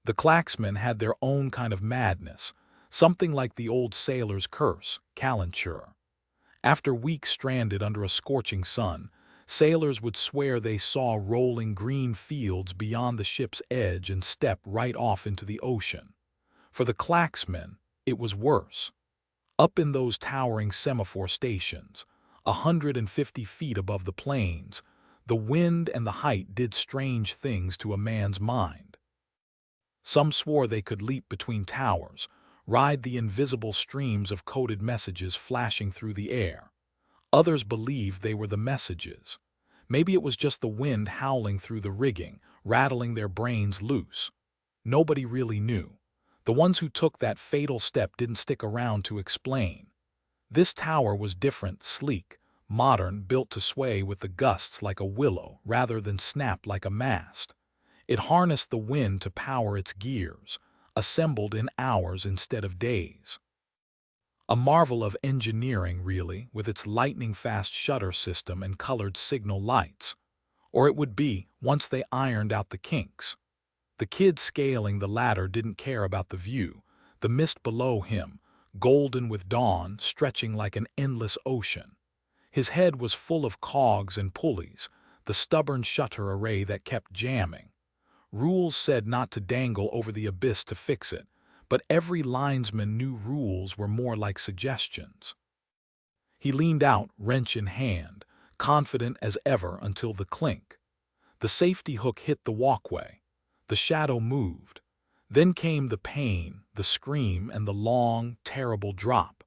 The clacksmen had their own kind of madness, something like the old sailor's curse, calenture. After weeks stranded under a scorching sun, sailors would swear they saw rolling green fields beyond the ship's edge and step right off into the ocean. For the clacksmen, it was worse. Up in those towering semaphore stations, 150 feet above the plains, the wind and the height did strange things to a man's mind. Some swore they could leap between towers, ride the invisible streams of coded messages flashing through the air. Others believed they were the messages. Maybe it was just the wind howling through the rigging, rattling their brains loose. Nobody really knew. The ones who took that fatal step didn't stick around to explain. This tower was different, sleek, modern, built to sway with the gusts like a willow rather than snap like a mast. It harnessed the wind to power its gears, assembled in hours instead of days. A marvel of engineering, really, with its lightning-fast shutter system and colored signal lights. Or it would be, once they ironed out the kinks. The kid scaling the ladder didn't care about the view, the mist below him, golden with dawn, stretching like an endless ocean. His head was full of cogs and pulleys, the stubborn shutter array that kept jamming. Rules said not to dangle over the abyss to fix it, but every linesman knew rules were more like suggestions. He leaned out, wrench in hand, confident as ever until the clink. The safety hook hit the walkway. The shadow moved. Then came the pain, the scream, and the long, terrible drop.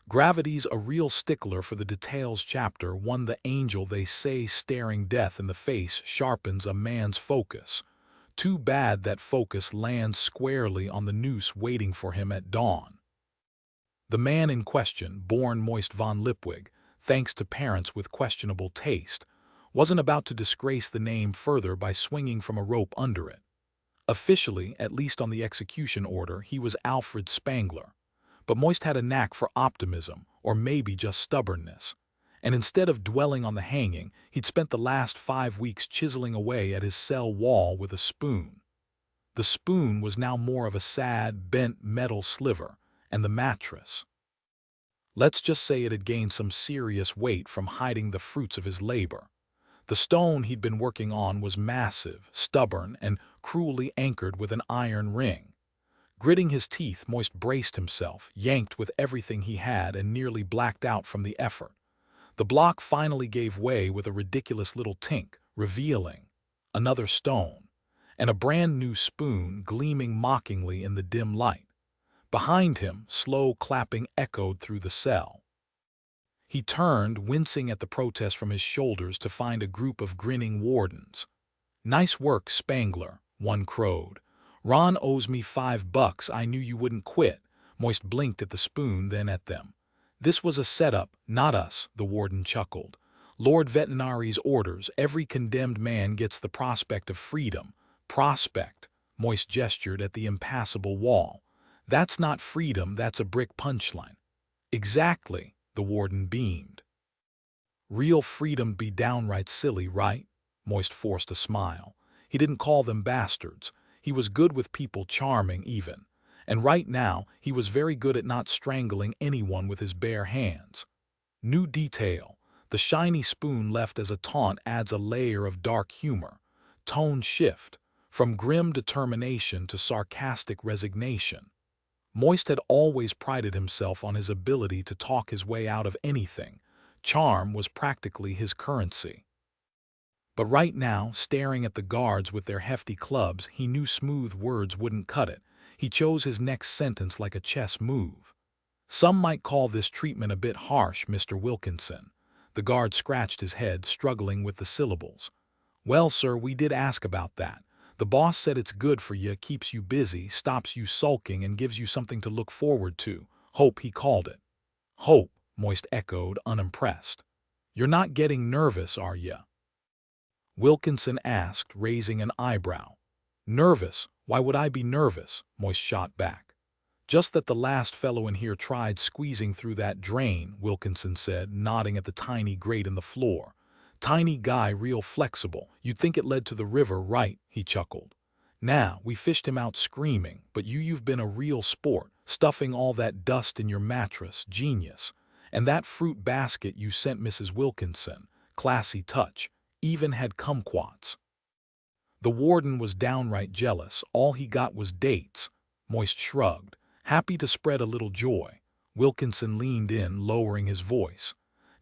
Gravity's a real stickler for the details. Chapter 1. The angel, they say, staring death in the face sharpens a man's focus. Too bad that focus lands squarely on the noose waiting for him at dawn. The man in question, born Moist von Lipwig, thanks to parents with questionable taste, wasn't about to disgrace the name further by swinging from a rope under it. Officially, at least on the execution order, he was Alfred Spangler. But Moist had a knack for optimism, or maybe just stubbornness. And instead of dwelling on the hanging, he'd spent the last 5 weeks chiseling away at his cell wall with a spoon. The spoon was now more of a sad, bent metal sliver, and the mattress. Let's just say it had gained some serious weight from hiding the fruits of his labor. The stone he'd been working on was massive, stubborn, and cruelly anchored with an iron ring. Gritting his teeth, Moist braced himself, yanked with everything he had, and nearly blacked out from the effort. The block finally gave way with a ridiculous little tink, revealing another stone, and a brand new spoon gleaming mockingly in the dim light. Behind him, slow clapping echoed through the cell. He turned, wincing at the protest from his shoulders, to find a group of grinning wardens. "Nice work, Spangler," one crowed. "Ron owes me $5. I knew you wouldn't quit." Moist blinked at the spoon, then at them. "This was a setup, not us," the warden chuckled. "Lord Veterinari's orders, every condemned man gets the prospect of freedom." "Prospect," Moist gestured at the impassable wall. "That's not freedom, that's a brick punchline." "Exactly," the warden beamed. "Real freedom'd be downright silly, right?" Moist forced a smile. He didn't call them bastards. He was good with people, charming even. And right now, he was very good at not strangling anyone with his bare hands. New detail. The shiny spoon left as a taunt adds a layer of dark humor. Tone shift, from grim determination to sarcastic resignation. Moist had always prided himself on his ability to talk his way out of anything. Charm was practically his currency. But right now, staring at the guards with their hefty clubs, he knew smooth words wouldn't cut it. He chose his next sentence like a chess move. "Some might call this treatment a bit harsh, Mr. Wilkinson." The guard scratched his head, struggling with the syllables. "Well, sir, we did ask about that. The boss said it's good for you, keeps you busy, stops you sulking, and gives you something to look forward to. Hope, he called it." "Hope," Moist echoed, unimpressed. "You're not getting nervous, are you?" Wilkinson asked, raising an eyebrow. "Nervous? Why would I be nervous?" Moist shot back. "Just that the last fellow in here tried squeezing through that drain," Wilkinson said, nodding at the tiny grate in the floor. "Tiny guy, real flexible. You'd think it led to the river, right?" he chuckled. Now, we fished him out screaming, but you've been a real sport, stuffing all that dust in your mattress, genius. And that fruit basket you sent Mrs. Wilkinson, classy touch, even had kumquats. The warden was downright jealous, all he got was dates. Moist shrugged, happy to spread a little joy. Wilkinson leaned in, lowering his voice.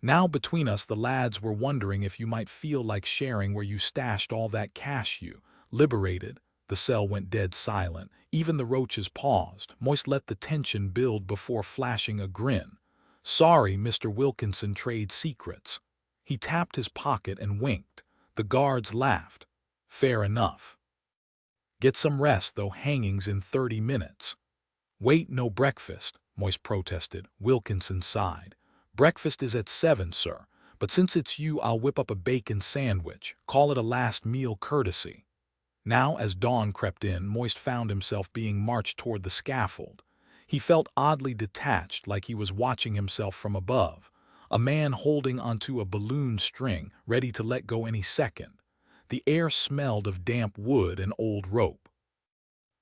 Now between us the lads were wondering if you might feel like sharing where you stashed all that cash you liberated. The cell went dead silent. Even the roaches paused. Moist let the tension build before flashing a grin. Sorry, Mr. Wilkinson trade secrets. He tapped his pocket and winked. The guards laughed. Fair enough. Get some rest, though, hanging's in 30 minutes. Wait, no breakfast, Moist protested. Wilkinson sighed. Breakfast is at 7, sir, but since it's you, I'll whip up a bacon sandwich. Call it a last meal courtesy. Now, as dawn crept in, Moist found himself being marched toward the scaffold. He felt oddly detached, like he was watching himself from above. A man holding onto a balloon string, ready to let go any second. The air smelled of damp wood and old rope.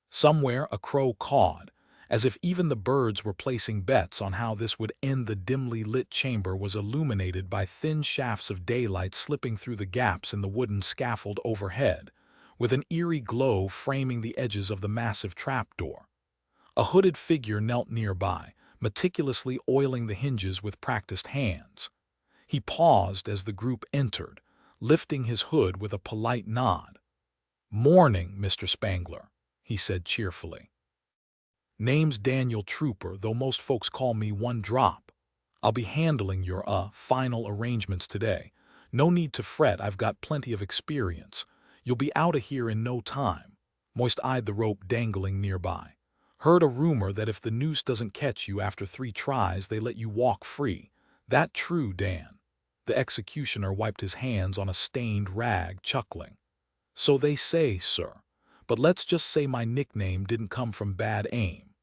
Somewhere a crow cawed, as if even the birds were placing bets on how this would end. The dimly lit chamber was illuminated by thin shafts of daylight slipping through the gaps in the wooden scaffold overhead, with an eerie glow framing the edges of the massive trapdoor. A hooded figure knelt nearby, meticulously oiling the hinges with practiced hands. He paused as the group entered, lifting his hood with a polite nod. "Morning, Mr. Spangler," he said cheerfully. "Name's Daniel Trooper, though most folks call me One Drop. I'll be handling your, final arrangements today. No need to fret, I've got plenty of experience. You'll be out of here in no time." Moist eyed the rope dangling nearby. "Heard a rumor that if the noose doesn't catch you after 3 tries, they let you walk free. That true, Dan?" The executioner wiped his hands on a stained rag, chuckling. "So they say, sir. But let's just say my nickname didn't come from bad aim.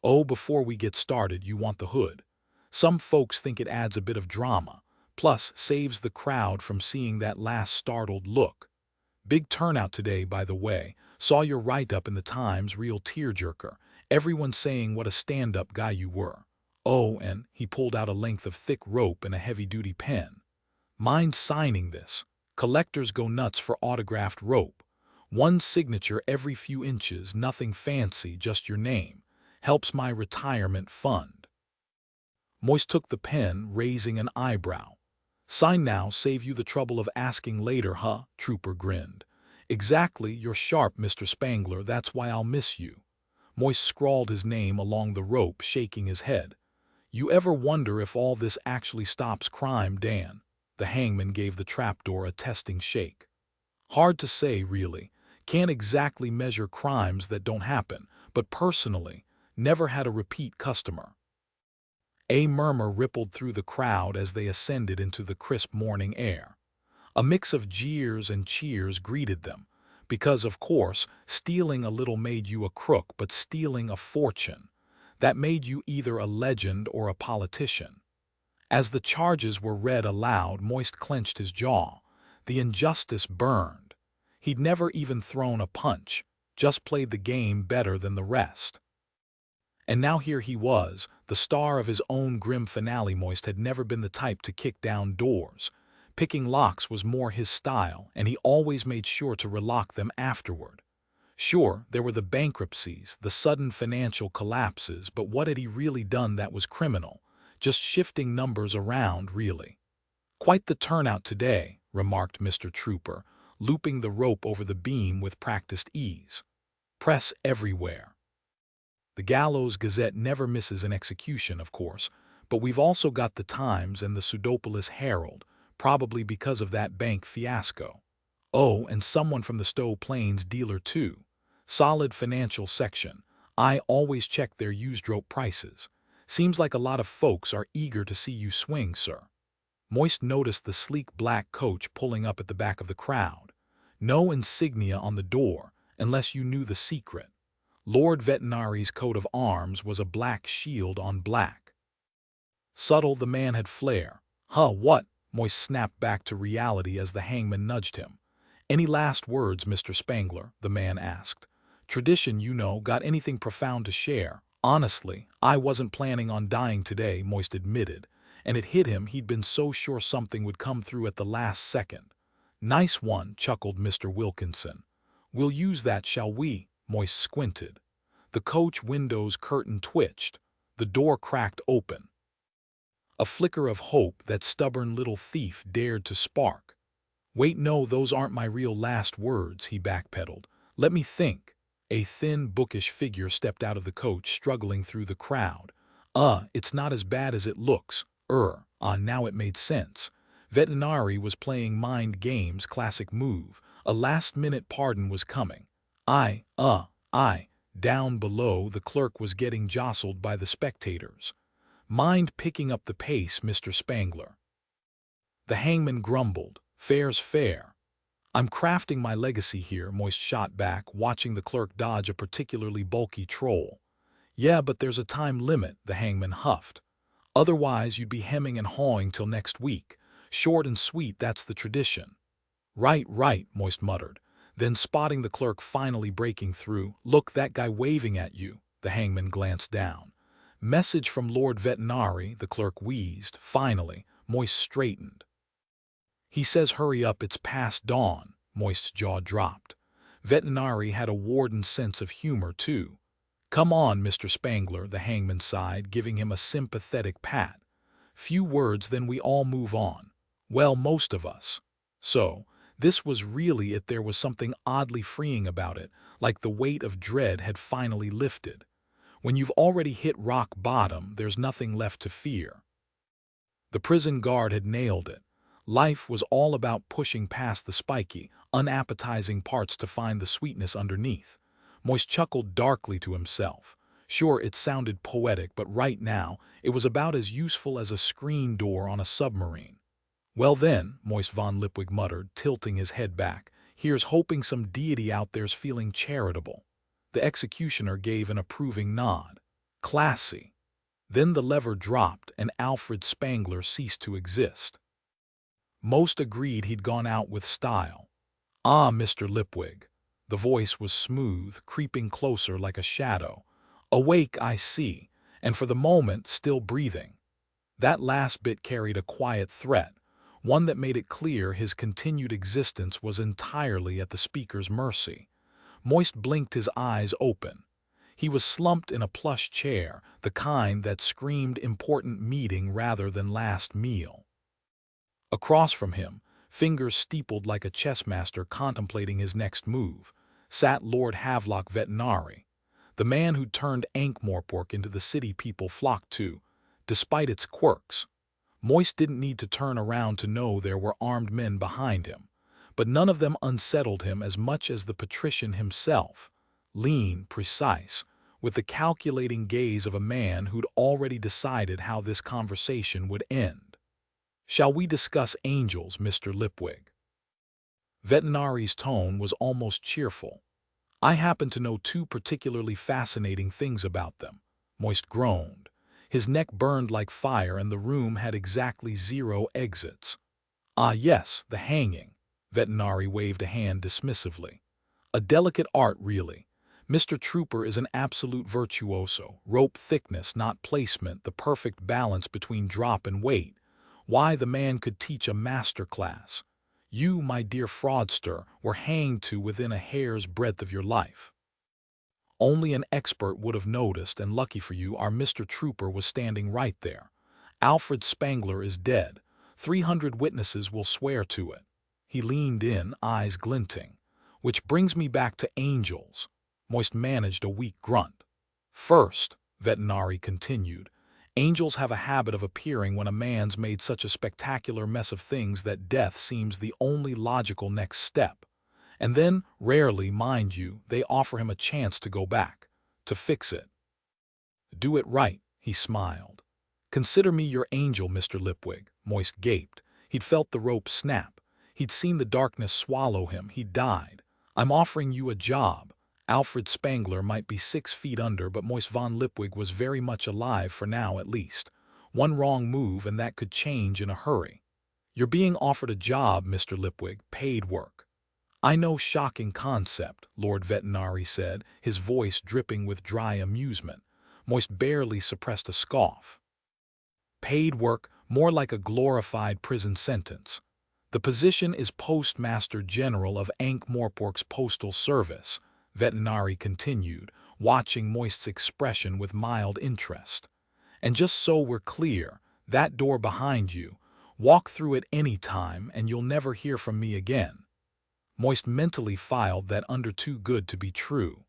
Oh, before we get started, you want the hood. Some folks think it adds a bit of drama, plus saves the crowd from seeing that last startled look. Big turnout today, by the way. Saw your write-up in the Times, real tearjerker. Everyone saying what a stand-up guy you were. Oh, and," he pulled out a length of thick rope and a heavy-duty pen. "Mind signing this? Collectors go nuts for autographed rope. 1 signature every few inches, nothing fancy, just your name. Helps my retirement fund." Moist took the pen, raising an eyebrow. "Sign now, save you the trouble of asking later, huh?" Trooper grinned. "Exactly, you're sharp, Mr. Spangler, that's why I'll miss you." Moist scrawled his name along the rope, shaking his head. "You ever wonder if all this actually stops crime, Dan?" The hangman gave the trapdoor a testing shake. "Hard to say, really. Can't exactly measure crimes that don't happen, but personally, never had a repeat customer." A murmur rippled through the crowd as they ascended into the crisp morning air. A mix of jeers and cheers greeted them, because, of course, stealing a little made you a crook, but stealing a fortune, that made you either a legend or a politician. As the charges were read aloud, Moist clenched his jaw. The injustice burned. He'd never even thrown a punch, just played the game better than the rest. And now here he was, the star of his own grim finale. Moist had never been the type to kick down doors. Picking locks was more his style, and he always made sure to relock them afterward. Sure, there were the bankruptcies, the sudden financial collapses, but what had he really done that was criminal? Just shifting numbers around, really. "Quite the turnout today," remarked Mr. Trooper, looping the rope over the beam with practiced ease. "Press everywhere. The Gallows Gazette never misses an execution, of course, but we've also got the Times and the Pseudopolis Herald, probably because of that bank fiasco. Oh, and someone from the Stowe Plains dealer, too. Solid financial section. I always check their used rope prices. Seems like a lot of folks are eager to see you swing, sir." Moist noticed the sleek black coach pulling up at the back of the crowd. No insignia on the door, unless you knew the secret. Lord Veterinari's coat of arms was a black shield on black. Subtle, the man had flair. "Huh, what?" Moist snapped back to reality as the hangman nudged him. "Any last words, Mr. Spangler?" the man asked. "Tradition, you know, got anything profound to share?" "Honestly, I wasn't planning on dying today," Moist admitted, and it hit him he'd been so sure something would come through at the last second. "Nice one," chuckled Mr. Wilkinson. "We'll use that, shall we?" Moist squinted. The coach window's curtain twitched. The door cracked open. A flicker of hope that stubborn little thief dared to spark. "Wait, no, those aren't my real last words," he backpedaled. "Let me think." A thin, bookish figure stepped out of the coach, struggling through the crowd. It's not as bad as it looks." Now it made sense. Veterinary was playing mind games, classic move. A last-minute pardon was coming. I. Down below, the clerk was getting jostled by the spectators. "Mind picking up the pace, Mr. Spangler?" The hangman grumbled. "Fair's fair." "I'm crafting my legacy here," Moist shot back, watching the clerk dodge a particularly bulky troll. "Yeah, but there's a time limit," the hangman huffed. "Otherwise you'd be hemming and hawing till next week. Short and sweet, that's the tradition." Right, Moist muttered. Then, spotting the clerk finally breaking through, "Look, that guy waving at you." The hangman glanced down. "Message from Lord Veterinary," the clerk wheezed. Finally, Moist straightened. "He says hurry up, it's past dawn." Moist's jaw dropped. Veterinary had a warden's sense of humor, too. "Come on, Mr. Spangler," the hangman sighed, giving him a sympathetic pat. "Few words, then we all move on. Well, most of us." So, this was really it. There was something oddly freeing about it, like the weight of dread had finally lifted. When you've already hit rock bottom, there's nothing left to fear. The prison guard had nailed it. Life was all about pushing past the spiky, unappetizing parts to find the sweetness underneath. Moist chuckled darkly to himself. Sure, it sounded poetic, but right now, it was about as useful as a screen door on a submarine. "Well then," Moist von Lipwig muttered, tilting his head back, "here's hoping some deity out there's feeling charitable." The executioner gave an approving nod. "Classy." Then the lever dropped and Alfred Spangler ceased to exist. Most agreed he'd gone out with style. "Ah, Mr. Lipwig." The voice was smooth, creeping closer like a shadow. "Awake, I see, and for the moment still breathing." That last bit carried a quiet threat, one that made it clear his continued existence was entirely at the speaker's mercy. Moist blinked his eyes open. He was slumped in a plush chair, the kind that screamed important meeting rather than last meal. Across from him, fingers steepled like a chess master contemplating his next move, sat Lord Havelock Veterinary, the man who'd turned Ankh-Morpork into the city people flocked to, despite its quirks. Moist didn't need to turn around to know there were armed men behind him, but none of them unsettled him as much as the patrician himself, lean, precise, with the calculating gaze of a man who'd already decided how this conversation would end. "Shall we discuss angels, Mr. Lipwig?" Veterinary's tone was almost cheerful. "I happen to know two particularly fascinating things about them." Moist groaned. His neck burned like fire and the room had exactly 0 exits. "Ah yes, the hanging." Veterinary waved a hand dismissively. "A delicate art, really. Mr. Trooper is an absolute virtuoso. Rope thickness, not placement, the perfect balance between drop and weight. Why, the man could teach a master class. You, my dear fraudster, were hanged to within a hair's breadth of your life. Only an expert would have noticed, and lucky for you, our Mr. Trooper was standing right there. Alfred Spangler is dead. 300 witnesses will swear to it." He leaned in, eyes glinting. "Which brings me back to angels." Moist managed a weak grunt. "First," Veterinary continued, "angels have a habit of appearing when a man's made such a spectacular mess of things that death seems the only logical next step. And then, rarely, mind you, they offer him a chance to go back, to fix it. Do it right," he smiled. "Consider me your angel, Mr. Lipwig." Moist gaped. He'd felt the rope snap. He'd seen the darkness swallow him. He'd died. "I'm offering you a job." Alfred Spangler might be 6 feet under, but Moist von Lipwig was very much alive, for now at least. One wrong move and that could change in a hurry. "You're being offered a job, Mr. Lipwig, paid work." I know, shocking concept, Lord Vetinari said, his voice dripping with dry amusement. Moist barely suppressed a scoff. Paid work, more like a glorified prison sentence. The position is Postmaster General of Ankh-Morpork's Postal Service, Vetinari continued, watching Moist's expression with mild interest. And just so we're clear, that door behind you, walk through it any time and you'll never hear from me again. Moist mentally filed that under too good to be true.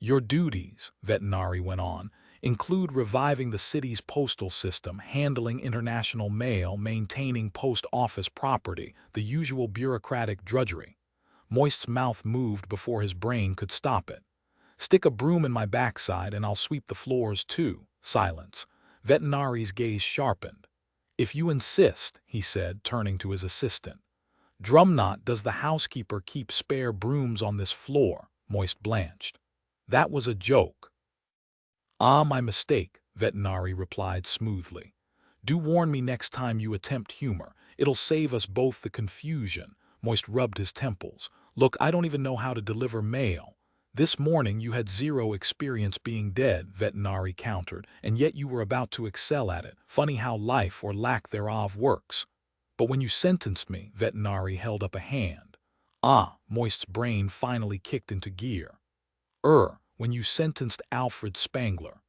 Your duties, Vetinari went on, include reviving the city's postal system, handling international mail, maintaining post office property, the usual bureaucratic drudgery. Moist's mouth moved before his brain could stop it. Stick a broom in my backside and I'll sweep the floors too. Silence. Vetinari's gaze sharpened. If you insist, he said, turning to his assistant. Drumknot, does the housekeeper keep spare brooms on this floor? Moist blanched. That was a joke. Ah, my mistake, Vetinari replied smoothly. Do warn me next time you attempt humor. It'll save us both the confusion. Moist rubbed his temples. Look, I don't even know how to deliver mail. This morning you had zero experience being dead, Vetinari countered, and yet you were about to excel at it. Funny how life or lack thereof works. But when you sentenced me, Vetinari held up a hand. Ah, Moist's brain finally kicked into gear. When you sentenced Alfred Spangler.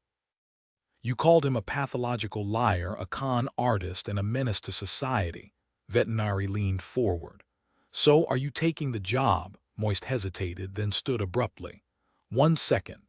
You called him a pathological liar, a con artist, and a menace to society. Vetinari leaned forward. So are you taking the job? Moist hesitated, then stood abruptly. 1 second.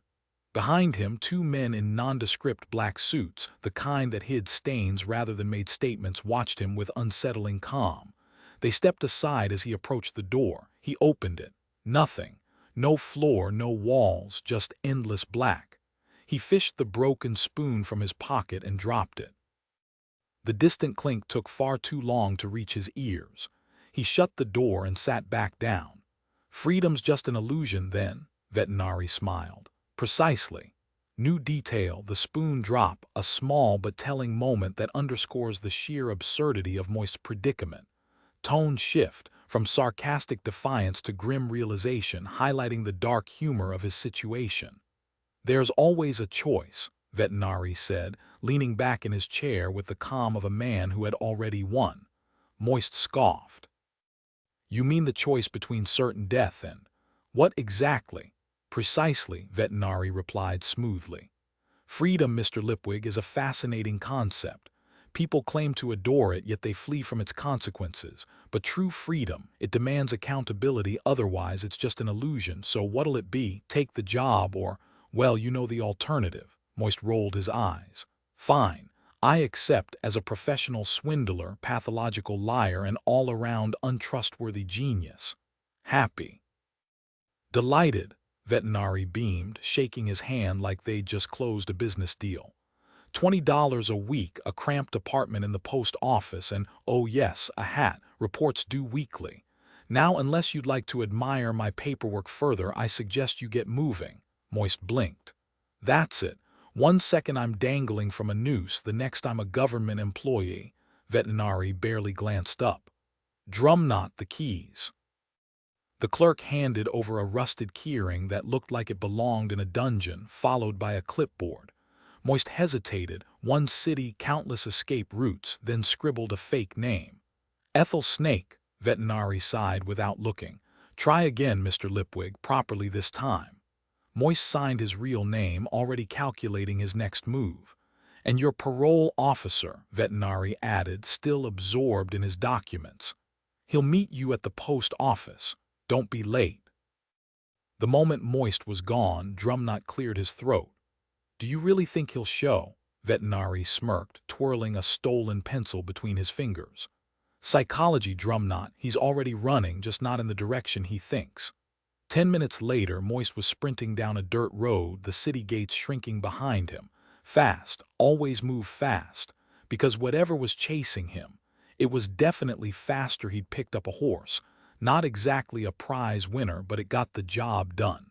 Behind him, 2 men in nondescript black suits, the kind that hid stains rather than made statements, watched him with unsettling calm. They stepped aside as he approached the door. He opened it. Nothing. No floor, no walls, just endless black. He fished the broken spoon from his pocket and dropped it. The distant clink took far too long to reach his ears. He shut the door and sat back down. Freedom's just an illusion, then, Vetinari smiled. Precisely. New detail, the spoon drop, a small but telling moment that underscores the sheer absurdity of Moist's predicament. Tone shift, from sarcastic defiance to grim realization, highlighting the dark humor of his situation. There's always a choice, Vetinari said, leaning back in his chair with the calm of a man who had already won. Moist scoffed. You mean the choice between certain death and... What exactly? Precisely, Vetinari replied smoothly. Freedom, Mr. Lipwig, is a fascinating concept. People claim to adore it, yet they flee from its consequences. But true freedom, it demands accountability, otherwise it's just an illusion. So what'll it be? Take the job or, well, you know the alternative. Moist rolled his eyes. Fine. I accept as a professional swindler, pathological liar, and all-around untrustworthy genius. Happy. Delighted, Vetinari beamed, shaking his hand like they'd just closed a business deal. $20 a week, a cramped apartment in the post office, and, oh yes, a hat, reports due weekly. Now, unless you'd like to admire my paperwork further, I suggest you get moving. Moist blinked. That's it. 1 second I'm dangling from a noose, the next I'm a government employee. Vetinari barely glanced up. Drumknot, the keys. The clerk handed over a rusted keyring that looked like it belonged in a dungeon, followed by a clipboard. Moist hesitated, 1 city, countless escape routes, then scribbled a fake name. Ethel Snake, Vetinari sighed without looking. Try again, Mr. Lipwig, properly this time. Moist signed his real name, already calculating his next move. And your parole officer, Vetinari added, still absorbed in his documents. He'll meet you at the post office. Don't be late. The moment Moist was gone, Drumknot cleared his throat. Do you really think he'll show? Vetinari smirked, twirling a stolen pencil between his fingers. Psychology, Drumknot, he's already running, just not in the direction he thinks. 10 minutes later, Moist was sprinting down a dirt road, the city gates shrinking behind him. Fast, always move fast, because whatever was chasing him, it was definitely faster. He'd picked up a horse. Not exactly a prize winner, but it got the job done.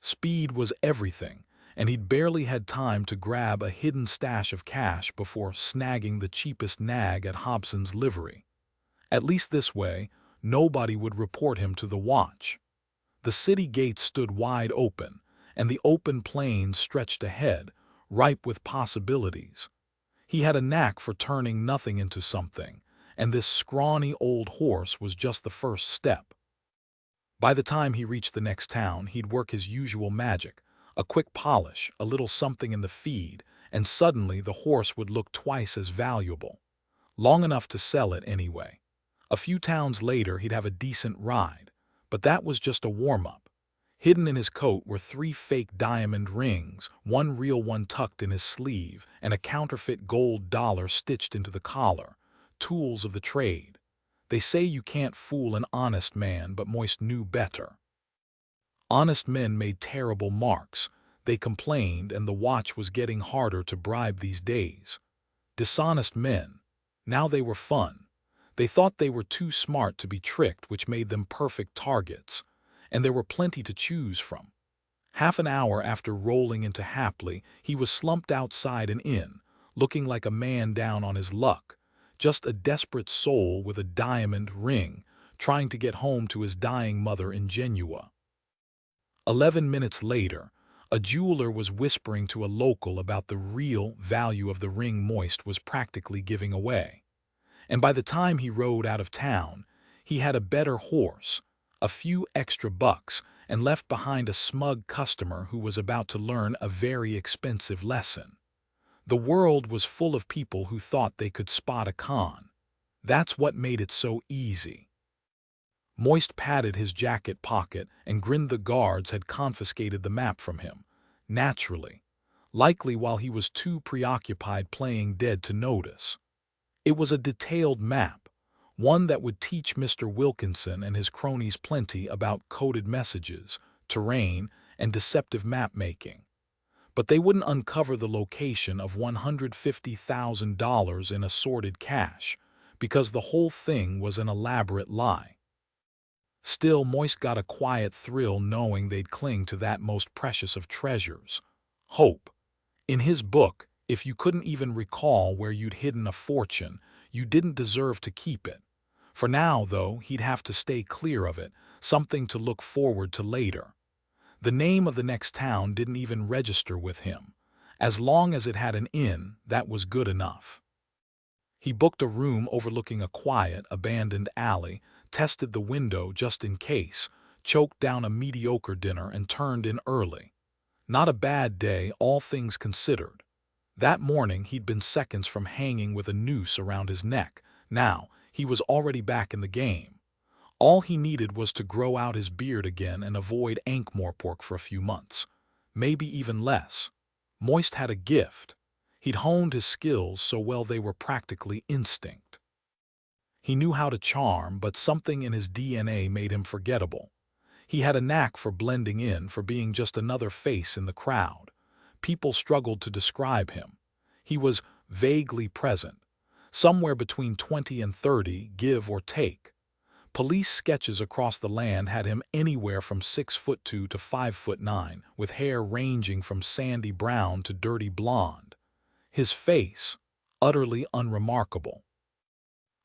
Speed was everything, and he'd barely had time to grab a hidden stash of cash before snagging the cheapest nag at Hobson's livery. At least this way, nobody would report him to the watch. The city gates stood wide open, and the open plain stretched ahead, ripe with possibilities. He had a knack for turning nothing into something, and this scrawny old horse was just the first step. By the time he reached the next town, he'd work his usual magic, a quick polish, a little something in the feed, and suddenly the horse would look twice as valuable. Long enough to sell it anyway. A few towns later, he'd have a decent ride, but that was just a warm-up. Hidden in his coat were 3 fake diamond rings, one real one tucked in his sleeve, and a counterfeit gold dollar stitched into the collar, tools of the trade. They say you can't fool an honest man, but Moist knew better. Honest men made terrible marks. They complained, and the watch was getting harder to bribe these days. Dishonest men. Now they were fun. They thought they were too smart to be tricked, which made them perfect targets. And there were plenty to choose from. Half an hour after rolling into Hapley, he was slumped outside an inn, looking like a man down on his luck, just a desperate soul with a diamond ring, trying to get home to his dying mother in Genua. 11 minutes later, a jeweler was whispering to a local about the real value of the ring Moist was practically giving away. And by the time he rode out of town, he had a better horse, a few extra bucks, and left behind a smug customer who was about to learn a very expensive lesson. The world was full of people who thought they could spot a con. That's what made it so easy. Moist patted his jacket pocket and grinned. The guards had confiscated the map from him, naturally, likely while he was too preoccupied playing dead to notice. It was a detailed map, one that would teach Mr. Wilkinson and his cronies plenty about coded messages, terrain, and deceptive map-making. But they wouldn't uncover the location of $150,000 in assorted cash, because the whole thing was an elaborate lie. Still, Moist got a quiet thrill knowing they'd cling to that most precious of treasures, hope. In his book, if you couldn't even recall where you'd hidden a fortune, you didn't deserve to keep it. For now, though, he'd have to stay clear of it, something to look forward to later. The name of the next town didn't even register with him. As long as it had an inn, that was good enough. He booked a room overlooking a quiet, abandoned alley, tested the window just in case, choked down a mediocre dinner, and turned in early. Not a bad day, all things considered. That morning he'd been seconds from hanging with a noose around his neck. Now, he was already back in the game. All he needed was to grow out his beard again and avoid Ankh-Morpork for a few months. Maybe even less. Moist had a gift. He'd honed his skills so well they were practically instinct. He knew how to charm, but something in his DNA made him forgettable. He had a knack for blending in, for being just another face in the crowd. People struggled to describe him. He was vaguely present, somewhere between 20 and 30, give or take. Police sketches across the land had him anywhere from 6'2" to 5'9", with hair ranging from sandy brown to dirty blonde. His face, utterly unremarkable.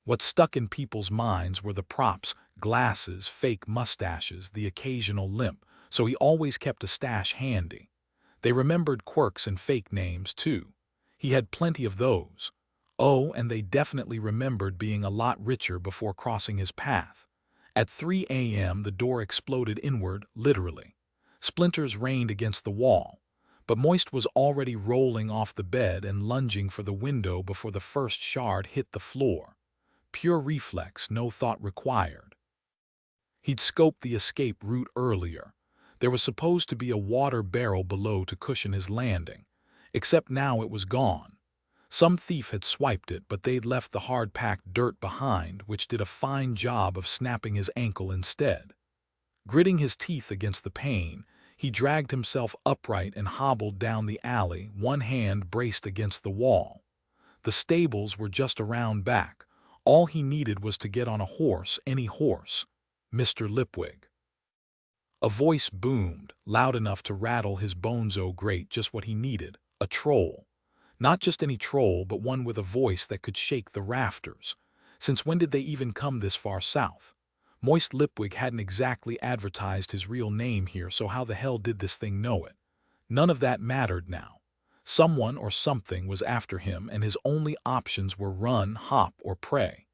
What stuck in people's minds were the props, glasses, fake mustaches, the occasional limp, so he always kept a stash handy. They remembered quirks and fake names, too. He had plenty of those. Oh, and they definitely remembered being a lot richer before crossing his path. At 3 a.m. the door exploded inward, literally. Splinters rained against the wall, but Moist was already rolling off the bed and lunging for the window before the first shard hit the floor. Pure reflex, no thought required. He'd scoped the escape route earlier. There was supposed to be a water barrel below to cushion his landing, except now it was gone. Some thief had swiped it, but they'd left the hard-packed dirt behind, which did a fine job of snapping his ankle instead. Gritting his teeth against the pain, he dragged himself upright and hobbled down the alley, one hand braced against the wall. The stables were just around back. All he needed was to get on a horse, any horse. Mr. Lipwig. A voice boomed, loud enough to rattle his bonzo grate, just what he needed, a troll. Not just any troll, but one with a voice that could shake the rafters. Since when did they even come this far south? Moist Lipwig hadn't exactly advertised his real name here, so how the hell did this thing know it? None of that mattered now. Someone or something was after him, and his only options were run, hop, or pray.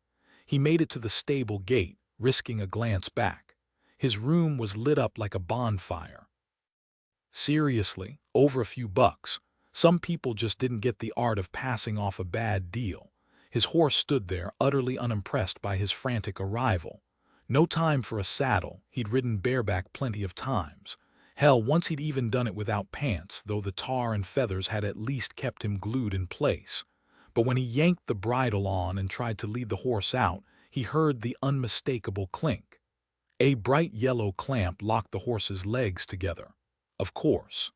He made it to the stable gate, risking a glance back. His room was lit up like a bonfire. Seriously, over a few bucks. Some people just didn't get the art of passing off a bad deal. His horse stood there, utterly unimpressed by his frantic arrival. No time for a saddle, he'd ridden bareback plenty of times. Hell, once he'd even done it without pants, though the tar and feathers had at least kept him glued in place. But when he yanked the bridle on and tried to lead the horse out, he heard the unmistakable clink. A bright yellow clamp locked the horse's legs together. Of course.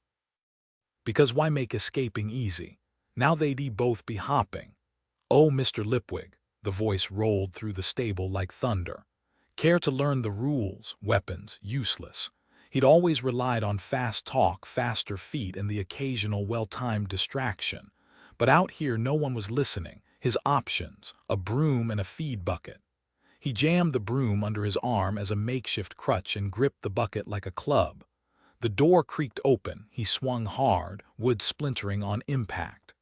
Because why make escaping easy? Now they'd both be hopping. "Oh, Mr. Lipwig," the voice rolled through the stable like thunder. "Care to learn the rules? Weapons, useless." He'd always relied on fast talk, faster feet, and the occasional well-timed distraction. But out here no one was listening. His options, a broom and a feed bucket. He jammed the broom under his arm as a makeshift crutch and gripped the bucket like a club. The door creaked open. He swung hard, wood splintering on impact.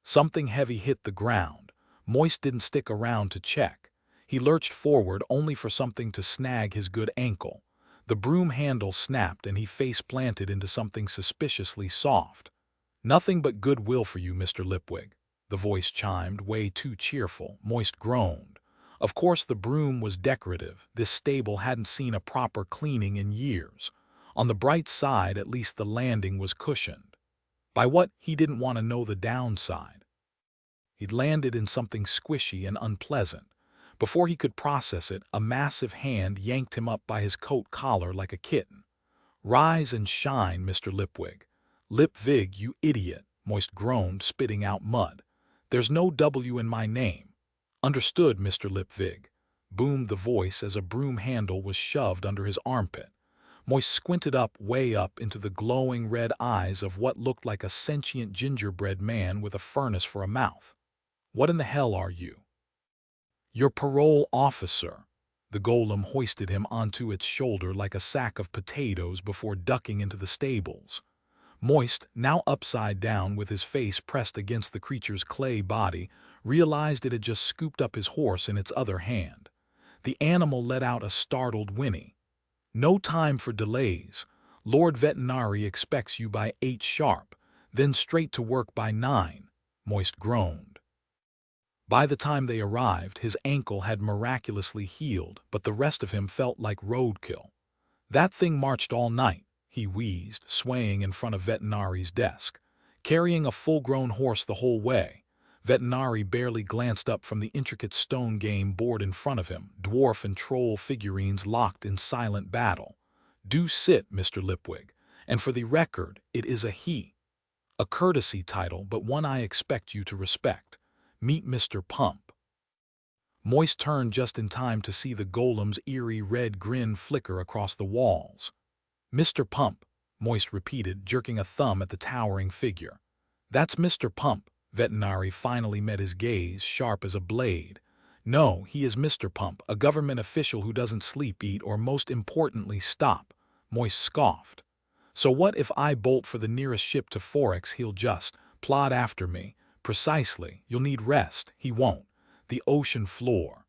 Something heavy hit the ground. Moist didn't stick around to check. He lurched forward only for something to snag his good ankle. The broom handle snapped and he face-planted into something suspiciously soft. "Nothing but goodwill for you, Mr. Lipwig," the voice chimed, way too cheerful. Moist groaned. Of course the broom was decorative. This stable hadn't seen a proper cleaning in years. On the bright side, at least the landing was cushioned. By what? He didn't want to know the downside. He'd landed in something squishy and unpleasant. Before he could process it, a massive hand yanked him up by his coat collar like a kitten. "Rise and shine, Mr. Lipwig." "Lipwig, you idiot," Moist groaned, spitting out mud. "There's no W in my name." "Understood, Mr. Lipwig," boomed the voice as a broom handle was shoved under his armpit. Moist squinted way up into the glowing red eyes of what looked like a sentient gingerbread man with a furnace for a mouth. "What in the hell are you?" "Your parole officer." The golem hoisted him onto its shoulder like a sack of potatoes before ducking into the stables. Moist, now upside down with his face pressed against the creature's clay body, realized it had just scooped up his horse in its other hand. The animal let out a startled whinny. "No time for delays. Lord Veterinary expects you by 8 sharp, then straight to work by 9, Moist groaned. By the time they arrived, his ankle had miraculously healed, but the rest of him felt like roadkill. "That thing marched all night," he wheezed, swaying in front of Veterinari's desk. "Carrying a full-grown horse the whole way." Veterinary barely glanced up from the intricate stone game board in front of him, dwarf and troll figurines locked in silent battle. "Do sit, Mr. Lipwig. And for the record, it is a he. A courtesy title, but one I expect you to respect. Meet Mr. Pump." Moist turned just in time to see the golem's eerie red grin flicker across the walls. "Mr. Pump," Moist repeated, jerking a thumb at the towering figure. "That's Mr. Pump." Veterinary finally met his gaze, sharp as a blade. "No, he is Mr. Pump, a government official who doesn't sleep, eat, or most importantly stop," Moist scoffed. "So what if I bolt for the nearest ship to Forex? He'll just plod after me. Precisely. You'll need rest. He won't. The ocean floor.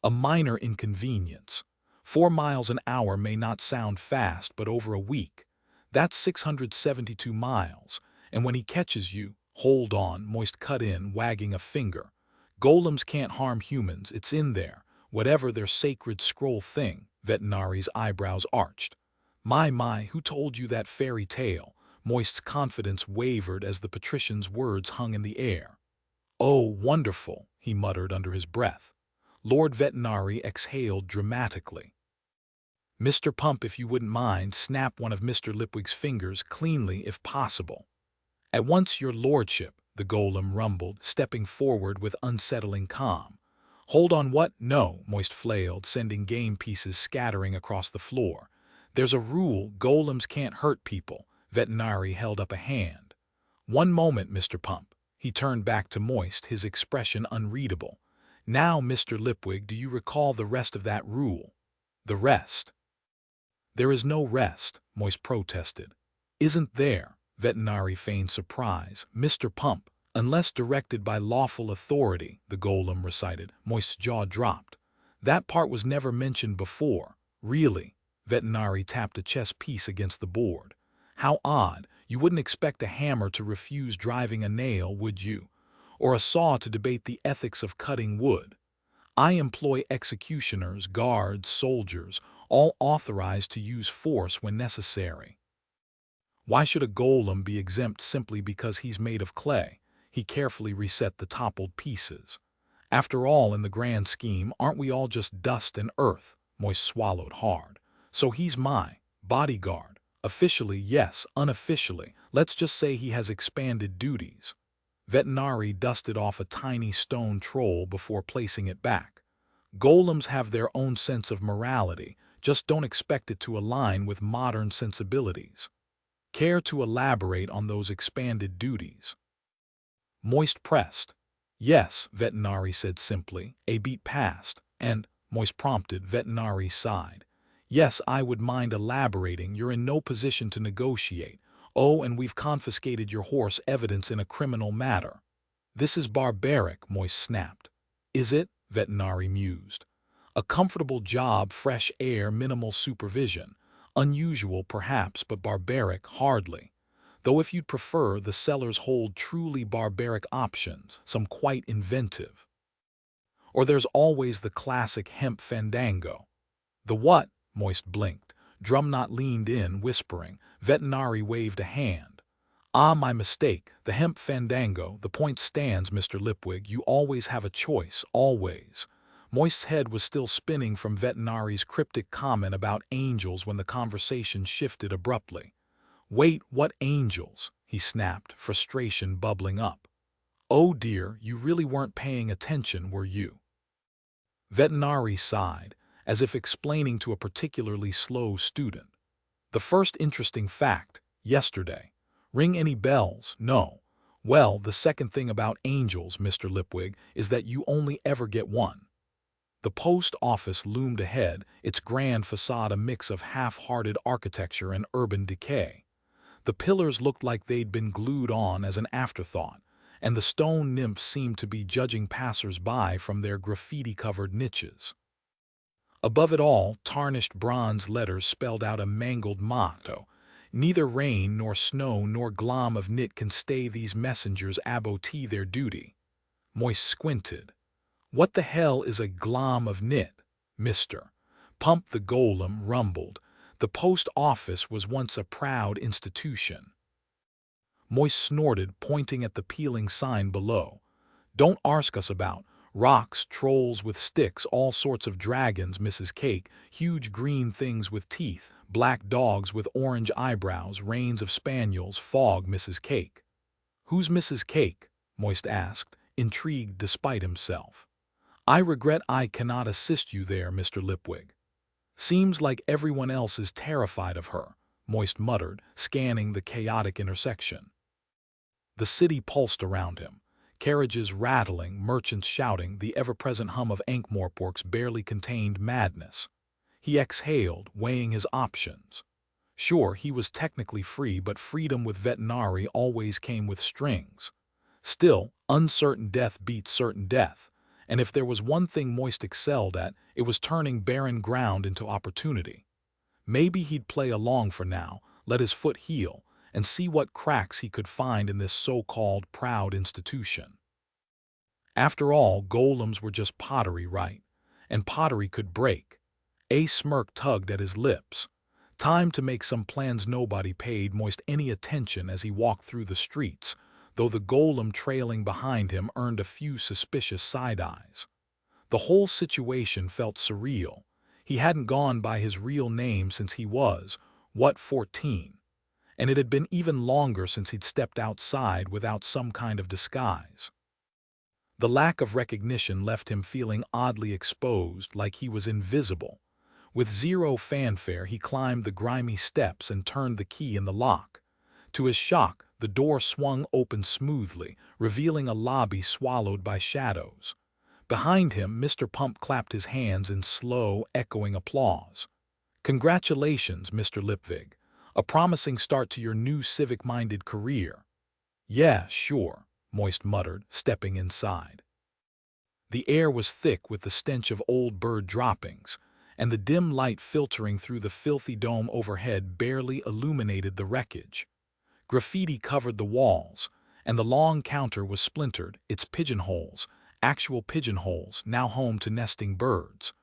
A minor inconvenience. 4 miles an hour may not sound fast, but over a week, that's 672 miles. And when he catches you, hold on," Moist cut in, wagging a finger. "Golems can't harm humans. It's in there. Whatever their sacred scroll thing." Veterinary's eyebrows arched. My, who told you that fairy tale?" Moist's confidence wavered as the patrician's words hung in the air. "Oh, wonderful," he muttered under his breath. Lord Veterinary exhaled dramatically. "Mr. Pump, if you wouldn't mind, snap one of Mr. Lipwig's fingers cleanly if possible." "At once, your lordship," the golem rumbled, stepping forward with unsettling calm. "Hold on, what? No," Moist flailed, sending game pieces scattering across the floor. "There's a rule, golems can't hurt people." Veterinary held up a hand. "One moment, Mr. Pump." He turned back to Moist, his expression unreadable. Now, Mr. Lipwig, do you recall the rest of that rule? The rest. There is no rest, Moist protested. Isn't there? Veterinary feigned surprise. Mr. Pump, unless directed by lawful authority, the golem recited. Moist's jaw dropped. That part was never mentioned before. Really? Veterinary tapped a chess piece against the board. How odd. You wouldn't expect a hammer to refuse driving a nail, would you? Or a saw to debate the ethics of cutting wood. I employ executioners, guards, soldiers, all authorized to use force when necessary. Why should a golem be exempt simply because he's made of clay? He carefully reset the toppled pieces. After all, in the grand scheme, aren't we all just dust and earth? Moist swallowed hard. So he's my bodyguard. Officially, yes. Unofficially, let's just say he has expanded duties. Veterinary dusted off a tiny stone troll before placing it back. Golems have their own sense of morality, just don't expect it to align with modern sensibilities. Care to elaborate on those expanded duties? Moist pressed. Yes, Veterinary said simply. A beat passed, and, Moist prompted. Veterinary sighed. Yes, I would mind elaborating. You're in no position to negotiate. Oh, and we've confiscated your horse evidence in a criminal matter. This is barbaric, Moist snapped. Is it? Veterinary mused. A comfortable job, fresh air, minimal supervision. Unusual, perhaps, but barbaric, hardly. Though if you'd prefer, the sellers hold truly barbaric options, some quite inventive. Or there's always the classic hemp fandango. The what? Moist blinked. Drumknot leaned in, whispering. Veterinary waved a hand. Ah, my mistake. The hemp fandango. The point stands, Mr. Lipwig. You always have a choice, always. Moist's head was still spinning from Veterinary's cryptic comment about angels when the conversation shifted abruptly. Wait, what angels? He snapped, frustration bubbling up. Oh dear, you really weren't paying attention, were you? Veterinary sighed, as if explaining to a particularly slow student. The first interesting fact, yesterday. Ring any bells? No. Well, the second thing about angels, Mr. Lipwig, is that you only ever get one. The post office loomed ahead, its grand facade a mix of half-hearted architecture and urban decay. The pillars looked like they'd been glued on as an afterthought, and the stone nymphs seemed to be judging passers-by from their graffiti-covered niches. Above it all, tarnished bronze letters spelled out a mangled motto. Neither rain nor snow nor glom of nit can stay these messengers abotee their duty. Moist squinted. What the hell is a glom of nit, Mr. Pump? The golem rumbled. The post office was once a proud institution. Moist snorted, pointing at the peeling sign below. Don't ask us about rocks, trolls with sticks, all sorts of dragons, Mrs. Cake, huge green things with teeth, black dogs with orange eyebrows, reigns of spaniels, fog, Mrs. Cake. Who's Mrs. Cake? Moist asked, intrigued despite himself. I regret I cannot assist you there, Mr. Lipwig. Seems like everyone else is terrified of her, Moist muttered, scanning the chaotic intersection. The city pulsed around him. Carriages rattling, merchants shouting, the ever-present hum of Ankh-Morpork's barely contained madness. He exhaled, weighing his options. Sure, he was technically free, but freedom with Veterinary always came with strings. Still, uncertain death beats certain death, and if there was one thing Moist excelled at, it was turning barren ground into opportunity. Maybe he'd play along for now, let his foot heal, and see what cracks he could find in this so-called proud institution. After all, golems were just pottery, right? And pottery could break. A smirk tugged at his lips. Time to make some plans. Nobody paid Moist any attention as he walked through the streets, though the golem trailing behind him earned a few suspicious side-eyes. The whole situation felt surreal. He hadn't gone by his real name since he was, 14? And it had been even longer since he'd stepped outside without some kind of disguise. The lack of recognition left him feeling oddly exposed, like he was invisible. With zero fanfare, he climbed the grimy steps and turned the key in the lock. To his shock, the door swung open smoothly, revealing a lobby swallowed by shadows. Behind him, Mr. Pump clapped his hands in slow, echoing applause. "Congratulations, Mr. Lipwig. A promising start to your new civic-minded career." "Yeah, sure," Moist muttered, stepping inside. The air was thick with the stench of old bird droppings, and the dim light filtering through the filthy dome overhead barely illuminated the wreckage. Graffiti covered the walls, and the long counter was splintered, its pigeonholes, actual pigeonholes, now home to nesting birds.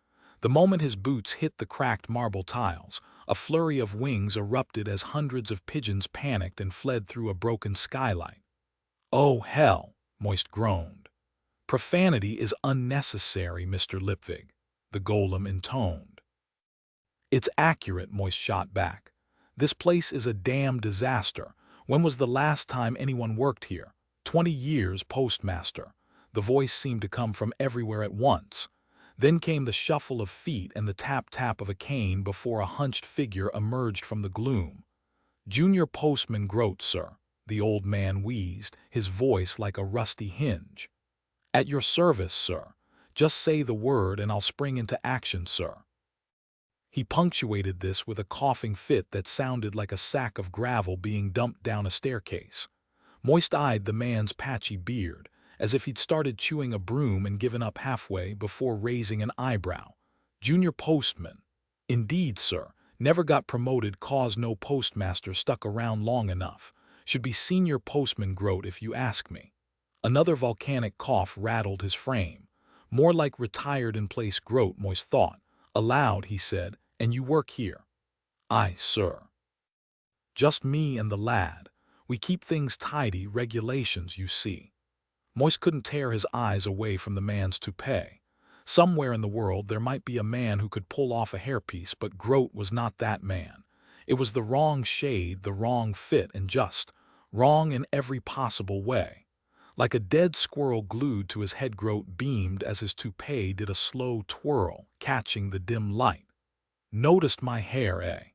The moment his boots hit the cracked marble tiles, a flurry of wings erupted as hundreds of pigeons panicked and fled through a broken skylight. "Oh, hell," Moist groaned. "Profanity is unnecessary, Mr. Lipwig," the golem intoned. "It's accurate," Moist shot back. "This place is a damn disaster. When was the last time anyone worked here? 20 years, postmaster." The voice seemed to come from everywhere at once. Then came the shuffle of feet and the tap-tap of a cane before a hunched figure emerged from the gloom. "Junior Postman Grote, sir," the old man wheezed, his voice like a rusty hinge. "At your service, sir. Just say the word and I'll spring into action, sir." He punctuated this with a coughing fit that sounded like a sack of gravel being dumped down a staircase. Moist eyed the man's patchy beard, as if he'd started chewing a broom and given up halfway before raising an eyebrow. "Junior postman." "Indeed, sir. Never got promoted cause no postmaster stuck around long enough. Should be senior postman Grote if you ask me." Another volcanic cough rattled his frame. More like retired in place Grote, Moist thought. Aloud, he said, "And you work here?" "Aye, sir." "Just me and the lad. We keep things tidy, regulations, you see." Moist couldn't tear his eyes away from the man's toupee. Somewhere in the world there might be a man who could pull off a hairpiece, but Grote was not that man. It was the wrong shade, the wrong fit, and just wrong in every possible way. Like a dead squirrel glued to his head, Grote beamed as his toupee did a slow twirl, catching the dim light. "Noticed my hair, eh?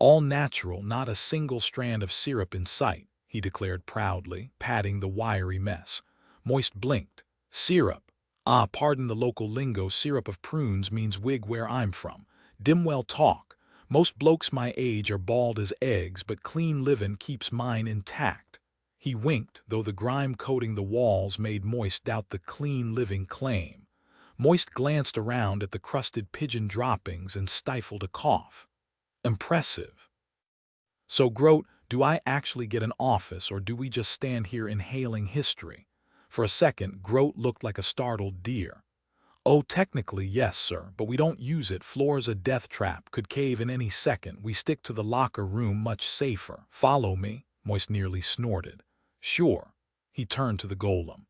All natural, not a single strand of syrup in sight," he declared proudly, patting the wiry mess. Moist blinked. "Syrup? Ah, pardon the local lingo, syrup of prunes means wig where I'm from. Dimwell talk. Most blokes my age are bald as eggs, but clean livin' keeps mine intact." He winked, though the grime coating the walls made Moist doubt the clean living claim. Moist glanced around at the crusted pigeon droppings and stifled a cough. "Impressive. So, Grote, do I actually get an office, or do we just stand here inhaling history?" For a second, Grote looked like a startled deer. "Oh, technically, yes, sir, but we don't use it. Floor's a death trap, could cave in any second. We stick to the locker room, much safer. Follow me?" Moist nearly snorted. "Sure." He turned to the golem.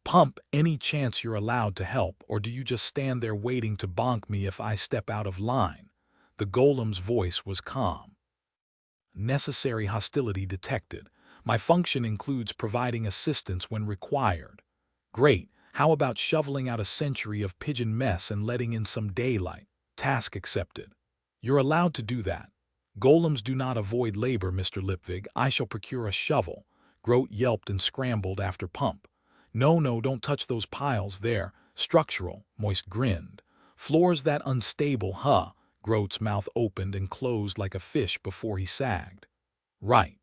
"Pump, any chance you're allowed to help, or do you just stand there waiting to bonk me if I step out of line?" The golem's voice was calm. "Necessary hostility detected. My function includes providing assistance when required." "Great. How about shoveling out a century of pigeon mess and letting in some daylight?" "Task accepted." "You're allowed to do that." "Golems do not avoid labor, Mr. Lipwig. I shall procure a shovel." Grote yelped and scrambled after Pump. "No, no, don't touch those piles there. Structural." Moist grinned. "Floor's that unstable, huh?" Grote's mouth opened and closed like a fish before he sagged. "Right.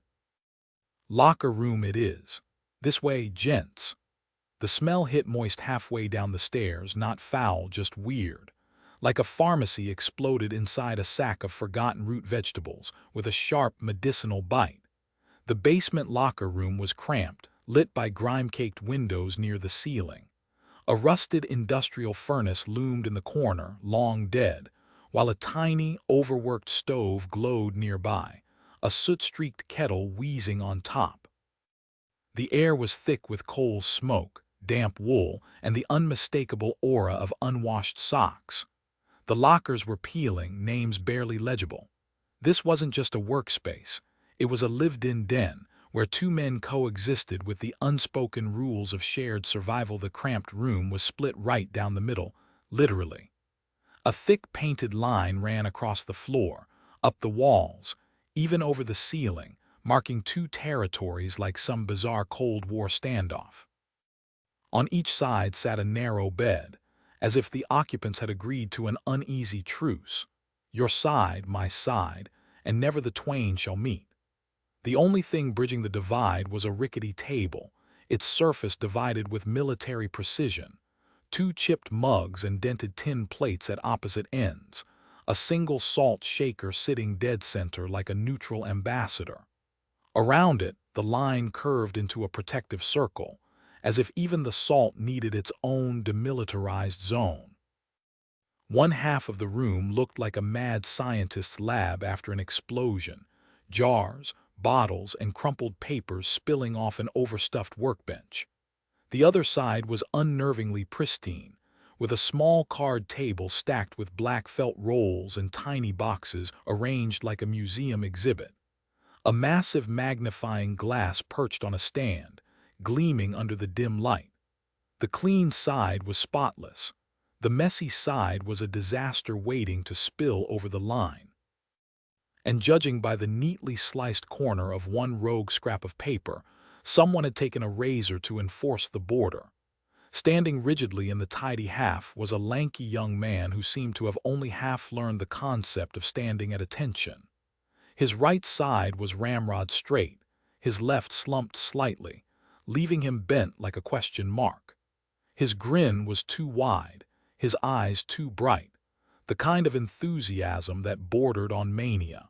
Locker room it is. This way, gents." The smell hit Moist halfway down the stairs, not foul, just weird. Like a pharmacy exploded inside a sack of forgotten root vegetables, with a sharp medicinal bite. The basement locker room was cramped, lit by grime-caked windows near the ceiling. A rusted industrial furnace loomed in the corner, long dead, while a tiny, overworked stove glowed nearby, a soot-streaked kettle wheezing on top. The air was thick with coal smoke, damp wool, and the unmistakable aura of unwashed socks. The lockers were peeling, names barely legible. This wasn't just a workspace. It was a lived-in den, where two men coexisted with the unspoken rules of shared survival. The cramped room was split right down the middle, literally. A thick painted line ran across the floor, up the walls, even over the ceiling, marking two territories like some bizarre Cold War standoff. On each side sat a narrow bed, as if the occupants had agreed to an uneasy truce. Your side, my side, and never the twain shall meet. The only thing bridging the divide was a rickety table, its surface divided with military precision, 2 chipped mugs and dented tin plates at opposite ends, a single salt shaker sitting dead center like a neutral ambassador. Around it, the line curved into a protective circle, as if even the salt needed its own demilitarized zone. One half of the room looked like a mad scientist's lab after an explosion, jars, bottles, and crumpled papers spilling off an overstuffed workbench. The other side was unnervingly pristine, with a small card table stacked with black felt rolls and tiny boxes arranged like a museum exhibit. A massive magnifying glass perched on a stand, gleaming under the dim light. The clean side was spotless. The messy side was a disaster waiting to spill over the line. And judging by the neatly sliced corner of one rogue scrap of paper, someone had taken a razor to enforce the border. Standing rigidly in the tidy half was a lanky young man who seemed to have only half learned the concept of standing at attention. His right side was ramrod straight, his left slumped slightly, leaving him bent like a question mark. His grin was too wide, his eyes too bright, the kind of enthusiasm that bordered on mania.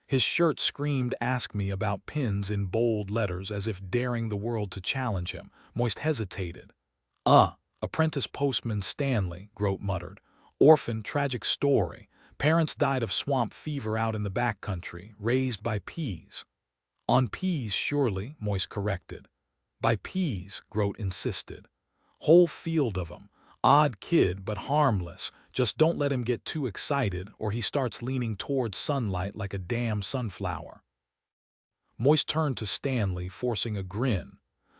His shirt screamed "Ask me about pins" in bold letters as if daring the world to challenge him. Moist hesitated. Apprentice postman Stanley, Grote muttered. Orphan, tragic story. Parents died of swamp fever out in the back country, raised by peas. On peas, surely, Moist corrected. By peas, Grote insisted. Whole field of 'em. Odd kid, but harmless. Just don't let him get too excited, or he starts leaning towards sunlight like a damn sunflower. Moist turned to Stanley, forcing a grin.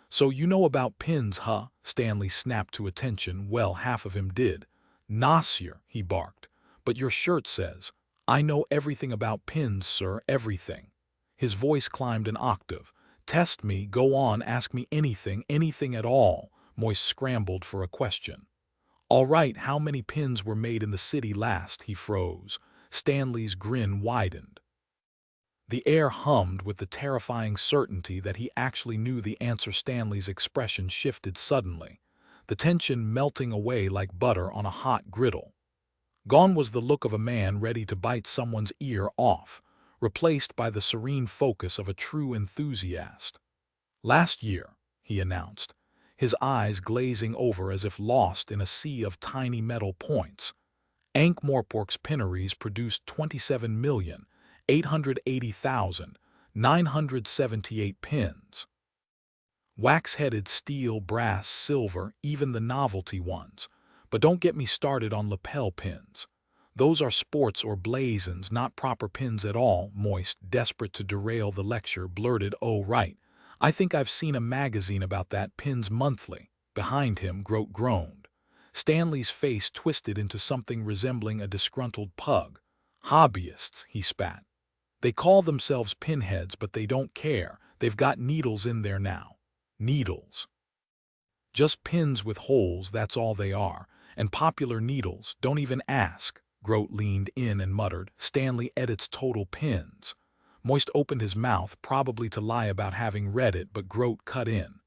So you know about pins, huh? Stanley snapped to attention. Well, half of him did. Nassir, he barked. But your shirt says, I know everything about pins, sir, everything. His voice climbed an octave. Test me, go on, ask me anything, anything at all. Moist scrambled for a question. All right, how many pins were made in the city last? He froze. Stanley's grin widened. The air hummed with the terrifying certainty that he actually knew the answer. Stanley's expression shifted suddenly, the tension melting away like butter on a hot griddle. Gone was the look of a man ready to bite someone's ear off, replaced by the serene focus of a true enthusiast. Last year, he announced, his eyes glazing over as if lost in a sea of tiny metal points. Ankh-Morpork's pinneries produced 27,880,978 pins. Wax-headed steel, brass, silver, even the novelty ones. But don't get me started on lapel pins. Those are sports or blazons, not proper pins at all. Moist, desperate to derail the lecture, blurted, oh right. I think I've seen a magazine about that, Pins Monthly. Behind him, Grote groaned. Stanley's face twisted into something resembling a disgruntled pug. Hobbyists, he spat. They call themselves pinheads, but they don't care. They've got needles in there now. Needles. Just pins with holes, that's all they are. And popular needles, don't even ask. Grote leaned in and muttered, Stanley edits total pins. Moist opened his mouth, probably to lie about having read it, but Grote cut in.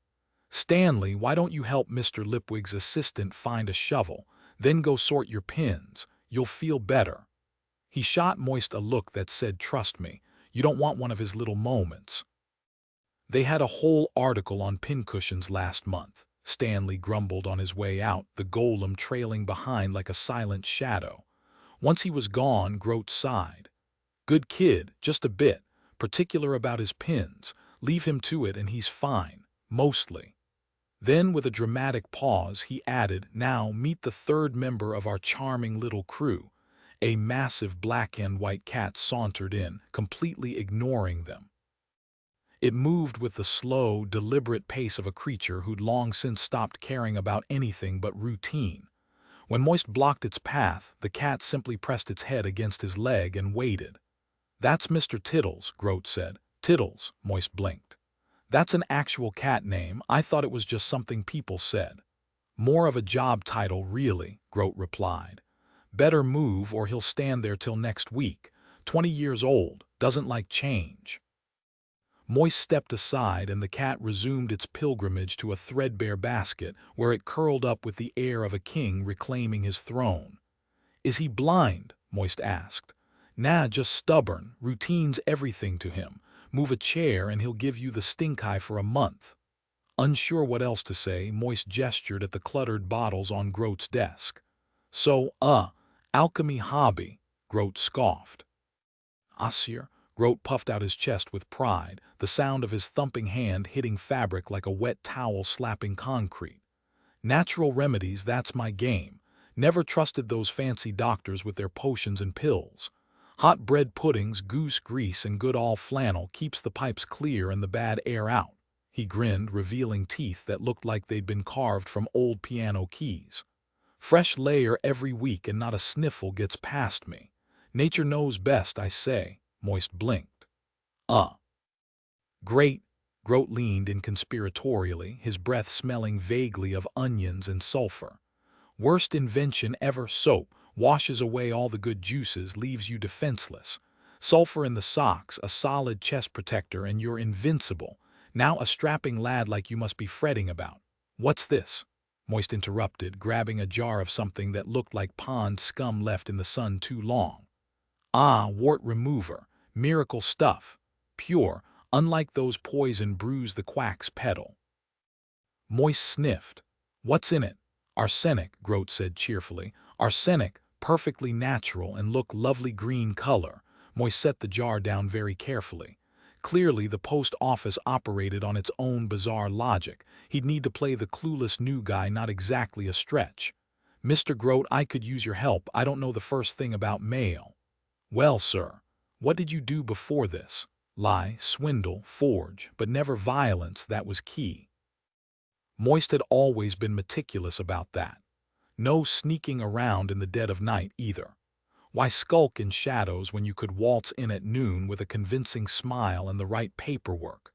Stanley, why don't you help Mr. Lipwig's assistant find a shovel, then go sort your pins? You'll feel better. He shot Moist a look that said, trust me, you don't want one of his little moments. They had a whole article on pincushions last month. Stanley grumbled on his way out, the golem trailing behind like a silent shadow. Once he was gone, Grote sighed. Good kid, just a bit. Particular about his pins. Leave him to it and he's fine. Mostly. Then, with a dramatic pause, he added, now meet the third member of our charming little crew. A massive black and white cat sauntered in, completely ignoring them. It moved with the slow, deliberate pace of a creature who'd long since stopped caring about anything but routine. When Moist blocked its path, the cat simply pressed its head against his leg and waited. That's Mr. Tittles, Grote said. Tittles, Moist blinked. That's an actual cat name. I thought it was just something people said. More of a job title, really, Grote replied. Better move or he'll stand there till next week. 20 years old, doesn't like change. Moist stepped aside and the cat resumed its pilgrimage to a threadbare basket where it curled up with the air of a king reclaiming his throne. Is he blind? Moist asked. Nah, just stubborn. Routine's everything to him. Move a chair and he'll give you the stink eye for a month. Unsure what else to say, Moist gestured at the cluttered bottles on Grote's desk. So, alchemy hobby, Grote scoffed. Asir, Grote puffed out his chest with pride, the sound of his thumping hand hitting fabric like a wet towel slapping concrete. Natural remedies, that's my game. Never trusted those fancy doctors with their potions and pills. Hot bread puddings, goose grease, and good all flannel keeps the pipes clear and the bad air out. He grinned, revealing teeth that looked like they'd been carved from old piano keys. Fresh layer every week and not a sniffle gets past me. Nature knows best, I say. Moist blinked. Great. Grote leaned in conspiratorially, his breath smelling vaguely of onions and sulfur. Worst invention ever. Soap washes away all the good juices, leaves you defenseless. Sulfur in the socks, a solid chest protector, and you're invincible. Now a strapping lad like you must be fretting about. What's this? Moist interrupted, grabbing a jar of something that looked like pond scum left in the sun too long. Ah, wart remover. Miracle stuff. Pure, unlike those poison brews the quacks peddle. Moist sniffed. What's in it? Arsenic, Grote said cheerfully. Arsenic, perfectly natural and look lovely green color. Moist set the jar down very carefully. Clearly, the post office operated on its own bizarre logic. He'd need to play the clueless new guy, not exactly a stretch. Mr. Grote, I could use your help. I don't know the first thing about mail. Well, sir, what did you do before this? Lie, swindle, forge, but never violence, that was key. Moist had always been meticulous about that. No sneaking around in the dead of night either. Why skulk in shadows when you could waltz in at noon with a convincing smile and the right paperwork?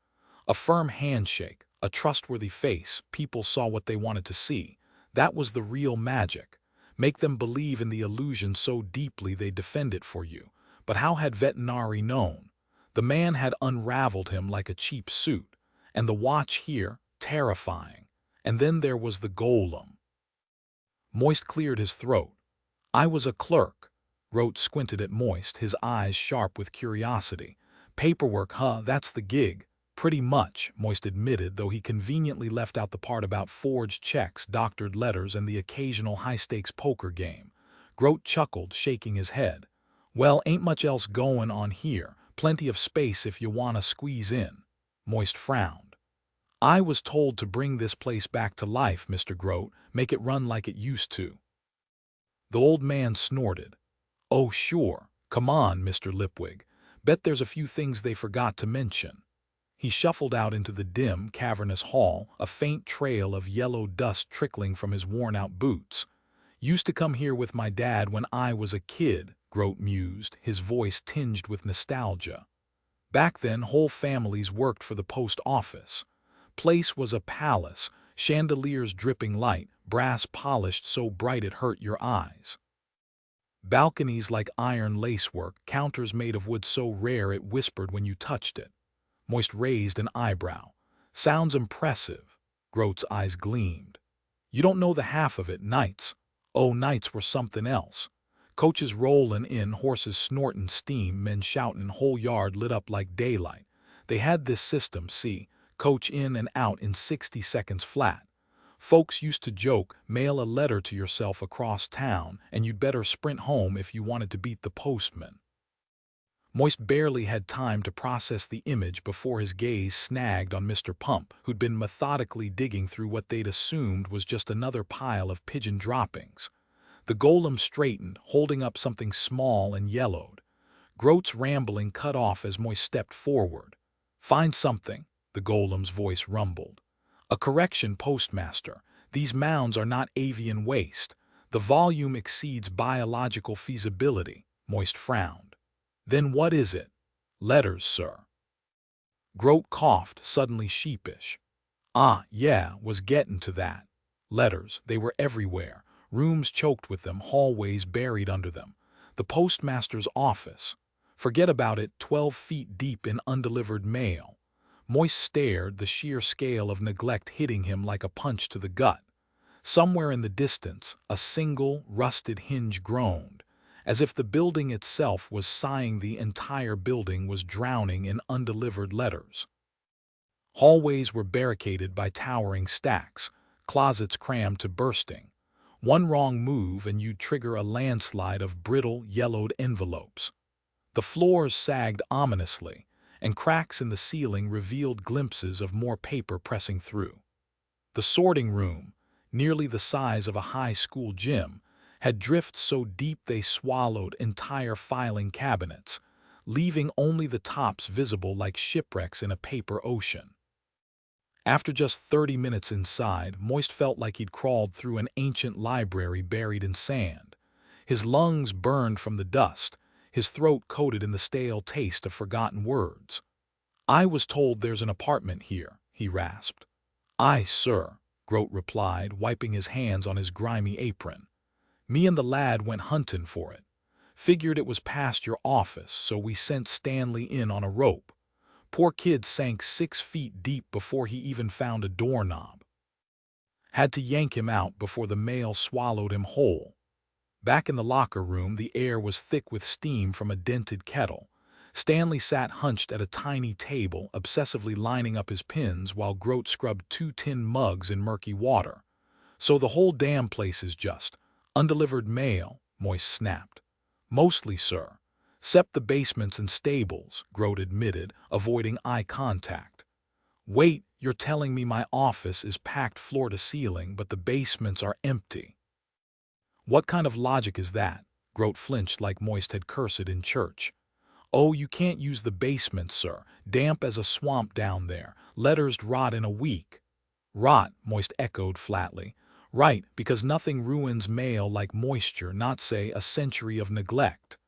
A firm handshake, a trustworthy face, people saw what they wanted to see. That was the real magic. Make them believe in the illusion so deeply they'd defend it for you. But how had Veterinary known? The man had unraveled him like a cheap suit. And the watch here, terrifying. And then there was the golem. Moist cleared his throat. I was a clerk. Grote squinted at Moist, his eyes sharp with curiosity. Paperwork, huh? That's the gig. Pretty much, Moist admitted, though he conveniently left out the part about forged checks, doctored letters, and the occasional high-stakes poker game. Grote chuckled, shaking his head. Well, ain't much else going on here. Plenty of space if you wanna squeeze in. Moist frowned. I was told to bring this place back to life, Mr. Grote, make it run like it used to. The old man snorted. Oh, sure. Come on, Mr. Lipwig. Bet there's a few things they forgot to mention. He shuffled out into the dim, cavernous hall, a faint trail of yellow dust trickling from his worn-out boots. Used to come here with my dad when I was a kid, Grote mused, his voice tinged with nostalgia. Back then, whole families worked for the post office. Place was a palace, chandeliers dripping light, brass polished so bright it hurt your eyes. Balconies like iron lacework, counters made of wood so rare it whispered when you touched it. Moist raised an eyebrow. Sounds impressive. Grote's eyes gleamed. You don't know the half of it, nights. Oh, nights were something else. Coaches rollin' in, horses snortin' steam, men shoutin', whole yard lit up like daylight. They had this system, see, coach in and out in 60 seconds flat. Folks used to joke, mail a letter to yourself across town, and you'd better sprint home if you wanted to beat the postman. Moist barely had time to process the image before his gaze snagged on Mr. Pump, who'd been methodically digging through what they'd assumed was just another pile of pigeon droppings. The golem straightened, holding up something small and yellowed. Grote's rambling cut off as Moist stepped forward. Find something, the golem's voice rumbled. A correction, postmaster. These mounds are not avian waste. The volume exceeds biological feasibility. Moist frowned. Then what is it? Letters, sir. Groat coughed, suddenly sheepish. Ah, yeah, was getting to that. Letters, they were everywhere. Rooms choked with them, hallways buried under them. The postmaster's office. Forget about it, 12 feet deep in undelivered mail. Moist stared, the sheer scale of neglect hitting him like a punch to the gut. Somewhere in the distance, a single, rusted hinge groaned, as if the building itself was sighing. The entire building was drowning in undelivered letters. Hallways were barricaded by towering stacks, closets crammed to bursting. One wrong move and you'd trigger a landslide of brittle, yellowed envelopes. The floors sagged ominously, and cracks in the ceiling revealed glimpses of more paper pressing through. The sorting room, nearly the size of a high school gym, had drifts so deep they swallowed entire filing cabinets, leaving only the tops visible like shipwrecks in a paper ocean. After just 30 minutes inside, Moist felt like he'd crawled through an ancient library buried in sand. His lungs burned from the dust, his throat coated in the stale taste of forgotten words. "I was told there's an apartment here," he rasped. "Aye, sir," Groat replied, wiping his hands on his grimy apron. "Me and the lad went hunting for it. Figured it was past your office, so we sent Stanley in on a rope. Poor kid sank 6 feet deep before he even found a doorknob. Had to yank him out before the mail swallowed him whole." Back in the locker room, the air was thick with steam from a dented kettle. Stanley sat hunched at a tiny table, obsessively lining up his pins while Groat scrubbed 2 tin mugs in murky water. "So the whole damn place is just undelivered mail," Moist snapped. "Mostly, sir. 'Cept the basements and stables," Groat admitted, avoiding eye contact. "Wait, you're telling me my office is packed floor to ceiling, but the basements are empty?" "What kind of logic is that?" Groat flinched like Moist had cursed in church. "Oh, you can't use the basement, sir. Damp as a swamp down there. Letters'd rot in a week." "Rot," Moist echoed flatly. "Right, because nothing ruins mail like moisture, not say a century of neglect."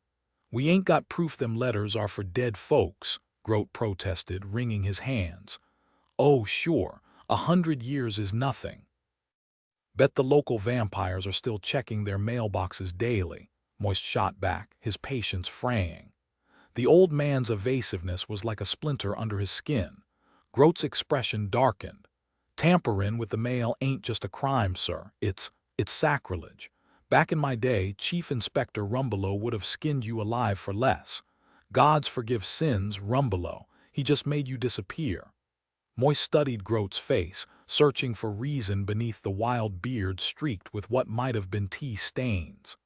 "We ain't got proof them letters are for dead folks," Groat protested, wringing his hands. "Oh, sure, 100 years is nothing." "Bet the local vampires are still checking their mailboxes daily," Moist shot back, his patience fraying. The old man's evasiveness was like a splinter under his skin. Groat's expression darkened. "Tamperin' with the mail ain't just a crime, sir. It's sacrilege. Back in my day, Chief Inspector Rumbelow would have skinned you alive for less. Gods forgive sins, Rumbelow. He just made you disappear." Moist studied Groat's face, searching for reason beneath the wild beard streaked with what might have been tea stains.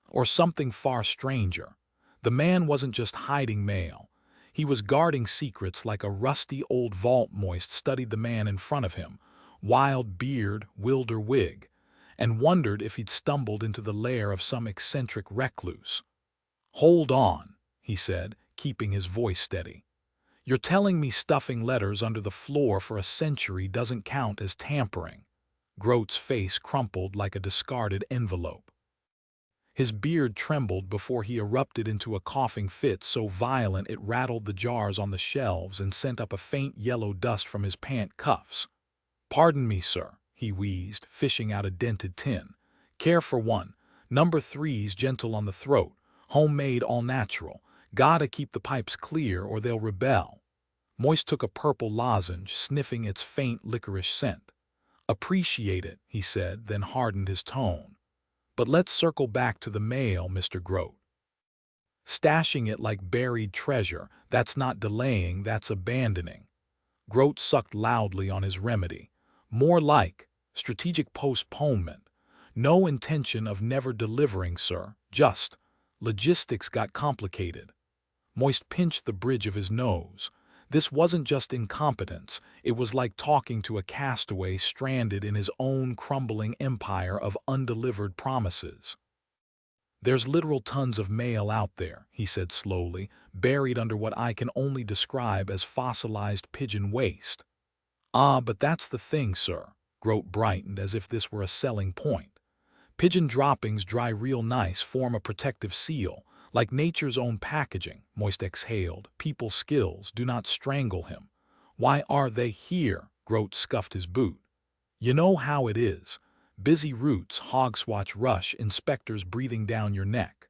Or something far stranger. The man wasn't just hiding mail. He was guarding secrets like a rusty old vault. Moist studied the man in front of him, wild beard, wilder wig, and wondered if he'd stumbled into the lair of some eccentric recluse. "Hold on," he said, keeping his voice steady. "You're telling me stuffing letters under the floor for a century doesn't count as tampering?" Groat's face crumpled like a discarded envelope. His beard trembled before he erupted into a coughing fit so violent it rattled the jars on the shelves and sent up a faint yellow dust from his pant cuffs. "Pardon me, sir," he wheezed, fishing out a dented tin. "Care for one. Number 3's gentle on the throat. Homemade, all natural. Gotta keep the pipes clear or they'll rebel." Moist took a purple lozenge, sniffing its faint licorice scent. "Appreciate it," he said, then hardened his tone. "But let's circle back to the mail, Mr. Groat. Stashing it like buried treasure, that's not delaying, that's abandoning." Groat sucked loudly on his remedy. "More like strategic postponement. No intention of never delivering, sir, just logistics got complicated." Moist pinched the bridge of his nose. This wasn't just incompetence, it was like talking to a castaway stranded in his own crumbling empire of undelivered promises. "There's literal tons of mail out there," he said slowly, "buried under what I can only describe as fossilized pigeon waste." "Ah, but that's the thing, sir." Groat brightened as if this were a selling point. "Pigeon droppings dry real nice, form a protective seal, Like nature's own packaging, Moist exhaled. People's skills do not strangle him. Why are they here? Groat scuffed his boot. You know how it is. Busy routes, hogswatch rush, inspectors breathing down your neck.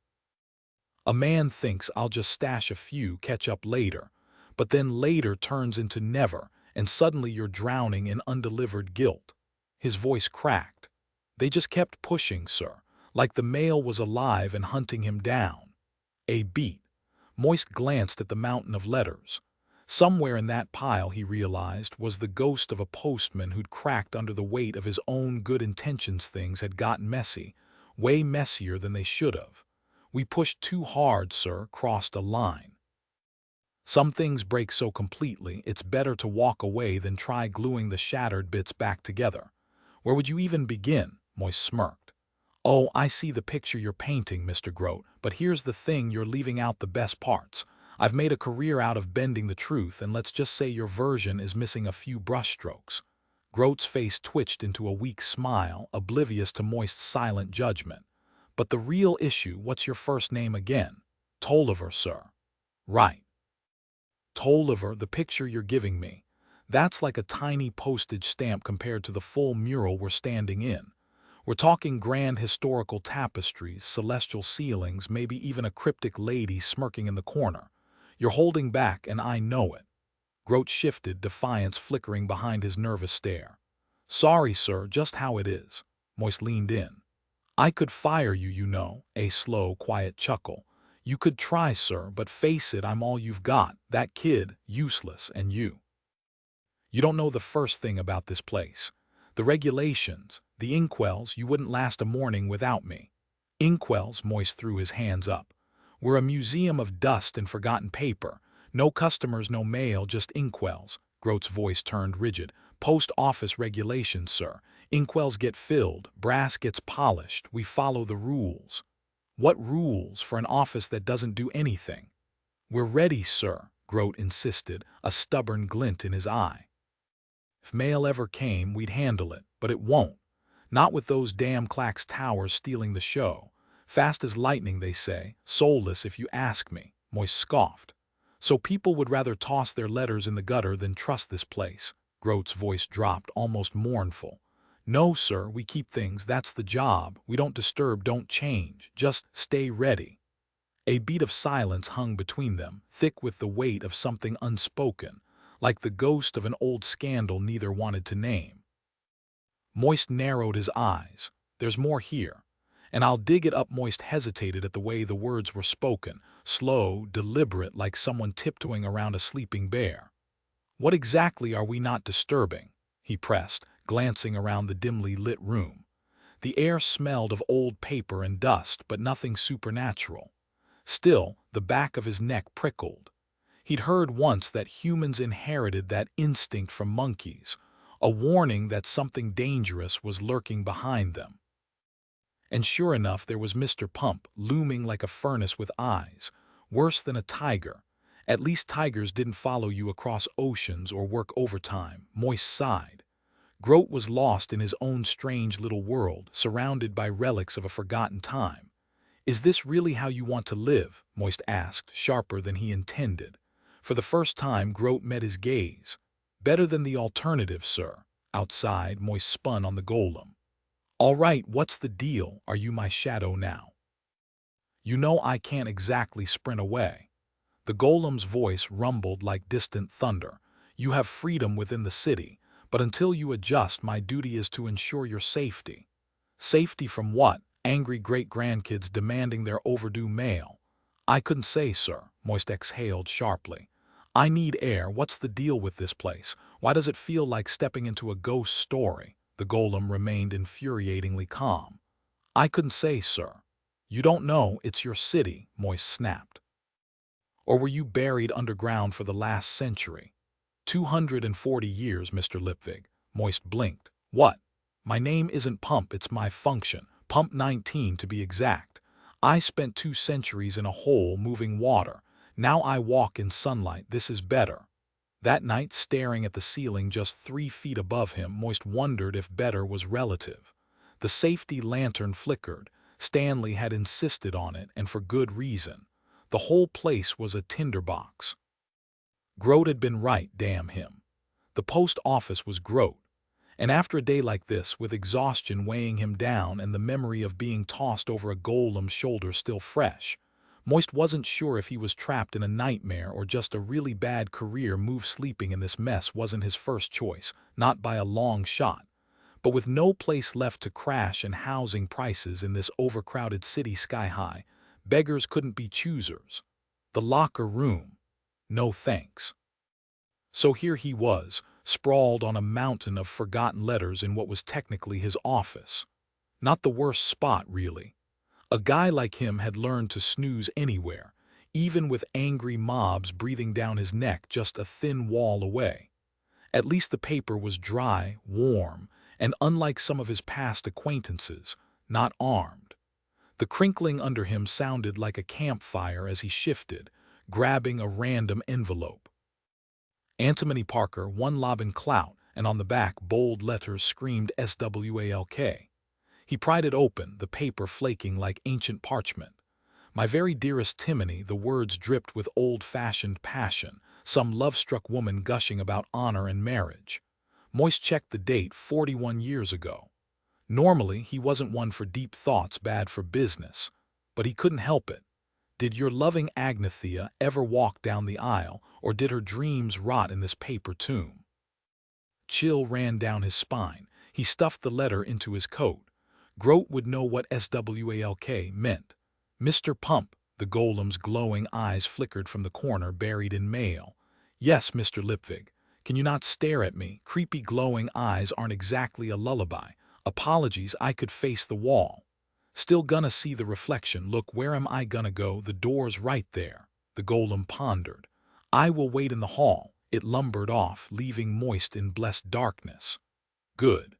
A man thinks I'll just stash a few, catch up later. But then later turns into never, and suddenly you're drowning in undelivered guilt. His voice cracked. They just kept pushing, sir, like the mail was alive and hunting him down. A beat. Moist glanced at the mountain of letters. Somewhere in that pile, he realized, was the ghost of a postman who'd cracked under the weight of his own good intentions. Things had gotten messy, way messier than they should have. We pushed too hard, sir, crossed a line. Some things break so completely, it's better to walk away than try gluing the shattered bits back together. Where would you even begin? Moist smirked. Oh, I see the picture you're painting, Mr. Groat, but here's the thing, you're leaving out the best parts. I've made a career out of bending the truth, and let's just say your version is missing a few brushstrokes. Groat's face twitched into a weak smile, oblivious to Moist's silent judgment. But the real issue, what's your first name again? Tolliver, sir. Right. Tolliver, the picture you're giving me. That's like a tiny postage stamp compared to the full mural we're standing in. We're talking grand historical tapestries, celestial ceilings, maybe even a cryptic lady smirking in the corner. You're holding back, and I know it. Groat shifted, defiance flickering behind his nervous stare. Sorry, sir, just how it is. Moist leaned in. I could fire you, you know, a slow, quiet chuckle. You could try, sir, but face it, I'm all you've got. That kid, useless, and you. You don't know the first thing about this place. The regulations, the inkwells, you wouldn't last a morning without me. Inkwells, Moist threw his hands up. We're a museum of dust and forgotten paper. No customers, no mail, just inkwells. Groat's voice turned rigid. Post office regulations, sir. Inkwells get filled, brass gets polished, we follow the rules. What rules for an office that doesn't do anything? We're ready, sir, Groat insisted, a stubborn glint in his eye. If mail ever came, we'd handle it, but it won't. Not with those damn Clacks towers stealing the show. Fast as lightning, they say, soulless if you ask me, Moist scoffed. So people would rather toss their letters in the gutter than trust this place. Groat's voice dropped, almost mournful. No, sir, we keep things, that's the job. We don't disturb, don't change, just stay ready. A beat of silence hung between them, thick with the weight of something unspoken, like the ghost of an old scandal neither wanted to name. Moist narrowed his eyes. There's more here. And I'll dig it up. Moist hesitated at the way the words were spoken, slow, deliberate, like someone tiptoeing around a sleeping bear. What exactly are we not disturbing? He pressed, glancing around the dimly lit room. The air smelled of old paper and dust, but nothing supernatural. Still, the back of his neck prickled. He'd heard once that humans inherited that instinct from monkeys, a warning that something dangerous was lurking behind them. And sure enough, there was Mr. Pump, looming like a furnace with eyes, worse than a tiger. At least tigers didn't follow you across oceans or work overtime. Moist sighed. Groat was lost in his own strange little world, surrounded by relics of a forgotten time. Is this really how you want to live? Moist asked, sharper than he intended. For the first time, Groat met his gaze. Better than the alternative, sir. Outside, Moist spun on the golem. All right, what's the deal? Are you my shadow now? You know I can't exactly sprint away. The golem's voice rumbled like distant thunder. You have freedom within the city, but until you adjust, my duty is to ensure your safety. Safety from what? Angry great-grandkids demanding their overdue mail. I couldn't say, sir, Moist exhaled sharply. I need air. What's the deal with this place? Why does it feel like stepping into a ghost story? The golem remained infuriatingly calm. I couldn't say, sir. You don't know, it's your city, Moist snapped. Or were you buried underground for the last century? 240 years, Mr. Lipwig. Moist blinked. What? My name isn't Pump, it's my function. Pump 19 to be exact. I spent 2 centuries in a hole moving water. Now I walk in sunlight. This is better. That night, staring at the ceiling just 3 feet above him, Moist wondered if better was relative. The safety lantern flickered. Stanley had insisted on it, and for good reason. The whole place was a tinderbox. Grote had been right, damn him. The post office was Grote. And after a day like this, with exhaustion weighing him down and the memory of being tossed over a golem's shoulder still fresh, Moist wasn't sure if he was trapped in a nightmare or just a really bad career move. Sleeping in this mess wasn't his first choice, not by a long shot. But with no place left to crash and housing prices in this overcrowded city sky high, beggars couldn't be choosers. The locker room. No thanks. So here he was, sprawled on a mountain of forgotten letters in what was technically his office. Not the worst spot, really. A guy like him had learned to snooze anywhere, even with angry mobs breathing down his neck just a thin wall away. At least the paper was dry, warm, and unlike some of his past acquaintances, not armed. The crinkling under him sounded like a campfire as he shifted, grabbing a random envelope. Antimony Parker, one lob in clout, and on the back bold letters screamed SWALK. He pried it open, the paper flaking like ancient parchment. My very dearest Timony, the words dripped with old-fashioned passion, some love-struck woman gushing about honor and marriage. Moist checked the date, 41 years ago. Normally, he wasn't one for deep thoughts bad for business, but he couldn't help it. Did your loving Agnathea ever walk down the aisle, or did her dreams rot in this paper tomb? Chill ran down his spine. He stuffed the letter into his coat. Grote would know what SWALK meant. Mr. Pump, the golem's glowing eyes flickered from the corner buried in mail. Yes, Mr. Lipwig. Can you not stare at me? Creepy glowing eyes aren't exactly a lullaby. Apologies, I could face the wall. Still gonna see the reflection. Look, where am I gonna go? The door's right there. The golem pondered. I will wait in the hall. It lumbered off, leaving Moist in blessed darkness. Good.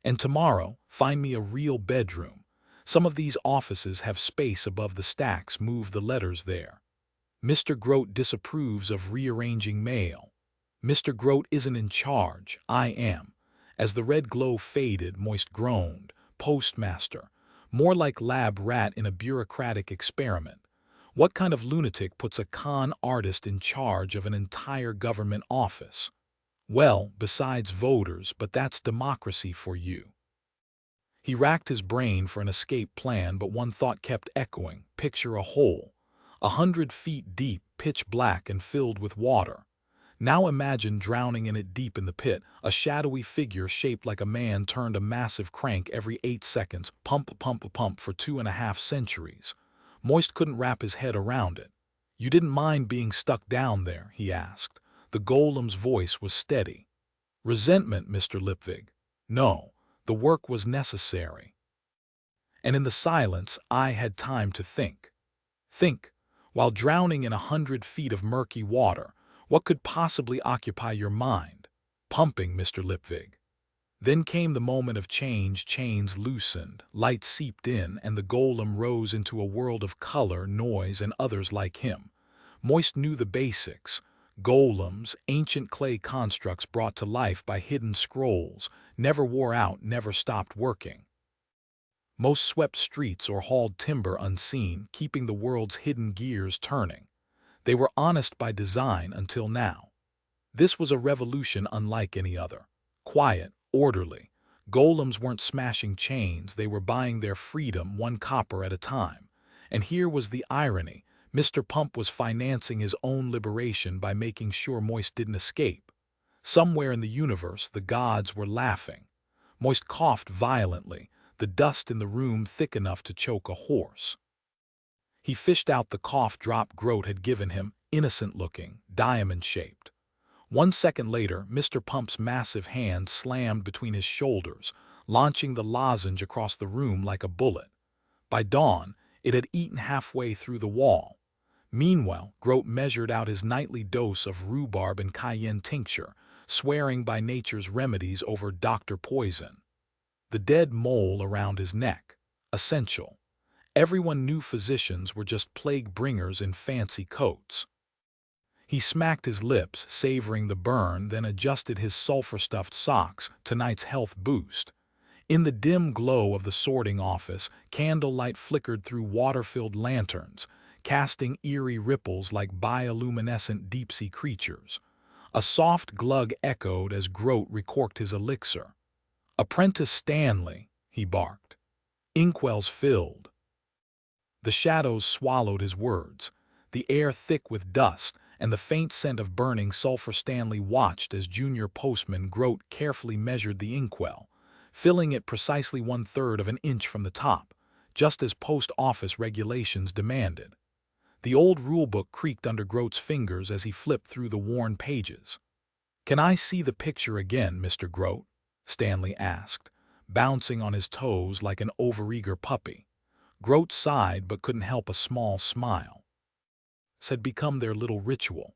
And tomorrow, find me a real bedroom. Some of these offices have space above the stacks. Move the letters there. Mr. Grote disapproves of rearranging mail. Mr. Grote isn't in charge. I am. As the red glow faded, Moist groaned. Postmaster. More like lab rat in a bureaucratic experiment. What kind of lunatic puts a con artist in charge of an entire government office? Well, besides voters, but that's democracy for you. He racked his brain for an escape plan, but one thought kept echoing. Picture a hole. 100 feet deep, pitch black and filled with water. Now imagine drowning in it. Deep in the pit, a shadowy figure shaped like a man turned a massive crank every 8 seconds, pump, pump, pump for 2.5 centuries. Moist couldn't wrap his head around it. You didn't mind being stuck down there, he asked. The golem's voice was steady. Resentment, Mr. Lipwig. No, the work was necessary. And in the silence, I had time to think. Think, while drowning in 100 feet of murky water, what could possibly occupy your mind? Pumping, Mr. Lipwig. Then came the moment of change. Chains loosened, light seeped in, and the golem rose into a world of color, noise, and others like him. Moist knew the basics. Golems, ancient clay constructs brought to life by hidden scrolls, never wore out, never stopped working. Most swept streets or hauled timber unseen, keeping the world's hidden gears turning. They were honest by design until now. This was a revolution unlike any other. Quiet, orderly. Golems weren't smashing chains, they were buying their freedom 1 copper at a time. And here was the irony. Mr. Pump was financing his own liberation by making sure Moist didn't escape. Somewhere in the universe, the gods were laughing. Moist coughed violently, the dust in the room thick enough to choke a horse. He fished out the cough drop Grote had given him, innocent-looking, diamond-shaped. 1 second later, Mr. Pump's massive hand slammed between his shoulders, launching the lozenge across the room like a bullet. By dawn, it had eaten halfway through the wall. Meanwhile, Grote measured out his nightly dose of rhubarb and cayenne tincture, swearing by nature's remedies over Dr. Poison. The dead mole around his neck. Essential. Everyone knew physicians were just plague bringers in fancy coats. He smacked his lips, savoring the burn, then adjusted his sulfur-stuffed socks, tonight's health boost. In the dim glow of the sorting office, candlelight flickered through water-filled lanterns, casting eerie ripples like bioluminescent deep-sea creatures. A soft glug echoed as Groat recorked his elixir. "Apprentice Stanley," he barked. Inkwells filled. The shadows swallowed his words, the air thick with dust and the faint scent of burning sulfur. Stanley watched as junior postman Groat carefully measured the inkwell, filling it precisely 1/3 of an inch from the top, just as post office regulations demanded. The old rulebook creaked under Groat's fingers as he flipped through the worn pages. "Can I see the picture again, Mr. Groat?" Stanley asked, bouncing on his toes like an overeager puppy. Groat sighed but couldn't help a small smile. Had become their little ritual.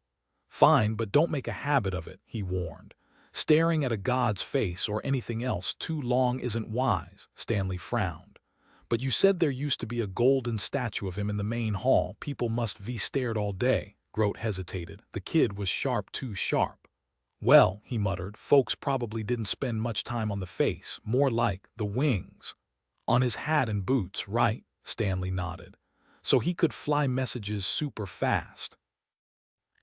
"Fine, but don't make a habit of it," he warned. "Staring at a god's face or anything else too long isn't wise." Stanley frowned. "But you said there used to be a golden statue of him in the main hall. People must be stared all day." Groat hesitated. The kid was sharp, too sharp. "Well," he muttered, "folks probably didn't spend much time on the face, more like the wings." "On his hat and boots, right?" Stanley nodded. "So he could fly messages super fast."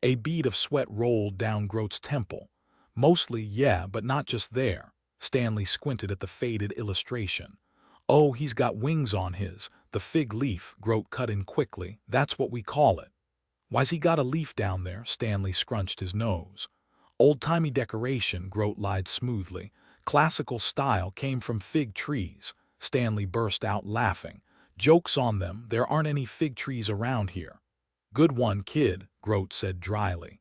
A bead of sweat rolled down Groat's temple. "Mostly, yeah, but not just there." Stanley squinted at the faded illustration. "Oh, he's got wings on his, the fig leaf," Groat cut in quickly. "That's what we call it." "Why's he got a leaf down there?" Stanley scrunched his nose. "Old-timey decoration," Groat lied smoothly. "Classical style came from fig trees." Stanley burst out laughing. "Joke's on them, there aren't any fig trees around here." "Good one, kid," Groat said dryly.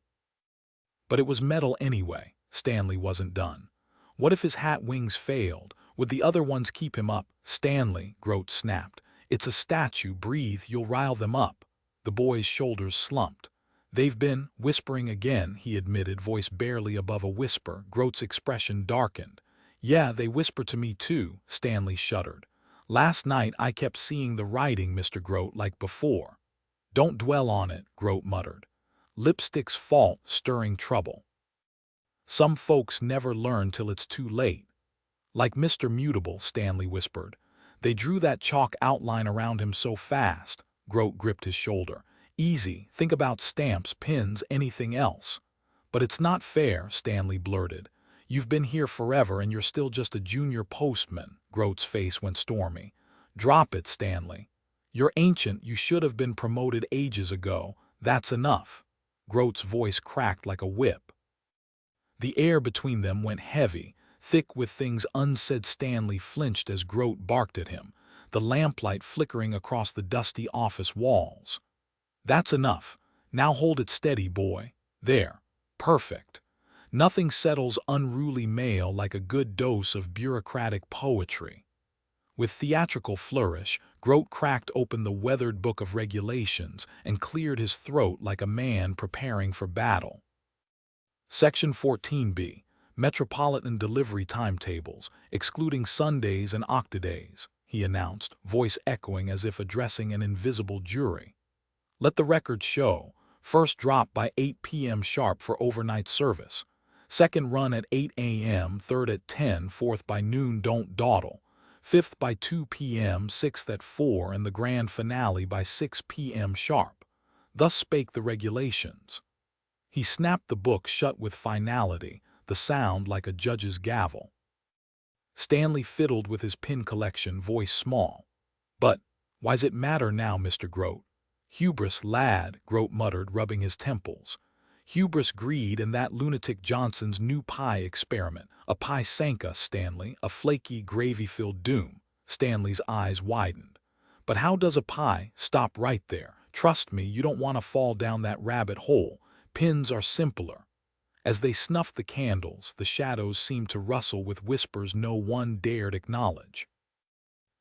"But it was metal anyway." Stanley wasn't done. "What if his hat wings failed? Would the other ones keep him up?" "Stanley," Groat snapped. "It's a statue. Breathe, you'll rile them up." The boy's shoulders slumped. "They've been whispering again," he admitted, voice barely above a whisper. Groat's expression darkened. "Yeah, they whisper to me too." Stanley shuddered. "Last night I kept seeing the writing, Mr. Groat, like before." "Don't dwell on it," Groat muttered. "Lipstick's fault, stirring trouble. Some folks never learn till it's too late." "Like Mr. Mutable," Stanley whispered. "They drew that chalk outline around him so fast." Groat gripped his shoulder. "Easy, think about stamps, pins, anything else." "But it's not fair," Stanley blurted. "You've been here forever and you're still just a junior postman." Groat's face went stormy. "Drop it, Stanley. You're ancient, you should have been promoted ages ago. That's enough." Groat's voice cracked like a whip. The air between them went heavy, thick with things unsaid. Stanley flinched as Groat barked at him, the lamplight flickering across the dusty office walls. "That's enough. Now hold it steady, boy. There. Perfect. Nothing settles unruly male like a good dose of bureaucratic poetry." With theatrical flourish, Groat cracked open the weathered book of regulations and cleared his throat like a man preparing for battle. Section 14B, Metropolitan Delivery Timetables, excluding Sundays and Octadays, he announced, voice echoing as if addressing an invisible jury. "Let the record show. First drop by 8 p.m. sharp for overnight service. Second run at 8 a.m., third at 10, fourth by noon, don't dawdle. Fifth by 2 p.m., sixth at 4, and the grand finale by 6 p.m. sharp. Thus spake the regulations." He snapped the book shut with finality, the sound like a judge's gavel. Stanley fiddled with his pin collection, voice small. "But why's it matter now, Mr. Groat?" "Hubris, lad," Groat muttered, rubbing his temples. "Hubris, greed, and that lunatic Johnson's new pie experiment. A pie sank us, Stanley, a flaky, gravy-filled doom." Stanley's eyes widened. "But how does a pie—" "Stop right there. Trust me, you don't want to fall down that rabbit hole. Pins are simpler." As they snuffed the candles, the shadows seemed to rustle with whispers no one dared acknowledge.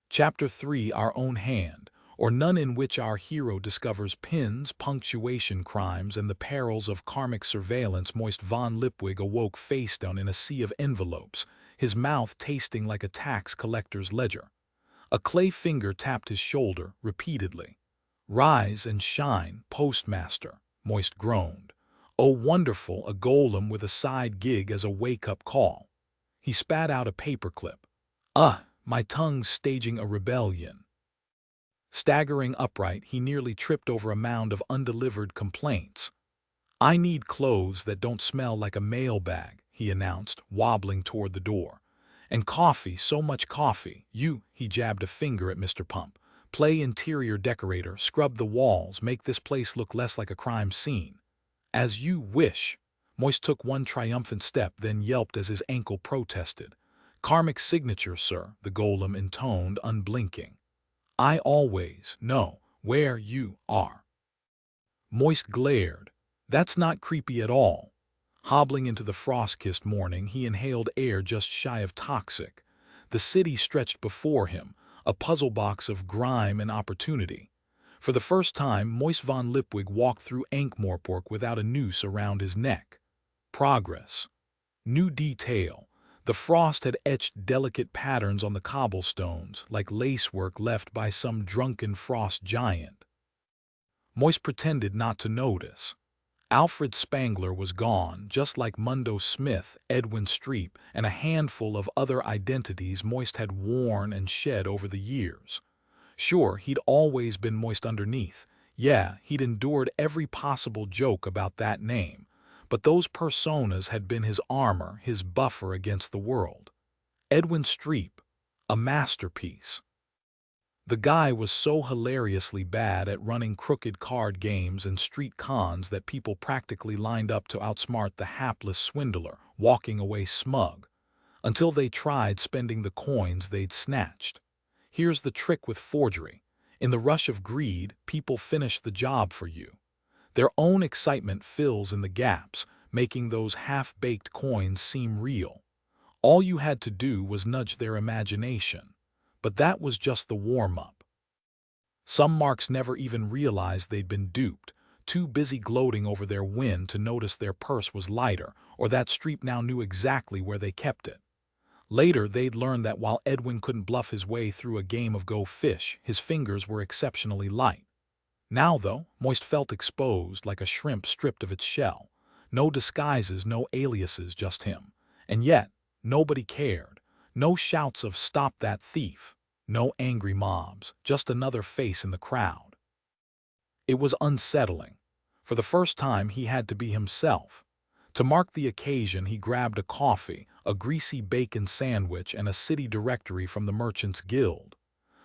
Chapter 3, Our Own Hand, or None, in which our hero discovers pins, punctuation crimes, and the perils of karmic surveillance. Moist von Lipwig awoke face down in a sea of envelopes, his mouth tasting like a tax collector's ledger. A clay finger tapped his shoulder repeatedly. "Rise and shine, postmaster," Moist groaned. "Oh, wonderful, a golem with a side gig as a wake-up call." He spat out a paperclip. My tongue's staging a rebellion." Staggering upright, he nearly tripped over a mound of undelivered complaints. "I need clothes that don't smell like a mailbag," he announced, wobbling toward the door. "And coffee, so much coffee. He jabbed a finger at Mr. Pump. "Play interior decorator, scrub the walls, make this place look less like a crime scene." "As you wish." Moist took one triumphant step, then yelped as his ankle protested. "Karmic signature, sir," the golem intoned, unblinking. "I always know where you are." Moist glared. "That's not creepy at all." Hobbling into the frost-kissed morning, he inhaled air just shy of toxic. The city stretched before him, a puzzle box of grime and opportunity. For the first time, Moist von Lipwig walked through Ankh-Morpork without a noose around his neck. Progress. New detail. The frost had etched delicate patterns on the cobblestones, like lacework left by some drunken frost giant. Moist pretended not to notice. Alfred Spangler was gone, just like Mundo Smith, Edwin Streep, and a handful of other identities Moist had worn and shed over the years. Sure, he'd always been Moist underneath. Yeah, he'd endured every possible joke about that name. But those personas had been his armor, his buffer against the world. Edwin Streep, a masterpiece. The guy was so hilariously bad at running crooked card games and street cons that people practically lined up to outsmart the hapless swindler, walking away smug, until they tried spending the coins they'd snatched. Here's the trick with forgery. In the rush of greed, people finish the job for you. Their own excitement fills in the gaps, making those half-baked coins seem real. All you had to do was nudge their imagination. But that was just the warm-up. Some marks never even realized they'd been duped, too busy gloating over their win to notice their purse was lighter, or that Streep now knew exactly where they kept it. Later, they'd learn that while Edwin couldn't bluff his way through a game of Go Fish, his fingers were exceptionally light. Now, though, Moist felt exposed like a shrimp stripped of its shell. No disguises, no aliases, just him. And yet, nobody cared. No shouts of "Stop that thief." No angry mobs, just another face in the crowd. It was unsettling. For the first time, he had to be himself. To mark the occasion, he grabbed a coffee, a greasy bacon sandwich, and a city directory from the Merchants Guild.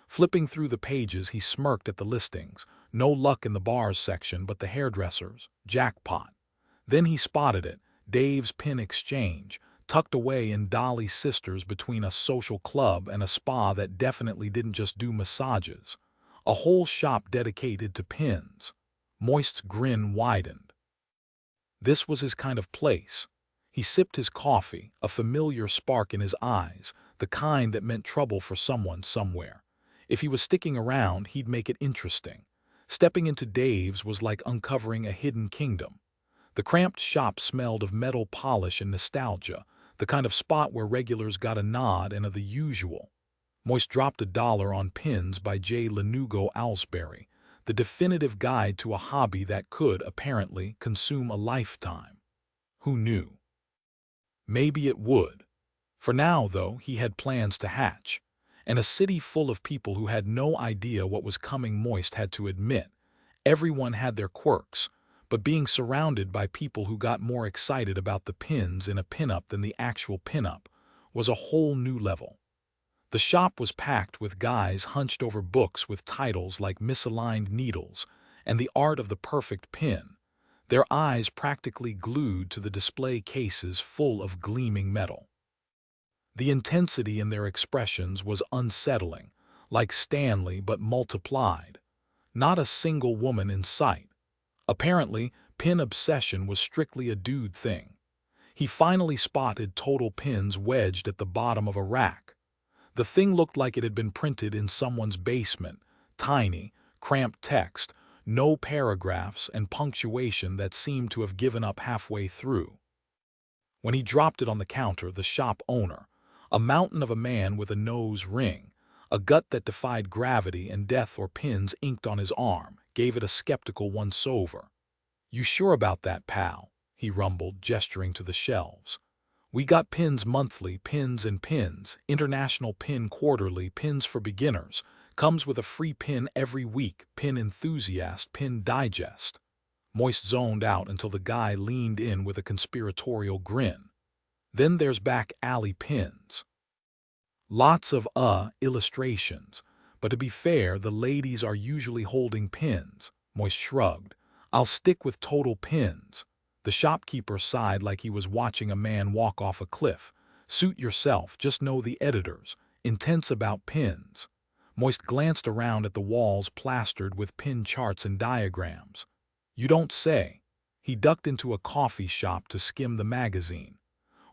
Flipping through the pages, he smirked at the listings. No luck in the bars section, but the hairdressers. Jackpot. Then he spotted it, Dave's Pin Exchange, tucked away in Dolly's Sisters between a social club and a spa that definitely didn't just do massages. A whole shop dedicated to pins. Moist's grin widened. This was his kind of place. He sipped his coffee, a familiar spark in his eyes, the kind that meant trouble for someone somewhere. If he was sticking around, he'd make it interesting. Stepping into Dave's was like uncovering a hidden kingdom. The cramped shop smelled of metal polish and nostalgia, the kind of spot where regulars got a nod and the usual. Moist dropped $1 on Pins by J. Lanugo Owlsbury, the definitive guide to a hobby that could, apparently, consume a lifetime. Who knew? Maybe it would. For now, though, he had plans to hatch. And a city full of people who had no idea what was coming, Moist had to admit. Everyone had their quirks, but being surrounded by people who got more excited about the pins in a pinup than the actual pinup was a whole new level. The shop was packed with guys hunched over books with titles like Misaligned Needles and The Art of the Perfect Pin, their eyes practically glued to the display cases full of gleaming metal. The intensity in their expressions was unsettling, like Stanley but multiplied. Not a single woman in sight. Apparently, pin obsession was strictly a dude thing. He finally spotted Total Pins wedged at the bottom of a rack. The thing looked like it had been printed in someone's basement, tiny, cramped text, no paragraphs, and punctuation that seemed to have given up halfway through. When he dropped it on the counter, the shop owner, a mountain of a man with a nose ring, a gut that defied gravity and death or pins inked on his arm, gave it a skeptical once-over. "You sure about that, pal?" he rumbled, gesturing to the shelves. "We got Pins Monthly, Pins and Pins, International Pin Quarterly, Pins for Beginners, Comes with a free pin every week, pin enthusiast, pin digest. Moist zoned out until the guy leaned in with a conspiratorial grin. Then there's back alley pins. Lots of illustrations, but to be fair, the ladies are usually holding pins. Moist shrugged. I'll stick with total pins. The shopkeeper sighed like he was watching a man walk off a cliff. Suit yourself, just know the editors. Intense about pins. Moist glanced around at the walls plastered with pin charts and diagrams. You don't say. He ducked into a coffee shop to skim the magazine.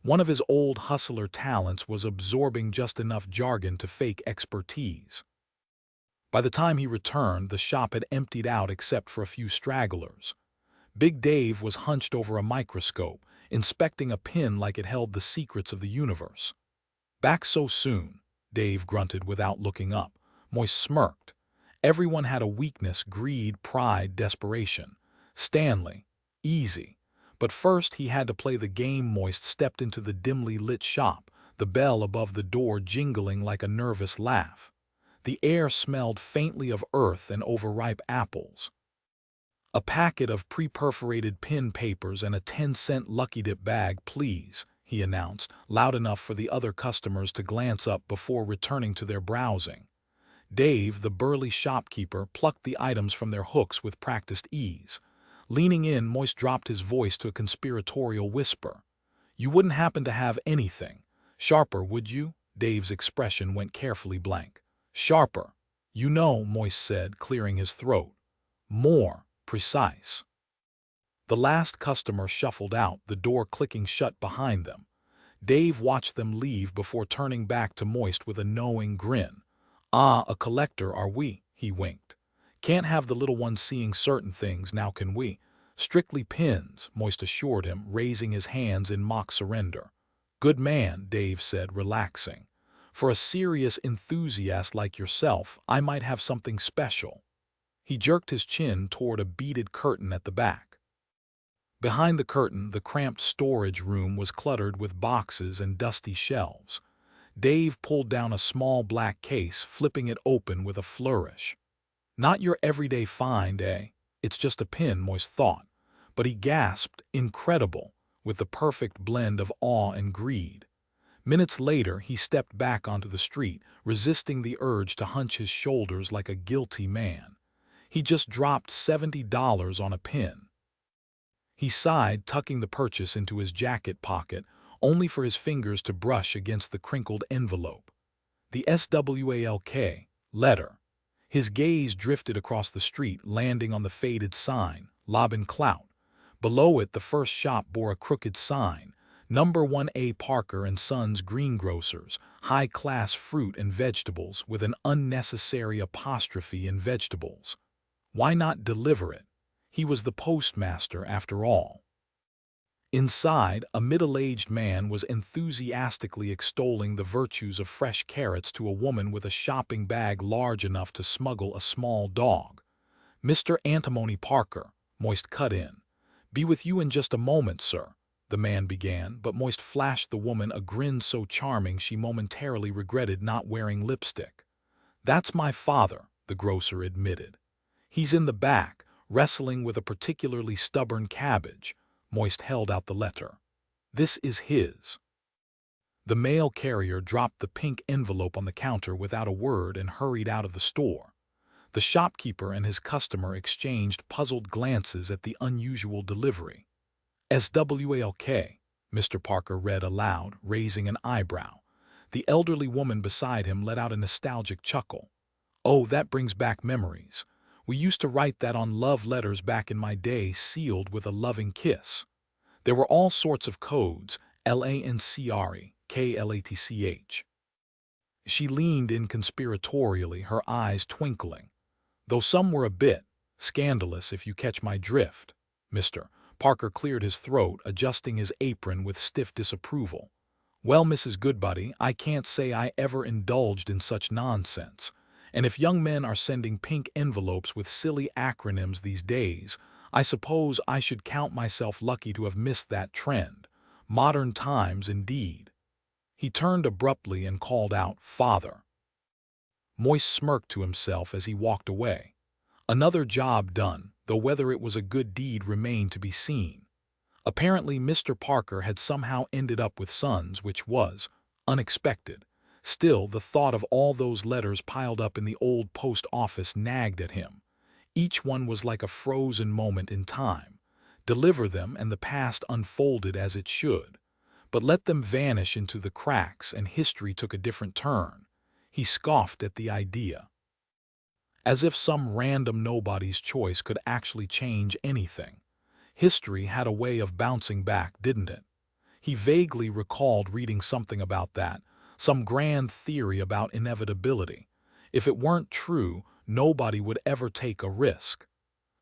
One of his old hustler talents was absorbing just enough jargon to fake expertise. By the time he returned, the shop had emptied out except for a few stragglers. Big Dave was hunched over a microscope, inspecting a pin like it held the secrets of the universe. Back so soon, Dave grunted without looking up. Moist smirked. Everyone had a weakness: greed, pride, desperation. Stanley. Easy. But first he had to play the game. Moist stepped into the dimly lit shop, the bell above the door jingling like a nervous laugh. The air smelled faintly of earth and overripe apples. A packet of pre-perforated pin papers and a 10-cent Lucky Dip bag, please, he announced, loud enough for the other customers to glance up before returning to their browsing. Dave, the burly shopkeeper, plucked the items from their hooks with practiced ease. Leaning in, Moist dropped his voice to a conspiratorial whisper. You wouldn't happen to have anything sharper, would you? Dave's expression went carefully blank. Sharper. You know, Moist said, clearing his throat. More precise. The last customer shuffled out, the door clicking shut behind them. Dave watched them leave before turning back to Moist with a knowing grin. Ah, a collector, are we? He winked. Can't have the little one seeing certain things, now can we? Strictly pins, Moist assured him, raising his hands in mock surrender. Good man, Dave said, relaxing. For a serious enthusiast like yourself, I might have something special. He jerked his chin toward a beaded curtain at the back. Behind the curtain, the cramped storage room was cluttered with boxes and dusty shelves. Dave pulled down a small black case, flipping it open with a flourish. Not your everyday find, eh? It's just a pin, Moist thought. But he gasped, incredible, with the perfect blend of awe and greed. Minutes later, he stepped back onto the street, resisting the urge to hunch his shoulders like a guilty man. He just dropped $70 on a pin. He sighed, tucking the purchase into his jacket pocket, only for his fingers to brush against the crinkled envelope. The SWALK letter. His gaze drifted across the street, landing on the faded sign, Lobbin Clout. Below it, the first shop bore a crooked sign, Number 1A Parker and Sons Greengrocers, high-class fruit and vegetables, with an unnecessary apostrophe in vegetables. Why not deliver it? He was the postmaster, after all. Inside, a middle-aged man was enthusiastically extolling the virtues of fresh carrots to a woman with a shopping bag large enough to smuggle a small dog. Mr. Antimony Parker, Moist cut in. Be with you in just a moment, sir, the man began, but Moist flashed the woman a grin so charming she momentarily regretted not wearing lipstick. That's my father, the grocer admitted. He's in the back, wrestling with a particularly stubborn cabbage. Moist held out the letter. This is his. The mail carrier dropped the pink envelope on the counter without a word and hurried out of the store. The shopkeeper and his customer exchanged puzzled glances at the unusual delivery. SWALK, Mr. Parker read aloud, raising an eyebrow. The elderly woman beside him let out a nostalgic chuckle. Oh, that brings back memories. We used to write that on love letters back in my day, sealed with a loving kiss. There were all sorts of codes, LANCRE, KLATCH. She leaned in conspiratorially, her eyes twinkling. Though some were a bit scandalous, if you catch my drift. Mr. Parker cleared his throat, adjusting his apron with stiff disapproval. Well, Mrs. Goodbody, I can't say I ever indulged in such nonsense. And if young men are sending pink envelopes with silly acronyms these days, I suppose I should count myself lucky to have missed that trend. Modern times, indeed. He turned abruptly and called out, Father. Moist smirked to himself as he walked away. Another job done, though whether it was a good deed remained to be seen. Apparently Mr. Parker had somehow ended up with sons, which was unexpected. Still, the thought of all those letters piled up in the old post office nagged at him. Each one was like a frozen moment in time. Deliver them and the past unfolded as it should. But let them vanish into the cracks and history took a different turn. He scoffed at the idea. As if some random nobody's choice could actually change anything. History had a way of bouncing back, didn't it? He vaguely recalled reading something about that, some grand theory about inevitability. If it weren't true, nobody would ever take a risk.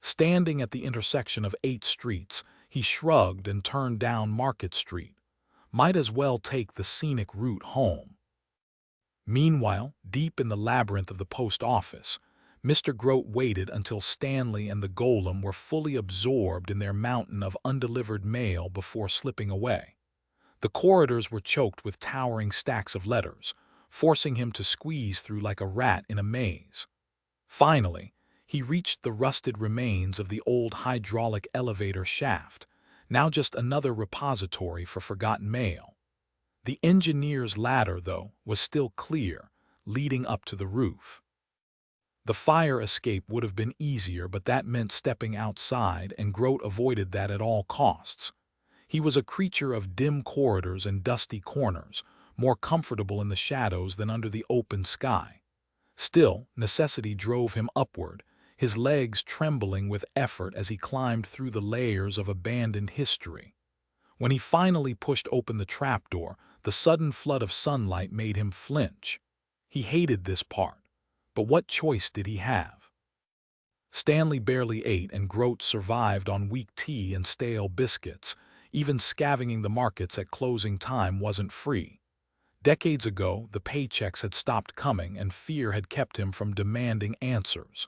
Standing at the intersection of 8 streets, he shrugged and turned down Market Street. Might as well take the scenic route home. Meanwhile, deep in the labyrinth of the post office, Mr. Grote waited until Stanley and the golem were fully absorbed in their mountain of undelivered mail before slipping away. The corridors were choked with towering stacks of letters, forcing him to squeeze through like a rat in a maze. Finally, he reached the rusted remains of the old hydraulic elevator shaft, now just another repository for forgotten mail. The engineer's ladder, though, was still clear, leading up to the roof. The fire escape would have been easier, but that meant stepping outside, and Grote avoided that at all costs. He was a creature of dim corridors and dusty corners, more comfortable in the shadows than under the open sky. Still, necessity drove him upward, his legs trembling with effort as he climbed through the layers of abandoned history. When he finally pushed open the trapdoor, the sudden flood of sunlight made him flinch. He hated this part. But what choice did he have? Stanley barely ate, and Grote survived on weak tea and stale biscuits. Even scavenging the markets at closing time wasn't free. Decades ago, the paychecks had stopped coming, and fear had kept him from demanding answers.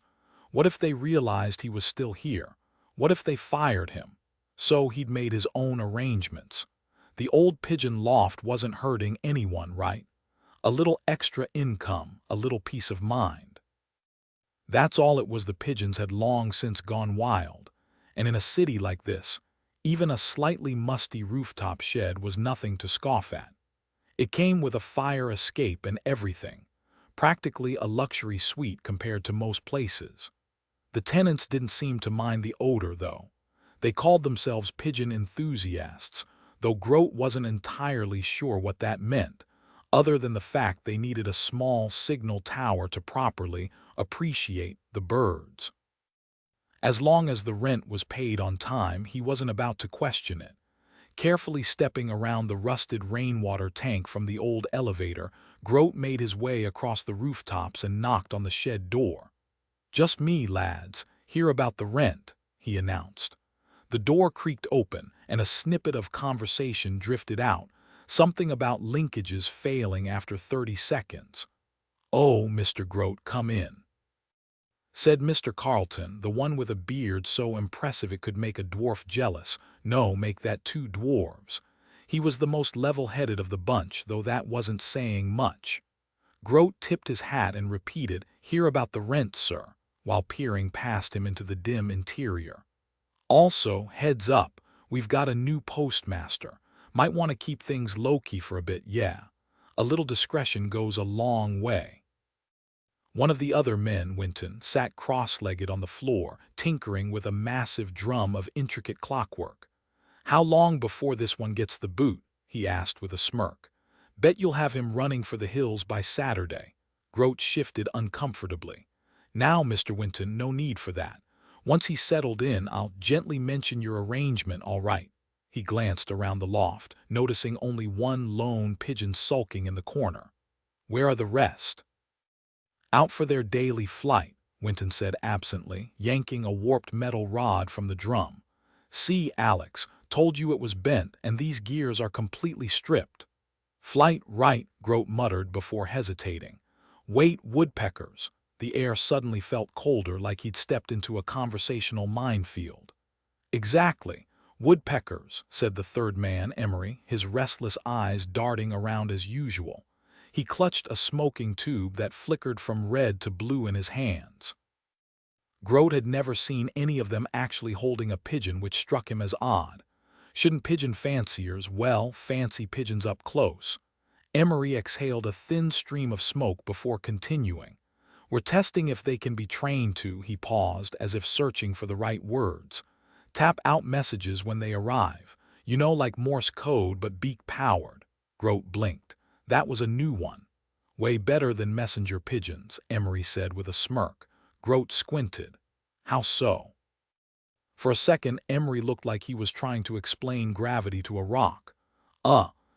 What if they realized he was still here? What if they fired him? So he'd made his own arrangements. The old pigeon loft wasn't hurting anyone, right? A little extra income, a little peace of mind. That's all it was. The pigeons had long since gone wild, and in a city like this, even a slightly musty rooftop shed was nothing to scoff at. It came with a fire escape and everything, practically a luxury suite compared to most places. The tenants didn't seem to mind the odor, though. They called themselves pigeon enthusiasts, though Grote wasn't entirely sure what that meant, other than the fact they needed a small signal tower to properly appreciate the birds. As long as the rent was paid on time, he wasn't about to question it. Carefully stepping around the rusted rainwater tank from the old elevator, Grote made his way across the rooftops and knocked on the shed door. "Just me, lads. Hear about the rent," he announced. The door creaked open, and a snippet of conversation drifted out, something about linkages failing after 30 seconds. "Oh, Mr. Grote, come in," said Mr. Carlton, the one with a beard so impressive it could make a dwarf jealous. No, make that 2 dwarves. He was the most level-headed of the bunch, though that wasn't saying much. Grote tipped his hat and repeated, "Hear about the rent, sir," while peering past him into the dim interior. "Also, heads up, we've got a new postmaster. Might want to keep things low-key for a bit, yeah. A little discretion goes a long way." One of the other men, Winton, sat cross-legged on the floor, tinkering with a massive drum of intricate clockwork. "How long before this one gets the boot?" he asked with a smirk. "Bet you'll have him running for the hills by Saturday." Grote shifted uncomfortably. "Now, Mr. Winton, no need for that. Once he's settled in, I'll gently mention your arrangement, all right." He glanced around the loft, noticing only one lone pigeon sulking in the corner. "Where are the rest?" "Out for their daily flight," Winton said absently, yanking a warped metal rod from the drum. "See, Alex, told you it was bent, and these gears are completely stripped." "Flight, right," Grote muttered before hesitating. "Wait, woodpeckers." The air suddenly felt colder, like he'd stepped into a conversational minefield. "Exactly. Woodpeckers," said the third man, Emery, his restless eyes darting around as usual. He clutched a smoking tube that flickered from red to blue in his hands. Grote had never seen any of them actually holding a pigeon, which struck him as odd. Shouldn't pigeon fanciers, well, fancy pigeons up close? Emery exhaled a thin stream of smoke before continuing. We're testing if they can be trained to, he paused as if searching for the right words. Tap out messages when they arrive. You know, like Morse code but beak-powered. Grote blinked. That was a new one. Way better than messenger pigeons, Emery said with a smirk. Grote squinted. How so? For a second, Emery looked like he was trying to explain gravity to a rock.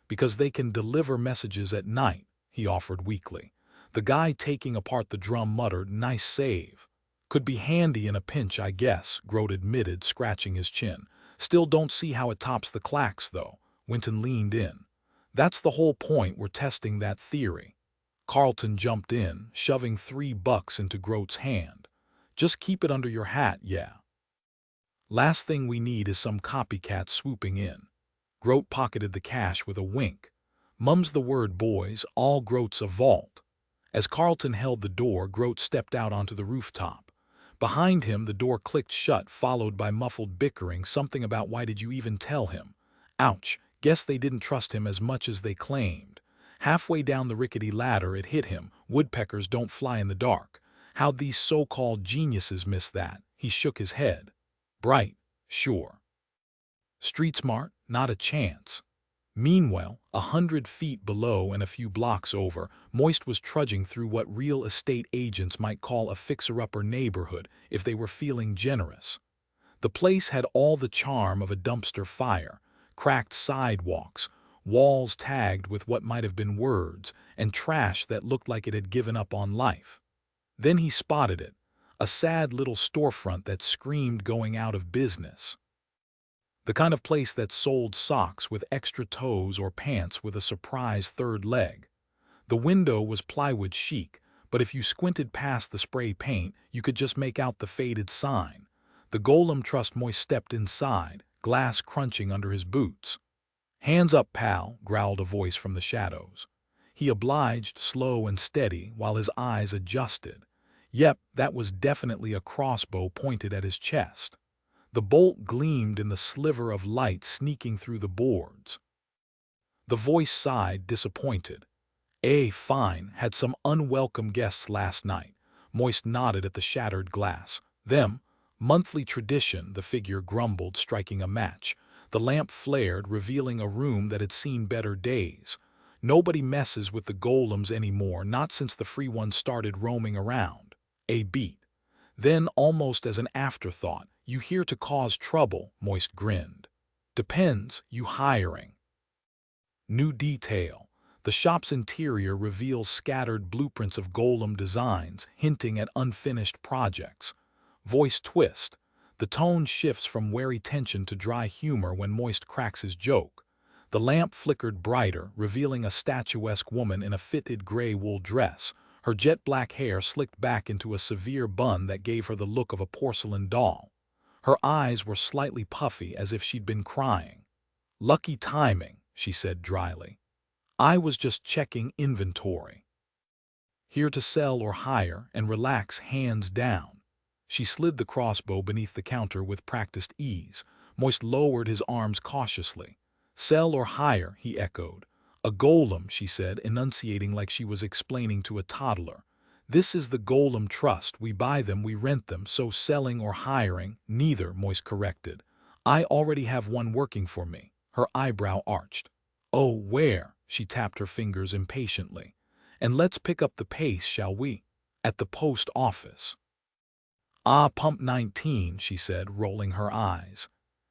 Because they can deliver messages at night, he offered weakly. The guy taking apart the drum muttered, nice save. Could be handy in a pinch, I guess, Grote admitted, scratching his chin. Still don't see how it tops the clacks, though. Winton leaned in. That's the whole point, we're testing that theory. Carlton jumped in, shoving $3 into Grote's hand. Just keep it under your hat, yeah. Last thing we need is some copycat swooping in. Grote pocketed the cash with a wink. Mum's the word, boys, all Grote's a vault. As Carlton held the door, Grote stepped out onto the rooftop. Behind him, the door clicked shut, followed by muffled bickering, something about why did you even tell him? Ouch, guess they didn't trust him as much as they claimed. Halfway down the rickety ladder, it hit him. Woodpeckers don't fly in the dark. How'd these so-called geniuses miss that? He shook his head. Bright, sure. Street smart, not a chance. Meanwhile, 100 feet below and a few blocks over, Moist was trudging through what real estate agents might call a fixer-upper neighborhood if they were feeling generous. The place had all the charm of a dumpster fire, cracked sidewalks, walls tagged with what might have been words, and trash that looked like it had given up on life. Then he spotted it, a sad little storefront that screamed going out of business. The kind of place that sold socks with extra toes or pants with a surprise third leg. The window was plywood chic, but if you squinted past the spray paint, you could just make out the faded sign. The Golem Trust. Moist stepped inside, glass crunching under his boots. Hands up, pal, growled a voice from the shadows. He obliged, slow and steady, while his eyes adjusted. Yep, that was definitely a crossbow pointed at his chest. The bolt gleamed in the sliver of light sneaking through the boards. The voice sighed, disappointed. Fine, had some unwelcome guests last night. Moist nodded at the shattered glass. Them, monthly tradition, the figure grumbled, striking a match. The lamp flared, revealing a room that had seen better days. Nobody messes with the golems anymore, not since the free ones started roaming around. A beat. Then, almost as an afterthought, you here to cause trouble, Moist grinned. Depends, you hiring. New detail. The shop's interior reveals scattered blueprints of golem designs, hinting at unfinished projects. Voice twist. The tone shifts from wary tension to dry humor when Moist cracks his joke. The lamp flickered brighter, revealing a statuesque woman in a fitted gray wool dress, her jet-black hair slicked back into a severe bun that gave her the look of a porcelain doll. Her eyes were slightly puffy, as if she'd been crying. Lucky timing, she said dryly. I was just checking inventory. Here to sell or hire, and relax, hands down. She slid the crossbow beneath the counter with practiced ease. Moist lowered his arms cautiously. Sell or hire, he echoed. A golem, she said, enunciating like she was explaining to a toddler. This is the Golem Trust. We buy them, we rent them, so selling or hiring, neither, Moist corrected. I already have one working for me. Her eyebrow arched. Oh, where? She tapped her fingers impatiently. And let's pick up the pace, shall we? At the post office. Pump 19, she said, rolling her eyes.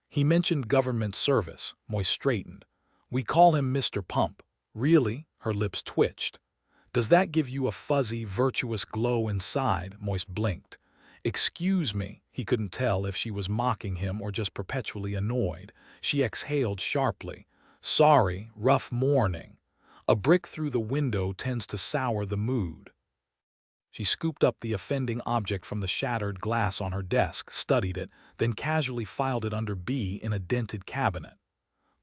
He mentioned government service. Moist straightened. We call him Mr. Pump. Really? Her lips twitched. Does that give you a fuzzy, virtuous glow inside? Moist blinked. Excuse me. He couldn't tell if she was mocking him or just perpetually annoyed. She exhaled sharply. Sorry, rough morning. A brick through the window tends to sour the mood. She scooped up the offending object from the shattered glass on her desk, studied it, then casually filed it under B in a dented cabinet.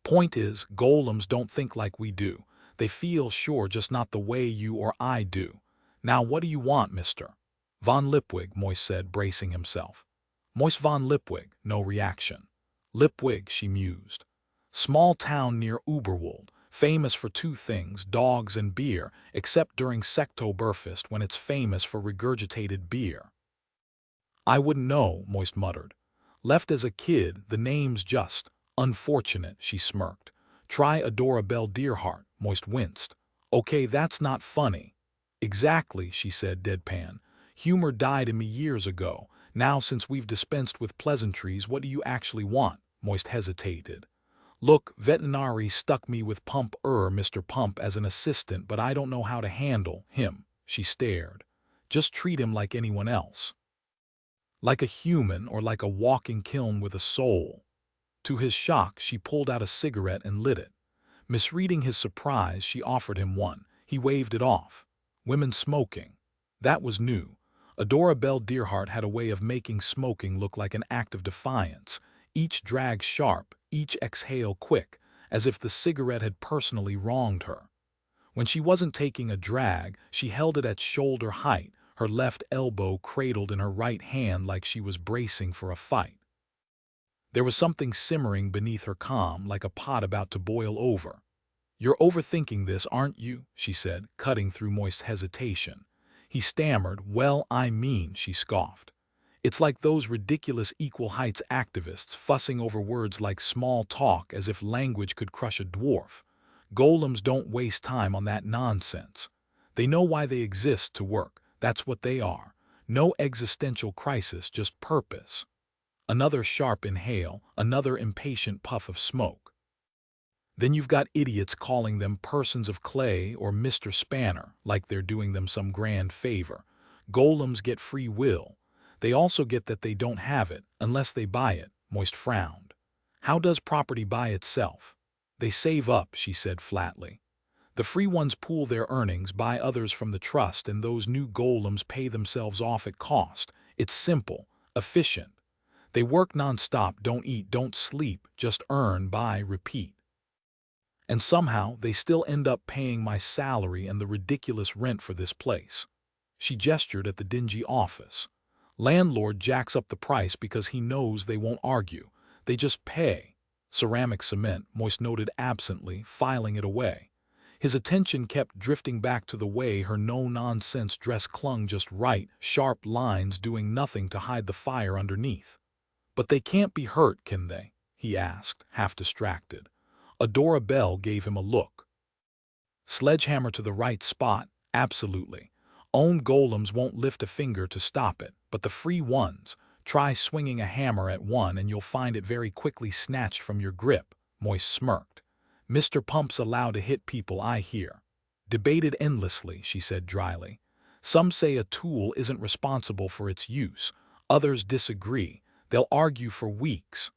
Point is, golems don't think like we do. They feel, sure, just not the way you or I do. Now what do you want, Mr. Von Lipwig, Moist said, bracing himself. Moist von Lipwig, no reaction. Lipwig, she mused. Small town near Uberwald, famous for two things, dogs and beer, except during Sektoberfest when it's famous for regurgitated beer. I wouldn't know, Moist muttered. Left as a kid, the name's just unfortunate, she smirked. Try Adora Bell Dearheart, Moist winced. Okay, that's not funny. Exactly, she said, deadpan. Humor died in me years ago. Now, since we've dispensed with pleasantries, what do you actually want? Moist hesitated. Look, veterinary stuck me with Mr. Pump as an assistant, but I don't know how to handle him. She stared. Just treat him like anyone else. Like a human or like a walking kiln with a soul. To his shock, she pulled out a cigarette and lit it. Misreading his surprise, she offered him one. He waved it off. Women smoking. That was new. Adora Bell Dearheart had a way of making smoking look like an act of defiance. Each drag sharp, each exhale quick, as if the cigarette had personally wronged her. When she wasn't taking a drag, she held it at shoulder height, her left elbow cradled in her right hand like she was bracing for a fight. There was something simmering beneath her calm, like a pot about to boil over. You're overthinking this, aren't you? She said, cutting through Moist's hesitation. He stammered, well, I mean, she scoffed. It's like those ridiculous equal heights activists fussing over words like small talk as if language could crush a dwarf. Golems don't waste time on that nonsense. They know why they exist, to work. That's what they are. No existential crisis, just purpose. Another sharp inhale, another impatient puff of smoke. Then you've got idiots calling them persons of clay or Mr. Spanner, like they're doing them some grand favor. Golems get free will. They also get that they don't have it, unless they buy it, Moist frowned. How does property buy itself? They save up, she said flatly. The free ones pool their earnings, buy others from the trust, and those new golems pay themselves off at cost. It's simple, efficient. They work nonstop, don't eat, don't sleep, just earn, buy, repeat. And somehow they still end up paying my salary and the ridiculous rent for this place. She gestured at the dingy office. Landlord jacks up the price because he knows they won't argue. They just pay. Ceramic cement, Moist noted absently, filing it away. His attention kept drifting back to the way her no-nonsense dress clung just right, sharp lines doing nothing to hide the fire underneath. But they can't be hurt, can they? He asked, half distracted. Adora Bell gave him a look. Sledgehammer to the right spot, absolutely. Own golems won't lift a finger to stop it, but the free ones, try swinging a hammer at one and you'll find it very quickly snatched from your grip, Moist smirked. Mr. Pump's allowed to hit people, I hear. Debated endlessly, she said dryly. Some say a tool isn't responsible for its use. Others disagree. They'll argue for weeks.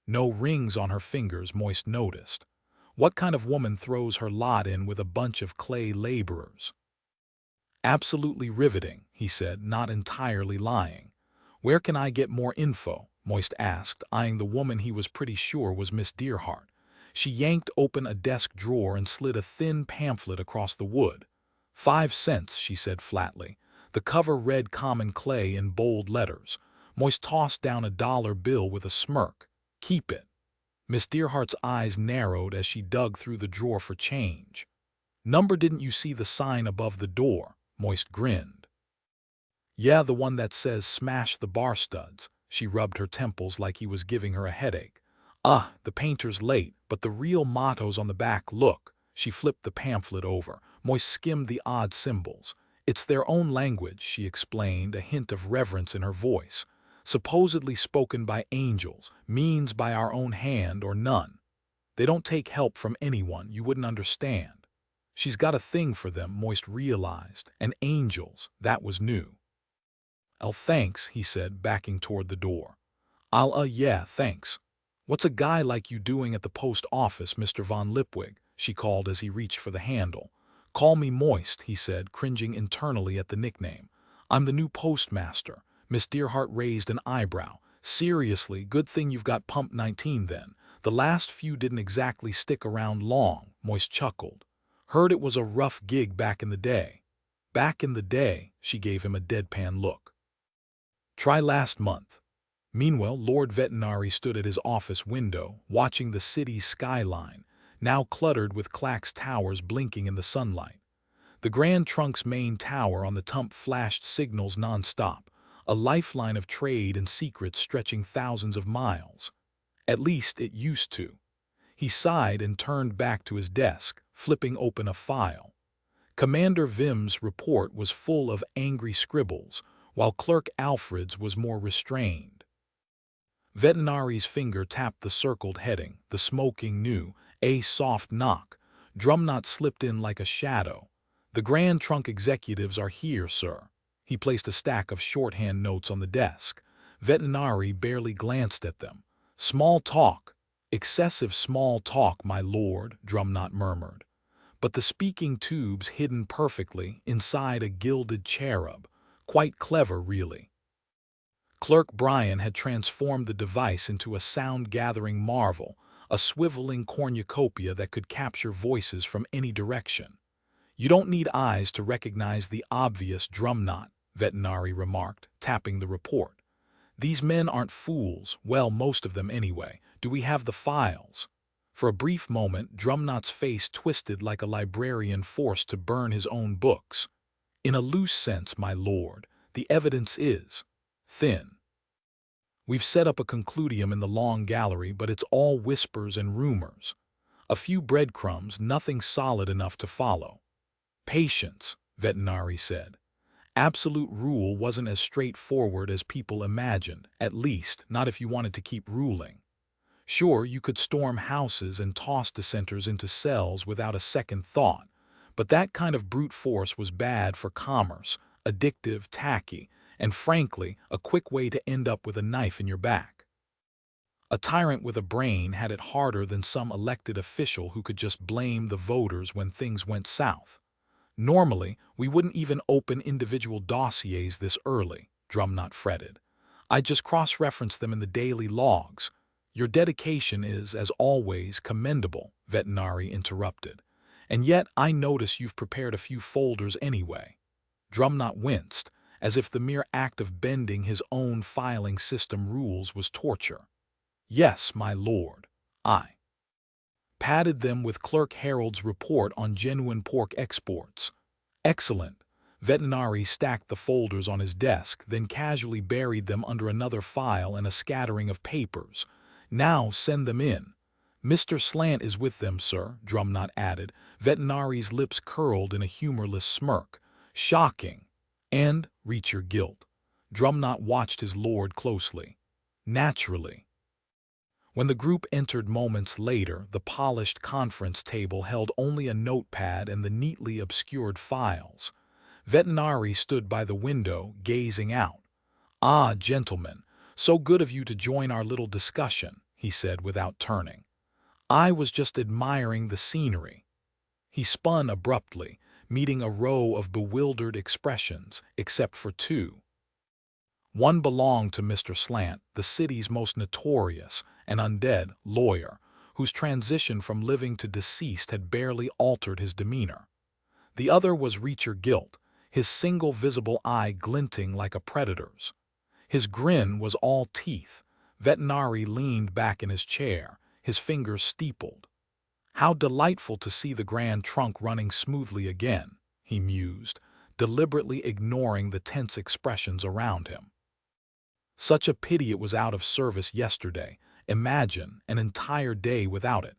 No rings on her fingers, Moist noticed. What kind of woman throws her lot in with a bunch of clay laborers? Absolutely riveting, he said, not entirely lying. Where can I get more info? Moist asked, eyeing the woman he was pretty sure was Miss Dearheart. She yanked open a desk drawer and slid a thin pamphlet across the wood. 5 cents, she said flatly. The cover read common clay in bold letters. Moist tossed down a dollar bill with a smirk. Keep it. Miss Dearheart's eyes narrowed as she dug through the drawer for change. Number, didn't you see the sign above the door? Moist grinned. Yeah, the one that says smash the bar studs. She rubbed her temples like he was giving her a headache. The painter's late, but the real motto's on the back, look. She flipped the pamphlet over. Moist skimmed the odd symbols. It's their own language, she explained, a hint of reverence in her voice. Supposedly spoken by angels, means by our own hand or none. They don't take help from anyone, you wouldn't understand. She's got a thing for them, Moist realized, and angels, that was new. Oh, thanks, he said, backing toward the door. Yeah, thanks. What's a guy like you doing at the post office, Mr. Von Lipwig? She called as he reached for the handle. Call me Moist, he said, cringing internally at the nickname. I'm the new postmaster. Miss Dearheart raised an eyebrow. Seriously, good thing you've got Pump 19 then. The last few didn't exactly stick around long, Moist chuckled. Heard it was a rough gig back in the day. Back in the day, she gave him a deadpan look. Try last month. Meanwhile, Lord Vetinari stood at his office window, watching the city's skyline, now cluttered with Clack's towers blinking in the sunlight. The Grand Trunk's main tower on the tump flashed signals non-stop, a lifeline of trade and secrets stretching thousands of miles. At least it used to. He sighed and turned back to his desk, flipping open a file. Commander Vim's report was full of angry scribbles, while Clerk Alfred's was more restrained. Vetinari's finger tapped the circled heading, the smoking new, a soft knock. Drumknot slipped in like a shadow. The Grand Trunk executives are here, sir. He placed a stack of shorthand notes on the desk. Vetinari barely glanced at them. Small talk. Excessive small talk, my lord, Drumknot murmured. But the speaking tubes hidden perfectly inside a gilded cherub. Quite clever, really. Clerk Brian had transformed the device into a sound-gathering marvel, a swiveling cornucopia that could capture voices from any direction. You don't need eyes to recognize the obvious, Drumknot, Vetinari remarked, tapping the report. These men aren't fools, well, most of them anyway. Do we have the files? For a brief moment, Drumknot's face twisted like a librarian forced to burn his own books. In a loose sense, my lord, the evidence is thin. We've set up a concludium in the long gallery, but it's all whispers and rumors. A few breadcrumbs, nothing solid enough to follow. Patience, Vetinari said. Absolute rule wasn't as straightforward as people imagined, at least not if you wanted to keep ruling. Sure, you could storm houses and toss dissenters into cells without a second thought, but that kind of brute force was bad for commerce, addictive, tacky, and frankly, a quick way to end up with a knife in your back. A tyrant with a brain had it harder than some elected official who could just blame the voters when things went south. Normally, we wouldn't even open individual dossiers this early, Drumknot fretted. I'd just cross-reference them in the daily logs. Your dedication is, as always, commendable, Vetinari interrupted. And yet I notice you've prepared a few folders anyway. Drumknot winced, as if the mere act of bending his own filing system rules was torture. Yes, my lord, I patted them with Clerk Harold's report on genuine pork exports. Excellent. Vetinari stacked the folders on his desk, then casually buried them under another file and a scattering of papers. Now send them in. Mr. Slant is with them, sir, Drumknot added. Vetinari's lips curled in a humorless smirk. Shocking. And, reach your guilt. Drumknot watched his lord closely. Naturally. When the group entered moments later, the polished conference table held only a notepad and the neatly obscured files. Vetinari stood by the window, gazing out. Ah, gentlemen, so good of you to join our little discussion, he said without turning. I was just admiring the scenery. He spun abruptly, meeting a row of bewildered expressions, except for two. One belonged to Mr. Slant, the city's most notorious and undead lawyer, whose transition from living to deceased had barely altered his demeanor. The other was Reacher Guilt, his single visible eye glinting like a predator's. His grin was all teeth. Vetinari leaned back in his chair, his fingers steepled. How delightful to see the Grand Trunk running smoothly again, he mused, deliberately ignoring the tense expressions around him. Such a pity it was out of service yesterday. Imagine an entire day without it.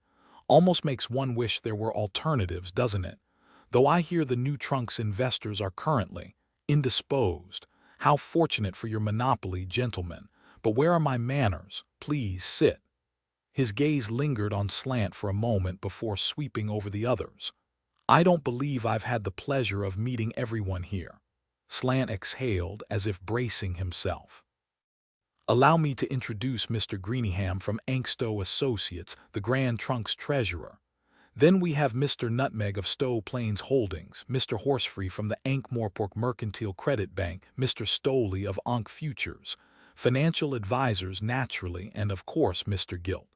Almost makes one wish there were alternatives, doesn't it? Though I hear the new Trunk's investors are currently indisposed. How fortunate for your monopoly, gentlemen. But where are my manners? Please sit. His gaze lingered on Slant for a moment before sweeping over the others. I don't believe I've had the pleasure of meeting everyone here. Slant exhaled as if bracing himself. Allow me to introduce Mr. Greeningham from Ankstow Associates, the Grand Trunk's treasurer. Then we have Mr. Nutmeg of Stowe Plains Holdings, Mr. Horsefree from the Ankh-Morpork Mercantile Credit Bank, Mr. Stoley of Ankh Futures, financial advisors naturally, and of course Mr. Guilt.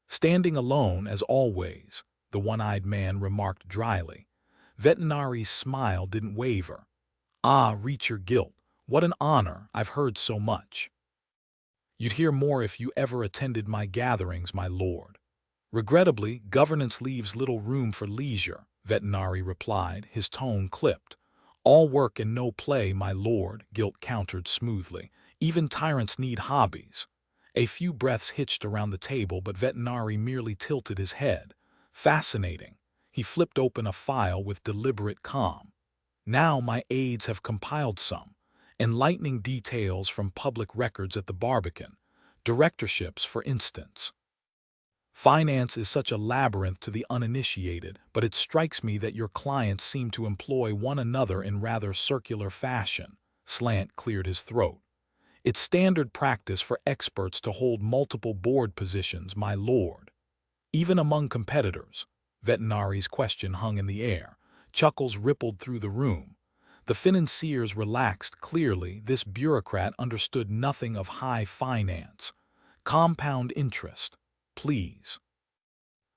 Standing alone, as always, the one-eyed man remarked dryly. Veterinari's smile didn't waver. Ah, reach your guilt. What an honor, I've heard so much. You'd hear more if you ever attended my gatherings, my lord. Regrettably, governance leaves little room for leisure, Veterinary replied, his tone clipped. All work and no play, my lord, Guilt countered smoothly. Even tyrants need hobbies. A few breaths hitched around the table, but Veterinary merely tilted his head. Fascinating. He flipped open a file with deliberate calm. Now my aides have compiled some enlightening details from public records at the Barbican. Directorships, for instance. Finance is such a labyrinth to the uninitiated, but it strikes me that your clients seem to employ one another in rather circular fashion. Slant cleared his throat. It's standard practice for experts to hold multiple board positions, my lord. Even among competitors. Veterinary's question hung in the air. Chuckles rippled through the room. The financiers relaxed clearly. This bureaucrat understood nothing of high finance. Compound interest. Please.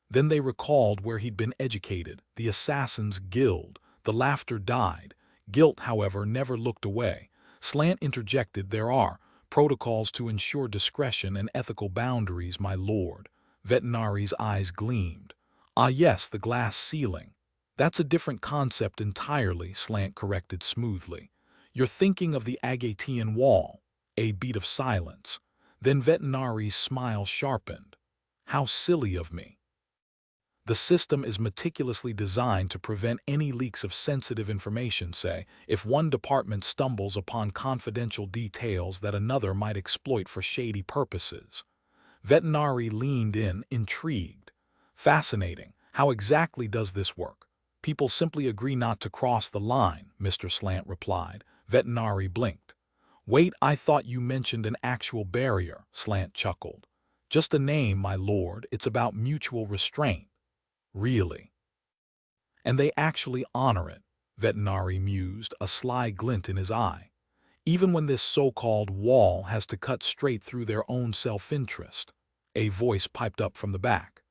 Then they recalled where he'd been educated, the Assassin's Guild. The laughter died. Guilt, however, never looked away. Slant interjected, there are protocols to ensure discretion and ethical boundaries, my lord. Veterinary's eyes gleamed. Ah yes, the glass ceiling. That's a different concept entirely, Slant corrected smoothly. You're thinking of the Agatean wall. A beat of silence. Then Veterinary's smile sharpened. How silly of me. The system is meticulously designed to prevent any leaks of sensitive information, say, if one department stumbles upon confidential details that another might exploit for shady purposes. Veterinary leaned in, intrigued. Fascinating. How exactly does this work? People simply agree not to cross the line, Mr. Slant replied. Veterinary blinked. Wait, I thought you mentioned an actual barrier, Slant chuckled. Just a name, my lord. It's about mutual restraint. Really? And they actually honor it, Veterinary mused, a sly glint in his eye. Even when this so-called wall has to cut straight through their own self-interest. A voice piped up from the back.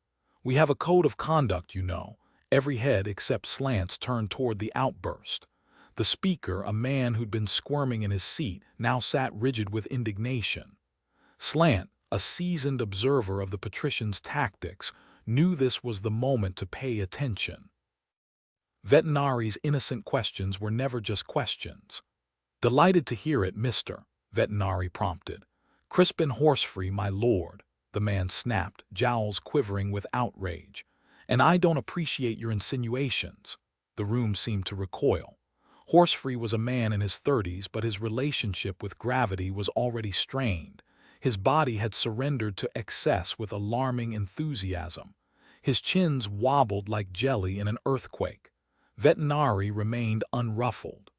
We have a code of conduct, you know. Every head except Slant's turned toward the outburst. The speaker, a man who'd been squirming in his seat, now sat rigid with indignation. Slant, a seasoned observer of the patricians' tactics, knew this was the moment to pay attention. Vetinary's innocent questions were never just questions. Delighted to hear it, Mr. Veterinary prompted. Crisp and horsefree, my lord, the man snapped, jowls quivering with outrage. And I don't appreciate your insinuations. The room seemed to recoil. Horsefree was a man in his 30s, but his relationship with gravity was already strained. His body had surrendered to excess with alarming enthusiasm. His chins wobbled like jelly in an earthquake. Veterinary remained unruffled.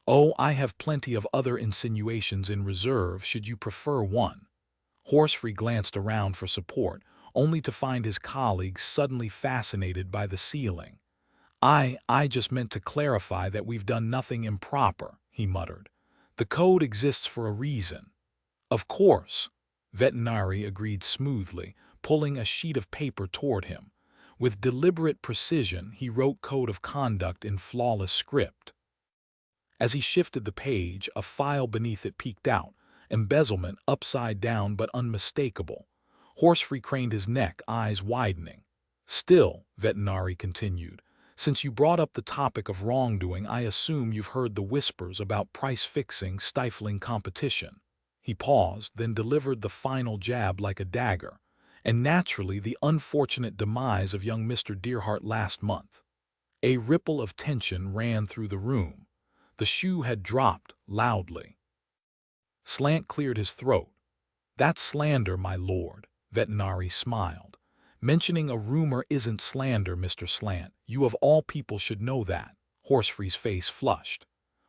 Oh, I have plenty of other insinuations in reserve should you prefer one. Horsefree glanced around for support, only to find his colleagues suddenly fascinated by the ceiling. I just meant to clarify that we've done nothing improper, he muttered. The code exists for a reason. Of course, Veterinary agreed smoothly, pulling a sheet of paper toward him. With deliberate precision, he wrote code of conduct in flawless script. As he shifted the page, a file beneath it peeked out, embezzlement upside down but unmistakable. Horsefree craned his neck, eyes widening. Still, Veterinary continued, since you brought up the topic of wrongdoing, I assume you've heard the whispers about price-fixing stifling competition. He paused, then delivered the final jab like a dagger. And naturally the unfortunate demise of young Mr. Dearheart last month. A ripple of tension ran through the room. The shoe had dropped loudly. Slant cleared his throat. That's slander, my lord, Veterinary smiled. Mentioning a rumor isn't slander, Mr. Slant. You of all people should know that. Horsefree's face flushed.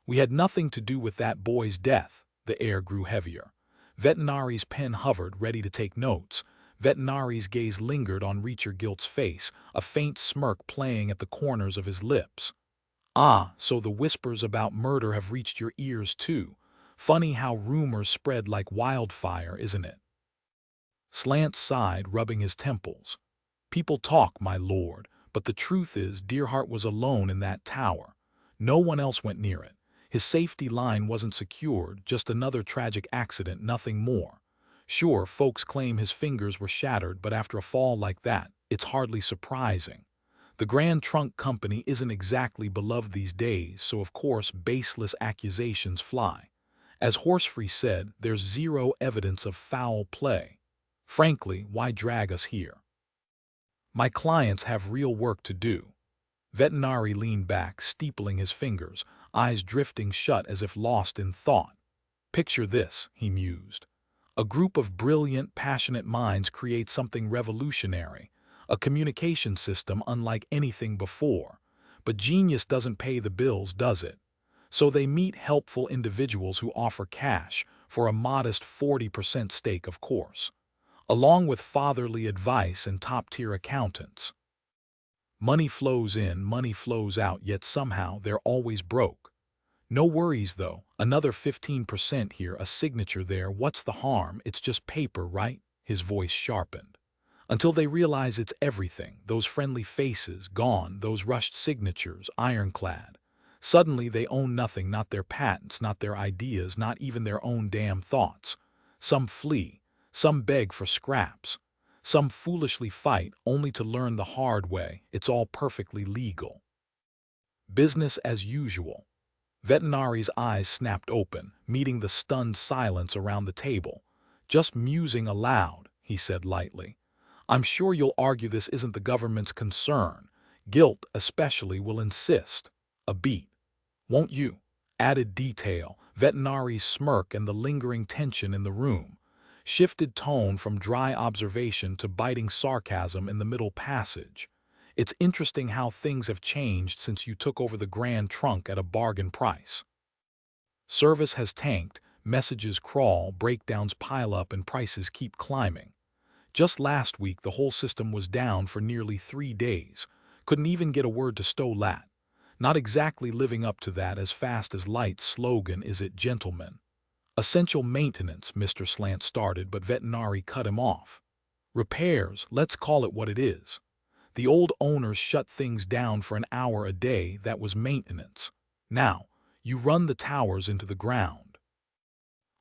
We had nothing to do with that boy's death. The air grew heavier. Veterinary's pen hovered, ready to take notes. Veterinary's gaze lingered on Reacher Gilt's face, a faint smirk playing at the corners of his lips. Ah, so the whispers about murder have reached your ears too. Funny how rumors spread like wildfire, isn't it? Slant sighed, rubbing his temples. People talk, my lord, But the truth is, Dearheart was alone in that tower. No one else went near it. His safety line wasn't secured, just another tragic accident, nothing more. Sure, folks claim his fingers were shattered, but after a fall like that, it's hardly surprising. The Grand Trunk Company isn't exactly beloved these days, so of course baseless accusations fly. As Horsefree said, there's zero evidence of foul play. Frankly, why drag us here? My clients have real work to do. Vetinari leaned back, steepling his fingers, eyes drifting shut as if lost in thought. Picture this, he mused. A group of brilliant, passionate minds create something revolutionary, a communication system unlike anything before. But genius doesn't pay the bills, does it? So they meet helpful individuals who offer cash, for a modest 40% stake, of course, along with fatherly advice and top-tier accountants. Money flows in, money flows out, yet somehow they're always broke. No worries, though. Another 15% here, a signature there. What's the harm? It's just paper, right? His voice sharpened. Until they realize it's everything. Those friendly faces, gone. Those rushed signatures, ironclad. Suddenly they own nothing, not their patents, not their ideas, not even their own damn thoughts. Some flee. Some beg for scraps. Some foolishly fight, only to learn the hard way. It's all perfectly legal. Business as usual. Vetinari's eyes snapped open, meeting the stunned silence around the table. Just musing aloud, he said lightly. I'm sure you'll argue this isn't the government's concern. Guilt, especially, will insist. A beat. Won't you? Added detail, Vetinari's smirk and the lingering tension in the room. Shifted tone from dry observation to biting sarcasm in the middle passage. It's interesting how things have changed since you took over the Grand Trunk at a bargain price. Service has tanked, messages crawl, breakdowns pile up, and prices keep climbing. Just last week, the whole system was down for nearly 3 days. Couldn't even get a word to Stolat. Not exactly living up to that as fast as light slogan, is it, gentlemen? Essential maintenance, Mr. Slant started, but Vetinari cut him off. Repairs, let's call it what it is. The old owners shut things down for an hour a day, that was maintenance. Now, you run the towers into the ground.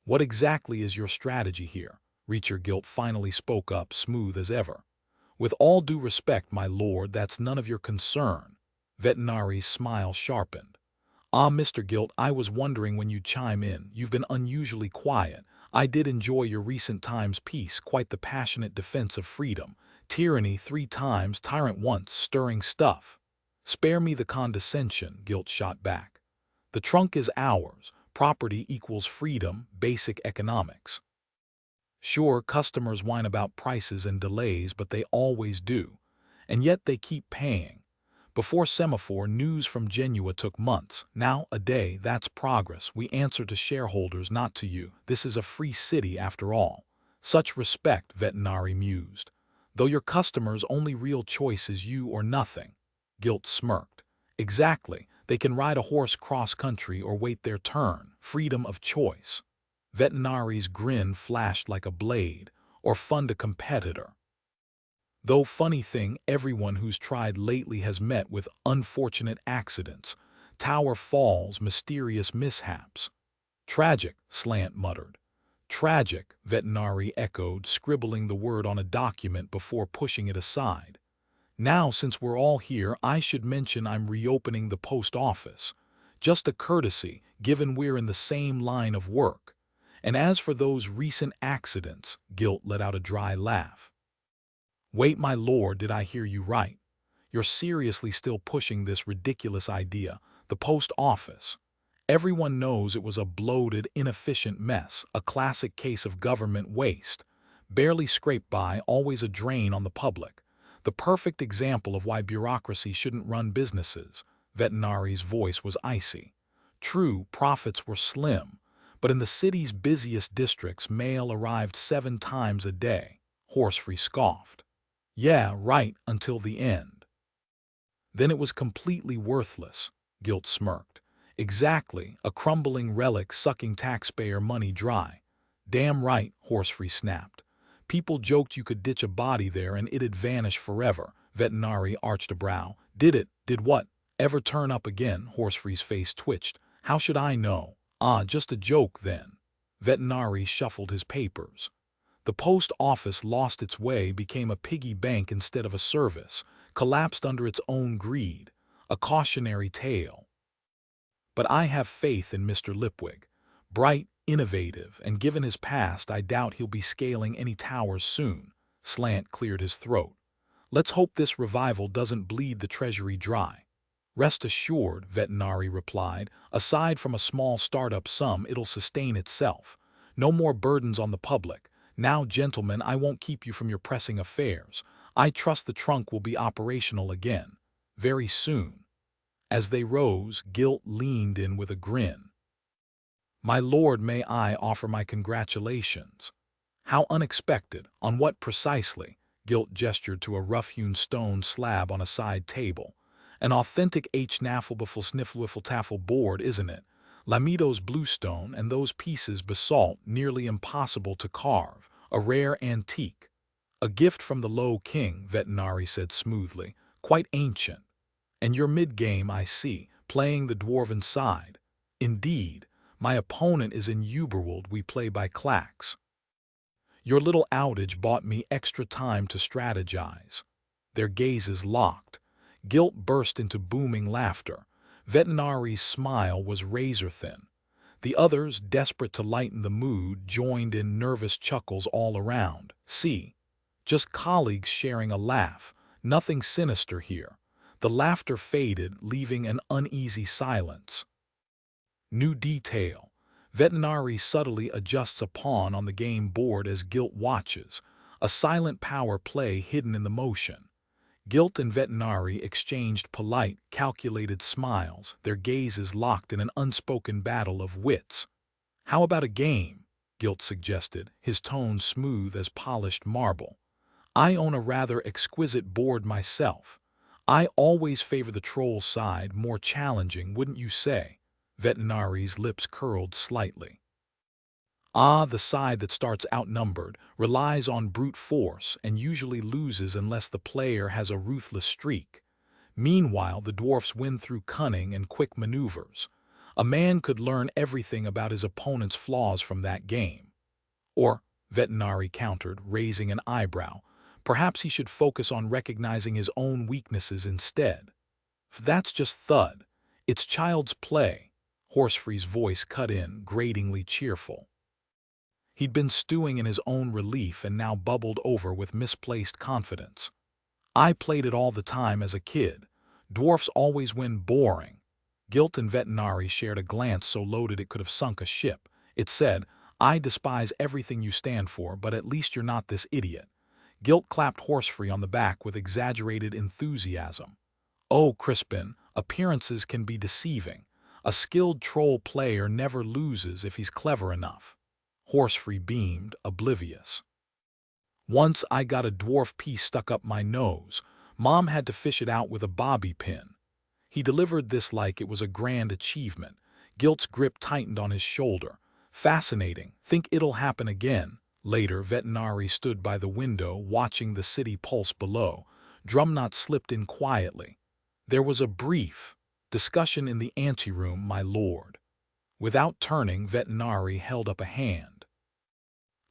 What exactly is your strategy here? Reacher Gilt finally spoke up, smooth as ever. With all due respect, my lord, that's none of your concern. Vetinari's smile sharpened. Ah, Mr. Gilt, I was wondering when you'd chime in. You've been unusually quiet. I did enjoy your recent Times piece, quite the passionate defense of freedom. Tyranny 3 times, tyrant once, stirring stuff. Spare me the condescension, Gilt shot back. The trunk is ours. Property equals freedom, basic economics. Sure, customers whine about prices and delays, but they always do. And yet they keep paying. Before Semaphore, news from Genua took months. Now, a day, that's progress. We answer to shareholders, not to you. This is a free city, after all. Such respect, Vetinari mused. Though your customers' only real choice is you or nothing. Gilt smirked. Exactly. They can ride a horse cross-country or wait their turn. Freedom of choice. Vetinari's grin flashed like a blade. Or fund a competitor. Though funny thing, everyone who's tried lately has met with unfortunate accidents. Tower falls, mysterious mishaps. Tragic, Slant muttered. Tragic, Vetinari echoed, scribbling the word on a document before pushing it aside. Now, since we're all here, I should mention I'm reopening the post office. Just a courtesy, given we're in the same line of work. And as for those recent accidents, Gilt let out a dry laugh. Wait, my lord, did I hear you right? You're seriously still pushing this ridiculous idea, the post office. Everyone knows it was a bloated, inefficient mess, a classic case of government waste. Barely scraped by, always a drain on the public. The perfect example of why bureaucracy shouldn't run businesses. Vetinari's voice was icy. True, profits were slim, but in the city's busiest districts, mail arrived 7 times a day. Horsefree scoffed. Yeah, right, until the end. Then it was completely worthless, Gilt smirked. Exactly, a crumbling relic sucking taxpayer money dry. Damn right, Horsefree snapped. People joked you could ditch a body there and it'd vanish forever. Veterinary arched a brow. Did it? Did what? Ever turn up again? Horsefree's face twitched. How should I know? Ah, just a joke then. Veterinary shuffled his papers. The post office lost its way, became a piggy bank instead of a service, collapsed under its own greed. A cautionary tale. But I have faith in Mr. Lipwig. Bright, innovative, and given his past, I doubt he'll be scaling any towers soon. Slant cleared his throat. Let's hope this revival doesn't bleed the treasury dry. Rest assured, Veterinary replied, aside from a small startup sum, it'll sustain itself. No more burdens on the public. Now, gentlemen, I won't keep you from your pressing affairs. I trust the trunk will be operational again. Very soon. As they rose, Gilt leaned in with a grin. My lord, may I offer my congratulations? How unexpected. On what precisely? Gilt gestured to a rough-hewn stone slab on a side table. An authentic H-Naffle-Biffle-Sniffle-Wiffle-Taffle board, isn't it? Lamido's bluestone and those pieces basalt nearly impossible to carve. A rare antique. A gift from the Low King, Veterinary said smoothly. Quite ancient. And you're mid-game, I see, playing the dwarven side. Indeed, my opponent is in Uberwald. We play by clacks. Your little outage bought me extra time to strategize. Their gazes locked. Gilt burst into booming laughter. Veterinary's smile was razor-thin. The others, desperate to lighten the mood, joined in nervous chuckles all around. See, just colleagues sharing a laugh. Nothing sinister here. The laughter faded, leaving an uneasy silence. New detail. Veterinary subtly adjusts a pawn on the game board as Gilt watches, a silent power play hidden in the motion. Gilt and Veterinary exchanged polite, calculated smiles, their gazes locked in an unspoken battle of wits. How about a game? Gilt suggested, his tone smooth as polished marble. I own a rather exquisite board myself. I always favor the troll side, more challenging, wouldn't you say? Veterinary's lips curled slightly. Ah, the side that starts outnumbered, relies on brute force, and usually loses unless the player has a ruthless streak. Meanwhile, the dwarfs win through cunning and quick maneuvers. A man could learn everything about his opponent's flaws from that game. Or, Veterinary countered, raising an eyebrow, perhaps he should focus on recognizing his own weaknesses instead. That's just thud. It's child's play. Horsefree's voice cut in, gratingly cheerful. He'd been stewing in his own relief and now bubbled over with misplaced confidence. I played it all the time as a kid. Dwarfs always win boring. Gilt and Veterinary shared a glance so loaded it could have sunk a ship. It said, I despise everything you stand for, but at least you're not this idiot. Gilt clapped Horsefree on the back with exaggerated enthusiasm. Oh, Crispin, appearances can be deceiving. A skilled troll player never loses if he's clever enough. Horsefree beamed, oblivious. Once I got a dwarf piece stuck up my nose. Mom had to fish it out with a bobby pin. He delivered this like it was a grand achievement. Gilt's grip tightened on his shoulder. Fascinating. Think it'll happen again. Later, Veterinary stood by the window, watching the city pulse below. Drumknot slipped in quietly. There was a brief discussion in the anteroom, my lord. Without turning, Veterinary held up a hand.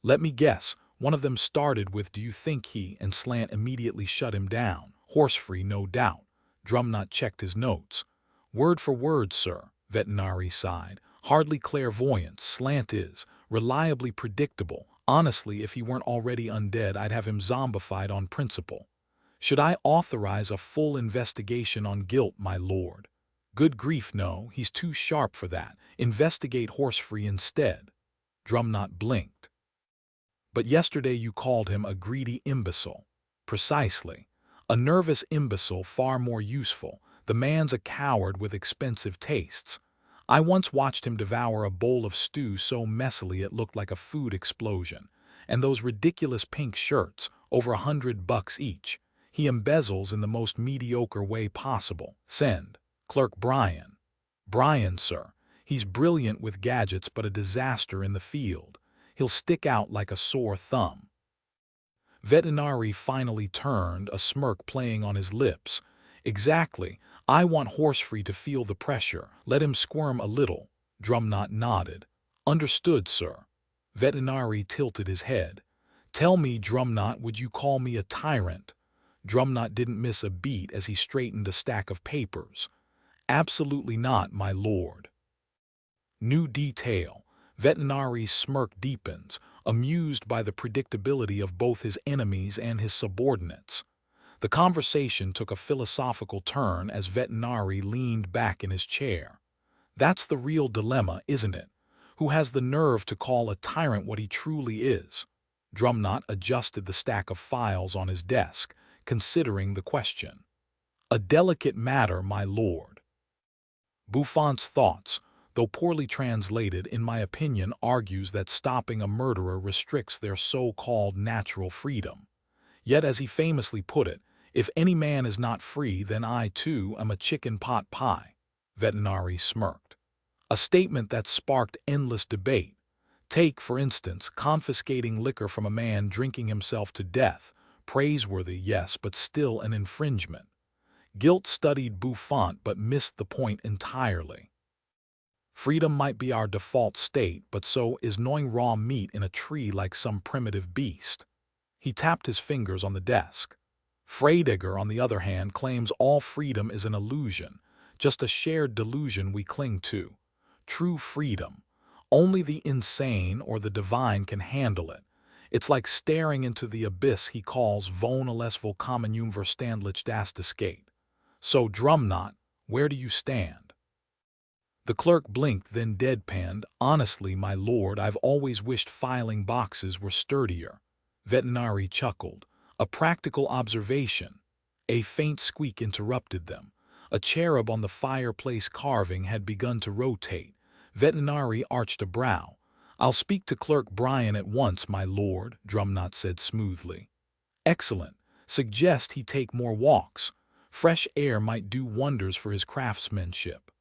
Let me guess. One of them started with, do you think he, and Slant immediately shut him down. Horsefree, no doubt. Drumknot checked his notes. Word for word, sir. Veterinary sighed. Hardly clairvoyant. Slant is. Reliably predictable. Honestly, if he weren't already undead, I'd have him zombified on principle. Should I authorize a full investigation on Gilt, my lord? Good grief, no, he's too sharp for that. Investigate Horsefree instead. Drumknot blinked. But yesterday you called him a greedy imbecile. Precisely. A nervous imbecile, far more useful. The man's a coward with expensive tastes. I once watched him devour a bowl of stew so messily it looked like a food explosion. And those ridiculous pink shirts, over $100 each. He embezzles in the most mediocre way possible. Send. Clerk Brian. Brian, sir. He's brilliant with gadgets but a disaster in the field. He'll stick out like a sore thumb. Veterinary finally turned, a smirk playing on his lips. Exactly. I want Horsefree to feel the pressure. Let him squirm a little. Drumknot nodded. Understood, sir. Veterinary tilted his head. Tell me, Drumknot, would you call me a tyrant? Drumknot didn't miss a beat as he straightened a stack of papers. Absolutely not, my lord. New detail. Veterinari's smirk deepens, amused by the predictability of both his enemies and his subordinates. The conversation took a philosophical turn as Veterinary leaned back in his chair. That's the real dilemma, isn't it? Who has the nerve to call a tyrant what he truly is? Drumknot adjusted the stack of files on his desk, considering the question. A delicate matter, my lord. Buffon's thoughts, though poorly translated, in my opinion, argues that stopping a murderer restricts their so-called natural freedom. Yet, as he famously put it, if any man is not free, then I, too, am a chicken pot pie. Veterinary smirked. A statement that sparked endless debate. Take, for instance, confiscating liquor from a man drinking himself to death. Praiseworthy, yes, but still an infringement. Guilt studied Buffon but missed the point entirely. Freedom might be our default state, but so is gnawing raw meat in a tree like some primitive beast. He tapped his fingers on the desk. Freidegger, on the other hand, claims all freedom is an illusion, just a shared delusion we cling to. True freedom. Only the insane or the divine can handle it. It's like staring into the abyss he calls von alles vollkommen unverständlich das escape. So, Drumknot, where do you stand? The clerk blinked, then deadpanned. Honestly, my lord, I've always wished filing boxes were sturdier. Veterinary chuckled. A practical observation. A faint squeak interrupted them. A cherub on the fireplace carving had begun to rotate. Veterinary arched a brow. I'll speak to Clerk Bryan at once, my lord, Drumknot said smoothly. Excellent. Suggest he take more walks. Fresh air might do wonders for his craftsmanship.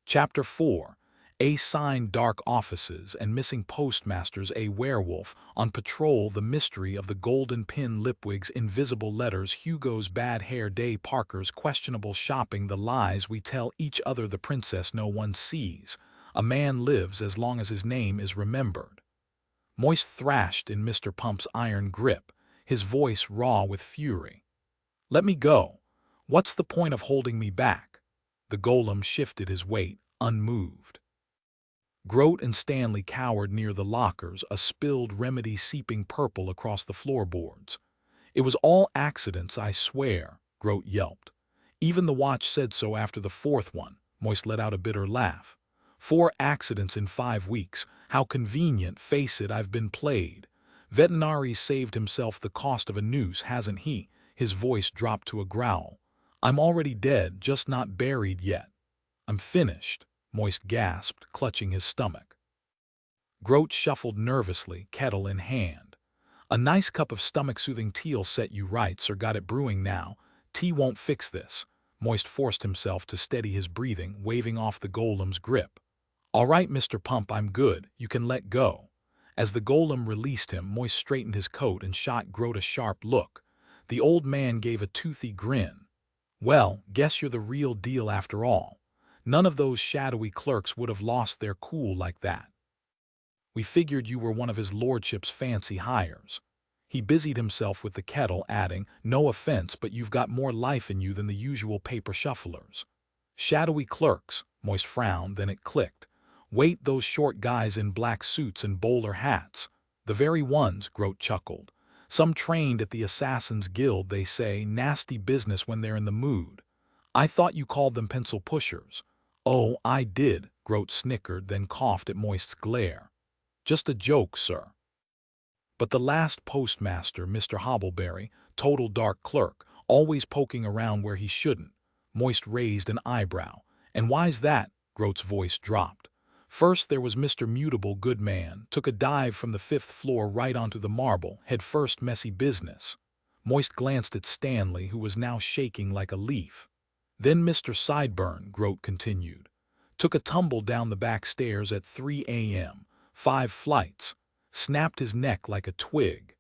Chapter 4. Assigned dark offices and missing postmasters. A werewolf on patrol. The mystery of the golden pin. Lipwig's invisible letters. Hugo's bad hair day. Parker's questionable shopping. The lies we tell each other. The princess no one sees. A man lives as long as his name is remembered. Moist thrashed in Mr. Pump's iron grip, his voice raw with fury. Let me go. What's the point of holding me back? The golem shifted his weight, unmoved. Grote and Stanley cowered near the lockers, a spilled remedy seeping purple across the floorboards. It was all accidents, I swear, Grote yelped. Even the watch said so after the fourth one. Moist let out a bitter laugh. 4 accidents in 5 weeks. How convenient. Face it, I've been played. Veterinary saved himself the cost of a noose, hasn't he? His voice dropped to a growl. I'm already dead, just not buried yet. I'm finished, Moist gasped, clutching his stomach. Grote shuffled nervously, kettle in hand. A nice cup of stomach-soothing tea'll set you right, sir. Got it brewing now. Tea won't fix this. Moist forced himself to steady his breathing, waving off the golem's grip. All right, Mr. Pump, I'm good. You can let go. As the golem released him, Moist straightened his coat and shot Grote a sharp look. The old man gave a toothy grin. Well, guess you're the real deal after all. None of those shadowy clerks would have lost their cool like that. We figured you were one of his lordship's fancy hires. He busied himself with the kettle, adding, no offense, but you've got more life in you than the usual paper shufflers. Shadowy clerks, Moist frowned, then it clicked. Wait, those short guys in black suits and bowler hats. The very ones, Grote chuckled. Some trained at the Assassin's Guild, they say. Nasty business when they're in the mood. I thought you called them pencil pushers. Oh, I did, Grote snickered, then coughed at Moist's glare. Just a joke, sir. But the last postmaster, Mr. Hobbleberry, total dark clerk, always poking around where he shouldn't. Moist raised an eyebrow. And why's that? Grote's voice dropped. First there was Mr. Mutable Goodman, took a dive from the 5th floor right onto the marble, head first, messy business. Moist glanced at Stanley, who was now shaking like a leaf. Then Mr. Sideburn, Grote continued, took a tumble down the back stairs at 3 a.m., 5 flights, snapped his neck like a twig.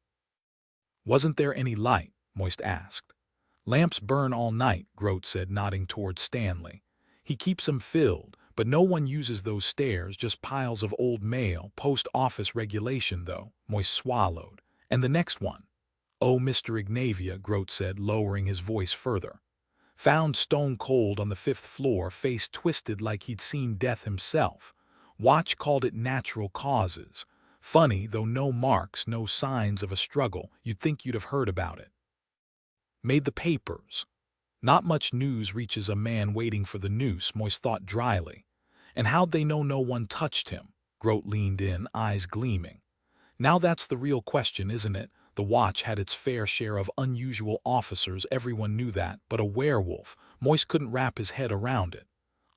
Wasn't there any light? Moist asked. Lamps burn all night, Grote said, nodding toward Stanley. He keeps 'em filled, but no one uses those stairs, just piles of old mail, post office regulation though, Moist swallowed. And the next one. Oh, Mr. Ignavia, Grote said, lowering his voice further. Found stone cold on the 5th floor, face twisted like he'd seen death himself. Watch called it natural causes. Funny, though no marks, no signs of a struggle, you'd think you'd have heard about it. Made the papers. Not much news reaches a man waiting for the noose, Moist thought dryly. And how'd they know no one touched him? Grote leaned in, eyes gleaming. Now that's the real question, isn't it? The watch had its fair share of unusual officers, everyone knew that, but a werewolf, Moist couldn't wrap his head around it.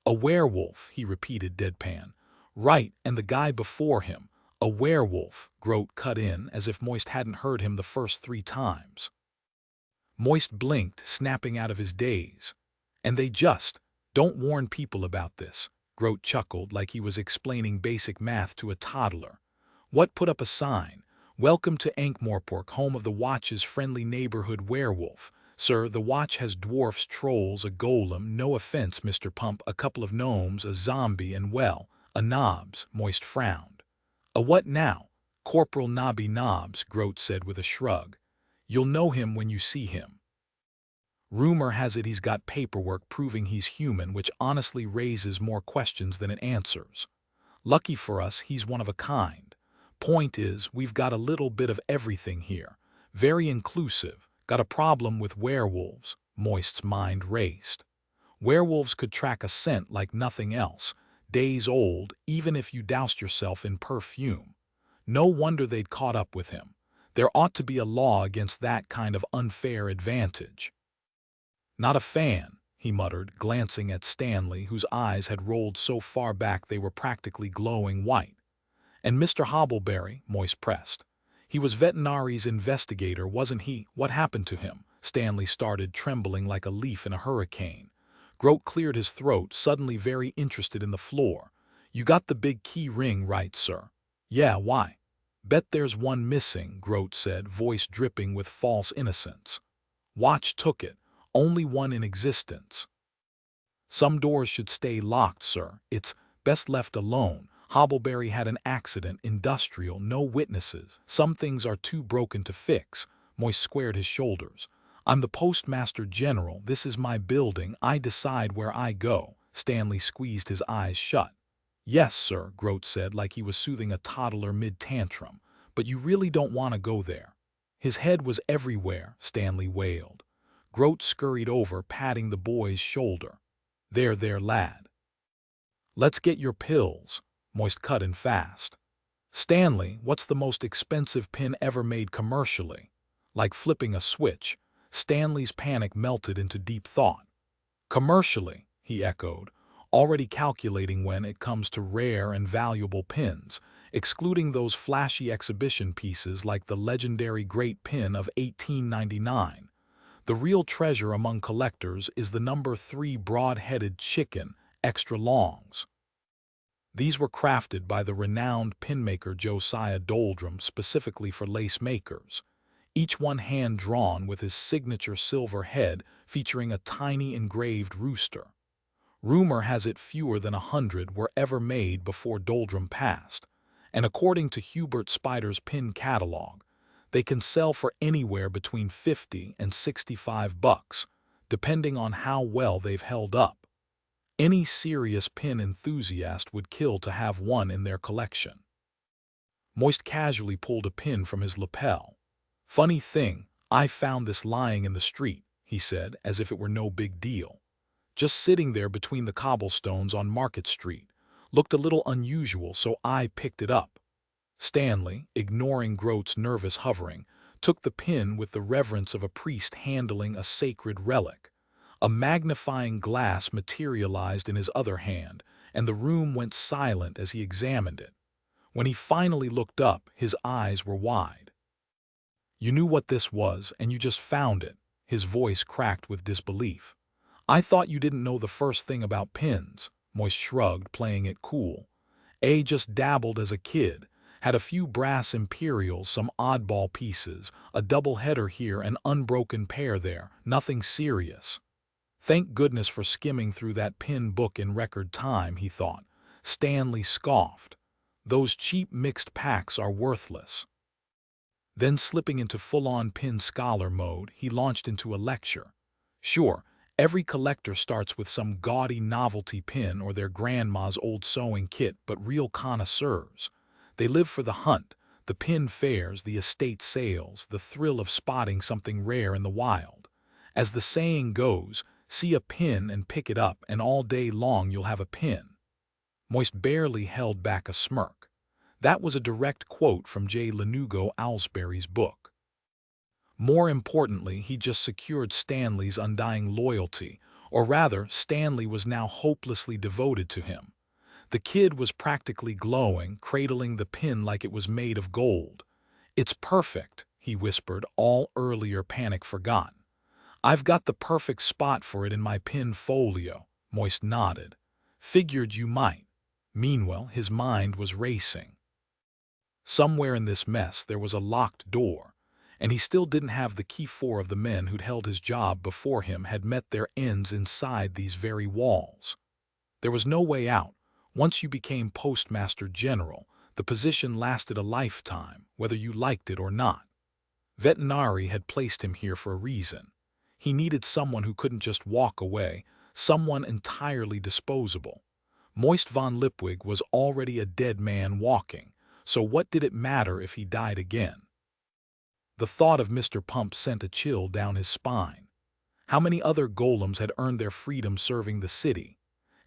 A werewolf, he repeated deadpan. Right, and the guy before him. A werewolf, Grote cut in, as if Moist hadn't heard him the first 3 times. Moist blinked, snapping out of his daze. And they just don't warn people about this, Grote chuckled like he was explaining basic math to a toddler. What put up a sign? Welcome to Ankh-Morpork, home of the Watch's friendly neighborhood werewolf. Sir, the Watch has dwarfs, trolls, a golem, no offense, Mr. Pump, a couple of gnomes, a zombie, and well, a Knobs, Moist frowned. A what now? Corporal Nobby Knobs, Grote said with a shrug. You'll know him when you see him. Rumor has it he's got paperwork proving he's human, which honestly raises more questions than it answers. Lucky for us, he's one of a kind. Point is, we've got a little bit of everything here. Very inclusive. Got a problem with werewolves. Moist's mind raced. Werewolves could track a scent like nothing else. Days old, even if you doused yourself in perfume. No wonder they'd caught up with him. There ought to be a law against that kind of unfair advantage. Not a fan, he muttered, glancing at Stanley, whose eyes had rolled so far back they were practically glowing white. And Mr. Hobbleberry, Moist pressed. He was Veterinary's investigator, wasn't he? What happened to him? Stanley started, trembling like a leaf in a hurricane. Grote cleared his throat, suddenly very interested in the floor. You got the big key ring right, sir? Yeah, why? Bet there's one missing, Grote said, voice dripping with false innocence. Watch took it. Only one in existence. Some doors should stay locked, sir. It's best left alone. Hobbleberry had an accident, industrial, no witnesses. Some things are too broken to fix. Moist squared his shoulders. I'm the postmaster general. This is my building. I decide where I go. Stanley squeezed his eyes shut. Yes, sir, Grote said like he was soothing a toddler mid-tantrum. But you really don't want to go there. His head was everywhere, Stanley wailed. Grote scurried over, patting the boy's shoulder. There, lad. Let's get your pills. Moist cut in fast. Stanley, what's the most expensive pin ever made commercially? Like flipping a switch, Stanley's panic melted into deep thought. Commercially, he echoed, already calculating when it comes to rare and valuable pins, excluding those flashy exhibition pieces like the legendary Great Pin of 1899. The real treasure among collectors is the number 3 broad-headed chicken, extra longs. These were crafted by the renowned pinmaker Josiah Doldrum specifically for lace makers, each one hand-drawn with his signature silver head featuring a tiny engraved rooster. Rumor has it fewer than 100 were ever made before Doldrum passed, and according to Hubert Spider's pin catalog, they can sell for anywhere between $50 and $65, depending on how well they've held up. Any serious pin enthusiast would kill to have one in their collection. Moist casually pulled a pin from his lapel. Funny thing, I found this lying in the street, he said, as if it were no big deal. Just sitting there between the cobblestones on Market Street. Looked a little unusual, so I picked it up. Stanley, ignoring Grote's nervous hovering, took the pin with the reverence of a priest handling a sacred relic. A magnifying glass materialized in his other hand, and the room went silent as he examined it. When he finally looked up, his eyes were wide. You knew what this was, and you just found it, his voice cracked with disbelief. I thought you didn't know the first thing about pins, Moist shrugged, playing it cool. Just dabbled as a kid. Had a few brass imperials, some oddball pieces, a double header here, an unbroken pair there, nothing serious. Thank goodness for skimming through that pin book in record time, he thought. Stanley scoffed. Those cheap mixed packs are worthless. Then, slipping into full-on pin scholar mode, he launched into a lecture. Sure, every collector starts with some gaudy novelty pin or their grandma's old sewing kit, but real connoisseurs, they live for the hunt, the pin fairs, the estate sales, the thrill of spotting something rare in the wild. As the saying goes, see a pin and pick it up, and all day long you'll have a pin. Moist barely held back a smirk. That was a direct quote from J. Lanugo Alsbury's book. More importantly, he just secured Stanley's undying loyalty, or rather, Stanley was now hopelessly devoted to him. The kid was practically glowing, cradling the pin like it was made of gold. "It's perfect," he whispered, all earlier panic forgotten. "I've got the perfect spot for it in my pin folio." Moist nodded. "Figured you might." Meanwhile, his mind was racing. Somewhere in this mess there was a locked door, and he still didn't have the key. 4 of the men who'd held his job before him had met their ends inside these very walls. There was no way out. Once you became Postmaster General, the position lasted a lifetime, whether you liked it or not. Vetinari had placed him here for a reason. He needed someone who couldn't just walk away, someone entirely disposable. Moist von Lipwig was already a dead man walking, so what did it matter if he died again? The thought of Mr. Pump sent a chill down his spine. How many other golems had earned their freedom serving the city?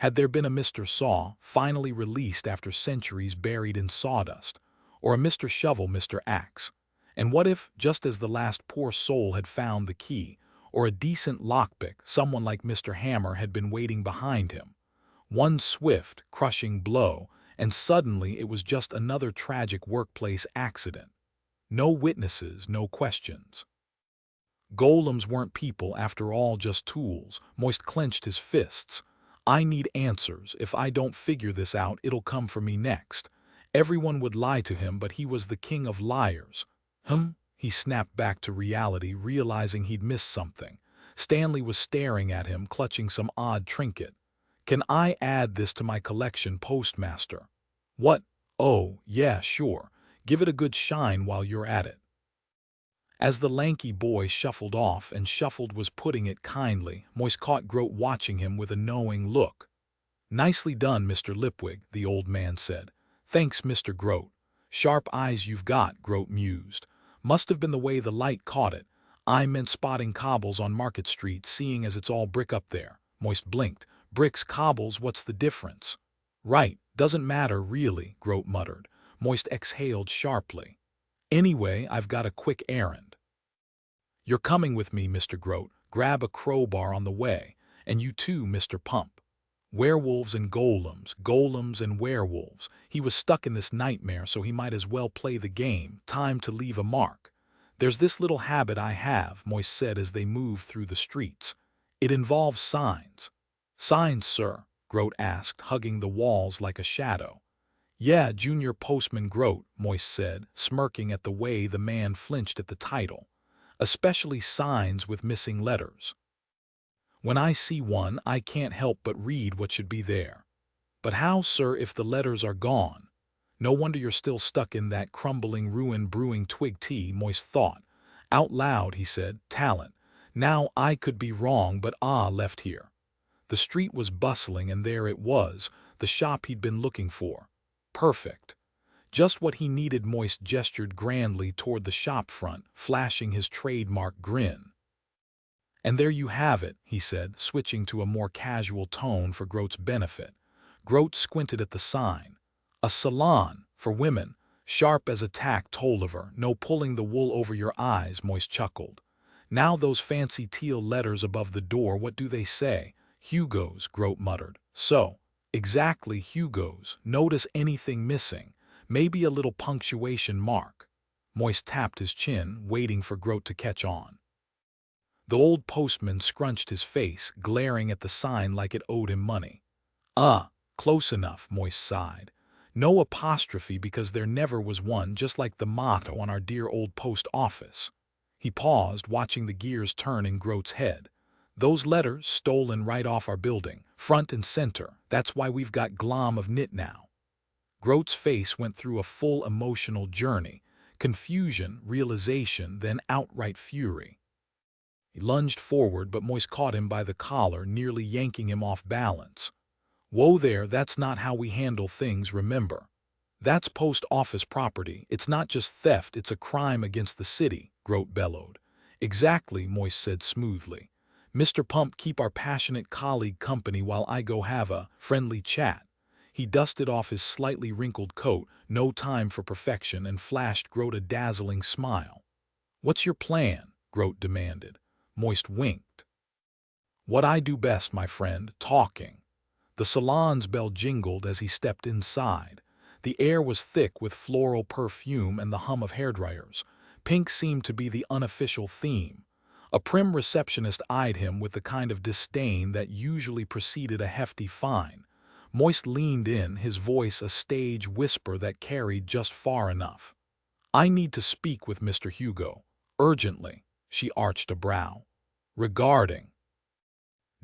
Had there been a Mr. Saw, finally released after centuries buried in sawdust, or a Mr. Shovel, Mr. Axe? And what if, just as the last poor soul had found the key, or a decent lockpick, someone like Mr. Hammer had been waiting behind him? One swift, crushing blow, and suddenly it was just another tragic workplace accident. No witnesses, no questions. Golems weren't people after all, just tools. Moist clenched his fists. I need answers. If I don't figure this out, it'll come for me next. Everyone would lie to him, but he was the king of liars. He snapped back to reality, realizing he'd missed something. Stanley was staring at him, clutching some odd trinket. "Can I add this to my collection, Postmaster?" "What? Oh, yeah, sure. Give it a good shine while you're at it." As the lanky boy shuffled off, and shuffled was putting it kindly, Moist caught Grote watching him with a knowing look. "Nicely done, Mr. Lipwig," the old man said. "Thanks, Mr. Grote." "Sharp eyes you've got," Grote mused. "Must have been the way the light caught it. I meant spotting cobbles on Market Street, seeing as it's all brick up there." Moist blinked. "Bricks, cobbles, what's the difference?" "Right, doesn't matter really," Grote muttered. Moist exhaled sharply. "Anyway, I've got a quick errand." "You're coming with me, Mr. Grote. Grab a crowbar on the way. And you too, Mr. Pump." Werewolves and golems and werewolves. He was stuck in this nightmare, so he might as well play the game. Time to leave a mark. "There's this little habit I have," Moist said as they moved through the streets. "It involves signs." "Signs, sir?" Grote asked, hugging the walls like a shadow. "Yeah, Junior Postman Grote," Moist said, smirking at the way the man flinched at the title. "Especially signs with missing letters. When I see one, I can't help but read what should be there." "But how, sir, if the letters are gone?" "No wonder you're still stuck in that crumbling ruin brewing twig tea," Moist thought. Out loud, he said, "Talent. Now, I could be wrong, but left here." The street was bustling, and there it was, the shop he'd been looking for. Perfect. Just what he needed. Moist gestured grandly toward the shop front, flashing his trademark grin. "And there you have it," he said, switching to a more casual tone for Grote's benefit. Grote squinted at the sign. "A salon, for women, sharp as a tack, Tolliver, no pulling the wool over your eyes," Moist chuckled. "Now those fancy teal letters above the door, what do they say?" "Hugo's," Grote muttered. "So, exactly, Hugo's. Notice anything missing? Maybe a little punctuation mark." Moist tapped his chin, waiting for Grote to catch on. The old postman scrunched his face, glaring at the sign like it owed him money. Close enough," Moist sighed. No apostrophe because there never was one, just like the motto on our dear old post office. He paused, watching the gears turn in Groat's head. Those letters stolen right off our building, front and center. That's why we've got glom of nit now. Groat's face went through a full emotional journey. Confusion, realization, then outright fury. He lunged forward, but Moist caught him by the collar, nearly yanking him off balance. Whoa there, that's not how we handle things, remember. That's post office property. It's not just theft, it's a crime against the city, Groat bellowed. Exactly, Moist said smoothly. Mr. Pump, keep our passionate colleague company while I go have a friendly chat. He dusted off his slightly wrinkled coat, no time for perfection, and flashed Groat a dazzling smile. What's your plan? Groat demanded. Moist winked. What I do best, my friend, talking. The salon's bell jingled as he stepped inside. The air was thick with floral perfume and the hum of hairdryers. Pink seemed to be the unofficial theme. A prim receptionist eyed him with the kind of disdain that usually preceded a hefty fine. Moist leaned in, his voice a stage whisper that carried just far enough. I need to speak with Mr. Hugo. Urgently. She arched a brow. Regarding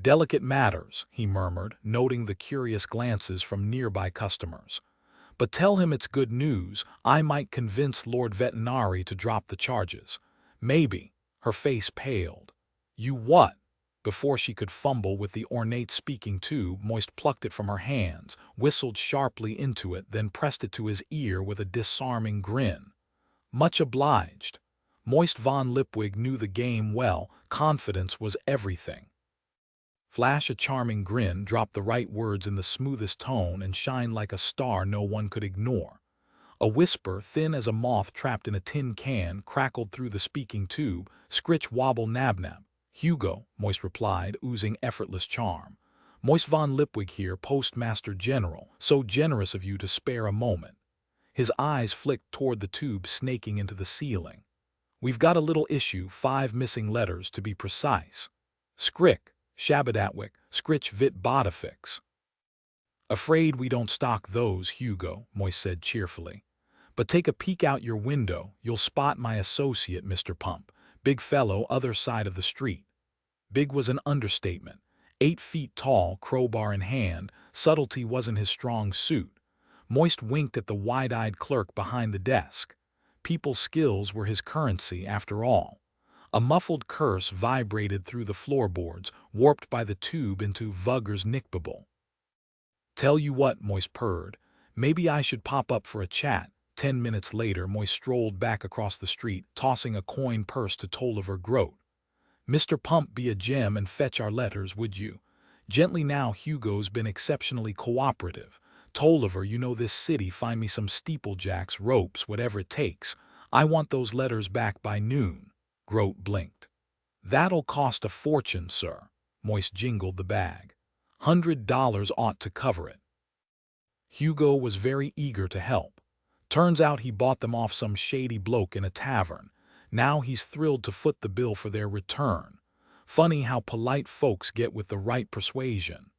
delicate matters, he murmured, noting the curious glances from nearby customers. But tell him it's good news. I might convince Lord Vetinari to drop the charges. Maybe. Her face paled. You what? Before she could fumble with the ornate speaking tube, Moist plucked it from her hands, whistled sharply into it, then pressed it to his ear with a disarming grin. Much obliged. Moist von Lipwig knew the game well. Confidence was everything. Flash a charming grin, drop the right words in the smoothest tone, and shine like a star no one could ignore. A whisper, thin as a moth trapped in a tin can, crackled through the speaking tube. Scritch wobble nab-nab. Hugo, Moist replied, oozing effortless charm. Moist von Lipwig here, Postmaster General. So generous of you to spare a moment. His eyes flicked toward the tube snaking into the ceiling. We've got a little issue, 5 missing letters to be precise. Scrick. Shabadatwick, Scritch vit Bodafix. Afraid we don't stock those, Hugo, Moist said cheerfully. But take a peek out your window, you'll spot my associate, Mr. Pump. Big fellow, other side of the street. Big was an understatement. 8 feet tall, crowbar in hand, subtlety wasn't his strong suit. Moist winked at the wide-eyed clerk behind the desk. People's skills were his currency, after all. A muffled curse vibrated through the floorboards, warped by the tube into Vugger's nickbable. Tell you what, Moist purred. Maybe I should pop up for a chat. 10 minutes later, Moist strolled back across the street, tossing a coin purse to Tolliver Groat. Mr. Pump, be a gem and fetch our letters, would you? Gently now, Hugo's been exceptionally cooperative. Tolliver, you know this city, find me some steeplejacks, ropes, whatever it takes. I want those letters back by noon. Groat blinked. That'll cost a fortune, sir. Moist jingled the bag. $100 ought to cover it. Hugo was very eager to help. Turns out he bought them off some shady bloke in a tavern. Now he's thrilled to foot the bill for their return. Funny how polite folks get with the right persuasion.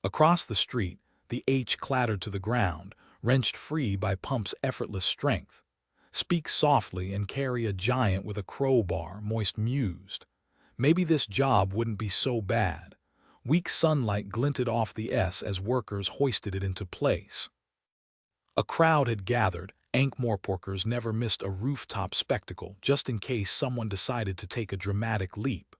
Across the street, the H clattered to the ground, wrenched free by Pump's effortless strength. Speak softly and carry a giant with a crowbar, Moist mused. Maybe this job wouldn't be so bad. Weak sunlight glinted off the S as workers hoisted it into place. A crowd had gathered. Ankh-Morporkers never missed a rooftop spectacle, just in case someone decided to take a dramatic leap.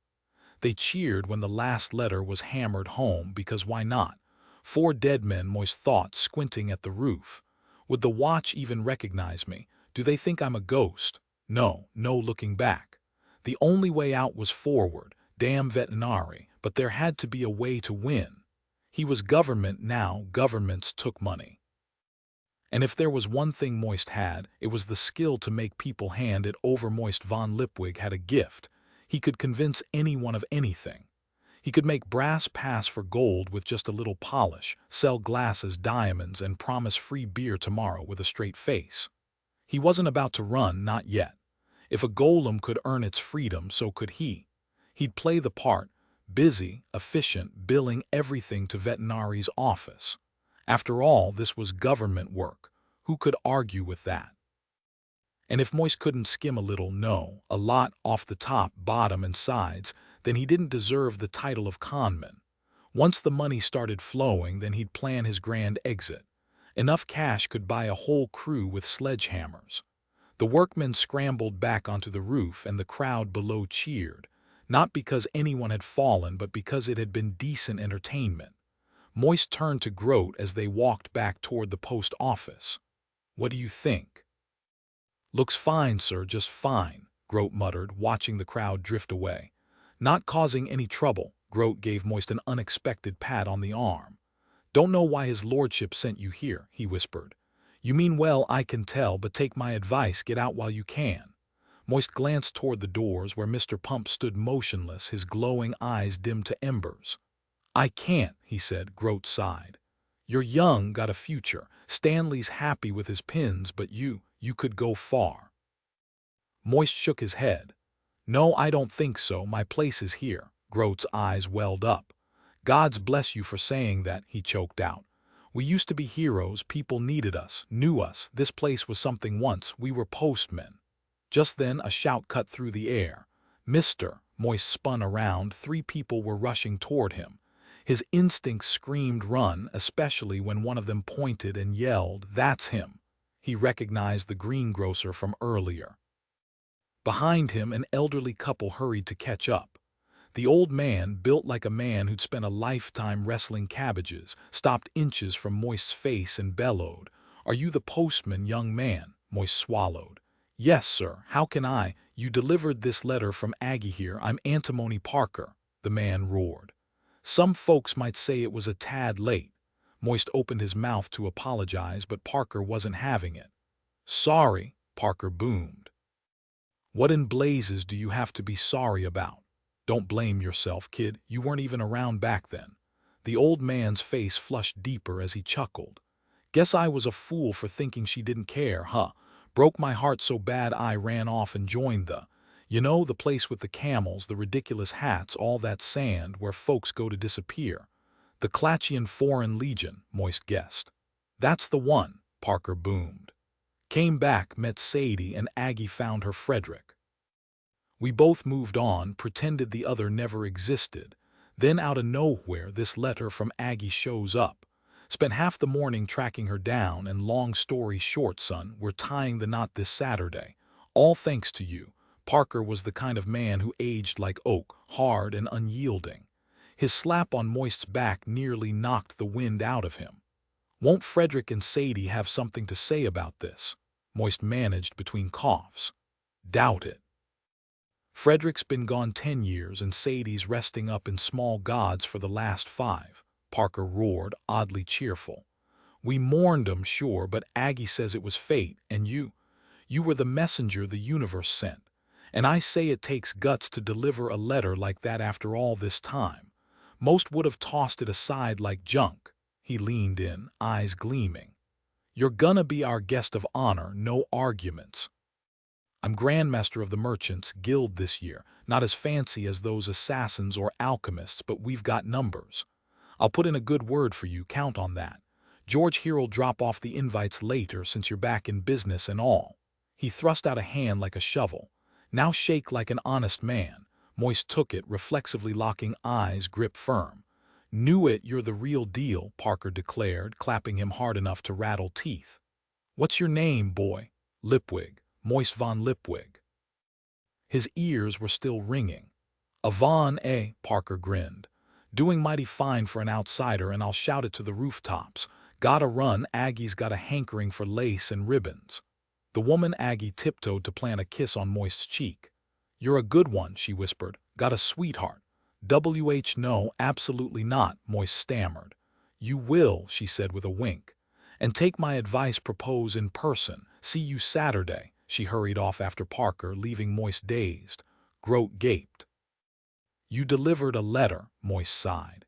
They cheered when the last letter was hammered home, because why not? 4 dead men, Moist thought, squinting at the roof. Would the watch even recognize me? Do they think I'm a ghost? No looking back. The only way out was forward, damn Vetinari, but there had to be a way to win. He was government now, governments took money. And if there was one thing Moist had, it was the skill to make people hand it over. Moist von Lipwig had a gift. He could convince anyone of anything. He could make brass pass for gold with just a little polish, sell glass as diamonds, and promise free beer tomorrow with a straight face. He wasn't about to run, not yet. If a golem could earn its freedom, so could he. He'd play the part, busy, efficient, billing everything to Vetinari's office. After all, this was government work. Who could argue with that? And if Moist couldn't skim a little, no, a lot off the top, bottom, and sides, then he didn't deserve the title of conman. Once the money started flowing, then he'd plan his grand exit. Enough cash could buy a whole crew with sledgehammers. The workmen scrambled back onto the roof, and the crowd below cheered, not because anyone had fallen, but because it had been decent entertainment. Moist turned to Grote as they walked back toward the post office. "What do you think?" "Looks fine, sir, just fine," Grote muttered, watching the crowd drift away. Not causing any trouble, Grote gave Moist an unexpected pat on the arm. "Don't know why his lordship sent you here," he whispered. "You mean well, I can tell, but take my advice, get out while you can." Moist glanced toward the doors where Mr. Pump stood motionless, his glowing eyes dimmed to embers. "I can't," he said. Grote sighed. "You're young, got a future. Stanley's happy with his pins, but you could go far." Moist shook his head. "No, I don't think so. My place is here." Grote's eyes welled up. "Gods bless you for saying that," he choked out. "We used to be heroes, people needed us, knew us, this place was something once, we were postmen." Just then a shout cut through the air. "Mister!" Moist spun around, 3 people were rushing toward him. His instincts screamed run, especially when one of them pointed and yelled, "That's him!" He recognized the greengrocer from earlier. Behind him, an elderly couple hurried to catch up. The old man, built like a man who'd spent a lifetime wrestling cabbages, stopped inches from Moist's face and bellowed, "Are you the postman, young man?" Moist swallowed. "Yes, sir. How can I? You delivered this letter from Aggie here. I'm Antimony Parker," the man roared. "Some folks might say it was a tad late." Moist opened his mouth to apologize, but Parker wasn't having it. "Sorry," Parker boomed. "What in blazes do you have to be sorry about? Don't blame yourself, kid. You weren't even around back then." The old man's face flushed deeper as he chuckled. "Guess I was a fool for thinking she didn't care, huh? Broke my heart so bad I ran off and joined the place with the camels, the ridiculous hats, all that sand, where folks go to disappear." "The Clatchian Foreign Legion," Moist guessed. "That's the one," Parker boomed. "Came back, met Sadie, and Aggie found her Frederick. We both moved on, pretended the other never existed. Then out of nowhere, this letter from Aggie shows up. Spent half the morning tracking her down, and long story short, son, we're tying the knot this Saturday. All thanks to you." Parker was the kind of man who aged like oak, hard and unyielding. His slap on Moist's back nearly knocked the wind out of him. "Won't Frederick and Sadie have something to say about this?" Moist managed between coughs. "Doubt it. Frederick's been gone 10 years and Sadie's resting up in small gods for the last 5, Parker roared, oddly cheerful. "We mourned 'em, sure, but Aggie says it was fate, and you were the messenger the universe sent. And I say it takes guts to deliver a letter like that after all this time. Most would have tossed it aside like junk." He leaned in, eyes gleaming. "You're gonna be our guest of honor, no arguments. I'm Grandmaster of the Merchants Guild this year, not as fancy as those assassins or alchemists, but we've got numbers. I'll put in a good word for you, count on that. George here'll drop off the invites later since you're back in business and all." He thrust out a hand like a shovel. "Now shake like an honest man." Moist took it, reflexively locking eyes, grip firm. "Knew it, you're the real deal," Parker declared, clapping him hard enough to rattle teeth. "What's your name, boy?" "Lipwig. Moist von Lipwig." His ears were still ringing. "Avon, eh?" Parker grinned. "Doing mighty fine for an outsider, and I'll shout it to the rooftops. Gotta run, Aggie's got a hankering for lace and ribbons." The woman Aggie tiptoed to plant a kiss on Moist's cheek. "You're a good one," she whispered. "Got a sweetheart?" No, absolutely not," Moist stammered. "You will," she said with a wink. "And take my advice, propose in person. See you Saturday." She hurried off after Parker, leaving Moist dazed. Grote gaped. "You delivered a letter," Moist sighed.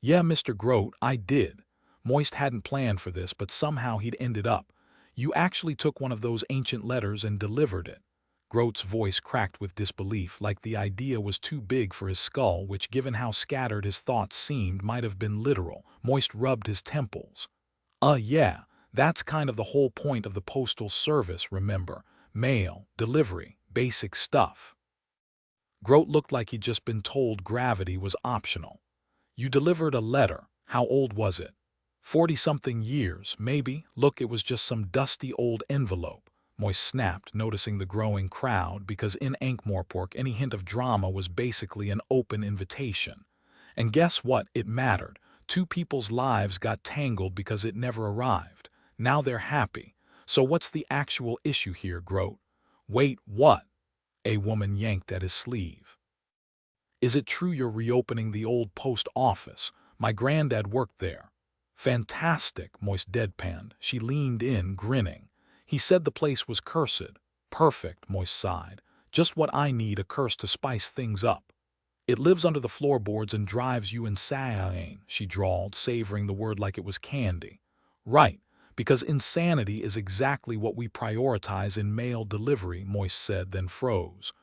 "Yeah, Mr. Grote, I did." Moist hadn't planned for this, but somehow he'd ended up. "You actually took one of those ancient letters and delivered it." Grote's voice cracked with disbelief, like the idea was too big for his skull, which, given how scattered his thoughts seemed, might have been literal. Moist rubbed his temples. Yeah, That's kind of the whole point of the postal service, remember? Mail, delivery, basic stuff. Grote looked like he'd just been told gravity was optional. You delivered a letter. How old was it? 40-something years, maybe. Look, it was just some dusty old envelope. Moist snapped, noticing the growing crowd, because in Ankh-Morpork any hint of drama was basically an open invitation. And guess what? It mattered. Two people's lives got tangled because it never arrived. Now they're happy. So what's the actual issue here, Grote? Wait, what? A woman yanked at his sleeve. Is it true you're reopening the old post office? My granddad worked there. Fantastic, Moist deadpanned. She leaned in, grinning. He said the place was cursed. Perfect, Moist sighed. Just what I need, a curse to spice things up. It lives under the floorboards and drives you insane, she drawled, savoring the word like it was candy. Right, because insanity is exactly what we prioritize in mail delivery, Moist said, then froze.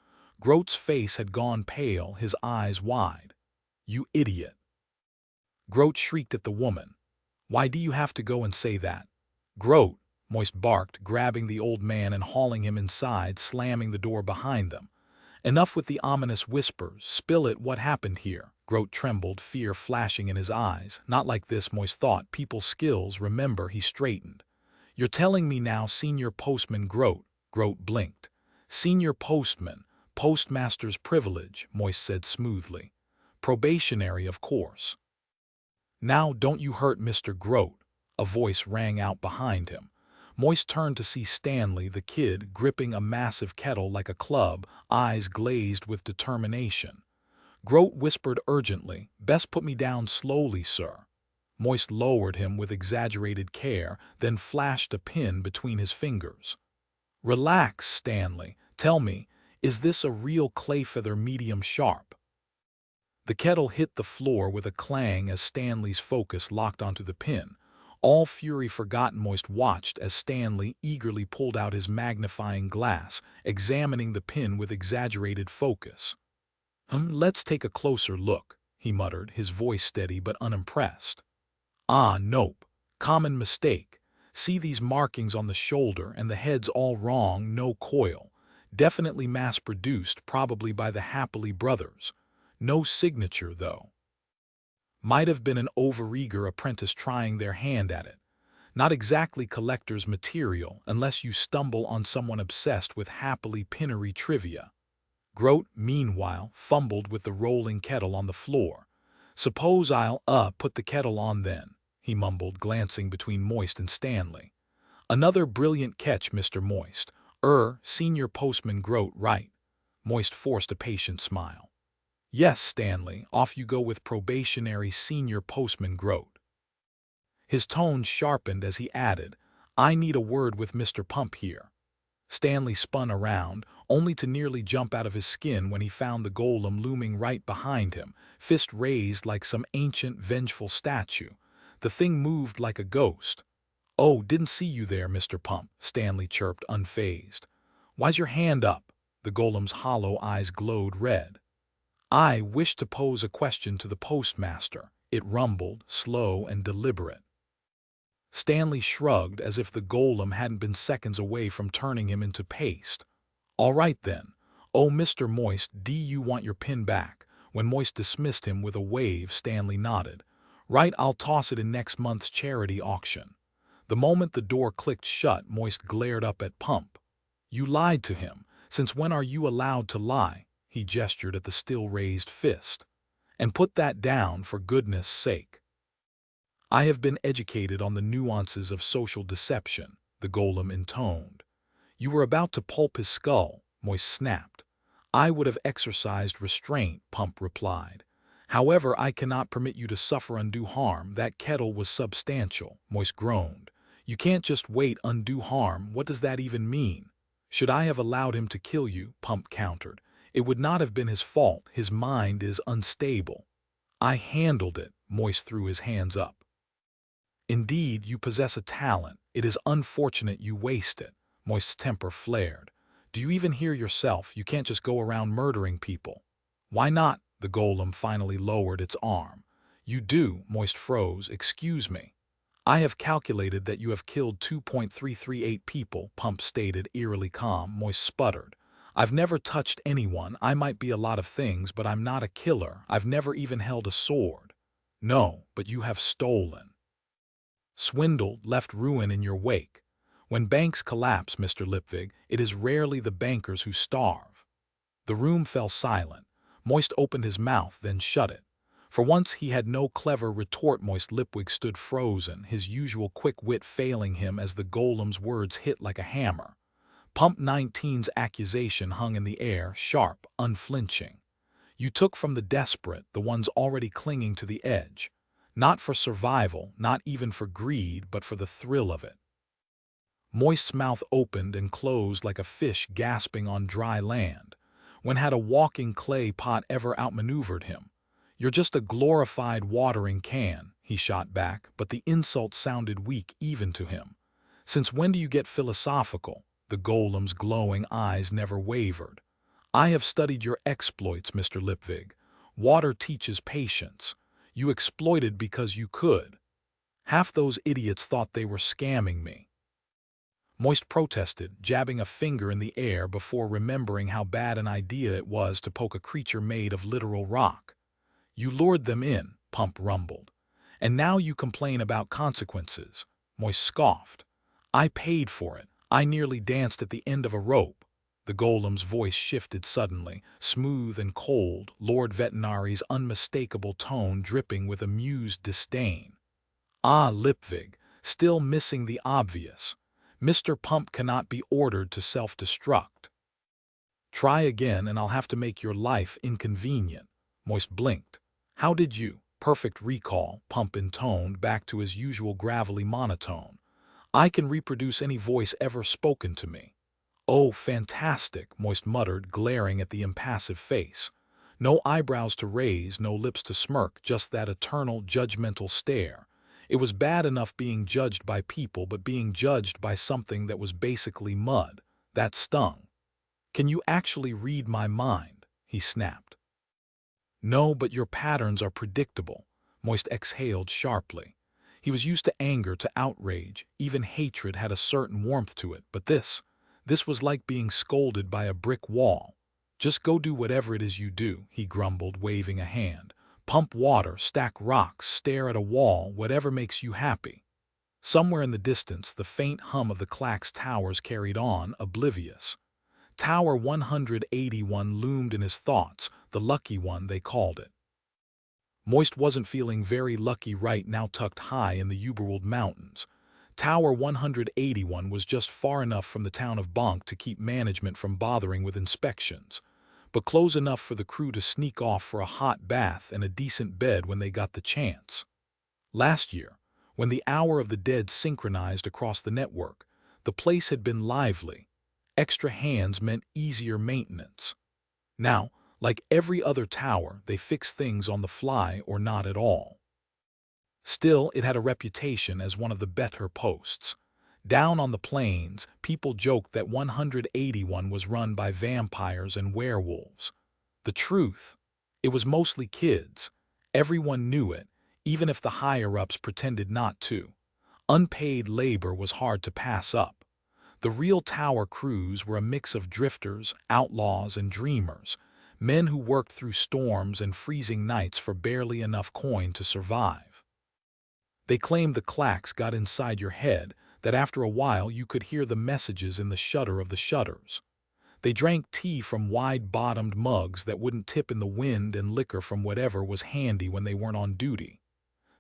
Grote's face had gone pale, his eyes wide. You idiot. Grote shrieked at the woman. Why do you have to go and say that? Grote, Moist barked, grabbing the old man and hauling him inside, slamming the door behind them. Enough with the ominous whispers. Spill it, what happened here? Grote trembled, fear flashing in his eyes. Not like this, Moist thought. People's skills, remember, he straightened. You're telling me now, Senior Postman Grote? Grote blinked. Senior Postman, Postmaster's privilege, Moist said smoothly. Probationary, of course. Now don't you hurt Mr. Grote, a voice rang out behind him. Moist turned to see Stanley, the kid, gripping a massive kettle like a club, eyes glazed with determination. Grote whispered urgently, Best put me down slowly, sir. Moist lowered him with exaggerated care, then flashed a pin between his fingers. Relax, Stanley. Tell me, is this a real clayfeather medium sharp? The kettle hit the floor with a clang as Stanley's focus locked onto the pin. All fury forgotten, Moist watched as Stanley eagerly pulled out his magnifying glass, examining the pin with exaggerated focus. Let's take a closer look, he muttered, his voice steady but unimpressed. Ah, nope. Common mistake. See these markings on the shoulder, and the head's all wrong, no coil. Definitely mass-produced, probably by the Happily brothers. No signature, though. Might have been an overeager apprentice trying their hand at it. Not exactly collector's material, unless you stumble on someone obsessed with Happily Pinnery trivia. Grote, meanwhile, fumbled with the rolling kettle on the floor. Suppose I'll, put the kettle on then, he mumbled, glancing between Moist and Stanley. Another brilliant catch, Mr. Moist. Senior Postman Grote, right? Moist forced a patient smile. Yes, Stanley, off you go with probationary Senior Postman Grote. His tone sharpened as he added, I need a word with Mr. Pump here. Stanley spun around, only to nearly jump out of his skin when he found the golem looming right behind him, fist raised like some ancient, vengeful statue. The thing moved like a ghost. Oh, didn't see you there, Mr. Pump, Stanley chirped, unfazed. Why's your hand up? The golem's hollow eyes glowed red. I wish to pose a question to the postmaster, it rumbled, slow and deliberate. Stanley shrugged as if the golem hadn't been seconds away from turning him into paste. All right then. Oh, Mr. Moist, do you want your pin back? When Moist dismissed him with a wave, Stanley nodded. Right, I'll toss it in next month's charity auction. The moment the door clicked shut, Moist glared up at Pump. You lied to him. Since when are you allowed to lie? He gestured at the still-raised fist. And put that down, for goodness' sake. I have been educated on the nuances of social deception, the golem intoned. You were about to pulp his skull, Moist snapped. I would have exercised restraint, Pump replied. However, I cannot permit you to suffer undue harm. That kettle was substantial, Moist groaned. You can't just wait undue harm. What does that even mean? Should I have allowed him to kill you? Pump countered. It would not have been his fault. His mind is unstable. I handled it, Moist threw his hands up. Indeed, you possess a talent. It is unfortunate you waste it. Moist's temper flared. Do you even hear yourself? You can't just go around murdering people. Why not? The golem finally lowered its arm. You do, Moist froze. Excuse me. I have calculated that you have killed 2.338 people, Pump stated, eerily calm. Moist sputtered. I've never touched anyone. I might be a lot of things, but I'm not a killer. I've never even held a sword. No, but you have stolen. Swindled, left ruin in your wake. When banks collapse, Mr. Lipwig, it is rarely the bankers who starve. The room fell silent. Moist opened his mouth, then shut it. For once he had no clever retort. Moist Lipwig stood frozen, his usual quick wit failing him as the golem's words hit like a hammer. Pump 19's accusation hung in the air, sharp, unflinching. You took from the desperate, the ones already clinging to the edge. Not for survival, not even for greed, but for the thrill of it. Moist's mouth opened and closed like a fish gasping on dry land. When had a walking clay pot ever outmaneuvered him? You're just a glorified watering can, he shot back, but the insult sounded weak even to him. Since when do you get philosophical? The golem's glowing eyes never wavered. I have studied your exploits, Mr. Lipwig. Water teaches patience. You exploited because you could. Half those idiots thought they were scamming me. Moist protested, jabbing a finger in the air before remembering how bad an idea it was to poke a creature made of literal rock. You lured them in, Pump rumbled. And now you complain about consequences. Moist scoffed. I paid for it. I nearly danced at the end of a rope. The golem's voice shifted suddenly, smooth and cold, Lord Vetinari's unmistakable tone dripping with amused disdain. Ah, Lipwig, still missing the obvious. Mr. Pump cannot be ordered to self-destruct. Try again and I'll have to make your life inconvenient. Moist blinked. How did you? Perfect recall, Pump intoned back to his usual gravelly monotone. I can reproduce any voice ever spoken to me. Oh, fantastic, Moist muttered, glaring at the impassive face. No eyebrows to raise, no lips to smirk, just that eternal, judgmental stare. It was bad enough being judged by people, but being judged by something that was basically mud. That stung. Can you actually read my mind? He snapped. No, but your patterns are predictable, Moist exhaled sharply. He was used to anger, to outrage, even hatred had a certain warmth to it, but this was like being scolded by a brick wall. Just go do whatever it is you do, he grumbled, waving a hand. Pump water, stack rocks, stare at a wall, whatever makes you happy. Somewhere in the distance, the faint hum of the Clack's towers carried on, oblivious. Tower 181 loomed in his thoughts, the lucky one they called it. Moist wasn't feeling very lucky right now, tucked high in the Uberwald Mountains. Tower 181 was just far enough from the town of Bonk to keep management from bothering with inspections, but close enough for the crew to sneak off for a hot bath and a decent bed when they got the chance. Last year, when the Hour of the Dead synchronized across the network, the place had been lively. Extra hands meant easier maintenance. Now, like every other tower, they fixed things on the fly or not at all. Still, it had a reputation as one of the better posts. Down on the plains, people joked that 181 was run by vampires and werewolves. The truth? It was mostly kids. Everyone knew it, even if the higher-ups pretended not to. Unpaid labor was hard to pass up. The real tower crews were a mix of drifters, outlaws, and dreamers, men who worked through storms and freezing nights for barely enough coin to survive. They claimed the clacks got inside your head, that after a while you could hear the messages in the shutter of the shutters. They drank tea from wide-bottomed mugs that wouldn't tip in the wind and liquor from whatever was handy when they weren't on duty.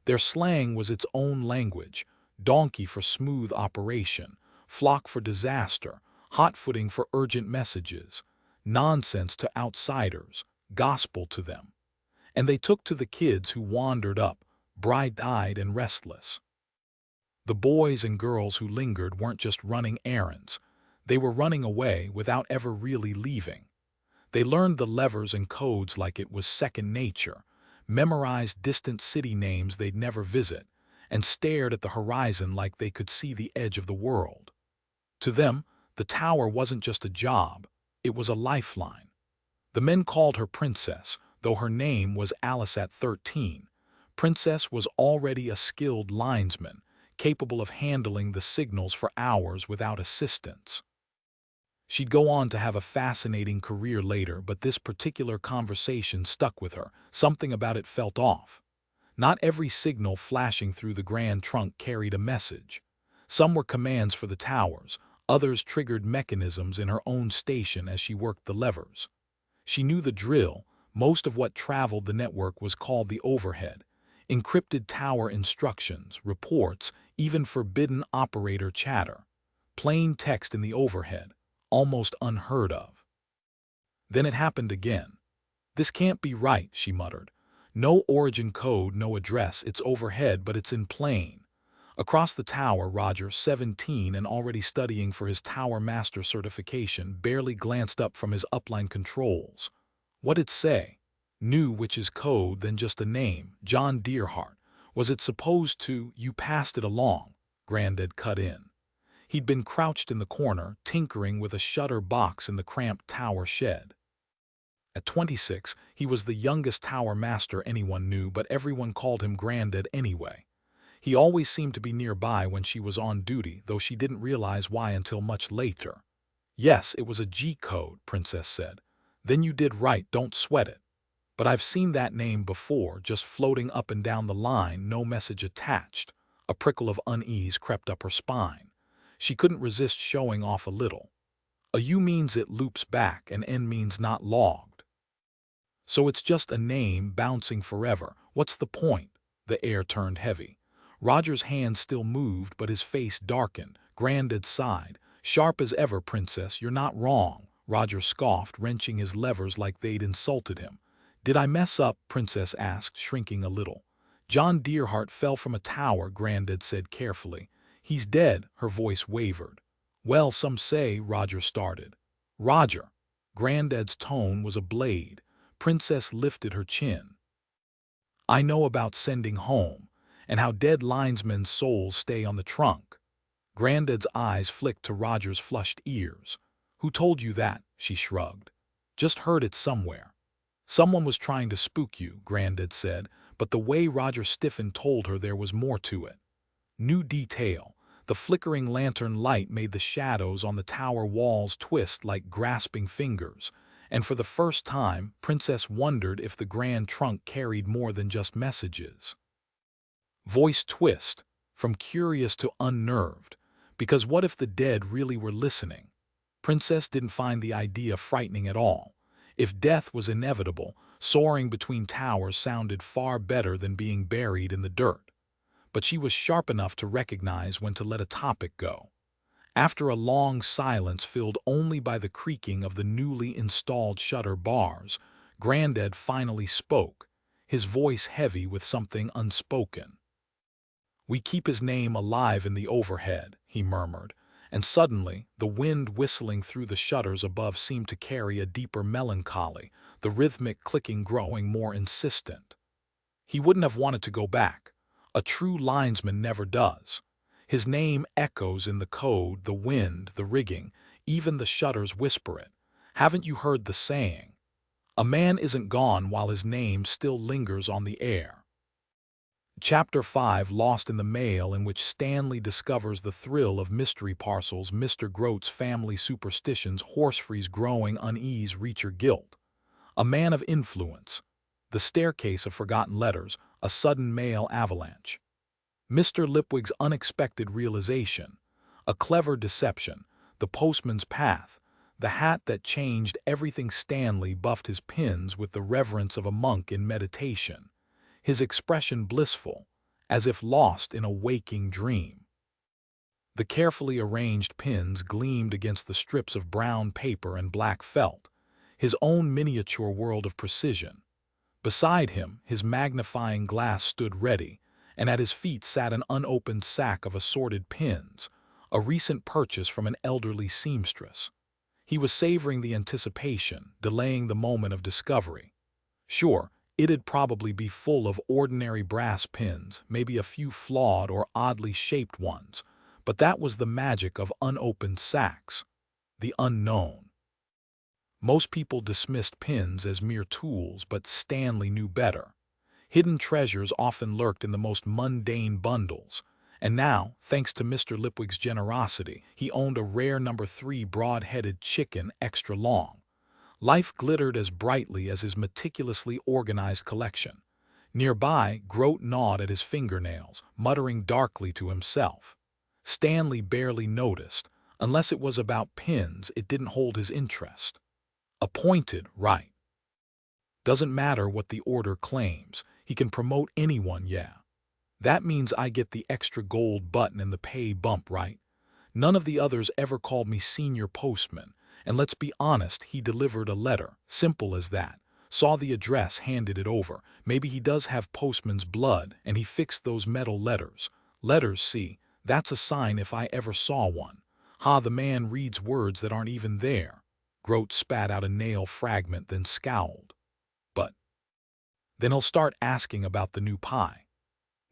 Their slang was its own language, donkey for smooth operation, flock for disaster, hot-footing for urgent messages, nonsense to outsiders, gospel to them. And they took to the kids who wandered up, bright-eyed and restless. The boys and girls who lingered weren't just running errands. They were running away without ever really leaving. They learned the levers and codes like it was second nature, memorized distant city names they'd never visit, and stared at the horizon like they could see the edge of the world. To them, the tower wasn't just a job, it was a lifeline. The men called her Princess, though her name was Alice at 13. Princess was already a skilled linesman, capable of handling the signals for hours without assistance. She'd go on to have a fascinating career later, but this particular conversation stuck with her. Something about it felt off. Not every signal flashing through the Grand Trunk carried a message. Some were commands for the towers, others triggered mechanisms in her own station as she worked the levers. She knew the drill. Most of what traveled the network was called the overhead. Encrypted tower instructions, reports, even forbidden operator chatter. Plain text in the overhead, almost unheard of. Then it happened again. "This can't be right," she muttered. "No origin code, no address, it's overhead, but it's in plain." Across the tower, Roger, 17 and already studying for his Tower Master certification, barely glanced up from his upline controls. What'd it say? Knew which is code, then just a name, John Dearheart. Was it supposed to? You passed it along, Grandad cut in. He'd been crouched in the corner, tinkering with a shutter box in the cramped tower shed. At 26, he was the youngest Tower Master anyone knew, but everyone called him Grandad anyway. He always seemed to be nearby when she was on duty, though she didn't realize why until much later. "Yes, it was a G code," Princess said. "Then you did right, don't sweat it. But I've seen that name before, just floating up and down the line, no message attached." A prickle of unease crept up her spine. She couldn't resist showing off a little. "A U means it loops back, and N means not logged. So it's just a name bouncing forever. What's the point?" The air turned heavy. Roger's hand still moved, but his face darkened. Grandad sighed. "Sharp as ever, Princess, you're not wrong." Roger scoffed, wrenching his levers like they'd insulted him. "Did I mess up?" Princess asked, shrinking a little. "John Dearheart fell from a tower," Grandad said carefully. "He's dead." Her voice wavered. "Well, some say," Roger started. "Roger." Grandad's tone was a blade. Princess lifted her chin. "I know about sending home, and how dead linesmen's souls stay on the trunk." Grandad's eyes flicked to Roger's flushed ears. "Who told you that?" She shrugged. "Just heard it somewhere." "Someone was trying to spook you," Grandad said, but the way Roger stiffened told her there was more to it. New detail. The flickering lantern light made the shadows on the tower walls twist like grasping fingers, and for the first time, Princess wondered if the Grand Trunk carried more than just messages. Voice twist, from curious to unnerved, because what if the dead really were listening? Princess didn't find the idea frightening at all. If death was inevitable, soaring between towers sounded far better than being buried in the dirt. But she was sharp enough to recognize when to let a topic go. After a long silence filled only by the creaking of the newly installed shutter bars, Grandad finally spoke, his voice heavy with something unspoken. "We keep his name alive in the overhead," he murmured, and suddenly the wind whistling through the shutters above seemed to carry a deeper melancholy, the rhythmic clicking growing more insistent. He wouldn't have wanted to go back. A true linesman never does. His name echoes in the code, the wind, the rigging, even the shutters whisper it. Haven't you heard the saying? A man isn't gone while his name still lingers on the air. Chapter 5, Lost in the Mail, in which Stanley discovers the thrill of mystery parcels, Mr. Grote's family superstitions, Horsefree's growing unease, Reacher guilt. A man of influence. The staircase of forgotten letters, a sudden mail avalanche. Mr. Lipwig's unexpected realization. A clever deception. The postman's path. The hat that changed everything. Stanley buffed his pins with the reverence of a monk in meditation, his expression blissful, as if lost in a waking dream. The carefully arranged pins gleamed against the strips of brown paper and black felt, his own miniature world of precision. Beside him, his magnifying glass stood ready, and at his feet sat an unopened sack of assorted pins, a recent purchase from an elderly seamstress. He was savoring the anticipation, delaying the moment of discovery. Sure, it'd probably be full of ordinary brass pins, maybe a few flawed or oddly shaped ones, but that was the magic of unopened sacks, the unknown. Most people dismissed pins as mere tools, but Stanley knew better. Hidden treasures often lurked in the most mundane bundles, And now, thanks to Mr. Lipwig's generosity, he owned a rare #3 broad-headed chicken extra long. Life glittered as brightly as his meticulously organized collection. Nearby, Grote gnawed at his fingernails, muttering darkly to himself. Stanley barely noticed. Unless it was about pins, it didn't hold his interest. Appointed, right. Doesn't matter what the order claims. He can promote anyone, yeah. That means I get the extra gold button and the pay bump, right? None of the others ever called me senior postman, and let's be honest, he delivered a letter, simple as that. Saw the address, handed it over. Maybe he does have postman's blood, and he fixed those metal letters. Letters, see, that's a sign if I ever saw one. Ha, the man reads words that aren't even there. Grote spat out a nail fragment, then scowled. But then he'll start asking about the new pie.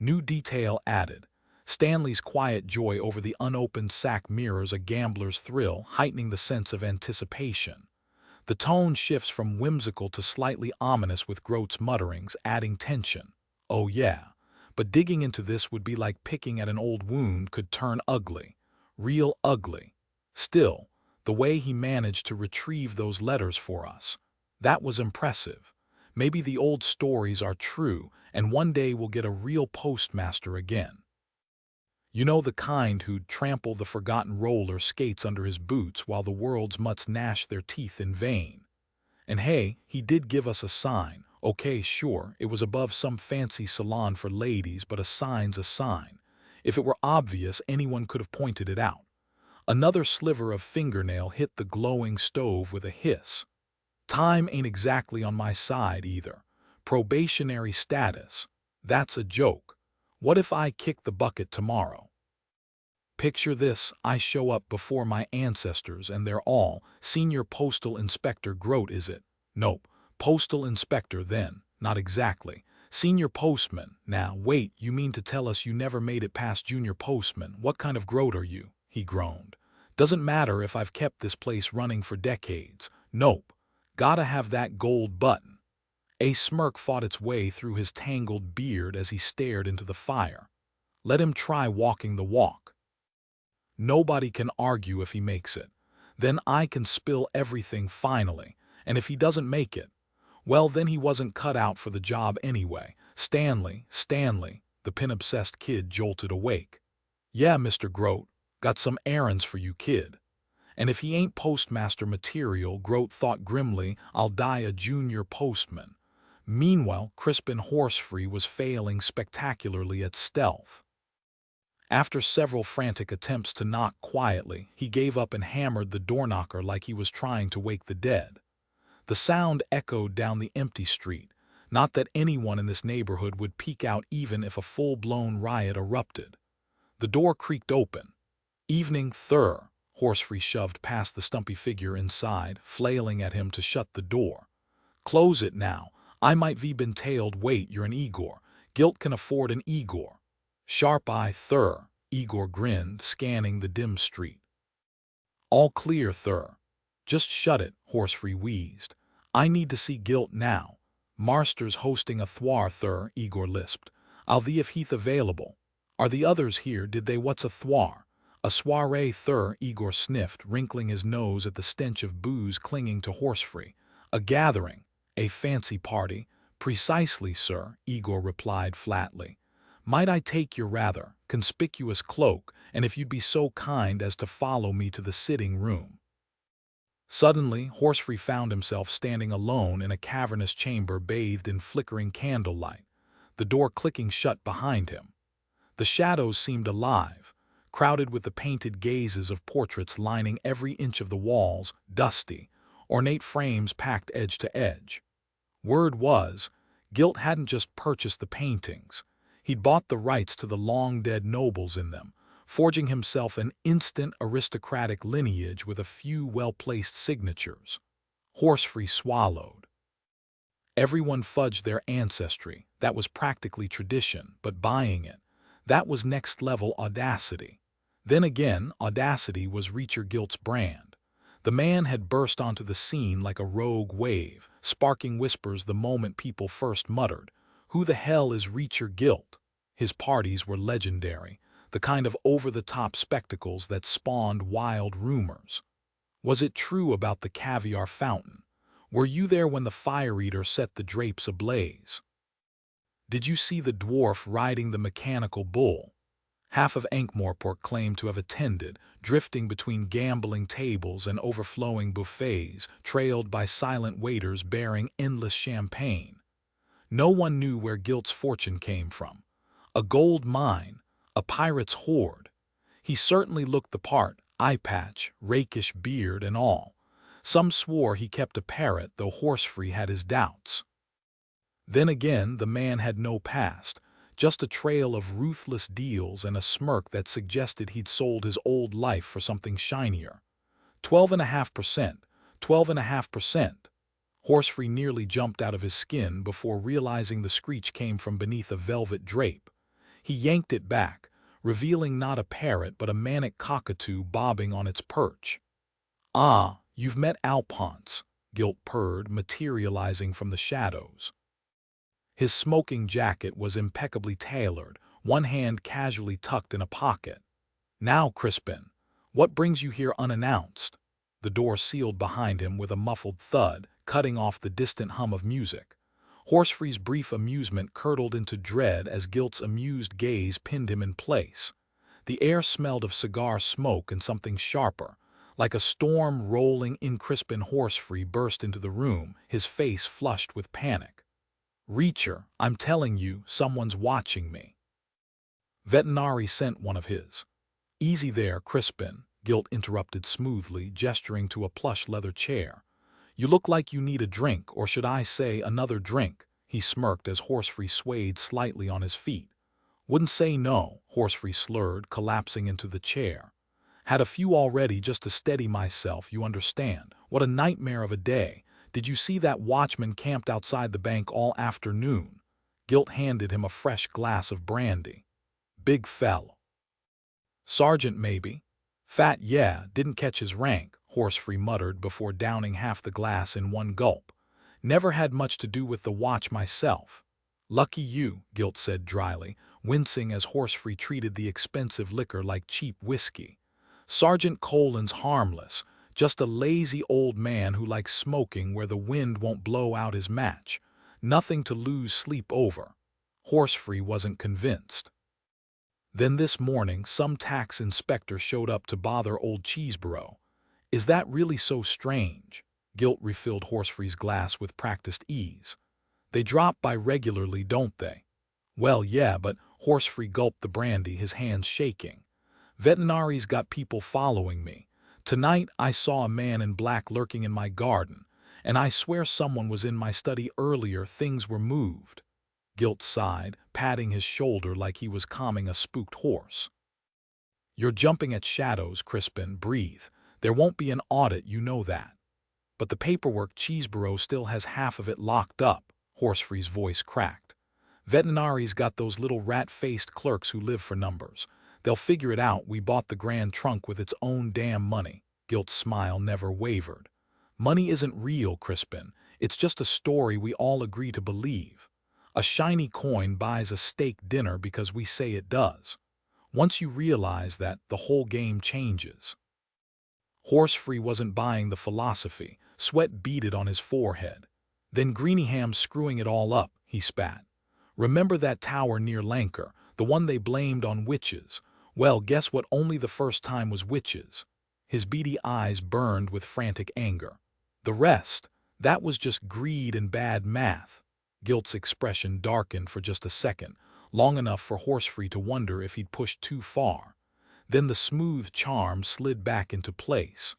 New detail added. Stanley's quiet joy over the unopened sack mirrors a gambler's thrill, heightening the sense of anticipation. The tone shifts from whimsical to slightly ominous with Grote's mutterings, adding tension. Oh yeah, but digging into this would be like picking at an old wound, could turn ugly. Real ugly. Still, the way he managed to retrieve those letters for us, that was impressive. Maybe the old stories are true, and one day we'll get a real postmaster again. You know, the kind who'd trample the forgotten roller skates under his boots while the world's mutts gnash their teeth in vain. And hey, he did give us a sign. Okay, sure, it was above some fancy salon for ladies, but a sign's a sign. If it were obvious, anyone could have pointed it out. Another sliver of fingernail hit the glowing stove with a hiss. Time ain't exactly on my side either. Probationary status. That's a joke. What if I kick the bucket tomorrow? Picture this, I show up before my ancestors and they're all, Senior Postal Inspector Grote, is it? Nope, Postal Inspector then, not exactly. Senior Postman, now wait, you mean to tell us you never made it past Junior Postman? What kind of Grote are you? He groaned. Doesn't matter if I've kept this place running for decades. Nope. Gotta have that gold button. A smirk fought its way through his tangled beard as he stared into the fire. Let him try walking the walk. Nobody can argue if he makes it. Then I can spill everything finally, and if he doesn't make it, well, then he wasn't cut out for the job anyway. Stanley, the pin-obsessed kid jolted awake. Yeah, Mr. Grote, got some errands for you, kid. And if he ain't postmaster material, Grote thought grimly, I'll die a junior postman. Meanwhile, Crispin Horsefree was failing spectacularly at stealth. After several frantic attempts to knock quietly, he gave up and hammered the doorknocker like he was trying to wake the dead. The sound echoed down the empty street. Not that anyone in this neighborhood would peek out even if a full-blown riot erupted. The door creaked open. Evening, Thur. Horsefree shoved past the stumpy figure inside, flailing at him to shut the door. Close it now. I might ve been tailed. Wait, you're an Igor. Guilt can afford an Igor. Sharp eye, Thur. Igor grinned, scanning the dim street. All clear, Thur. Just shut it, Horsefree wheezed. I need to see Guilt now. Marster's hosting a thwar, Thur, Igor lisped. I'll thee if he'th available. Are the others here? Did they? What's a thwar? A soiree, Thur, Igor sniffed, wrinkling his nose at the stench of booze clinging to Horsefree. A gathering. A fancy party. Precisely, sir, Igor replied flatly. Might I take your rather conspicuous cloak, and if you'd be so kind as to follow me to the sitting room? Suddenly, Horsefree found himself standing alone in a cavernous chamber bathed in flickering candlelight, the door clicking shut behind him. The shadows seemed alive, crowded with the painted gazes of portraits lining every inch of the walls, dusty, ornate frames packed edge to edge. Word was, Guilt hadn't just purchased the paintings. He'd bought the rights to the long-dead nobles in them, forging himself an instant aristocratic lineage with a few well-placed signatures. Horsefree swallowed. Everyone fudged their ancestry. That was practically tradition, but buying it, that was next-level audacity. Then again, audacity was Reacher Guilt's brand. The man had burst onto the scene like a rogue wave, sparking whispers the moment people first muttered, "Who the hell is Reacher Guilt?" His parties were legendary. the kind of over-the-top spectacles that spawned wild rumors. Was it true about the caviar fountain? Were you there when the fire eater set the drapes ablaze? Did you see the dwarf riding the mechanical bull? Half of Ankh-Morpork claimed to have attended, drifting between gambling tables and overflowing buffets, trailed by silent waiters bearing endless champagne. No one knew where Gilt's fortune came from. A gold mine, a pirate's hoard. He certainly looked the part, eye patch, rakish beard and all. Some swore he kept a parrot, though Horsefree had his doubts. Then again, the man had no past, just a trail of ruthless deals and a smirk that suggested he'd sold his old life for something shinier. 12.5%, 12.5%. Horsefree nearly jumped out of his skin before realizing the screech came from beneath a velvet drape. He yanked it back, revealing not a parrot but a manic cockatoo bobbing on its perch. "Ah, you've met Alphonse," Gilt purred, materializing from the shadows. His smoking jacket was impeccably tailored, one hand casually tucked in a pocket. "Now, Crispin, what brings you here unannounced?" The door sealed behind him with a muffled thud, cutting off the distant hum of music. Horsefree's brief amusement curdled into dread as Gilt's amused gaze pinned him in place. The air smelled of cigar smoke and something sharper. Like a storm rolling in, Crispin Horsefree burst into the room, his face flushed with panic. "Reacher, I'm telling you, someone's watching me." Vetinari sent one of his. "Easy there, Crispin," Gilt interrupted smoothly, gesturing to a plush leather chair. "You look like you need a drink, or should I say another drink?" He smirked as Horsefree swayed slightly on his feet. "Wouldn't say no," Horsefree slurred, collapsing into the chair. "Had a few already just to steady myself, you understand. What a nightmare of a day. Did you see that watchman camped outside the bank all afternoon?" Gilt handed him a fresh glass of brandy. "Big fell. Sergeant, maybe? Fat, yeah, didn't catch his rank," Horsefree muttered before downing half the glass in one gulp. "Never had much to do with the watch myself." "Lucky you," Gilt said dryly, wincing as Horsefree treated the expensive liquor like cheap whiskey. "Sergeant Colin's harmless, just a lazy old man who likes smoking where the wind won't blow out his match. Nothing to lose sleep over." Horsefree wasn't convinced. Then this morning some tax inspector showed up to bother old Cheeseborough. "Is that really so strange?" Gilt refilled Horsefree's glass with practiced ease. "They drop by regularly, don't they?" "Well, yeah, but—" Horsefree gulped the brandy, his hands shaking. "Vetinari's got people following me. Tonight I saw a man in black lurking in my garden, and I swear someone was in my study earlier. Things were moved." Gilt sighed, patting his shoulder like he was calming a spooked horse. "You're jumping at shadows, Crispin. Breathe. There won't be an audit, you know that." "But the paperwork, Cheeseborough still has half of it locked up," Horsefree's voice cracked. "Vetinari's got those little rat-faced clerks who live for numbers. They'll figure it out. We bought the Grand Trunk with its own damn money." Gilt's smile never wavered. "Money isn't real, Crispin. It's just a story we all agree to believe. A shiny coin buys a steak dinner because we say it does. Once you realize that, the whole game changes." Horsefree wasn't buying the philosophy. Sweat beaded on his forehead. "Then Greenyham's screwing it all up," he spat. "Remember that tower near Lancre, the one they blamed on witches? Well, guess what? Only the first time was witches." His beady eyes burned with frantic anger. "The rest, that was just greed and bad math." Gilt's expression darkened for just a second, long enough for Horsefree to wonder if he'd pushed too far. Then the smooth charm slid back into place.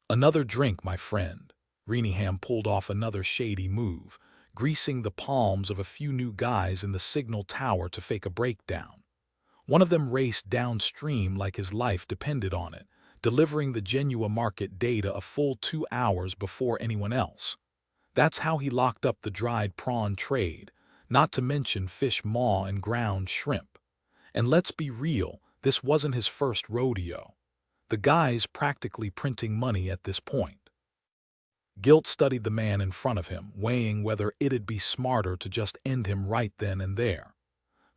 "Another drink, my friend." Greenyham pulled off another shady move, greasing the palms of a few new guys in the signal tower to fake a breakdown. One of them raced downstream like his life depended on it, delivering the Genua market data a full 2 hours before anyone else. That's how he locked up the dried prawn trade, not to mention fish maw and ground shrimp. And let's be real, this wasn't his first rodeo. The guy's practically printing money at this point. Gilt studied the man in front of him, weighing whether it'd be smarter to just end him right then and there.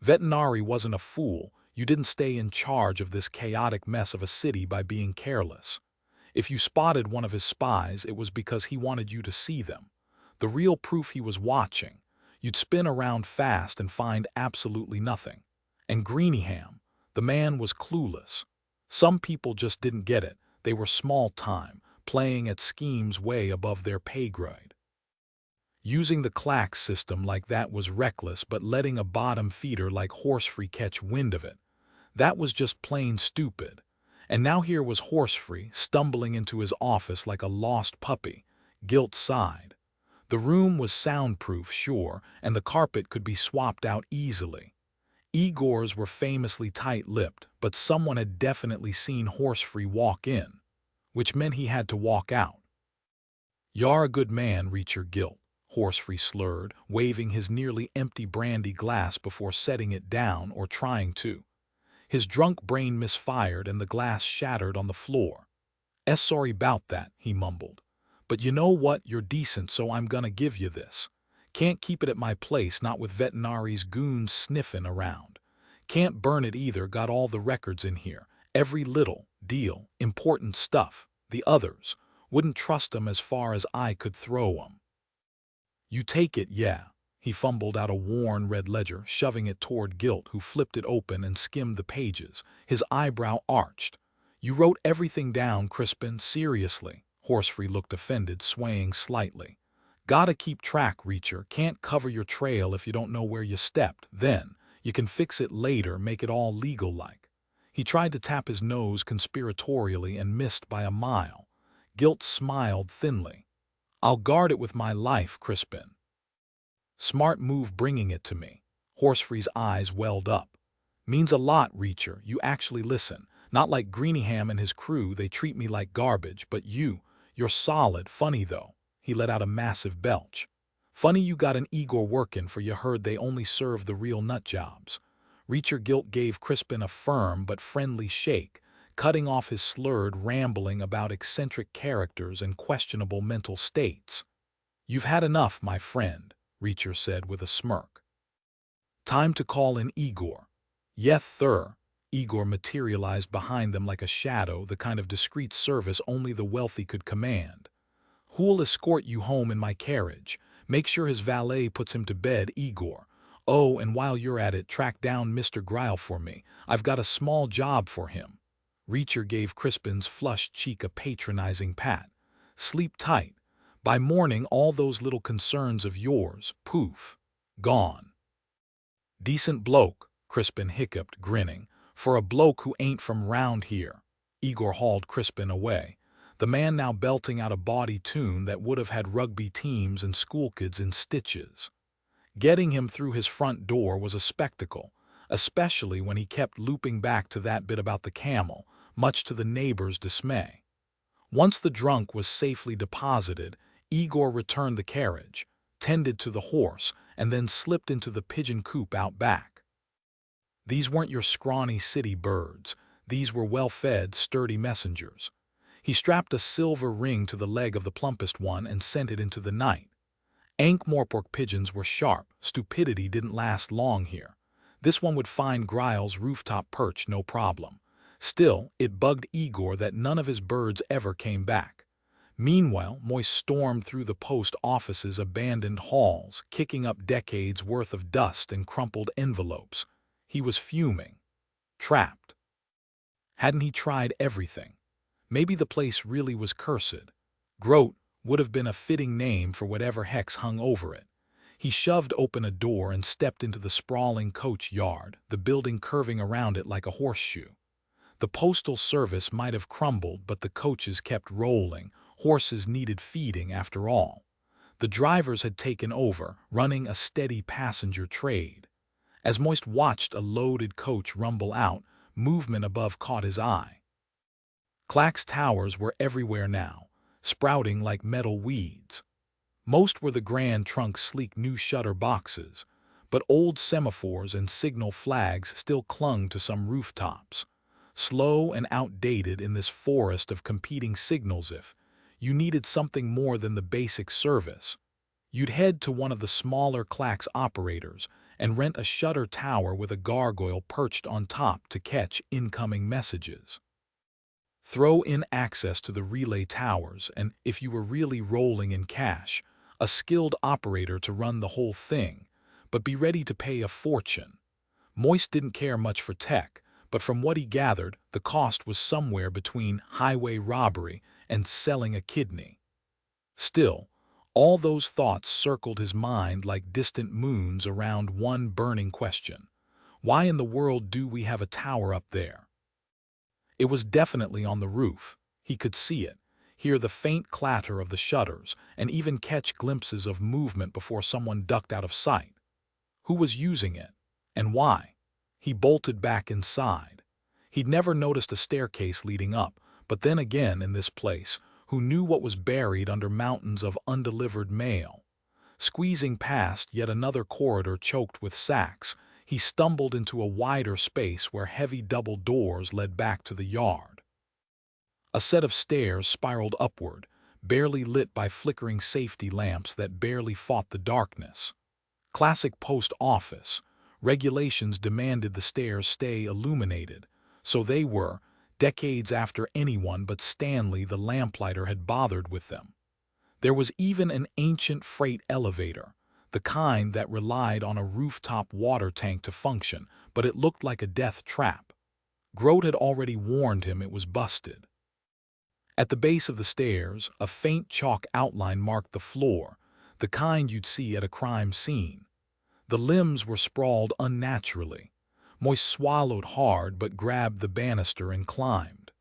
Vetinari wasn't a fool. You didn't stay in charge of this chaotic mess of a city by being careless. If you spotted one of his spies, it was because he wanted you to see them. The real proof he was watching. You'd spin around fast and find absolutely nothing. And Greenyham, the man was clueless. Some people just didn't get it. They were small-time, playing at schemes way above their pay grade. Using the clack system like that was reckless, but letting a bottom feeder like Horsefree catch wind of it, that was just plain stupid. And now here was Horsefree stumbling into his office like a lost puppy. Guilt sighed. The room was soundproof, sure, and the carpet could be swapped out easily. Igor's were famously tight-lipped, but someone had definitely seen Horsefree walk in, which meant he had to walk out. "You're a good man, Reacher Guilt," Horsefree slurred, waving his nearly empty brandy glass before setting it down or trying to. His drunk brain misfired and the glass shattered on the floor. Sorry about that," he mumbled. "But you know what, you're decent, so I'm gonna give you this. Can't keep it at my place, not with Veterinari's goons sniffing around. Can't burn it either, got all the records in here. Every little deal, important stuff. The others, wouldn't trust 'em as far as I could throw 'em. You take it, yeah." He fumbled out a worn red ledger, shoving it toward Guilt, who flipped it open and skimmed the pages, his eyebrow arched. "You wrote everything down, Crispin, seriously." Horsefree looked offended, swaying slightly. "Gotta keep track, Reacher. Can't cover your trail if you don't know where you stepped. Then, you can fix it later, make it all legal-like." He tried to tap his nose conspiratorially and missed by a mile. Guilt smiled thinly. "I'll guard it with my life, Crispin." "Smart move bringing it to me." Horsefree's eyes welled up. "Means a lot, Reacher. You actually listen. Not like Greenyham and his crew, they treat me like garbage, but you're solid. Funny though." He let out a massive belch. "Funny you got an Igor working for you, heard they only serve the real nut jobs." Reacher Guilt gave Crispin a firm but friendly shake, cutting off his slurred rambling about eccentric characters and questionable mental states. "You've had enough, my friend," Reacher said with a smirk. "Time to call in Igor." "Yeth, thir." Igor materialized behind them like a shadow, the kind of discreet service only the wealthy could command. "Who'll escort you home in my carriage? Make sure his valet puts him to bed, Igor. Oh, and while you're at it, track down Mr. Greil for me. I've got a small job for him." Reacher gave Crispin's flushed cheek a patronizing pat. "Sleep tight. By morning, all those little concerns of yours, poof, gone." "Decent bloke," Crispin hiccuped, grinning. "For a bloke who ain't from round here." Igor hauled Crispin away, the man now belting out a bawdy tune that would have had rugby teams and schoolkids in stitches. Getting him through his front door was a spectacle, especially when he kept looping back to that bit about the camel, much to the neighbors' dismay. Once the drunk was safely deposited, Igor returned the carriage, tended to the horse, and then slipped into the pigeon coop out back. These weren't your scrawny city birds. These were well-fed, sturdy messengers. He strapped a silver ring to the leg of the plumpest one and sent it into the night. Ankh-Morpork pigeons were sharp. Stupidity didn't last long here. This one would find Greil's rooftop perch no problem. Still, it bugged Igor that none of his birds ever came back. Meanwhile, Moist stormed through the post office's abandoned halls, kicking up decades' worth of dust and crumpled envelopes. He was fuming. Trapped. Hadn't he tried everything? Maybe the place really was cursed. Groat would have been a fitting name for whatever hex hung over it. He shoved open a door and stepped into the sprawling coach yard, the building curving around it like a horseshoe. The postal service might have crumbled, but the coaches kept rolling. Horses needed feeding after all. The drivers had taken over, running a steady passenger trade. As Moist watched a loaded coach rumble out, movement above caught his eye. Clack's towers were everywhere now, sprouting like metal weeds. Most were the Grand Trunk sleek new shutter boxes, but old semaphores and signal flags still clung to some rooftops. Slow and outdated in this forest of competing signals. If you needed something more than the basic service, you'd head to one of the smaller Clack's operators and rent a shutter tower with a gargoyle perched on top to catch incoming messages. Throw in access to the relay towers and, if you were really rolling in cash, a skilled operator to run the whole thing, but be ready to pay a fortune. Moist didn't care much for tech, but from what he gathered, the cost was somewhere between highway robbery and selling a kidney. Still, all those thoughts circled his mind like distant moons around one burning question. Why in the world do we have a tower up there? It was definitely on the roof. He could see it, hear the faint clatter of the shutters, and even catch glimpses of movement before someone ducked out of sight. Who was using it? And why? He bolted back inside. He'd never noticed a staircase leading up, but then again in this place, who knew what was buried under mountains of undelivered mail? Squeezing past yet another corridor choked with sacks, he stumbled into a wider space where heavy double doors led back to the yard. A set of stairs spiraled upward, barely lit by flickering safety lamps that barely fought the darkness. Classic post office. Regulations demanded the stairs stay illuminated, so they were, decades after anyone but Stanley the lamplighter had bothered with them. There was even an ancient freight elevator, the kind that relied on a rooftop water tank to function, but it looked like a death trap. Grote had already warned him it was busted. At the base of the stairs, a faint chalk outline marked the floor, the kind you'd see at a crime scene. The limbs were sprawled unnaturally. Moist swallowed hard but grabbed the banister and climbed.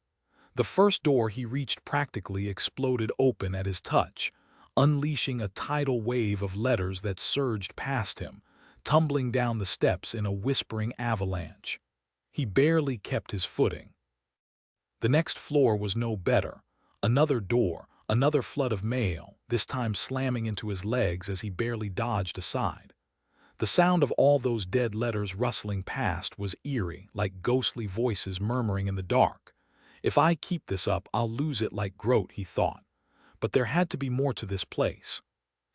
The first door he reached practically exploded open at his touch, unleashing a tidal wave of letters that surged past him, tumbling down the steps in a whispering avalanche. He barely kept his footing. The next floor was no better. Another door, another flood of mail, this time slamming into his legs as he barely dodged aside. The sound of all those dead letters rustling past was eerie, like ghostly voices murmuring in the dark. If I keep this up, I'll lose it like Grote, he thought. But there had to be more to this place.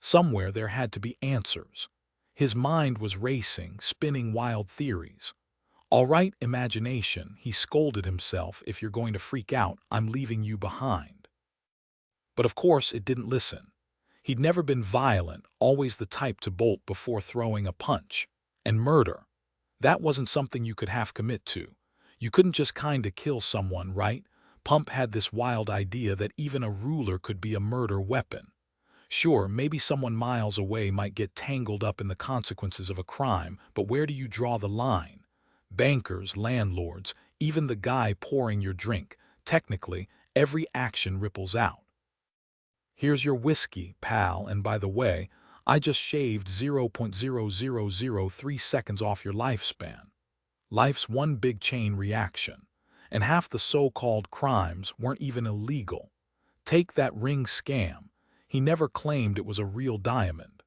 Somewhere there had to be answers. His mind was racing, spinning wild theories. All right, imagination, he scolded himself, if you're going to freak out, I'm leaving you behind. But of course it didn't listen. He'd never been violent, always the type to bolt before throwing a punch. And murder. That wasn't something you could half commit to. You couldn't just kinda kill someone, right? Pump had this wild idea that even a ruler could be a murder weapon. Sure, maybe someone miles away might get tangled up in the consequences of a crime, but where do you draw the line? Bankers, landlords, even the guy pouring your drink. Technically, every action ripples out. Here's your whiskey, pal, and by the way, I just shaved 0.0003 seconds off your lifespan. Life's one big chain reaction, and half the so-called crimes weren't even illegal. Take that ring scam. He never claimed it was a real diamond.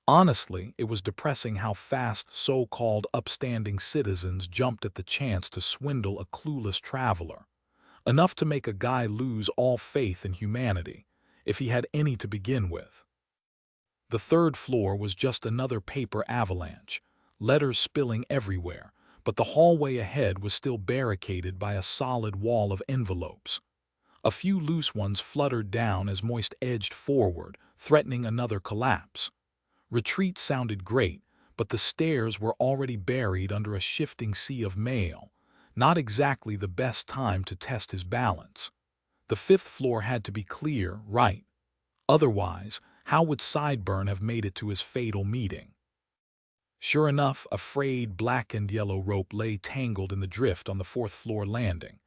Honestly, it was depressing how fast so-called upstanding citizens jumped at the chance to swindle a clueless traveler. Enough to make a guy lose all faith in humanity, if he had any to begin with. The third floor was just another paper avalanche, letters spilling everywhere, but the hallway ahead was still barricaded by a solid wall of envelopes. A few loose ones fluttered down as Moist edged forward, threatening another collapse. Retreat sounded great, but the stairs were already buried under a shifting sea of mail. Not exactly the best time to test his balance. The fifth floor had to be clear, right? Otherwise, how would Sideburn have made it to his fatal meeting? Sure enough, a frayed black and yellow rope lay tangled in the drift on the fourth floor landing.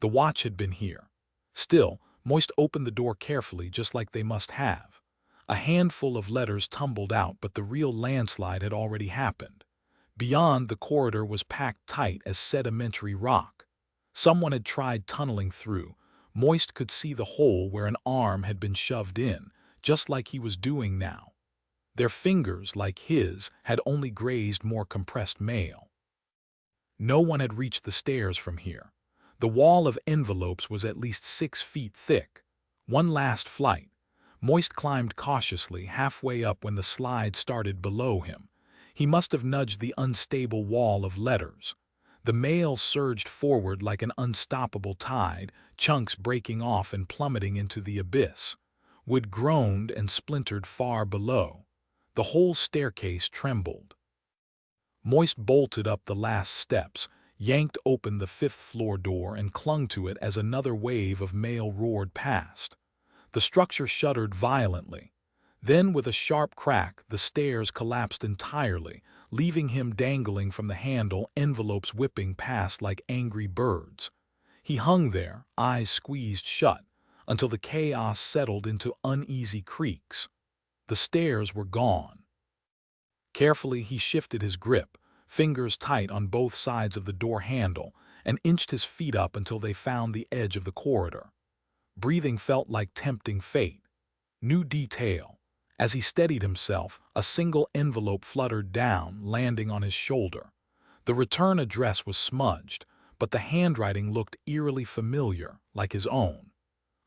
The watch had been here. Still, Moist opened the door carefully, just like they must have. A handful of letters tumbled out, but the real landslide had already happened. Beyond, the corridor was packed tight as sedimentary rock. Someone had tried tunneling through. Moist could see the hole where an arm had been shoved in, just like he was doing now. Their fingers, like his, had only grazed more compressed mail. No one had reached the stairs from here. The wall of envelopes was at least 6 feet thick. One last flight. Moist climbed cautiously, halfway up when the slide started below him. He must have nudged the unstable wall of letters. The mail surged forward like an unstoppable tide, chunks breaking off and plummeting into the abyss. Wood groaned and splintered far below. The whole staircase trembled. Moist bolted up the last steps, yanked open the fifth-floor door and clung to it as another wave of mail roared past. The structure shuddered violently. Then, with a sharp crack, the stairs collapsed entirely, leaving him dangling from the handle, envelopes whipping past like angry birds. He hung there, eyes squeezed shut, until the chaos settled into uneasy creaks. The stairs were gone. Carefully he shifted his grip, fingers tight on both sides of the door handle, and inched his feet up until they found the edge of the corridor. Breathing felt like tempting fate. New detail. As he steadied himself, a single envelope fluttered down, landing on his shoulder. The return address was smudged, but the handwriting looked eerily familiar, like his own.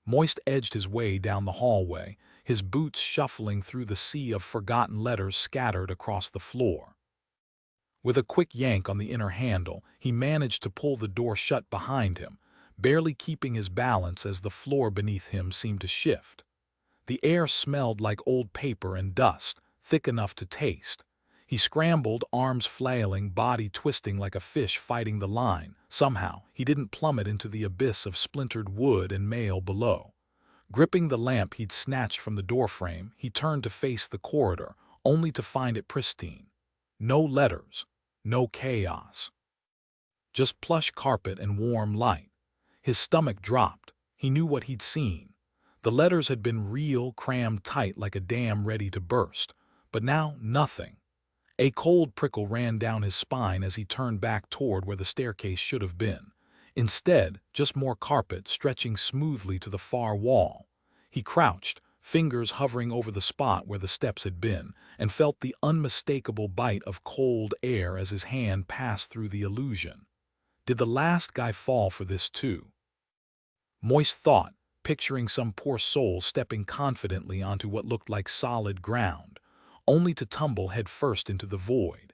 Moist edged his way down the hallway, his boots shuffling through the sea of forgotten letters scattered across the floor. With a quick yank on the inner handle, he managed to pull the door shut behind him, barely keeping his balance as the floor beneath him seemed to shift. The air smelled like old paper and dust, thick enough to taste. He scrambled, arms flailing, body twisting like a fish fighting the line. Somehow, he didn't plummet into the abyss of splintered wood and mail below. Gripping the lamp he'd snatched from the doorframe, he turned to face the corridor, only to find it pristine. No letters, no chaos. Just plush carpet and warm light. His stomach dropped. He knew what he'd seen. The letters had been real, crammed tight like a dam ready to burst. But now, nothing. A cold prickle ran down his spine as he turned back toward where the staircase should have been. Instead, just more carpet stretching smoothly to the far wall. He crouched, fingers hovering over the spot where the steps had been, and felt the unmistakable bite of cold air as his hand passed through the illusion. Did the last guy fall for this too? Moist thought, picturing some poor soul stepping confidently onto what looked like solid ground, only to tumble headfirst into the void.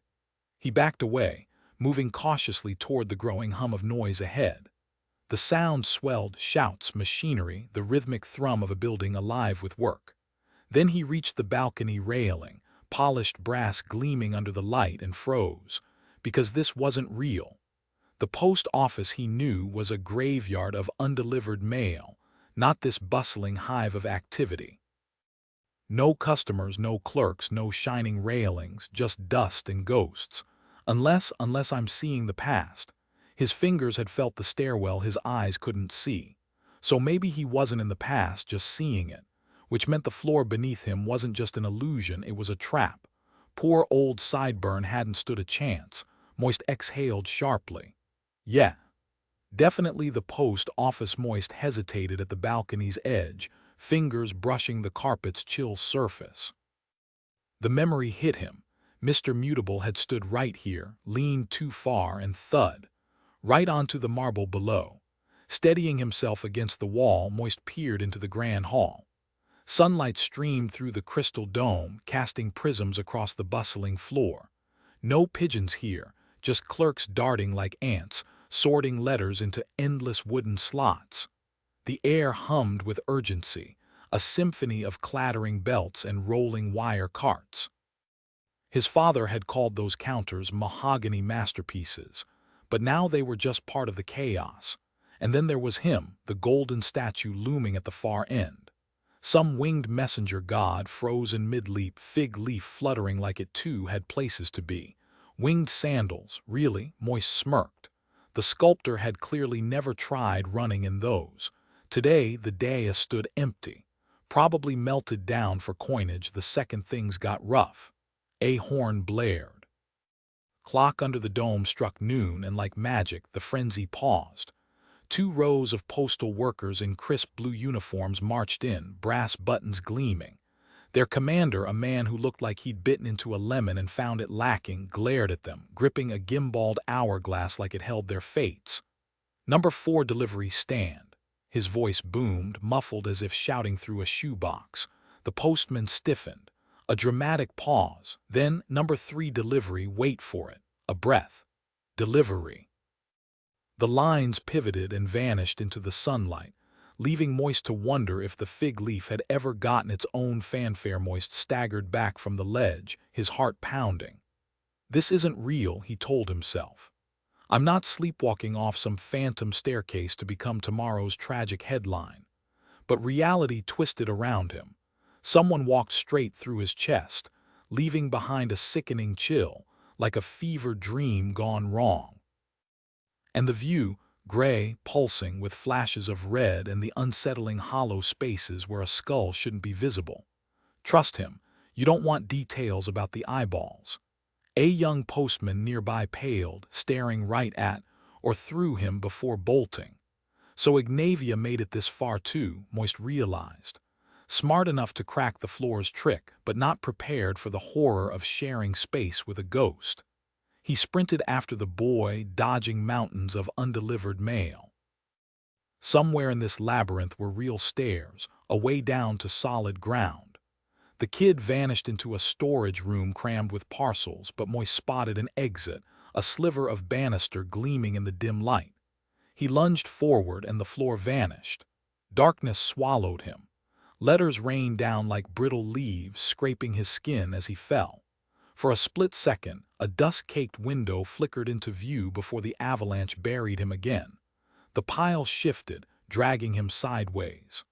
He backed away, moving cautiously toward the growing hum of noise ahead. The sound swelled, shouts, machinery, the rhythmic thrum of a building alive with work. Then he reached the balcony railing, polished brass gleaming under the light, and froze, because this wasn't real. The post office he knew was a graveyard of undelivered mail, not this bustling hive of activity. No customers, no clerks, no shining railings, just dust and ghosts. Unless I'm seeing the past. His fingers had felt the stairwell his eyes couldn't see. So maybe he wasn't in the past, just seeing it, which meant the floor beneath him wasn't just an illusion, it was a trap. Poor old Sideburn hadn't stood a chance. Moist exhaled sharply. Yeah, definitely the post office. Moist hesitated at the balcony's edge, fingers brushing the carpet's chill surface. The memory hit him. Mr. Mutable had stood right here, leaned too far, and thud, right onto the marble below. Steadying himself against the wall, Moist peered into the grand hall. Sunlight streamed through the crystal dome, casting prisms across the bustling floor. No pigeons here, just clerks darting like ants, sorting letters into endless wooden slots. The air hummed with urgency, a symphony of clattering belts and rolling wire carts. His father had called those counters mahogany masterpieces, but now they were just part of the chaos. And then there was him, the golden statue looming at the far end. Some winged messenger god frozen mid-leap, fig leaf fluttering like it too had places to be. Winged sandals, really? Moist smirked. The sculptor had clearly never tried running in those. Today, the dais stood empty, probably melted down for coinage the second things got rough. A horn blared. Clock under the dome struck noon, and like magic, the frenzy paused. 2 rows of postal workers in crisp blue uniforms marched in, brass buttons gleaming. Their commander, a man who looked like he'd bitten into a lemon and found it lacking, glared at them, gripping a gimbaled hourglass like it held their fates. "Number 4 delivery stand." His voice boomed, muffled as if shouting through a shoebox. The postman stiffened. A dramatic pause. Then, number 3 delivery, wait for it. A breath. Delivery. The lines pivoted and vanished into the sunlight, leaving Moist to wonder if the fig leaf had ever gotten its own fanfare. Moist staggered back from the ledge, his heart pounding. This isn't real, he told himself. I'm not sleepwalking off some phantom staircase to become tomorrow's tragic headline. But reality twisted around him. Someone walked straight through his chest, leaving behind a sickening chill, like a fever dream gone wrong. And the view, gray, pulsing with flashes of red and the unsettling hollow spaces where a skull shouldn't be visible. Trust him, you don't want details about the eyeballs. A young postman nearby paled, staring right at or through him before bolting. So Ignavia made it this far too, Moist realized. Smart enough to crack the floor's trick, but not prepared for the horror of sharing space with a ghost. He sprinted after the boy, dodging mountains of undelivered mail. Somewhere in this labyrinth were real stairs, a way down to solid ground. The kid vanished into a storage room crammed with parcels, but Moist spotted an exit, a sliver of banister gleaming in the dim light. He lunged forward and the floor vanished. Darkness swallowed him. Letters rained down like brittle leaves, scraping his skin as he fell. For a split second, a dust-caked window flickered into view before the avalanche buried him again. The pile shifted, dragging him sideways.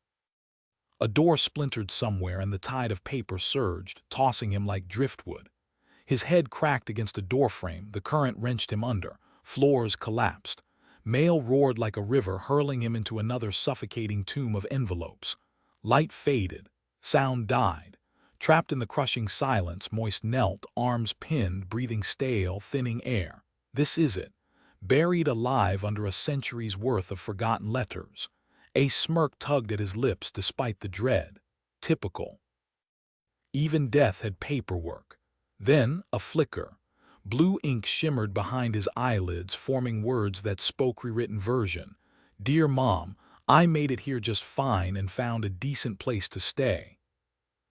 A door splintered somewhere and the tide of paper surged, tossing him like driftwood. His head cracked against a doorframe, the current wrenched him under. Floors collapsed. Mail roared like a river, hurling him into another suffocating tomb of envelopes. Light faded. Sound died. Trapped in the crushing silence, Moist knelt, arms pinned, breathing stale, thinning air. This is it. Buried alive under a century's worth of forgotten letters. A smirk tugged at his lips despite the dread. Typical. Even death had paperwork. Then, a flicker. Blue ink shimmered behind his eyelids, forming words that spoke rewritten version. Dear Mom, I made it here just fine and found a decent place to stay.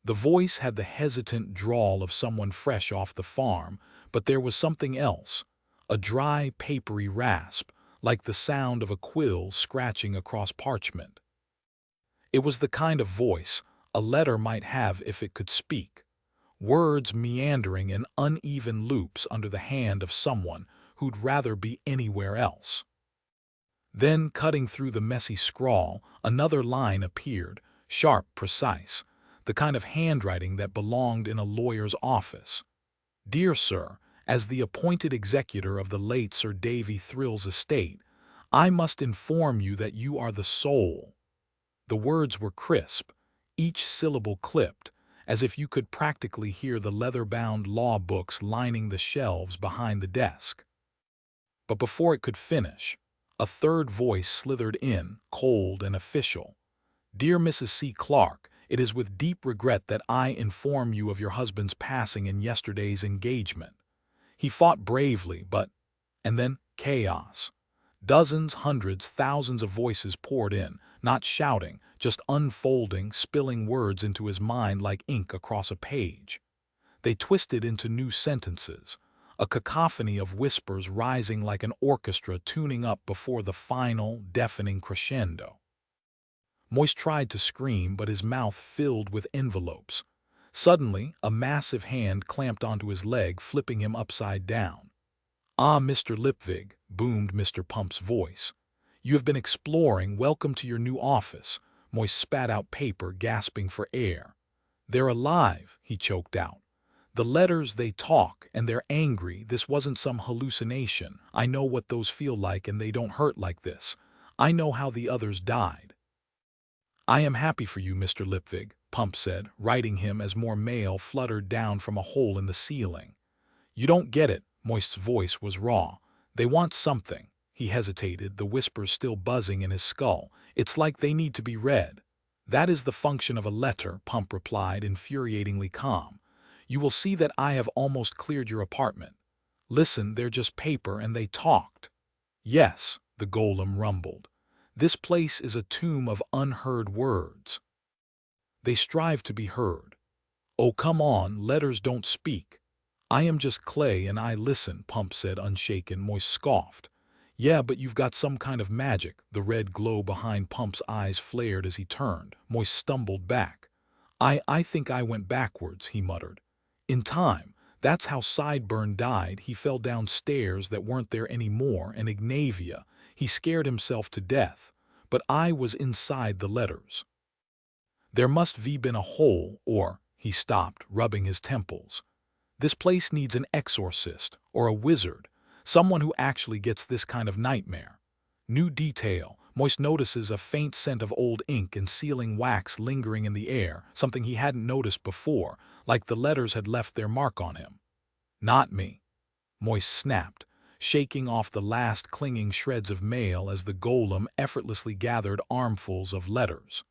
The voice had the hesitant drawl of someone fresh off the farm, but there was something else. A dry, papery rasp, like the sound of a quill scratching across parchment. It was the kind of voice a letter might have if it could speak. Words meandering in uneven loops under the hand of someone who'd rather be anywhere else. Then, cutting through the messy scrawl, another line appeared, sharp, precise, the kind of handwriting that belonged in a lawyer's office. Dear Sir, as the appointed executor of the late Sir Davy Thrill's estate, I must inform you that you are the sole. The words were crisp, each syllable clipped, as if you could practically hear the leather-bound law books lining the shelves behind the desk. But before it could finish, a third voice slithered in, cold and official. Dear Mrs. C. Clark, it is with deep regret that I inform you of your husband's passing in yesterday's engagement. He fought bravely, but... And then chaos. Dozens, hundreds, thousands of voices poured in, not shouting, just unfolding, spilling words into his mind like ink across a page. They twisted into new sentences, a cacophony of whispers rising like an orchestra tuning up before the final, deafening crescendo. Moist tried to scream, but his mouth filled with envelopes. Suddenly, a massive hand clamped onto his leg, flipping him upside down. Ah, Mr. Lipwig, boomed Mr. Pump's voice. You have been exploring. Welcome to your new office. Moist spat out paper, gasping for air. They're alive, he choked out. The letters, they talk, and they're angry. This wasn't some hallucination. I know what those feel like, and they don't hurt like this. I know how the others died. I am happy for you, Mr. Lipwig, Pump said, righting him as more mail fluttered down from a hole in the ceiling. You don't get it. Moist's voice was raw. They want something. He hesitated, the whispers still buzzing in his skull. It's like they need to be read. That is the function of a letter, Pump replied, infuriatingly calm. You will see that I have almost cleared your apartment. Listen, they're just paper and they talked. Yes, the golem rumbled. This place is a tomb of unheard words. They strive to be heard. "Oh, come on, letters don't speak. I am just clay and I listen," Pump said unshaken. Moist scoffed. "Yeah, but you've got some kind of magic." The red glow behind Pump's eyes flared as he turned. Moist stumbled back. I think I went backwards," he muttered. "In time. That's how Sideburn died. He fell down stairs that weren't there anymore, and Ignavia, he scared himself to death. But I was inside the letters. There must have been a hole, or—" He stopped, rubbing his temples. "This place needs an exorcist, or a wizard, someone who actually gets this kind of nightmare." New detail. Moist notices a faint scent of old ink and sealing wax lingering in the air, something he hadn't noticed before, like the letters had left their mark on him. "Not me," Moist snapped, shaking off the last clinging shreds of mail as the golem effortlessly gathered armfuls of letters.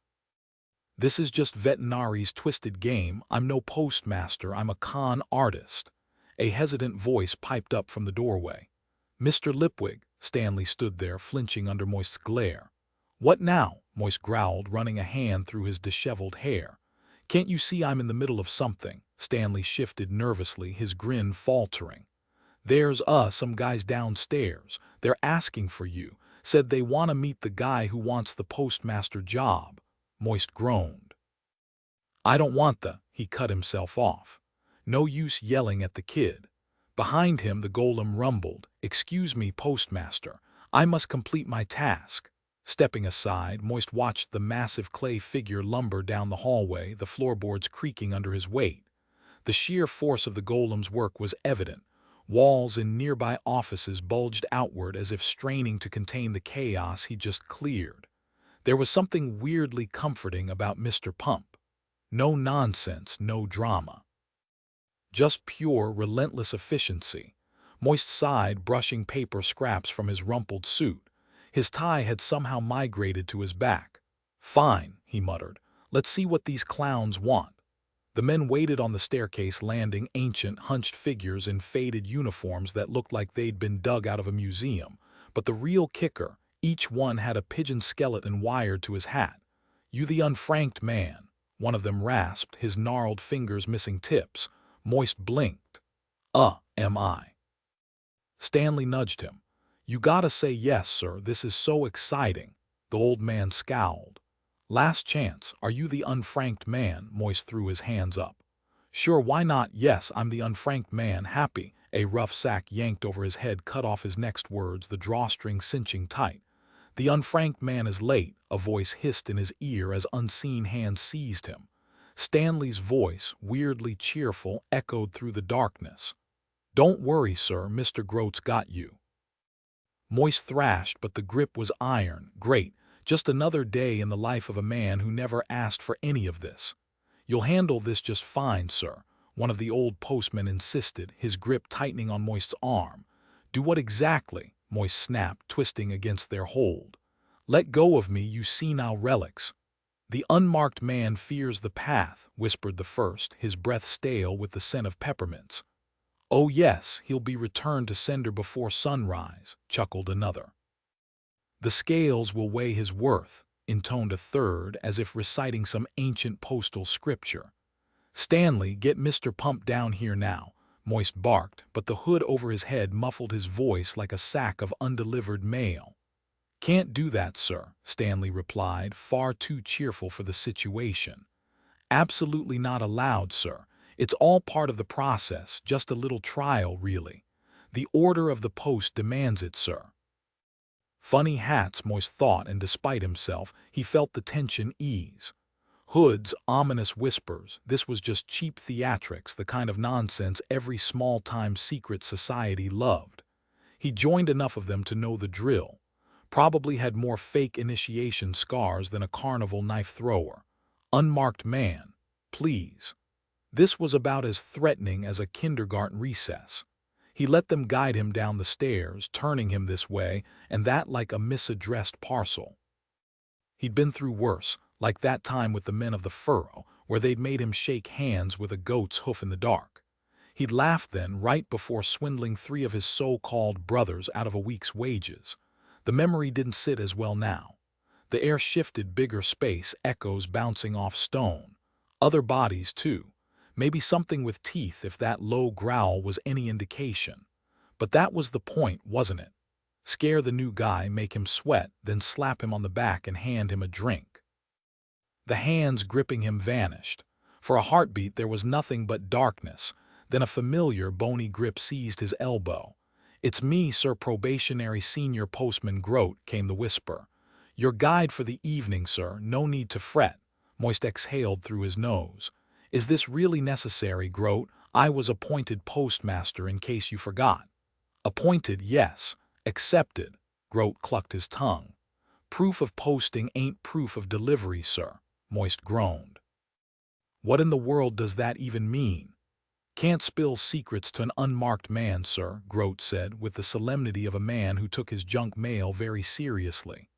"This is just Vetinari's twisted game. I'm no postmaster, I'm a con artist." A hesitant voice piped up from the doorway. "Mr. Lipwig." Stanley stood there, flinching under Moist's glare. "What now?" Moist growled, running a hand through his disheveled hair. "Can't you see I'm in the middle of something?" Stanley shifted nervously, his grin faltering. "There's some guys downstairs. They're asking for you. Said they want to meet the guy who wants the postmaster job." Moist groaned. "I don't want the—" He cut himself off. No use yelling at the kid. Behind him the golem rumbled, "Excuse me, postmaster. I must complete my task." Stepping aside, Moist watched the massive clay figure lumber down the hallway, the floorboards creaking under his weight. The sheer force of the golem's work was evident. Walls in nearby offices bulged outward as if straining to contain the chaos he just cleared. There was something weirdly comforting about Mr. Pump. No nonsense, no drama. Just pure, relentless efficiency. Moist sighed, brushing paper scraps from his rumpled suit. His tie had somehow migrated to his back. "Fine," he muttered. "Let's see what these clowns want." The men waited on the staircase landing, ancient, hunched figures in faded uniforms that looked like they'd been dug out of a museum. But the real kicker, each one had a pigeon skeleton wired to his hat. "You the unfranked man," one of them rasped, his gnarled fingers missing tips. Moist blinked. Am I?" Stanley nudged him. "You gotta say yes, sir. This is so exciting." The old man scowled. "Last chance. Are you the unfranked man?" Moist threw his hands up. "Sure, why not? Yes, I'm the unfranked man. Happy." A rough sack yanked over his head cut off his next words, the drawstring cinching tight. "The unfranked man is late," a voice hissed in his ear as unseen hands seized him. Stanley's voice, weirdly cheerful, echoed through the darkness. "Don't worry, sir, Mr. Groat's got you." Moist thrashed, but the grip was iron. "Great, just another day in the life of a man who never asked for any of this." "You'll handle this just fine, sir," one of the old postmen insisted, his grip tightening on Moist's arm. "Do what exactly?" Moist snapped, twisting against their hold. "Let go of me, you senile relics." "The unmarked man fears the path," whispered the first, his breath stale with the scent of peppermints. "Oh yes, he'll be returned to sender before sunrise," chuckled another. "The scales will weigh his worth," intoned a third, as if reciting some ancient postal scripture. "Stanley, get Mr. Pump down here now," Moist barked, but the hood over his head muffled his voice like a sack of undelivered mail. "Can't do that, sir," Stanley replied, far too cheerful for the situation. "Absolutely not allowed, sir. It's all part of the process, just a little trial, really. The order of the post demands it, sir." Funny hats, Moist thought, and despite himself, he felt the tension ease. Hood's ominous whispers, this was just cheap theatrics, the kind of nonsense every small-time secret society loved. He joined enough of them to know the drill. Probably had more fake initiation scars than a carnival knife thrower. Unmarked man, please. This was about as threatening as a kindergarten recess. He let them guide him down the stairs, turning him this way and that like a misaddressed parcel. He'd been through worse, like that time with the men of the furrow, where they'd made him shake hands with a goat's hoof in the dark. He'd laughed then, right before swindling 3 of his so-called brothers out of a week's wages. The memory didn't sit as well now. The air shifted, bigger space, echoes bouncing off stone. Other bodies, too. Maybe something with teeth if that low growl was any indication. But that was the point, wasn't it? Scare the new guy, make him sweat, then slap him on the back and hand him a drink. The hands gripping him vanished. For a heartbeat there was nothing but darkness. Then a familiar bony grip seized his elbow. "It's me, Sir Probationary Senior Postman Grote," came the whisper. "Your guide for the evening, sir. No need to fret." Moist exhaled through his nose. "Is this really necessary, Grote? I was appointed postmaster in case you forgot." "Appointed, yes. Accepted." Grote clucked his tongue. "Proof of posting ain't proof of delivery, sir," Moist groaned. "What in the world does that even mean?" "Can't spill secrets to an unmarked man, sir," Grote said, with the solemnity of a man who took his junk mail very seriously.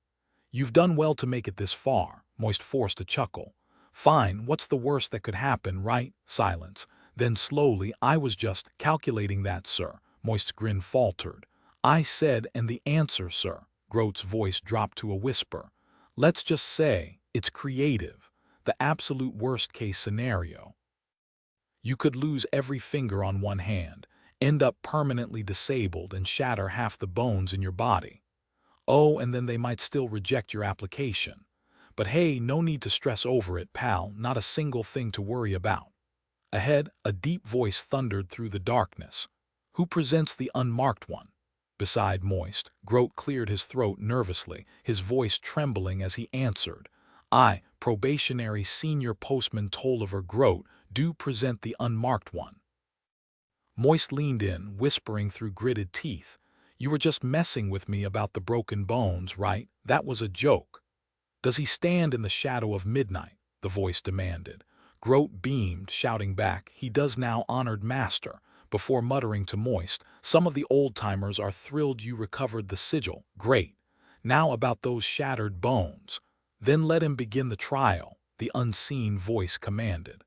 "You've done well to make it this far," Moist forced a chuckle. "Fine, what's the worst that could happen, right?" Silence. Then slowly, "I was just calculating that, sir." Moist's grin faltered. "I said, and the answer, sir." Grote's voice dropped to a whisper. "Let's just say, it's creative. The absolute worst-case scenario. You could lose every finger on one hand, end up permanently disabled and shatter half the bones in your body. Oh, and then they might still reject your application. But hey, no need to stress over it, pal, not a single thing to worry about." Ahead, a deep voice thundered through the darkness. "Who presents the unmarked one?" Beside Moist, Grote cleared his throat nervously, his voice trembling as he answered. "I, Probationary Senior Postman Tolliver Grote, do present the unmarked one." Moist leaned in, whispering through gritted teeth. "You were just messing with me about the broken bones, right? That was a joke." "Does he stand in the shadow of midnight?" the voice demanded. Grote beamed, shouting back, "He does now, honored master," before muttering to Moist, "Some of the old-timers are thrilled you recovered the sigil. Great. Now about those shattered bones." "Then let him begin the trial," the unseen voice commanded.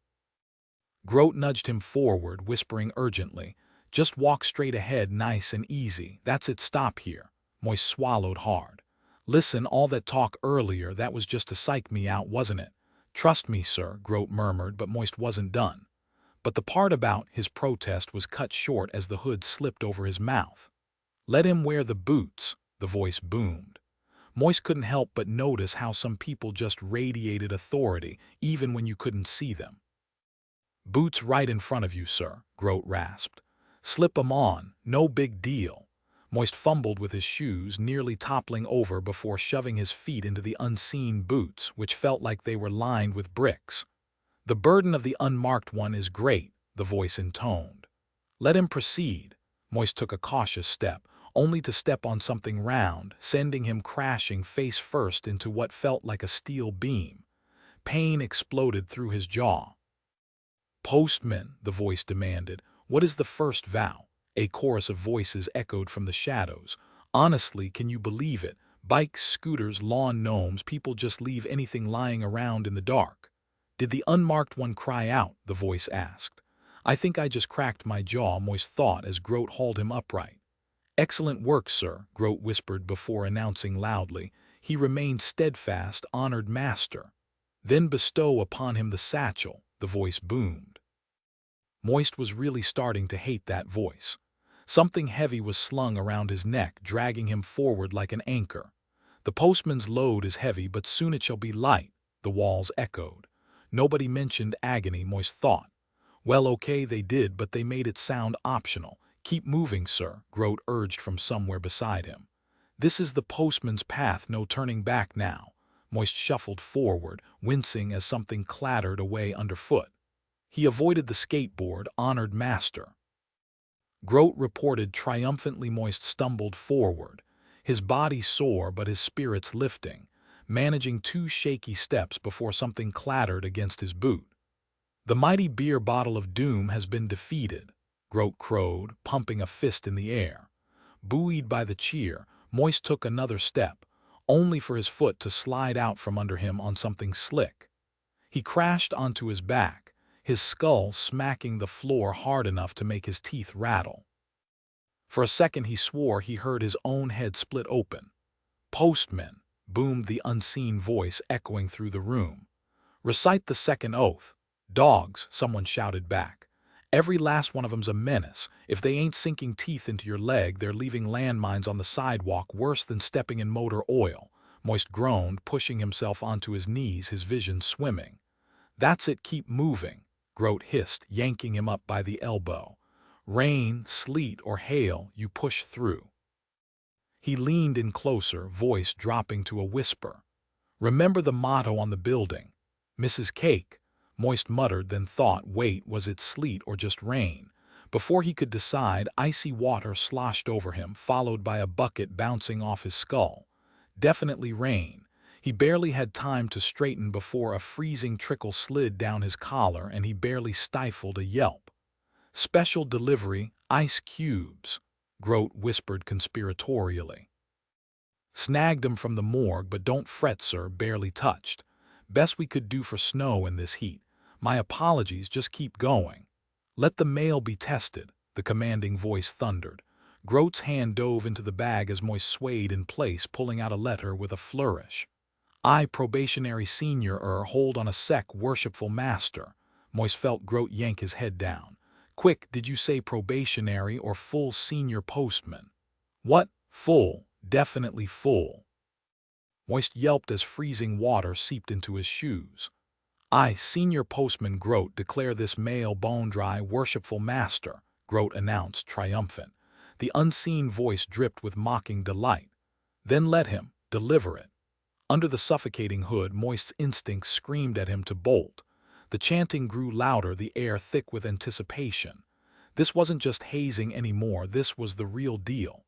Grote nudged him forward, whispering urgently, "Just walk straight ahead, nice and easy. That's it, stop here." Moist swallowed hard. "Listen, all that talk earlier, that was just to psych me out, wasn't it?" "Trust me, sir," Grote murmured, but Moist wasn't done. But the part about his protest was cut short as the hood slipped over his mouth. "Let him wear the boots," the voice boomed. Moist couldn't help but notice how some people just radiated authority, even when you couldn't see them. "Boots right in front of you, sir," Grote rasped. "Slip 'em on, no big deal." Moist fumbled with his shoes, nearly toppling over before shoving his feet into the unseen boots, which felt like they were lined with bricks. "The burden of the unmarked one is great," the voice intoned. "Let him proceed." Moist took a cautious step, only to step on something round, sending him crashing face first into what felt like a steel beam. Pain exploded through his jaw. "Postman," the voice demanded, "what is the first vow?" A chorus of voices echoed from the shadows. "Honestly, can you believe it? Bikes, scooters, lawn gnomes, people just leave anything lying around in the dark." "Did the unmarked one cry out?" the voice asked. "I think I just cracked my jaw," Moist thought as Grote hauled him upright. "Excellent work, sir," Grote whispered before announcing loudly. "He remained steadfast, honored master." "Then bestow upon him the satchel," the voice boomed. Moist was really starting to hate that voice. Something heavy was slung around his neck, dragging him forward like an anchor. "The postman's load is heavy, but soon it shall be light," the walls echoed. Nobody mentioned agony, Moist thought. Well, okay, they did, but they made it sound optional. "Keep moving, sir," Grote urged from somewhere beside him. "This is the postman's path, no turning back now." Moist shuffled forward, wincing as something clattered away underfoot. He avoided the skateboard, honored master. Grote reported triumphantly. Moist stumbled forward, his body sore but his spirits lifting, managing 2 shaky steps before something clattered against his boot. "The mighty beer bottle of doom has been defeated," Grote crowed, pumping a fist in the air. Buoyed by the cheer, Moist took another step, only for his foot to slide out from under him on something slick. He crashed onto his back, his skull smacking the floor hard enough to make his teeth rattle. For a second he swore he heard his own head split open. "Postman," boomed the unseen voice echoing through the room. "Recite the second oath." Dogs, someone shouted back. Every last one of 'em's a menace. If they ain't sinking teeth into your leg, they're leaving landmines on the sidewalk worse than stepping in motor oil. Moist groaned, pushing himself onto his knees, his vision swimming. That's it, keep moving, Grote hissed, yanking him up by the elbow. Rain, sleet, or hail, you push through. He leaned in closer, voice dropping to a whisper. Remember the motto on the building. Mrs. Cake, Moist muttered, then thought, wait, was it sleet or just rain? Before he could decide, icy water sloshed over him, followed by a bucket bouncing off his skull. Definitely rain. He barely had time to straighten before a freezing trickle slid down his collar and he barely stifled a yelp. Special delivery, ice cubes, Grote whispered conspiratorially. Snagged 'em from the morgue, but don't fret, sir, barely touched. Best we could do for snow in this heat. My apologies, just keep going. Let the mail be tested, the commanding voice thundered. Grote's hand dove into the bag as Moist swayed in place, pulling out a letter with a flourish. I, probationary senior, hold on a sec, worshipful master. Moist felt Grote yank his head down. Quick, did you say probationary or full senior postman? What? Full, definitely full. Moist yelped as freezing water seeped into his shoes. I, senior postman Grote, declare this mail bone-dry, worshipful master, Grote announced, triumphant. The unseen voice dripped with mocking delight. Then let him deliver it. Under the suffocating hood, Moist's instincts screamed at him to bolt. The chanting grew louder, the air thick with anticipation. This wasn't just hazing anymore, this was the real deal.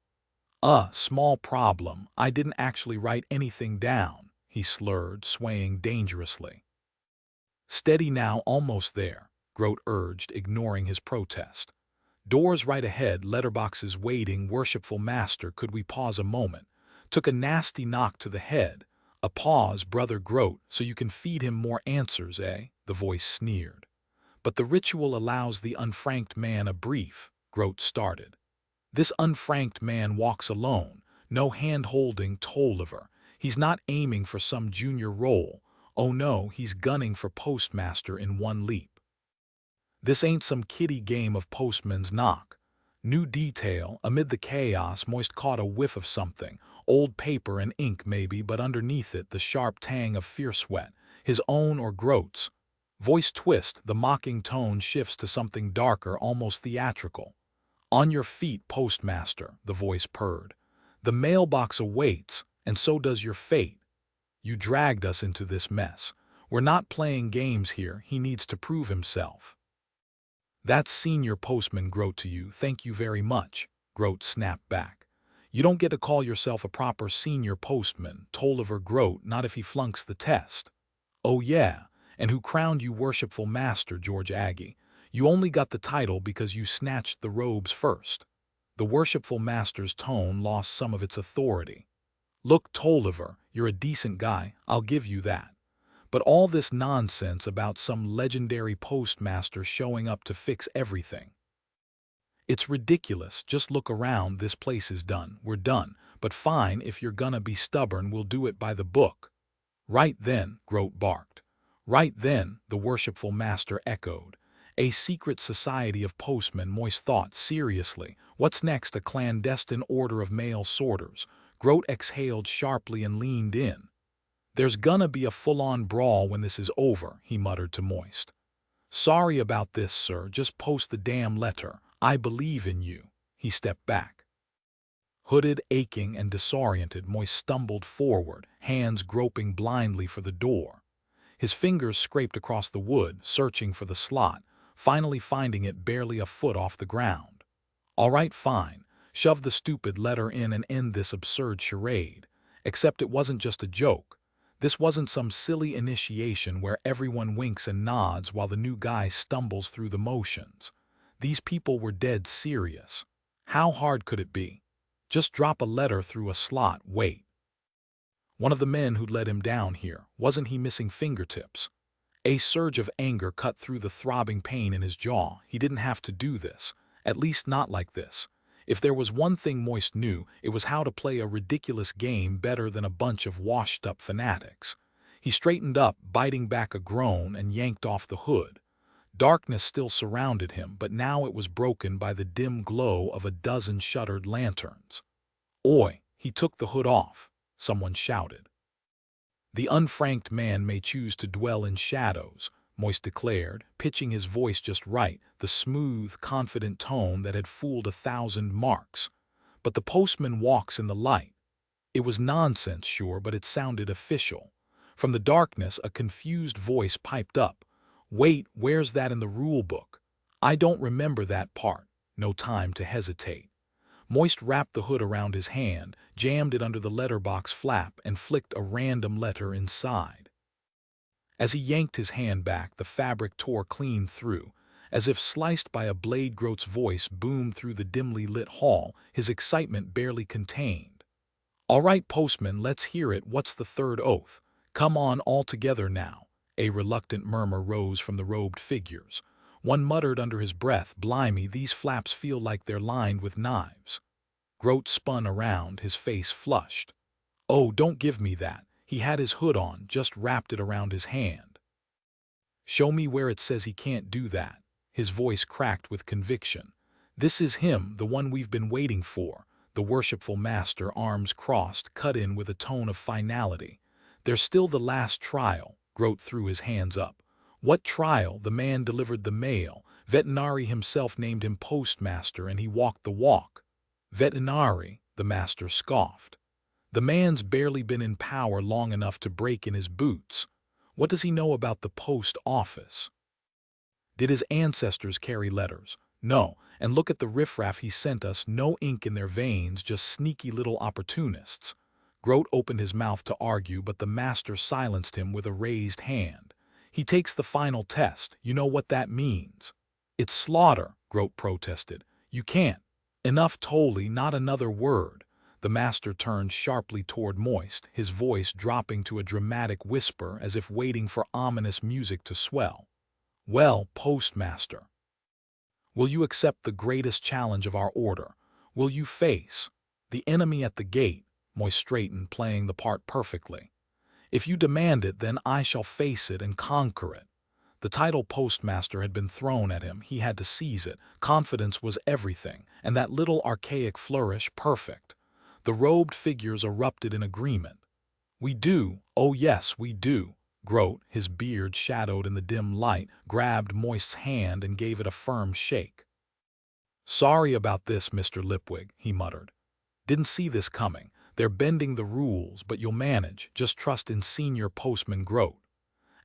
Small problem, I didn't actually write anything down, he slurred, swaying dangerously. Steady now, almost there, Grote urged, ignoring his protest. Doors right ahead, letterboxes waiting, worshipful master, could we pause a moment? Took a nasty knock to the head. A pause, brother Grote, so you can feed him more answers, eh? The voice sneered. But the ritual allows the unfranked man a brief, Grote started. This unfranked man walks alone, no hand-holding Tolliver. He's not aiming for some junior role. Oh no, he's gunning for postmaster in one leap. This ain't some kiddie game of postman's knock. New detail, amid the chaos, Moist caught a whiff of something. Old paper and ink maybe, but underneath it the sharp tang of fierce sweat. His own or Grote's. Voice twist, the mocking tone shifts to something darker, almost theatrical. On your feet, postmaster, the voice purred. The mailbox awaits, and so does your fate. You dragged us into this mess. We're not playing games here, he needs to prove himself. That's senior postman Grote to you, thank you very much, Grote snapped back. You don't get to call yourself a proper senior postman, Tolliver Grote, not if he flunks the test. Oh yeah, and who crowned you worshipful master, George Aggie? You only got the title because you snatched the robes first. The worshipful master's tone lost some of its authority. Look, Tolliver, you're a decent guy, I'll give you that. But all this nonsense about some legendary postmaster showing up to fix everything. It's ridiculous, just look around, this place is done, we're done, but fine, if you're gonna be stubborn, we'll do it by the book. Right then, Grote barked. Right then, the worshipful master echoed. A secret society of postmen, Moist thought, seriously. What's next, a clandestine order of mail sorters? Grote exhaled sharply and leaned in. There's gonna be a full-on brawl when this is over, he muttered to Moist. Sorry about this, sir, just post the damn letter. I believe in you. He stepped back. Hooded, aching, and disoriented, Moist stumbled forward, hands groping blindly for the door. His fingers scraped across the wood, searching for the slot, finally finding it barely a foot off the ground. All right, fine. Shove the stupid letter in and end this absurd charade. Except it wasn't just a joke. This wasn't some silly initiation where everyone winks and nods while the new guy stumbles through the motions. These people were dead serious. How hard could it be? Just drop a letter through a slot, wait. One of the men who'd led him down here, wasn't he missing fingertips? A surge of anger cut through the throbbing pain in his jaw. He didn't have to do this, at least not like this. If there was one thing Moist knew, it was how to play a ridiculous game better than a bunch of washed-up fanatics. He straightened up, biting back a groan, and yanked off the hood. Darkness still surrounded him, but now it was broken by the dim glow of a dozen shuttered lanterns. "Oi!" He took the hood off. Someone shouted. "The unfranked man may choose to dwell in shadows," Moist declared, pitching his voice just right, the smooth, confident tone that had fooled 1,000 marks. "But the postman walks in the light." It was nonsense, sure, but it sounded official. From the darkness, a confused voice piped up. "Wait, where's that in the rule book? I don't remember that part." No time to hesitate. Moist wrapped the hood around his hand, jammed it under the letterbox flap, and flicked a random letter inside. As he yanked his hand back, the fabric tore clean through. As if sliced by a blade, Groat's voice boomed through the dimly lit hall, his excitement barely contained. "All right, postman, let's hear it. What's the third oath? Come on, all together now." A reluctant murmur rose from the robed figures. One muttered under his breath, "Blimey, these flaps feel like they're lined with knives." Groat spun around, his face flushed. "Oh, don't give me that." He had his hood on, just wrapped it around his hand. "Show me where it says he can't do that." His voice cracked with conviction. "This is him, the one we've been waiting for." The worshipful master, arms crossed, cut in with a tone of finality. "There's still the last trial." Groat threw his hands up. "What trial?" The man delivered the mail. Vetinari himself named him postmaster, and he walked the walk. "Vetinari," the master scoffed. "The man's barely been in power long enough to break in his boots. What does he know about the post office? Did his ancestors carry letters? No, and look at the riffraff he sent us, no ink in their veins, just sneaky little opportunists." Groat opened his mouth to argue, but the master silenced him with a raised hand. "He takes the final test. You know what that means." "It's slaughter," Groat protested. "You can't." "Enough, Tolly, not another word." The master turned sharply toward Moist, his voice dropping to a dramatic whisper as if waiting for ominous music to swell. "Well, postmaster, will you accept the greatest challenge of our order? Will you face the enemy at the gate?" Moist straightened, playing the part perfectly. "If you demand it, then I shall face it and conquer it." The title postmaster had been thrown at him. He had to seize it. Confidence was everything, and that little archaic flourish perfect. The robed figures erupted in agreement. "We do. Oh yes, we do." Groat, his beard shadowed in the dim light, grabbed Moist's hand and gave it a firm shake. "Sorry about this, Mr. Lipwig," he muttered. "Didn't see this coming. They're bending the rules, but you'll manage. Just trust in Senior Postman Groat."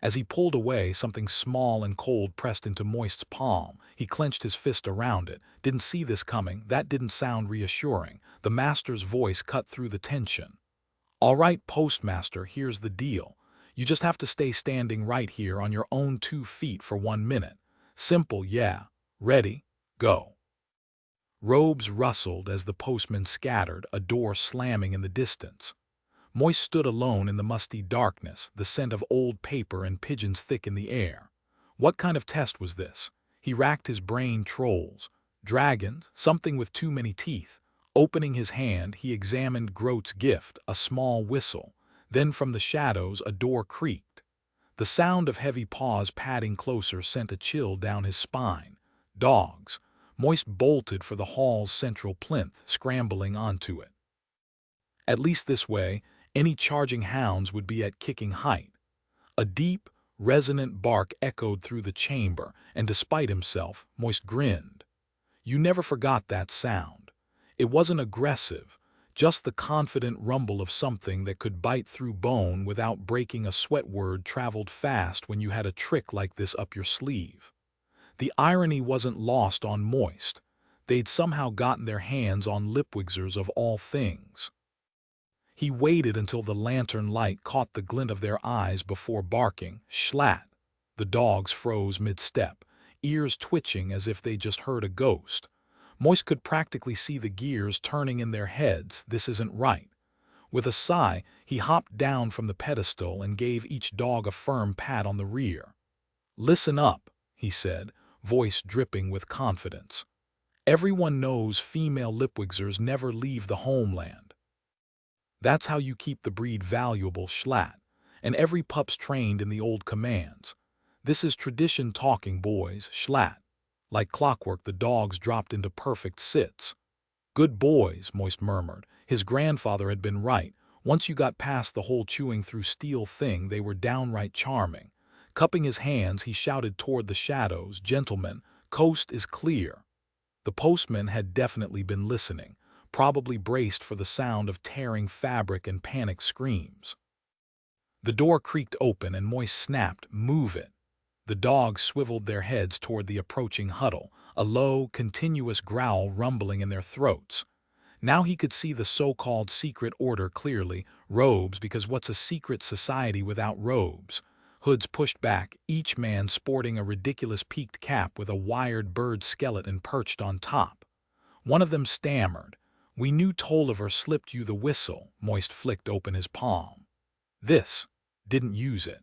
As he pulled away, something small and cold pressed into Moist's palm. He clenched his fist around it. "Didn't see this coming." That didn't sound reassuring. The master's voice cut through the tension. "All right, postmaster, here's the deal. You just have to stay standing right here on your own 2 feet for 1 minute. Simple, yeah. Ready? Go." Robes rustled as the postman scattered, a door slamming in the distance. Moist stood alone in the musty darkness, the scent of old paper and pigeons thick in the air. What kind of test was this? He racked his brain. Trolls, dragons, something with too many teeth. Opening his hand, he examined Groat's gift, a small whistle. Then from the shadows a door creaked. The sound of heavy paws padding closer sent a chill down his spine. Dogs. Moist bolted for the hall's central plinth, scrambling onto it. At least this way, any charging hounds would be at kicking height. A deep, resonant bark echoed through the chamber, and despite himself, Moist grinned. You never forgot that sound. It wasn't aggressive, just the confident rumble of something that could bite through bone without breaking a sweat. Word traveled fast when you had a trick like this up your sleeve. The irony wasn't lost on Moist. They'd somehow gotten their hands on Lipwigsers of all things. He waited until the lantern light caught the glint of their eyes before barking. Schlat! The dogs froze mid-step, ears twitching as if they just heard a ghost. Moist could practically see the gears turning in their heads. This isn't right. With a sigh, he hopped down from the pedestal and gave each dog a firm pat on the rear. "Listen up," he said, voice dripping with confidence. "Everyone knows female Lipwigsers never leave the homeland. That's how you keep the breed valuable. Schlat. And every pup's trained in the old commands. This is tradition talking, boys, schlat. Like clockwork, the dogs dropped into perfect sits. Good boys, Moist murmured. His grandfather had been right. Once you got past the whole chewing through steel thing, they were downright charming. Cupping his hands, he shouted toward the shadows, "Gentlemen, coast is clear." The postman had definitely been listening, probably braced for the sound of tearing fabric and panicked screams. The door creaked open and Moist snapped, "Move it." The dogs swiveled their heads toward the approaching huddle, a low, continuous growl rumbling in their throats. Now he could see the so-called secret order clearly, robes, because what's a secret society without robes? Hoods pushed back, each man sporting a ridiculous peaked cap with a wired bird skeleton perched on top. One of them stammered, "We knew Tolliver slipped you the whistle." Moist flicked open his palm. "This. Didn't use it."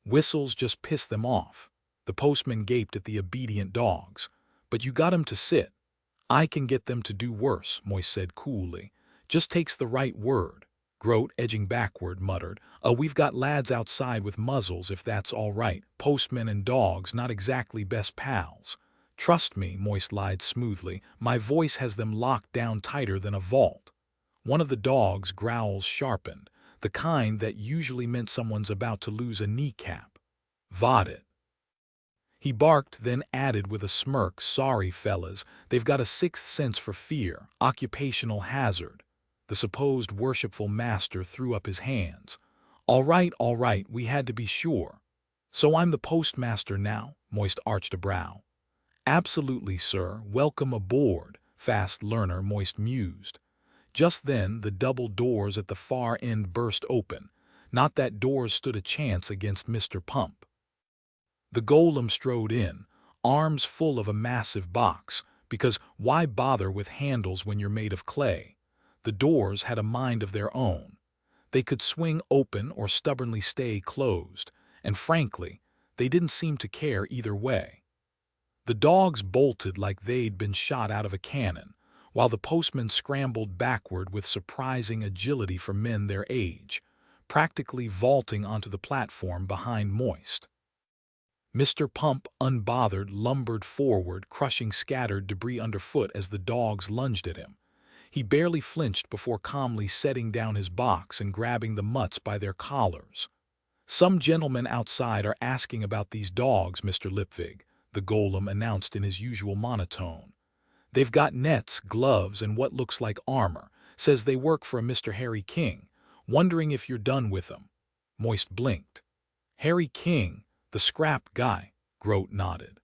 Whistles just pissed them off. The postman gaped at the obedient dogs. "But you got 'em to sit." "I can get them to do worse," Moist said coolly. "Just takes the right word." Groat, edging backward, muttered, "We've got lads outside with muzzles, if that's all right. Postmen and dogs not exactly best pals." "Trust me," Moist lied smoothly, "my voice has them locked down tighter than a vault." One of the dogs' growls sharpened, the kind that usually meant someone's about to lose a kneecap. "It." He barked, then added with a smirk, "Sorry, fellas, they've got a sixth sense for fear, occupational hazard." The supposed worshipful master threw up his hands. All right, we had to be sure." "So I'm the postmaster now?" Moist arched a brow. "Absolutely, sir. Welcome aboard, fast learner," Moist mused. Just then, the double doors at the far end burst open. Not that doors stood a chance against Mr. Pump. The golem strode in, arms full of a massive box, because why bother with handles when you're made of clay? The doors had a mind of their own. They could swing open or stubbornly stay closed, and frankly, they didn't seem to care either way. The dogs bolted like they'd been shot out of a cannon, while the postman scrambled backward with surprising agility for men their age, practically vaulting onto the platform behind Moist. Mr. Pump, unbothered, lumbered forward, crushing scattered debris underfoot as the dogs lunged at him. He barely flinched before calmly setting down his box and grabbing the mutts by their collars. "Some gentlemen outside are asking about these dogs, Mr. Lipwig," the golem announced in his usual monotone. "They've got nets, gloves, and what looks like armor. Says they work for a Mr. Harry King. Wondering if you're done with them." Moist blinked. "Harry King, the scrap guy," Groat nodded.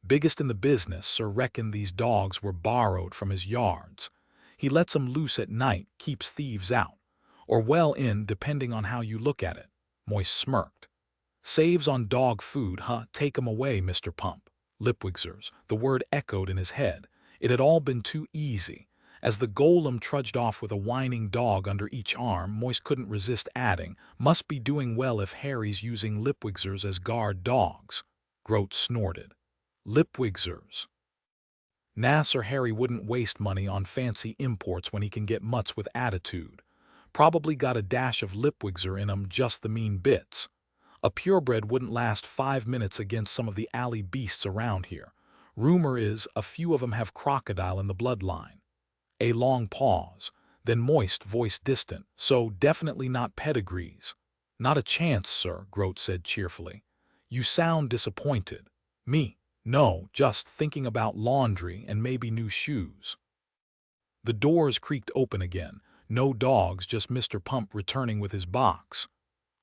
"Biggest in the business, sir. Reckoned these dogs were borrowed from his yards. He lets 'em loose at night, keeps thieves out. Or well in, depending on how you look at it." Moist smirked. "Saves on dog food, huh? Take 'em away, Mr. Pump." Lipwigzers, the word echoed in his head. It had all been too easy. As the golem trudged off with a whining dog under each arm, Moist couldn't resist adding, "Must be doing well if Harry's using Lipwigzers as guard dogs." Groat snorted. "Lipwigzers." "Nah, Sir Harry wouldn't waste money on fancy imports when he can get mutts with attitude. Probably got a dash of Lipwigzer in 'em, just the mean bits. A purebred wouldn't last 5 minutes against some of the alley beasts around here. Rumor is a few of 'em have crocodile in the bloodline." A long pause, then Moist, voice distant, "So definitely not pedigrees." "Not a chance, sir," Groat said cheerfully. "You sound disappointed." "Me? No, just thinking about laundry and maybe new shoes." The doors creaked open again. No dogs, just Mr. Pump returning with his box.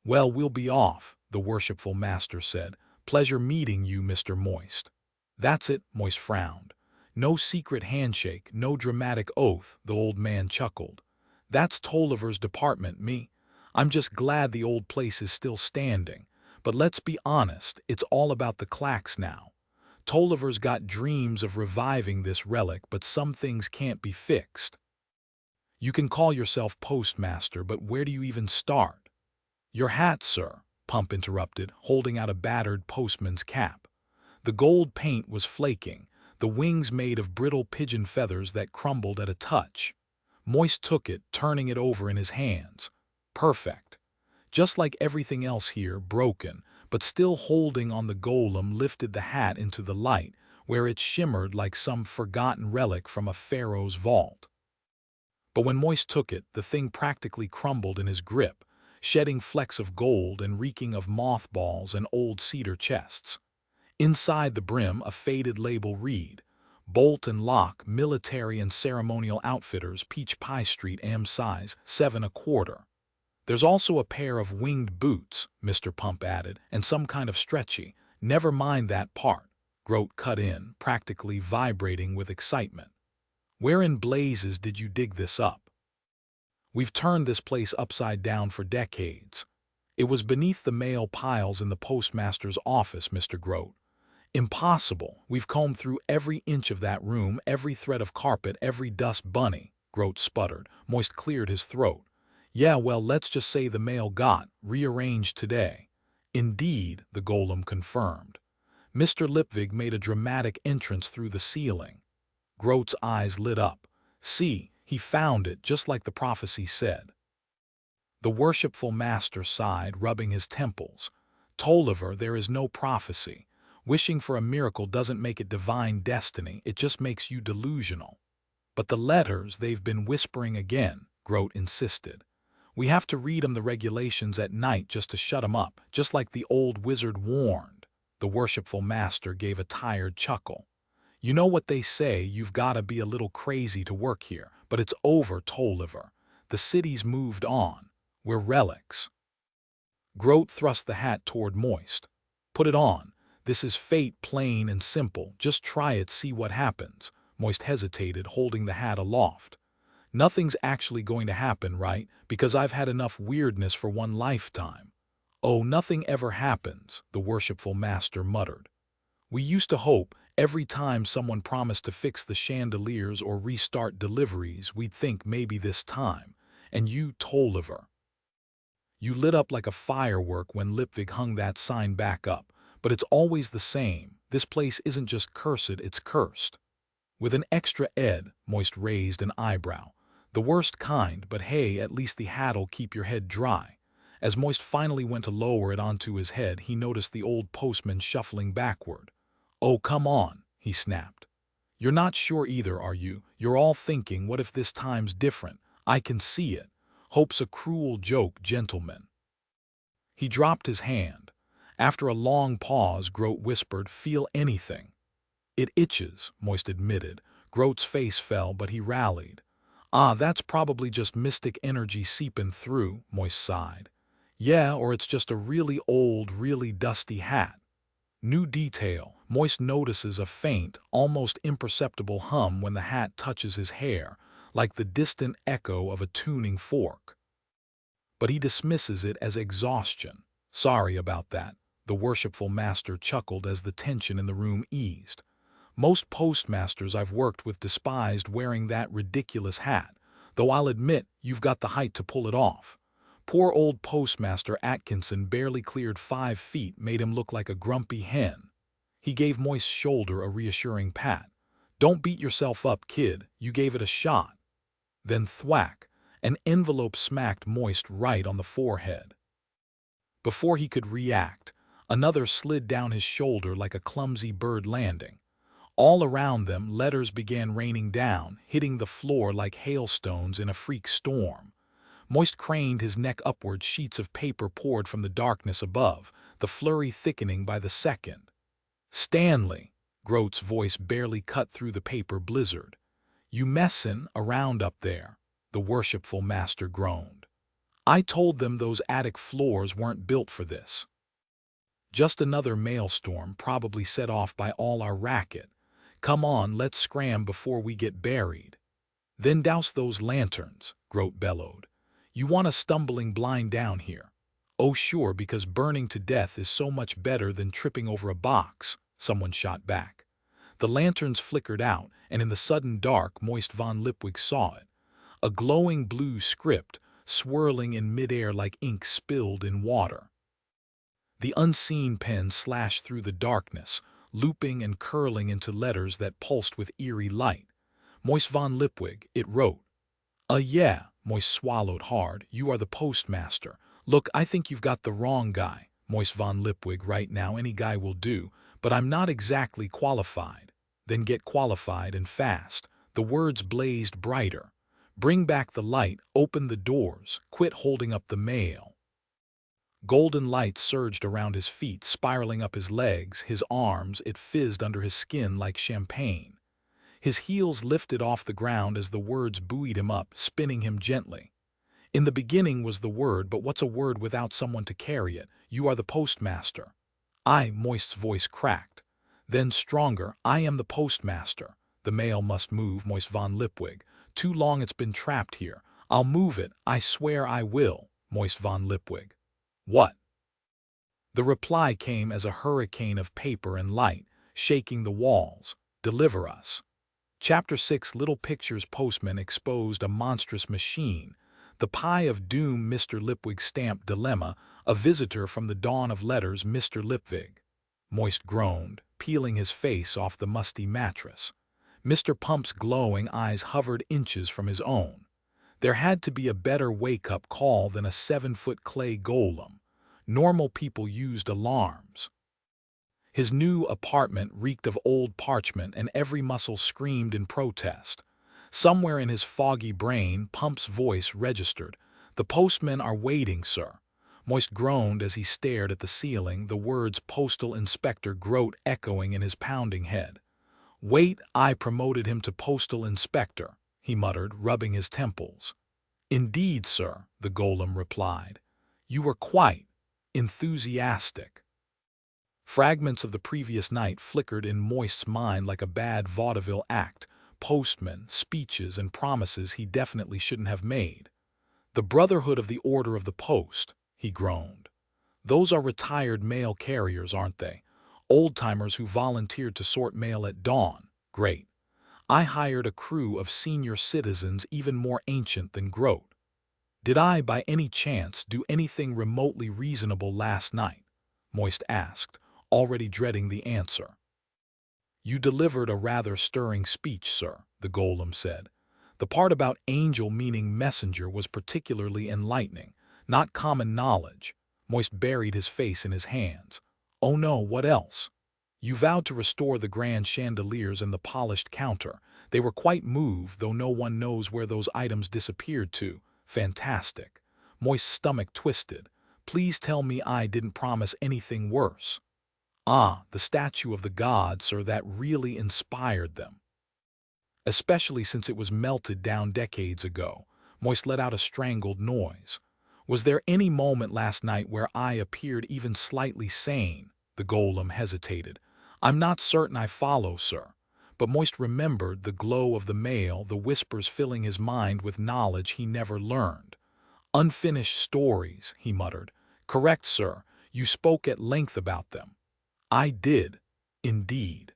"Well, we'll be off," the worshipful master said. "Pleasure meeting you, Mr. Moist." "That's it," Moist frowned. "No secret handshake, no dramatic oath," the old man chuckled. "That's Tolliver's department, me. I'm just glad the old place is still standing. But let's be honest, it's all about the clacks now. Tolliver's got dreams of reviving this relic, but some things can't be fixed." "You can call yourself postmaster, but where do you even start?" "Your hat, sir," Pump interrupted, holding out a battered postman's cap. The gold paint was flaking, the wings made of brittle pigeon feathers that crumbled at a touch. Moist took it, turning it over in his hands. "Perfect. Just like everything else here, broken, but still holding on the golem lifted the hat into the light, where it shimmered like some forgotten relic from a pharaoh's vault. But when Moist took it, the thing practically crumbled in his grip, shedding flecks of gold and reeking of mothballs and old cedar chests. Inside the brim, a faded label read, "Bolt and Lock, Military and Ceremonial Outfitters, Peach Pie Street, Am size, 7 1/4. There's also a pair of winged boots," Mr. Pump added, "and some kind of stretchy." "Never mind that part," Grote cut in, practically vibrating with excitement. "Where in blazes did you dig this up?" "We've turned this place upside down for decades. It was beneath the mail piles in the postmaster's office, Mr. Grote." "Impossible. We've combed through every inch of that room, every thread of carpet, every dust bunny," Grote sputtered. Moist cleared his throat. "Yeah, well, let's just say the mail got rearranged today." "Indeed," the golem confirmed. Mr. Lipwig made a dramatic entrance through the ceiling. Grote's eyes lit up. "See, he found it, just like the prophecy said." The worshipful master sighed, rubbing his temples. "Tolliver, there is no prophecy. Wishing for a miracle doesn't make it divine destiny, it just makes you delusional." "But the letters, they've been whispering again," Grote insisted. "We have to read 'em the regulations at night just to shut 'em up, just like the old wizard warned." The worshipful master gave a tired chuckle. "You know what they say, you've gotta be a little crazy to work here, but it's over, Tolliver. The city's moved on. We're relics." Grote thrust the hat toward Moist. "Put it on. This is fate, plain and simple. Just try it, see what happens." Moist hesitated, holding the hat aloft. "Nothing's actually going to happen, right? Because I've had enough weirdness for one lifetime." "Oh, nothing ever happens," the worshipful master muttered. "We used to hope, every time someone promised to fix the chandeliers or restart deliveries, we'd think maybe this time. And you, Tolliver, you lit up like a firework when Lipwig hung that sign back up. But it's always the same. This place isn't just cursed, it's cursed." With an extra ed, Moist raised an eyebrow. "The worst kind, but hey, at least the hat'll keep your head dry." As Moist finally went to lower it onto his head, he noticed the old postman shuffling backward. "Oh, come on," he snapped. "You're not sure either, are you? You're all thinking, what if this time's different? I can see it. Hope's a cruel joke, gentlemen." He dropped his hand. After a long pause, Grote whispered, "Feel anything?" "It itches," Moist admitted. Grote's face fell, but he rallied. "Ah, that's probably just mystic energy seeping through," Moist sighed. "Yeah, or it's just a really old, really dusty hat." New detail. Moist notices a faint, almost imperceptible hum when the hat touches his hair, like the distant echo of a tuning fork. But he dismisses it as exhaustion. "Sorry about that." The worshipful master chuckled as the tension in the room eased. "Most postmasters I've worked with despised wearing that ridiculous hat, though I'll admit you've got the height to pull it off." Poor old postmaster Atkinson barely cleared 5 feet, made him look like a grumpy hen. He gave Moist's shoulder a reassuring pat. "Don't beat yourself up, kid, you gave it a shot." Then thwack, an envelope smacked Moist right on the forehead. Before he could react, another slid down his shoulder like a clumsy bird landing. All around them, letters began raining down, hitting the floor like hailstones in a freak storm. Moist craned his neck upward, sheets of paper poured from the darkness above, the flurry thickening by the second. "Stanley," Grote's voice barely cut through the paper blizzard. "You messin' around up there," the worshipful master groaned. "I told them those attic floors weren't built for this." "Just another maelstrom, probably set off by all our racket. Come on, let's scram before we get buried." "Then douse those lanterns," Grote bellowed. "You want a stumbling blind down here." "Oh sure, because burning to death is so much better than tripping over a box," someone shot back. The lanterns flickered out, and in the sudden dark, Moist von Lipwig saw it. A glowing blue script, swirling in midair like ink spilled in water. The unseen pen slashed through the darkness, looping and curling into letters that pulsed with eerie light. "Moist von Lipwig," it wrote. Yeah," Moist swallowed hard. "You are the postmaster. Look, I think you've got the wrong guy." Moist von Lipwig, right now any guy will do, but I'm not exactly qualified. Then get qualified and fast. The words blazed brighter. Bring back the light, open the doors, quit holding up the mail. Golden light surged around his feet, spiraling up his legs, his arms. It fizzed under his skin like champagne. His heels lifted off the ground as the words buoyed him up, spinning him gently. In the beginning was the word, but what's a word without someone to carry it? You are the postmaster. Moist's voice cracked. Then stronger, I am the postmaster. The mail must move, Moist von Lipwig. Too long it's been trapped here. I'll move it, I swear I will, Moist von Lipwig. What? The reply came as a hurricane of paper and light, shaking the walls. Deliver us. Chapter 6. Little Pictures. Postman exposed a monstrous machine. The Pie of Doom. Mr. Lipwig stamped dilemma. A visitor from the dawn of letters. Mr. Lipwig. Moist groaned, peeling his face off the musty mattress. Mr. Pump's glowing eyes hovered inches from his own. There had to be a better wake-up call than a 7-foot clay golem. Normal people used alarms. His new apartment reeked of old parchment, and every muscle screamed in protest. Somewhere in his foggy brain, Pump's voice registered. The postmen are waiting, sir. Moist groaned as he stared at the ceiling, the words Postal Inspector Grote echoing in his pounding head. Wait, I promoted him to Postal Inspector, he muttered, rubbing his temples. Indeed, sir, the golem replied. You were quite enthusiastic. Fragments of the previous night flickered in Moist's mind like a bad vaudeville act, postmen, speeches, and promises he definitely shouldn't have made. The Brotherhood of the Order of the Post, he groaned. Those are retired mail carriers, aren't they? Old-timers who volunteered to sort mail at dawn. Great. I hired a crew of senior citizens even more ancient than Grote. Did I, by any chance, do anything remotely reasonable last night? Moist asked, already dreading the answer. You delivered a rather stirring speech, sir, the golem said. The part about angel meaning messenger was particularly enlightening, not common knowledge. Moist buried his face in his hands. Oh no, what else? You vowed to restore the grand chandeliers and the polished counter. They were quite moved, though no one knows where those items disappeared to. Fantastic. Moist's stomach twisted. Please tell me I didn't promise anything worse. The statue of the god, sir, that really inspired them. Especially since it was melted down decades ago. Moist let out a strangled noise. Was there any moment last night where I appeared even slightly sane? The golem hesitated. I'm not certain I follow, sir. But Moist remembered the glow of the mail, the whispers filling his mind with knowledge he never learned. Unfinished stories, he muttered. Correct, sir. You spoke at length about them. I did, indeed.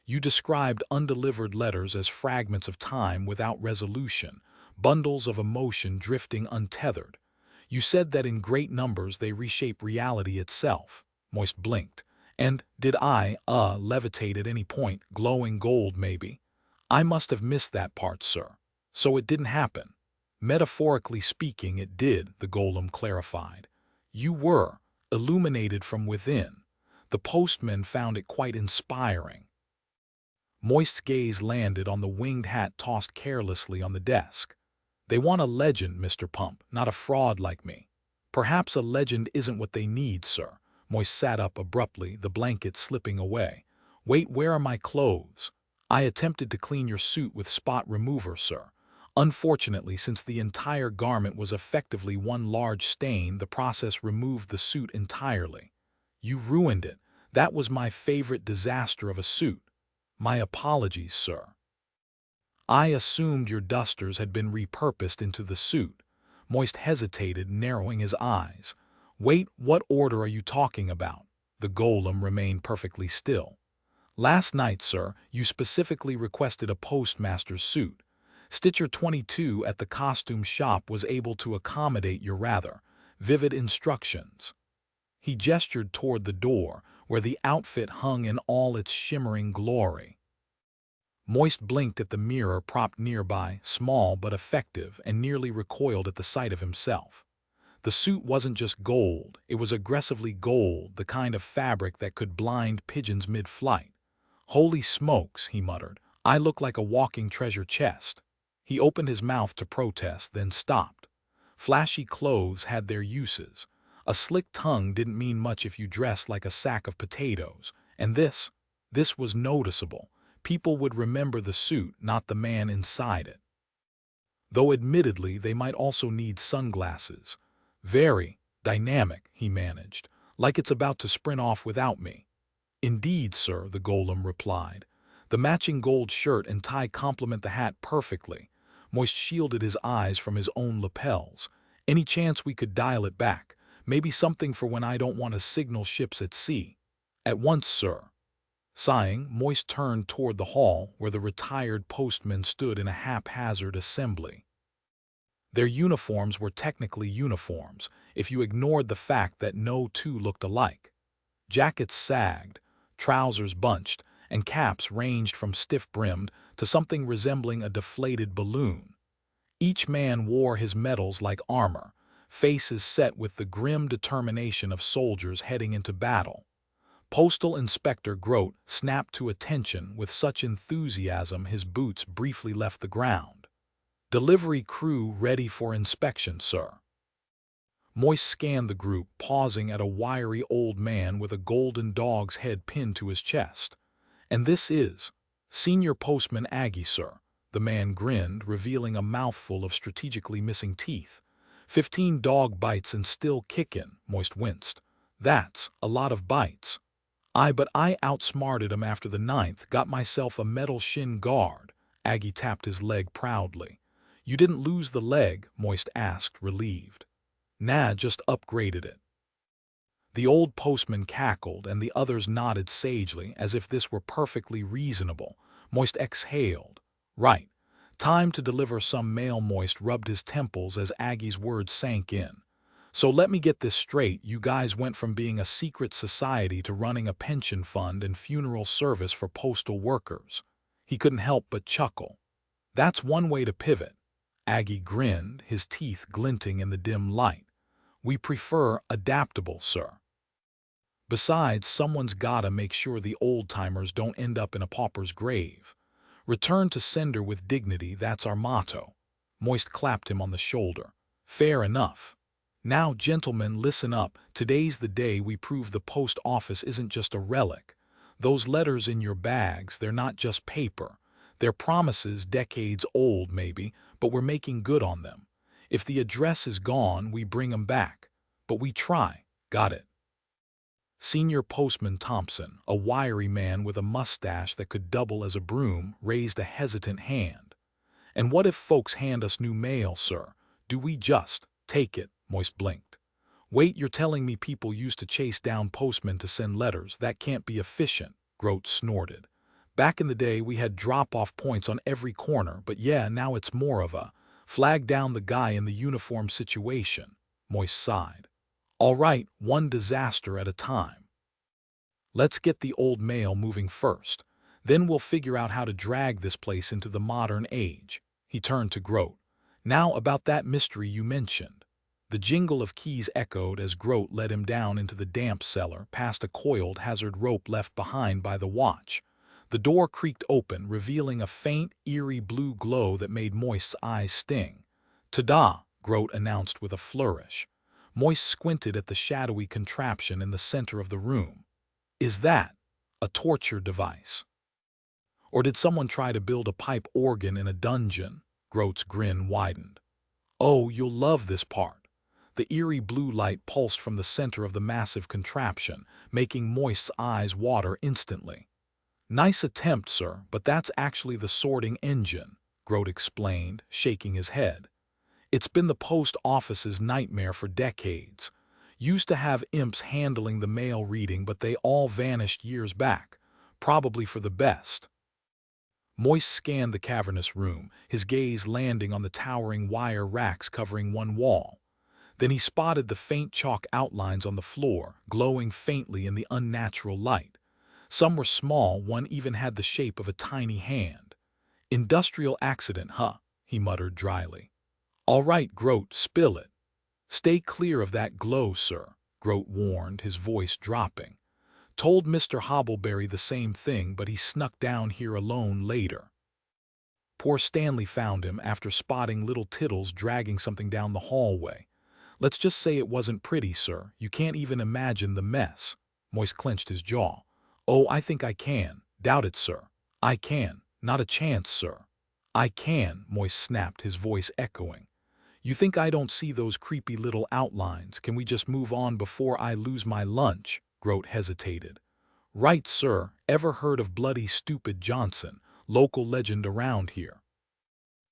You described undelivered letters as fragments of time without resolution, bundles of emotion drifting untethered. You said that in great numbers they reshape reality itself. Moist blinked. And did I, levitate at any point, glowing gold maybe? I must have missed that part, sir. So it didn't happen. Metaphorically speaking, it did, the golem clarified. You were illuminated from within. The postman found it quite inspiring. Moist's gaze landed on the winged hat tossed carelessly on the desk. They want a legend, Mr. Pump, not a fraud like me. Perhaps a legend isn't what they need, sir. Moist sat up abruptly, the blanket slipping away. Wait, where are my clothes? I attempted to clean your suit with spot remover, sir. Unfortunately, since the entire garment was effectively one large stain, the process removed the suit entirely. You ruined it. That was my favorite disaster of a suit. My apologies, sir. I assumed your dusters had been repurposed into the suit. Moist hesitated, narrowing his eyes. Wait, what order are you talking about? The golem remained perfectly still. Last night, sir, you specifically requested a postmaster's suit. Stitcher 22 at the costume shop was able to accommodate your rather vivid instructions. He gestured toward the door, where the outfit hung in all its shimmering glory. Moist blinked at the mirror propped nearby, small but effective, and nearly recoiled at the sight of himself. The suit wasn't just gold, it was aggressively gold, the kind of fabric that could blind pigeons mid-flight. "Holy smokes," he muttered, "I look like a walking treasure chest." He opened his mouth to protest, then stopped. Flashy clothes had their uses. A slick tongue didn't mean much if you dressed like a sack of potatoes. And this was noticeable. People would remember the suit, not the man inside it. Though admittedly they might also need sunglasses. "Very dynamic," he managed, "like it's about to sprint off without me." "Indeed, sir," the golem replied. "The matching gold shirt and tie complement the hat perfectly." Moist shielded his eyes from his own lapels. "Any chance we could dial it back? Maybe something for when I don't want to signal ships at sea." "At once, sir." Sighing, Moist turned toward the hall where the retired postmen stood in a haphazard assembly. Their uniforms were technically uniforms, if you ignored the fact that no two looked alike. Jackets sagged, trousers bunched, and caps ranged from stiff-brimmed to something resembling a deflated balloon. Each man wore his medals like armor, faces set with the grim determination of soldiers heading into battle. Postal Inspector Grote snapped to attention with such enthusiasm his boots briefly left the ground. "Delivery crew ready for inspection, sir." Moist scanned the group, pausing at a wiry old man with a golden dog's head pinned to his chest. "And this is Senior Postman Aggie, sir." The man grinned, revealing a mouthful of strategically missing teeth. 15 dog bites and still kickin'," Moist winced. "That's a lot of bites." But I outsmarted 'em after the 9th, got myself a metal shin guard." Aggie tapped his leg proudly. "You didn't lose the leg?" Moist asked, relieved. "Nah, just upgraded it." The old postman cackled, and the others nodded sagely, as if this were perfectly reasonable. Moist exhaled. "Right. Time to deliver some mail." Moist rubbed his temples as Aggie's words sank in. "So let me get this straight, you guys went from being a secret society to running a pension fund and funeral service for postal workers." He couldn't help but chuckle. "That's one way to pivot." Aggie grinned, his teeth glinting in the dim light. "We prefer adaptable, sir. Besides, someone's gotta make sure the old-timers don't end up in a pauper's grave. Return to sender with dignity, that's our motto." Moist clapped him on the shoulder. "Fair enough. Now, gentlemen, listen up. Today's the day we prove the post office isn't just a relic. Those letters in your bags, they're not just paper. They're promises decades old, maybe, but we're making good on them. If the address is gone, we bring 'em back. But we try. Got it?" Senior Postman Thompson, a wiry man with a mustache that could double as a broom, raised a hesitant hand. "And what if folks hand us new mail, sir? Do we just take it?" Moist blinked. "Wait, you're telling me people used to chase down postmen to send letters? That can't be efficient," Grote snorted. "Back in the day we had drop-off points on every corner, but yeah, now it's more of a flag down the guy in the uniform situation." Moist sighed. "All right, one disaster at a time. Let's get the old mail moving first. Then we'll figure out how to drag this place into the modern age." He turned to Grote. "Now about that mystery you mentioned." The jingle of keys echoed as Grote led him down into the damp cellar, past a coiled hazard rope left behind by the watch. The door creaked open, revealing a faint, eerie blue glow that made Moist's eyes sting. "Ta-da!" Grote announced with a flourish. Moist squinted at the shadowy contraption in the center of the room. "Is that a torture device? Or did someone try to build a pipe organ in a dungeon?" Grote's grin widened. "Oh, you'll love this part." The eerie blue light pulsed from the center of the massive contraption, making Moist's eyes water instantly. "Nice attempt, sir, but that's actually the sorting engine," Grote explained, shaking his head. "It's been the post office's nightmare for decades. Used to have imps handling the mail reading, but they all vanished years back, probably for the best." Moist scanned the cavernous room, his gaze landing on the towering wire racks covering one wall. Then he spotted the faint chalk outlines on the floor, glowing faintly in the unnatural light. Some were small, one even had the shape of a tiny hand. "Industrial accident, huh?" he muttered dryly. "All right, Grote, spill it." Stay clear of that glow, sir, Groat warned, his voice dropping. Told Mr. Hobbleberry the same thing, but he snuck down here alone later. Poor Stanley found him after spotting little Tittles dragging something down the hallway. Let's just say it wasn't pretty, sir. You can't even imagine the mess. Moist clenched his jaw. Oh, I think I can. Doubt it, sir. I can. Not a chance, sir. I can, Moist snapped, his voice echoing. You think I don't see those creepy little outlines? Can we just move on before I lose my lunch? Groat hesitated. Right, sir. Ever heard of Bloody Stupid Johnson, local legend around here?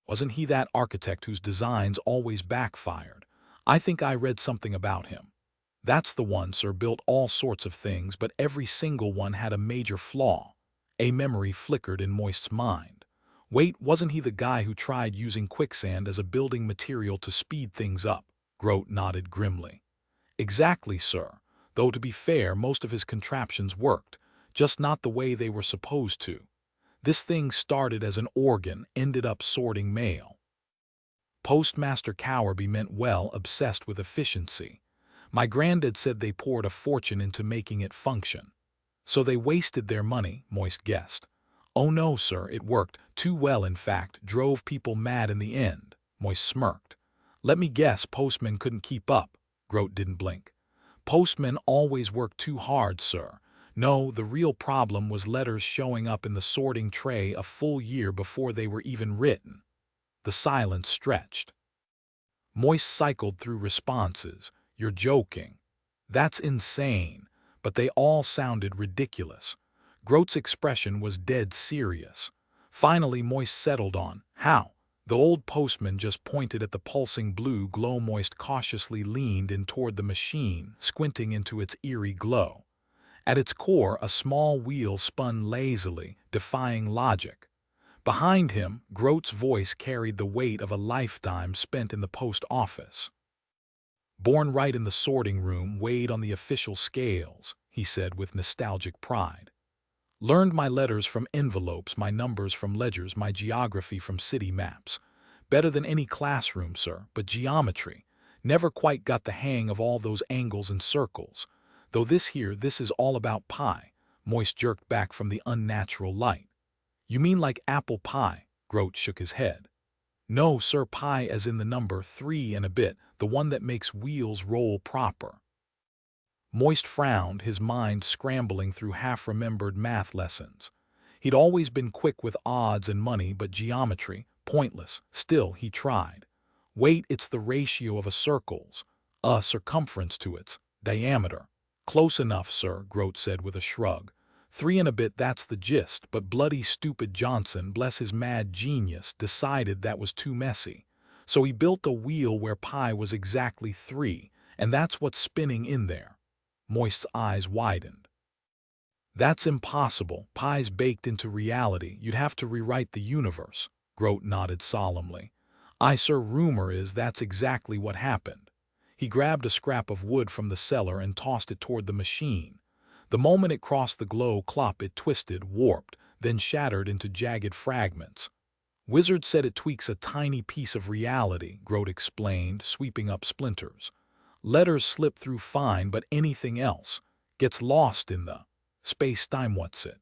Wasn't he that architect whose designs always backfired? I think I read something about him. That's the one, sir. Built all sorts of things, but every single one had a major flaw. A memory flickered in Moist's mind. Wait, wasn't he the guy who tried using quicksand as a building material to speed things up? Groat nodded grimly. Exactly, sir. Though to be fair, most of his contraptions worked, just not the way they were supposed to. This thing started as an organ, ended up sorting mail. Postmaster Cowerby meant well, obsessed with efficiency. My granddad said they poured a fortune into making it function. So they wasted their money, Moist guessed. Oh no, sir, it worked too well, in fact, drove people mad in the end, Moist smirked. Let me guess, postmen couldn't keep up. Groat didn't blink. Postmen always work too hard, sir. No, the real problem was letters showing up in the sorting tray a full year before they were even written. The silence stretched. Moist cycled through responses. You're joking. That's insane. But they all sounded ridiculous. Groat's expression was dead serious. Finally, Moist settled on, how? The old postman just pointed at the pulsing blue glow. Moist cautiously leaned in toward the machine, squinting into its eerie glow. At its core, a small wheel spun lazily, defying logic. Behind him, Groat's voice carried the weight of a lifetime spent in the post office. Born right in the sorting room, weighed on the official scales, he said with nostalgic pride. Learned my letters from envelopes, my numbers from ledgers, my geography from city maps. Better than any classroom, sir, but geometry. Never quite got the hang of all those angles and circles. Though this is all about pie. Moist jerked back from the unnatural light. You mean like apple pie? Groat shook his head. No, sir, pie as in the number 3 and a bit, the one that makes wheels roll proper. Moist frowned, his mind scrambling through half-remembered math lessons. He'd always been quick with odds and money, but geometry, pointless. Still, he tried. Wait, it's the ratio of a circle's circumference to its diameter. Close enough, sir, Groat said with a shrug. 3 and a bit, that's the gist, but Bloody Stupid Johnson, bless his mad genius, decided that was too messy. So he built a wheel where pi was exactly 3, and that's what's spinning in there. Moist's eyes widened. That's impossible. Pi's baked into reality. You'd have to rewrite the universe. Groat nodded solemnly. Sir, rumor is that's exactly what happened. He grabbed a scrap of wood from the cellar and tossed it toward the machine. The moment it crossed the glow clop, it twisted, warped, then shattered into jagged fragments. Wizard said it tweaks a tiny piece of reality, Groat explained, sweeping up splinters. Letters slip through fine, but anything else gets lost in the space-time. What's it?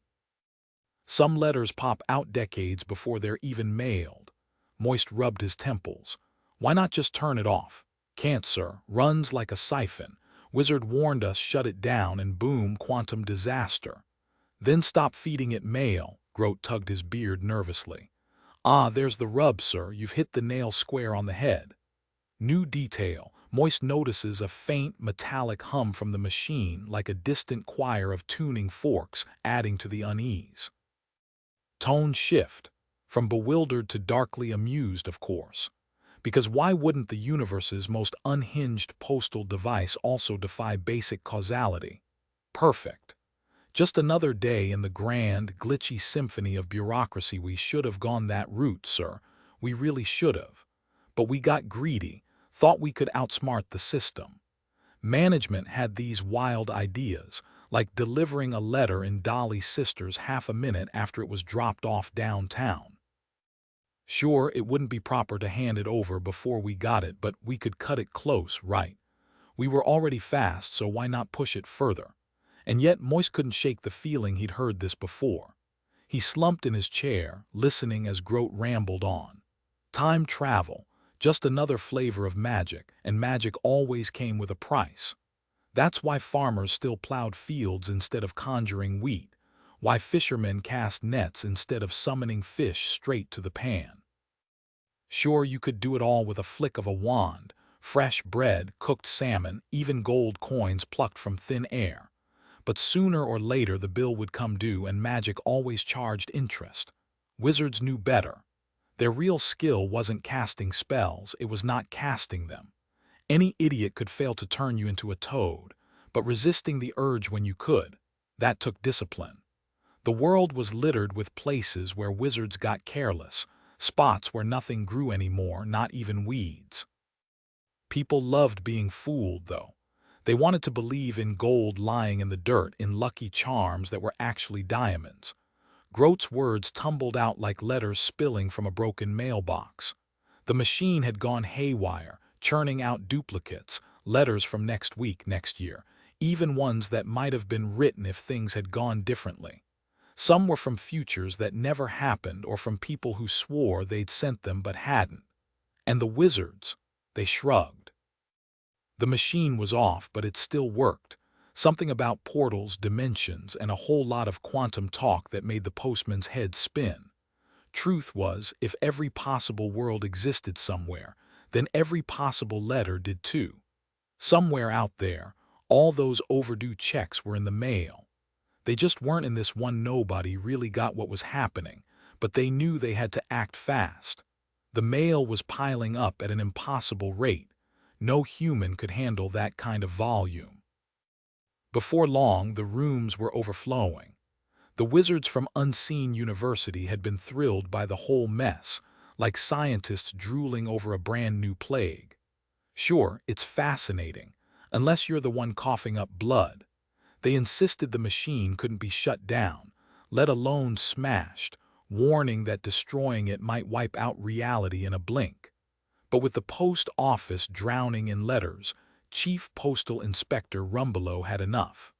Some letters pop out decades before they're even mailed. Moist rubbed his temples. Why not just turn it off? Can't, sir. Runs like a siphon. Wizard warned us, shut it down, and boom, quantum disaster. Then stop feeding it mail. Groat tugged his beard nervously. There's the rub, sir. You've hit the nail square on the head. New detail. Moist notices a faint, metallic hum from the machine, like a distant choir of tuning forks, adding to the unease. Tone shift. From bewildered to darkly amused, of course. Because why wouldn't the universe's most unhinged postal device also defy basic causality? Perfect. Just another day in the grand, glitchy symphony of bureaucracy. We should have gone that route, sir. We really should have. But we got greedy, thought we could outsmart the system. Management had these wild ideas, like delivering a letter in Dolly's sister's half a minute after it was dropped off downtown. Sure, it wouldn't be proper to hand it over before we got it, but we could cut it close, right? We were already fast, so why not push it further? And yet Moist couldn't shake the feeling he'd heard this before. He slumped in his chair, listening as Groat rambled on. Time travel, just another flavor of magic, and magic always came with a price. That's why farmers still plowed fields instead of conjuring wheat, why fishermen cast nets instead of summoning fish straight to the pan. Sure, you could do it all with a flick of a wand, fresh bread, cooked salmon, even gold coins plucked from thin air. But sooner or later the bill would come due, and magic always charged interest. Wizards knew better. Their real skill wasn't casting spells, it was not casting them. Any idiot could fail to turn you into a toad, but resisting the urge when you could, that took discipline. The world was littered with places where wizards got careless, spots where nothing grew anymore, not even weeds. People loved being fooled, though. They wanted to believe in gold lying in the dirt, in lucky charms that were actually diamonds. Groat's words tumbled out like letters spilling from a broken mailbox. The machine had gone haywire, churning out duplicates, letters from next week, next year, even ones that might have been written if things had gone differently. Some were from futures that never happened, or from people who swore they'd sent them but hadn't. And the wizards, they shrugged. The machine was off, but it still worked. Something about portals, dimensions, and a whole lot of quantum talk that made the postman's head spin. Truth was, if every possible world existed somewhere, then every possible letter did too. Somewhere out there, all those overdue checks were in the mail. They just weren't in this one. Nobody really got what was happening, but they knew they had to act fast. The mail was piling up at an impossible rate. No human could handle that kind of volume. Before long, the rooms were overflowing. The wizards from Unseen University had been thrilled by the whole mess, like scientists drooling over a brand new plague. Sure, it's fascinating, unless you're the one coughing up blood. They insisted the machine couldn't be shut down, let alone smashed, warning that destroying it might wipe out reality in a blink. But with the post office drowning in letters, Chief Postal Inspector Rumbelow had enough.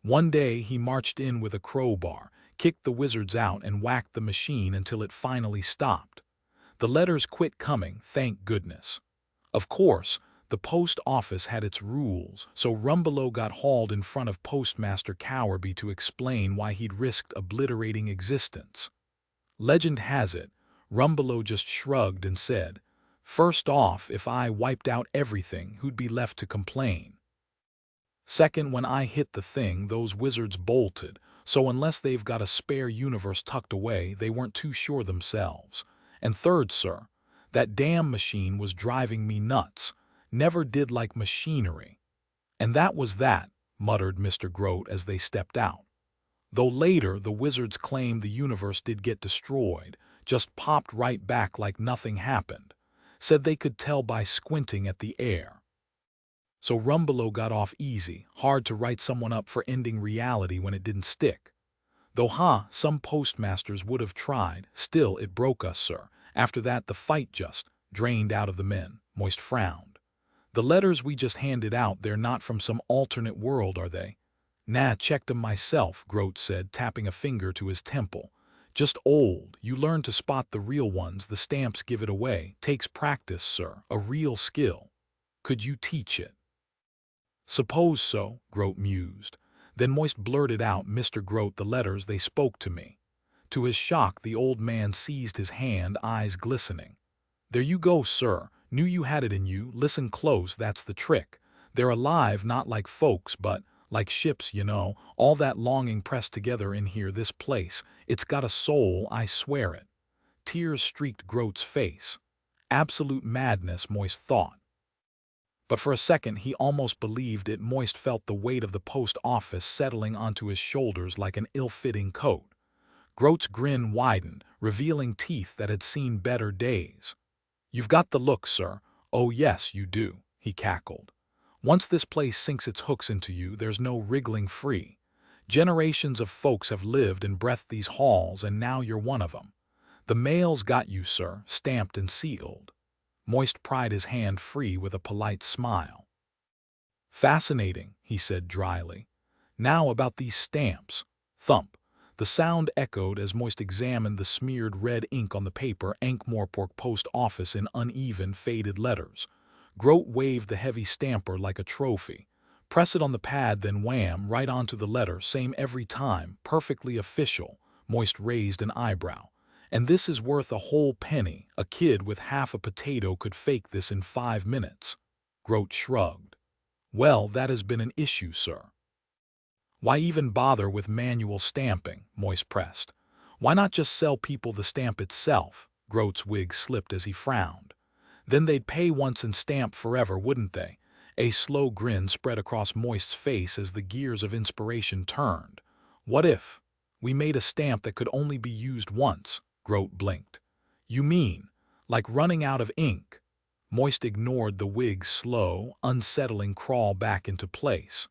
One day he marched in with a crowbar, kicked the wizards out, and whacked the machine until it finally stopped. The letters quit coming, thank goodness. Of course, the post office had its rules, so Rumbelow got hauled in front of Postmaster Cowerby to explain why he'd risked obliterating existence. Legend has it, Rumbelow just shrugged and said, "First off, if I wiped out everything, who'd be left to complain? Second, when I hit the thing, those wizards bolted, so unless they've got a spare universe tucked away, they weren't too sure themselves. And third, sir, that damn machine was driving me nuts. Never did like machinery." "And that was that," muttered Mr. Groat as they stepped out. Though later the wizards claimed the universe did get destroyed, just popped right back like nothing happened. Said they could tell by squinting at the air. So Rumbelow got off easy, hard to write someone up for ending reality when it didn't stick. Though some postmasters would have tried, still it broke us, sir. After that the fight just drained out of the men. Moist frowned. "The letters we just handed out, they're not from some alternate world, are they?" "Nah, checked 'em myself," Groat said, tapping a finger to his temple. "Just old. You learn to spot the real ones, the stamps give it away. Takes practice, sir, a real skill. Could you teach it?" "Suppose so," Groat mused. Then Moist blurted out, "Mr. Groat, the letters, they spoke to me." To his shock, the old man seized his hand, eyes glistening. "There you go, sir. Knew you had it in you. Listen close, that's the trick. They're alive, not like folks, but like ships, you know. All that longing pressed together in here, this place. It's got a soul, I swear it." Tears streaked Groat's face. Absolute madness, Moist thought. But for a second he almost believed it. Moist felt the weight of the post office settling onto his shoulders like an ill-fitting coat. Groat's grin widened, revealing teeth that had seen better days. "You've got the look, sir. Oh yes, you do," he cackled. "Once this place sinks its hooks into you, there's no wriggling free. Generations of folks have lived and breathed these halls, and now you're one of them. "The mail's got you, sir, stamped and sealed." Moist pried his hand free with a polite smile. "Fascinating," he said dryly. "Now about these stamps." Thump. The sound echoed as Moist examined the smeared red ink on the paper. Ankh-Morpork Post Office in uneven, faded letters. Grote waved the heavy stamper like a trophy. "Press it on the pad, then wham, right onto the letter, same every time, perfectly official." Moist raised an eyebrow. "And this is worth a whole penny. A kid with half a potato could fake this in 5 minutes." Grote shrugged. "Well, that has been an issue, sir." "Why even bother with manual stamping?" Moist pressed. "Why not just sell people the stamp itself?" Grote's wig slipped as he frowned. "Then they'd pay once and stamp forever, wouldn't they?" A slow grin spread across Moist's face as the gears of inspiration turned. "What if we made a stamp that could only be used once?" Grote blinked. "You mean, like running out of ink?" Moist ignored the wig's slow, unsettling crawl back into place.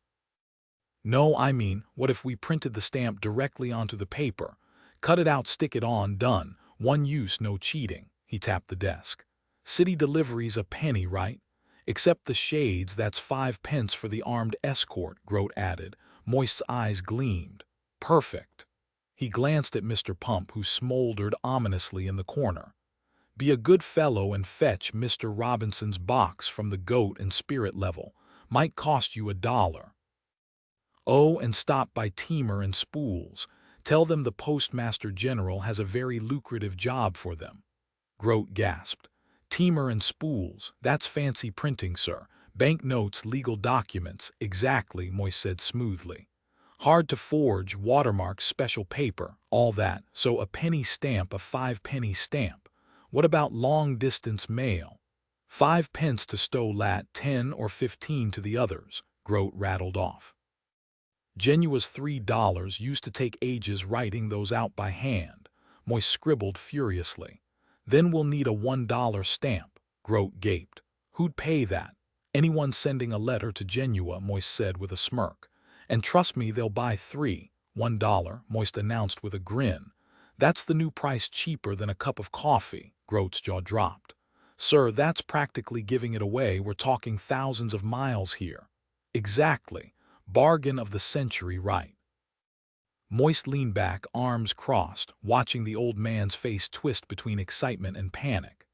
"No, I mean, what if we printed the stamp directly onto the paper? Cut it out, stick it on, done. One use, no cheating." He tapped the desk. "City delivery's a penny, right? Except the shades, that's 5 pence for the armed escort," Grote added. Moist's eyes gleamed. "Perfect." He glanced at Mr. Pump, who smoldered ominously in the corner. "Be a good fellow and fetch Mr. Robinson's box from the Goat and Spirit level. Might cost you $1. Oh, and stop by Teamer and Spools. Tell them the Postmaster General has a very lucrative job for them." Grote gasped. "Teamer and Spools, that's fancy printing, sir. Bank notes, legal documents." "Exactly," Moist said smoothly. "Hard to forge, watermarks, special paper, all that. So a penny stamp, a 5-penny stamp. What about long-distance mail?" 5 pence to Stow-Lat, 10 or 15 to the others," Grote rattled off. "Genua's $3, used to take ages writing those out by hand." Moist scribbled furiously. "Then we'll need a $1 stamp." Grote gaped. "Who'd pay that?" "Anyone sending a letter to Genua," Moist said with a smirk. "And trust me, they'll buy 3. $1, Moist announced with a grin. "That's the new price, cheaper than a cup of coffee." Grote's jaw dropped. "Sir, that's practically giving it away. We're talking thousands of miles here." "Exactly. Bargain of the century, right?" Moist leaned back, arms crossed, watching the old man's face twist between excitement and panic.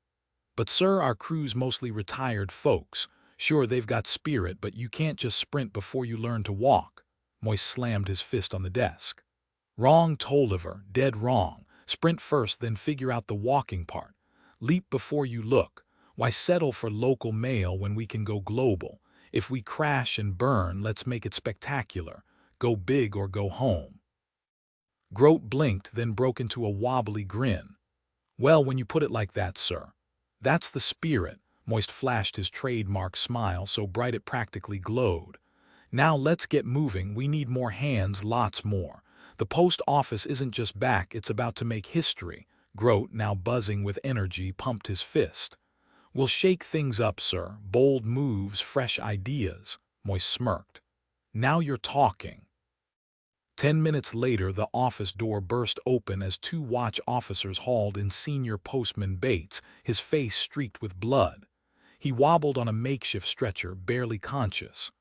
"But sir, our crew's mostly retired folks. Sure, they've got spirit, but you can't just sprint before you learn to walk." Moist slammed his fist on the desk. "Wrong, Tolliver, dead wrong. Sprint first, then figure out the walking part. Leap before you look. Why settle for local mail when we can go global? If we crash and burn, let's make it spectacular. Go big or go home." Grote blinked, then broke into a wobbly grin. "Well, when you put it like that, sir, that's the spirit." Moist flashed his trademark smile so bright it practically glowed. "Now let's get moving. We need more hands, lots more. The post office isn't just back, it's about to make history." Grote, now buzzing with energy, pumped his fist. "We'll shake things up, sir. Bold moves, fresh ideas." Moist smirked. "Now you're talking." 10 minutes later, the office door burst open as 2 watch officers hauled in Senior Postman Bates, his face streaked with blood. He wobbled on a makeshift stretcher, barely conscious.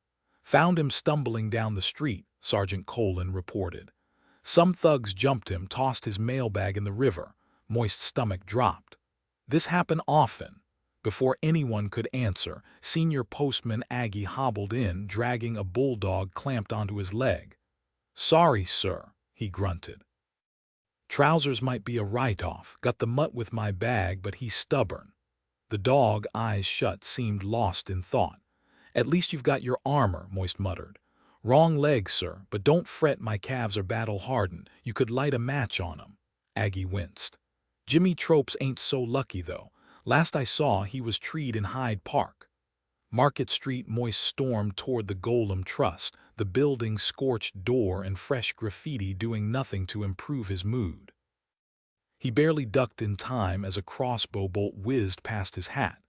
"Found him stumbling down the street," Sergeant Colin reported. "Some thugs jumped him, tossed his mailbag in the river." Moist's stomach dropped. This happened often. Before anyone could answer, Senior Postman Aggie hobbled in, dragging a bulldog clamped onto his leg. "Sorry, sir," he grunted. "Trousers might be a write-off. Got the mutt with my bag, but he's stubborn." The dog, eyes shut, seemed lost in thought. "At least you've got your armor," Moist muttered. "Wrong leg, sir, but don't fret, my calves are battle-hardened. You could light a match on 'em." Aggie winced. "Jimmy Tropes ain't so lucky, though. Last I saw, he was treed in Hyde Park." Market Street, Moist stormed toward the Golem Trust, the building's scorched door and fresh graffiti doing nothing to improve his mood. He barely ducked in time as a crossbow bolt whizzed past his hat.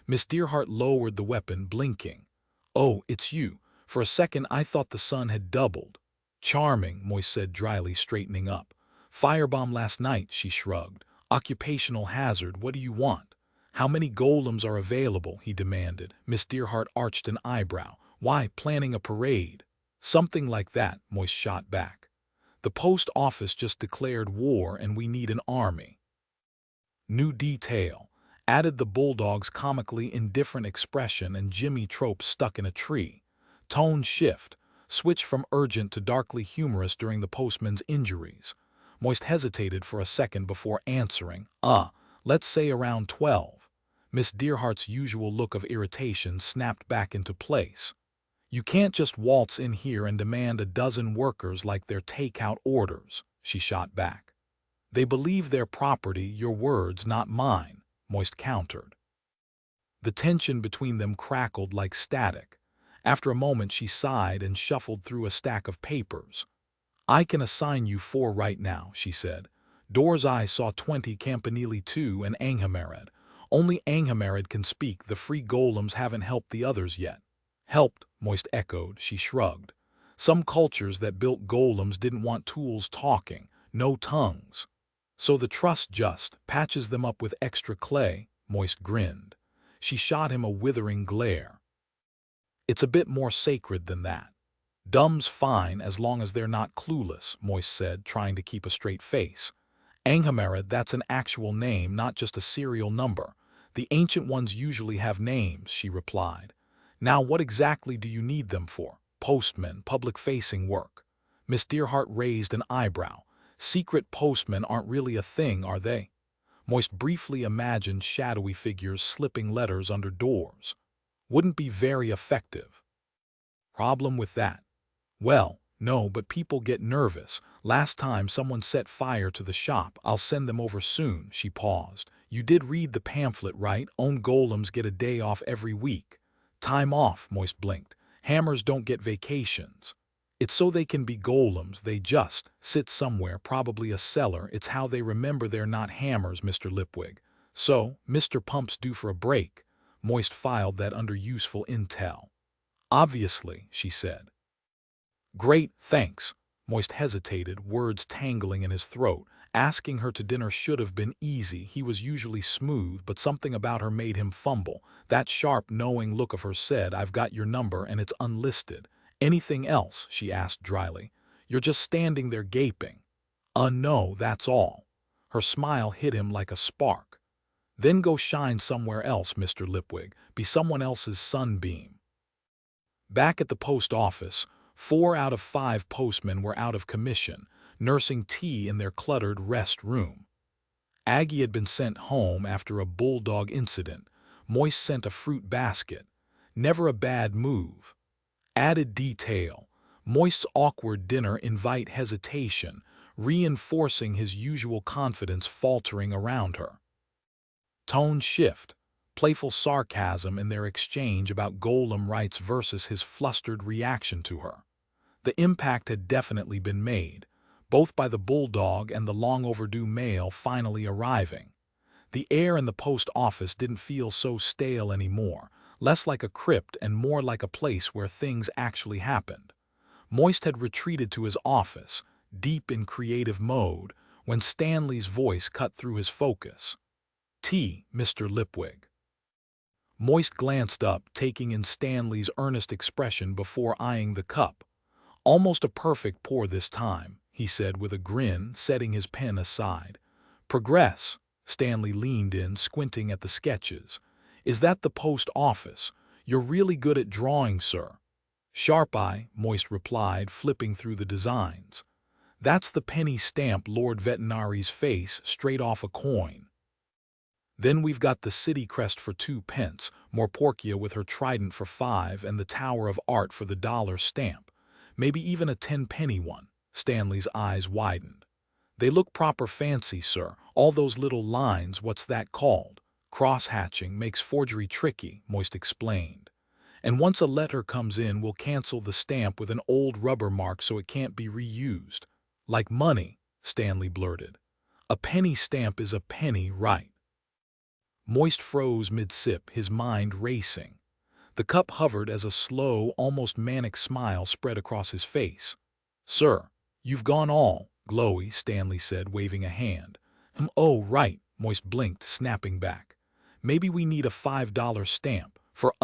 Miss Dearheart lowered the weapon, blinking. "Oh, it's you. For a second I thought the sun had doubled." "Charming," Moist said dryly, straightening up. "Firebomb last night," she shrugged. Occupational hazard, what do you want? How many golems are available, he demanded. Miss Dearheart arched an eyebrow. Why, planning a parade? Something like that, Moist shot back. The post office just declared war and we need an army. New detail. Added the bulldog's comically indifferent expression and Jimmy Trope stuck in a tree. Tone shift. Switch from urgent to darkly humorous during the postman's injuries. Moist hesitated for a second before answering. Let's say around 12. Miss Dearhart's usual look of irritation snapped back into place. You can't just waltz in here and demand a dozen workers like they're takeout orders, she shot back. They believe their property, your words, not mine, Moist countered. The tension between them crackled like static. After a moment she sighed and shuffled through a stack of papers. I can assign you 4 right now, she said. Door's Eye saw 20 Campanile 2 and Ankh-Morpork. Only Ankh-Morpork can speak, the free golems haven't helped the others yet. Helped, Moist echoed, she shrugged. Some cultures that built golems didn't want tools talking, no tongues. So the trust just patches them up with extra clay, Moist grinned. She shot him a withering glare. It's a bit more sacred than that. Dumb's fine as long as they're not clueless, Moist said, trying to keep a straight face. Ankh-Morpork, that's an actual name, not just a serial number. The ancient ones usually have names, she replied. Now what exactly do you need them for? Postmen, public-facing work. Miss Dearheart raised an eyebrow. Secret postmen aren't really a thing, are they? Moist briefly imagined shadowy figures slipping letters under doors. Wouldn't be very effective. Problem with that? Well, no, but people get nervous. Last time someone set fire to the shop. I'll send them over soon, she paused. You did read the pamphlet, right? Own golems get a day off every week. Time off, Moist blinked. Hammers don't get vacations. It's so they can be golems, they just sit somewhere, probably a cellar. It's how they remember they're not hammers, Mr. Lipwig. So, Mr. Pump's due for a break. Moist filed that under useful intel. Obviously, she said. Great, thanks. Moist hesitated, words tangling in his throat. Asking her to dinner should have been easy. He was usually smooth, but something about her made him fumble. That sharp, knowing look of hers said, I've got your number and it's unlisted. Anything else? She asked dryly. You're just standing there gaping. No, that's all. Her smile hit him like a spark. Then go shine somewhere else, Mr. Lipwig. Be someone else's sunbeam. Back at the post office, 4 out of 5 postmen were out of commission, nursing tea in their cluttered rest room. Aggie had been sent home after a bulldog incident. Moist sent a fruit basket. Never a bad move. Added detail. Moist's awkward dinner invite hesitation, reinforcing his usual confidence faltering around her. Tone shift. Playful sarcasm in their exchange about golem rights versus his flustered reaction to her. The impact had definitely been made, both by the bulldog and the long-overdue mail finally arriving. The air in the post office didn't feel so stale anymore, less like a crypt and more like a place where things actually happened. Moist had retreated to his office, deep in creative mode, when Stanley's voice cut through his focus. Tea, Mr. Lipwig. Moist glanced up, taking in Stanley's earnest expression before eyeing the cup. Almost a perfect pour this time, he said with a grin, setting his pen aside. Progress. Stanley leaned in, squinting at the sketches. Is that the post office? You're really good at drawing, sir. Sharp eye, Moist replied, flipping through the designs. That's the penny stamp Lord Veterinari's face, straight off a coin. Then we've got the city crest for 2 pence, Morporkia with her trident for 5, and the Tower of Art for the $1 stamp. Maybe even a 10-penny one. Stanley's eyes widened. They look proper fancy, sir. All those little lines, what's that called? Cross-hatching makes forgery tricky, Moist explained. And once a letter comes in, we'll cancel the stamp with an old rubber mark so it can't be reused. Like money, Stanley blurted. A penny stamp is a penny, right? Moist froze mid-sip, his mind racing. The cup hovered as a slow, almost manic smile spread across his face. Sir, you've gone all glowy, Stanley said, waving a hand. Oh, right, Moist blinked, snapping back. Maybe we need a $5 stamp for,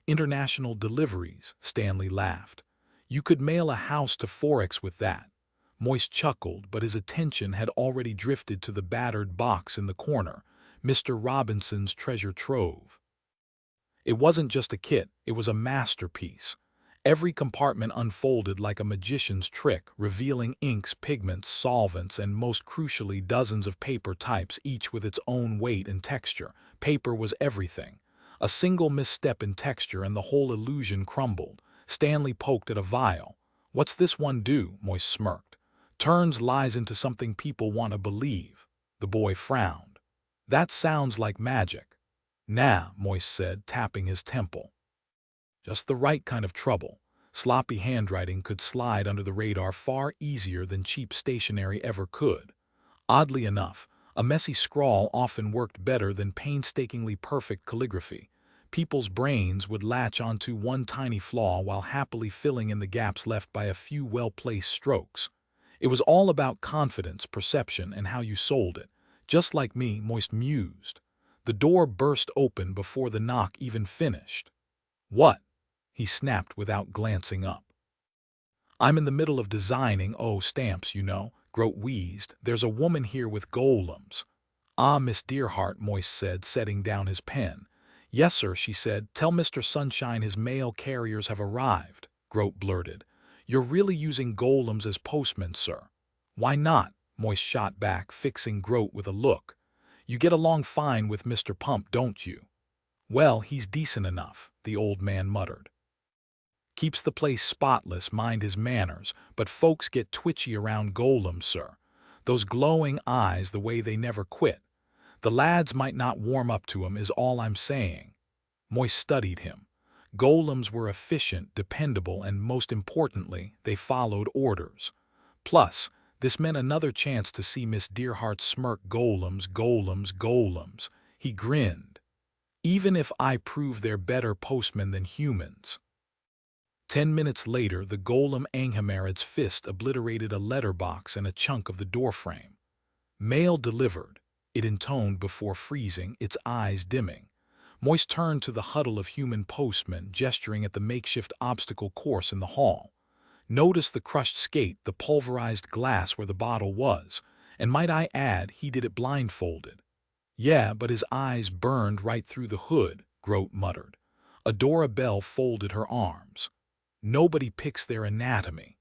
international deliveries, Stanley laughed. You could mail a house to Forex with that. Moist chuckled, but his attention had already drifted to the battered box in the corner, Mr. Robinson's treasure trove. It wasn't just a kit, it was a masterpiece. Every compartment unfolded like a magician's trick, revealing inks, pigments, solvents, and most crucially dozens of paper types, each with its own weight and texture. Paper was everything. A single misstep in texture and the whole illusion crumbled. Stanley poked at a vial. "What's this one do?" Moist smirked. "Turns lies into something people want to believe." The boy frowned. "That sounds like magic." "Nah," Moist said, tapping his temple. Just the right kind of trouble. Sloppy handwriting could slide under the radar far easier than cheap stationery ever could. Oddly enough, a messy scrawl often worked better than painstakingly perfect calligraphy. People's brains would latch onto one tiny flaw while happily filling in the gaps left by a few well-placed strokes. It was all about confidence, perception, and how you sold it. Just like me, Moist mused. The door burst open before the knock even finished. "What?" he snapped without glancing up. "I'm in the middle of designing, stamps, you know," Grote wheezed. "There's a woman here with golems." "Ah, Miss Dearheart," Moist said, setting down his pen. "Yes, sir," she said. "Tell Mr. Sunshine his mail carriers have arrived," Grote blurted. "You're really using golems as postmen, sir." "Why not?" Moist shot back, fixing Grote with a look. "You get along fine with Mr. Pump, don't you?" "Well, he's decent enough," the old man muttered. "Keeps the place spotless, mind his manners, but folks get twitchy around golems, sir. Those glowing eyes, the way they never quit. The lads might not warm up to 'em is all I'm saying." Moist studied him. Golems were efficient, dependable, and most importantly, they followed orders. Plus, this meant another chance to see Miss Dearheart smirk. "Golems, golems, golems." He grinned. "Even if I prove they're better postmen than humans." 10 minutes later, the golem Ankh-Morpork's fist obliterated a letterbox and a chunk of the doorframe. "Mail delivered," it intoned before freezing, its eyes dimming. Moist turned to the huddle of human postmen, gesturing at the makeshift obstacle course in the hall. "Notice the crushed skate, the pulverized glass where the bottle was. And might I add, he did it blindfolded." "Yeah, but his eyes burned right through the hood," Grote muttered. Adora Bell folded her arms. "Nobody picks their anatomy."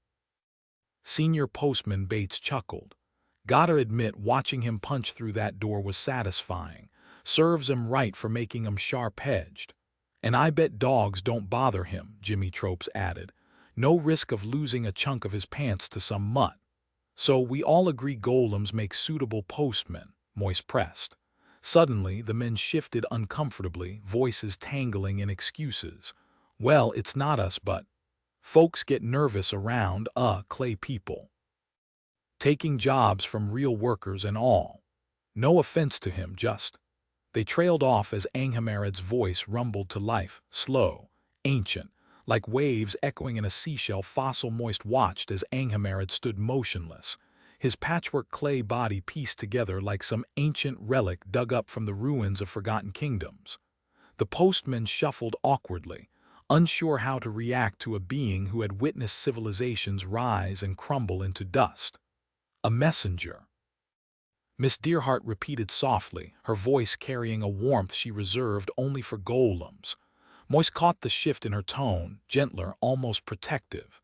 Senior Postman Bates chuckled. "Gotta admit, watching him punch through that door was satisfying. Serves him right for making 'em sharp-edged." "And I bet dogs don't bother him," Jimmy Tropes added. "No risk of losing a chunk of his pants to some mutt." "So we all agree golems make suitable postmen," Moist pressed. Suddenly, the men shifted uncomfortably, voices tangling in excuses. "Well, it's not us, but folks get nervous around, clay people. Taking jobs from real workers and all. No offense to him, just." They trailed off as Ankh-Morpork's voice rumbled to life, slow, ancient, like waves echoing in a seashell fossil. Moist watched as Ankh-Morpork stood motionless, his patchwork clay body pieced together like some ancient relic dug up from the ruins of forgotten kingdoms. The postman shuffled awkwardly, unsure how to react to a being who had witnessed civilizations rise and crumble into dust. "A messenger," Miss Dearheart repeated softly, her voice carrying a warmth she reserved only for golems. Moist caught the shift in her tone, gentler, almost protective.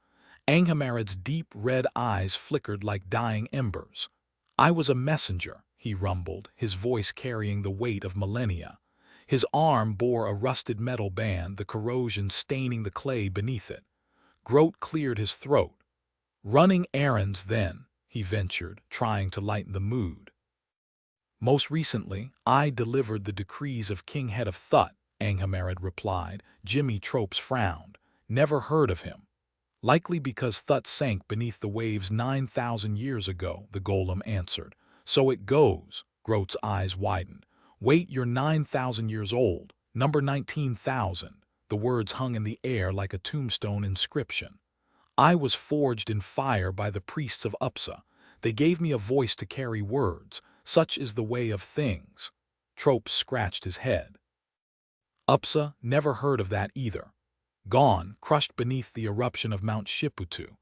Ankh-Morpork's deep red eyes flickered like dying embers. "I was a messenger," he rumbled, his voice carrying the weight of millennia. His arm bore a rusted metal band, the corrosion staining the clay beneath it. Grote cleared his throat. "Running errands, then," he ventured, trying to lighten the mood. "Most recently, I delivered the decrees of King Head of Thut," Ankh-Morpork replied. Jimmy Tropes frowned. "Never heard of him." "Likely because Thut sank beneath the waves 9,000 years ago," the golem answered. "So it goes." Grote's eyes widened. "Wait, you're 9,000 years old. Number 19,000. The words hung in the air like a tombstone inscription. "I was forged in fire by the priests of Upsa. They gave me a voice to carry words, Such is the way of things. Trope scratched his head. Upsa, never heard of that either. Gone, crushed beneath the eruption of Mount Shiputu.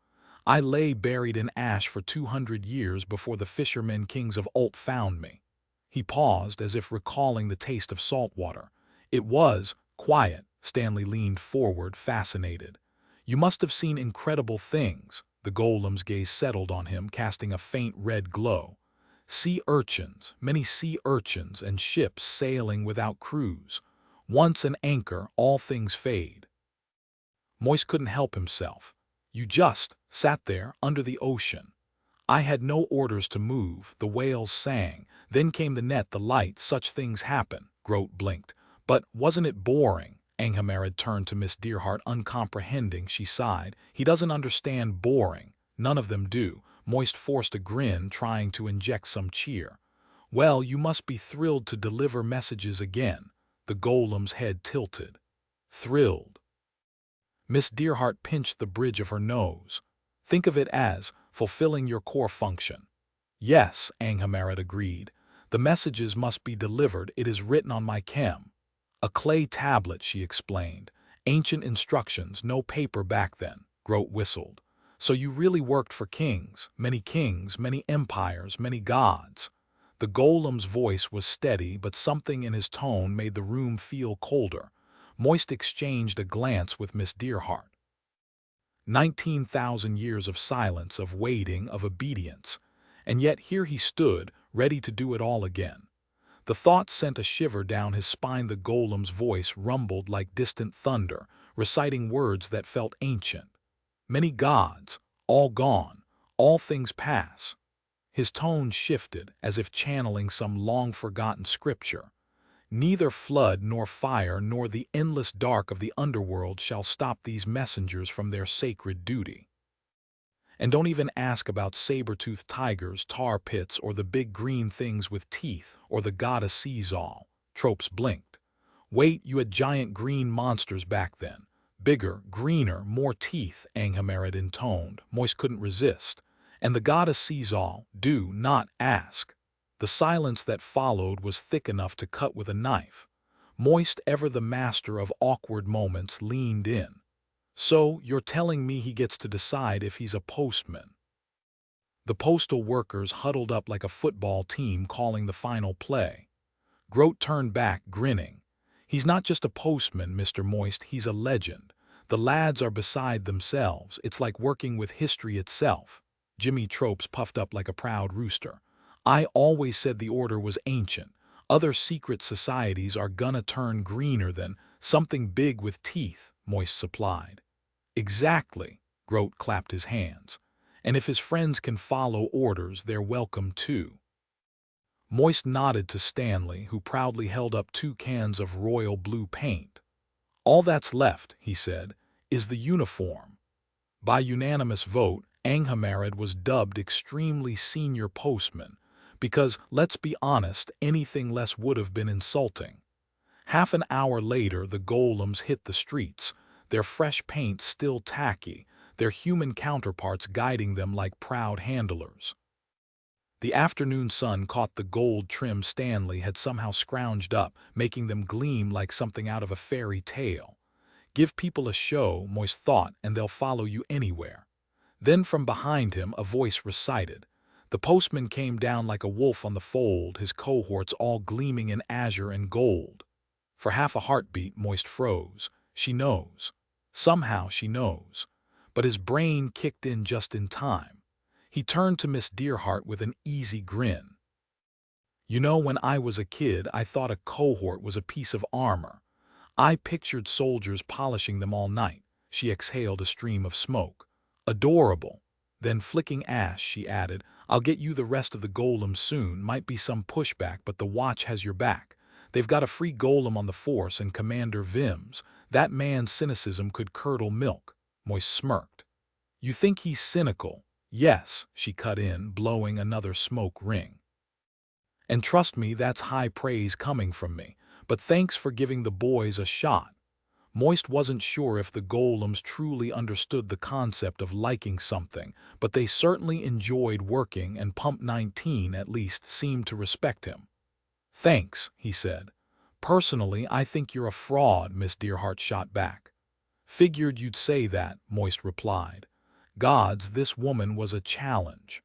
I lay buried in ash for 200 years before the fishermen kings of Ult found me. He paused as if recalling the taste of salt water. It was quiet. Stanley leaned forward, fascinated. You must have seen incredible things. The golem's gaze settled on him, casting a faint red glow. Sea urchins, many sea urchins, and ships sailing without crews. Once an anchor, all things fade. Moist couldn't help himself. You just sat there under the ocean. I had no orders to move. The whales sang. Then came the net, the light. Such things happen. Grote blinked. But wasn't it boring? Ankh-Morpork turned to Miss Dearheart, uncomprehending. She sighed. He doesn't understand boring. None of them do. Moist forced a grin, trying to inject some cheer. Well, you must be thrilled to deliver messages again. The golem's head tilted. Thrilled. Miss Dearheart pinched the bridge of her nose. Think of it as fulfilling your core function. Yes, Ankh-Morpork agreed. The messages must be delivered. It is written on my chem. A clay tablet, she explained. Ancient instructions, no paper back then. Grote whistled. So you really worked for kings, many empires, many gods. The golem's voice was steady, but something in his tone made the room feel colder. Moist exchanged a glance with Miss Dearheart. 19,000 years of silence, of waiting, of obedience. And yet here he stood, ready to do it all again. The thought sent a shiver down his spine. The golem's voice rumbled like distant thunder, reciting words that felt ancient. Many gods, all gone, all things pass. His tone shifted, as if channeling some long-forgotten scripture. Neither flood nor fire nor the endless dark of the underworld shall stop these messengers from their sacred duty. And don't even ask about saber-toothed tigers, tar pits, or the big green things with teeth, or the goddess sees all. Tropes blinked. Wait, you had giant green monsters back then. Bigger, greener, more teeth, Ankh-Morpork intoned. Moist couldn't resist. And the goddess sees all. Do not ask. The silence that followed was thick enough to cut with a knife. Moist, ever the master of awkward moments, leaned in. So, you're telling me he gets to decide if he's a postman? The postal workers huddled up like a football team calling the final play. Grote turned back, grinning. He's not just a postman, Mr. Moist, he's a legend. The lads are beside themselves. It's like working with history itself. Jimmy Tropes puffed up like a proud rooster. I always said the order was ancient. Other secret societies are gonna turn greener than something big with teeth, Moist supplied. Exactly, Grote clapped his hands. And if his friends can follow orders, they're welcome too. Moist nodded to Stanley, who proudly held up 2 cans of royal blue paint. All that's left, he said, is the uniform. By unanimous vote, Ankh-Morpork was dubbed extremely senior postman, because, let's be honest, anything less would have been insulting. Half an hour later, the golems hit the streets, their fresh paint still tacky, their human counterparts guiding them like proud handlers. The afternoon sun caught the gold trim Stanley had somehow scrounged up, making them gleam like something out of a fairy tale. Give people a show, Moist thought, and they'll follow you anywhere. Then from behind him a voice recited. The postman came down like a wolf on the fold, his cohorts all gleaming in azure and gold. For half a heartbeat, Moist froze. She knows. Somehow she knows. But his brain kicked in just in time. He turned to Miss Dearheart with an easy grin. You know, when I was a kid, I thought a cohort was a piece of armor. I pictured soldiers polishing them all night. She exhaled a stream of smoke. Adorable. Then flicking ash, she added, I'll get you the rest of the golem soon. Might be some pushback, but the watch has your back. They've got a free golem on the force, and Commander Vims. That man's cynicism could curdle milk. Moist smirked. You think he's cynical? Yes, she cut in, blowing another smoke ring. And trust me, that's high praise coming from me. But thanks for giving the boys a shot. Moist wasn't sure if the golems truly understood the concept of liking something, but they certainly enjoyed working, and Pump 19 at least seemed to respect him. "Thanks," he said. "Personally, I think you're a fraud," Miss Dearheart shot back. "Figured you'd say that," Moist replied. Gods, this woman was a challenge.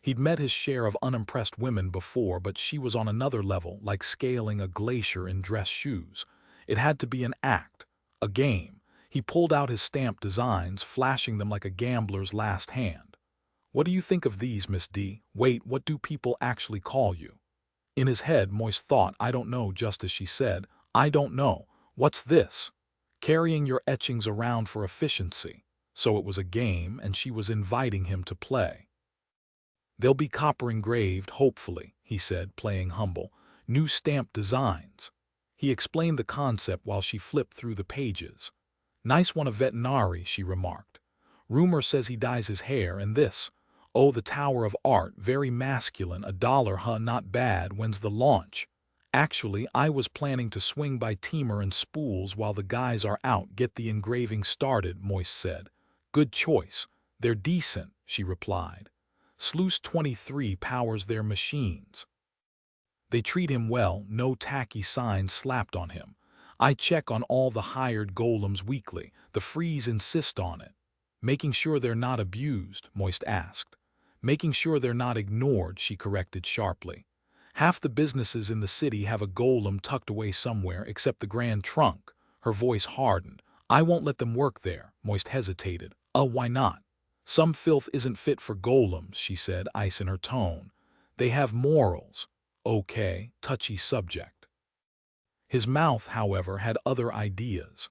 He'd met his share of unimpressed women before, but she was on another level, like scaling a glacier in dress shoes. It had to be an act, a game. He pulled out his stamp designs, flashing them like a gambler's last hand. "What do you think of these, Miss D? Wait, what do people actually call you?" In his head, Moist thought, "I don't know," just as she said, "I don't know. What's this?" Carrying your etchings around for efficiency. So it was a game, and she was inviting him to play. "They'll be copper engraved, hopefully," he said, playing humble. "New stamp designs." He explained the concept while she flipped through the pages. "Nice one of veterinary," she remarked. "Rumor says he dyes his hair, and this. Oh, the Tower of Art, very masculine, $1, huh, not bad. When's the launch?" "Actually, I was planning to swing by Teamer and Spools while the guys are out, get the engraving started," Moist said. "Good choice. They're decent," she replied. "Sluice 23 powers their machines. They treat him well, no tacky signs slapped on him. I check on all the hired golems weekly. The Frees insist on it." "Making sure they're not abused?" Moist asked. "Making sure they're not ignored," she corrected sharply. "Half the businesses in the city have a golem tucked away somewhere, except the Grand Trunk." Her voice hardened. "I won't let them work there." Moist hesitated. Why not?" "Some filth isn't fit for golems," she said, ice in her tone. "They have morals." "Okay, touchy subject." His mouth, however, had other ideas.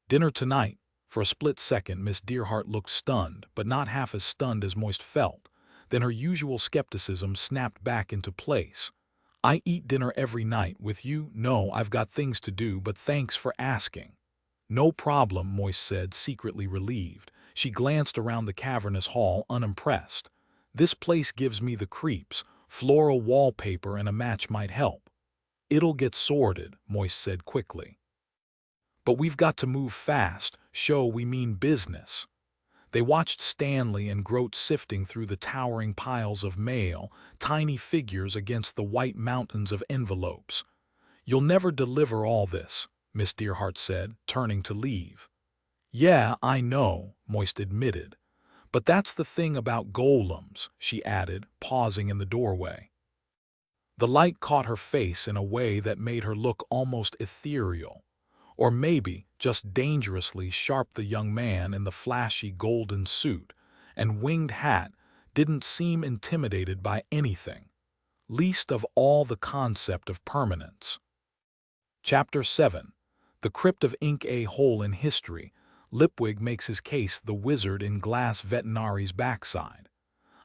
"Dinner tonight." For a split second, Miss Dearheart looked stunned, but not half as stunned as Moist felt. Then her usual skepticism snapped back into place. "I eat dinner every night. With you? No, I've got things to do, but thanks for asking." "No problem," Moist said, secretly relieved. She glanced around the cavernous hall, unimpressed. "This place gives me the creeps. Floral wallpaper and a match might help." "It'll get sorted," Moist said quickly. "But we've got to move fast. Show we mean business." They watched Stanley and Grote sifting through the towering piles of mail, tiny figures against the white mountains of envelopes. "You'll never deliver all this," Miss Dearheart said, turning to leave. "Yeah, I know," Moist admitted. "But that's the thing about golems," she added, pausing in the doorway. The light caught her face in a way that made her look almost ethereal. Or maybe just dangerously sharp. The young man in the flashy golden suit and winged hat didn't seem intimidated by anything, least of all the concept of permanence. Chapter 7. The Crypt of Ink. A hole in history. Lipwig makes his case. The wizard in glass veterinary's backside.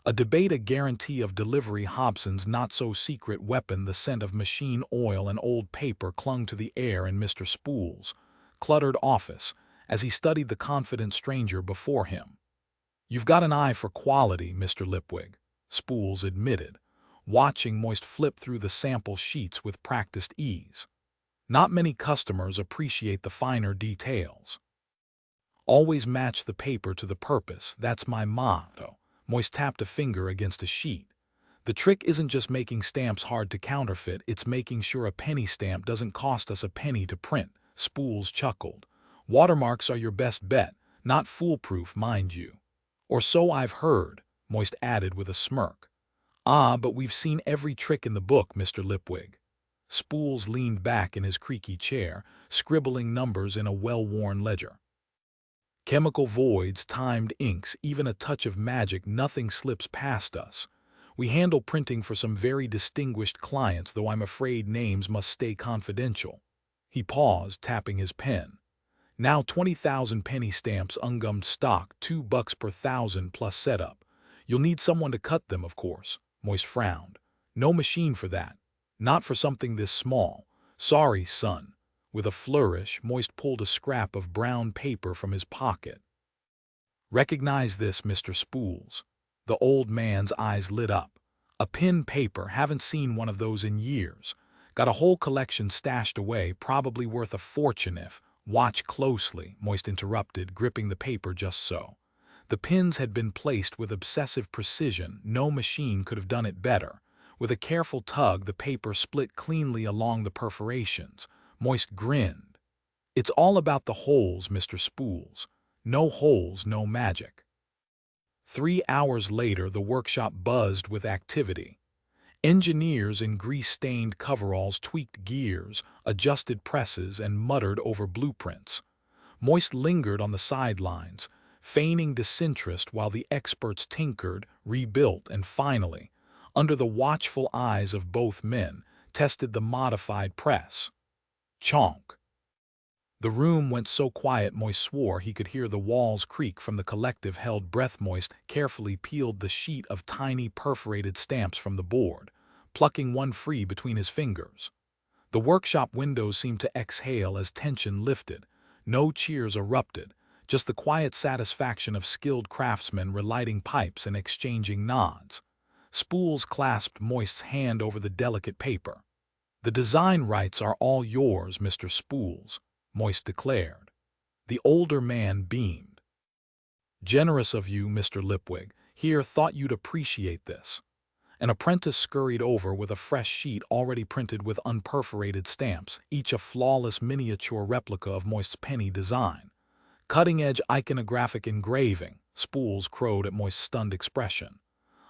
A debate. A guarantee of delivery. Hobson's not-so-secret weapon. The scent of machine oil and old paper clung to the air in Mr. Spool's cluttered office as he studied the confident stranger before him. "You've got an eye for quality, Mr. Lipwig," Spools admitted, watching Moist flip through the sample sheets with practiced ease. "Not many customers appreciate the finer details. Always match the paper to the purpose. That's my motto." Moist tapped a finger against a sheet. "The trick isn't just making stamps hard to counterfeit, it's making sure a penny stamp doesn't cost us a penny to print." Spools chuckled. "Watermarks are your best bet, not foolproof, mind you." "Or so I've heard," Moist added with a smirk. "Ah, but we've seen every trick in the book, Mr. Lipwig." Spools leaned back in his creaky chair, scribbling numbers in a well-worn ledger. "Chemical voids, timed inks, even a touch of magic, nothing slips past us. We handle printing for some very distinguished clients, though I'm afraid names must stay confidential." He paused, tapping his pen. "Now 20,000 penny stamps, ungummed stock, $2 per thousand plus setup. You'll need someone to cut them, of course." Moist frowned. "No machine for that. Not for something this small. Sorry, son." With a flourish, Moist pulled a scrap of brown paper from his pocket. "Recognize this, Mr. Spools?" The old man's eyes lit up. "A pin paper, haven't seen one of those in years. Got a whole collection stashed away, probably worth a fortune if..." Watch closely, Moist interrupted, gripping the paper just so. The pins had been placed with obsessive precision. No machine could have done it better. With a careful tug, the paper split cleanly along the perforations. Moist grinned. It's all about the holes, Mr. Spools. No holes, no magic. 3 hours later, the workshop buzzed with activity. Engineers in grease-stained coveralls tweaked gears, adjusted presses, and muttered over blueprints. Moist lingered on the sidelines, feigning disinterest while the experts tinkered, rebuilt, and finally, under the watchful eyes of both men, tested the modified press. Chonk. The room went so quiet Moist swore he could hear the walls creak from the collective held breath. Moist carefully peeled the sheet of tiny perforated stamps from the board, plucking one free between his fingers. The workshop windows seemed to exhale as tension lifted. No cheers erupted, just the quiet satisfaction of skilled craftsmen relighting pipes and exchanging nods. Spools clasped Moist's hand over the delicate paper. "The design rights are all yours, Mr. Spools," Moist declared. The older man beamed. "Generous of you, Mr. Lipwig. Here, thought you'd appreciate this." An apprentice scurried over with a fresh sheet already printed with unperforated stamps, each a flawless miniature replica of Moist's penny design. "Cutting-edge iconographic engraving," Spools crowed at Moist's stunned expression.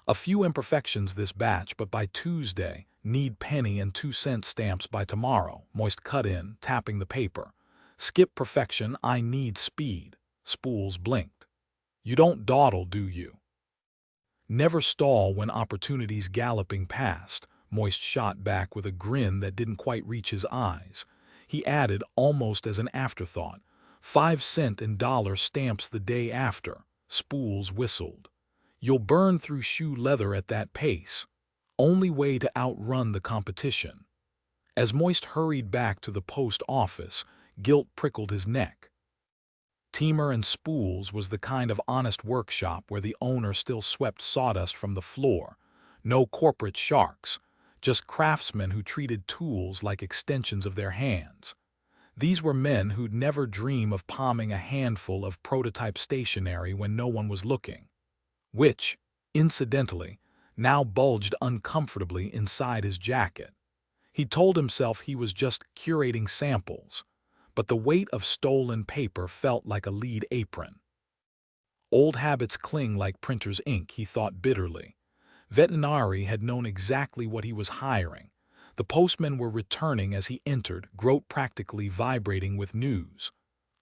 "A few imperfections this batch, but by Tuesday, need penny and 2-cent stamps by tomorrow," Moist cut in, tapping the paper. "Skip perfection, I need speed." Spools blinked. "You don't dawdle, do you?" "Never stall when opportunity's galloping past," Moist shot back with a grin that didn't quite reach his eyes. He added, almost as an afterthought, 5-cent and dollar stamps the day after. Spools whistled. "You'll burn through shoe leather at that pace. Only way to outrun the competition." As Moist hurried back to the post office, guilt prickled his neck. Teamer and Spools was the kind of honest workshop where the owner still swept sawdust from the floor. No corporate sharks, just craftsmen who treated tools like extensions of their hands. These were men who'd never dream of palming a handful of prototype stationery when no one was looking, which, incidentally, now bulged uncomfortably inside his jacket. He told himself he was just curating samples, but the weight of stolen paper felt like a lead apron. Old habits cling like printer's ink, he thought bitterly. Veterinary had known exactly what he was hiring. The postmen were returning as he entered, groat practically vibrating with news.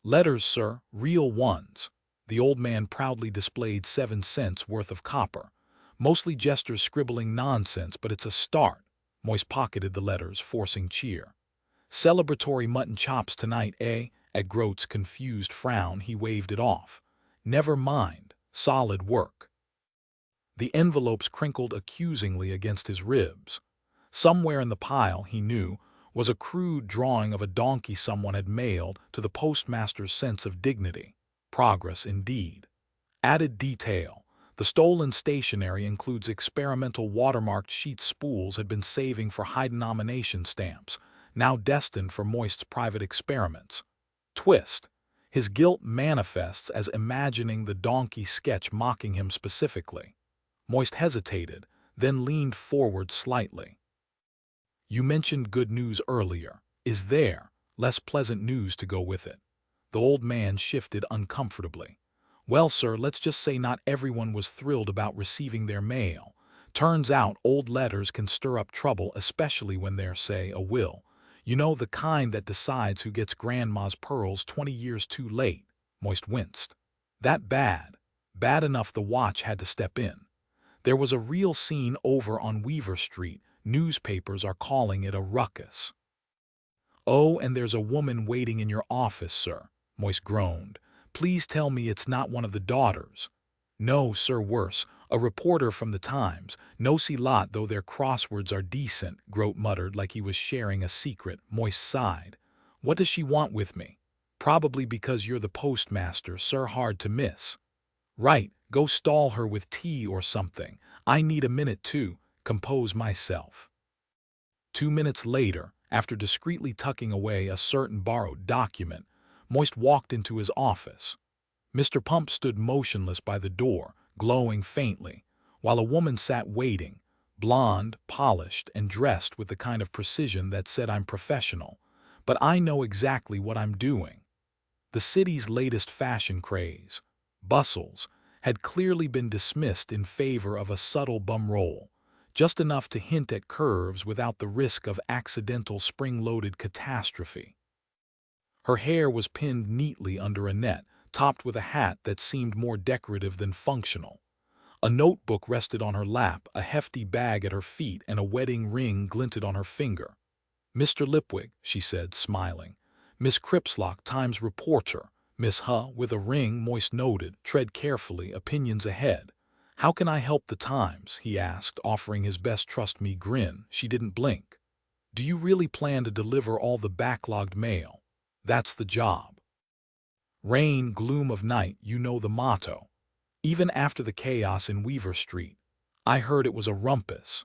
"Letters, sir, real ones." The old man proudly displayed 7 cents worth of copper. "Mostly jesters scribbling nonsense, but it's a start." Moist pocketed the letters, forcing cheer. "Celebratory mutton chops tonight, eh?" At Groat's confused frown, he waved it off. "Never mind. Solid work." The envelopes crinkled accusingly against his ribs. Somewhere in the pile, he knew, was a crude drawing of a donkey someone had mailed to the postmaster's sense of dignity. Progress indeed. Added detail. The stolen stationery includes experimental watermarked sheet Spools had been saving for high denomination stamps, now destined for Moist's private experiments. Twist. His guilt manifests as imagining the donkey sketch mocking him specifically. Moist hesitated, then leaned forward slightly. "You mentioned good news earlier. Is there less pleasant news to go with it?" The old man shifted uncomfortably. "Well, sir, let's just say not everyone was thrilled about receiving their mail. Turns out old letters can stir up trouble, especially when they're, say, a will. You know, the kind that decides who gets grandma's pearls 20 years too late." Moist winced. "That bad?" "Bad enough the watch had to step in. There was a real scene over on Weaver Street. Newspapers are calling it a ruckus." "Oh, and there's a woman waiting in your office, sir," Moist groaned. "Please tell me it's not one of the daughters." "No, sir, worse. A reporter from the Times. Nosy lot, though their crosswords are decent," Groat muttered like he was sharing a secret. Moist sighed. "What does she want with me?" "Probably because you're the postmaster, sir, hard to miss." "Right, go stall her with tea or something. I need a minute to compose myself." 2 minutes later, after discreetly tucking away a certain borrowed document, Moist walked into his office. Mr. Pump stood motionless by the door, glowing faintly, while a woman sat waiting, blonde, polished, and dressed with the kind of precision that said, "I'm professional, but I know exactly what I'm doing." The city's latest fashion craze, bustles, had clearly been dismissed in favor of a subtle bum roll, just enough to hint at curves without the risk of accidental spring-loaded catastrophe. Her hair was pinned neatly under a net, topped with a hat that seemed more decorative than functional. A notebook rested on her lap, a hefty bag at her feet, and a wedding ring glinted on her finger. "Mr. Lipwig," she said, smiling. "Miss Cripslock, Times reporter. Miss with a ring," Moist noted. "Tread carefully, opinions ahead." "How can I help the Times?" he asked, offering his best trust me grin. She didn't blink. "Do you really plan to deliver all the backlogged mail?" "That's the job." Rain, gloom of night, you know the motto. Even after the chaos in Weaver Street, I heard it was a rumpus.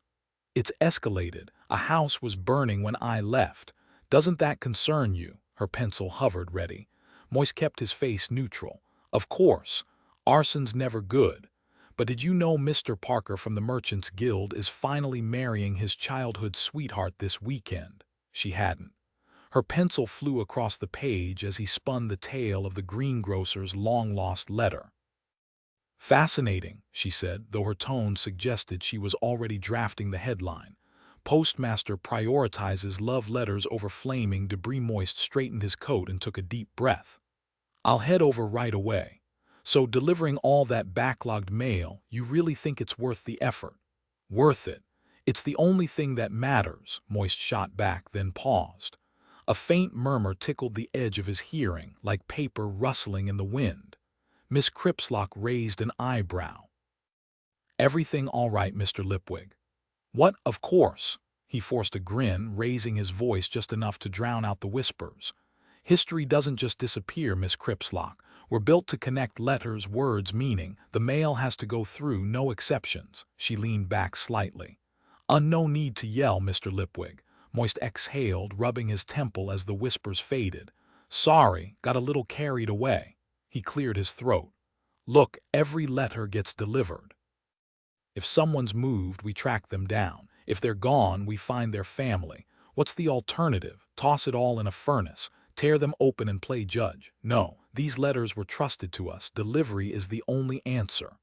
It's escalated. A house was burning when I left. Doesn't that concern you? Her pencil hovered ready. Moist kept his face neutral. Of course, arson's never good. But did you know Mr. Parker from the Merchants Guild is finally marrying his childhood sweetheart this weekend? She hadn't. Her pencil flew across the page as he spun the tale of the greengrocer's long-lost letter. "Fascinating," she said, though her tone suggested she was already drafting the headline. "Postmaster prioritizes love letters over flaming debris." Moist straightened his coat and took a deep breath. "I'll head over right away. So delivering all that backlogged mail, you really think it's worth the effort?" "Worth it. It's the only thing that matters," Moist shot back, then paused. A faint murmur tickled the edge of his hearing, like paper rustling in the wind. Miss Cripslock raised an eyebrow. "Everything all right, Mr. Lipwig?" "What, of course." He forced a grin, raising his voice just enough to drown out the whispers. "History doesn't just disappear, Miss Cripslock. We're built to connect letters, words, meaning. The mail has to go through, no exceptions." She leaned back slightly. "No need to yell, Mr. Lipwig." Moist exhaled, rubbing his temple as the whispers faded. "Sorry, got a little carried away." He cleared his throat. "Look, every letter gets delivered. If someone's moved, we track them down. If they're gone, we find their family. What's the alternative? Toss it all in a furnace? Tear them open and play judge? No, these letters were trusted to us. Delivery is the only answer."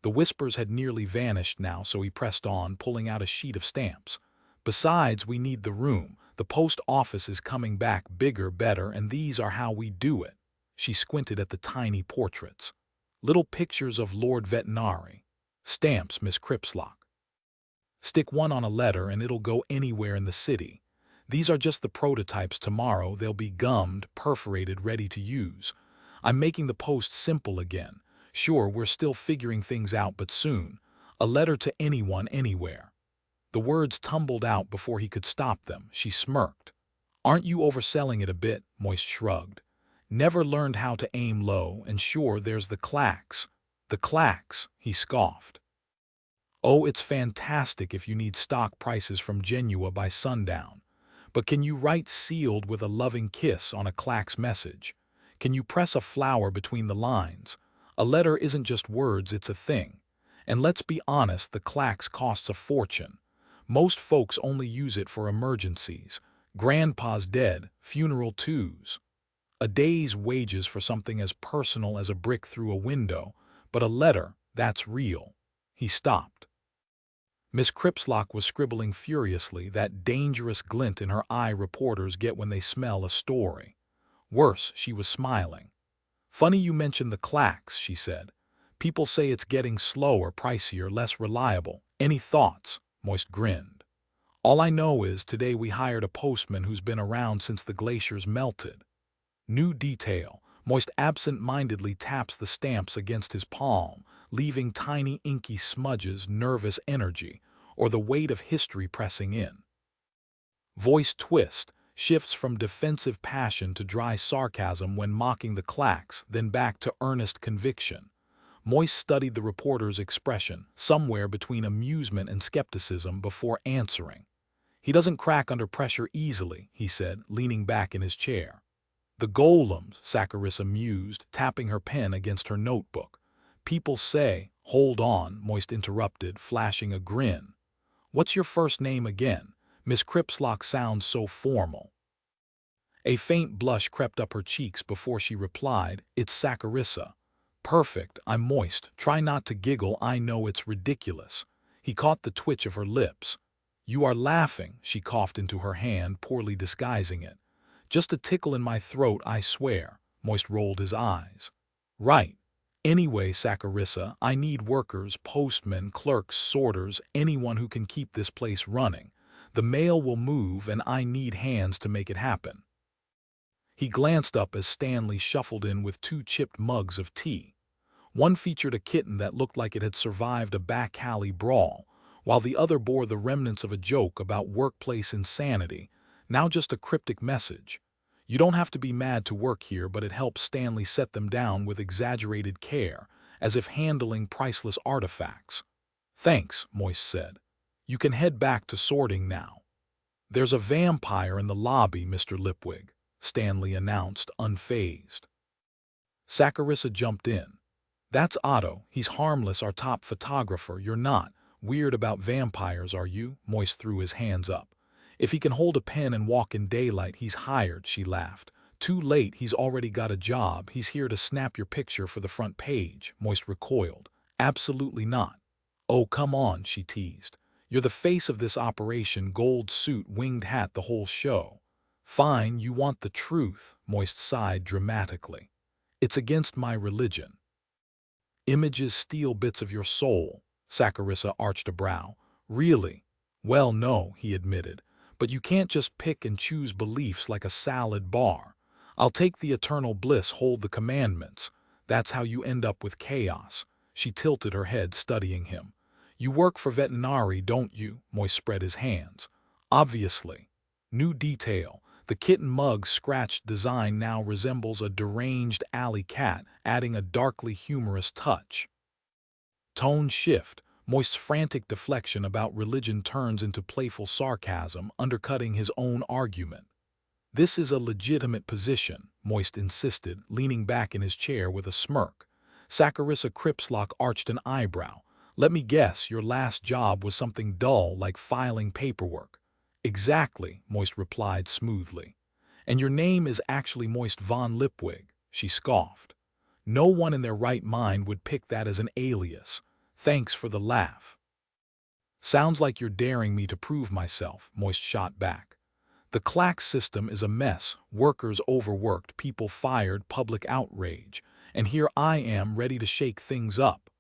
The whispers had nearly vanished now, so he pressed on, pulling out a sheet of stamps. "Besides, we need the room. The post office is coming back bigger, better, and these are how we do it." She squinted at the tiny portraits. "Little pictures of Lord Vetinari. Stamps, Miss Cripslock. Stick one on a letter and it'll go anywhere in the city. These are just the prototypes. Tomorrow they'll be gummed, perforated, ready to use. I'm making the post simple again. Sure, we're still figuring things out, but soon. A letter to anyone, anywhere." The words tumbled out before he could stop them. She smirked. "Aren't you overselling it a bit?" Moist shrugged. "Never learned how to aim low, and sure, there's the clacks." "The clacks," he scoffed. "Oh, it's fantastic if you need stock prices from Genua by sundown. But can you write 'sealed with a loving kiss' on a clacks message? Can you press a flower between the lines? A letter isn't just words, it's a thing. And let's be honest, the clacks costs a fortune. Most folks only use it for emergencies. Grandpa's dead, funeral twos. A day's wages for something as personal as a brick through a window, but a letter, that's real." He stopped. Miss Cripslock was scribbling furiously, that dangerous glint in her eye reporters get when they smell a story. Worse, she was smiling. "Funny you mentioned the clacks," she said. "People say it's getting slower, pricier, less reliable. Any thoughts?" Moist grinned. "All I know is today we hired a postman who's been around since the glaciers melted." New detail. Moist absent-mindedly taps the stamps against his palm, leaving tiny inky smudges, nervous energy, or the weight of history pressing in. Voice twist, shifts from defensive passion to dry sarcasm when mocking the clacks, then back to earnest conviction. Moist studied the reporter's expression, somewhere between amusement and skepticism, before answering. "He doesn't crack under pressure easily," he said, leaning back in his chair. The golems, Saccharissa mused, tapping her pen against her notebook. People say, hold on, Moist interrupted, flashing a grin. What's your first name again? Miss Cripslock sounds so formal. A faint blush crept up her cheeks before she replied, it's Saccharissa. Perfect, I'm Moist. Try not to giggle, I know it's ridiculous. He caught the twitch of her lips. You are laughing, she coughed into her hand, poorly disguising it. Just a tickle in my throat, I swear. Moist rolled his eyes. Right. Anyway, Saccharissa, I need workers, postmen, clerks, sorters, anyone who can keep this place running. The mail will move and I need hands to make it happen. He glanced up as Stanley shuffled in with 2 chipped mugs of tea. One featured a kitten that looked like it had survived a back alley brawl, while the other bore the remnants of a joke about workplace insanity, now just a cryptic message. You don't have to be mad to work here, but it helps Stanley set them down with exaggerated care, as if handling priceless artifacts. Thanks, Moist said. You can head back to sorting now. There's a vampire in the lobby, Mr. Lipwig, Stanley announced, unfazed. Saccharissa jumped in. That's Otto, he's harmless, our top photographer. You're not weird about vampires, are you? Moist threw his hands up. If he can hold a pen and walk in daylight, he's hired, she laughed. Too late, he's already got a job. He's here to snap your picture for the front page. Moist recoiled. Absolutely not. Oh, come on, she teased. You're the face of this operation, gold suit, winged hat, the whole show. Fine, you want the truth, Moist sighed dramatically. It's against my religion. Images steal bits of your soul, Saccharissa arched a brow. Really? Well, no, he admitted. But you can't just pick and choose beliefs like a salad bar. I'll take the eternal bliss, hold the commandments. That's how you end up with chaos. She tilted her head, studying him. You work for veterinary, don't you? Moist spread his hands. Obviously. New detail. The kitten mug's scratched design now resembles a deranged alley cat, adding a darkly humorous touch. Tone shift. Moist's frantic deflection about religion turns into playful sarcasm, undercutting his own argument. This is a legitimate position, Moist insisted, leaning back in his chair with a smirk. Saccharissa Cripslock arched an eyebrow. Let me guess, your last job was something dull like filing paperwork. Exactly, Moist replied smoothly. And your name is actually Moist von Lipwig, she scoffed. No one in their right mind would pick that as an alias. Thanks for the laugh. Sounds like you're daring me to prove myself, Moist shot back. The clack system is a mess, workers overworked, people fired, public outrage, and here I am ready to shake things up.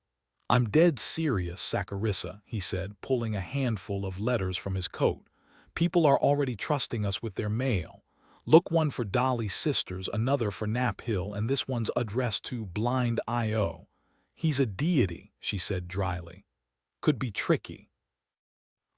I'm dead serious, Saccharissa, he said, pulling a handful of letters from his coat. People are already trusting us with their mail. Look, one for Dolly's sisters, another for Nap Hill, and this one's addressed to Blind I.O. He's a deity, she said dryly. Could be tricky.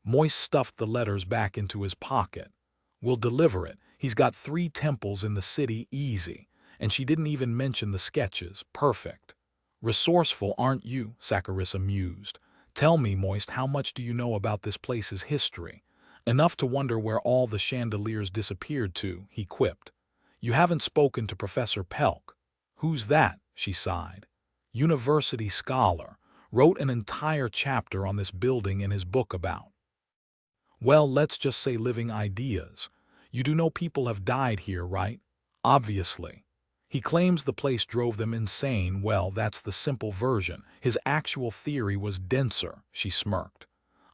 Moist stuffed the letters back into his pocket. We'll deliver it. He's got 3 temples in the city, easy. And she didn't even mention the sketches. Perfect. Resourceful, aren't you? Saccharissa mused. Tell me, Moist, how much do you know about this place's history? Enough to wonder where all the chandeliers disappeared to, he quipped. You haven't spoken to Professor Pelk. Who's that? She sighed. University scholar. Wrote an entire chapter on this building in his book about. Well, let's just say living ideas. You do know people have died here, right? Obviously. He claims the place drove them insane. Well, that's the simple version. His actual theory was denser, she smirked.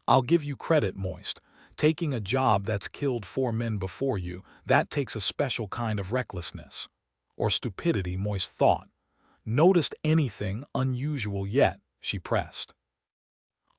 I'll give you credit, Moist. Taking a job that's killed 4 men before you, that takes a special kind of recklessness. Or stupidity, Moist thought. Noticed anything unusual yet? She pressed.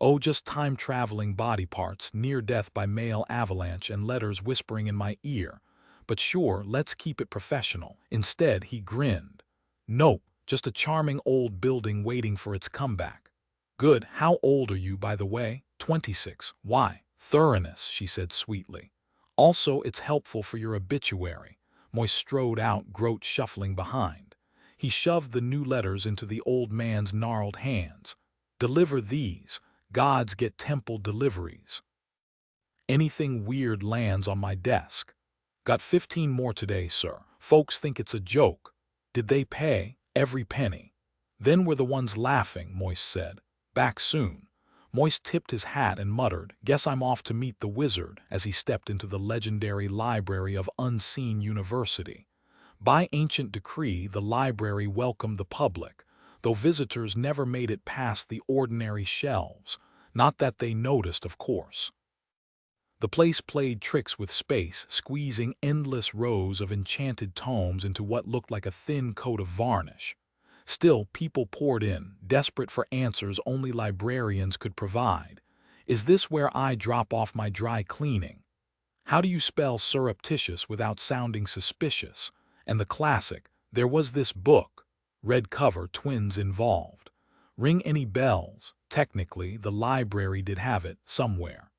Oh, just time-traveling body parts, near death by mail avalanche, and letters whispering in my ear. But sure, let's keep it professional. Instead, he grinned. Nope, just a charming old building waiting for its comeback. Good, how old are you, by the way? 26. Why? Thoroughness, she said sweetly. Also, it's helpful for your obituary. Moist strode out, Groat shuffling behind. He shoved the new letters into the old man's gnarled hands. Deliver these. Gods get temple deliveries. Anything weird lands on my desk. Got 15 more today, sir. Folks think it's a joke. Did they pay? Every penny. Then we're the ones laughing, Moist said. Back soon. Moist tipped his hat and muttered, "Guess I'm off to meet the wizard," as he stepped into the legendary library of Unseen University. By ancient decree, the library welcomed the public, though visitors never made it past the ordinary shelves. Not that they noticed, of course. The place played tricks with space, squeezing endless rows of enchanted tomes into what looked like a thin coat of varnish. Still, people poured in, desperate for answers only librarians could provide. Is this where I drop off my dry cleaning? How do you spell surreptitious without sounding suspicious? And the classic, there was this book. Red cover, twins involved. Ring any bells? Technically, the library did have it, somewhere.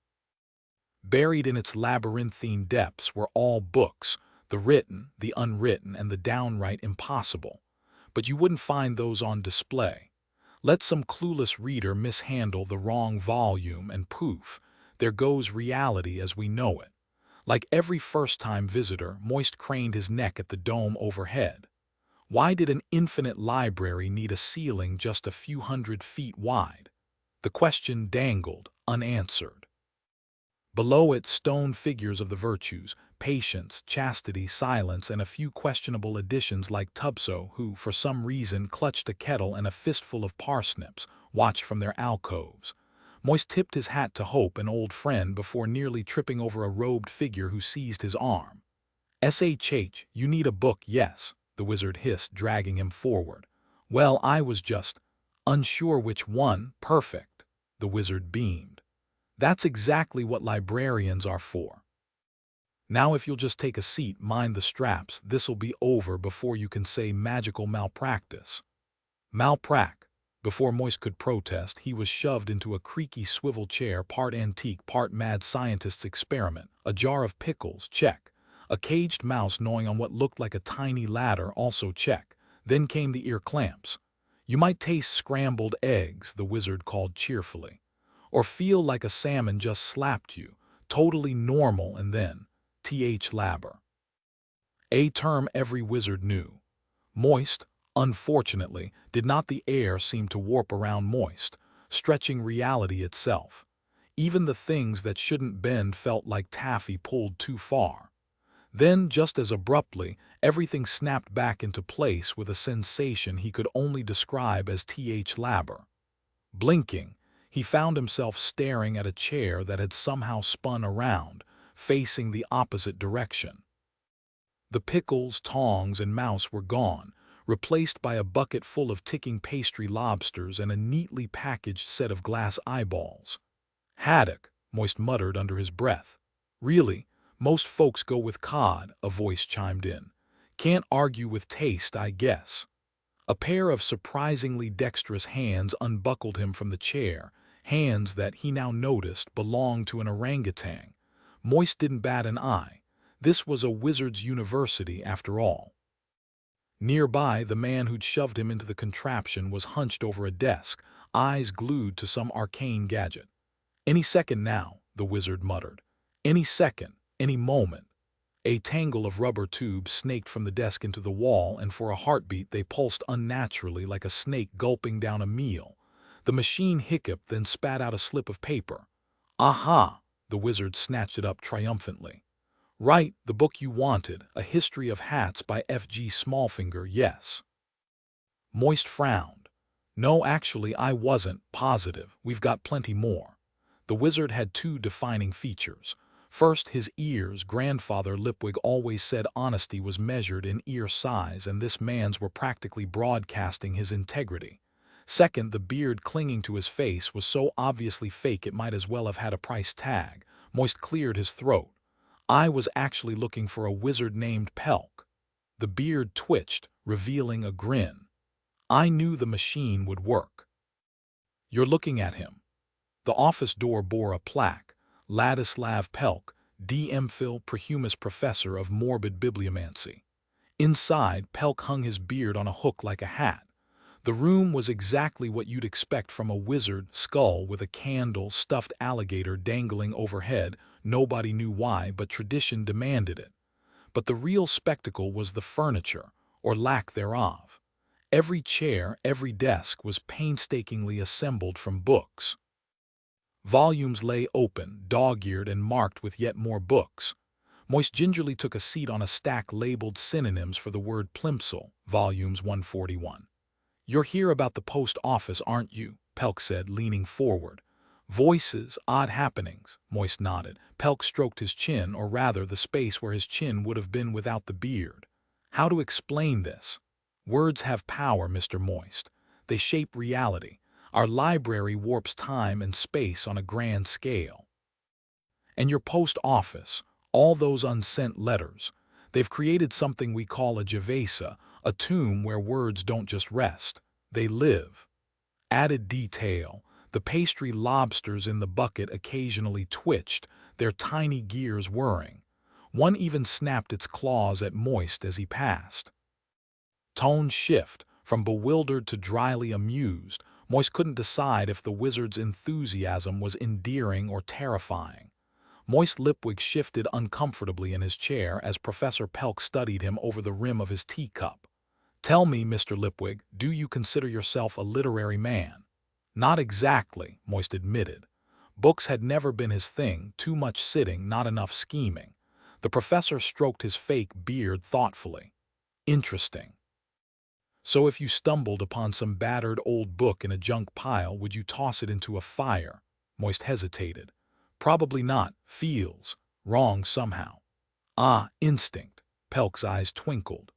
Buried in its labyrinthine depths were all books, the written, the unwritten, and the downright impossible. But you wouldn't find those on display. Let some clueless reader mishandle the wrong volume and poof, there goes reality as we know it. Like every first-time visitor, Moist craned his neck at the dome overhead. Why did an infinite library need a ceiling just a few 100 feet wide? The question dangled, unanswered. Below it, stone figures of the virtues, patience, chastity, silence, and a few questionable additions like Tubso, who, for some reason, clutched a kettle and a fistful of parsnips, watched from their alcoves. Moist tipped his hat to Hope, an old friend, before nearly tripping over a robed figure who seized his arm. "SHH, you need a book, yes," the wizard hissed, dragging him forward. "Well, I was just unsure which one." "Perfect," the wizard beamed. "That's exactly what librarians are for. Now if you'll just take a seat, mind the straps, this'll be over before you can say magical malpractice." Malprac. Before Moist could protest, he was shoved into a creaky swivel chair, part antique, part mad scientist's experiment. A jar of pickles, check. A caged mouse gnawing on what looked like a tiny ladder, also check. Then came the ear clamps. "You might taste scrambled eggs," the wizard called cheerfully. "Or feel like a salmon just slapped you. Totally normal. And then, th. A term every wizard knew. Moist, unfortunately, did not. The air seemed to warp around Moist, stretching reality itself. Even the things that shouldn't bend felt like taffy pulled too far. Then, just as abruptly, everything snapped back into place with a sensation he could only describe as th. Blinking, he found himself staring at a chair that had somehow spun around, facing the opposite direction. The pickles, tongs, and mouse were gone, replaced by a bucket full of ticking pastry lobsters and a neatly packaged set of glass eyeballs. "Haddock," Moist muttered under his breath. "Really, most folks go with cod," a voice chimed in. "Can't argue with taste, I guess." A pair of surprisingly dexterous hands unbuckled him from the chair, hands that he now noticed belonged to an orangutan. Moist didn't bat an eye. This was a wizard's university, after all. Nearby, the man who'd shoved him into the contraption was hunched over a desk, eyes glued to some arcane gadget. "Any second now," the wizard muttered. "Any second, any moment." A tangle of rubber tubes snaked from the desk into the wall, and for a heartbeat they pulsed unnaturally like a snake gulping down a meal. The machine hiccuped, then spat out a slip of paper. "Aha!" the wizard snatched it up triumphantly. "Right, the book you wanted, A History of Hats by F.G. Smallfinger, yes." Moist frowned. "No, actually, I wasn't positive. We've got plenty more." The wizard had two defining features. First, his ears. Grandfather Lipwig always said honesty was measured in ear size, and this man's were practically broadcasting his integrity. Second, the beard clinging to his face was so obviously fake it might as well have had a price tag. Moist cleared his throat. "I was actually looking for a wizard named Pelk." The beard twitched, revealing a grin. "I knew the machine would work." "You're looking at him." The office door bore a plaque. Ladislav Pelk, D.M.Phil, Prehumus Professor of Morbid Bibliomancy. Inside, Pelk hung his beard on a hook like a hat. The room was exactly what you'd expect from a wizard: skull with a candle, stuffed alligator dangling overhead. Nobody knew why, but tradition demanded it. But the real spectacle was the furniture, or lack thereof. Every chair, every desk was painstakingly assembled from books. Volumes lay open, dog-eared and marked with yet more books. Moist gingerly took a seat on a stack labeled synonyms for the word plimsoll, volumes 141. "You're here about the post office, aren't you?" Pelk said, leaning forward. "Voices, odd happenings," Moist nodded. Pelk stroked his chin, or rather the space where his chin would have been without the beard. "How to explain this? Words have power, Mr. Moist. They shape reality. Our library warps time and space on a grand scale. And your post office, all those unsent letters, they've created something we call a javesa, a tomb where words don't just rest, they live." Added detail: the pastry lobsters in the bucket occasionally twitched, their tiny gears whirring. One even snapped its claws at Moist as he passed. Tone shift, from bewildered to dryly amused. Moist couldn't decide if the wizard's enthusiasm was endearing or terrifying. Moist Lipwig shifted uncomfortably in his chair as Professor Pelk studied him over the rim of his teacup. "Tell me, Mr. Lipwig, do you consider yourself a literary man?" "Not exactly," Moist admitted. Books had never been his thing, too much sitting, not enough scheming. The professor stroked his fake beard thoughtfully. "Interesting. So if you stumbled upon some battered old book in a junk pile, would you toss it into a fire?" Moist hesitated. "Probably not. Feels wrong somehow." "Ah, instinct." Pelk's eyes twinkled.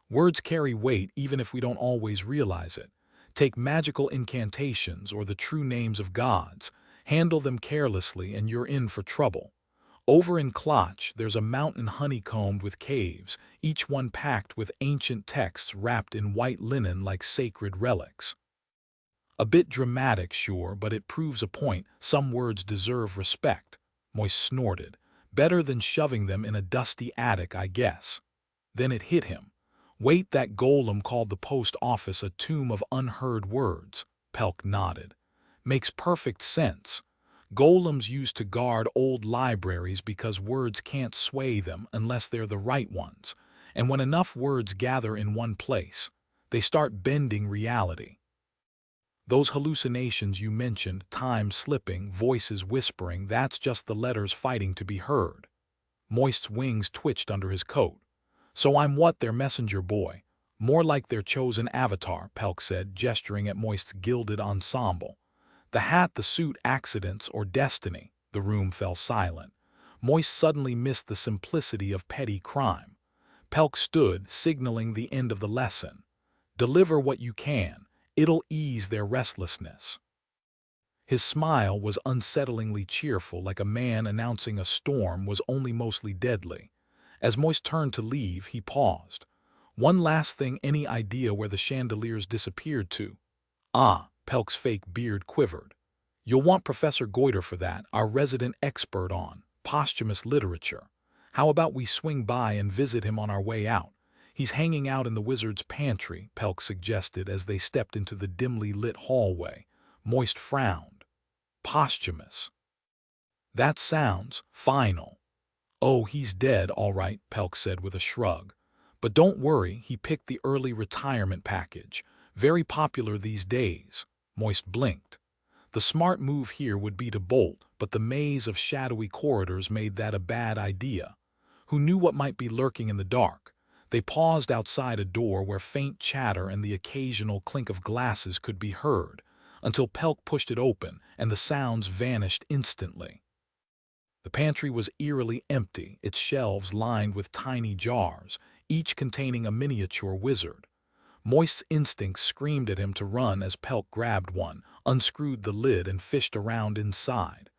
"Words carry weight even if we don't always realize it. Take magical incantations or the true names of gods. Handle them carelessly and you're in for trouble. Over in Klotch, there's a mountain honeycombed with caves, each one packed with ancient texts wrapped in white linen like sacred relics. A bit dramatic, sure, but it proves a point. Some words deserve respect." Moist snorted. "Better than shoving them in a dusty attic, I guess." Then it hit him. "Wait, that golem called the post office a tomb of unheard words." Pelk nodded. "Makes perfect sense. Golems used to guard old libraries because words can't sway them unless they're the right ones. And when enough words gather in one place, they start bending reality. Those hallucinations you mentioned, time slipping, voices whispering, that's just the letters fighting to be heard." Moist's wings twitched under his coat. "So I'm what, their messenger boy?" "More like their chosen avatar," Pelk said, gesturing at Moist's gilded ensemble. "The hat, the suit, accidents, or destiny." The room fell silent. Moist suddenly missed the simplicity of petty crime. Pelk stood, signaling the end of the lesson. "Deliver what you can. It'll ease their restlessness." His smile was unsettlingly cheerful, like a man announcing a storm was only mostly deadly. As Moist turned to leave, he paused. "One last thing, any idea where the chandeliers disappeared to?" "Ah," Pelk's fake beard quivered. "You'll want Professor Goiter for that, our resident expert on posthumous literature. How about we swing by and visit him on our way out? He's hanging out in the wizard's pantry," Pelk suggested as they stepped into the dimly lit hallway. Moist frowned. "Posthumous. That sounds final." "Oh, he's dead, all right," Pelk said with a shrug. "But don't worry, he picked the early retirement package. Very popular these days." Moist blinked. The smart move here would be to bolt, but the maze of shadowy corridors made that a bad idea. Who knew what might be lurking in the dark? They paused outside a door where faint chatter and the occasional clink of glasses could be heard, until Pelk pushed it open and the sounds vanished instantly. The pantry was eerily empty, its shelves lined with tiny jars, each containing a miniature wizard. Moist's instincts screamed at him to run as Pelk grabbed one, unscrewed the lid, and fished around inside.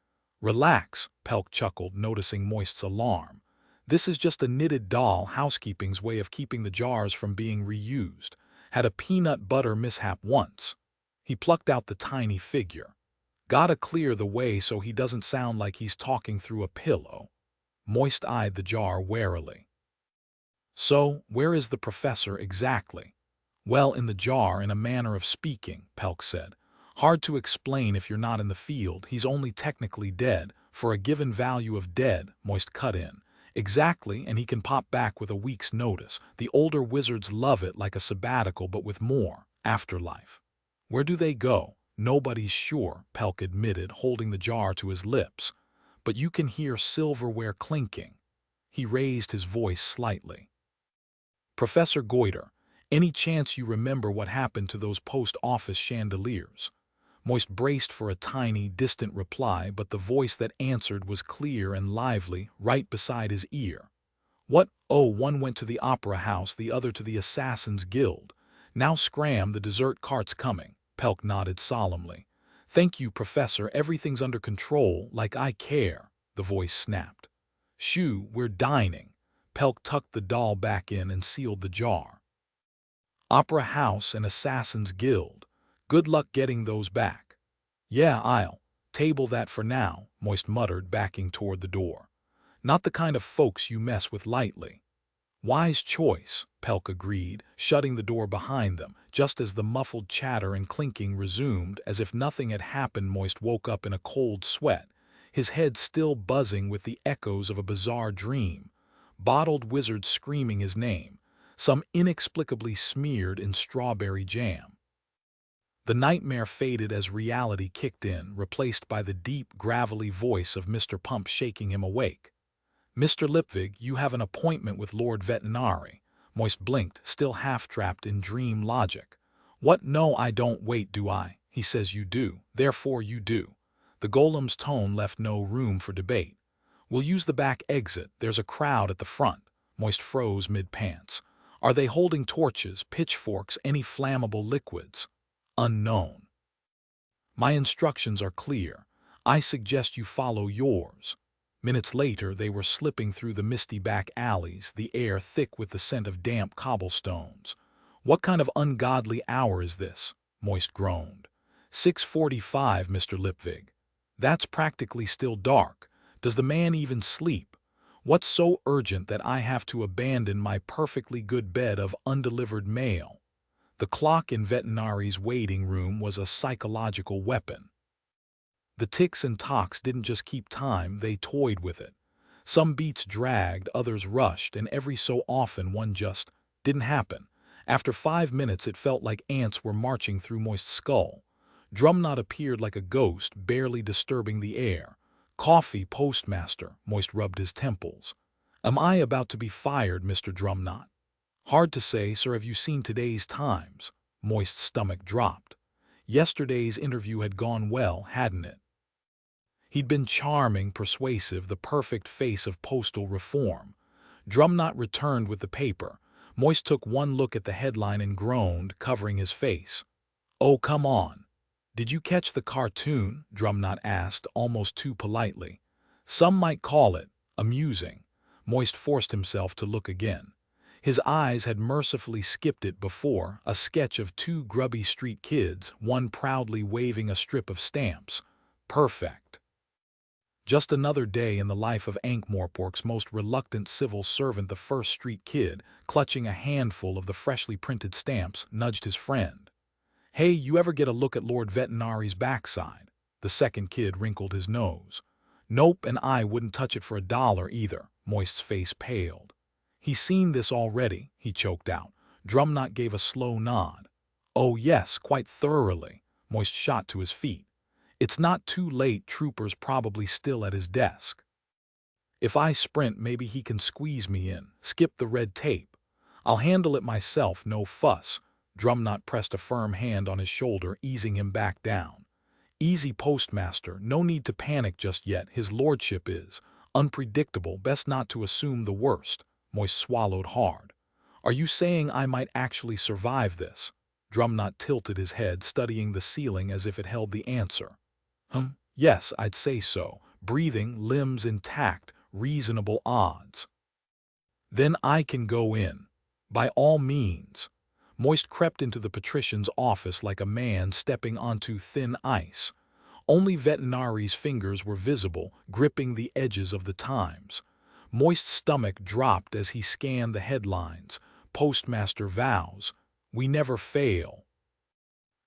"Relax," Pelk chuckled, noticing Moist's alarm. "This is just a knitted doll, housekeeping's way of keeping the jars from being reused. Had a peanut butter mishap once." He plucked out the tiny figure. "Gotta clear the way so he doesn't sound like he's talking through a pillow." Moist eyed the jar warily. "So, where is the professor exactly?" "Well, in the jar, in a manner of speaking," Pelk said. "Hard to explain if you're not in the field. He's only technically dead. For a given value of dead," Moist cut in, Exactly, and he can pop back with a week's notice. The older wizards love it like a sabbatical, but with more afterlife. Where do they go? Nobody's sure, Pelk admitted, holding the jar to his lips. But you can hear silverware clinking. He raised his voice slightly. Professor Goiter, any chance you remember what happened to those post office chandeliers? Moist braced for a tiny, distant reply, but the voice that answered was clear and lively, right beside his ear. What? Oh, one went to the opera house, the other to the Assassin's Guild. Now scram, the dessert cart's coming. Pelk nodded solemnly. Thank you, Professor, everything's under control, like I care, the voice snapped. Shoo, we're dining. Pelk tucked the doll back in and sealed the jar. Opera house and Assassin's Guild. Good luck getting those back. Yeah, I'll table that for now, Moist muttered, backing toward the door. Not the kind of folks you mess with lightly. Wise choice, Pelk agreed, shutting the door behind them. Just as the muffled chatter and clinking resumed, as if nothing had happened, Moist woke up in a cold sweat, his head still buzzing with the echoes of a bizarre dream. Bottled wizards screaming his name, some inexplicably smeared in strawberry jam. The nightmare faded as reality kicked in, replaced by the deep, gravelly voice of Mr. Pump shaking him awake. Mr. Lipwig, you have an appointment with Lord Vetinari. Moist blinked, still half-trapped in dream logic. What? No, I don't. Wait, do I? He says you do, therefore you do. The golem's tone left no room for debate. We'll use the back exit. There's a crowd at the front. Moist froze mid-pants. Are they holding torches, pitchforks, any flammable liquids? Unknown. My instructions are clear. I suggest you follow yours. Minutes later, they were slipping through the misty back alleys, the air thick with the scent of damp cobblestones. What kind of ungodly hour is this? Moist groaned. 6:45, Mr. Lipwig. That's practically still dark. Does the man even sleep? What's so urgent that I have to abandon my perfectly good bed of undelivered mail? The clock in Vetinari's waiting room was a psychological weapon. The ticks and tocks didn't just keep time, they toyed with it. Some beats dragged, others rushed, and every so often one just didn't happen. After 5 minutes, it felt like ants were marching through Moist's skull. Drumknot appeared like a ghost, barely disturbing the air. Coffee, postmaster, Moist rubbed his temples. Am I about to be fired, Mr. Drumknot? Hard to say, sir. Have you seen today's Times? Moist's stomach dropped. Yesterday's interview had gone well, hadn't it? He'd been charming, persuasive, the perfect face of postal reform. Drumknot returned with the paper. Moist took one look at the headline and groaned, covering his face. Oh, come on. Did you catch the cartoon? Drumknot asked, almost too politely. Some might call it amusing. Moist forced himself to look again. His eyes had mercifully skipped it before, a sketch of two grubby street kids, one proudly waving a strip of stamps. Perfect. Just another day in the life of Ankh-Morpork's most reluctant civil servant. The first street kid, clutching a handful of the freshly printed stamps, nudged his friend. Hey, you ever get a look at Lord Vetinari's backside? The second kid wrinkled his nose. Nope, and I wouldn't touch it for $1 either. Moist's face paled. He's seen this already, he choked out. Drumknot gave a slow nod. Oh yes, quite thoroughly. Moist shot to his feet. It's not too late, Trooper's probably still at his desk. If I sprint, maybe he can squeeze me in, skip the red tape. I'll handle it myself, no fuss. Drumknot pressed a firm hand on his shoulder, easing him back down. Easy, postmaster, no need to panic just yet. His lordship is unpredictable, best not to assume the worst. Moist swallowed hard. Are you saying I might actually survive this? Drumknot tilted his head, studying the ceiling as if it held the answer. Yes, I'd say so. Breathing, limbs intact, reasonable odds. Then I can go in. By all means. Moist crept into the patrician's office like a man stepping onto thin ice. Only Vetinari's fingers were visible, gripping the edges of the Times. Moist's stomach dropped as he scanned the headlines. Postmaster vows, we never fail.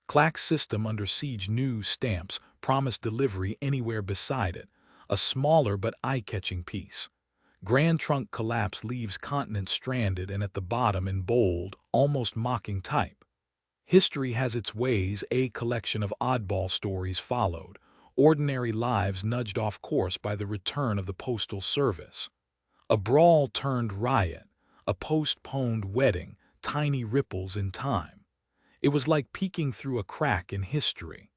Clack's system under siege, new stamps, promised delivery anywhere beside it. A smaller but eye-catching piece. Grand Trunk collapse leaves continent stranded, and at the bottom in bold, almost mocking type. History has its ways, a collection of oddball stories followed, ordinary lives nudged off course by the return of the Postal Service. A brawl turned riot, a postponed wedding, tiny ripples in time. It was like peeking through a crack in history.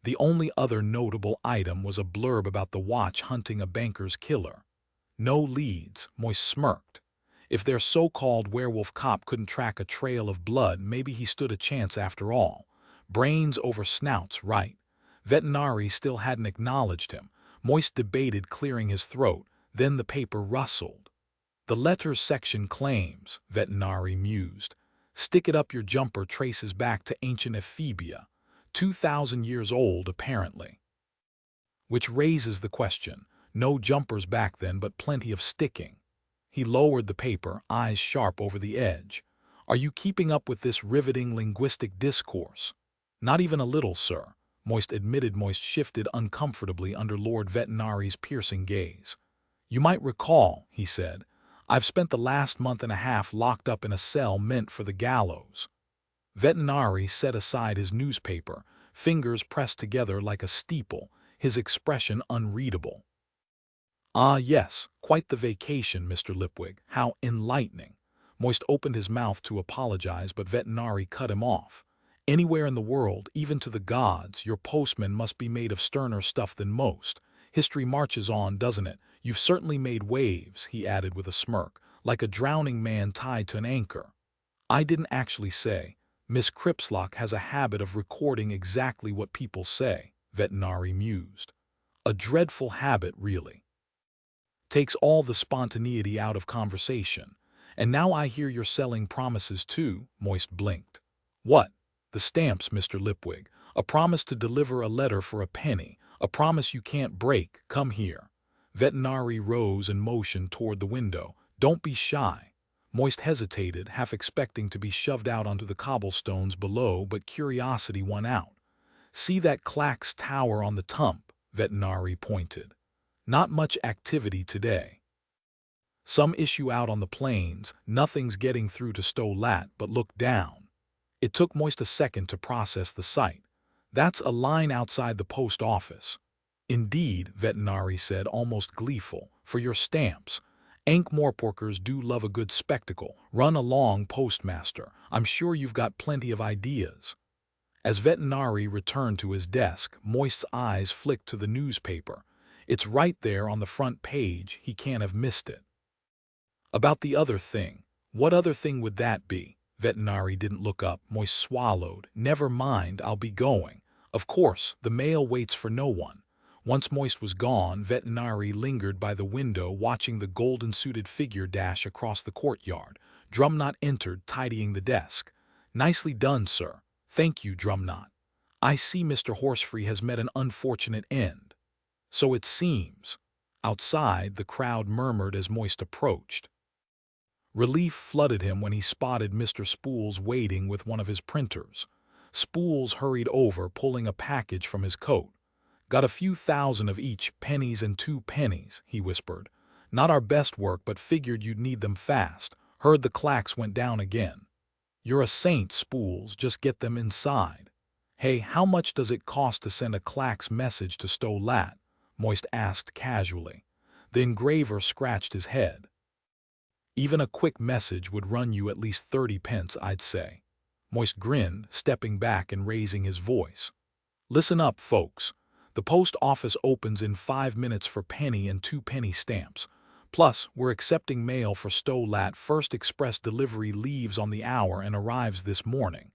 The only other notable item was a blurb about the watch hunting a banker's killer. No leads, Moist smirked. If their so-called werewolf cop couldn't track a trail of blood, maybe he stood a chance after all. Brains over snouts, right? Veterinary still hadn't acknowledged him. Moist debated clearing his throat, then the paper rustled. The letters section claims, Veterinary mused. Stick it up your jumper traces back to ancient Ephebia, 2,000 years old apparently. Which raises the question, no jumpers back then but plenty of sticking. He lowered the paper, eyes sharp over the edge. Are you keeping up with this riveting linguistic discourse? Not even a little, sir, Moist admitted. Moist shifted uncomfortably under Lord Vetinary's piercing gaze. You might recall, he said, I've spent the last month and a half locked up in a cell meant for the gallows. Veterinary set aside his newspaper, fingers pressed together like a steeple, his expression unreadable. Ah yes, quite the vacation, Mr. Lipwig, how enlightening. Moist opened his mouth to apologize, but Veterinary cut him off. Anywhere in the world, even to the gods, your postman must be made of sterner stuff than most. History marches on, doesn't it? You've certainly made waves, he added with a smirk, like a drowning man tied to an anchor. I didn't actually say. Miss Cripslock has a habit of recording exactly what people say, Veterinary mused. A dreadful habit, really. Takes all the spontaneity out of conversation. And now I hear you're selling promises too, Moist blinked. What? The stamps, Mr. Lipwig. A promise to deliver a letter for a penny. A promise you can't break. Come here. Veterinary rose and motioned toward the window. Don't be shy. Moist hesitated, half expecting to be shoved out onto the cobblestones below, but curiosity won out. See that Clack's tower on the tump, Veterinary pointed. Not much activity today. Some issue out on the plains, nothing's getting through to Sto-Lat, but look down. It took Moist a second to process the sight. That's a line outside the post office. Indeed, Veterinary said, almost gleeful, for your stamps. Ankh-Morporkers do love a good spectacle. Run along, postmaster. I'm sure you've got plenty of ideas. As Veterinary returned to his desk, Moist's eyes flicked to the newspaper. It's right there on the front page, he can't have missed it. About the other thing. What other thing would that be? Veterinary didn't look up. Moist swallowed. Never mind, I'll be going. Of course, the mail waits for no one. Once Moist was gone, Veterinary lingered by the window watching the golden-suited figure dash across the courtyard. Drumknot entered, tidying the desk. Nicely done, sir. Thank you, Drumknot. I see Mr. Horsefree has met an unfortunate end. So it seems. Outside, the crowd murmured as Moist approached. Relief flooded him when he spotted Mr. Spools waiting with one of his printers. Spools hurried over, pulling a package from his coat. Got a few thousand of each, pennies and 2 pennies, he whispered. Not our best work, but figured you'd need them fast. Heard the clacks went down again. You're a saint, Spools, just get them inside. Hey, how much does it cost to send a clacks message to Sto-Lat? Moist asked casually. The engraver scratched his head. Even a quick message would run you at least 30 pence, I'd say. Moist grinned, stepping back and raising his voice. Listen up, folks. The post office opens in 5 minutes for penny and 2 penny stamps. Plus, we're accepting mail for Sto-Lat. First express delivery leaves on the hour and arrives this morning.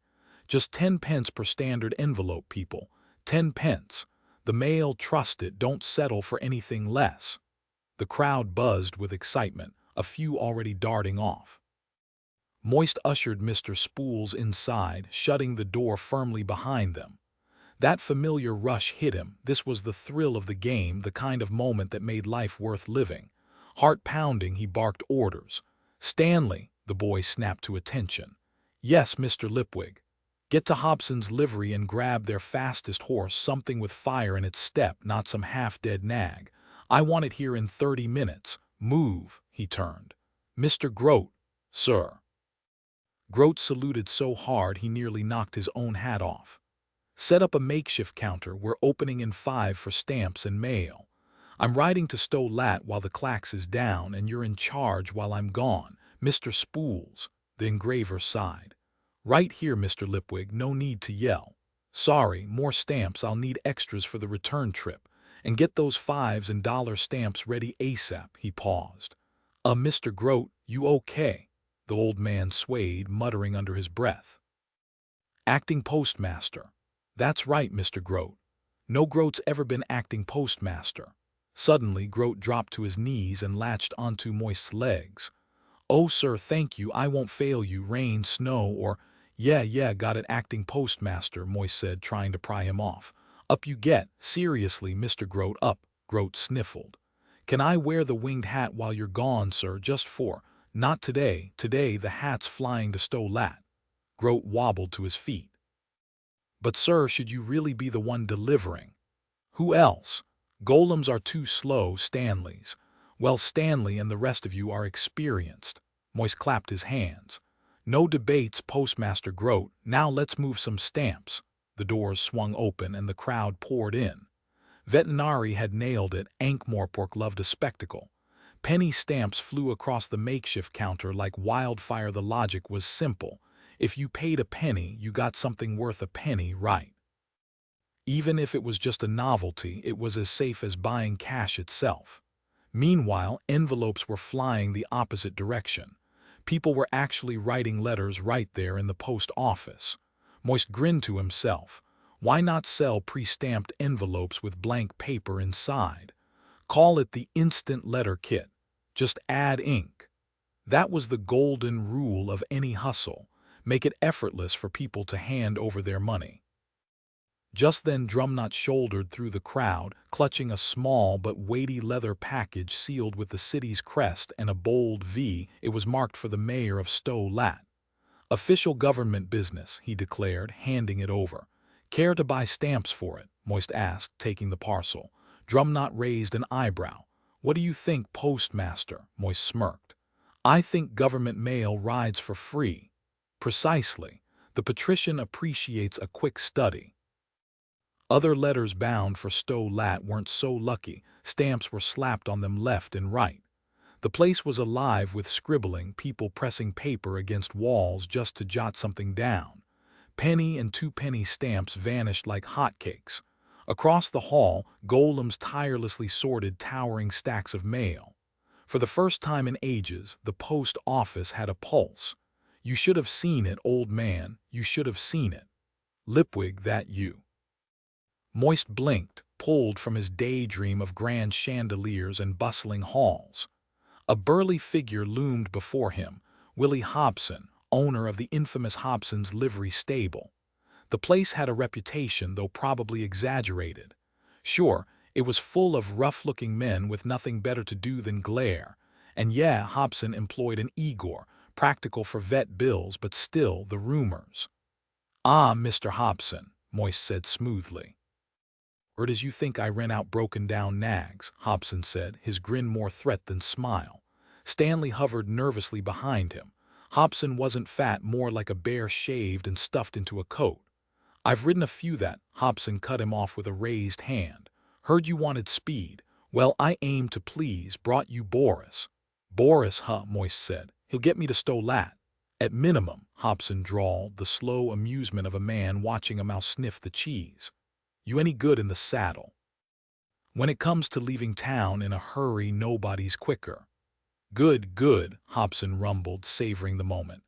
Just 10 pence per standard envelope, people. 10 pence. The mail, trust it, don't settle for anything less. The crowd buzzed with excitement, a few already darting off. Moist ushered Mr. Spools inside, shutting the door firmly behind them. That familiar rush hit him. This was the thrill of the game, the kind of moment that made life worth living. Heart-pounding, he barked orders. Stanley, the boy snapped to attention. Yes, Mr. Lipwig. Get to Hobson's livery and grab their fastest horse, something with fire in its step, not some half-dead nag. I want it here in 30 minutes. Move, he turned. Mr. Grote, sir. Grote saluted so hard he nearly knocked his own hat off. Set up a makeshift counter. We're opening in 5 for stamps and mail. I'm riding to Stow-Lat while the clacks is down, and you're in charge while I'm gone, Mr. Spools, the engraver sighed. Right here, Mr. Lipwig, no need to yell. Sorry, more stamps. I'll need extras for the return trip. And get those 5s and dollar stamps ready ASAP, he paused. Mr. Grote, you okay? The old man swayed, muttering under his breath. Acting postmaster. That's right, Mr. Grote. No Grote's ever been acting postmaster. Suddenly, Grote dropped to his knees and latched onto Moist's legs. Oh, sir, thank you. I won't fail you. Rain, snow, or... Yeah, got it, acting postmaster, Moist said, trying to pry him off. Up you get. Seriously, Mr. Grote, up, Grote sniffled. Can I wear the winged hat while you're gone, sir, just for... Not today. Today the hat's flying to Stow-Lat. Grote wobbled to his feet. But, sir, should you really be the one delivering? Who else? Golems are too slow, Stanley's. Well, Stanley and the rest of you are experienced. Moist clapped his hands. No debates, Postmaster Grote. Now let's move some stamps. The doors swung open and the crowd poured in. Vetinari had nailed it. Ankh-Morpork loved a spectacle. Penny stamps flew across the makeshift counter like wildfire. The logic was simple. If you paid a penny, you got something worth a penny, right? Even if it was just a novelty, it was as safe as buying cash itself. Meanwhile, envelopes were flying the opposite direction. People were actually writing letters right there in the post office. Moist grinned to himself. Why not sell pre-stamped envelopes with blank paper inside? Call it the instant letter kit. Just add ink. That was the golden rule of any hustle. Make it effortless for people to hand over their money. Just then Drumknot shouldered through the crowd, clutching a small but weighty leather package sealed with the city's crest and a bold V. It was marked for the mayor of Stow-Lat. Official government business, he declared, handing it over. Care to buy stamps for it? Moist asked, taking the parcel. Drumknot raised an eyebrow. What do you think, postmaster? Moist smirked. I think government mail rides for free. Precisely. The patrician appreciates a quick study. Other letters bound for Stow-Lat weren't so lucky. Stamps were slapped on them left and right. The place was alive with scribbling, people pressing paper against walls just to jot something down. Penny and 2-penny stamps vanished like hotcakes. Across the hall, golems tirelessly sorted towering stacks of mail. For the first time in ages, the post office had a pulse. You should have seen it, old man, you should have seen it. Lipwig, that you. Moist blinked, pulled from his daydream of grand chandeliers and bustling halls. A burly figure loomed before him, Willie Hobson, owner of the infamous Hobson's livery stable. The place had a reputation, though probably exaggerated. Sure, it was full of rough-looking men with nothing better to do than glare. And yeah, Hobson employed an Igor, practical for vet bills, but still, the rumors. Ah, Mr. Hobson, Moist said smoothly. Or does you think I rent out broken-down nags, Hobson said, his grin more threat than smile. Stanley hovered nervously behind him. Hobson wasn't fat, more like a bear shaved and stuffed into a coat. I've ridden a few that, Hobson cut him off with a raised hand. Heard you wanted speed. Well, I aim to please, brought you Boris. Boris, huh, Moist said. He'll get me to Stow-Lat. At minimum, Hobson drawled, the slow amusement of a man watching a mouse sniff the cheese. You any good in the saddle? When it comes to leaving town in a hurry, nobody's quicker. Good, Hobson rumbled, savoring the moment.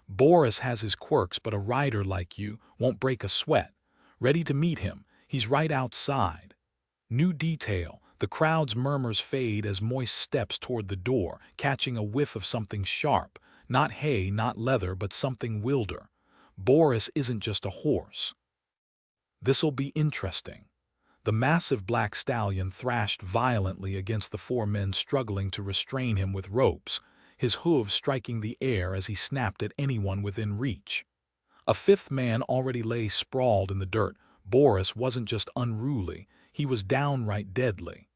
Boris has his quirks, but a rider like you won't break a sweat. Ready to meet him, he's right outside. New detail, the crowd's murmurs fade as Moist steps toward the door, catching a whiff of something sharp. Not hay, not leather, but something wilder. Boris isn't just a horse. This'll be interesting. The massive black stallion thrashed violently against the 4 men struggling to restrain him with ropes, his hooves striking the air as he snapped at anyone within reach. A 5th man already lay sprawled in the dirt. Boris wasn't just unruly, he was downright deadly.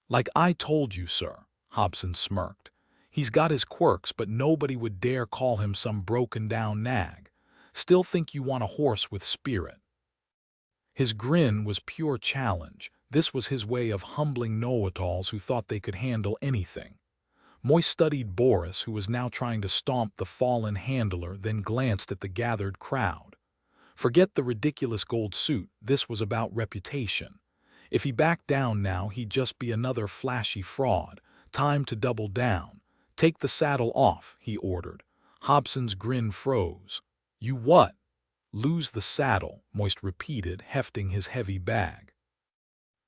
Like I told you, sir, Hobson smirked. He's got his quirks, but nobody would dare call him some broken-down nag. Still think you want a horse with spirit. His grin was pure challenge. This was his way of humbling know-it-alls who thought they could handle anything. Moist studied Boris, who was now trying to stomp the fallen handler, then glanced at the gathered crowd. Forget the ridiculous gold suit, this was about reputation. If he backed down now, he'd just be another flashy fraud. Time to double down. Take the saddle off, he ordered. Hobson's grin froze. You what? Lose the saddle, Moist repeated, hefting his heavy bag.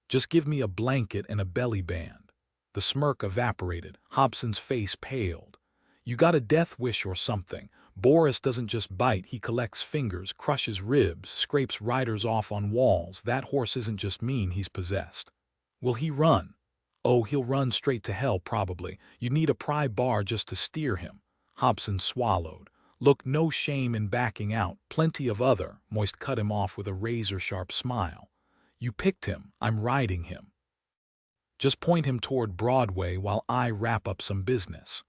Just give me a blanket and a belly band. The smirk evaporated. Hobson's face paled. You got a death wish or something. Boris doesn't just bite, he collects fingers, crushes ribs, scrapes riders off on walls. That horse isn't just mean, he's possessed. Will he run? Oh, he'll run straight to hell probably. You'd need a pry bar just to steer him. Hobson swallowed. Look, no shame in backing out. Plenty of other. Moist cut him off with a razor-sharp smile. You picked him. I'm riding him. Just point him toward Broadway while I wrap up some business.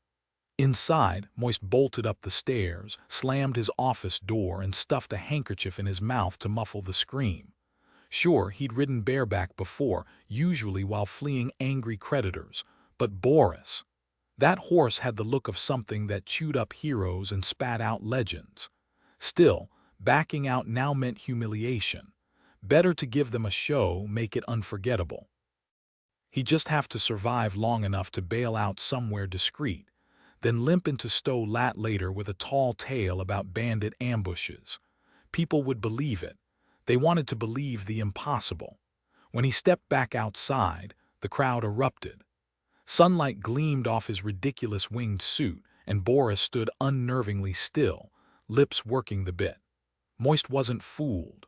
Inside, Moist bolted up the stairs, slammed his office door, and stuffed a handkerchief in his mouth to muffle the scream. Sure, he'd ridden bareback before, usually while fleeing angry creditors, but Boris. That horse had the look of something that chewed up heroes and spat out legends. Still, backing out now meant humiliation. Better to give them a show, make it unforgettable. He'd just have to survive long enough to bail out somewhere discreet, then limp into Stow-Lat later with a tall tale about bandit ambushes. People would believe it. They wanted to believe the impossible. When he stepped back outside, the crowd erupted. Sunlight gleamed off his ridiculous winged suit, and Boris stood unnervingly still, lips working the bit. Moist wasn't fooled.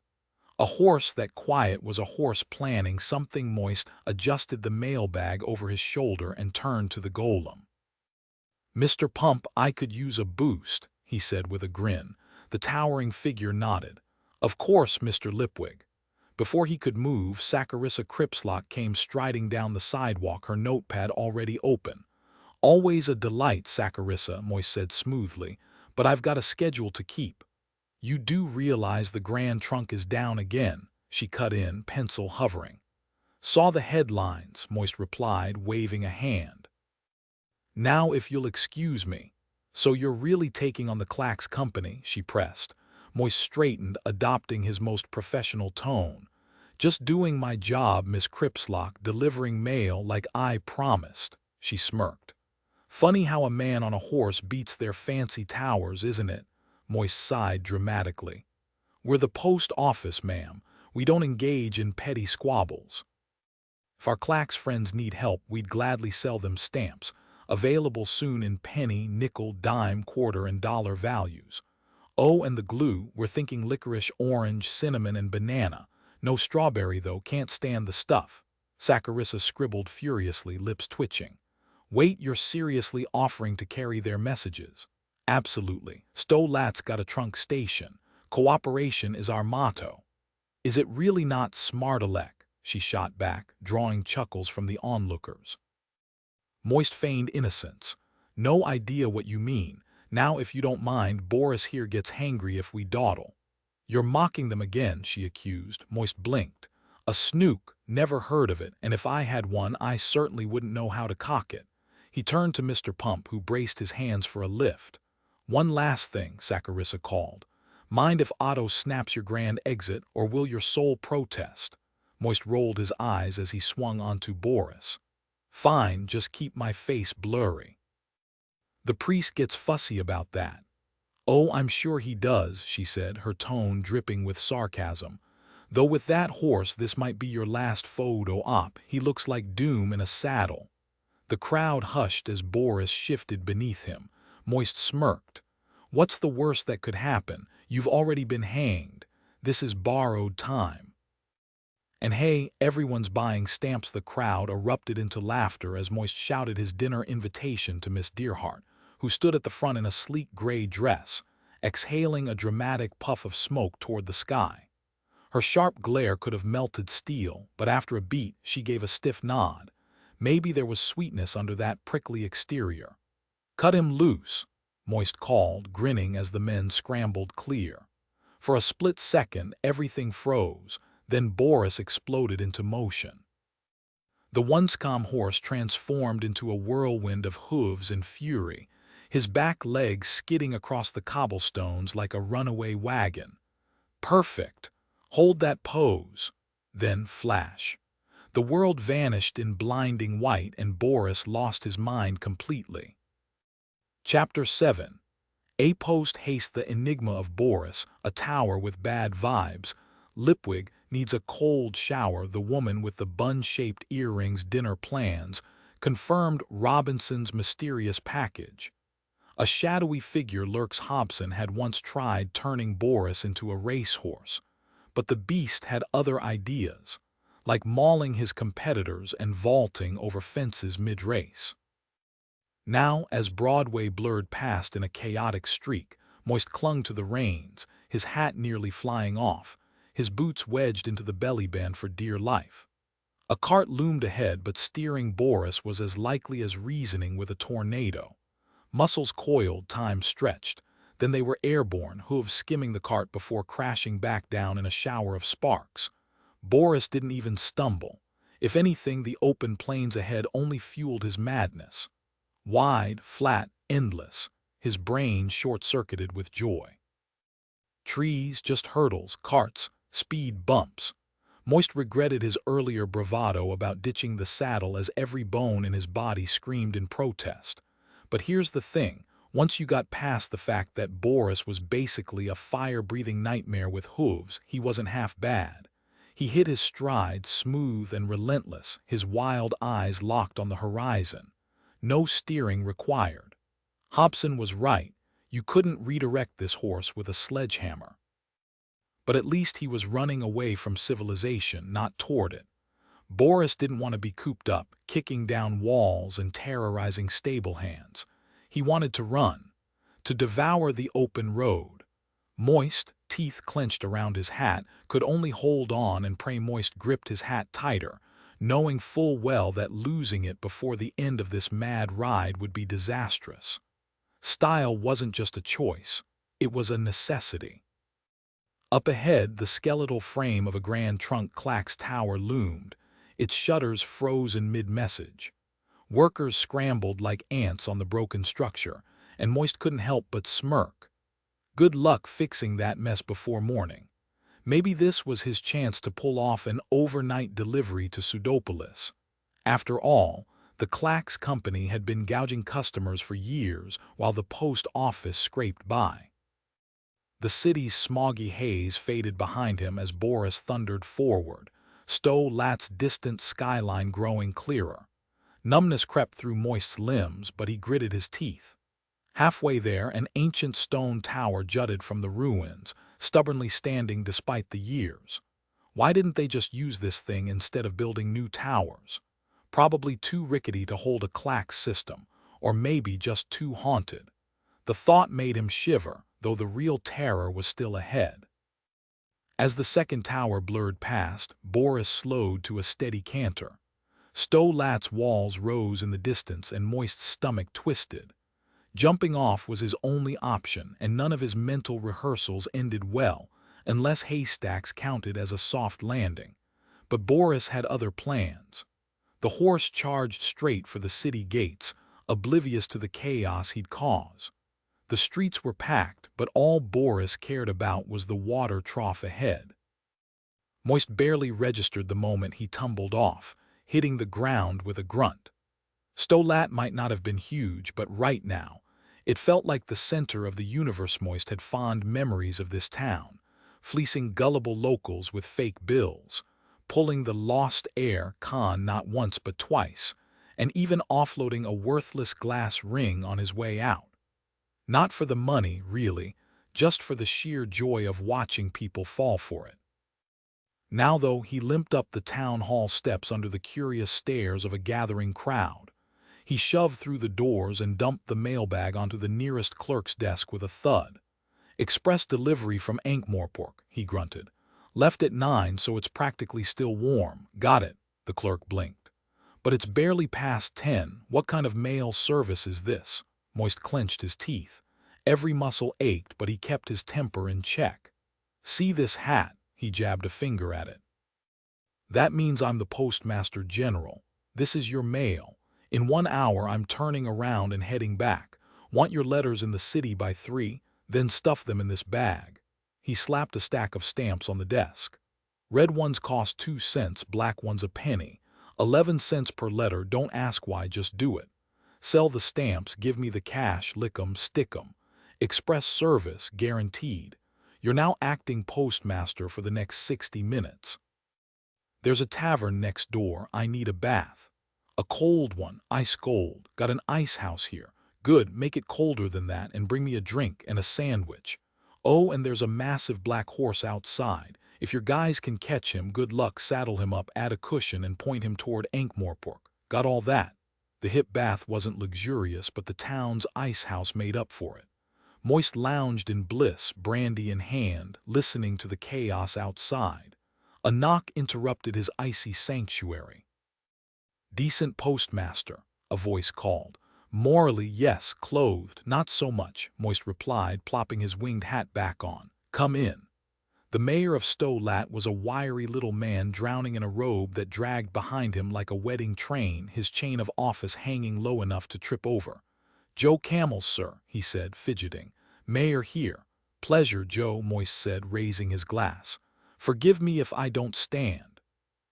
A horse that quiet was a horse planning something. Moist adjusted the mailbag over his shoulder and turned to the golem. Mr. Pump, I could use a boost, he said with a grin. The towering figure nodded. Of course, Mr. Lipwig. Before he could move, Saccharissa Cripslock came striding down the sidewalk, her notepad already open. Always a delight, Saccharissa, Moist said smoothly, but I've got a schedule to keep. You do realize the Grand Trunk is down again, she cut in, pencil hovering. Saw the headlines, Moist replied, waving a hand. Now if you'll excuse me. So you're really taking on the Clacks Company, she pressed. Moist straightened, adopting his most professional tone. Just doing my job, Miss Cripslock, delivering mail like I promised, she smirked. Funny how a man on a horse beats their fancy towers, isn't it? Moist sighed dramatically. We're the post office, ma'am. We don't engage in petty squabbles. If our Clacks friends need help, we'd gladly sell them stamps, available soon in penny, nickel, dime, quarter, and dollar values. Oh, and the glue, we're thinking licorice, orange, cinnamon, and banana. No strawberry, though, can't stand the stuff. Saccharissa scribbled furiously, lips twitching. Wait, you're seriously offering to carry their messages? Absolutely. Stow-Lat's got a trunk station. Cooperation is our motto. Is it really not smart-alec? She shot back, drawing chuckles from the onlookers. Moist feigned innocence. No idea what you mean. Now, if you don't mind, Boris here gets hangry if we dawdle. You're mocking them again, she accused. Moist blinked. A snook, never heard of it, and if I had one, I certainly wouldn't know how to cock it. He turned to Mr. Pump, who braced his hands for a lift. One last thing, Saccharissa called. Mind if Otto snaps your grand exit, or will your soul protest? Moist rolled his eyes as he swung onto Boris. Fine, just keep my face blurry. The priest gets fussy about that. Oh, I'm sure he does, she said, her tone dripping with sarcasm. Though with that horse this might be your last photo op. He looks like doom in a saddle. The crowd hushed as Boris shifted beneath him. Moist smirked. What's the worst that could happen? You've already been hanged. This is borrowed time. And hey, everyone's buying stamps. The crowd erupted into laughter as Moist shouted his dinner invitation to Miss Dearheart, who stood at the front in a sleek gray dress, exhaling a dramatic puff of smoke toward the sky. Her sharp glare could have melted steel, but after a beat she gave a stiff nod. Maybe there was sweetness under that prickly exterior. "Cut him loose," Moist called, grinning as the men scrambled clear. For a split second, everything froze, then Boris exploded into motion. The once calm horse transformed into a whirlwind of hooves and fury, his back legs skidding across the cobblestones like a runaway wagon. "Perfect! Hold that pose!" Then flash. The world vanished in blinding white and Boris lost his mind completely. Chapter 7. A post haste the enigma of Boris, a tower with bad vibes. Lipwig needs a cold shower. The woman with the bun-shaped earrings dinner plans confirmed Robinson's mysterious package. A shadowy figure lurks. Hobson had once tried turning Boris into a racehorse, but the beast had other ideas, like mauling his competitors and vaulting over fences mid-race. Now, as Broadway blurred past in a chaotic streak, Moist clung to the reins, his hat nearly flying off, his boots wedged into the belly band for dear life. A cart loomed ahead, but steering Boris was as likely as reasoning with a tornado. Muscles coiled, time stretched. Then they were airborne, hooves skimming the cart before crashing back down in a shower of sparks. Boris didn't even stumble. If anything, the open plains ahead only fueled his madness. Wide, flat, endless, his brain short-circuited with joy. Trees, just hurdles, carts, speed bumps. Moist regretted his earlier bravado about ditching the saddle as every bone in his body screamed in protest. But here's the thing, once you got past the fact that Boris was basically a fire-breathing nightmare with hooves, he wasn't half bad. He hit his stride, smooth and relentless, his wild eyes locked on the horizon. No steering required. Hobson was right. You couldn't redirect this horse with a sledgehammer. But at least he was running away from civilization, not toward it. Boris didn't want to be cooped up, kicking down walls and terrorizing stable hands. He wanted to run, to devour the open road. Moist, teeth clenched around his hat, could only hold on and pray Moist gripped his hat tighter, knowing full well that losing it before the end of this mad ride would be disastrous. Style wasn't just a choice, it was a necessity. Up ahead, the skeletal frame of a Grand Trunk tower loomed, its shutters froze in mid-message. Workers scrambled like ants on the broken structure, and Moist couldn't help but smirk. Good luck fixing that mess before morning. Maybe this was his chance to pull off an overnight delivery to Pseudopolis. After all, the Clacks company had been gouging customers for years while the post office scraped by. The city's smoggy haze faded behind him as Boris thundered forward, Stow-Lat's distant skyline growing clearer. Numbness crept through Moist's limbs, but he gritted his teeth. Halfway there, an ancient stone tower jutted from the ruins, stubbornly standing despite the years. Why didn't they just use this thing instead of building new towers? Probably too rickety to hold a Clacks system, or maybe just too haunted. The thought made him shiver, though the real terror was still ahead. As the second tower blurred past, Boris slowed to a steady canter. Stow-Lat's walls rose in the distance and Moist's stomach twisted. Jumping off was his only option, and none of his mental rehearsals ended well, unless haystacks counted as a soft landing. But Boris had other plans. The horse charged straight for the city gates, oblivious to the chaos he'd cause. The streets were packed, but all Boris cared about was the water trough ahead. Moist barely registered the moment he tumbled off, hitting the ground with a grunt. Stow-Lat might not have been huge, but right now, it felt like the center of the universe. Moist had fond memories of this town, fleecing gullible locals with fake bills, pulling the lost air con not once but twice, and even offloading a worthless glass ring on his way out. Not for the money, really, just for the sheer joy of watching people fall for it. Now, though, he limped up the town hall steps under the curious stares of a gathering crowd. He shoved through the doors and dumped the mailbag onto the nearest clerk's desk with a thud. "Express delivery from Ankh-Morpork," he grunted. "Left at 9, so it's practically still warm." "Got it," the clerk blinked. But it's barely past 10. What kind of mail service is this? Moist clenched his teeth. Every muscle ached, but he kept his temper in check. See this hat? He jabbed a finger at it. That means I'm the Postmaster General. This is your mail. In 1 hour I'm turning around and heading back. Want your letters in the city by 3? Then stuff them in this bag. He slapped a stack of stamps on the desk. Red ones cost 2 cents, black ones a penny. 11 cents per letter, don't ask why, just do it. Sell the stamps, give me the cash, lick 'em, stick 'em. Express service, guaranteed. You're now acting postmaster for the next 60 minutes. There's a tavern next door, I need a bath. A cold one, ice cold. Got an ice house here. Good, make it colder than that and bring me a drink and a sandwich. Oh, and there's a massive black horse outside. If your guys can catch him, good luck, saddle him up, add a cushion and point him toward Ankh-Morpork. Got all that? The hip bath wasn't luxurious, but the town's ice house made up for it. Moist lounged in bliss, brandy in hand, listening to the chaos outside. A knock interrupted his icy sanctuary. Decent postmaster, a voice called. Morally, yes, clothed, not so much, Moist replied, plopping his winged hat back on. Come in. The mayor of Stow-Lat was a wiry little man drowning in a robe that dragged behind him like a wedding train, his chain of office hanging low enough to trip over. Joe Camels, sir, he said, fidgeting. Mayor here. Pleasure, Joe, Moist said, raising his glass. Forgive me if I don't stand.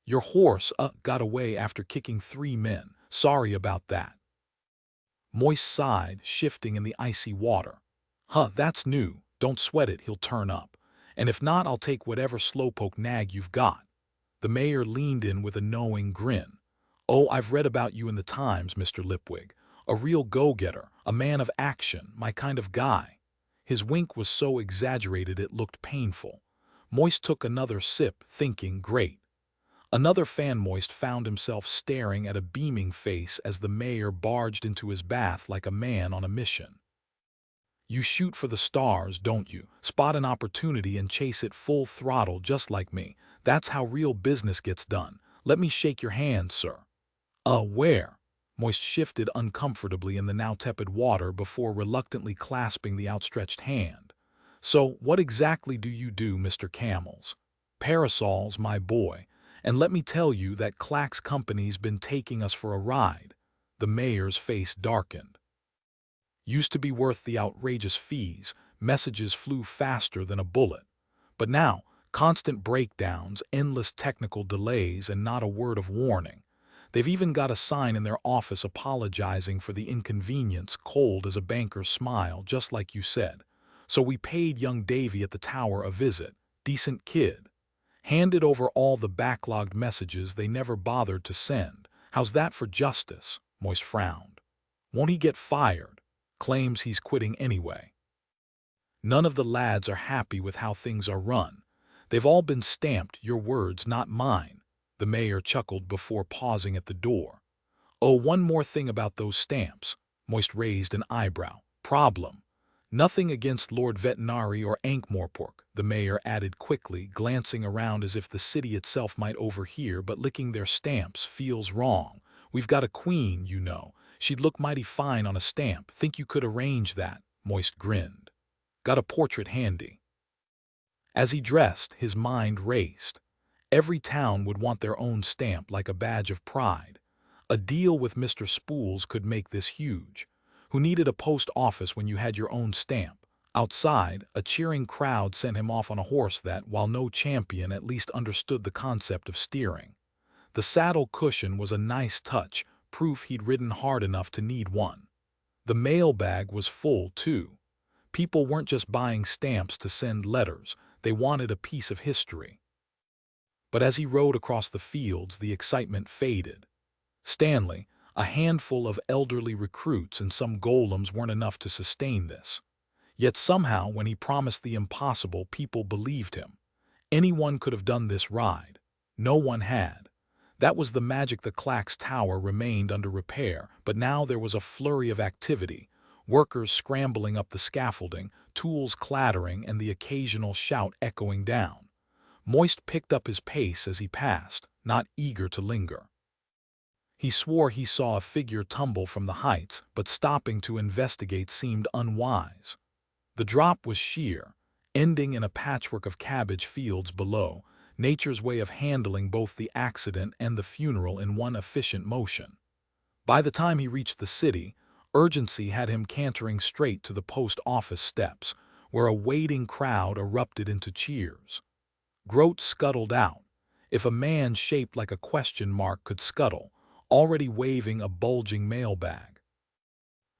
Your horse, got away after kicking 3 men. Sorry about that. Moist sighed, shifting in the icy water. That's new. Don't sweat it, he'll turn up. And if not, I'll take whatever slowpoke nag you've got. The mayor leaned in with a knowing grin. Oh, I've read about you in the Times, Mr. Lipwig. A real go-getter, a man of action, my kind of guy. His wink was so exaggerated it looked painful. Moist took another sip, thinking, great. Another fan. Moist found himself staring at a beaming face as the mayor barged into his bath like a man on a mission. You shoot for the stars, don't you? Spot an opportunity and chase it full throttle just like me. That's how real business gets done. Let me shake your hand, sir. Where? Moist shifted uncomfortably in the now tepid water before reluctantly clasping the outstretched hand. So, what exactly do you do, Mr. Camels? Parasols, my boy. And let me tell you that Clack's company's been taking us for a ride. The mayor's face darkened. Used to be worth the outrageous fees, messages flew faster than a bullet. But now, constant breakdowns, endless technical delays, and not a word of warning. They've even got a sign in their office apologizing for the inconvenience, cold as a banker's smile, just like you said. So we paid young Davy at the tower a visit. Decent kid. Handed over all the backlogged messages they never bothered to send. How's that for justice? Moist frowned. Won't he get fired? Claims he's quitting anyway. None of the lads are happy with how things are run. They've all been stamped, your words, not mine. The mayor chuckled before pausing at the door. Oh, one more thing about those stamps. Moist raised an eyebrow. Problem. Nothing against Lord Vetinari or Ankh-Morpork, the mayor added quickly, glancing around as if the city itself might overhear, but licking their stamps feels wrong. We've got a queen, you know. She'd look mighty fine on a stamp. Think you could arrange that? Moist grinned. Got a portrait handy. As he dressed, his mind raced. Every town would want their own stamp like a badge of pride. A deal with Mr. Spools could make this huge. Who needed a post office when you had your own stamp? Outside, a cheering crowd sent him off on a horse that, while no champion, at least understood the concept of steering. The saddle cushion was a nice touch, proof he'd ridden hard enough to need one. The mailbag was full, too. People weren't just buying stamps to send letters, they wanted a piece of history. But as he rode across the fields, the excitement faded. Stanley, a handful of elderly recruits and some golems weren't enough to sustain this. Yet somehow, when he promised the impossible, people believed him. Anyone could have done this ride. No one had. That was the magic. The Clack's tower remained under repair, but now there was a flurry of activity. Workers scrambling up the scaffolding, tools clattering, and the occasional shout echoing down. Moist picked up his pace as he passed, not eager to linger. He swore he saw a figure tumble from the heights, but stopping to investigate seemed unwise. The drop was sheer, ending in a patchwork of cabbage fields below, nature's way of handling both the accident and the funeral in one efficient motion. By the time he reached the city, urgency had him cantering straight to the post office steps, where a waiting crowd erupted into cheers. Grote scuttled out, if a man shaped like a question mark could scuttle, already waving a bulging mailbag.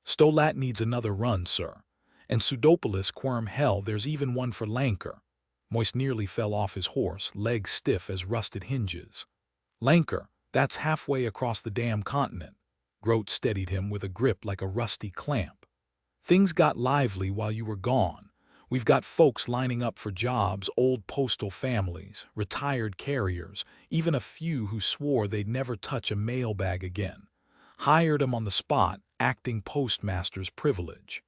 "Stolat needs another run, sir. And Pseudopolis quirm hell, there's even one for Lanker." Moist nearly fell off his horse, legs stiff as rusted hinges. "Lanker, that's halfway across the damn continent." Grote steadied him with a grip like a rusty clamp. "Things got lively while you were gone. We've got folks lining up for jobs, old postal families, retired carriers, even a few who swore they'd never touch a mailbag again. Hired 'em on the spot, acting postmaster's privilege.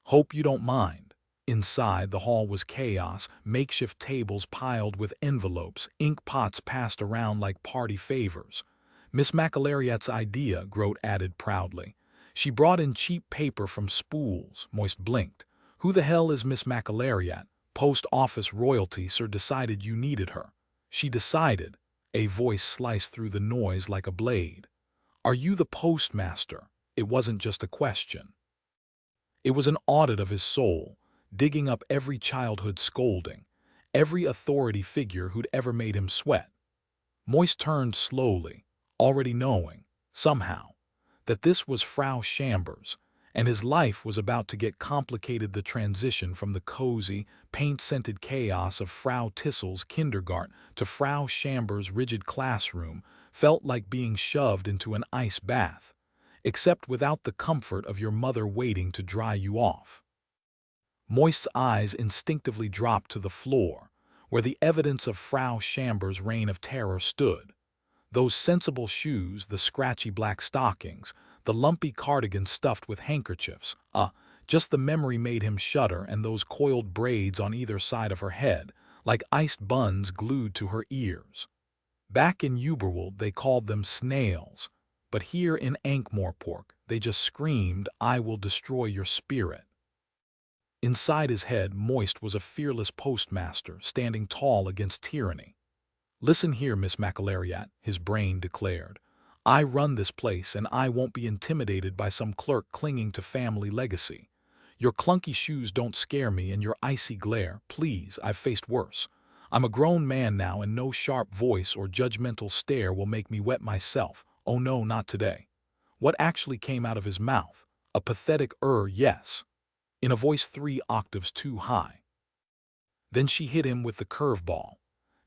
Hope you don't mind." Inside, the hall was chaos, makeshift tables piled with envelopes, ink pots passed around like party favors. "Miss McAlariat's idea," Grote added proudly. "She brought in cheap paper from spools." Moist blinked. "Who the hell is Miss McAlariat? Post office royalty, sir. Decided you needed her." "She decided." A voice sliced through the noise like a blade. "Are you the postmaster?" It wasn't just a question. It was an audit of his soul, digging up every childhood scolding, every authority figure who'd ever made him sweat. Moist turned slowly, already knowing, somehow, that this was Frau Chambers, and his life was about to get complicated. The transition from the cozy, paint-scented chaos of Frau Tissel's kindergarten to Frau Chambers' rigid classroom felt like being shoved into an ice bath, except without the comfort of your mother waiting to dry you off. Moist's eyes instinctively dropped to the floor, where the evidence of Frau Chambers' reign of terror stood. Those sensible shoes, the scratchy black stockings, the lumpy cardigan stuffed with handkerchiefs. Just the memory made him shudder, and those coiled braids on either side of her head, like iced buns glued to her ears. Back in Uberwald they called them snails, but here in Ankh-Morpork they just screamed, "I will destroy your spirit." Inside his head, Moist was a fearless postmaster, standing tall against tyranny. "Listen here, Miss McAlariat," his brain declared. "I run this place, and I won't be intimidated by some clerk clinging to family legacy. Your clunky shoes don't scare me, and your icy glare, please, I've faced worse. I'm a grown man now, and no sharp voice or judgmental stare will make me wet myself. Oh no, not today." What actually came out of his mouth? A pathetic yes, in a voice 3 octaves too high. Then she hit him with the curveball.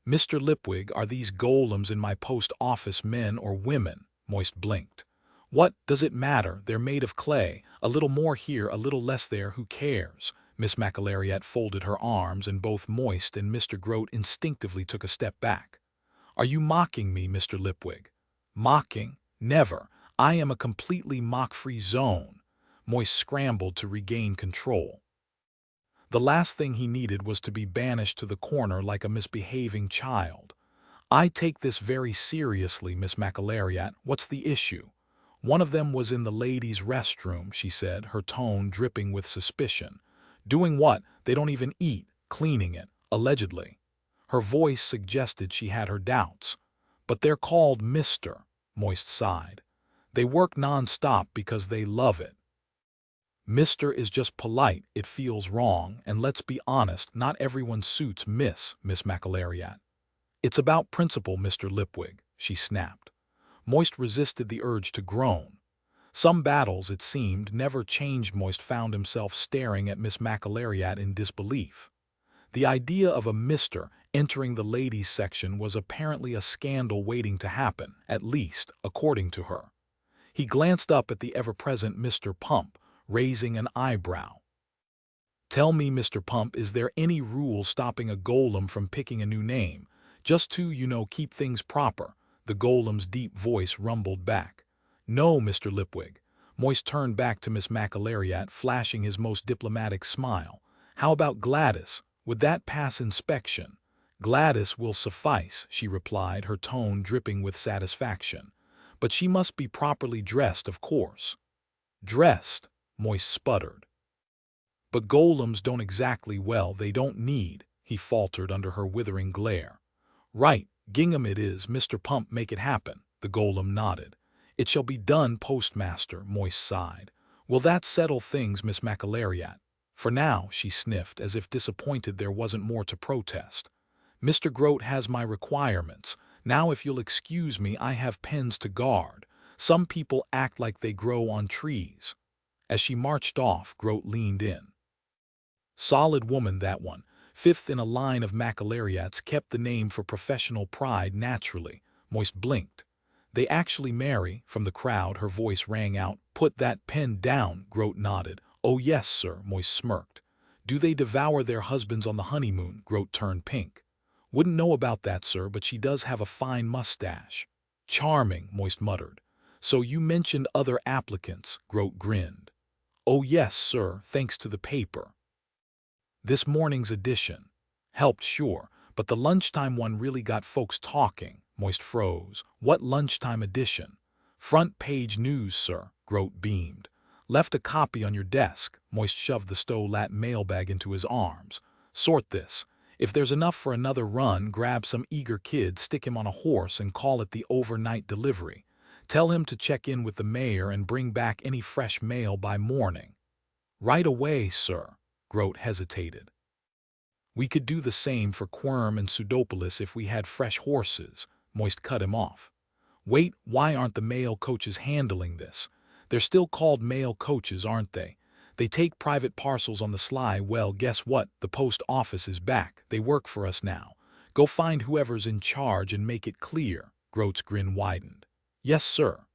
"Mr. Lipwig, are these golems in my post office men or women?" Moist blinked. "What does it matter? They're made of clay. A little more here, a little less there, who cares?" Miss McAlariat folded her arms, and both Moist and Mr. Grote instinctively took a step back. "Are you mocking me, Mr. Lipwig?" "Mocking? Never. I am a completely mock-free zone." Moist scrambled to regain control. The last thing he needed was to be banished to the corner like a misbehaving child. "I take this very seriously, Miss McAlariat. What's the issue?" "One of them was in the ladies' restroom," she said, her tone dripping with suspicion. "Doing what? They don't even eat, cleaning it, allegedly." Her voice suggested she had her doubts. "But they're called Mr." Moist sighed. "They work non-stop because they love it." "Mr. is just polite, it feels wrong, and let's be honest, not everyone suits Miss McAlariat." "It's about principle, Mr. Lipwig," she snapped. Moist resisted the urge to groan. Some battles, it seemed, never changed. Moist found himself staring at Miss McAlariat in disbelief. The idea of a Mr. entering the ladies' section was apparently a scandal waiting to happen, at least, according to her. He glanced up at the ever-present Mr. Pump, raising an eyebrow. "Tell me, Mr. Pump, is there any rule stopping a golem from picking a new name? Just to, keep things proper." The golem's deep voice rumbled back. "No, Mr. Lipwig." Moist turned back to Miss McAlariat, flashing his most diplomatic smile. "How about Gladys? Would that pass inspection?" "Gladys will suffice," she replied, her tone dripping with satisfaction. But she must be properly dressed, of course. Dressed, Moist sputtered. But golems don't exactly, well, they don't need, he faltered under her withering glare. Right, gingham it is, Mr. Pump, make it happen, the golem nodded. It shall be done, postmaster, Moist sighed. Will that settle things, Miss McAlariat? For now, she sniffed, as if disappointed there wasn't more to protest. Mr. Grote has my requirements. Now if you'll excuse me, I have pens to guard. Some people act like they grow on trees. As she marched off, Grote leaned in. Solid woman, that one. Fifth in a line of McAlariats, kept the name for professional pride naturally. Moist blinked. They actually marry, from the crowd, her voice rang out. Put that pen down, Grote nodded. Oh yes, sir, Moist smirked. Do they devour their husbands on the honeymoon? Grote turned pink. Wouldn't know about that, sir, but she does have a fine mustache. Charming, Moist muttered. So you mentioned other applicants, Grote grinned. Oh yes, sir, thanks to the paper. This morning's edition helped, sure, but the lunchtime one really got folks talking. Moist froze. What lunchtime edition? Front page news, sir, Grote beamed. Left a copy on your desk. Moist shoved the Stolat mailbag into his arms. Sort this. If there's enough for another run, grab some eager kid, stick him on a horse, and call it the overnight delivery. Tell him to check in with the mayor and bring back any fresh mail by morning. Right away, sir. Grote hesitated. We could do the same for Quirm and Pseudopolis if we had fresh horses. Moist cut him off. Wait, why aren't the mail coaches handling this? They're still called mail coaches, aren't they? They take private parcels on the sly. Well, guess what? The post office is back. They work for us now. Go find whoever's in charge and make it clear. Grote's grin widened. Yes, sir.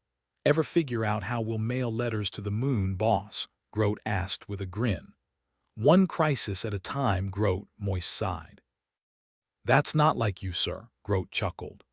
Ever figure out how we'll mail letters to the moon, boss? Grote asked with a grin. One crisis at a time, Grote, Moist sighed. That's not like you, sir, Grote chuckled.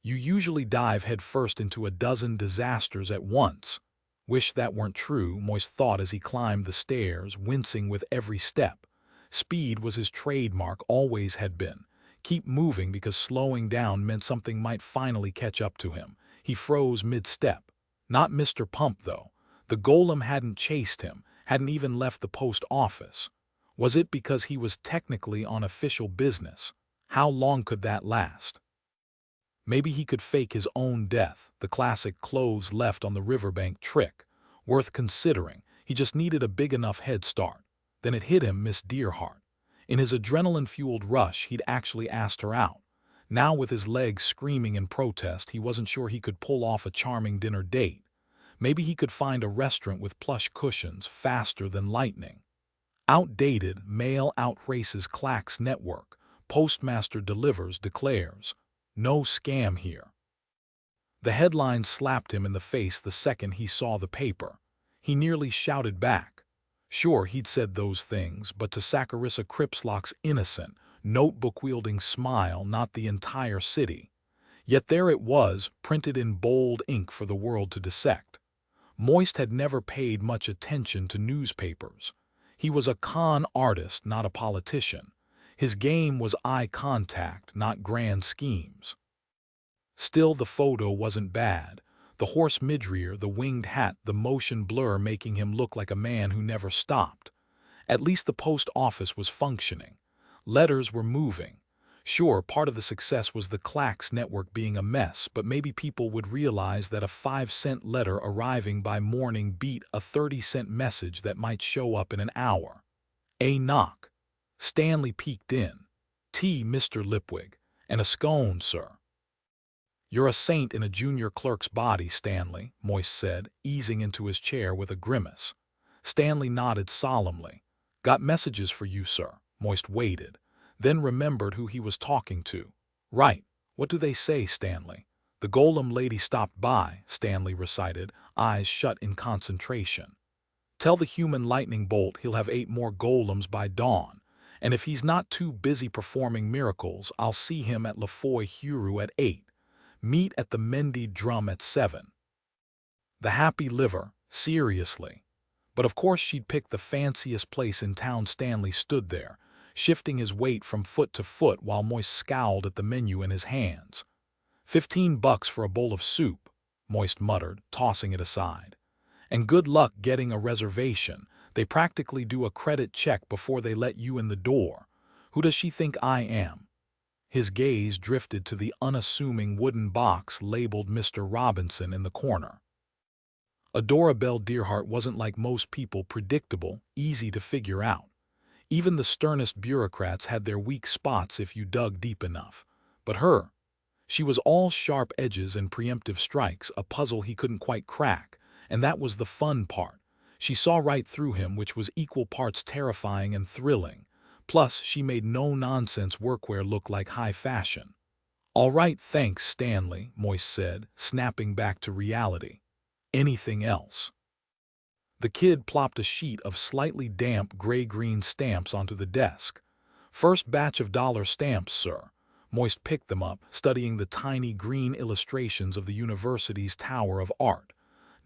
You usually dive headfirst into a dozen disasters at once. Wish that weren't true, Moist thought as he climbed the stairs, wincing with every step. Speed was his trademark, always had been. Keep moving because slowing down meant something might finally catch up to him. He froze mid-step. Not Mr. Pump, though. The golem hadn't chased him, hadn't even left the post office. Was it because he was technically on official business? How long could that last? Maybe he could fake his own death, the classic clothes left on the riverbank trick. Worth considering. He just needed a big enough head start. Then it hit him, Miss Dearheart. In his adrenaline-fueled rush, he'd actually asked her out. Now, with his legs screaming in protest, he wasn't sure he could pull off a charming dinner date. Maybe he could find a restaurant with plush cushions faster than lightning. Outdated, mail outraces Clack's network. Postmaster delivers, declares. No scam here. The headline slapped him in the face the second he saw the paper. He nearly shouted back. Sure, he'd said those things, but to Saccharissa Cripslock's innocent, notebook-wielding smile, not the entire city. Yet there it was, printed in bold ink for the world to dissect. Moist had never paid much attention to newspapers. He was a con artist, not a politician. His game was eye contact, not grand schemes. Still, the photo wasn't bad. The horse midrear, the winged hat, the motion blur making him look like a man who never stopped. At least the post office was functioning. Letters were moving. Sure, part of the success was the Clacks network being a mess, but maybe people would realize that a 5-cent letter arriving by morning beat a 30-cent message that might show up in an hour. A knock. Stanley peeked in. Tea, Mr. Lipwig. And a scone, sir. You're a saint in a junior clerk's body, Stanley, Moist said, easing into his chair with a grimace. Stanley nodded solemnly. Got messages for you, sir. Moist waited, then remembered who he was talking to. Right. What do they say, Stanley? The golem lady stopped by, Stanley recited, eyes shut in concentration. Tell the human lightning bolt he'll have 8 more golems by dawn. And if he's not too busy performing miracles, I'll see him at Lafoy Huru at 8. Meet at the Mendy Drum at 7. The happy liver, seriously. But of course she'd pick the fanciest place in town. Stanley stood there, shifting his weight from foot to foot while Moist scowled at the menu in his hands. $15 for a bowl of soup. Moist muttered, tossing it aside. And good luck getting a reservation. They practically do a credit check before they let you in the door. Who does she think I am? His gaze drifted to the unassuming wooden box labeled Mr. Robinson in the corner. Adora Bell Dearheart wasn't like most people, predictable, easy to figure out. Even the sternest bureaucrats had their weak spots if you dug deep enough. But her, she was all sharp edges and preemptive strikes, a puzzle he couldn't quite crack, and that was the fun part. She saw right through him, which was equal parts terrifying and thrilling. Plus, she made no-nonsense workwear look like high fashion. "All right, thanks, Stanley," Moist said, snapping back to reality. "Anything else?" The kid plopped a sheet of slightly damp gray-green stamps onto the desk. "First batch of dollar stamps, sir." Moist picked them up, studying the tiny green illustrations of the university's Tower of Art.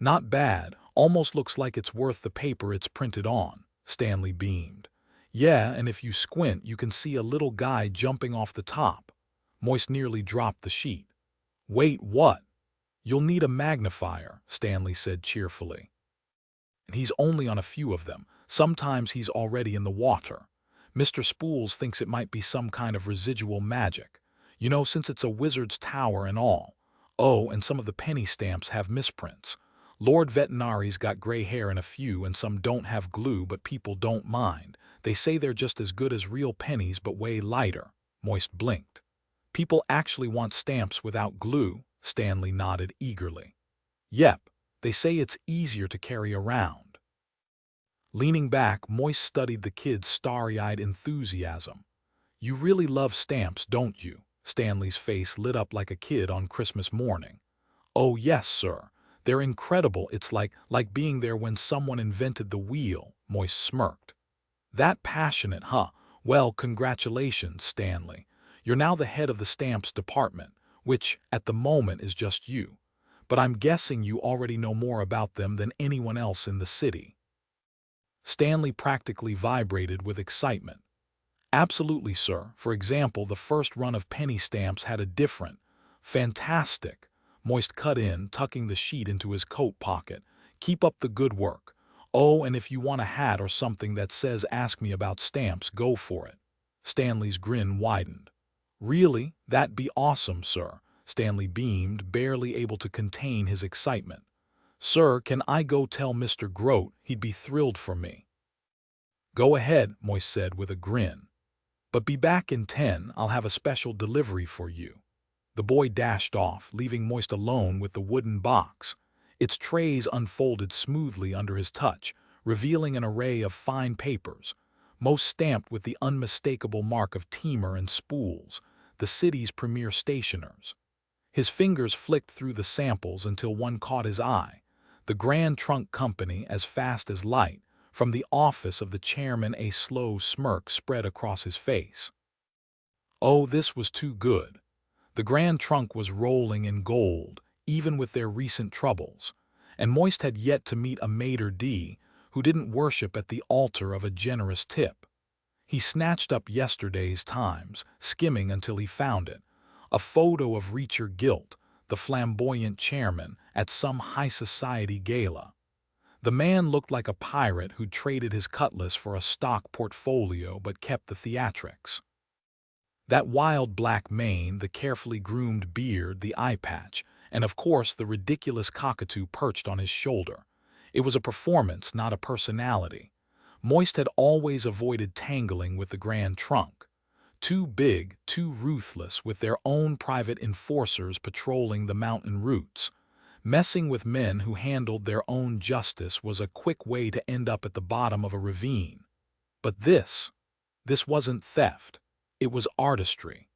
"Not bad, almost looks like it's worth the paper it's printed on," Stanley beamed. "Yeah, and if you squint you can see a little guy jumping off the top." Moist nearly dropped the sheet. "Wait, what?" "You'll need a magnifier," Stanley said cheerfully. "And he's only on a few of them. Sometimes he's already in the water. Mr. Spools thinks it might be some kind of residual magic. You know, since it's a wizard's tower and all. Oh, and some of the penny stamps have misprints. Lord Veterinari's got gray hair in a few, and some don't have glue, but people don't mind. They say they're just as good as real pennies but way lighter." Moist blinked. "People actually want stamps without glue?" Stanley nodded eagerly. "Yep. They say it's easier to carry around." Leaning back, Moist studied the kid's starry-eyed enthusiasm. "You really love stamps, don't you?" Stanley's face lit up like a kid on Christmas morning. "Oh yes, sir. They're incredible. It's like being there when someone invented the wheel." Moist smirked. "That passionate, huh? Well, congratulations, Stanley. You're now the head of the stamps department, which, at the moment, is just you. But I'm guessing you already know more about them than anyone else in the city." Stanley practically vibrated with excitement. "Absolutely, sir. For example, the first run of penny stamps had a different—" "Fantastic." Moist cut in, tucking the sheet into his coat pocket. "Keep up the good work. Oh, and if you want a hat or something that says 'Ask me about stamps,' go for it." Stanley's grin widened. "Really? That'd be awesome, sir." Stanley beamed, barely able to contain his excitement. "Sir, can I go tell Mr. Grote? He'd be thrilled for me." "Go ahead," Moist said with a grin. "But be back in 10, I'll have a special delivery for you." The boy dashed off, leaving Moist alone with the wooden box. Its trays unfolded smoothly under his touch, revealing an array of fine papers, most stamped with the unmistakable mark of Teamer and Spools, the city's premier stationers. His fingers flicked through the samples until one caught his eye. The Grand Trunk Company, as fast as light. From the office of the chairman, a slow smirk spread across his face. Oh, this was too good. The Grand Trunk was rolling in gold, even with their recent troubles, and Moist had yet to meet a maitre d' who didn't worship at the altar of a generous tip. He snatched up yesterday's Times, skimming until he found it. A photo of Reacher Gilt, the flamboyant chairman, at some high society gala. The man looked like a pirate who'd traded his cutlass for a stock portfolio but kept the theatrics. That wild black mane, the carefully groomed beard, the eye patch, and of course the ridiculous cockatoo perched on his shoulder. It was a performance, not a personality. Moist had always avoided tangling with the Grand Trunk. Too big, too ruthless, with their own private enforcers patrolling the mountain routes. Messing with men who handled their own justice was a quick way to end up at the bottom of a ravine. But this wasn't theft. It was artistry.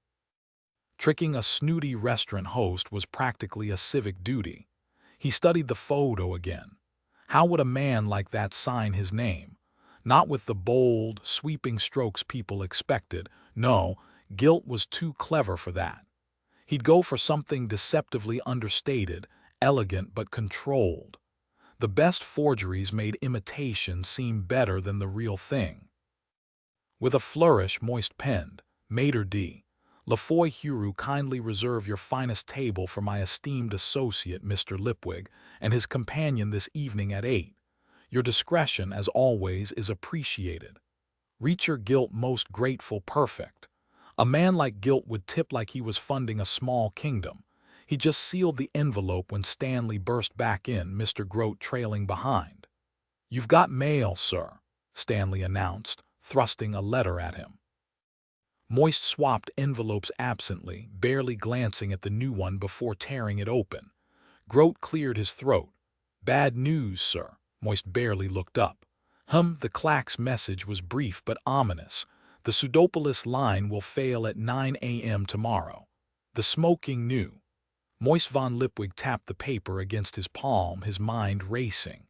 Tricking a snooty restaurant host was practically a civic duty. He studied the photo again. How would a man like that sign his name? Not with the bold, sweeping strokes people expected. No, Gilt was too clever for that. He'd go for something deceptively understated, elegant but controlled. The best forgeries made imitation seem better than the real thing. With a flourish, Moist penned, "Maitre d', Lafoy Huru, kindly reserve your finest table for my esteemed associate, Mr. Lipwig, and his companion this evening at 8. Your discretion, as always, is appreciated. Reacher Gilt most grateful perfect. A man like Gilt would tip like he was funding a small kingdom. He just sealed the envelope when Stanley burst back in, Mr. Grote trailing behind. "You've got mail, sir," Stanley announced, thrusting a letter at him. Moist swapped envelopes absently, barely glancing at the new one before tearing it open. Grote cleared his throat. "Bad news, sir." Moist barely looked up. The clack's message was brief but ominous. "The Pseudopolis line will fail at 9 a.m. tomorrow." The smoking knew. Moist von Lipwig tapped the paper against his palm, his mind racing.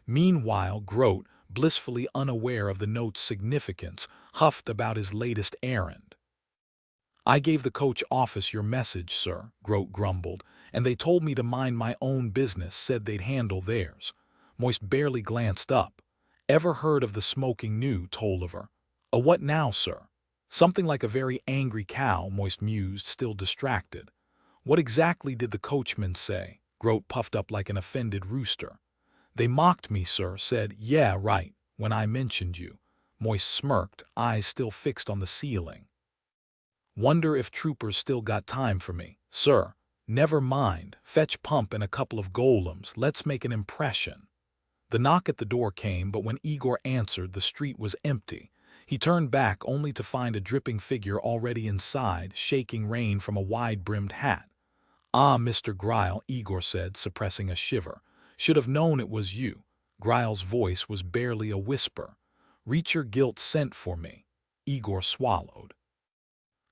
Meanwhile, Grote, blissfully unaware of the note's significance, huffed about his latest errand. "I gave the coach office your message, sir," Grote grumbled, "and they told me to mind my own business, said they'd handle theirs." Moist barely glanced up. "Ever heard of the smoking new, Tolliver?" "A what now, sir?" "Something like a very angry cow," Moist mused, still distracted. "What exactly did the coachman say?" Grote puffed up like an offended rooster. "They mocked me, sir, said, 'Yeah, right,' when I mentioned you." Moist smirked, eyes still fixed on the ceiling. "Wonder if troopers still got time for me, sir." "Never mind, fetch Pump and a couple of golems, let's make an impression." The knock at the door came, but when Igor answered, the street was empty. He turned back only to find a dripping figure already inside, shaking rain from a wide-brimmed hat. "Ah, Mr. Gryle," Igor said, suppressing a shiver. "Should have known it was you." Gryle's voice was barely a whisper. "Reacher Gilt sent for me." Igor swallowed.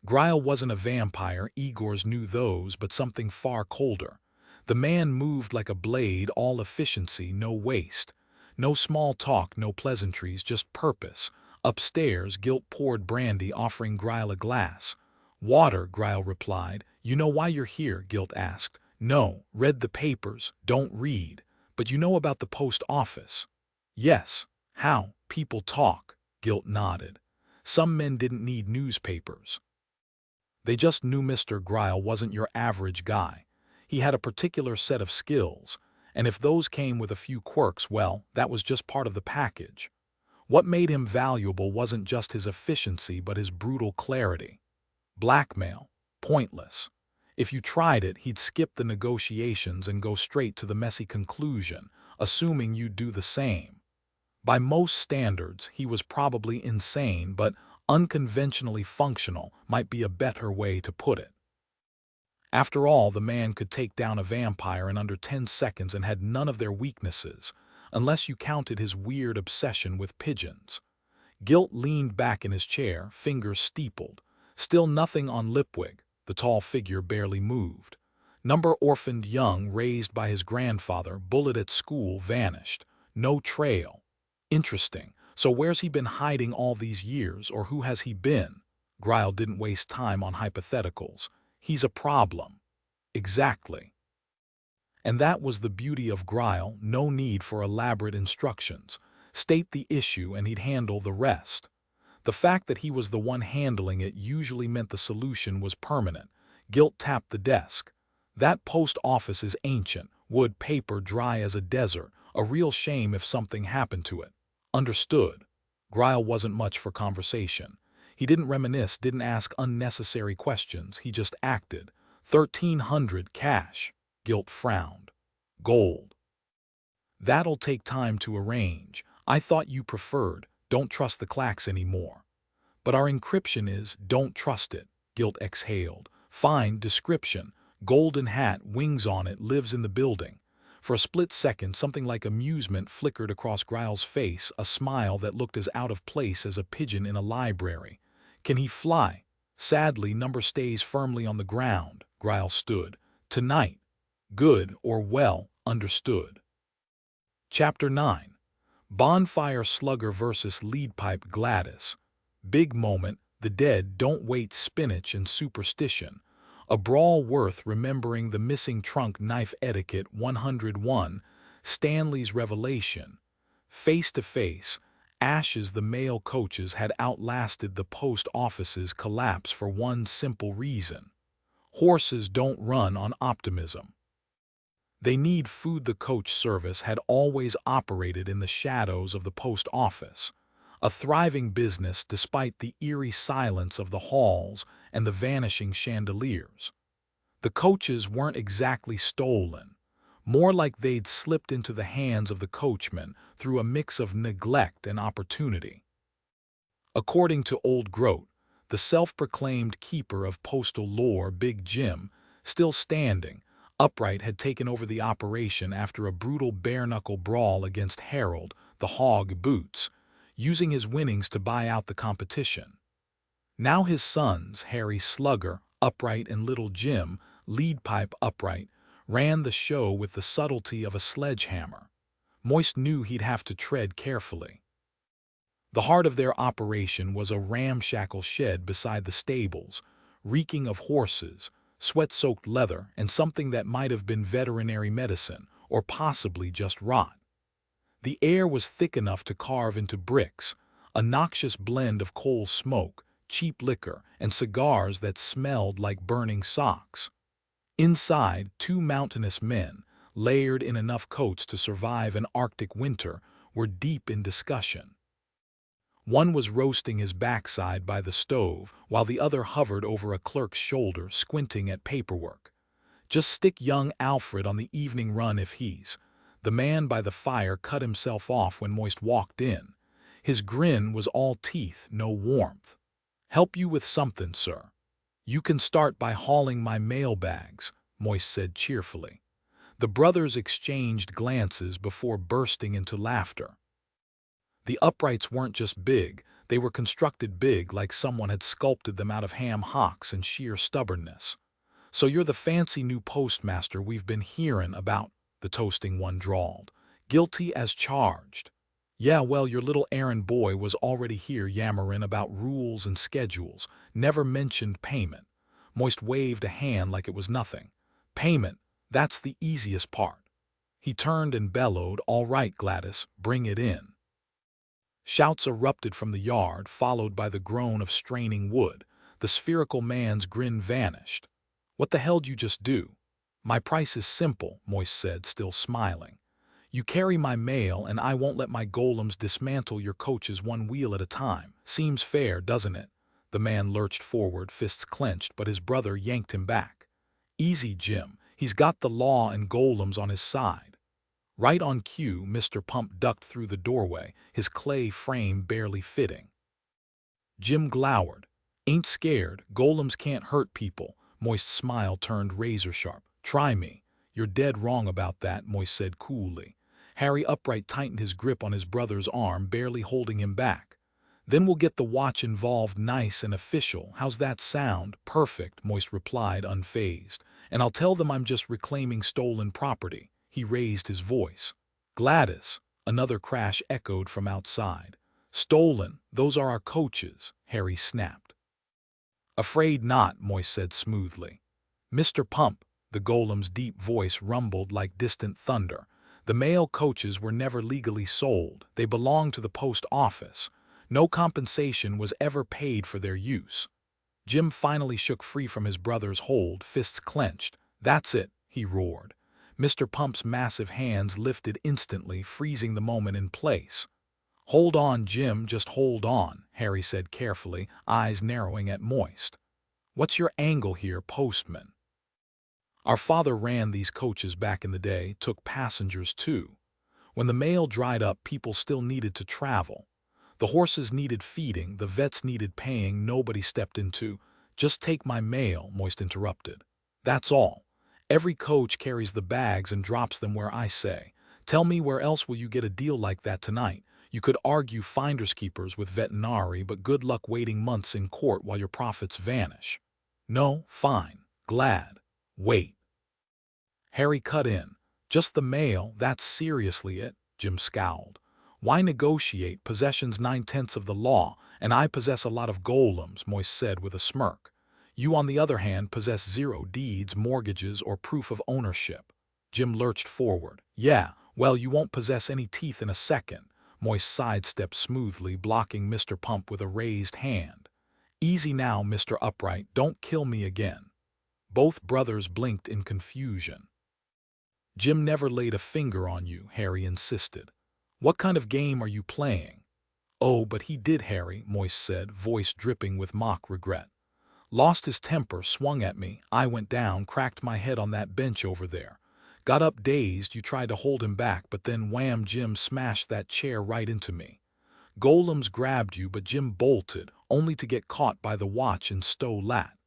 Gryle wasn't a vampire, Igor's knew those, but something far colder. The man moved like a blade, all efficiency, no waste. No small talk, no pleasantries, just purpose. Upstairs, Gilt poured brandy, offering Gryle a glass. "Water," Gryle replied. "You know why you're here?" Gilt asked. "No, read the papers." "Don't read. But you know about the post office?" "Yes." "How? People talk." Gilt nodded. "Some men didn't need newspapers. They just knew Mr. Gryle wasn't your average guy. He had a particular set of skills, and if those came with a few quirks, well, that was just part of the package. What made him valuable wasn't just his efficiency but his brutal clarity. Blackmail. Pointless. If you tried it, he'd skip the negotiations and go straight to the messy conclusion, assuming you'd do the same. By most standards, he was probably insane, but unconventionally functional might be a better way to put it. After all, the man could take down a vampire in under 10 seconds and had none of their weaknesses, unless you counted his weird obsession with pigeons. Gilt leaned back in his chair, fingers steepled. Still nothing on Lipwig. The tall figure barely moved. Number orphaned young, raised by his grandfather, bullet at school, vanished. No trail. Interesting. So where's he been hiding all these years, or who has he been? Gryle didn't waste time on hypotheticals. He's a problem. Exactly. And that was the beauty of Gryle, no need for elaborate instructions. State the issue and he'd handle the rest. The fact that he was the one handling it usually meant the solution was permanent. Gilt tapped the desk. "That post office is ancient, wood, paper dry as a desert. A real shame if something happened to it." "Understood." Gryle wasn't much for conversation. He didn't reminisce, didn't ask unnecessary questions, he just acted. 1,300 cash. Gilt frowned. "Gold." "That'll take time to arrange. I thought you preferred, don't trust the clacks anymore." "But our encryption is, don't trust it." Gilt exhaled. "Fine description. Golden hat, wings on it, lives in the building." For a split second, something like amusement flickered across Gryle's face, a smile that looked as out of place as a pigeon in a library. "Can he fly?" "Sadly, number stays firmly on the ground." Gryle stood. "Tonight." "Good, or well, understood." Chapter 9. Bonfire Slugger vs. Leadpipe Gladys. Big moment, the dead don't wait, spinach and superstition. A brawl worth remembering, the missing trunk knife etiquette. 101. Stanley's revelation. Face to face, Ashes, the mail coaches had outlasted the post office's collapse for one simple reason. Horses don't run on optimism. They need food. The coach service had always operated in the shadows of the post office, a thriving business despite the eerie silence of the halls and the vanishing chandeliers. The coaches weren't exactly stolen, more like they'd slipped into the hands of the coachmen through a mix of neglect and opportunity. According to Old Groat, the self-proclaimed keeper of postal lore, Big Jim, still standing, upright, had taken over the operation after a brutal bare-knuckle brawl against Harold, the hog Boots, using his winnings to buy out the competition. Now his sons, Harry Slugger, upright, and Little Jim, Leadpipe, upright, ran the show with the subtlety of a sledgehammer. Moist knew he'd have to tread carefully. The heart of their operation was a ramshackle shed beside the stables, reeking of horses, sweat-soaked leather, and something that might have been veterinary medicine, or possibly just rot. The air was thick enough to carve into bricks, a noxious blend of coal smoke, cheap liquor, and cigars that smelled like burning socks. Inside, two mountainous men, layered in enough coats to survive an Arctic winter, were deep in discussion. One was roasting his backside by the stove, while the other hovered over a clerk's shoulder, squinting at paperwork. "Just stick young Alfred on the evening run if he's—" The man by the fire cut himself off when Moist walked in. His grin was all teeth, no warmth. "Help you with something, sir?" "You can start by hauling my mail bags," Moist said cheerfully. The brothers exchanged glances before bursting into laughter. The uprights weren't just big, they were constructed big, like someone had sculpted them out of ham hocks and sheer stubbornness. "So you're the fancy new postmaster we've been hearin' about," the toasting one drawled. "Guilty as charged." "Yeah, well, your little errand boy was already here yammerin' about rules and schedules, never mentioned payment." Moist waved a hand like it was nothing. "Payment, that's the easiest part." He turned and bellowed, "All right, Gladys, bring it in." Shouts erupted from the yard, followed by the groan of straining wood. The spherical man's grin vanished. "What the hell'd you just do?" "My price is simple," Moist said, still smiling. "You carry my mail, and I won't let my golems dismantle your coaches one wheel at a time. Seems fair, doesn't it?" The man lurched forward, fists clenched, but his brother yanked him back. "Easy, Jim. He's got the law and golems on his side." Right on cue, Mr. Pump ducked through the doorway, his clay frame barely fitting. Jim glowered. "Ain't scared. Golems can't hurt people." Moist's smile turned razor-sharp. "Try me." "You're dead wrong about that," Moist said coolly. Harry upright tightened his grip on his brother's arm, barely holding him back. "Then we'll get the watch involved, nice and official. How's that sound?" "Perfect," Moist replied, unfazed. "And I'll tell them I'm just reclaiming stolen property." He raised his voice. "Gladys!" Another crash echoed from outside. "Stolen? Those are our coaches," Harry snapped. "Afraid not," Moist said smoothly. "Mr. Pump," the golem's deep voice rumbled like distant thunder, "the mail coaches were never legally sold. They belonged to the post office. No compensation was ever paid for their use." Jim finally shook free from his brother's hold, fists clenched. "That's it," he roared. Mr. Pump's massive hands lifted instantly, freezing the moment in place. "Hold on, Jim, just hold on," Harry said carefully, eyes narrowing at Moist. "What's your angle here, postman?" "Our father ran these coaches back in the day, took passengers too. When the mail dried up, people still needed to travel. The horses needed feeding, the vets needed paying, nobody stepped into—" "Just take my mail," Moist interrupted. "That's all. Every coach carries the bags and drops them where I say. Tell me, where else will you get a deal like that tonight? You could argue finders keepers with veterinary, but good luck waiting months in court while your profits vanish." "No, fine. Glad. Wait." Harry cut in. "Just the mail, that's seriously it," Jim scowled. "Why negotiate? Possession's 9/10 of the law, and I possess a lot of golems," Moist said with a smirk. "You, on the other hand, possess 0 deeds, mortgages, or proof of ownership." Jim lurched forward. "Yeah, well, you won't possess any teeth in a second." Moist sidestepped smoothly, blocking Mr. Pump with a raised hand. "Easy now, Mr. Upright, don't kill me again." Both brothers blinked in confusion. "Jim never laid a finger on you," Harry insisted. "What kind of game are you playing?" "Oh, but he did, Harry," Moist said, voice dripping with mock regret. "Lost his temper, swung at me, I went down, cracked my head on that bench over there. Got up dazed, you tried to hold him back, but then wham, Jim smashed that chair right into me. Golems grabbed you, but Jim bolted, only to get caught by the watch and stow lat.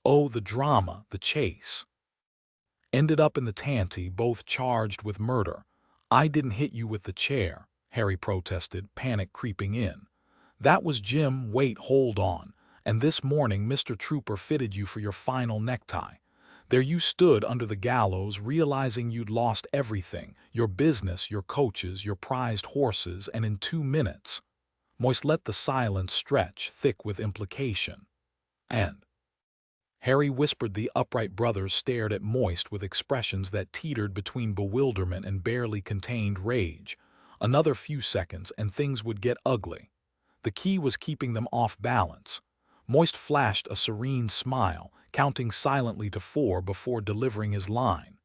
Oh, the drama, the chase. Ended up in the tanty, both charged with murder. I didn't hit you with the chair," Harry protested, panic creeping in. "That was Jim, wait, hold on. And this morning Mr. Trooper fitted you for your final necktie. There you stood under the gallows, realizing you'd lost everything, your business, your coaches, your prized horses, and in 2 minutes." Moist let the silence stretch, thick with implication. "And?" Harry whispered. The Upright brothers stared at Moist with expressions that teetered between bewilderment and barely contained rage. Another few seconds and things would get ugly. The key was keeping them off balance. Moist flashed a serene smile, counting silently to 4 before delivering his line.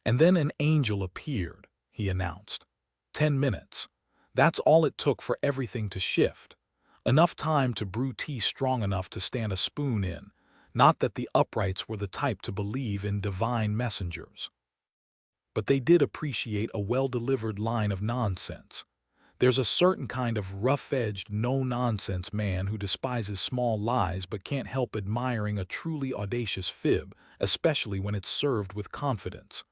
"And then an angel appeared," he announced. 10 minutes. That's all it took for everything to shift. Enough time to brew tea strong enough to stand a spoon in. Not that the Uprights were the type to believe in divine messengers. But they did appreciate a well-delivered line of nonsense. There's a certain kind of rough-edged, no-nonsense man who despises small lies but can't help admiring a truly audacious fib, especially when it's served with confidence.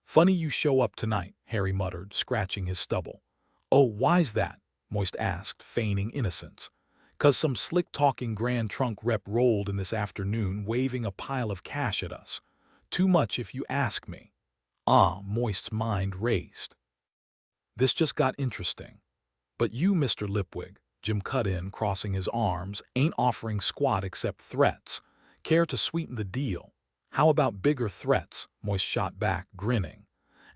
"Funny you show up tonight," Harry muttered, scratching his stubble. "Oh, why's that?" Moist asked, feigning innocence. "'Cause some slick-talking Grand Trunk rep rolled in this afternoon waving a pile of cash at us. Too much if you ask me." Ah, Moist's mind raced. This just got interesting. "But you, Mr. Lipwig," Jim cut in, crossing his arms, "ain't offering squat except threats. Care to sweeten the deal?" "How about bigger threats?" Moist shot back, grinning.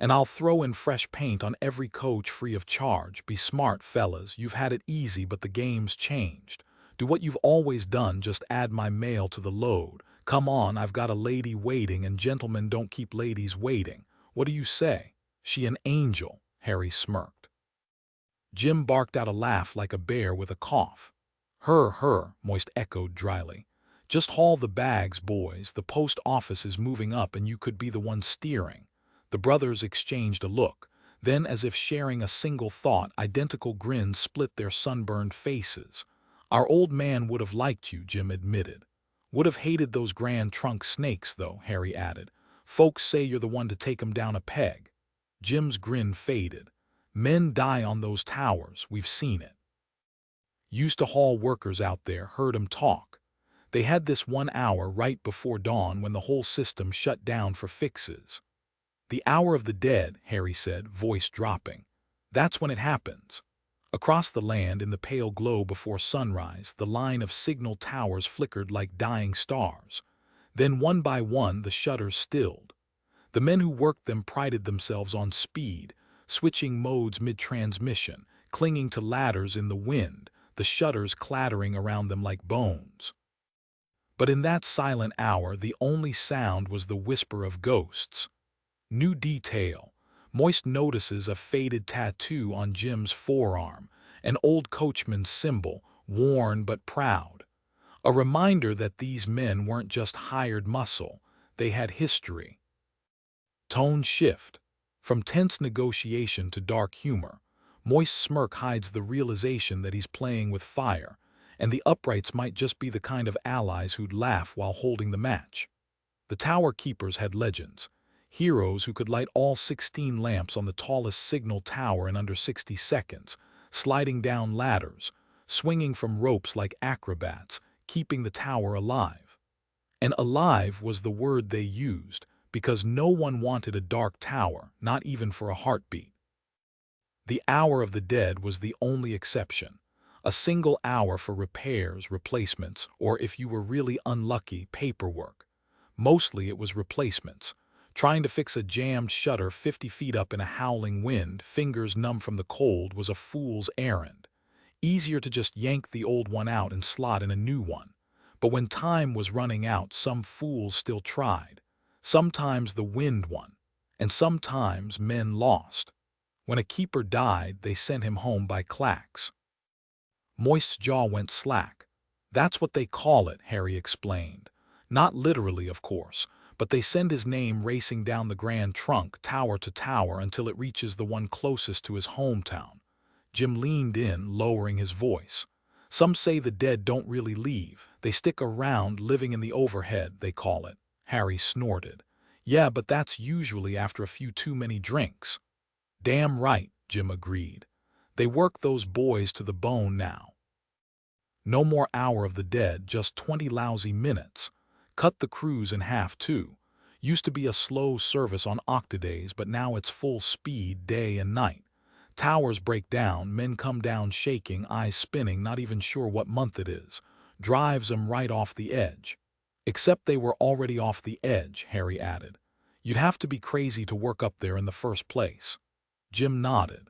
"And I'll throw in fresh paint on every coach free of charge. Be smart, fellas. You've had it easy, but the game's changed. Do what you've always done, just add my mail to the load. Come on, I've got a lady waiting, and gentlemen don't keep ladies waiting. What do you say?" "She an angel," Harry smirked. Jim barked out a laugh like a bear with a cough. Her, Moist echoed dryly. "Just haul the bags, boys. The post office is moving up and you could be the one steering." The brothers exchanged a look. Then, as if sharing a single thought, identical grins split their sunburned faces. "Our old man would have liked you," Jim admitted. "Would have hated those Grand Trunk snakes, though," Harry added. "Folks say you're the one to take 'em down a peg." Jim's grin faded. "Men die on those towers, we've seen it. Used to haul workers out there, heard 'em talk. They had this 1 hour right before dawn when the whole system shut down for fixes." "The hour of the dead," Harry said, voice dropping. "That's when it happens." Across the land, in the pale glow before sunrise, the line of signal towers flickered like dying stars. Then one by one the shutters stilled. The men who worked them prided themselves on speed, switching modes mid-transmission, clinging to ladders in the wind, the shutters clattering around them like bones. But in that silent hour the only sound was the whisper of ghosts. New detail. Moist notices a faded tattoo on Jim's forearm, an old coachman's symbol, worn but proud. A reminder that these men weren't just hired muscle, they had history. Tone shift. From tense negotiation to dark humor. Moist's smirk hides the realization that he's playing with fire, and the Uprights might just be the kind of allies who'd laugh while holding the match. The tower keepers had legends. Heroes who could light all 16 lamps on the tallest signal tower in under 60 seconds, sliding down ladders, swinging from ropes like acrobats, keeping the tower alive. And alive was the word they used, because no one wanted a dark tower, not even for a heartbeat. The hour of the dead was the only exception. A single hour for repairs, replacements, or if you were really unlucky, paperwork. Mostly it was replacements. Trying to fix a jammed shutter 50 feet up in a howling wind, fingers numb from the cold, was a fool's errand. Easier to just yank the old one out and slot in a new one. But when time was running out, some fools still tried. Sometimes the wind won, and sometimes men lost. When a keeper died, they sent him home by clacks. Moist's jaw went slack. That's what they call it, Harry explained. Not literally, of course, but they send his name racing down the Grand Trunk, tower to tower, until it reaches the one closest to his hometown. Jim leaned in, lowering his voice. Some say the dead don't really leave. They stick around, living in the overhead, they call it. Harry snorted. Yeah, but that's usually after a few too many drinks. Damn right, Jim agreed. They work those boys to the bone now. No more hour of the dead, just 20 lousy minutes. Cut the cruise in half, too. Used to be a slow service on octadays, but now it's full speed day and night. Towers break down, men come down shaking, eyes spinning, not even sure what month it is. Drives 'em right off the edge. Except they were already off the edge, Harry added. You'd have to be crazy to work up there in the first place. Jim nodded.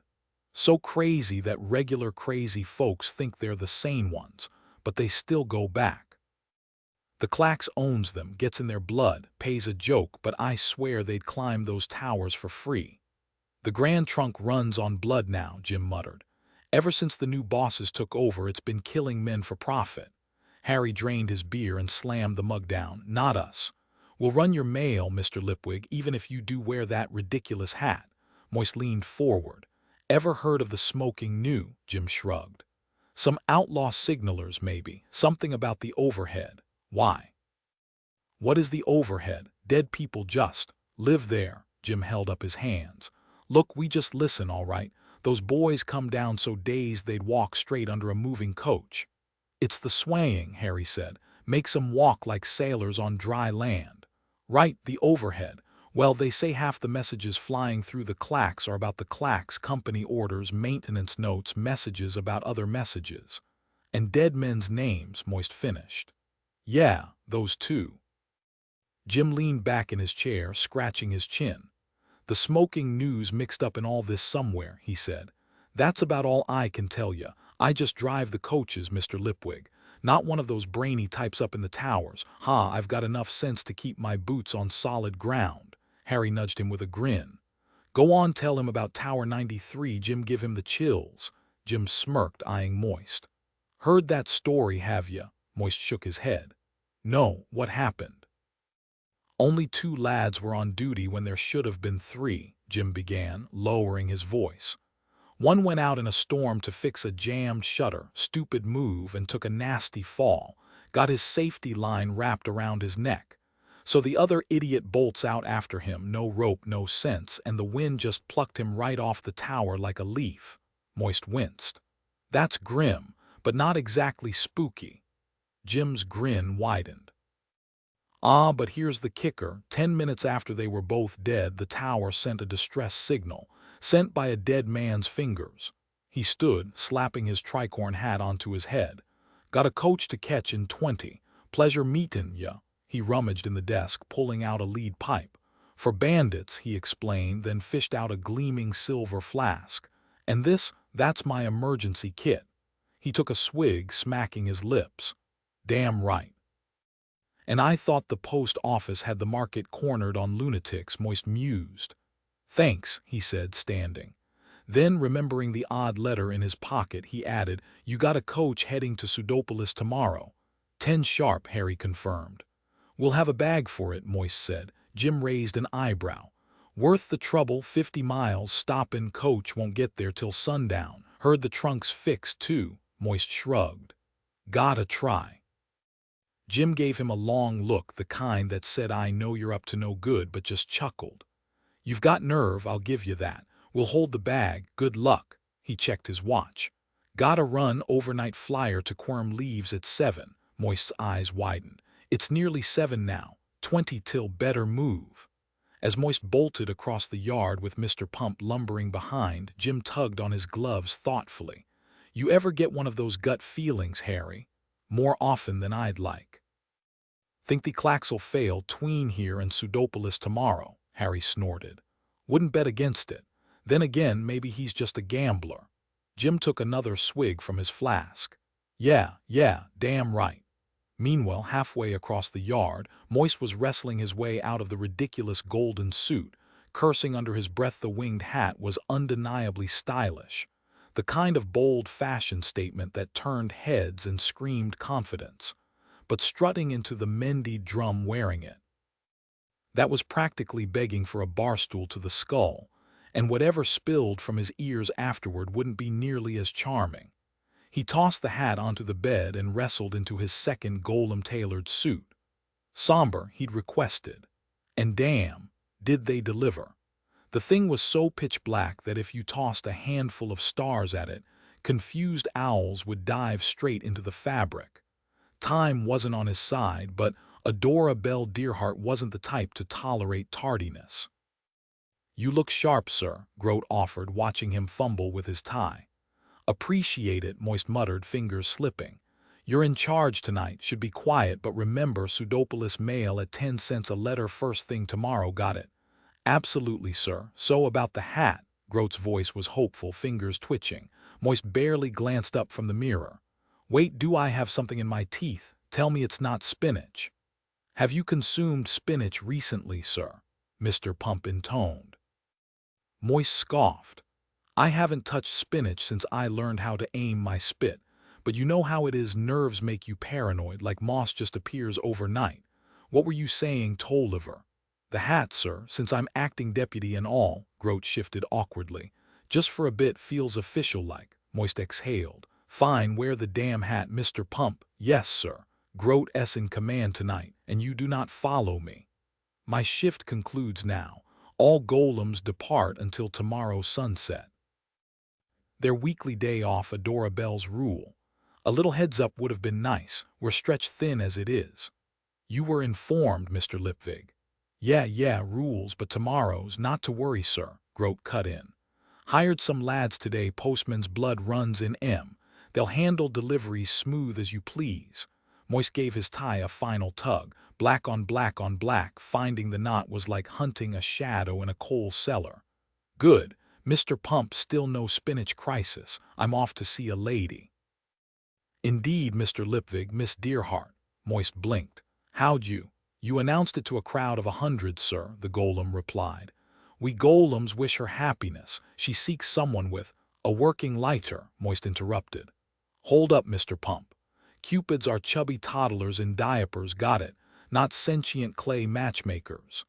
So crazy that regular crazy folks think they're the sane ones, but they still go back. The Clacks owns them, gets in their blood, pays a joke, but I swear they'd climb those towers for free. The Grand Trunk runs on blood now, Jim muttered. Ever since the new bosses took over, it's been killing men for profit. Harry drained his beer and slammed the mug down. Not us. We'll run your mail, Mr. Lipwig, even if you do wear that ridiculous hat. Moist leaned forward. Ever heard of the smoking new? Jim shrugged. Some outlaw signalers, maybe. Something about the overhead. Why? What is the overhead? Dead people just live there. Jim held up his hands. Look, we just listen, all right. Those boys come down so dazed they'd walk straight under a moving coach. It's the swaying, Harry said. Makes 'em walk like sailors on dry land. Right, the overhead. Well, they say half the messages flying through the Clacks are about the Clacks, company orders, maintenance notes, messages about other messages. And dead men's names, Moist finished. Yeah, those two. Jim leaned back in his chair, scratching his chin. The smoking news mixed up in all this somewhere, he said. That's about all I can tell you. I just drive the coaches, Mr. Lipwig. Not one of those brainy types up in the towers. I've got enough sense to keep my boots on solid ground. Harry nudged him with a grin. Go on, tell him about Tower 93. Jim give him the chills. Jim smirked, eyeing Moist. Heard that story, have you? Moist shook his head. No, what happened? Only 2 lads were on duty when there should have been 3, Jim began, lowering his voice. One went out in a storm to fix a jammed shutter, stupid move, and took a nasty fall, got his safety line wrapped around his neck. So the other idiot bolts out after him, no rope, no sense, and the wind just plucked him right off the tower like a leaf. Moist winced. That's grim, but not exactly spooky. Jim's grin widened. But here's the kicker. 10 minutes after they were both dead, the tower sent a distress signal, sent by a dead man's fingers. He stood, slapping his tricorn hat onto his head. Got a coach to catch in 20. Pleasure meetin' ya. He rummaged in the desk, pulling out a lead pipe. For bandits, he explained, then fished out a gleaming silver flask. And that's my emergency kit. He took a swig, smacking his lips. Damn right. And I thought the post office had the market cornered on lunatics, Moist mused. Thanks, he said, standing. Then, remembering the odd letter in his pocket, he added, You got a coach heading to Pseudopolis tomorrow. 10 sharp, Harry confirmed. We'll have a bag for it, Moist said. Jim raised an eyebrow. Worth the trouble, 50 miles, stoppin', coach won't get there till sundown. Heard the trunk's fixed, too. Moist shrugged. Gotta try. Jim gave him a long look, the kind that said, I know you're up to no good, but just chuckled. You've got nerve, I'll give you that. We'll hold the bag, good luck. He checked his watch. Gotta run, overnight flyer to Quirm leaves at 7. Moist's eyes widened. It's nearly 7 now, 20 till, better move. As Moist bolted across the yard with Mr. Pump lumbering behind, Jim tugged on his gloves thoughtfully. You ever get one of those gut feelings, Harry? More often than I'd like. Think the Clacks'll fail tween here and Pseudopolis tomorrow, Harry snorted. Wouldn't bet against it. Then again, maybe he's just a gambler. Jim took another swig from his flask. Yeah, damn right. Meanwhile, halfway across the yard, Moist was wrestling his way out of the ridiculous golden suit, cursing under his breath. The winged hat was undeniably stylish, the kind of bold fashion statement that turned heads and screamed confidence. But strutting into the Mendy drum wearing it, that was practically begging for a barstool to the skull, and whatever spilled from his ears afterward wouldn't be nearly as charming. He tossed the hat onto the bed and wrestled into his second golem-tailored suit. Somber, he'd requested. And damn, did they deliver. The thing was so pitch black that if you tossed a handful of stars at it, confused owls would dive straight into the fabric. Time wasn't on his side, but Adora Bell Dearheart wasn't the type to tolerate tardiness. "You look sharp, sir," Grote offered, watching him fumble with his tie. "Appreciate it," Moist muttered, fingers slipping. "You're in charge tonight, should be quiet, but remember Pseudopolis mail at 10 cents a letter first thing tomorrow, got it?" "Absolutely, sir. So about the hat." Grote's voice was hopeful, fingers twitching. Moist barely glanced up from the mirror. "Wait, do I have something in my teeth? Tell me it's not spinach." "Have you consumed spinach recently, sir?" Mr. Pump intoned. Moist scoffed. "I haven't touched spinach since I learned how to aim my spit, but you know how it is, nerves make you paranoid, like moss just appears overnight. What were you saying, Tolliver?" "The hat, sir, since I'm acting deputy and all." Grote shifted awkwardly. "Just for a bit, feels official-like." Moist exhaled. "Fine, wear the damn hat, Mr. Pump." "Yes, sir. Grote's in command tonight, and you do not follow me. My shift concludes now. All golems depart until tomorrow sunset." Their weekly day off, Adora Bell's rule. A little heads-up would have been nice. We're stretched thin as it is. "You were informed, Mr. Lipwig." Yeah, rules, but tomorrow's not to worry, sir," Grote cut in. "Hired some lads today, postman's blood runs in M. They'll handle deliveries smooth as you please." Moist gave his tie a final tug. Black on black on black, finding the knot was like hunting a shadow in a coal cellar. "Good. Mr. Pump, still no spinach crisis. I'm off to see a lady." "Indeed, Mr. Lipwig, Miss Dearheart." Moist blinked. "How'd you?" "You announced it to a crowd of 100, sir," the golem replied. "We golems wish her happiness. She seeks someone with—" "A working lighter," Moist interrupted. "Hold up, Mr. Pump. Cupids are chubby toddlers in diapers, got it? Not sentient clay matchmakers."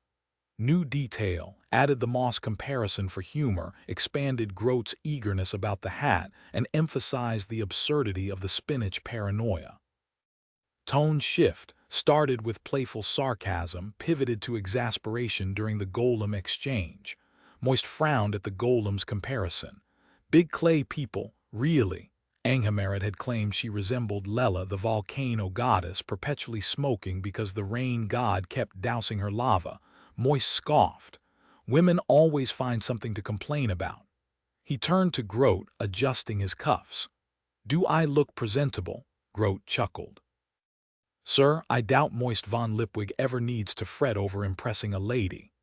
New detail, added the moss comparison for humor, expanded Grote's eagerness about the hat, and emphasized the absurdity of the spinach paranoia. Tone shift, started with playful sarcasm, pivoted to exasperation during the golem exchange. Moist frowned at the golem's comparison. "Big clay people, really?" Ankh-Morpork had claimed she resembled Lela, the volcano goddess, perpetually smoking because the rain god kept dousing her lava. Moist scoffed. "Women always find something to complain about." He turned to Grote, adjusting his cuffs. "Do I look presentable?" Grote chuckled. "Sir, I doubt Moist von Lipwig ever needs to fret over impressing a lady."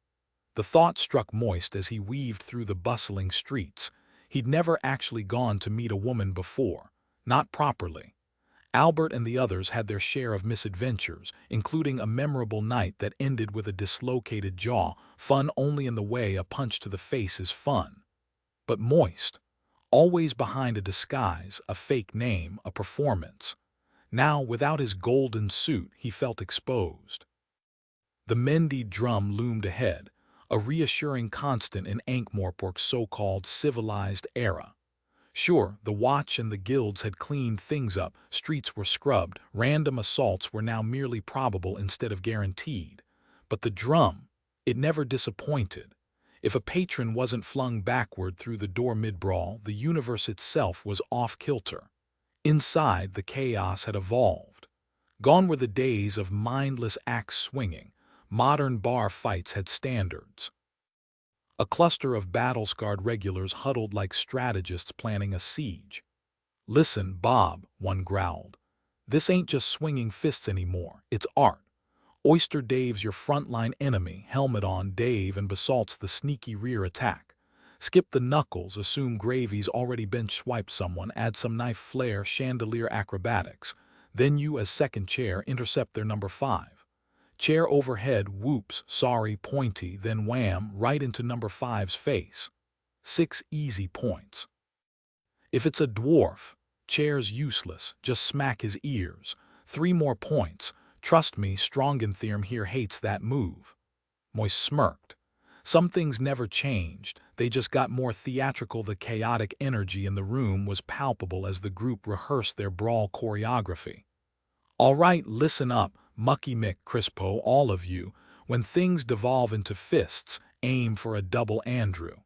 The thought struck Moist as he weaved through the bustling streets. He'd never actually gone to meet a woman before. Not properly. Albert and the others had their share of misadventures, including a memorable night that ended with a dislocated jaw. Fun only in the way a punch to the face is fun. But Moist, always behind a disguise, a fake name, a performance. Now, without his golden suit, he felt exposed. The Mendy drum loomed ahead, a reassuring constant in Ankh-Morpork's so-called civilized era. Sure, the Watch and the guilds had cleaned things up, streets were scrubbed, random assaults were now merely probable instead of guaranteed. But the drum, it never disappointed. If a patron wasn't flung backward through the door mid-brawl, the universe itself was off-kilter. Inside, the chaos had evolved. Gone were the days of mindless axe swinging. Modern bar fights had standards. A cluster of battle-scarred regulars huddled like strategists planning a siege. "Listen, Bob," one growled. "This ain't just swinging fists anymore, it's art. Oyster Dave's your frontline enemy, helmet on, Dave, and Basalt's the sneaky rear attack. Skip the knuckles, assume Gravy's already bench swiped someone, add some knife flair, chandelier acrobatics. Then you, as second chair, intercept their number 5. Chair overhead, whoops, sorry, pointy, then wham, right into number 5's face. 6 easy points. If it's a dwarf, chair's useless, just smack his ears. 3 more points. Trust me, Strongentheum here hates that move. Moist smirked. Some things never changed, they just got more theatrical. The chaotic energy in the room was palpable as the group rehearsed their brawl choreography. All right, listen up, Mucky Mick Crispo, all of you. When things devolve into fists, aim for a double Andrew.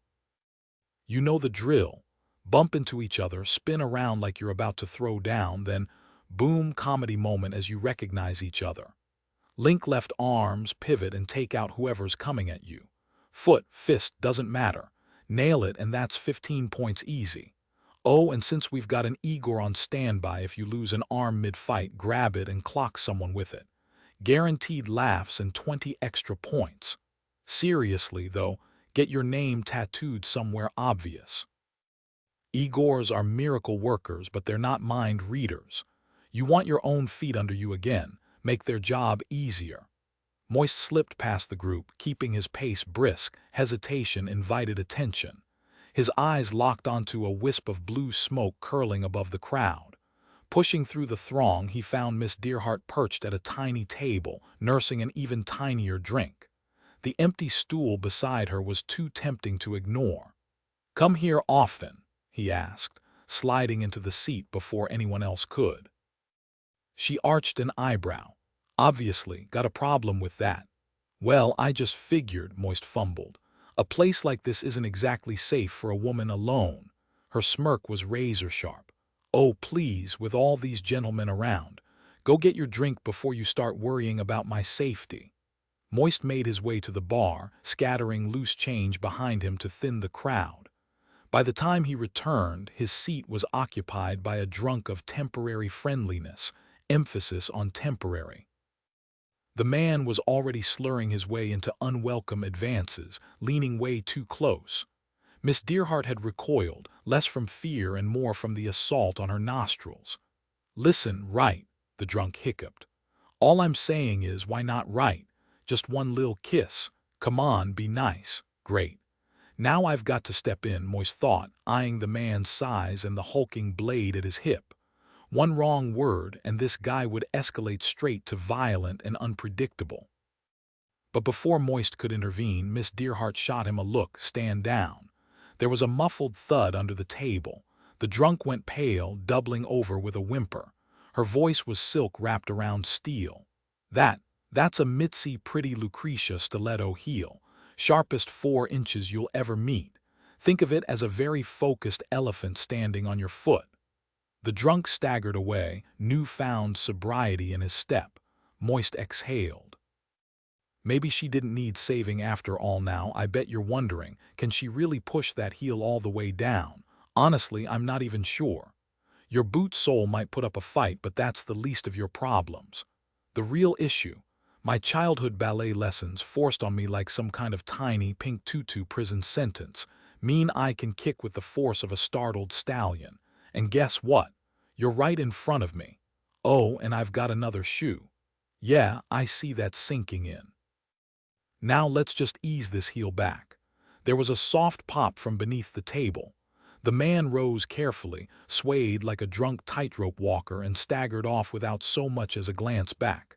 You know the drill. Bump into each other, spin around like you're about to throw down, then boom, comedy moment as you recognize each other. Link left arms, pivot, and take out whoever's coming at you. Foot, fist, doesn't matter. Nail it, and that's 15 points easy. Oh, and since we've got an Igor on standby, if you lose an arm mid-fight, grab it and clock someone with it. Guaranteed laughs and 20 extra points. Seriously, though, get your name tattooed somewhere obvious. Igors are miracle workers, but they're not mind readers. You want your own feet under you again, make their job easier. Moist slipped past the group, keeping his pace brisk. Hesitation invited attention. His eyes locked onto a wisp of blue smoke curling above the crowd. Pushing through the throng, he found Miss Dearheart perched at a tiny table, nursing an even tinier drink. The empty stool beside her was too tempting to ignore. "Come here often?" he asked, sliding into the seat before anyone else could. She arched an eyebrow. "Obviously, got a problem with that." "Well, I just figured," Moist fumbled. "A place like this isn't exactly safe for a woman alone." Her smirk was razor-sharp. "Oh, please, with all these gentlemen around. Go get your drink before you start worrying about my safety." Moist made his way to the bar, scattering loose change behind him to thin the crowd. By the time he returned, his seat was occupied by a drunk of temporary friendliness, emphasis on temporary. The man was already slurring his way into unwelcome advances, leaning way too close. Miss Dearheart had recoiled, less from fear and more from the assault on her nostrils. "Listen, right," the drunk hiccuped. "All I'm saying is, why not right? Just one lil kiss. Come on, be nice." "Great. Now I've got to step in," Moist thought, eyeing the man's size and the hulking blade at his hip. One wrong word, and this guy would escalate straight to violent and unpredictable. But before Moist could intervene, Miss Dearheart shot him a look, "Stand down." There was a muffled thud under the table. The drunk went pale, doubling over with a whimper. Her voice was silk wrapped around steel. That's a Mitzi Pretty Lucretia stiletto heel. Sharpest 4 inches you'll ever meet. Think of it as a very focused elephant standing on your foot." The drunk staggered away, newfound sobriety in his step. Moist exhaled. Maybe she didn't need saving after all now. I bet you're wondering, can she really push that heel all the way down? Honestly, I'm not even sure. Your boot sole might put up a fight, but that's the least of your problems. The real issue, my childhood ballet lessons forced on me like some kind of tiny pink tutu prison sentence, mean I can kick with the force of a startled stallion. And guess what? You're right in front of me. Oh, and I've got another shoe. Yeah, I see that sinking in. Now let's just ease this heel back." There was a soft pop from beneath the table. The man rose carefully, swayed like a drunk tightrope walker, and staggered off without so much as a glance back.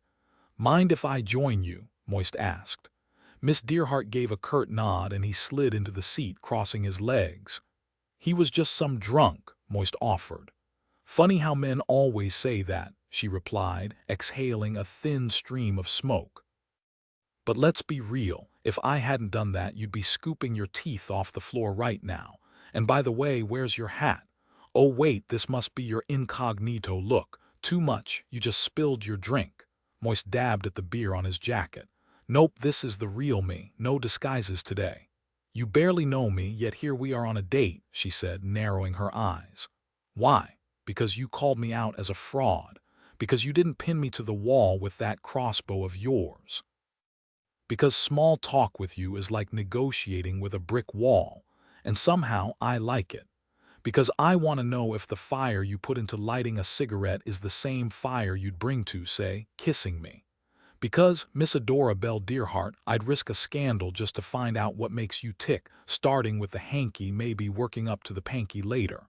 "Mind if I join you?" Moist asked. Miss Dearheart gave a curt nod and he slid into the seat, crossing his legs. "He was just some drunk," Moist offered. "Funny how men always say that," she replied, exhaling a thin stream of smoke. "But let's be real, if I hadn't done that, you'd be scooping your teeth off the floor right now. And by the way, where's your hat? Oh wait, this must be your incognito look. Too much, you just spilled your drink." Moist dabbed at the beer on his jacket. "Nope, this is the real me, no disguises today." "You barely know me, yet here we are on a date," she said, narrowing her eyes. "Why? Because you called me out as a fraud. Because you didn't pin me to the wall with that crossbow of yours. Because small talk with you is like negotiating with a brick wall, and somehow I like it. Because I want to know if the fire you put into lighting a cigarette is the same fire you'd bring to, say, kissing me. Because, Miss Adora Bell Dearheart, I'd risk a scandal just to find out what makes you tick, starting with the hanky, maybe working up to the panky later.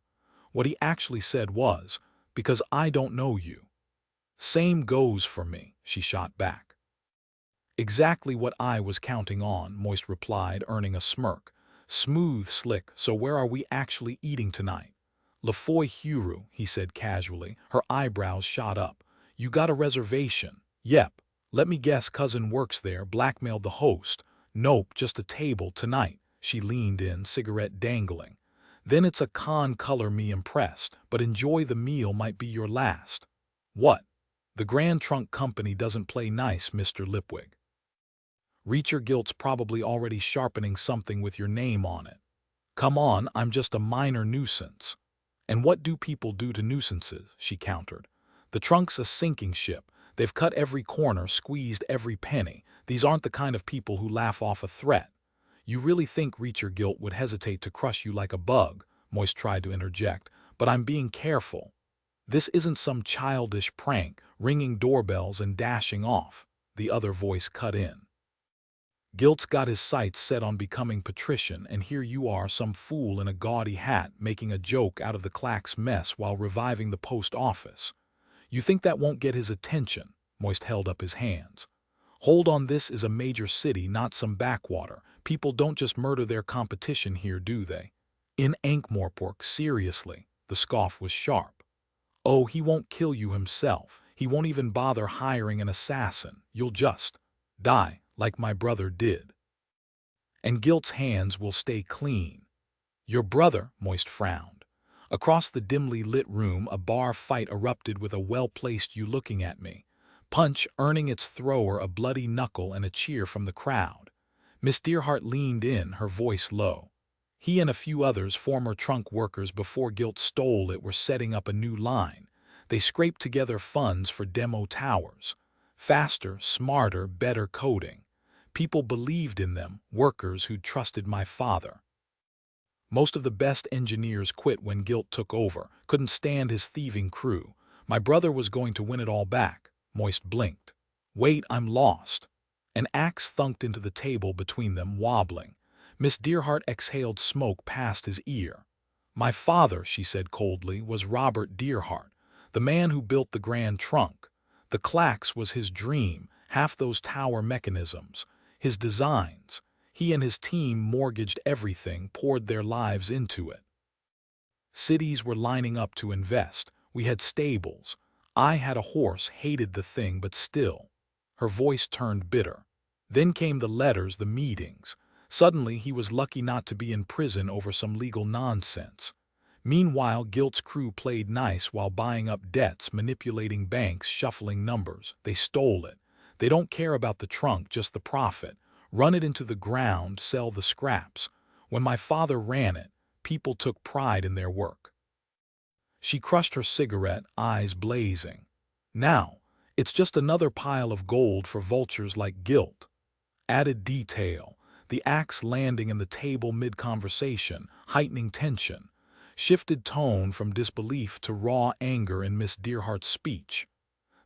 What he actually said was, because I don't know you. Same goes for me, she shot back. Exactly what I was counting on, Moist replied, earning a smirk. Smooth, slick, so where are we actually eating tonight? Lafoy Huru, he said casually, her eyebrows shot up. You got a reservation? Yep. Let me guess cousin works there, blackmailed the host. Nope, just a table tonight. She leaned in, cigarette dangling. Then it's a con color me impressed, but enjoy the meal might be your last. What? The Grand Trunk Company doesn't play nice, Mr. Lipwig. Reacher Gilt's probably already sharpening something with your name on it. Come on, I'm just a minor nuisance. And what do people do to nuisances? She countered. The trunk's a sinking ship. They've cut every corner, squeezed every penny. These aren't the kind of people who laugh off a threat. You really think Reacher Gilt would hesitate to crush you like a bug? Moist tried to interject, but I'm being careful. This isn't some childish prank, ringing doorbells and dashing off. The other voice cut in. Gilt's got his sights set on becoming patrician, and here you are, some fool in a gaudy hat, making a joke out of the clack's mess while reviving the post office. You think that won't get his attention? Moist held up his hands. Hold on, this is a major city, not some backwater. People don't just murder their competition here, do they? In Ankh-Morpork, seriously. The scoff was sharp. Oh, he won't kill you himself. He won't even bother hiring an assassin. You'll just die, like my brother did. And Gilt's hands will stay clean. Your brother, Moist frowned. Across the dimly lit room, a bar fight erupted with a well-placed you looking at me. Punch earning its thrower a bloody knuckle and a cheer from the crowd. Miss Dearheart leaned in, her voice low. He and a few others, former trunk workers before Gilt stole it, were setting up a new line. They scraped together funds for demo towers. Faster, smarter, better coding. People believed in them, workers who'd trusted my father. Most of the best engineers quit when Gilt took over, couldn't stand his thieving crew. My brother was going to win it all back. Moist blinked. Wait, I'm lost. An axe thunked into the table between them, wobbling. Miss Dearheart exhaled smoke past his ear. My father, she said coldly, was Robert Dearheart, the man who built the Grand Trunk. The clacks was his dream, half those tower mechanisms, his designs. He and his team mortgaged everything, poured their lives into it. Cities were lining up to invest. We had stables. I had a horse, hated the thing, but still. Her voice turned bitter. Then came the letters, the meetings. Suddenly, he was lucky not to be in prison over some legal nonsense. Meanwhile, Gilt's crew played nice while buying up debts, manipulating banks, shuffling numbers. They stole it. They don't care about the trunk, just the profit. Run it into the ground, sell the scraps. When my father ran it, people took pride in their work. She crushed her cigarette, eyes blazing. Now, it's just another pile of gold for vultures like Gilt. Added detail, the axe landing in the table mid-conversation, heightening tension. Shifted tone from disbelief to raw anger in Miss Dearheart's speech.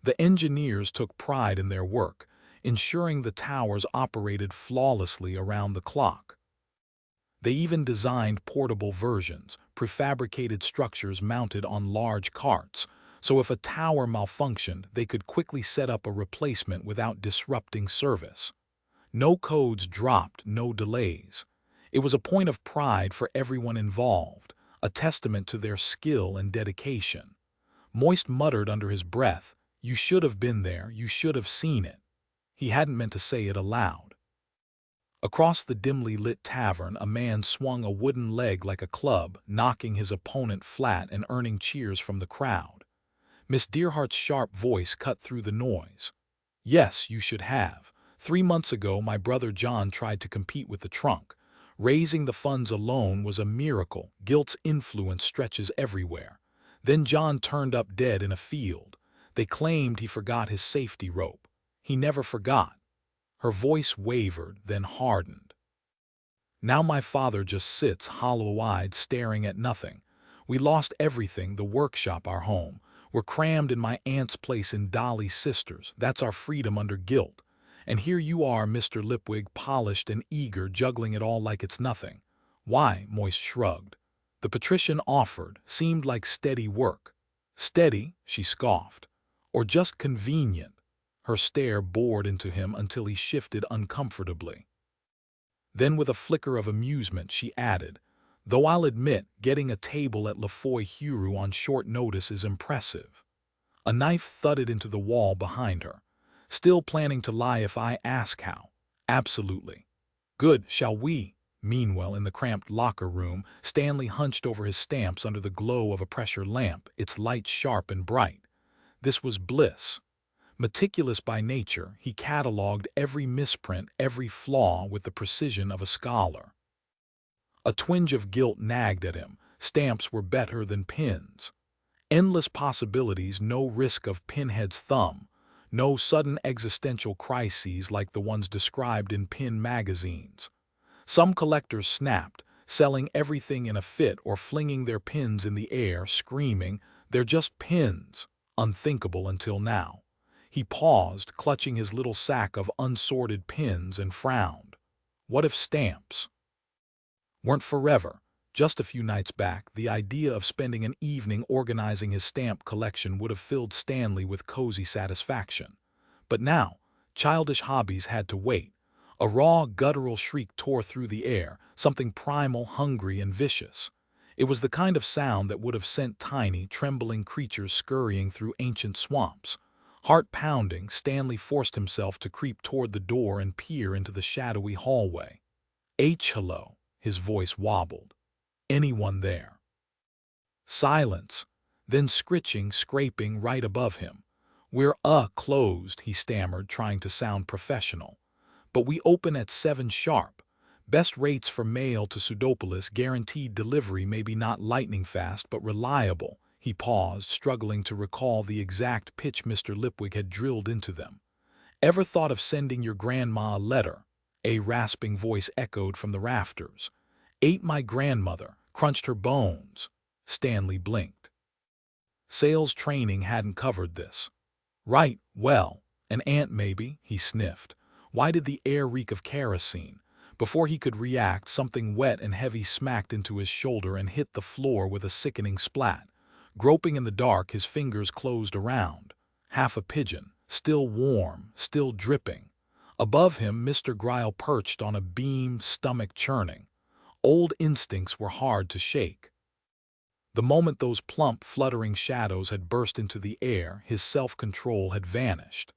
The engineers took pride in their work, ensuring the towers operated flawlessly around the clock. They even designed portable versions, prefabricated structures mounted on large carts, so if a tower malfunctioned, they could quickly set up a replacement without disrupting service. No codes dropped, no delays. It was a point of pride for everyone involved, a testament to their skill and dedication. Moist muttered under his breath, "You should have been there, you should have seen it." He hadn't meant to say it aloud. Across the dimly lit tavern, a man swung a wooden leg like a club, knocking his opponent flat and earning cheers from the crowd. Miss Dearheart's sharp voice cut through the noise. Yes, you should have. 3 months ago, my brother John tried to compete with the trunk. Raising the funds alone was a miracle. Gilt's influence stretches everywhere. Then John turned up dead in a field. They claimed he forgot his safety rope. He never forgot. Her voice wavered, then hardened. Now my father just sits hollow-eyed, staring at nothing. We lost everything, the workshop, our home. We're crammed in my aunt's place in Dolly's sisters. That's our freedom under guilt. And here you are, Mr. Lipwig, polished and eager, juggling it all like it's nothing. Why? Moist shrugged. The patrician offered seemed like steady work. Steady, she scoffed. Or just convenient. Her stare bored into him until he shifted uncomfortably. Then with a flicker of amusement she added, though I'll admit getting a table at Lafoy Huru on short notice is impressive. A knife thudded into the wall behind her. Still planning to lie if I ask how? Absolutely. Good, shall we? Meanwhile, in the cramped locker room, Stanley hunched over his stamps under the glow of a pressure lamp, its light sharp and bright. This was bliss. Meticulous by nature, he catalogued every misprint, every flaw with the precision of a scholar. A twinge of guilt nagged at him. Stamps were better than pins. Endless possibilities, no risk of pinhead's thumb, no sudden existential crises like the ones described in pin magazines. Some collectors snapped, selling everything in a fit or flinging their pins in the air, screaming, "They're just pins," unthinkable until now. He paused, clutching his little sack of unsorted pins, and frowned. What if stamps weren't forever? Just a few nights back, the idea of spending an evening organizing his stamp collection would have filled Stanley with cozy satisfaction. But now, childish hobbies had to wait. A raw, guttural shriek tore through the air, something primal, hungry, and vicious. It was the kind of sound that would have sent tiny, trembling creatures scurrying through ancient swamps. Heart pounding, Stanley forced himself to creep toward the door and peer into the shadowy hallway. Hello, his voice wobbled. Anyone there? Silence, then scratching, right above him. We're closed, he stammered, trying to sound professional. But we open at 7 sharp. Best rates for mail to Pseudopolis, guaranteed delivery, maybe not lightning fast, but reliable. He paused, struggling to recall the exact pitch Mr. Lipwig had drilled into them. Ever thought of sending your grandma a letter? A rasping voice echoed from the rafters. Ate my grandmother, crunched her bones. Stanley blinked. Sales training hadn't covered this. Right, well, an aunt maybe, he sniffed. Why did the air reek of kerosene? Before he could react, something wet and heavy smacked into his shoulder and hit the floor with a sickening splat. Groping in the dark, his fingers closed around. Half a pigeon, still warm, still dripping. Above him, Mr. Gryle perched on a beam, stomach churning. Old instincts were hard to shake. The moment those plump, fluttering shadows had burst into the air, his self-control had vanished.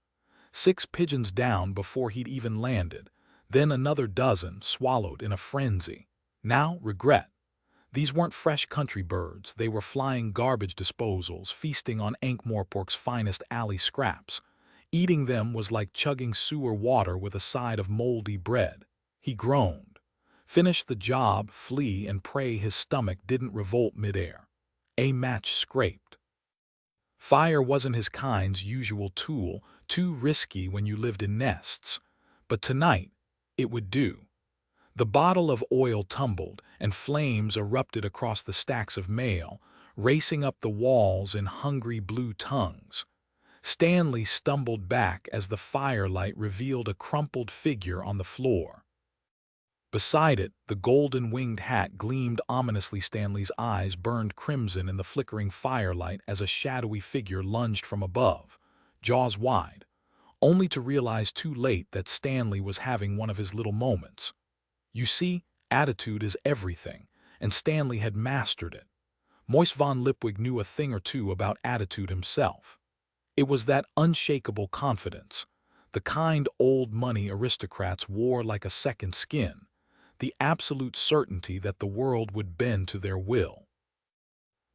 6 pigeons down before he'd even landed, then another dozen, swallowed in a frenzy. Now, regret. These weren't fresh country birds, they were flying garbage disposals, feasting on Ankh-Morpork's finest alley scraps. Eating them was like chugging sewer water with a side of moldy bread. He groaned. Finish the job, flee and pray his stomach didn't revolt midair. A match scraped. Fire wasn't his kind's usual tool, too risky when you lived in nests. But tonight, it would do. The bottle of oil tumbled, and flames erupted across the stacks of mail, racing up the walls in hungry blue tongues. Stanley stumbled back as the firelight revealed a crumpled figure on the floor. Beside it, the golden-winged hat gleamed ominously. Stanley's eyes burned crimson in the flickering firelight as a shadowy figure lunged from above, jaws wide, only to realize too late that Stanley was having one of his little moments. You see, attitude is everything, and Stanley had mastered it. Moist von Lipwig knew a thing or two about attitude himself. It was that unshakable confidence, the kind old money aristocrats wore like a second skin, the absolute certainty that the world would bend to their will.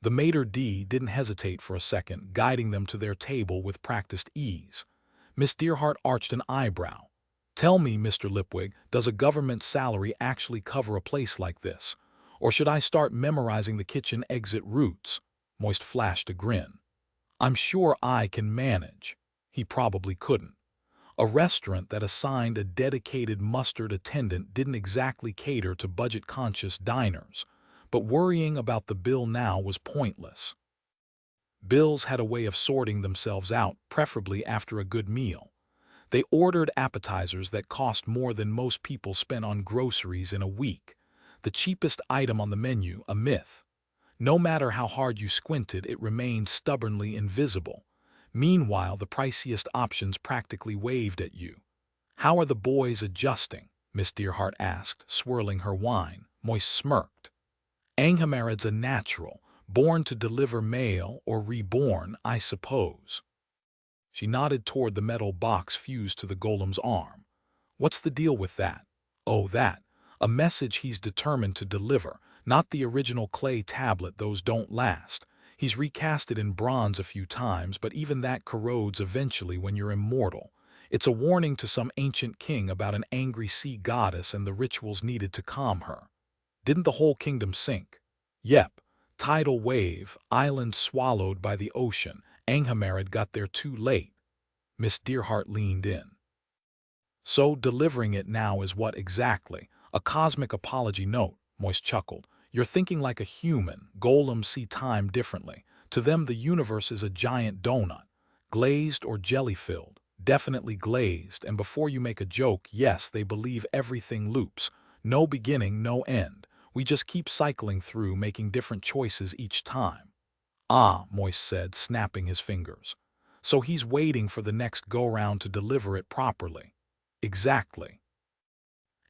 The maitre d' didn't hesitate for a second, guiding them to their table with practiced ease. Miss Dearheart arched an eyebrow. Tell me, Mr. Lipwig, does a government salary actually cover a place like this? Or should I start memorizing the kitchen exit routes? Moist flashed a grin. I'm sure I can manage. He probably couldn't. A restaurant that assigned a dedicated mustard attendant didn't exactly cater to budget-conscious diners, but worrying about the bill now was pointless. Bills had a way of sorting themselves out, preferably after a good meal. They ordered appetizers that cost more than most people spend on groceries in a week. The cheapest item on the menu, a myth. No matter how hard you squinted, it remained stubbornly invisible. Meanwhile, the priciest options practically waved at you. "How are the boys adjusting?" Miss Dearheart asked, swirling her wine. Moist smirked. "Ankh-Morpork's a natural, born to deliver mail or reborn, I suppose." She nodded toward the metal box fused to the golem's arm. "What's the deal with that?" "Oh, that. A message he's determined to deliver, not the original clay tablet, those don't last. He's recast it in bronze a few times, but even that corrodes eventually when you're immortal. It's a warning to some ancient king about an angry sea goddess and the rituals needed to calm her." "Didn't the whole kingdom sink?" "Yep. Tidal wave, island swallowed by the ocean. Ankh-Morpork got there too late." Miss Dearheart leaned in. "So delivering it now is what exactly?" "A cosmic apology note," Moist chuckled. "You're thinking like a human. Golems see time differently. To them the universe is a giant donut. Glazed or jelly-filled. Definitely glazed, and before you make a joke, yes, they believe everything loops. No beginning, no end. We just keep cycling through, making different choices each time." "Ah," Moist said, snapping his fingers. "So he's waiting for the next go-round to deliver it properly." "Exactly.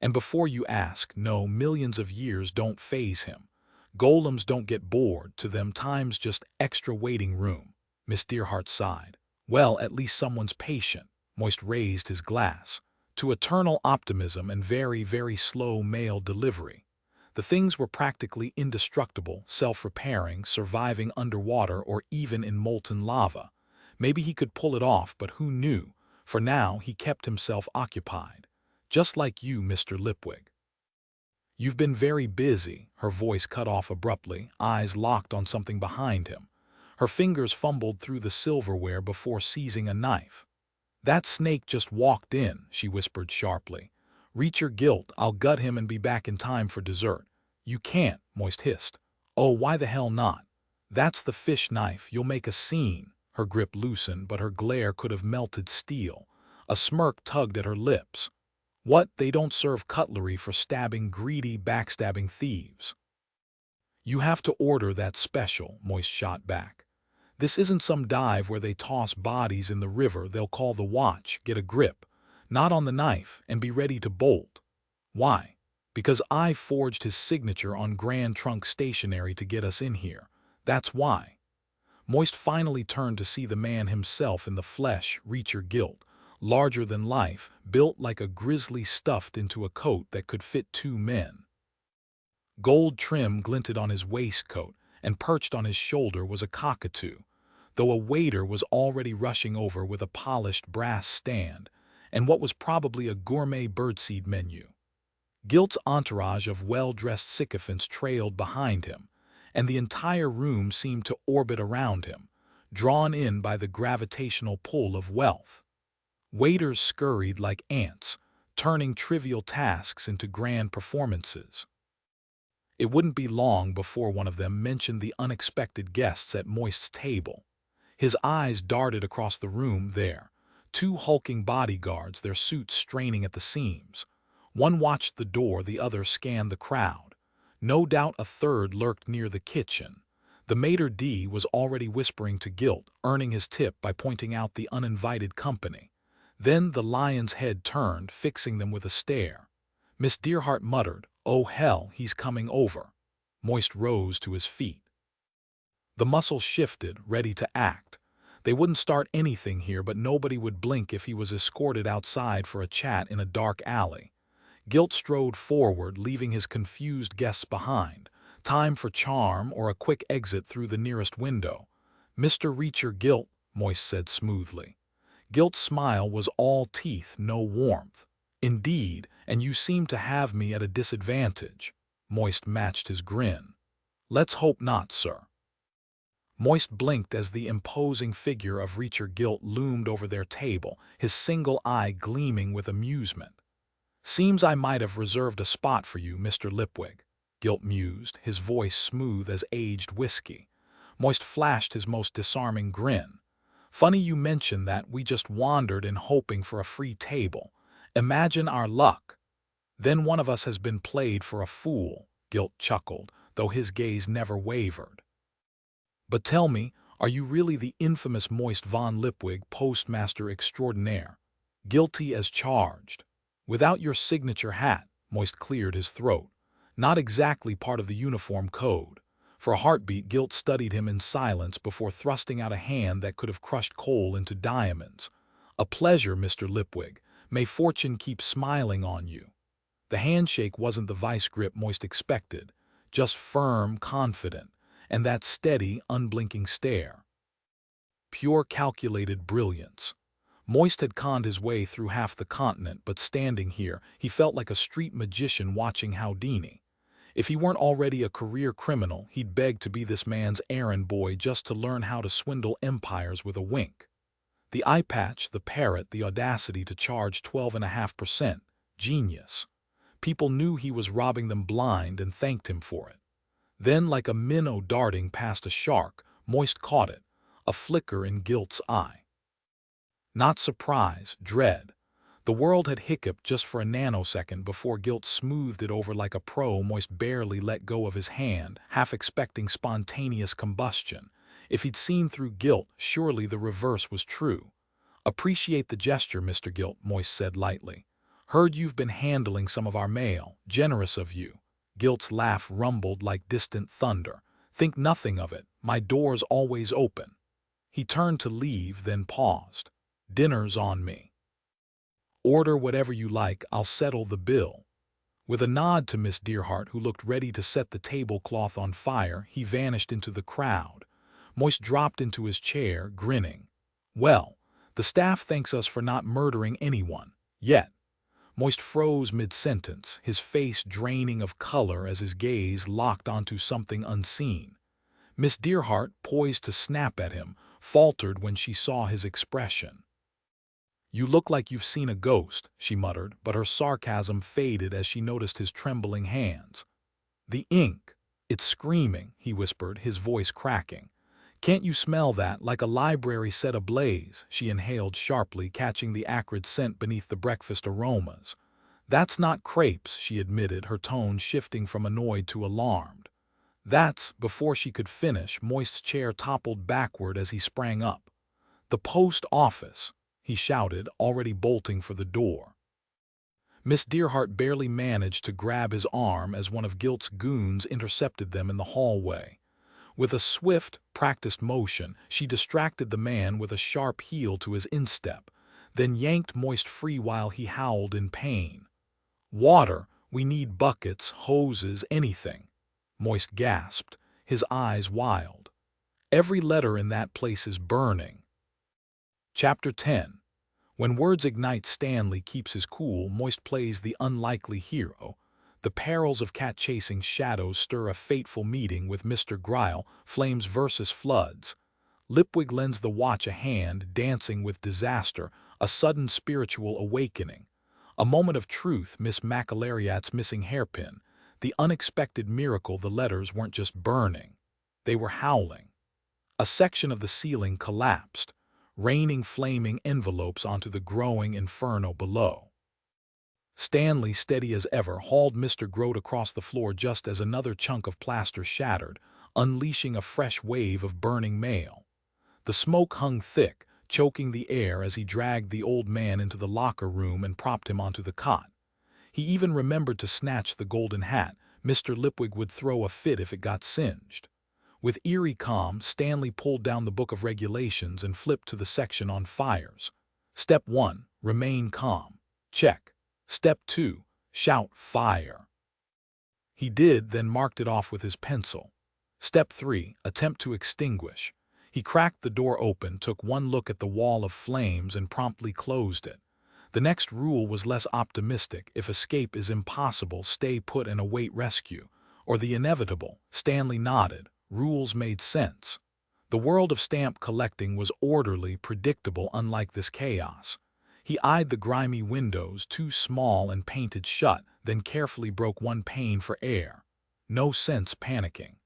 And before you ask, no, millions of years don't faze him. Golems don't get bored. To them, time's just extra waiting room." Miss Dearheart sighed. "Well, at least someone's patient." Moist raised his glass. "To eternal optimism and very, very slow mail delivery." The things were practically indestructible, self-repairing, surviving underwater or even in molten lava. Maybe he could pull it off, but who knew? For now, he kept himself occupied. "Just like you, Mr. Lipwig." "You've been very busy." Her voice cut off abruptly, eyes locked on something behind him. Her fingers fumbled through the silverware before seizing a knife. "That snake just walked in," she whispered sharply. "Reach your guilt, I'll gut him and be back in time for dessert." "You can't," Moist hissed. "Oh, why the hell not?" "That's the fish knife, you'll make a scene." Her grip loosened, but her glare could have melted steel. A smirk tugged at her lips. "What, they don't serve cutlery for stabbing greedy, backstabbing thieves?" "You have to order that special," Moist shot back. "This isn't some dive where they toss bodies in the river. They'll call the watch, get a grip, not on the knife, and be ready to bolt." "Why?" "Because I forged his signature on Grand Trunk stationery to get us in here. That's why." Moist finally turned to see the man himself in the flesh, Reacher Guilt, larger than life, built like a grizzly stuffed into a coat that could fit two men. Gold trim glinted on his waistcoat, and perched on his shoulder was a cockatoo, though a waiter was already rushing over with a polished brass stand and what was probably a gourmet birdseed menu. Gilt's entourage of well-dressed sycophants trailed behind him, and the entire room seemed to orbit around him, drawn in by the gravitational pull of wealth. Waiters scurried like ants, turning trivial tasks into grand performances. It wouldn't be long before one of them mentioned the unexpected guests at Moist's table. His eyes darted across the room there, two hulking bodyguards, their suits straining at the seams. One watched the door, the other scanned the crowd. No doubt a third lurked near the kitchen. The maitre d' was already whispering to Guilt, earning his tip by pointing out the uninvited company. Then the lion's head turned, fixing them with a stare. Miss Dearheart muttered, "Oh hell, he's coming over." Moist rose to his feet. The muscles shifted, ready to act. They wouldn't start anything here, but nobody would blink if he was escorted outside for a chat in a dark alley. Guilt strode forward, leaving his confused guests behind. Time for charm or a quick exit through the nearest window. "Mr. Reacher Guilt," Moist said smoothly. Gilt's smile was all teeth, no warmth. "Indeed, and you seem to have me at a disadvantage." Moist matched his grin. "Let's hope not, sir." Moist blinked as the imposing figure of Reacher Gilt loomed over their table, his single eye gleaming with amusement. "Seems I might have reserved a spot for you, Mr. Lipwig," Gilt mused, his voice smooth as aged whiskey. Moist flashed his most disarming grin. "Funny you mention that. We just wandered in hoping for a free table. Imagine our luck. Then one of us has been played for a fool," Gilt chuckled, though his gaze never wavered. "But tell me, are you really the infamous Moist von Lipwig, postmaster extraordinaire? Guilty as charged. Without your signature hat," Moist cleared his throat. "Not exactly part of the uniform code." For a heartbeat, Gilt studied him in silence before thrusting out a hand that could have crushed coal into diamonds. "A pleasure, Mr. Lipwig. May fortune keep smiling on you." The handshake wasn't the vice grip Moist expected, just firm, confident, and that steady, unblinking stare. Pure calculated brilliance. Moist had conned his way through half the continent, but standing here, he felt like a street magician watching Houdini. If he weren't already a career criminal, he'd beg to be this man's errand boy just to learn how to swindle empires with a wink. The eye patch, the parrot, the audacity to charge 12.5%. Genius. People knew he was robbing them blind and thanked him for it. Then, like a minnow darting past a shark, Moist caught it, a flicker in Gilt's eye. Not surprise, dread. The world had hiccuped just for a nanosecond before Gilt smoothed it over like a pro. Moist barely let go of his hand, half expecting spontaneous combustion. If he'd seen through Gilt, surely the reverse was true. "Appreciate the gesture, Mr. Gilt," Moist said lightly. "Heard you've been handling some of our mail. Generous of you." Gilt's laugh rumbled like distant thunder. "Think nothing of it. My door's always open." He turned to leave, then paused. "Dinner's on me. Order whatever you like, I'll settle the bill." With a nod to Miss Dearheart, who looked ready to set the tablecloth on fire, he vanished into the crowd. Moist dropped into his chair, grinning. "Well, the staff thanks us for not murdering anyone. Yet." Moist froze mid-sentence, his face draining of color as his gaze locked onto something unseen. Miss Dearheart, poised to snap at him, faltered when she saw his expression. "You look like you've seen a ghost," she muttered, but her sarcasm faded as she noticed his trembling hands. "The ink. It's screaming," he whispered, his voice cracking. "Can't you smell that, like a library set ablaze?" She inhaled sharply, catching the acrid scent beneath the breakfast aromas. "That's not crepes," she admitted, her tone shifting from annoyed to alarmed. "That's—" Before she could finish, Moist's chair toppled backward as he sprang up. "The post office," he shouted, already bolting for the door. Miss Dearheart barely managed to grab his arm as one of Gilt's goons intercepted them in the hallway. With a swift, practiced motion, she distracted the man with a sharp heel to his instep, then yanked Moist free while he howled in pain. "Water! We need buckets, hoses, anything!" Moist gasped, his eyes wild. "Every letter in that place is burning." Chapter 10. When words ignite, Stanley keeps his cool. Moist plays the unlikely hero. The perils of cat-chasing shadows stir a fateful meeting with Mr. Gryle, flames versus floods. Lipwig lends the watch a hand, dancing with disaster, a sudden spiritual awakening. A moment of truth, Miss McAlariat's missing hairpin. The unexpected miracle, the letters weren't just burning. They were howling. A section of the ceiling collapsed, raining flaming envelopes onto the growing inferno below. Stanley, steady as ever, hauled Mr. Grote across the floor just as another chunk of plaster shattered, unleashing a fresh wave of burning mail. The smoke hung thick, choking the air as he dragged the old man into the locker room and propped him onto the cot. He even remembered to snatch the golden hat. Mr. Lipwig would throw a fit if it got singed. With eerie calm, Stanley pulled down the book of regulations and flipped to the section on fires. Step 1. Remain calm. Check. Step 2. Shout fire. He did, then marked it off with his pencil. Step 3. Attempt to extinguish. He cracked the door open, took one look at the wall of flames, and promptly closed it. The next rule was less optimistic. If escape is impossible, stay put and await rescue. Or the inevitable. Stanley nodded. Rules made sense. The world of stamp collecting was orderly, predictable, unlike this chaos. He eyed the grimy windows, too small and painted shut, then carefully broke one pane for air. No sense panicking.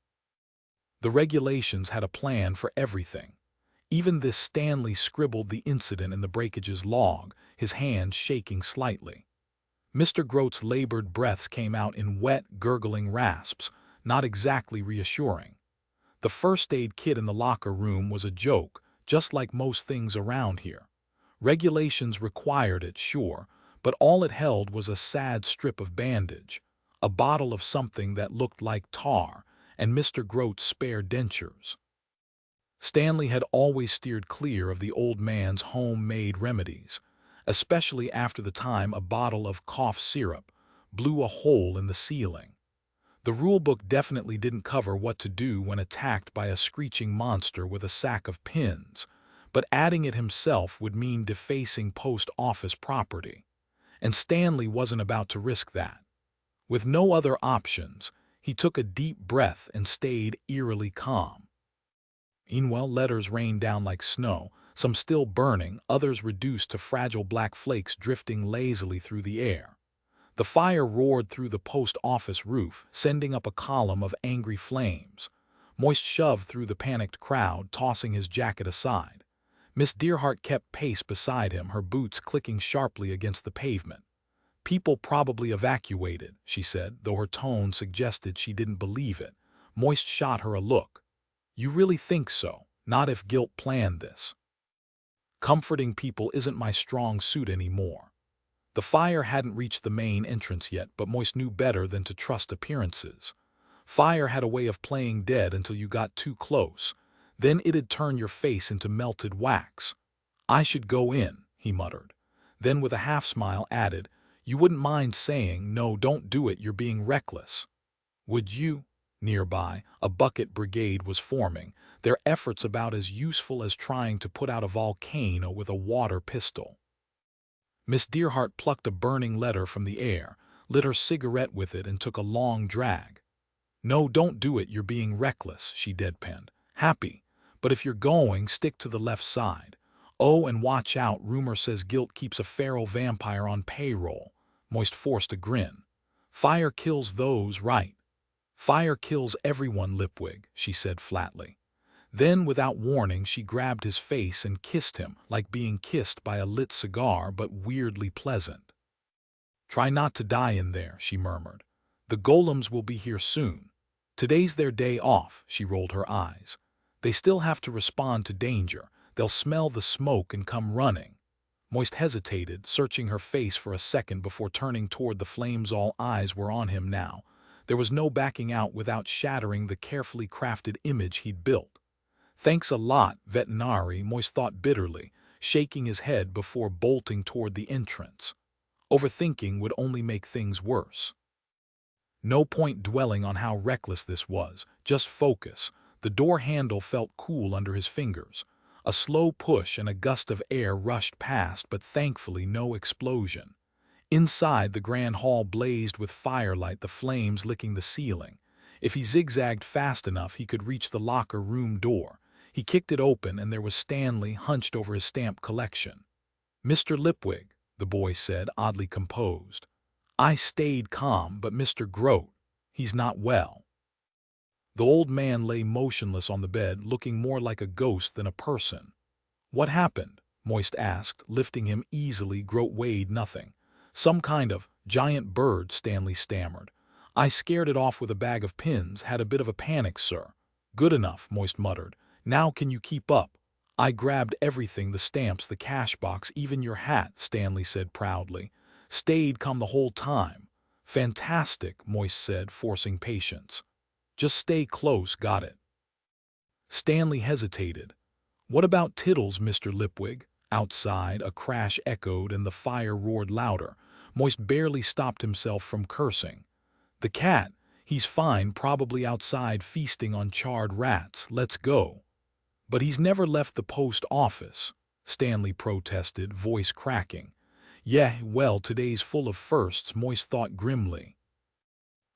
The regulations had a plan for everything. Even this Stanley scribbled the incident in the breakage's log, his hand shaking slightly. Mr. Grote's labored breaths came out in wet, gurgling rasps, not exactly reassuring. The first aid kit in the locker room was a joke, just like most things around here. Regulations required it, sure, but all it held was a sad strip of bandage, a bottle of something that looked like tar, and Mr. Grote's spare dentures. Stanley had always steered clear of the old man's homemade remedies, especially after the time a bottle of cough syrup blew a hole in the ceiling. The rulebook definitely didn't cover what to do when attacked by a screeching monster with a sack of pins, but adding it himself would mean defacing post office property, and Stanley wasn't about to risk that. With no other options, he took a deep breath and stayed eerily calm. Meanwhile, letters rained down like snow, some still burning, others reduced to fragile black flakes drifting lazily through the air. The fire roared through the post office roof, sending up a column of angry flames. Moist shoved through the panicked crowd, tossing his jacket aside. Miss Dearheart kept pace beside him, her boots clicking sharply against the pavement. "People probably evacuated," she said, though her tone suggested she didn't believe it. Moist shot her a look. "You really think so? Not if guilt planned this." "Comforting people isn't my strong suit anymore." The fire hadn't reached the main entrance yet, but Moist knew better than to trust appearances. Fire had a way of playing dead until you got too close. Then it'd turn your face into melted wax. "I should go in," he muttered. Then with a half-smile added, "You wouldn't mind saying, 'No, don't do it, you're being reckless.' Would you?" Nearby, a bucket brigade was forming, their efforts about as useful as trying to put out a volcano with a water pistol. Miss Dearheart plucked a burning letter from the air, lit her cigarette with it, and took a long drag. "No, don't do it, you're being reckless," she deadpanned. "Happy. But if you're going, stick to the left side. Oh, and watch out, rumor says guilt keeps a feral vampire on payroll." Moist forced a grin. "Fire kills those, right?" "Fire kills everyone, Lipwig," she said flatly. Then, without warning, she grabbed his face and kissed him, like being kissed by a lit cigar, but weirdly pleasant. "Try not to die in there," she murmured. "The golems will be here soon. Today's their day off," she rolled her eyes. "They still have to respond to danger. They'll smell the smoke and come running." Moist hesitated, searching her face for a second before turning toward the flames. All eyes were on him now. There was no backing out without shattering the carefully crafted image he'd built. "Thanks a lot, veterinary," Moist thought bitterly, shaking his head before bolting toward the entrance. Overthinking would only make things worse. No point dwelling on how reckless this was, just focus. The door handle felt cool under his fingers. A slow push and a gust of air rushed past, but thankfully no explosion. Inside, the grand hall blazed with firelight, the flames licking the ceiling. If he zigzagged fast enough, he could reach the locker room door. He kicked it open, and there was Stanley hunched over his stamp collection. "Mr. Lipwig," the boy said, oddly composed. I stayed calm, but Mr. Grote, he's not well. The old man lay motionless on the bed, looking more like a ghost than a person. "What happened?" Moist asked, lifting him easily. Grote weighed nothing. "Some kind of giant bird," Stanley stammered. "I scared it off with a bag of pins, had a bit of a panic, sir." "Good enough," Moist muttered. "Now can you keep up?" "I grabbed everything, the stamps, the cash box, even your hat," Stanley said proudly. "Stayed calm the whole time." "Fantastic," Moist said, forcing patience. "Just stay close, got it?" Stanley hesitated. "What about Tittles, Mr. Lipwig?" Outside, a crash echoed and the fire roared louder. Moist barely stopped himself from cursing. "The cat, he's fine, probably outside feasting on charred rats. Let's go." "But he's never left the post office," Stanley protested, voice cracking. "Yeah, well, today's full of firsts," Moist thought grimly.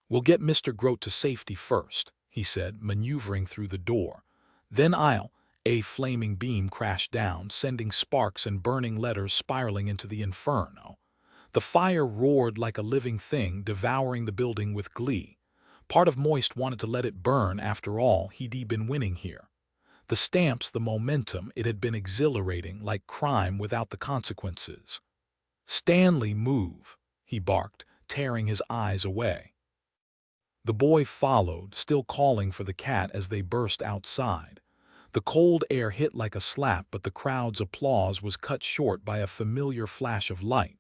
"We'll get Mr. Grote to safety first," he said, maneuvering through the door. "Then I'll..." A flaming beam crashed down, sending sparks and burning letters spiraling into the inferno. The fire roared like a living thing, devouring the building with glee. Part of Moist wanted to let it burn. After all, he'd been winning here. The stamps, the momentum, it had been exhilarating, like crime without the consequences. "Stanley, move," he barked, tearing his eyes away. The boy followed, still calling for the cat as they burst outside. The cold air hit like a slap, but the crowd's applause was cut short by a familiar flash of light.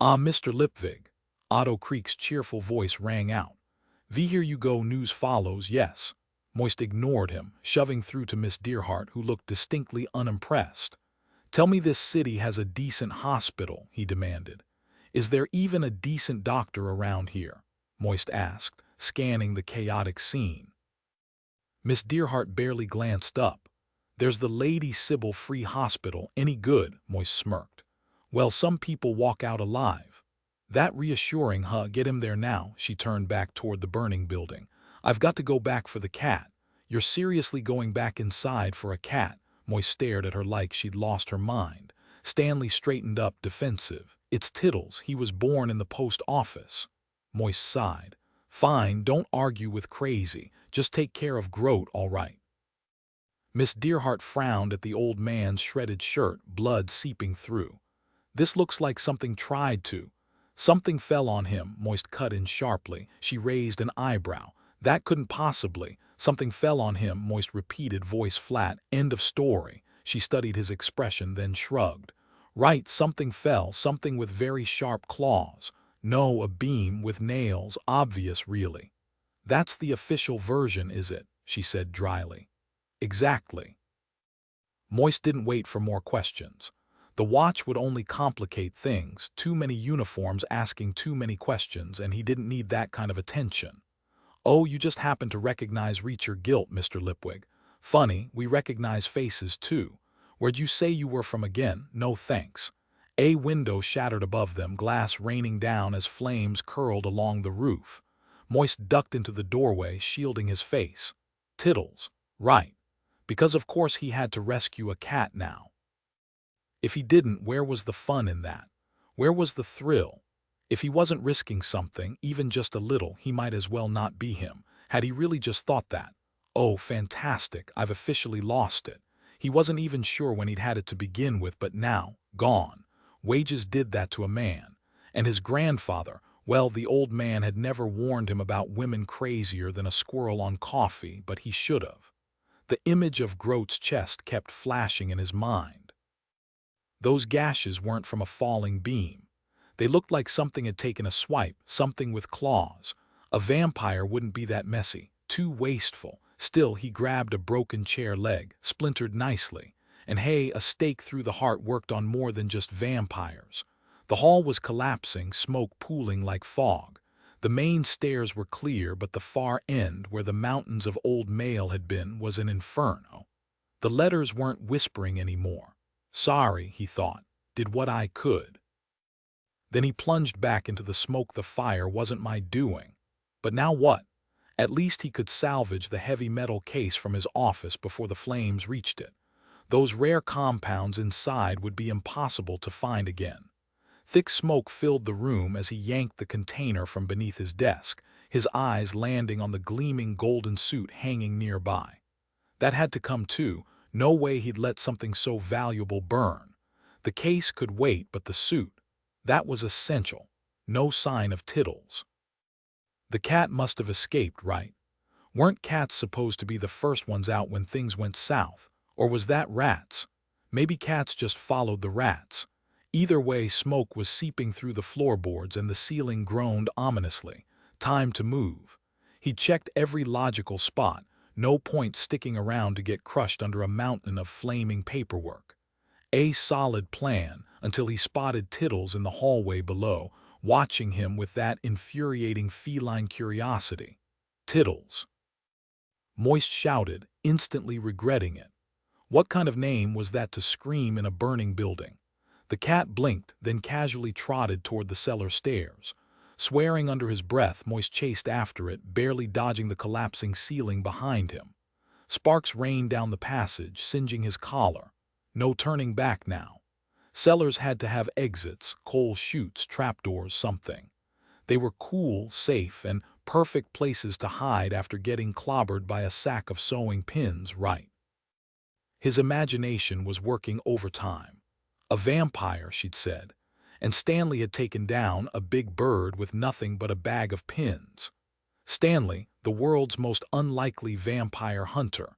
"Ah, Mr. Lipwig," Otto Creek's cheerful voice rang out. "We hear you go, news follows, yes." Moist ignored him, shoving through to Miss Dearheart, who looked distinctly unimpressed. "Tell me this city has a decent hospital," he demanded. "Is there even a decent doctor around here?" Moist asked, scanning the chaotic scene. Miss Dearheart barely glanced up. "There's the Lady Sybil Free Hospital. Any good?" Moist smirked. "Well, some people walk out alive." "That reassuring, huh? Get him there now." She turned back toward the burning building. "I've got to go back for the cat." "You're seriously going back inside for a cat?" Moist stared at her like she'd lost her mind. Stanley straightened up, defensive. "It's Tittles. He was born in the post office." Moist sighed. "Fine, don't argue with crazy. Just take care of Groat, all right." Miss Dearheart frowned at the old man's shredded shirt, blood seeping through. "This looks like something tried to." "Something fell on him," Moist cut in sharply. She raised an eyebrow. "That couldn't possibly." "Something fell on him," Moist repeated, voice flat. "End of story." She studied his expression, then shrugged. "Right, something fell, something with very sharp claws. No, a beam with nails, obvious really." "That's the official version, is it?" she said dryly. "Exactly." Moist didn't wait for more questions. The watch would only complicate things, too many uniforms asking too many questions, and he didn't need that kind of attention. "Oh, you just happen to recognize Reacher guilt, Mr. Lipwig. Funny, we recognize faces too. Where'd you say you were from again? No thanks." A window shattered above them, glass raining down as flames curled along the roof. Moist ducked into the doorway, shielding his face. Tittles. Right. Because of course he had to rescue a cat now. If he didn't, where was the fun in that? Where was the thrill? If he wasn't risking something, even just a little, he might as well not be him. Had he really just thought that? "Oh, fantastic, I've officially lost it." He wasn't even sure when he'd had it to begin with, but now, gone. Wages did that to a man. And his grandfather, well, the old man had never warned him about women crazier than a squirrel on coffee, but he should have. The image of Groat's chest kept flashing in his mind. Those gashes weren't from a falling beam. They looked like something had taken a swipe, something with claws. A vampire wouldn't be that messy, too wasteful. Still, he grabbed a broken chair leg, splintered nicely. And hey, a stake through the heart worked on more than just vampires. The hall was collapsing, smoke pooling like fog. The main stairs were clear, but the far end, where the mountains of old mail had been, was an inferno. The letters weren't whispering anymore. "Sorry," he thought, "did what I could." Then he plunged back into the smoke. The fire wasn't my doing. But now what? At least he could salvage the heavy metal case from his office before the flames reached it. Those rare compounds inside would be impossible to find again. Thick smoke filled the room as he yanked the container from beneath his desk, his eyes landing on the gleaming golden suit hanging nearby. That had to come too. No way he'd let something so valuable burn. The case could wait, but the suit, that was essential. No sign of Tittles. The cat must have escaped, right? Weren't cats supposed to be the first ones out when things went south? Or was that rats? Maybe cats just followed the rats. Either way, smoke was seeping through the floorboards and the ceiling groaned ominously. Time to move. He checked every logical spot. No point sticking around to get crushed under a mountain of flaming paperwork. A solid plan until he spotted Tittles in the hallway below, watching him with that infuriating feline curiosity. Tittles. Moist shouted, instantly regretting it. What kind of name was that to scream in a burning building? The cat blinked, then casually trotted toward the cellar stairs. Swearing under his breath, Moist chased after it, barely dodging the collapsing ceiling behind him. Sparks rained down the passage, singeing his collar. No turning back now. Cellars had to have exits, coal chutes, trapdoors, something. They were cool, safe, and perfect places to hide after getting clobbered by a sack of sewing pins, right? His imagination was working overtime. A vampire, she'd said, and Stanley had taken down a big bird with nothing but a bag of pins. Stanley, the world's most unlikely vampire hunter.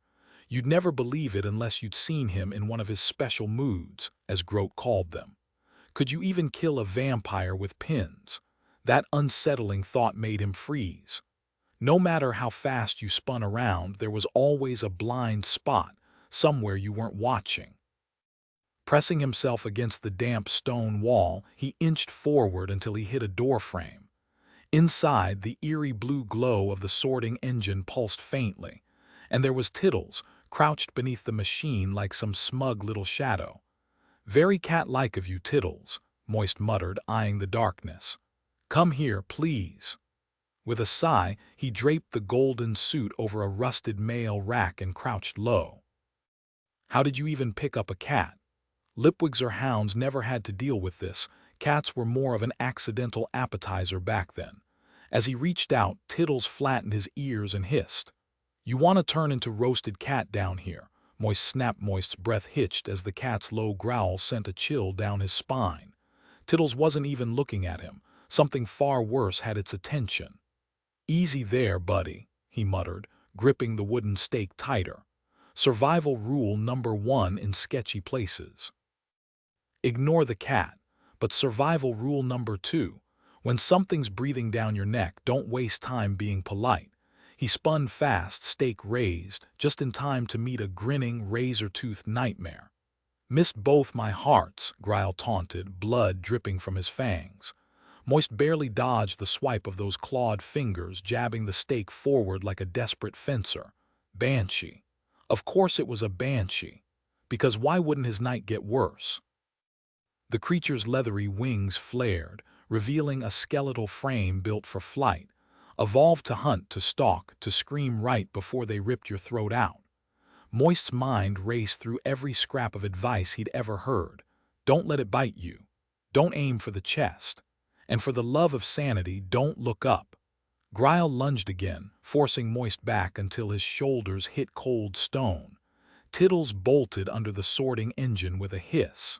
You'd never believe it unless you'd seen him in one of his special moods, as Grote called them. Could you even kill a vampire with pins? That unsettling thought made him freeze. No matter how fast you spun around, there was always a blind spot, somewhere you weren't watching. Pressing himself against the damp stone wall, he inched forward until he hit a doorframe. Inside, the eerie blue glow of the sorting engine pulsed faintly, and there was Tittles, crouched beneath the machine like some smug little shadow. "Very cat-like of you, Tittles," Moist muttered, eyeing the darkness. "Come here, please." With a sigh, he draped the golden suit over a rusted mail rack and crouched low. "How did you even pick up a cat?" Lipwigs or hounds never had to deal with this. Cats were more of an accidental appetizer back then. As he reached out, Tittles flattened his ears and hissed. "You want to turn into roasted cat down here?" Moist snapped. Moist's breath hitched as the cat's low growl sent a chill down his spine. Tittles wasn't even looking at him. Something far worse had its attention. "Easy there, buddy," he muttered, gripping the wooden stake tighter. Survival rule number 1 in sketchy places. Ignore the cat, but survival rule number 2. When something's breathing down your neck, don't waste time being polite. He spun fast, stake raised, just in time to meet a grinning, razor-toothed nightmare. "Missed both my hearts," Gryle taunted, blood dripping from his fangs. Moist barely dodged the swipe of those clawed fingers, jabbing the stake forward like a desperate fencer. Banshee. Of course it was a banshee. Because why wouldn't his night get worse? The creature's leathery wings flared, revealing a skeletal frame built for flight. Evolved to hunt, to stalk, to scream right before they ripped your throat out. Moist's mind raced through every scrap of advice he'd ever heard. Don't let it bite you. Don't aim for the chest. And for the love of sanity, don't look up. Gryle lunged again, forcing Moist back until his shoulders hit cold stone. Tittles bolted under the sorting engine with a hiss.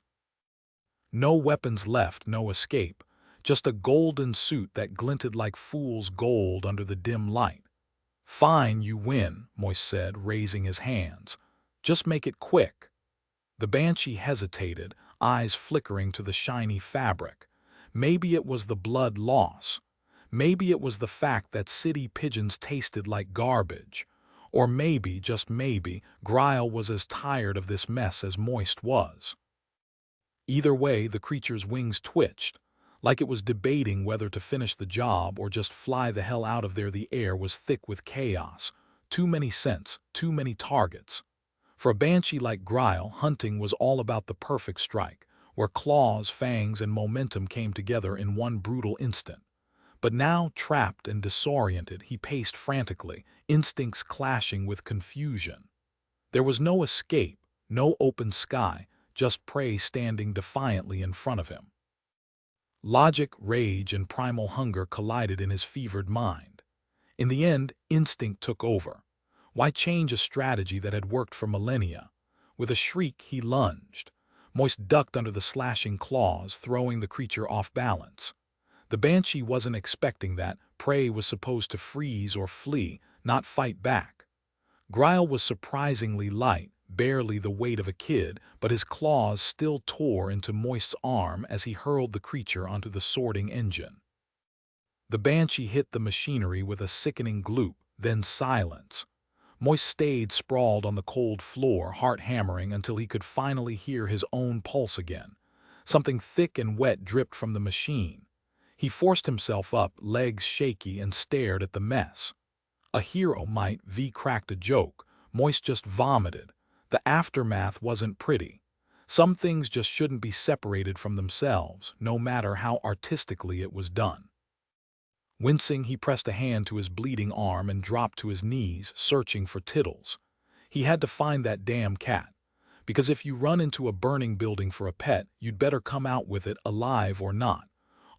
No weapons left, no escape. Just a golden suit that glinted like fool's gold under the dim light. "Fine, you win," Moist said, raising his hands. "Just make it quick." The banshee hesitated, eyes flickering to the shiny fabric. Maybe it was the blood loss. Maybe it was the fact that city pigeons tasted like garbage. Or maybe, just maybe, Gryle was as tired of this mess as Moist was. Either way, the creature's wings twitched, like it was debating whether to finish the job or just fly the hell out of there. The air was thick with chaos. Too many scents, too many targets. For a banshee like Gryle, hunting was all about the perfect strike, where claws, fangs, and momentum came together in one brutal instant. But now, trapped and disoriented, he paced frantically, instincts clashing with confusion. There was no escape, no open sky, just prey standing defiantly in front of him. Logic, rage, and primal hunger collided in his fevered mind. In the end, instinct took over. Why change a strategy that had worked for millennia? With a shriek, he lunged. Moist ducked under the slashing claws, throwing the creature off balance. The banshee wasn't expecting that. Prey was supposed to freeze or flee, not fight back. Gryle was surprisingly light, barely the weight of a kid, but his claws still tore into Moist's arm as he hurled the creature onto the sorting engine. The banshee hit the machinery with a sickening gloop, then silence. Moist stayed sprawled on the cold floor, heart hammering until he could finally hear his own pulse again. Something thick and wet dripped from the machine. He forced himself up, legs shaky, and stared at the mess. A hero might cracked a joke. Moist just vomited. The aftermath wasn't pretty. Some things just shouldn't be separated from themselves, no matter how artistically it was done. Wincing, he pressed a hand to his bleeding arm and dropped to his knees, searching for Tittles. He had to find that damn cat. Because if you run into a burning building for a pet, you'd better come out with it alive or not.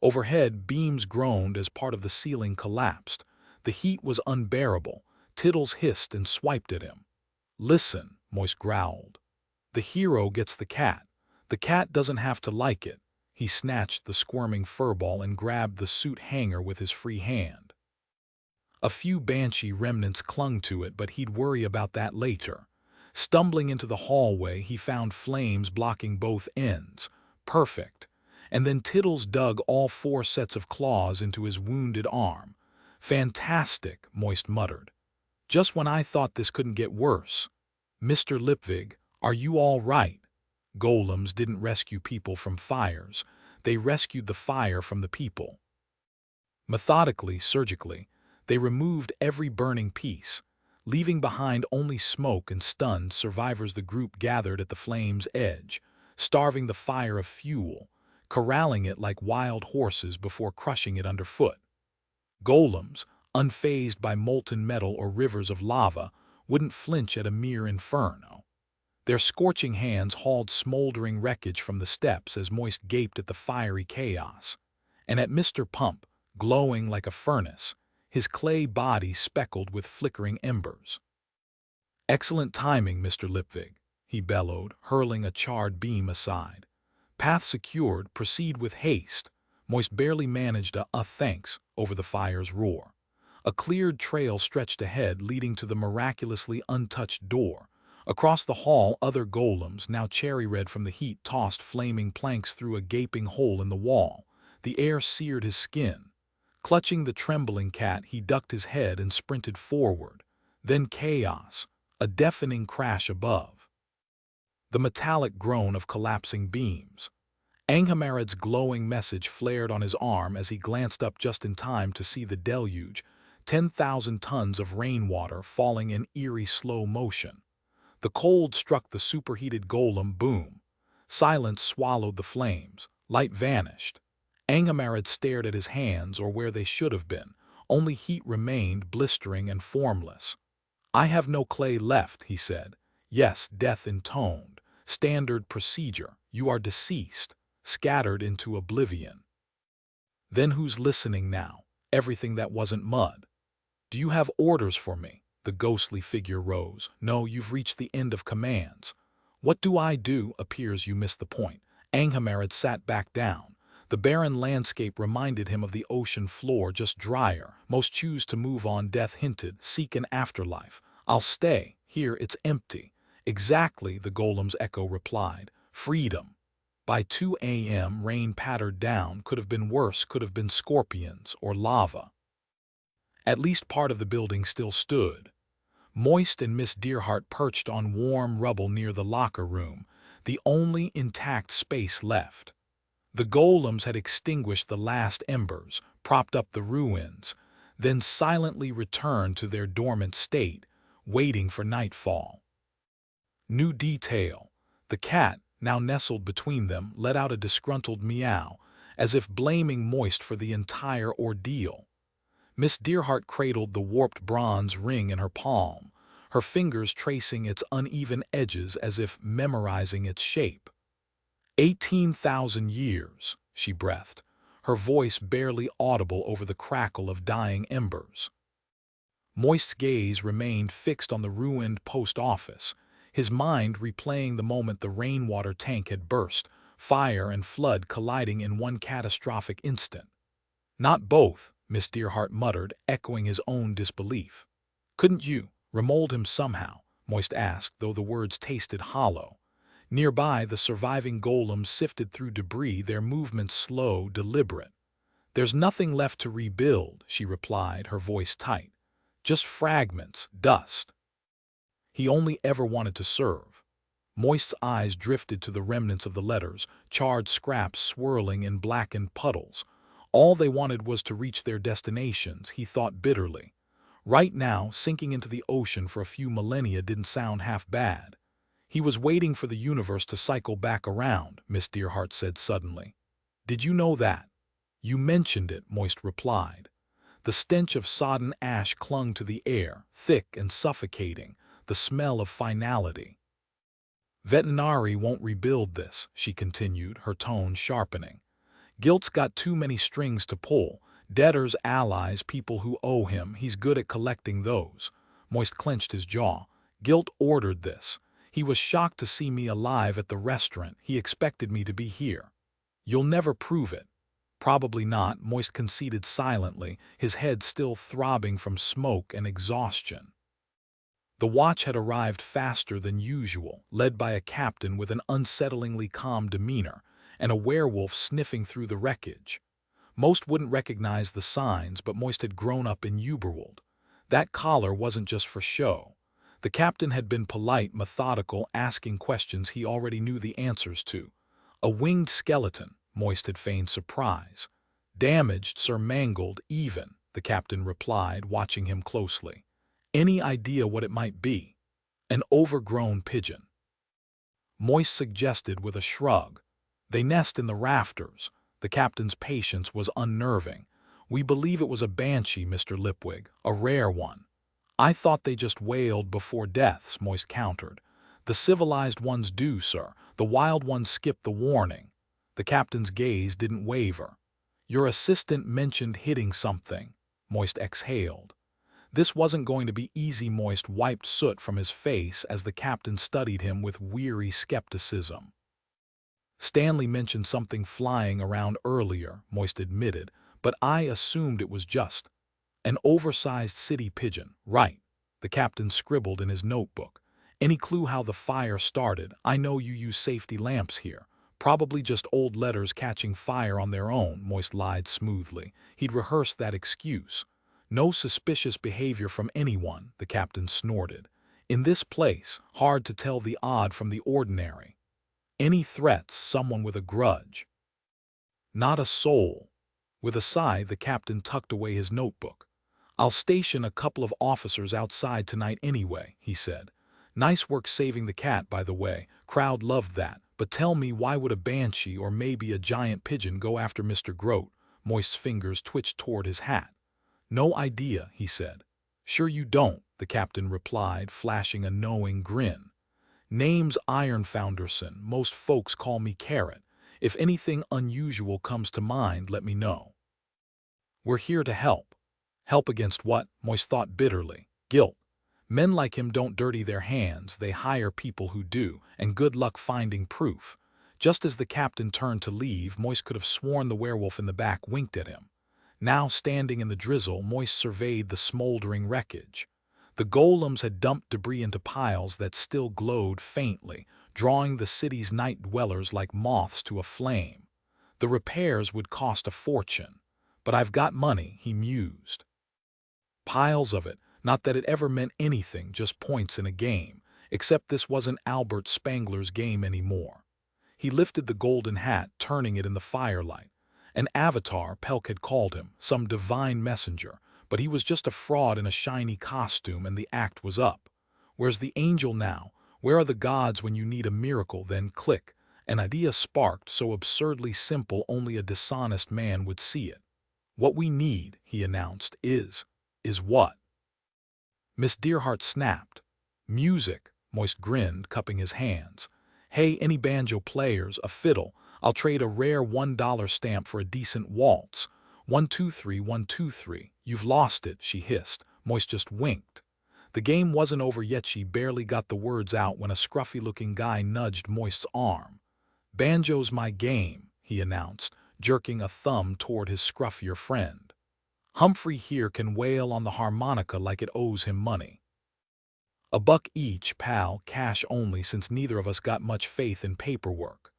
Overhead, beams groaned as part of the ceiling collapsed. The heat was unbearable. Tittles hissed and swiped at him. "Listen," Moist growled. "The hero gets the cat. The cat doesn't have to like it." He snatched the squirming furball and grabbed the suit hanger with his free hand. A few banshee remnants clung to it, but he'd worry about that later. Stumbling into the hallway, he found flames blocking both ends. Perfect. And then Tittles dug all 4 sets of claws into his wounded arm. "Fantastic," Moist muttered. "Just when I thought this couldn't get worse. Mr. Lipwig, are you all right?" Golems didn't rescue people from fires. They rescued the fire from the people. Methodically, surgically, they removed every burning piece, leaving behind only smoke and stunned survivors. The group gathered at the flame's edge, starving the fire of fuel, corralling it like wild horses before crushing it underfoot. Golems, unfazed by molten metal or rivers of lava, wouldn't flinch at a mere inferno. Their scorching hands hauled smoldering wreckage from the steps as Moist gaped at the fiery chaos, and at Mr. Pump, glowing like a furnace, his clay body speckled with flickering embers. "Excellent timing, Mr. Lipwig," he bellowed, hurling a charred beam aside. "Path secured, proceed with haste." Moist barely managed a thanks over the fire's roar. A cleared trail stretched ahead, leading to the miraculously untouched door. Across the hall, other golems, now cherry-red from the heat, tossed flaming planks through a gaping hole in the wall. The air seared his skin. Clutching the trembling cat, he ducked his head and sprinted forward. Then chaos, a deafening crash above. The metallic groan of collapsing beams. Anghamarud's glowing message flared on his arm as he glanced up just in time to see the deluge, 10,000 tons of rainwater falling in eerie slow motion. The cold struck the superheated golem. Boom. Silence swallowed the flames. Light vanished. Anghamarud stared at his hands, or where they should have been. Only heat remained, blistering and formless. "I have no clay left," he said. "Yes, death intoned. Standard procedure. You are deceased, scattered into oblivion." "Then who's listening now? Everything that wasn't mud." "Do you have orders for me?" The ghostly figure rose. "No, you've reached the end of commands." "What do I do?" "Appears you missed the point." Anghamarud sat back down. The barren landscape reminded him of the ocean floor, just drier. "Most choose to move on," Death hinted. "Seek an afterlife." "I'll stay. Here it's empty." "Exactly," the golem's echo replied. "Freedom." By 2 a.m. rain pattered down. Could have been worse. Could have been scorpions or lava. At least part of the building still stood. Moist and Miss Dearheart perched on warm rubble near the locker room, the only intact space left. The golems had extinguished the last embers, propped up the ruins, then silently returned to their dormant state, waiting for nightfall. New detail. The cat, now nestled between them, let out a disgruntled meow, as if blaming Moist for the entire ordeal. Miss Dearheart cradled the warped bronze ring in her palm, her fingers tracing its uneven edges as if memorizing its shape. 18,000 years, she breathed, her voice barely audible over the crackle of dying embers. Moist's gaze remained fixed on the ruined post office, his mind replaying the moment the rainwater tank had burst, fire and flood colliding in one catastrophic instant. "Not both," Miss Dearheart muttered, echoing his own disbelief. "Couldn't you remold him somehow?" Moist asked, though the words tasted hollow. Nearby, the surviving golems sifted through debris, their movements slow, deliberate. "There's nothing left to rebuild," she replied, her voice tight. "Just fragments, dust." He only ever wanted to serve. Moist's eyes drifted to the remnants of the letters, charred scraps swirling in blackened puddles. All they wanted was to reach their destinations, he thought bitterly. Right now, sinking into the ocean for a few millennia didn't sound half bad. He was waiting for the universe to cycle back around, Miss Dearheart said suddenly. "Did you know that?" "You mentioned it," Moist replied. The stench of sodden ash clung to the air, thick and suffocating, the smell of finality. Veterinary won't rebuild this, she continued, her tone sharpening. Guilt's got too many strings to pull. Debtors, allies, people who owe him. He's good at collecting those. Moist clenched his jaw. Guilt ordered this. He was shocked to see me alive at the restaurant. He expected me to be here. You'll never prove it. Probably not, Moist conceded silently, his head still throbbing from smoke and exhaustion. The watch had arrived faster than usual, led by a captain with an unsettlingly calm demeanor, and a werewolf sniffing through the wreckage. Most wouldn't recognize the signs, but Moist had grown up in Uberwald. That collar wasn't just for show. The captain had been polite, methodical, asking questions he already knew the answers to. A winged skeleton, Moist had feigned surprise. Damaged, sir, mangled, even, the captain replied, watching him closely. Any idea what it might be? An overgrown pigeon. Moist suggested with a shrug. They nest in the rafters. The captain's patience was unnerving. We believe it was a banshee, Mr. Lipwig, a rare one. I thought they just wailed before deaths, Moist countered. The civilized ones do, sir. The wild ones skip the warning. The captain's gaze didn't waver. Your assistant mentioned hitting something, Moist exhaled. This wasn't going to be easy. Moist wiped soot from his face as the captain studied him with weary skepticism. Stanley mentioned something flying around earlier, Moist admitted, but I assumed it was just an oversized city pigeon. Right, the captain scribbled in his notebook. Any clue how the fire started? I know you use safety lamps here. Probably just old letters catching fire on their own, Moist lied smoothly. He'd rehearsed that excuse. No suspicious behavior from anyone, the captain snorted. In this place, hard to tell the odd from the ordinary. Any threats, someone with a grudge. Not a soul. With a sigh, the captain tucked away his notebook. I'll station a couple of officers outside tonight anyway, he said. Nice work saving the cat, by the way. Crowd loved that. But tell me, why would a banshee or maybe a giant pigeon go after Mr. Grote? Moist's fingers twitched toward his hat. No idea, he said. Sure you don't, the captain replied, flashing a knowing grin. Name's Iron Founderson. Most folks call me Carrot. If anything unusual comes to mind, let me know. We're here to help. Help against what? Moist thought bitterly. Guilt. Men like him don't dirty their hands, they hire people who do, and good luck finding proof. Just as the captain turned to leave, Moist could have sworn the werewolf in the back winked at him. Now standing in the drizzle, Moist surveyed the smoldering wreckage. The golems had dumped debris into piles that still glowed faintly, drawing the city's night dwellers like moths to a flame. The repairs would cost a fortune. But I've got money, he mused. Piles of it, not that it ever meant anything, just points in a game, except this wasn't Albert Spangler's game anymore. He lifted the golden hat, turning it in the firelight. An avatar, Pelk had called him, some divine messenger, but he was just a fraud in a shiny costume, and the act was up. Where's the angel now? Where are the gods when you need a miracle? Then click. An idea sparked, so absurdly simple only a dishonest man would see it. What we need, he announced, is what? Miss Dearheart snapped. Music, Moist grinned, cupping his hands. Hey, any banjo players, a fiddle? I'll trade a rare $1 stamp for a decent waltz. 1, 2, 3, 1, 2, 3. You've lost it, she hissed. Moist just winked. The game wasn't over yet. She barely got the words out when a scruffy-looking guy nudged Moist's arm. Banjo's my game, he announced, jerking a thumb toward his scruffier friend. Humphrey here can wail on the harmonica like it owes him money. $1 each, pal, cash only, since neither of us got much faith in paperwork.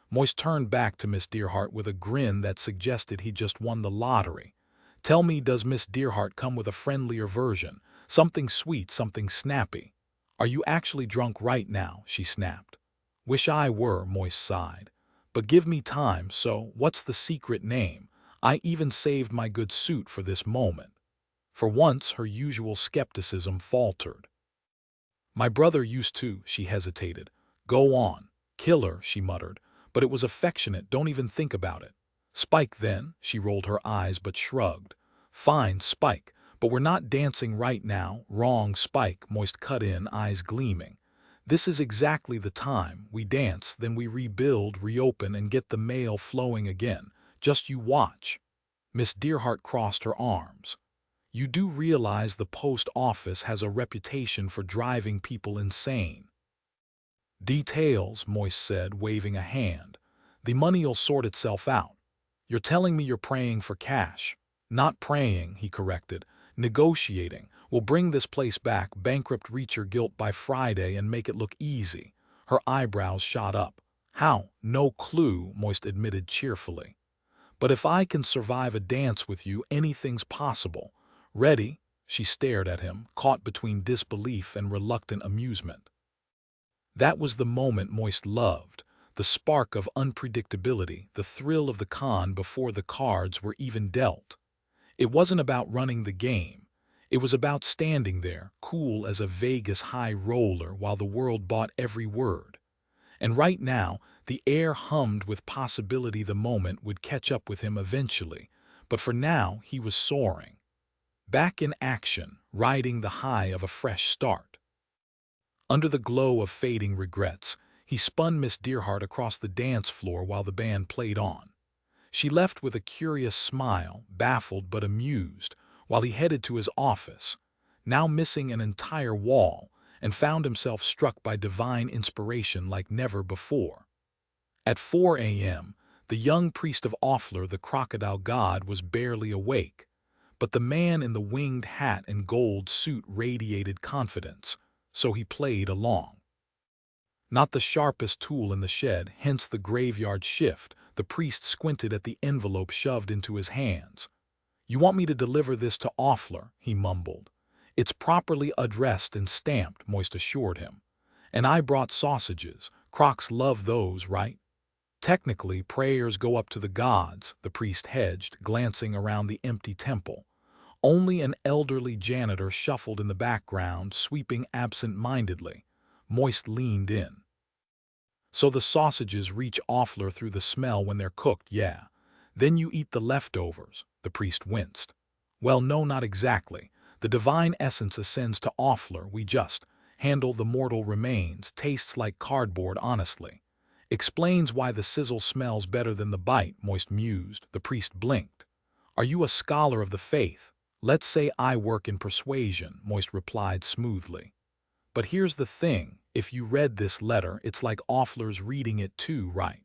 Moist turned back to Miss Dearheart with a grin that suggested he just won the lottery. Tell me, does Miss Dearheart come with a friendlier version? Something sweet, something snappy. Are you actually drunk right now? She snapped. Wish I were, Moist sighed. But give me time, so what's the secret name? I even saved my good suit for this moment. For once, her usual skepticism faltered. My brother used to, she hesitated. Go on. Killer, she muttered. But it was affectionate, don't even think about it. Spike then, she rolled her eyes but shrugged. Fine, Spike, But we're not dancing right now. Wrong, Spike, Moist cut in, eyes gleaming. This is exactly the time. We dance, then we rebuild, reopen, and get the mail flowing again. Just you watch. Miss Dearheart crossed her arms. You do realize the post office has a reputation for driving people insane. Details, Moist said, waving a hand. The money'll sort itself out. You're telling me you're praying for cash. Not praying, he corrected. Negotiating. We'll bring this place back, bankrupt, reach your guilt by Friday and make it look easy. Her eyebrows shot up. How? No clue, Moist admitted cheerfully. But if I can survive a dance with you, anything's possible. Ready? She stared at him, caught between disbelief and reluctant amusement. That was the moment Moist loved, the spark of unpredictability, the thrill of the con before the cards were even dealt. It wasn't about running the game. It was about standing there, cool as a Vegas high roller while the world bought every word. And right now, the air hummed with possibility the moment would catch up with him eventually, but for now he was soaring. Back in action, riding the high of a fresh start. Under the glow of fading regrets, he spun Miss Dearheart across the dance floor while the band played on. She left with a curious smile, baffled but amused, while he headed to his office, now missing an entire wall, and found himself struck by divine inspiration like never before. At 4 a.m., the young priest of Offler, the crocodile god, was barely awake, but the man in the winged hat and gold suit radiated confidence, so he played along. Not the sharpest tool in the shed, hence the graveyard shift. The priest squinted at the envelope shoved into his hands. You want me to deliver this to Offler, he mumbled. It's properly addressed and stamped, Moist assured him. And I brought sausages. Crocs love those, right? Technically, prayers go up to the gods, the priest hedged, glancing around the empty temple. Only an elderly janitor shuffled in the background, sweeping absent-mindedly. Moist leaned in. So the sausages reach Offler through the smell when they're cooked, yeah. Then you eat the leftovers, the priest winced. Well, no, not exactly. The divine essence ascends to Offler, we just handle the mortal remains, tastes like cardboard, honestly. Explains why the sizzle smells better than the bite, Moist mused. The priest blinked. Are you a scholar of the faith? Let's say I work in persuasion, Moist replied smoothly. But here's the thing, if you read this letter, it's like Offler's reading it too, right?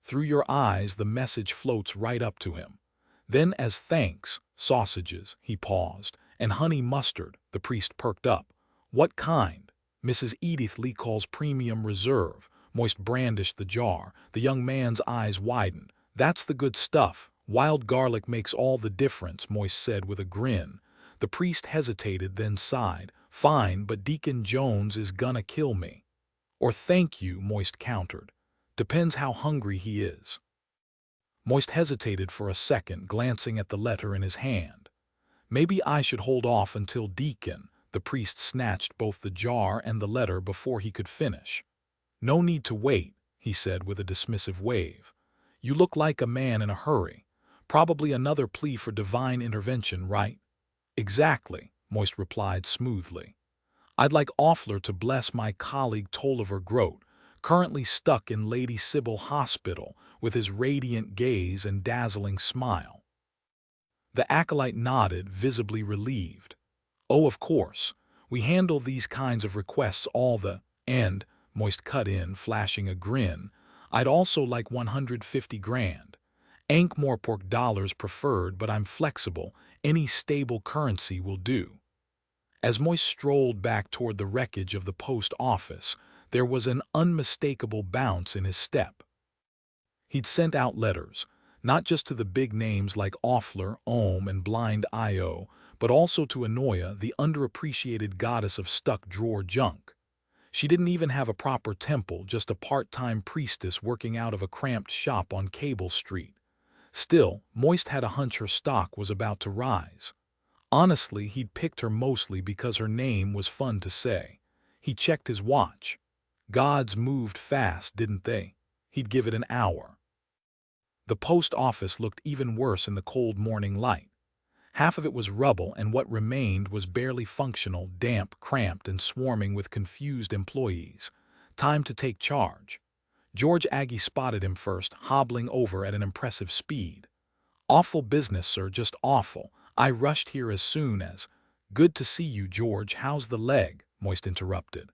Through your eyes, the message floats right up to him. Then as thanks, sausages, he paused, and honey mustard, the priest perked up. What kind? Mrs. Edith Lee calls premium reserve. Moist brandished the jar. The young man's eyes widened. That's the good stuff. Wild garlic makes all the difference, Moist said with a grin. The priest hesitated, then sighed. Fine, but Deacon Jones is gonna kill me. Or thank you, Moist countered. Depends how hungry he is. Moist hesitated for a second, glancing at the letter in his hand. Maybe I should hold off until Deacon. The priest snatched both the jar and the letter before he could finish. No need to wait, he said with a dismissive wave. You look like a man in a hurry. Probably another plea for divine intervention, right? Exactly, Moist replied smoothly. I'd like Offler to bless my colleague Tolliver Grote, currently stuck in Lady Sybil Hospital, with his radiant gaze and dazzling smile. The acolyte nodded, visibly relieved. Oh, of course. We handle these kinds of requests all the and, Moist cut in, flashing a grin. I'd also like 150 grand. Ankh-Morpork dollars preferred, but I'm flexible. Any stable currency will do. As Moist strolled back toward the wreckage of the post office, there was an unmistakable bounce in his step. He'd sent out letters, not just to the big names like Offler, Ohm, and Blind I.O., but also to Anoia, the underappreciated goddess of stuck-drawer junk. She didn't even have a proper temple, just a part-time priestess working out of a cramped shop on Cable Street. Still, Moist had a hunch her stock was about to rise. Honestly, he'd picked her mostly because her name was fun to say. He checked his watch. Gods moved fast, didn't they? He'd give it an hour. The post office looked even worse in the cold morning light. Half of it was rubble, and what remained was barely functional, damp, cramped, and swarming with confused employees. Time to take charge. George Aggie spotted him first, hobbling over at an impressive speed. "Awful business, sir, just awful. I rushed here as soon as—" "Good to see you, George. How's the leg?" Moist interrupted.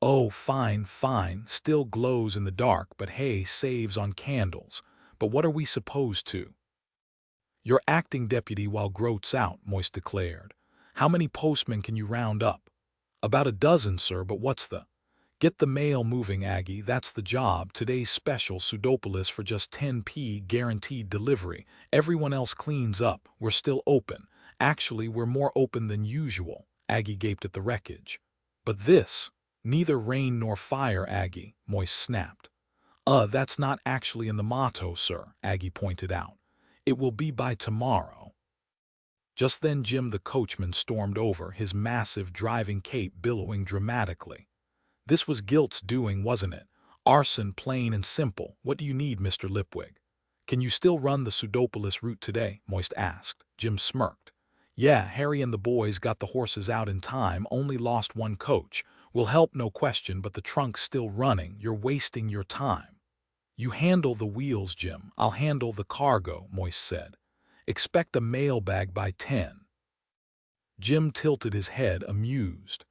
"Oh, fine, fine. Still glows in the dark, but hey, saves on candles. But what are we supposed to?" "You're acting deputy while Groat's out," Moist declared. "How many postmen can you round up?" "About a dozen, sir, but what's the—" "Get the mail moving, Aggie. That's the job. Today's special, Pseudopolis for just 10p, guaranteed delivery. Everyone else cleans up. We're still open. Actually, we're more open than usual." Aggie gaped at the wreckage. "But this—" "Neither rain nor fire, Aggie," Moist snapped. That's not actually in the motto, sir," Aggie pointed out. "It will be by tomorrow." Just then Jim the coachman stormed over, his massive driving cape billowing dramatically. This was Gilt's doing, wasn't it? Arson, plain and simple. "What do you need, Mr. Lipwig?" "Can you still run the Pseudopolis route today?" Moist asked. Jim smirked. "Yeah, Harry and the boys got the horses out in time, only lost one coach. Will help, no question, but the trunk's still running. You're wasting your time." "You handle the wheels, Jim. I'll handle the cargo," Moist said. "Expect a mailbag by 10. Jim tilted his head, amused.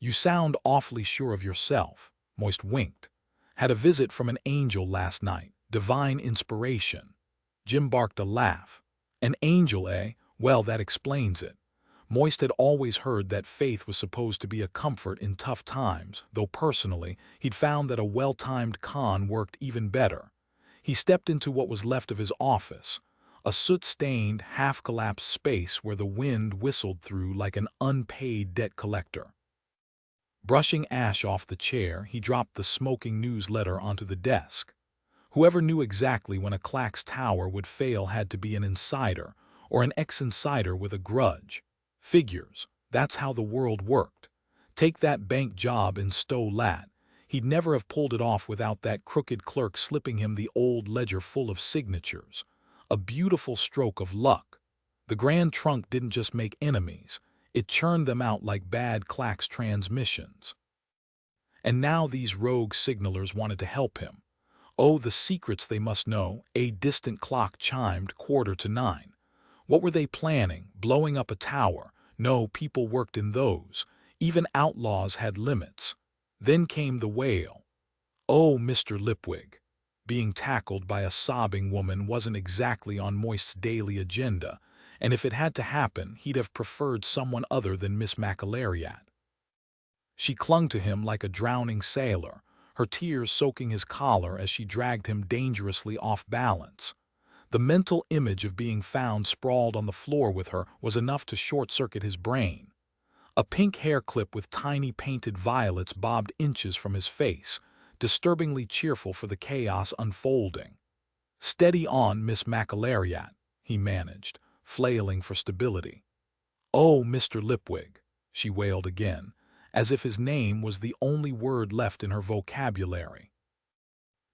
"You sound awfully sure of yourself." Moist winked. "Had a visit from an angel last night. Divine inspiration." Jim barked a laugh. "An angel, eh? Well, that explains it." Moist had always heard that faith was supposed to be a comfort in tough times, though personally, he'd found that a well-timed con worked even better. He stepped into what was left of his office, a soot-stained, half-collapsed space where the wind whistled through like an unpaid debt collector. Brushing ash off the chair, he dropped the smoking newsletter onto the desk. Whoever knew exactly when a Clack's tower would fail had to be an insider, or an ex-insider with a grudge. Figures. That's how the world worked. Take that bank job in Stowe Lat. He'd never have pulled it off without that crooked clerk slipping him the old ledger full of signatures. A beautiful stroke of luck. The Grand Trunk didn't just make enemies. It churned them out like bad Clack's transmissions. And now these rogue signalers wanted to help him. Oh, the secrets they must know. A distant clock chimed 9:15. What were they planning? Blowing up a tower? No, people worked in those. Even outlaws had limits. Then came the wail. "Oh, Mr. Lipwig." Being tackled by a sobbing woman wasn't exactly on Moist's daily agenda, and if it had to happen, he'd have preferred someone other than Miss McAlariat. She clung to him like a drowning sailor, her tears soaking his collar as she dragged him dangerously off balance. The mental image of being found sprawled on the floor with her was enough to short-circuit his brain. A pink hair clip with tiny painted violets bobbed inches from his face, disturbingly cheerful for the chaos unfolding. "Steady on, Miss McAlariat," he managed, flailing for stability. "Oh, Mr. Lipwig," she wailed again, as if his name was the only word left in her vocabulary.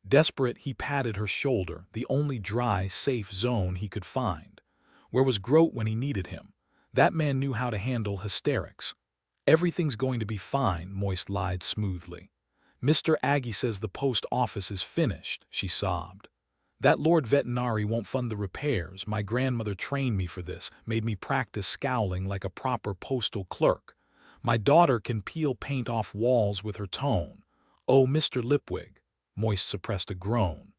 Desperate, he patted her shoulder, the only dry, safe zone he could find. Where was Groat when he needed him? That man knew how to handle hysterics. "Everything's going to be fine," Moist lied smoothly. "Mr. Aggie says the post office is finished," she sobbed. "That Lord Vetinari won't fund the repairs. My grandmother trained me for this, made me practice scowling like a proper postal clerk. My daughter can peel paint off walls with her tone. Oh, Mr. Lipwig." Moist suppressed a groan.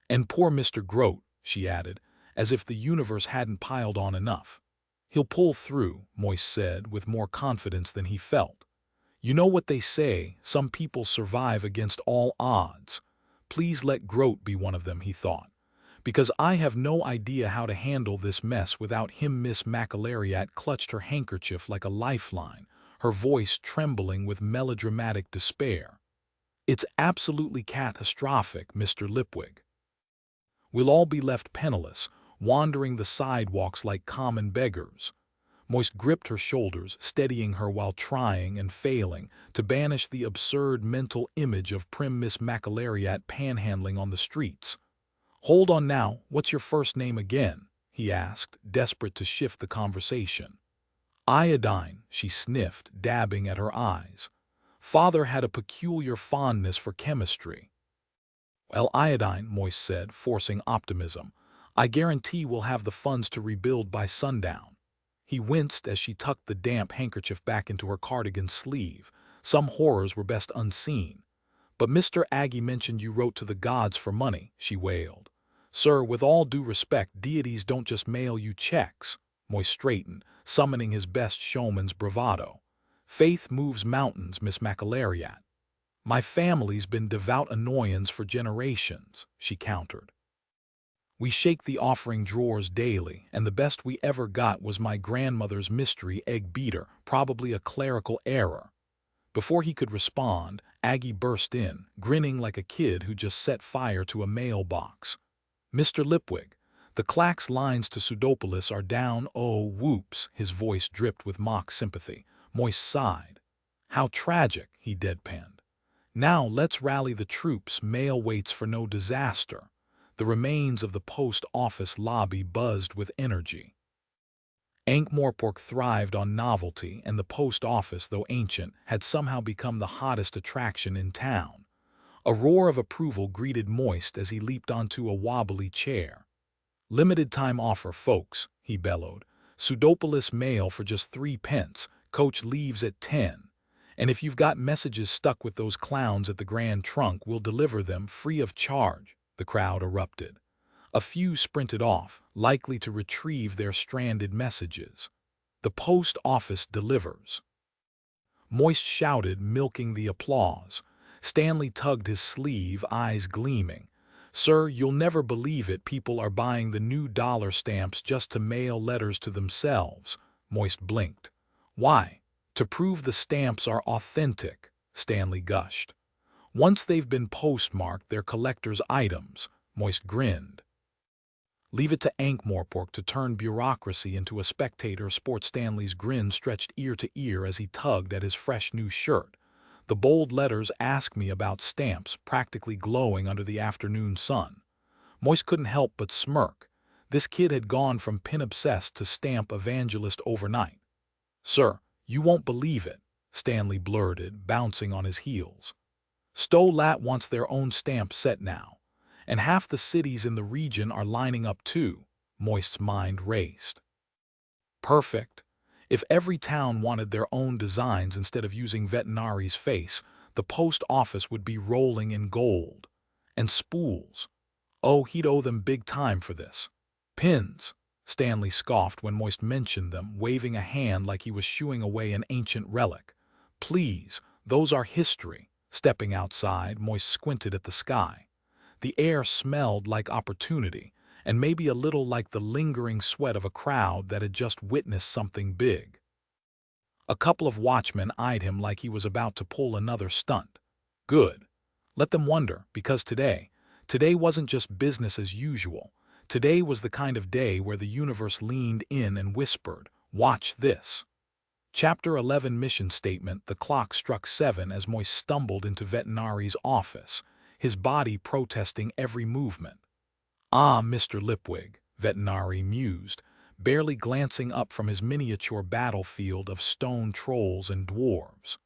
"And poor Mr. Groat," she added, as if the universe hadn't piled on enough. "He'll pull through," Moist said, with more confidence than he felt. "You know what they say, some people survive against all odds. Please let Groat be one of them," he thought. "Because I have no idea how to handle this mess without him." Miss McAlariat clutched her handkerchief like a lifeline, her voice trembling with melodramatic despair. "It's absolutely catastrophic, Mr. Lipwig. We'll all be left penniless, wandering the sidewalks like common beggars." Moist gripped her shoulders, steadying her while trying and failing to banish the absurd mental image of prim Miss McAlariat panhandling on the streets. "Hold on now, what's your first name again?" he asked, desperate to shift the conversation. Iodine, she sniffed, dabbing at her eyes. Father had a peculiar fondness for chemistry. Well, iodine, Moist said, forcing optimism. I guarantee we'll have the funds to rebuild by sundown. He winced as she tucked the damp handkerchief back into her cardigan sleeve. Some horrors were best unseen. But Mr. Aggie mentioned you wrote to the gods for money, she wailed. Sir, with all due respect, deities don't just mail you checks. Moist straightened, summoning his best showman's bravado. Faith moves mountains, Miss McAlariat. My family's been devout annoyance for generations, she countered. We shake the offering drawers daily, and the best we ever got was my grandmother's mystery egg beater, probably a clerical error. Before he could respond, Aggie burst in, grinning like a kid who just set fire to a mailbox. Mr. Lipwig, the Clack's lines to Pseudopolis are down. Oh, whoops, his voice dripped with mock sympathy. Moist sighed. How tragic, he deadpanned. Now let's rally the troops. Mail waits for no disaster. The remains of the post office lobby buzzed with energy. Ankh-Morpork thrived on novelty, and the post office, though ancient, had somehow become the hottest attraction in town. A roar of approval greeted Moist as he leaped onto a wobbly chair. Limited time offer, folks, he bellowed. Pseudopolis mail for just 3 pence. Coach leaves at 10. And if you've got messages stuck with those clowns at the Grand Trunk, we'll deliver them free of charge, the crowd erupted. A few sprinted off, likely to retrieve their stranded messages. The post office delivers. Moist shouted, milking the applause. Stanley tugged his sleeve, eyes gleaming. Sir, you'll never believe it, people are buying the new dollar stamps just to mail letters to themselves. Moist blinked. Why? To prove the stamps are authentic, Stanley gushed. Once they've been postmarked, they're collector's items. Moist grinned. Leave it to Ankh-Morpork to turn bureaucracy into a spectator sport. Stanley's grin stretched ear to ear as he tugged at his fresh new shirt. The bold letters ask me about stamps, practically glowing under the afternoon sun. Moist couldn't help but smirk. This kid had gone from pin-obsessed to stamp evangelist overnight. Sir, you won't believe it, Stanley blurted, bouncing on his heels. Stolat wants their own stamp set now. And half the cities in the region are lining up too. Moist's mind raced. Perfect. If every town wanted their own designs instead of using Vetinari's face, the post office would be rolling in gold. And spools. Oh, he'd owe them big time for this. Pins, Stanley scoffed when Moist mentioned them, waving a hand like he was shooing away an ancient relic. Please, those are history. Stepping outside, Moist squinted at the sky. The air smelled like opportunity, and maybe a little like the lingering sweat of a crowd that had just witnessed something big. A couple of watchmen eyed him like he was about to pull another stunt. Good. Let them wonder, because today wasn't just business as usual. Today was the kind of day where the universe leaned in and whispered, "Watch this." Chapter 11 Mission Statement. The clock struck 7 as Moist stumbled into Vetinari's office, his body protesting every movement. Ah, Mr. Lipwig, Vetinari mused, barely glancing up from his miniature battlefield of stone trolls and dwarves.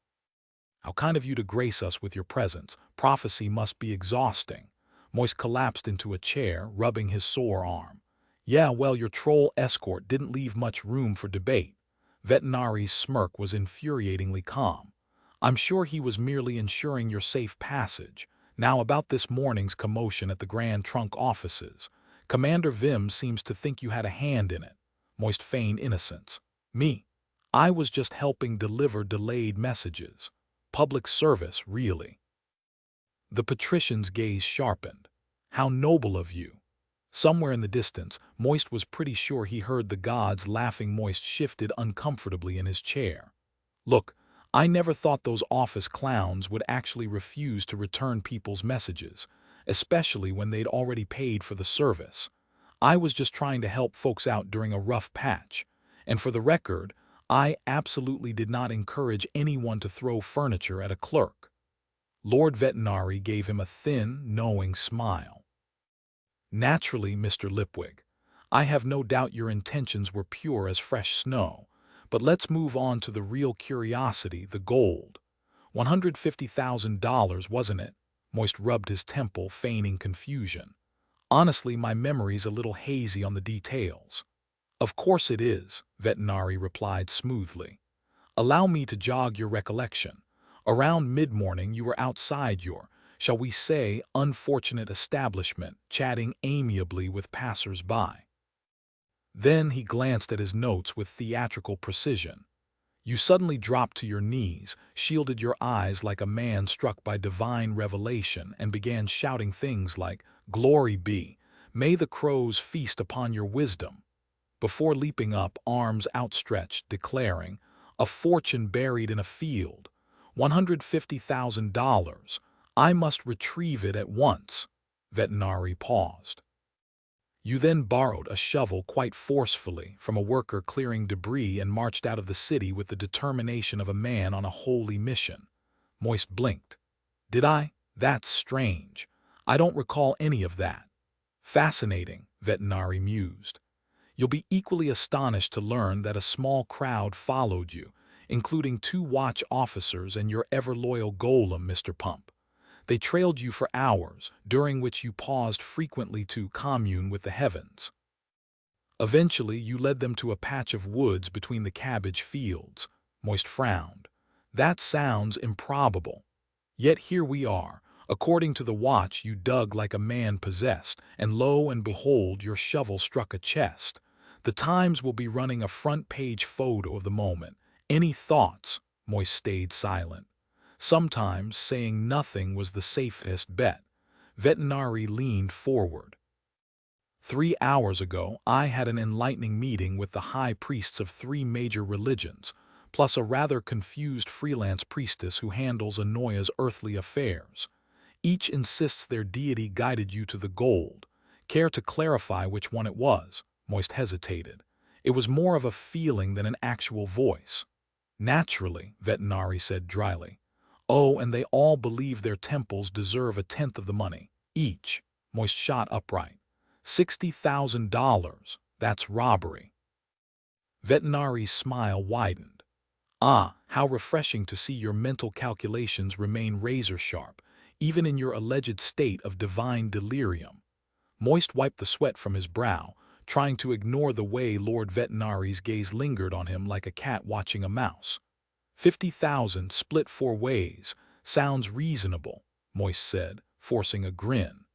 How kind of you to grace us with your presence. Prophecy must be exhausting. Moist collapsed into a chair, rubbing his sore arm. Yeah, well, your troll escort didn't leave much room for debate. Vetinari's smirk was infuriatingly calm. I'm sure he was merely ensuring your safe passage. Now about this morning's commotion at the Grand Trunk offices. Commander Vim seems to think you had a hand in it. Moist feigned innocence. Me? I was just helping deliver delayed messages. Public service, really. The patrician's gaze sharpened. How noble of you. Somewhere in the distance, Moist was pretty sure he heard the gods laughing. Moist shifted uncomfortably in his chair. Look, I never thought those office clowns would actually refuse to return people's messages, especially when they'd already paid for the service. I was just trying to help folks out during a rough patch. And for the record, I absolutely did not encourage anyone to throw furniture at a clerk. Lord Vetinari gave him a thin, knowing smile. Naturally, Mr. Lipwig. I have no doubt your intentions were pure as fresh snow. But let's move on to the real curiosity, the gold. $150,000, wasn't it? Moist rubbed his temple, feigning confusion. Honestly, my memory's a little hazy on the details. Of course it is, Vetinari replied smoothly. Allow me to jog your recollection. Around mid-morning you were outside your, shall we say, unfortunate establishment, chatting amiably with passers-by. Then he glanced at his notes with theatrical precision. You suddenly dropped to your knees, shielded your eyes like a man struck by divine revelation, and began shouting things like, "Glory be! May the crows feast upon your wisdom!" Before leaping up, arms outstretched, declaring, "A fortune buried in a field. $150,000. I must retrieve it at once." Vetinari paused. You then borrowed a shovel quite forcefully from a worker clearing debris and marched out of the city with the determination of a man on a holy mission. Moist blinked. Did I? That's strange. I don't recall any of that. Fascinating, Vetinari mused. You'll be equally astonished to learn that a small crowd followed you, including 2 watch officers and your ever-loyal golem, Mr. Pump. They trailed you for hours, during which you paused frequently to commune with the heavens. Eventually, you led them to a patch of woods between the cabbage fields. Moist frowned. That sounds improbable. Yet here we are. According to the watch, you dug like a man possessed, and lo and behold, your shovel struck a chest. The Times will be running a front-page photo of the moment. Any thoughts? Moist stayed silent. Sometimes saying nothing was the safest bet. Vetinari leaned forward. 3 hours ago, I had an enlightening meeting with the high priests of 3 major religions, plus a rather confused freelance priestess who handles Anoya's earthly affairs. Each insists their deity guided you to the gold. Care to clarify which one it was? Moist hesitated. It was more of a feeling than an actual voice. Naturally, Vetinari said dryly. Oh, and they all believe their temples deserve 1/10 of the money, each. Moist shot upright. $60,000. That's robbery. Vetinari's smile widened. Ah, how refreshing to see your mental calculations remain razor-sharp, even in your alleged state of divine delirium. Moist wiped the sweat from his brow, trying to ignore the way Lord Vetinari's gaze lingered on him like a cat watching a mouse. 50,000 split 4 ways. Sounds reasonable, Moist said, forcing a grin.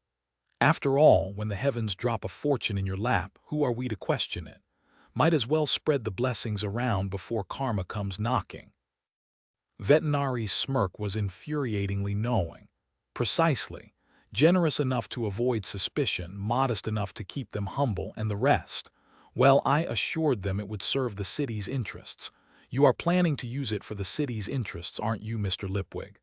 After all, when the heavens drop a fortune in your lap, who are we to question it? Might as well spread the blessings around before karma comes knocking. Vetinari's smirk was infuriatingly knowing. Precisely. Generous enough to avoid suspicion, modest enough to keep them humble, and the rest. Well, I assured them it would serve the city's interests. You are planning to use it for the city's interests, aren't you, Mr. Lipwig?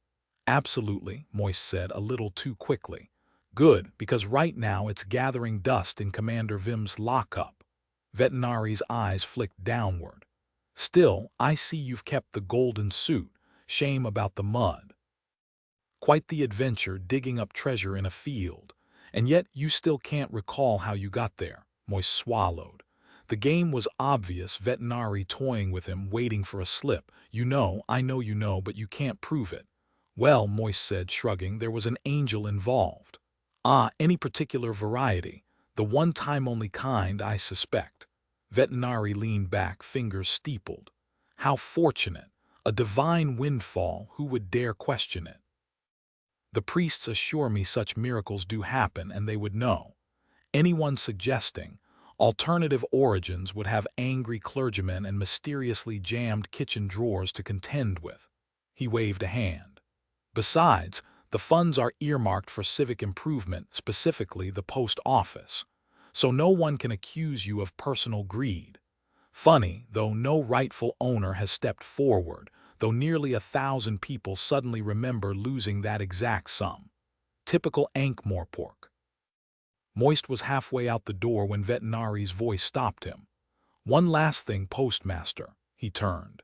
Absolutely, Moist said a little too quickly. Good, because right now it's gathering dust in Commander Vim's lockup. Vetinari's eyes flicked downward. Still, I see you've kept the golden suit. Shame about the mud. Quite the adventure digging up treasure in a field. And yet you still can't recall how you got there. Moist swallowed. The game was obvious, Vetinari toying with him, waiting for a slip. You know, I know you know, but you can't prove it. Well, Moist said, shrugging, there was an angel involved. Ah, any particular variety. The one-time-only kind, I suspect. Vetinari leaned back, fingers steepled. How fortunate. A divine windfall, who would dare question it? The priests assure me such miracles do happen, and they would know. Anyone suggesting alternative origins would have angry clergymen and mysteriously jammed kitchen drawers to contend with. He waved a hand. Besides, the funds are earmarked for civic improvement, specifically the post office. So no one can accuse you of personal greed. Funny, though no rightful owner has stepped forward, though nearly 1,000 people suddenly remember losing that exact sum. Typical Ankh-Morpork. Moist was halfway out the door when Vetinari's voice stopped him. One last thing, Postmaster. He turned.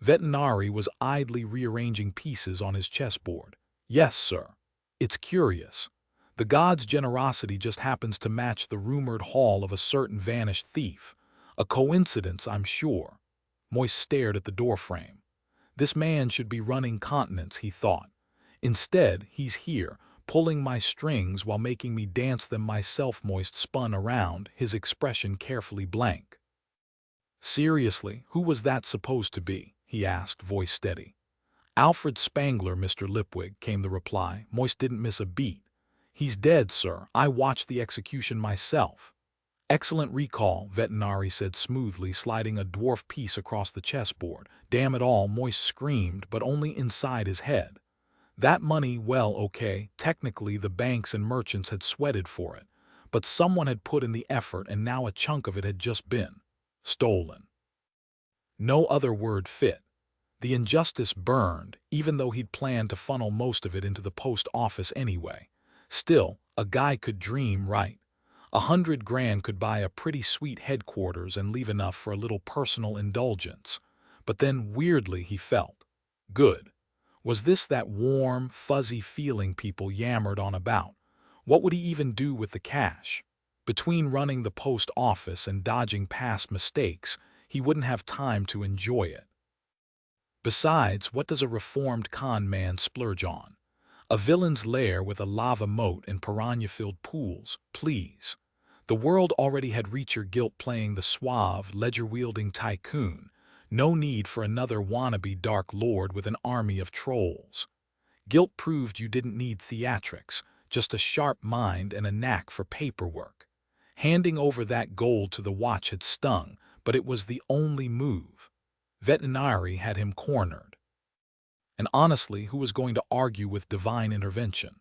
Vetinari was idly rearranging pieces on his chessboard. Yes, sir. It's curious. The god's generosity just happens to match the rumored haul of a certain vanished thief. A coincidence, I'm sure. Moist stared at the doorframe. This man should be running continents, he thought. Instead, he's here, pulling my strings while making me dance them myself. Moist spun around, his expression carefully blank. Seriously, who was that supposed to be? He asked, voice steady. Alfred Spangler, Mr. Lipwig, came the reply. Moist didn't miss a beat. He's dead, sir. I watched the execution myself. Excellent recall, Veterinary said smoothly, sliding a dwarf piece across the chessboard. Damn it all, Moist screamed, but only inside his head. That money, well, okay, technically the banks and merchants had sweated for it, but someone had put in the effort and now a chunk of it had just been stolen. No other word fit. The injustice burned, even though he'd planned to funnel most of it into the post office anyway. Still, a guy could dream, right? 100 grand could buy a pretty sweet headquarters and leave enough for a little personal indulgence. But then, weirdly, he felt good. Was this that warm, fuzzy feeling people yammered on about? What would he even do with the cash? Between running the post office and dodging past mistakes, he wouldn't have time to enjoy it. Besides, what does a reformed con man splurge on? A villain's lair with a lava moat and piranha-filled pools, please. The world already had Reacher Guilt playing the suave, ledger-wielding tycoon. No need for another wannabe Dark Lord with an army of trolls. Guilt proved you didn't need theatrics, just a sharp mind and a knack for paperwork. Handing over that gold to the watch had stung, but it was the only move. Veterinary had him cornered. And honestly, who was going to argue with divine intervention?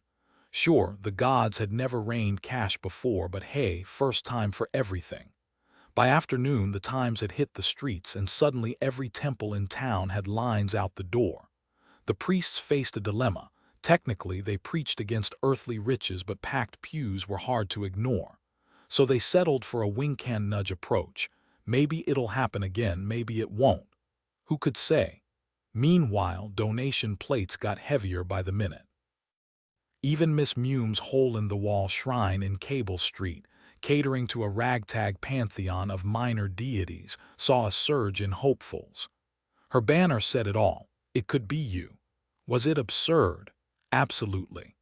Sure, the gods had never rained cash before, but hey, first time for everything. By afternoon, the Times had hit the streets, and suddenly every temple in town had lines out the door. The priests faced a dilemma. Technically, they preached against earthly riches, but packed pews were hard to ignore. So they settled for a wink-and-nudge approach. Maybe it'll happen again, maybe it won't. Who could say? Meanwhile, donation plates got heavier by the minute. Even Miss Mume's hole-in-the-wall shrine in Cable Street, catering to a ragtag pantheon of minor deities, saw a surge in hopefuls. Her banner said it all. It could be you. Was it absurd? Absolutely.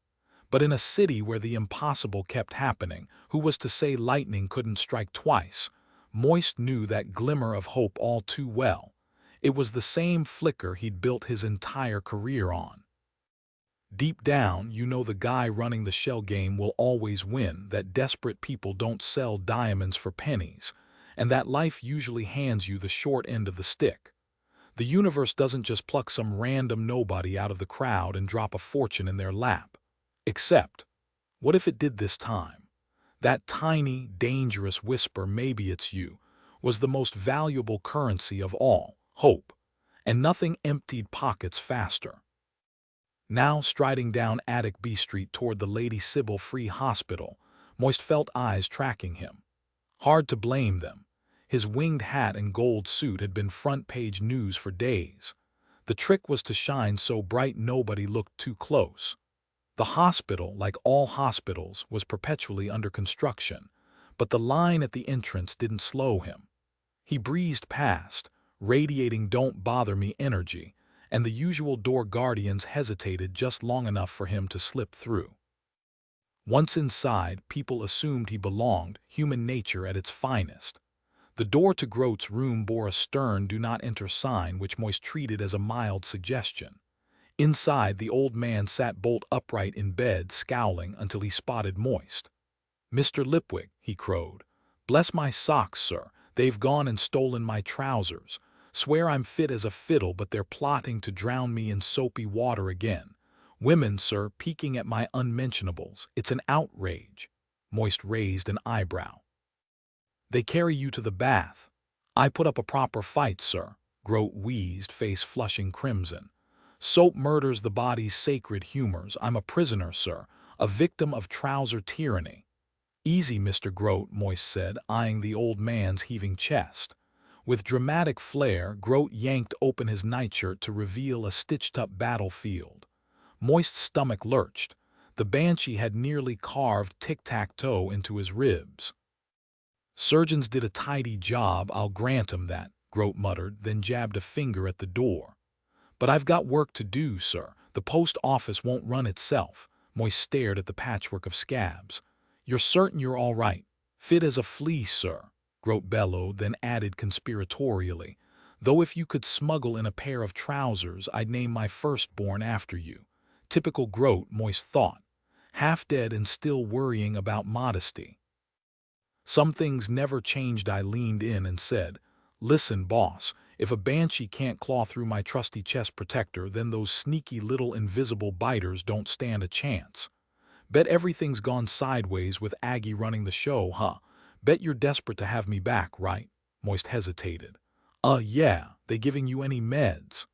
But in a city where the impossible kept happening, who was to say lightning couldn't strike twice? Moist knew that glimmer of hope all too well. It was the same flicker he'd built his entire career on. Deep down, you know the guy running the shell game will always win, that desperate people don't sell diamonds for pennies, and that life usually hands you the short end of the stick. The universe doesn't just pluck some random nobody out of the crowd and drop a fortune in their lap. Except, what if it did this time? That tiny, dangerous whisper, maybe it's you, was the most valuable currency of all, hope, and nothing emptied pockets faster. Now striding down Attic B Street toward the Lady Sybil Free Hospital, Moist felt eyes tracking him. Hard to blame them. His winged hat and gold suit had been front-page news for days. The trick was to shine so bright nobody looked too close. The hospital, like all hospitals, was perpetually under construction, but the line at the entrance didn't slow him. He breezed past, radiating "don't bother me" energy, and the usual door guardians hesitated just long enough for him to slip through. Once inside, people assumed he belonged, human nature at its finest. The door to Grote's room bore a stern "Do Not Enter" sign, which Moist treated as a mild suggestion. Inside, the old man sat bolt upright in bed, scowling until he spotted Moist. "Mr. Lipwig," he crowed. "Bless my socks, sir, they've gone and stolen my trousers. Swear I'm fit as a fiddle, but they're plotting to drown me in soapy water again. Women, sir, peeking at my unmentionables. It's an outrage." Moist raised an eyebrow. "They carry you to the bath." "I put up a proper fight, sir," Grote wheezed, face flushing crimson. "Soap murders the body's sacred humors. I'm a prisoner, sir, a victim of trouser tyranny." "Easy, Mr. Grote," Moist said, eyeing the old man's heaving chest. With dramatic flair, Grote yanked open his nightshirt to reveal a stitched-up battlefield. Moist's stomach lurched. The banshee had nearly carved tic-tac-toe into his ribs. "Surgeons did a tidy job, I'll grant 'em that," Grote muttered, then jabbed a finger at the door. "But I've got work to do, sir. The post office won't run itself." Moist stared at the patchwork of scabs. "You're certain you're all right? Fit as a flea, sir," Grote bellowed, then added conspiratorially, "though if you could smuggle in a pair of trousers, I'd name my firstborn after you." Typical Grote, Moist thought. Half dead and still worrying about modesty. Some things never changed. I leaned in and said, "Listen, boss, if a banshee can't claw through my trusty chest protector, then those sneaky little invisible biters don't stand a chance. Bet everything's gone sideways with Aggie running the show, huh? Bet you're desperate to have me back, right?" Moist hesitated. Yeah, they giving you any meds?"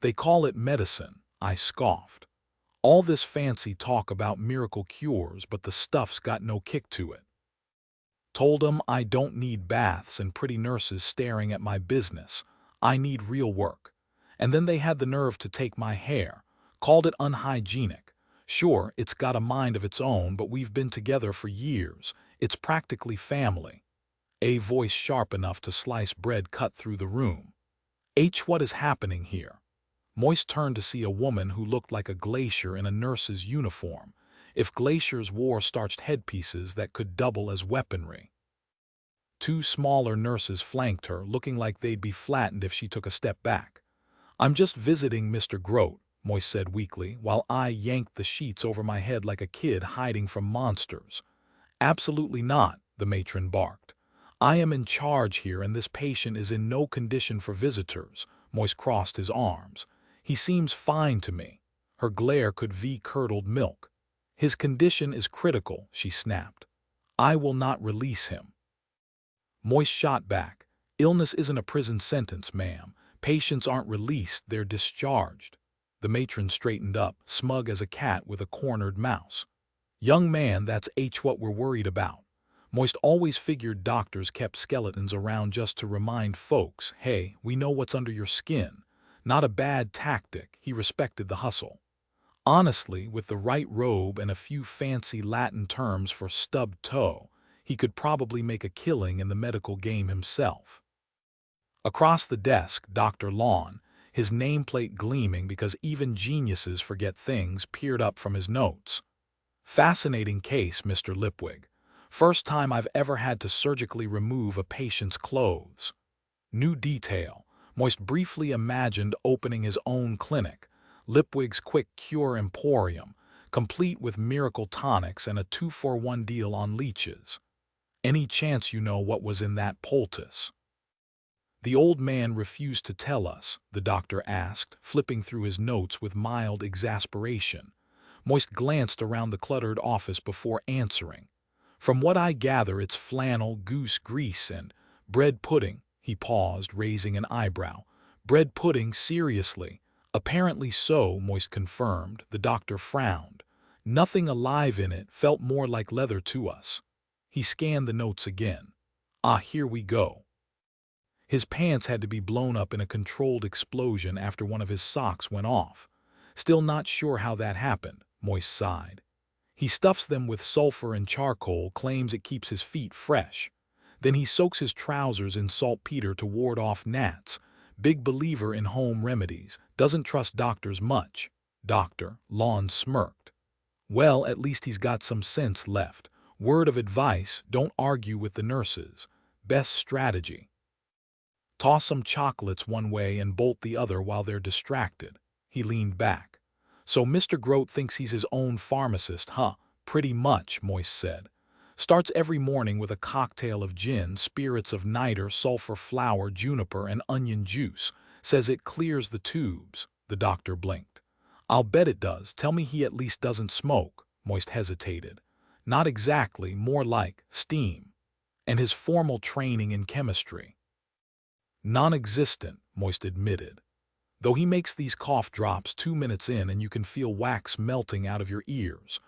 "They call it medicine," I scoffed. "All this fancy talk about miracle cures, but the stuff's got no kick to it. Told 'em I don't need baths and pretty nurses staring at my business. I need real work. And then they had the nerve to take my hair. Called it unhygienic. Sure, it's got a mind of its own, but we've been together for years. It's practically family." A voice sharp enough to slice bread cut through the room. What is happening here?" Moist turned to see a woman who looked like a glacier in a nurse's uniform, if glaciers wore starched headpieces that could double as weaponry. Two smaller nurses flanked her, looking like they'd be flattened if she took a step back. "I'm just visiting Mr. Grote," Moist said weakly, while I yanked the sheets over my head like a kid hiding from monsters. "Absolutely not," the matron barked. "I am in charge here, and this patient is in no condition for visitors." Moist crossed his arms. "He seems fine to me." Her glare could be curdled milk. "His condition is critical," she snapped. "I will not release him." Moist shot back. "Illness isn't a prison sentence, ma'am. Patients aren't released, they're discharged." The matron straightened up, smug as a cat with a cornered mouse. "Young man, that's what we're worried about." Moist always figured doctors kept skeletons around just to remind folks, "Hey, we know what's under your skin." Not a bad tactic. He respected the hustle. Honestly, with the right robe and a few fancy Latin terms for stubbed toe, he could probably make a killing in the medical game himself. Across the desk, Dr. Lawn, his nameplate gleaming because even geniuses forget things, peered up from his notes. "Fascinating case, Mr. Lipwig. First time I've ever had to surgically remove a patient's clothes." New detail. Moist briefly imagined opening his own clinic, Lipwig's Quick Cure Emporium, complete with miracle tonics and a 2-for-1 deal on leeches. "Any chance you know what was in that poultice?" "The old man refused to tell us," the doctor asked, flipping through his notes with mild exasperation. Moist glanced around the cluttered office before answering. "From what I gather, it's flannel, goose grease, and bread pudding." He paused, raising an eyebrow. "Bread pudding, seriously?" "Apparently so," Moist confirmed. The doctor frowned. "Nothing alive in it, felt more like leather to us." He scanned the notes again. Here we go." His pants had to be blown up in a controlled explosion after one of his socks went off. "Still not sure how that happened," Moist sighed. "He stuffs them with sulfur and charcoal, claims it keeps his feet fresh. Then he soaks his trousers in saltpeter to ward off gnats. Big believer in home remedies, doesn't trust doctors much." Dr. Lawn smirked. "Well, at least he's got some sense left. Word of advice, don't argue with the nurses. Best strategy. Toss some chocolates one way and bolt the other while they're distracted." He leaned back. "So Mr. Grote thinks he's his own pharmacist, huh?" "Pretty much," Moist said. "Starts every morning with a cocktail of gin, spirits of niter, sulfur flower, juniper, and onion juice. Says it clears the tubes." The doctor blinked. "I'll bet it does. Tell me he at least doesn't smoke." Moist hesitated. "Not exactly, more like steam." "And his formal training in chemistry?" "Non-existent," Moist admitted. "Though he makes these cough drops 2 minutes in and you can feel wax melting out of your ears.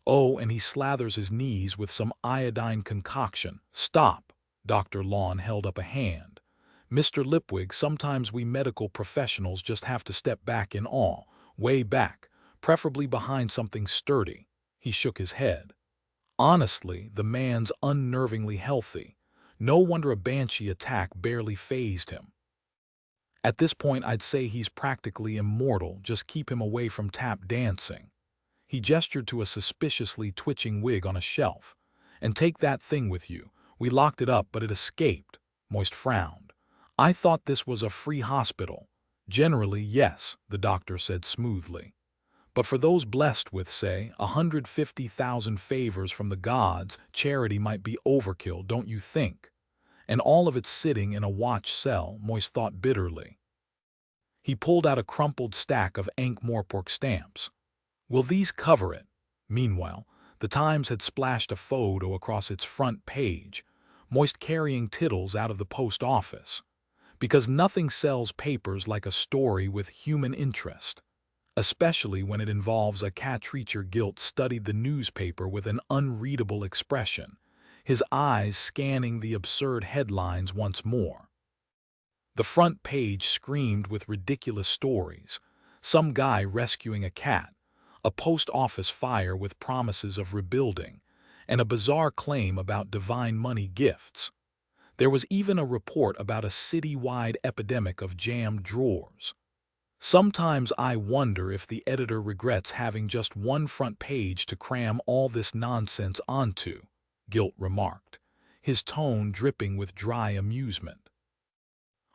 Oh, and he slathers his knees with some iodine concoction." "Stop." Dr. Lawn held up a hand. "Mr. Lipwig, sometimes we medical professionals just have to step back in awe, way back, preferably behind something sturdy." He shook his head. Honestly, the man's unnervingly healthy. No wonder a banshee attack barely fazed him. At this point, I'd say he's practically immortal. Just keep him away from tap dancing. He gestured to a suspiciously twitching wig on a shelf. And take that thing with you. We locked it up, but it escaped. Moist frowned. I thought this was a free hospital. Generally, yes, the doctor said smoothly. But for those blessed with, say, 150,000 favors from the gods, charity might be overkill, don't you think? And all of it sitting in a watch cell, Moist thought bitterly. He pulled out a crumpled stack of Ankh-Morpork stamps. Will these cover it? Meanwhile, the Times had splashed a photo across its front page, Moist carrying tittles out of the post office. Because nothing sells papers like a story with human interest. Especially when it involves a cat creature. Gilt studied the newspaper with an unreadable expression, his eyes scanning the absurd headlines once more. The front page screamed with ridiculous stories. Some guy rescuing a cat, a post office fire with promises of rebuilding, and a bizarre claim about divine money gifts. There was even a report about a city-wide epidemic of jammed drawers. Sometimes I wonder if the editor regrets having just one front page to cram all this nonsense onto, Gilt remarked, his tone dripping with dry amusement.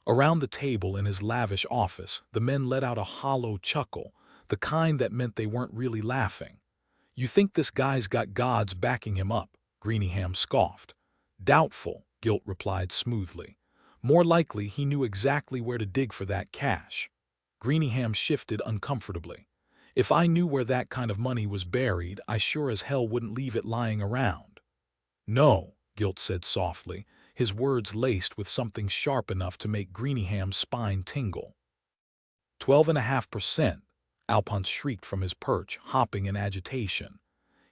Around the table in his lavish office, the men let out a hollow chuckle, the kind that meant they weren't really laughing. You think this guy's got gods backing him up, Greeningham scoffed. Doubtful, Gilt replied smoothly. More likely he knew exactly where to dig for that cash. Greeningham shifted uncomfortably. If I knew where that kind of money was buried, I sure as hell wouldn't leave it lying around. No, Gilt said softly, his words laced with something sharp enough to make Greeningham's spine tingle. 12.5%, Alphonse shrieked from his perch, hopping in agitation.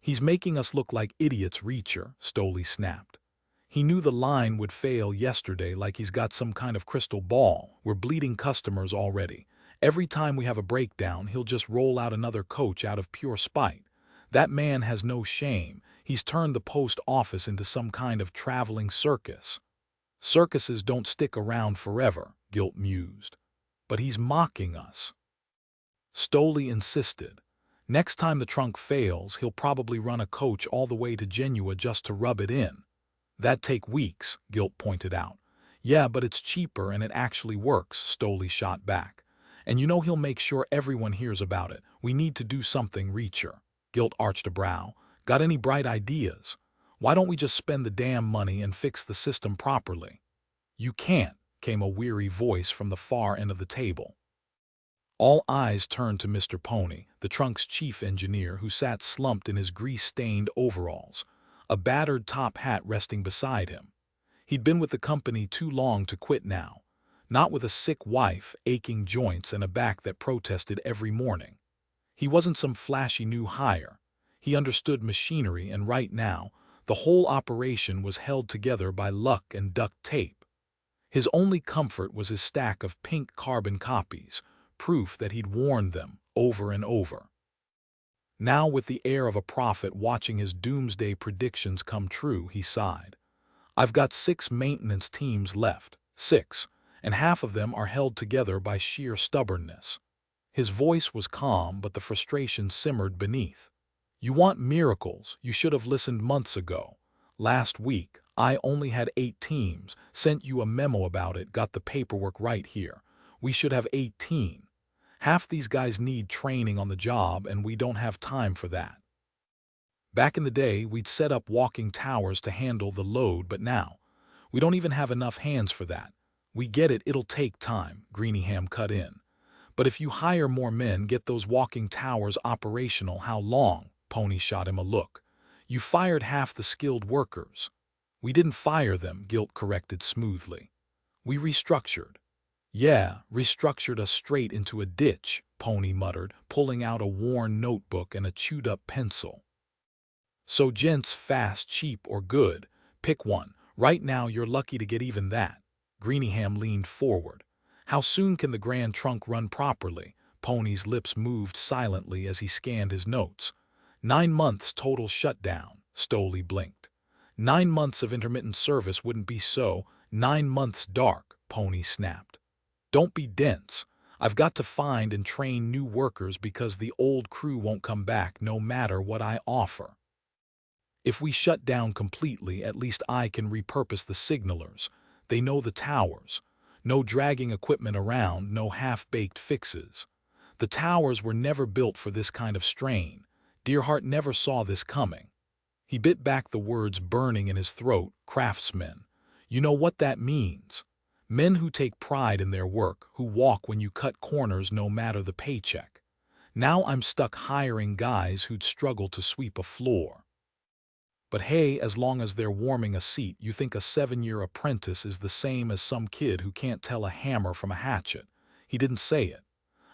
He's making us look like idiots, Reacher, Stoley snapped. He knew the line would fail yesterday, like he's got some kind of crystal ball. We're bleeding customers already. Every time we have a breakdown, he'll just roll out another coach out of pure spite. That man has no shame. He's turned the post office into some kind of traveling circus. Circuses don't stick around forever, Gilt mused. But he's mocking us. Stoley insisted. Next time the trunk fails, he'll probably run a coach all the way to Genua just to rub it in. That'd take weeks, Gilt pointed out. Yeah, but it's cheaper and it actually works, Stoley shot back. And you know he'll make sure everyone hears about it. We need to do something, Reacher. Gilt arched a brow. Got any bright ideas? Why don't we just spend the damn money and fix the system properly? You can't, came a weary voice from the far end of the table. All eyes turned to Mr. Pony, the trunk's chief engineer, who sat slumped in his grease-stained overalls, a battered top hat resting beside him. He'd been with the company too long to quit now. Not with a sick wife, aching joints, and a back that protested every morning. He wasn't some flashy new hire. He understood machinery, and right now, the whole operation was held together by luck and duct tape. His only comfort was his stack of pink carbon copies, proof that he'd warned them over and over. Now, with the air of a prophet watching his doomsday predictions come true, he sighed. I've got 6 maintenance teams left, 6. And half of them are held together by sheer stubbornness. His voice was calm, but the frustration simmered beneath. You want miracles, you should have listened months ago. Last week, I only had 8 teams, sent you a memo about it, got the paperwork right here. We should have 18. Half these guys need training on the job, and we don't have time for that. Back in the day, we'd set up walking towers to handle the load, but now, we don't even have enough hands for that. We get it, it'll take time, Greeningham cut in. But if you hire more men, get those walking towers operational, how long? Pony shot him a look. You fired half the skilled workers. We didn't fire them, Gilt corrected smoothly. We restructured. Yeah, restructured us straight into a ditch, Pony muttered, pulling out a worn notebook and a chewed-up pencil. So gents, fast, cheap, or good, pick one. Right now you're lucky to get even that. Greeningham leaned forward. How soon can the Grand Trunk run properly? Pony's lips moved silently as he scanned his notes. 9 months total shutdown, Stoley blinked. 9 months of intermittent service wouldn't be so. 9 months dark, Pony snapped. Don't be dense. I've got to find and train new workers because the old crew won't come back no matter what I offer. If we shut down completely, at least I can repurpose the signalers. They know the towers. No dragging equipment around, no half-baked fixes. The towers were never built for this kind of strain. Dearheart never saw this coming. He bit back the words burning in his throat. Craftsmen. You know what that means. Men who take pride in their work, who walk when you cut corners no matter the paycheck. Now I'm stuck hiring guys who'd struggle to sweep a floor. But hey, as long as they're warming a seat, you think a 7-year apprentice is the same as some kid who can't tell a hammer from a hatchet. He didn't say it.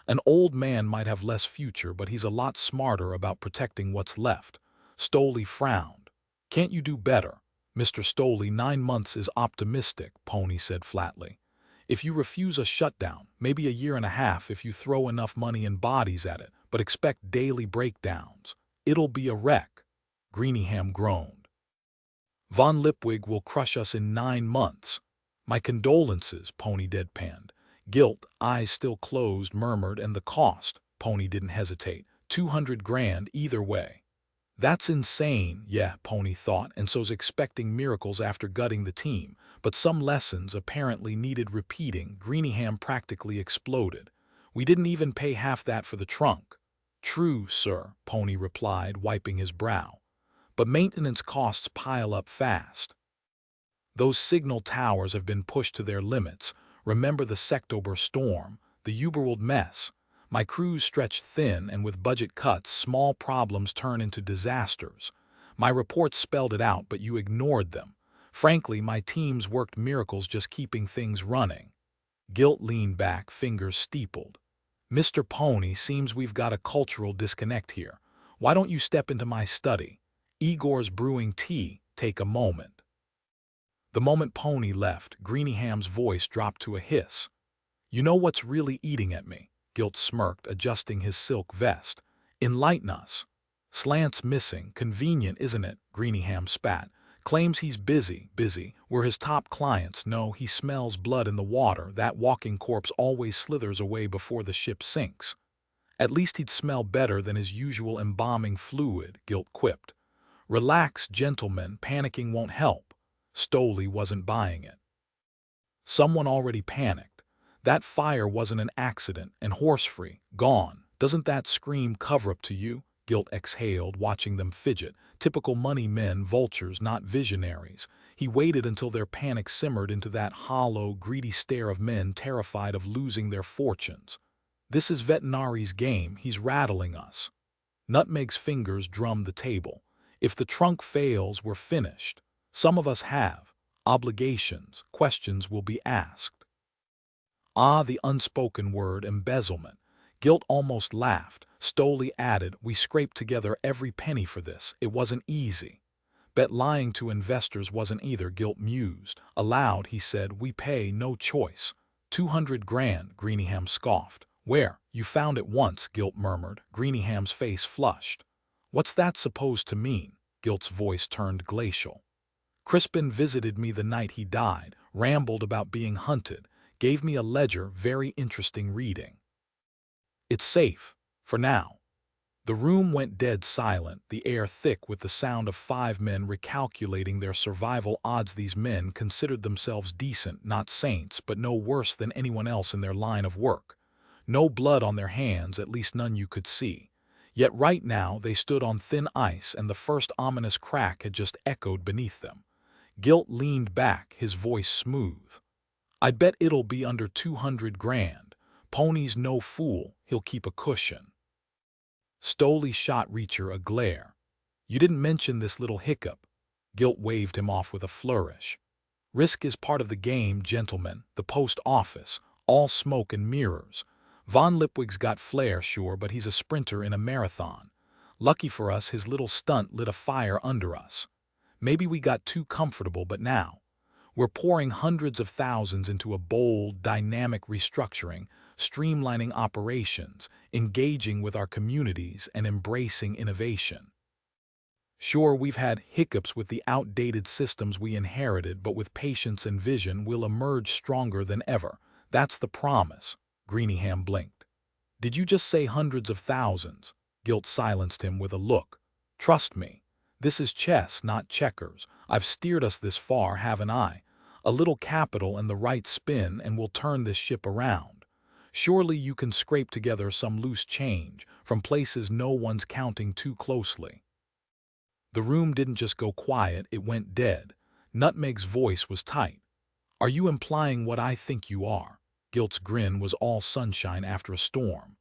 An old man might have less future, but he's a lot smarter about protecting what's left. Stoley frowned. Can't you do better? Mr. Stoley, 9 months is optimistic, Pony said flatly. If you refuse a shutdown, maybe a year and a half if you throw enough money and bodies at it, but expect daily breakdowns. It'll be a wreck. Greeningham groaned. Von Lipwig will crush us in 9 months. My condolences, Pony deadpanned. Guilt, eyes still closed, murmured, and the cost, Pony didn't hesitate. 200 grand either way. That's insane, yeah, Pony thought, and so's expecting miracles after gutting the team. But some lessons apparently needed repeating. Greeningham practically exploded. We didn't even pay half that for the trunk. True, sir, Pony replied, wiping his brow. But maintenance costs pile up fast. Those signal towers have been pushed to their limits. Remember the Sectober storm, the Uberworld mess. My crews stretched thin, and with budget cuts, small problems turn into disasters. My reports spelled it out, but you ignored them. Frankly, my teams worked miracles just keeping things running. Guilt leaned back, fingers steepled. Mr. Pony, seems we've got a cultural disconnect here. Why don't you step into my study? Igor's brewing tea, take a moment. The moment Pony left, Greeningham's voice dropped to a hiss. You know what's really eating at me? Guilt smirked, adjusting his silk vest. Enlighten us. Slant's missing. Convenient, isn't it? Greeningham spat. Claims he's busy. We're his top clients. No, he smells blood in the water. That walking corpse always slithers away before the ship sinks. At least he'd smell better than his usual embalming fluid, Guilt quipped. Relax, gentlemen, panicking won't help. Stoley wasn't buying it. Someone already panicked. That fire wasn't an accident, and horse-free, gone. Doesn't that scream cover-up to you? Guilt exhaled, watching them fidget. Typical money men, vultures, not visionaries. He waited until their panic simmered into that hollow, greedy stare of men terrified of losing their fortunes. This is Vetinari's game. He's rattling us. Nutmeg's fingers drummed the table. If the trunk fails, we're finished. Some of us have obligations. Questions will be asked. Ah, the unspoken word, embezzlement. Guilt almost laughed. Stoley added, we scraped together every penny for this. It wasn't easy. Bet lying to investors wasn't either, Guilt mused. Aloud, he said, we pay, no choice. 200 grand, Greeningham scoffed. Where? You found it once, Guilt murmured. Greeningham's face flushed. What's that supposed to mean? Guilt's voice turned glacial. Crispin visited me the night he died, rambled about being hunted, gave me a ledger, very interesting reading. It's safe, for now. The room went dead silent, the air thick with the sound of 5 men recalculating their survival odds. These men considered themselves decent, not saints, but no worse than anyone else in their line of work. No blood on their hands, at least none you could see. Yet right now they stood on thin ice, and the first ominous crack had just echoed beneath them. Guilt leaned back, his voice smooth. I bet it'll be under 200 grand. Pony's no fool, he'll keep a cushion. Stoley shot Reacher a glare. You didn't mention this little hiccup. Guilt waved him off with a flourish. Risk is part of the game, gentlemen. The post office, all smoke and mirrors. Von Lipwig's got flair, sure, but he's a sprinter in a marathon. Lucky for us, his little stunt lit a fire under us. Maybe we got too comfortable, but now we're pouring hundreds of thousands into a bold, dynamic restructuring, streamlining operations, engaging with our communities, and embracing innovation. Sure, we've had hiccups with the outdated systems we inherited, but with patience and vision, we'll emerge stronger than ever. That's the promise. Greeningham blinked. Did you just say hundreds of thousands? Guilt silenced him with a look. Trust me. This is chess, not checkers. I've steered us this far, haven't I? A little capital and the right spin, and we'll turn this ship around. Surely you can scrape together some loose change from places no one's counting too closely. The room didn't just go quiet, it went dead. Nutmeg's voice was tight. Are you implying what I think you are? Gilt's grin was all sunshine after a storm.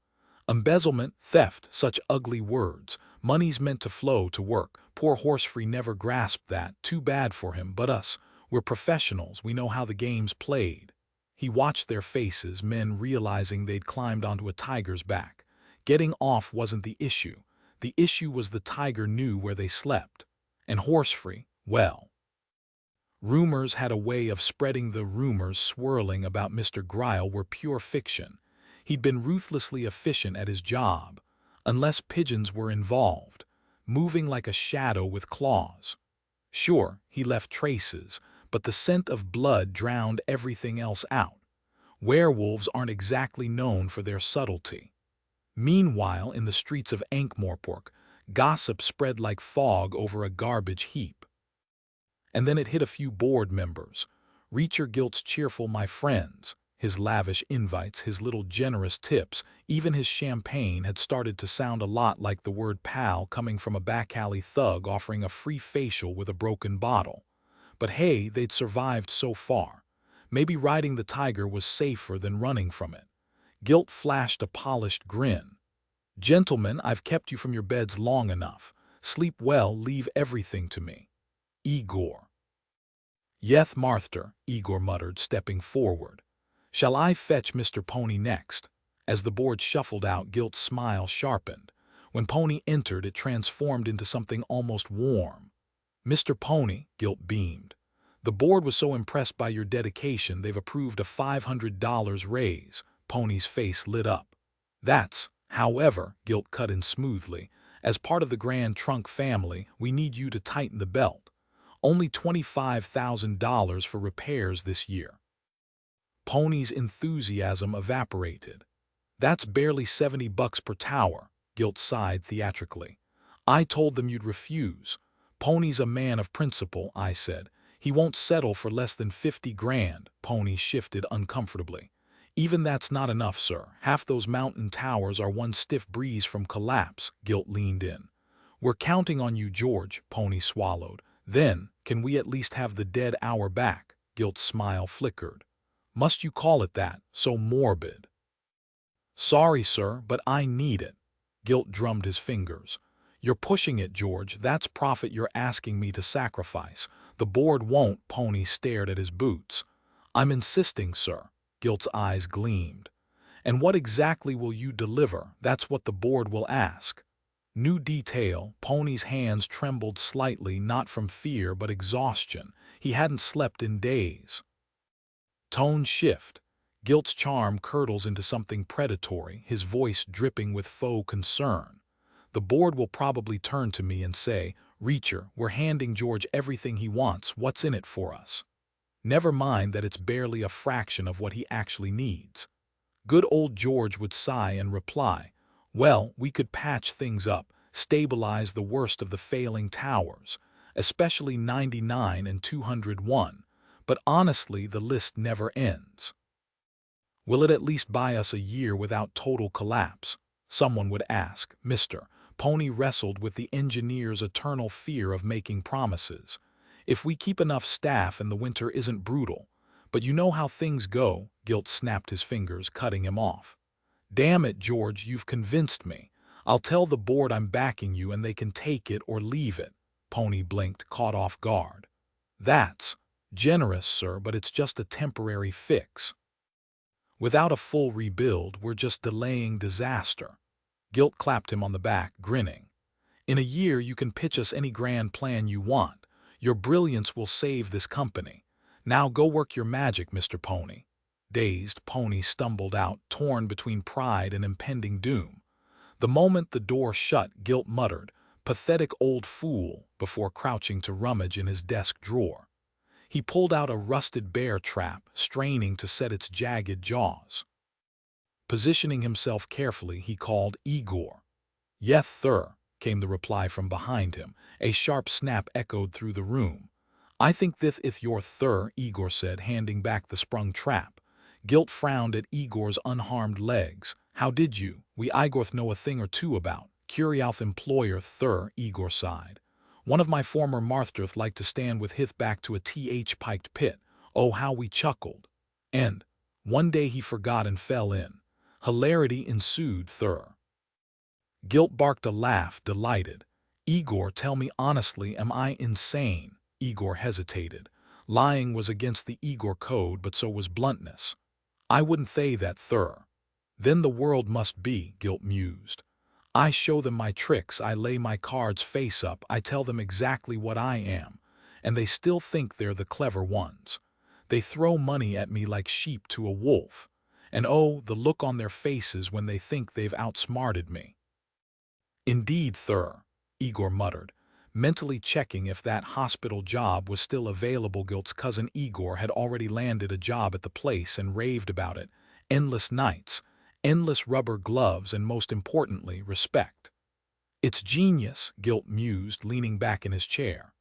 Embezzlement, theft, such ugly words. Money's meant to flow to work. Poor Horsefree never grasped that. Too bad for him, but us, we're professionals. We know how the game's played. He watched their faces, men realizing they'd climbed onto a tiger's back. Getting off wasn't the issue. The issue was the tiger knew where they slept. And Horsefree, well. Rumors had a way of spreading. The rumors swirling about Mr. Gryle were pure fiction. He'd been ruthlessly efficient at his job, unless pigeons were involved, moving like a shadow with claws. Sure, he left traces, but the scent of blood drowned everything else out. Werewolves aren't exactly known for their subtlety. Meanwhile, in the streets of Ankh-Morpork, gossip spread like fog over a garbage heap. And then it hit a few board members. Reacher Gilt's cheerful "my friends," his lavish invites, his little generous tips, even his champagne had started to sound a lot like the word pal coming from a back-alley thug offering a free facial with a broken bottle. But hey, they'd survived so far. Maybe riding the tiger was safer than running from it. Gilt flashed a polished grin. Gentlemen, I've kept you from your beds long enough. Sleep well, leave everything to me. Igor. Yeth Marther, Igor muttered, stepping forward. Shall I fetch Mr. Pony next? As the board shuffled out, Gilt's smile sharpened. When Pony entered, it transformed into something almost warm. Mr. Pony, Gilt beamed. The board was so impressed by your dedication, they've approved a $500 raise. Pony's face lit up. That's, however, Gilt cut in smoothly, as part of the Grand Trunk family, we need you to tighten the belt. Only $25,000 for repairs this year. Pony's enthusiasm evaporated. That's barely $70 per tower, Gilt sighed theatrically. I told them you'd refuse. Pony's a man of principle, I said. He won't settle for less than 50 grand. Pony shifted uncomfortably. Even that's not enough, sir. Half those mountain towers are one stiff breeze from collapse. Gilt leaned in. We're counting on you, George, Pony swallowed. Then, can we at least have the dead hour back? Gilt's smile flickered. Must you call it that? So morbid. Sorry, sir, but I need it. Gilt drummed his fingers. You're pushing it, George. That's profit you're asking me to sacrifice. The board won't. Pony stared at his boots. I'm insisting, sir. Gilt's eyes gleamed. And what exactly will you deliver? That's what the board will ask. New detail. Pony's hands trembled slightly, not from fear but exhaustion. He hadn't slept in days. Tone shift. Gilt's charm curdles into something predatory, his voice dripping with faux concern. The board will probably turn to me and say, Reacher, we're handing George everything he wants. What's in it for us? Never mind that it's barely a fraction of what he actually needs. Good old George would sigh and reply, well, we could patch things up, stabilize the worst of the failing towers, especially 99 and 201, but honestly the list never ends. Will it at least buy us a year without total collapse? Someone would ask. Mr. Pony wrestled with the engineer's eternal fear of making promises. If we keep enough staff and the winter isn't brutal. But you know how things go. Gilt snapped his fingers, cutting him off. Damn it, George, you've convinced me. I'll tell the board I'm backing you and they can take it or leave it. Pony blinked, caught off guard. That's generous, sir, but it's just a temporary fix. Without a full rebuild, we're just delaying disaster. Gilt clapped him on the back, grinning. In a year, you can pitch us any grand plan you want. Your brilliance will save this company. Now go work your magic, Mr. Pony. Dazed, Pony stumbled out, torn between pride and impending doom. The moment the door shut, Gilt muttered, Pathetic old fool, before crouching to rummage in his desk drawer. He pulled out a rusted bear trap, straining to set its jagged jaws. Positioning himself carefully, he called Igor. "Yeth, thir," came the reply from behind him. A sharp snap echoed through the room. "I think thith ith your thir," Igor said, handing back the sprung trap. Guilt frowned at Igor's unharmed legs. "How did you? We Igorth know a thing or two about. Curiouth employer thir," Igor sighed. "One of my former Marthdoth liked to stand with hith back to a piked pit. Oh, how we chuckled. And one day he forgot and fell in. Hilarity ensued thir." Guilt barked a laugh, delighted. "Igor, tell me honestly, am I insane?" Igor hesitated. Lying was against the Igor code, but so was bluntness. "I wouldn't say that, thir." "Then the world must be," Guilt mused. "I show them my tricks, I lay my cards face up, I tell them exactly what I am, and they still think they're the clever ones. They throw money at me like sheep to a wolf. And oh, the look on their faces when they think they've outsmarted me." "Indeed, thir," Igor muttered, mentally checking if that hospital job was still available. Guilt's cousin Igor had already landed a job at the place and raved about it. Endless nights, endless rubber gloves, and most importantly, respect. "It's genius," Guilt mused, leaning back in his chair.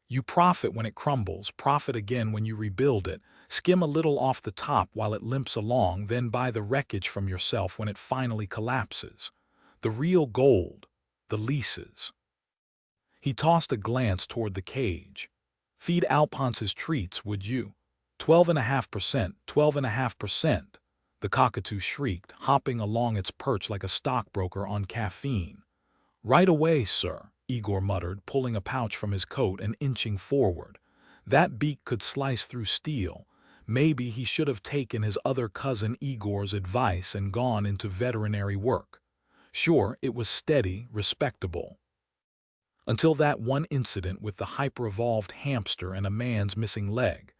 "You profit when it crumbles, profit again when you rebuild it, skim a little off the top while it limps along, then buy the wreckage from yourself when it finally collapses. The real gold, the leases." He tossed a glance toward the cage. "Feed Alphonse's treats, would you? 12.5%, 12.5%. The cockatoo shrieked, hopping along its perch like a stockbroker on caffeine. "Right away, sir," Igor muttered, pulling a pouch from his coat and inching forward. That beak could slice through steel. Maybe he should have taken his other cousin Igor's advice and gone into veterinary work. Sure, it was steady, respectable. Until that one incident with the hyper-evolved hamster and a man's missing leg.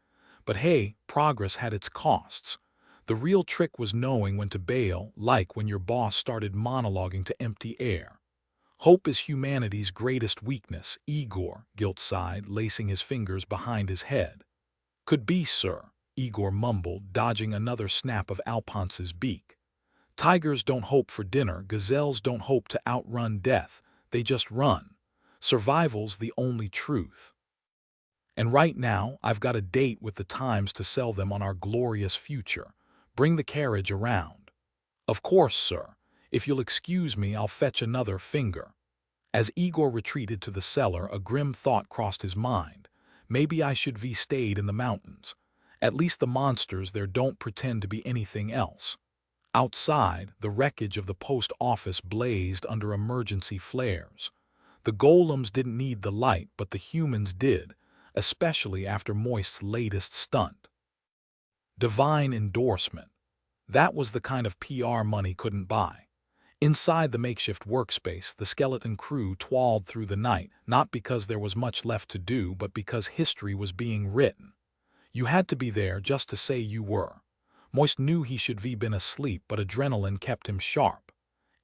But hey, progress had its costs. The real trick was knowing when to bail, like when your boss started monologuing to empty air. "Hope is humanity's greatest weakness," Igor, Guilt sighed, lacing his fingers behind his head. "Could be, sir," Igor mumbled, dodging another snap of Alphonse's beak. "Tigers don't hope for dinner, gazelles don't hope to outrun death, they just run. Survival's the only truth. And right now, I've got a date with the Times to sell them on our glorious future. Bring the carriage around." "Of course, sir. If you'll excuse me, I'll fetch another finger." As Igor retreated to the cellar, a grim thought crossed his mind. Maybe I should be stayed in the mountains. At least the monsters there don't pretend to be anything else. Outside, the wreckage of the post office blazed under emergency flares. The golems didn't need the light, but the humans did, especially after Moist's latest stunt. Divine endorsement. That was the kind of PR money couldn't buy. Inside the makeshift workspace, the skeleton crew toiled through the night, not because there was much left to do, but because history was being written. You had to be there just to say you were. Moist knew he should have been asleep, but adrenaline kept him sharp.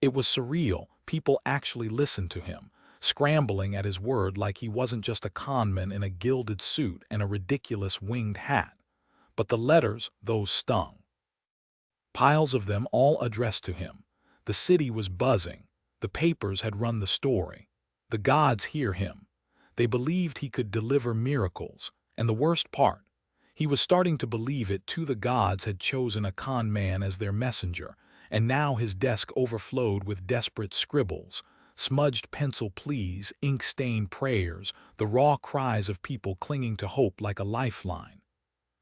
It was surreal. People actually listened to him, scrambling at his word like he wasn't just a conman in a gilded suit and a ridiculous winged hat. But the letters, those stung. Piles of them, all addressed to him. The city was buzzing. The papers had run the story. The gods hear him. They believed he could deliver miracles. And the worst part, he was starting to believe it too. The gods had chosen a con man as their messenger, and now his desk overflowed with desperate scribbles, smudged pencil pleas, ink-stained prayers, the raw cries of people clinging to hope like a lifeline.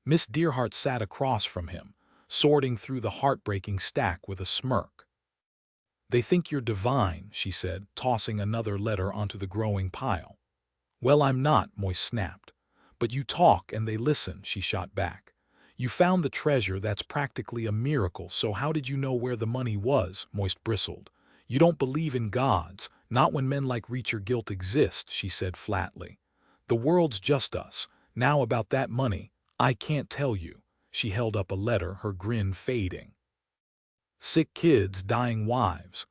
Miss Dearheart sat across from him, sorting through the heartbreaking stack with a smirk. "They think you're divine," she said, tossing another letter onto the growing pile. "Well, I'm not," Moist snapped. "But you talk and they listen," she shot back. "You found the treasure, that's practically a miracle, so how did you know where the money was?" Moist bristled. "You don't believe in gods, not when men like Reacher Guilt exist," she said flatly. "The world's just us. Now about that money, I can't tell you." She held up a letter, her grin fading. "Sick kids, dying wives.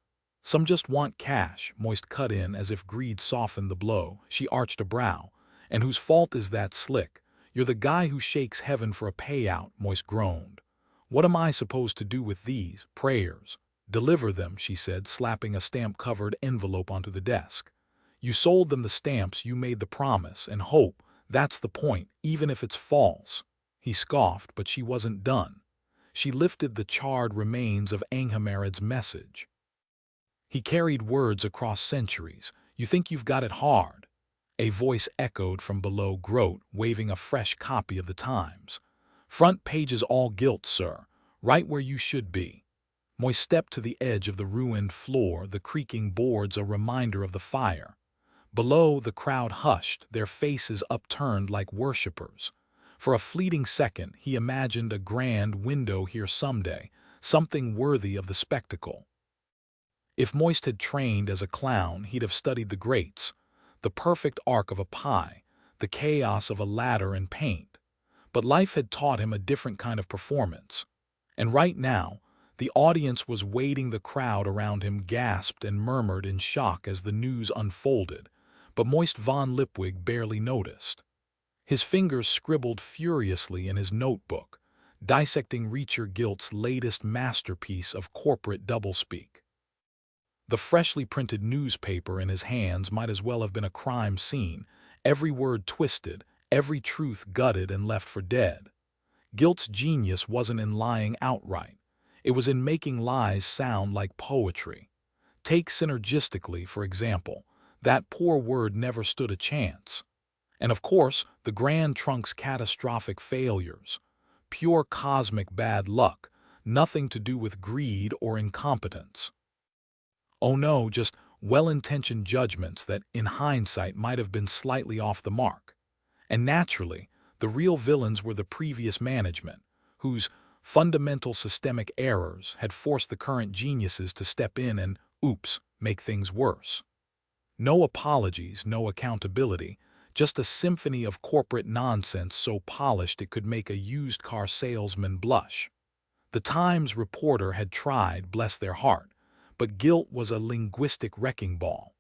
Some just want cash, Moist cut in as if greed softened the blow. She arched a brow. And whose fault is that, Slick? You're the guy who shakes heaven for a payout, Moist groaned. What am I supposed to do with these prayers? Deliver them, she said, slapping a stamp-covered envelope onto the desk. You sold them the stamps, you made the promise, and hope. That's the point, even if it's false. He scoffed, but she wasn't done. She lifted the charred remains of Ankh-Morpork's message. He carried words across centuries. You think you've got it hard. A voice echoed from below Grote, waving a fresh copy of the Times. Front pages all gilt, sir. Right where you should be. Moist stepped to the edge of the ruined floor, the creaking boards a reminder of the fire. Below, the crowd hushed, their faces upturned like worshippers. For a fleeting second, he imagined a grand window here someday, something worthy of the spectacle. If Moist had trained as a clown, he'd have studied the greats, the perfect arc of a pie, the chaos of a ladder and paint. But life had taught him a different kind of performance. And right now, the audience was waiting. The crowd around him gasped and murmured in shock as the news unfolded, but Moist von Lipwig barely noticed. His fingers scribbled furiously in his notebook, dissecting Reacher Gilt's latest masterpiece of corporate doublespeak. The freshly printed newspaper in his hands might as well have been a crime scene, every word twisted, every truth gutted and left for dead. Gilt's genius wasn't in lying outright. It was in making lies sound like poetry. Take synergistically, for example. That poor word never stood a chance. And of course, the Grand Trunk's catastrophic failures. Pure cosmic bad luck, nothing to do with greed or incompetence. Oh no, just well-intentioned judgments that, in hindsight, might have been slightly off the mark. And naturally, the real villains were the previous management, whose fundamental systemic errors had forced the current geniuses to step in and, oops, make things worse. No apologies, no accountability, just a symphony of corporate nonsense so polished it could make a used car salesman blush. The Times reporter had tried, bless their heart, but Gilt was a linguistic wrecking ball.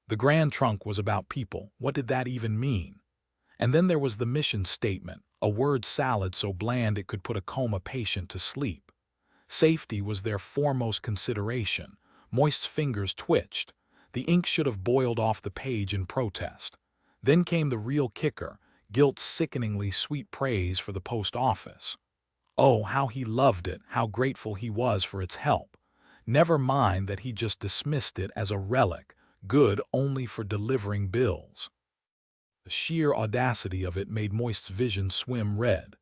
The Grand Trunk was about people. What did that even mean? And then there was the mission statement, a word salad so bland it could put a coma patient to sleep. Safety was their foremost consideration. Moist's fingers twitched. The ink should have boiled off the page in protest. Then came the real kicker, Gilt's sickeningly sweet praise for the post office. Oh, how he loved it, how grateful he was for its help. Never mind that he just dismissed it as a relic, good only for delivering bills. The sheer audacity of it made Moist's vision swim red.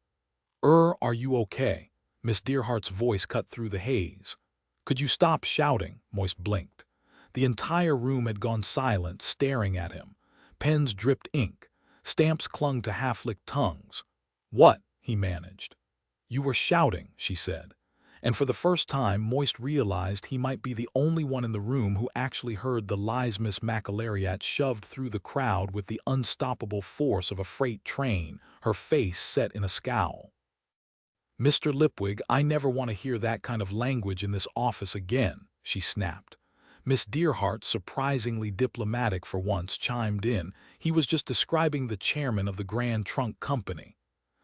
Are you okay?" Miss Dearheart's voice cut through the haze. "Could you stop shouting?" Moist blinked. The entire room had gone silent, staring at him. Pens dripped ink. Stamps clung to half-licked tongues. "What?" he managed. "You were shouting," she said. And for the first time, Moist realized he might be the only one in the room who actually heard the lies Miss McAlariat shoved through the crowd with the unstoppable force of a freight train, her face set in a scowl. "Mr. Lipwig, I never want to hear that kind of language in this office again," she snapped. Miss Dearheart, surprisingly diplomatic for once, chimed in. He was just describing the chairman of the Grand Trunk Company.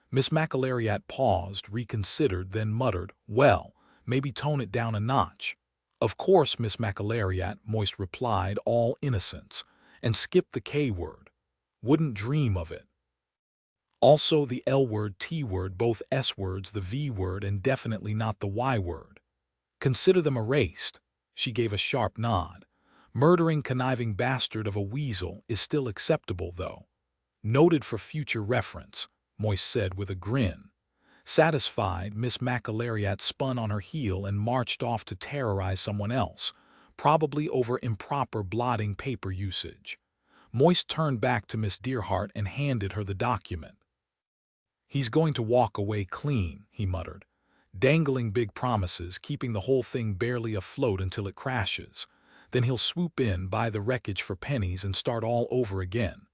Miss McAlariat paused, reconsidered, then muttered, "Well, maybe tone it down a notch." "Of course, Miss McAlariat," Moist replied, all innocence, "and skip the K-word. Wouldn't dream of it. Also the L-word, T-word, both S-words, the V-word, and definitely not the Y-word. Consider them erased." She gave a sharp nod. "Murdering, conniving bastard of a weasel is still acceptable, though. Noted for future reference," Moist said with a grin. Satisfied, Miss McAlariat spun on her heel and marched off to terrorize someone else, probably over improper blotting paper usage. Moist turned back to Miss Dearheart and handed her the document. "He's going to walk away clean," he muttered. "Dangling big promises, keeping the whole thing barely afloat until it crashes. Then he'll swoop in, buy the wreckage for pennies, and start all over again."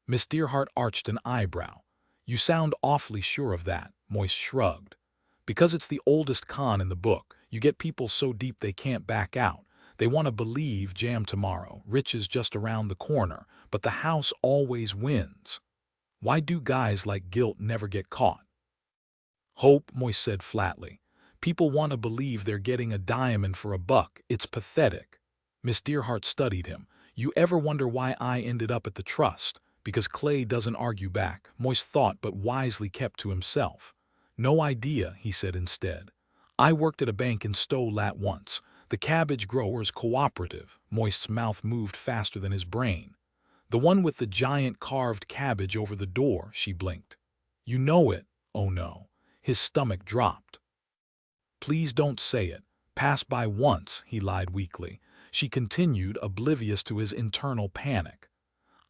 Miss Dearheart arched an eyebrow. "You sound awfully sure of that," Moist shrugged. "Because it's the oldest con in the book. You get people so deep they can't back out. They want to believe jam tomorrow, riches just around the corner, but the house always wins. Why do guys like Guilt never get caught? Hope, Moise said flatly. People want to believe they're getting a diamond for a buck. It's pathetic. Miss Dearheart studied him. You ever wonder why I ended up at the trust? Because Clay doesn't argue back. Moise thought but wisely kept to himself. No idea, he said instead. I worked at a bank in Stow-Lat once. The Cabbage Growers Cooperative. Moise's mouth moved faster than his brain. The one with the giant carved cabbage over the door, she blinked. You know it. Oh no. His stomach dropped. Please don't say it. Pass by once, he lied weakly. She continued, oblivious to his internal panic.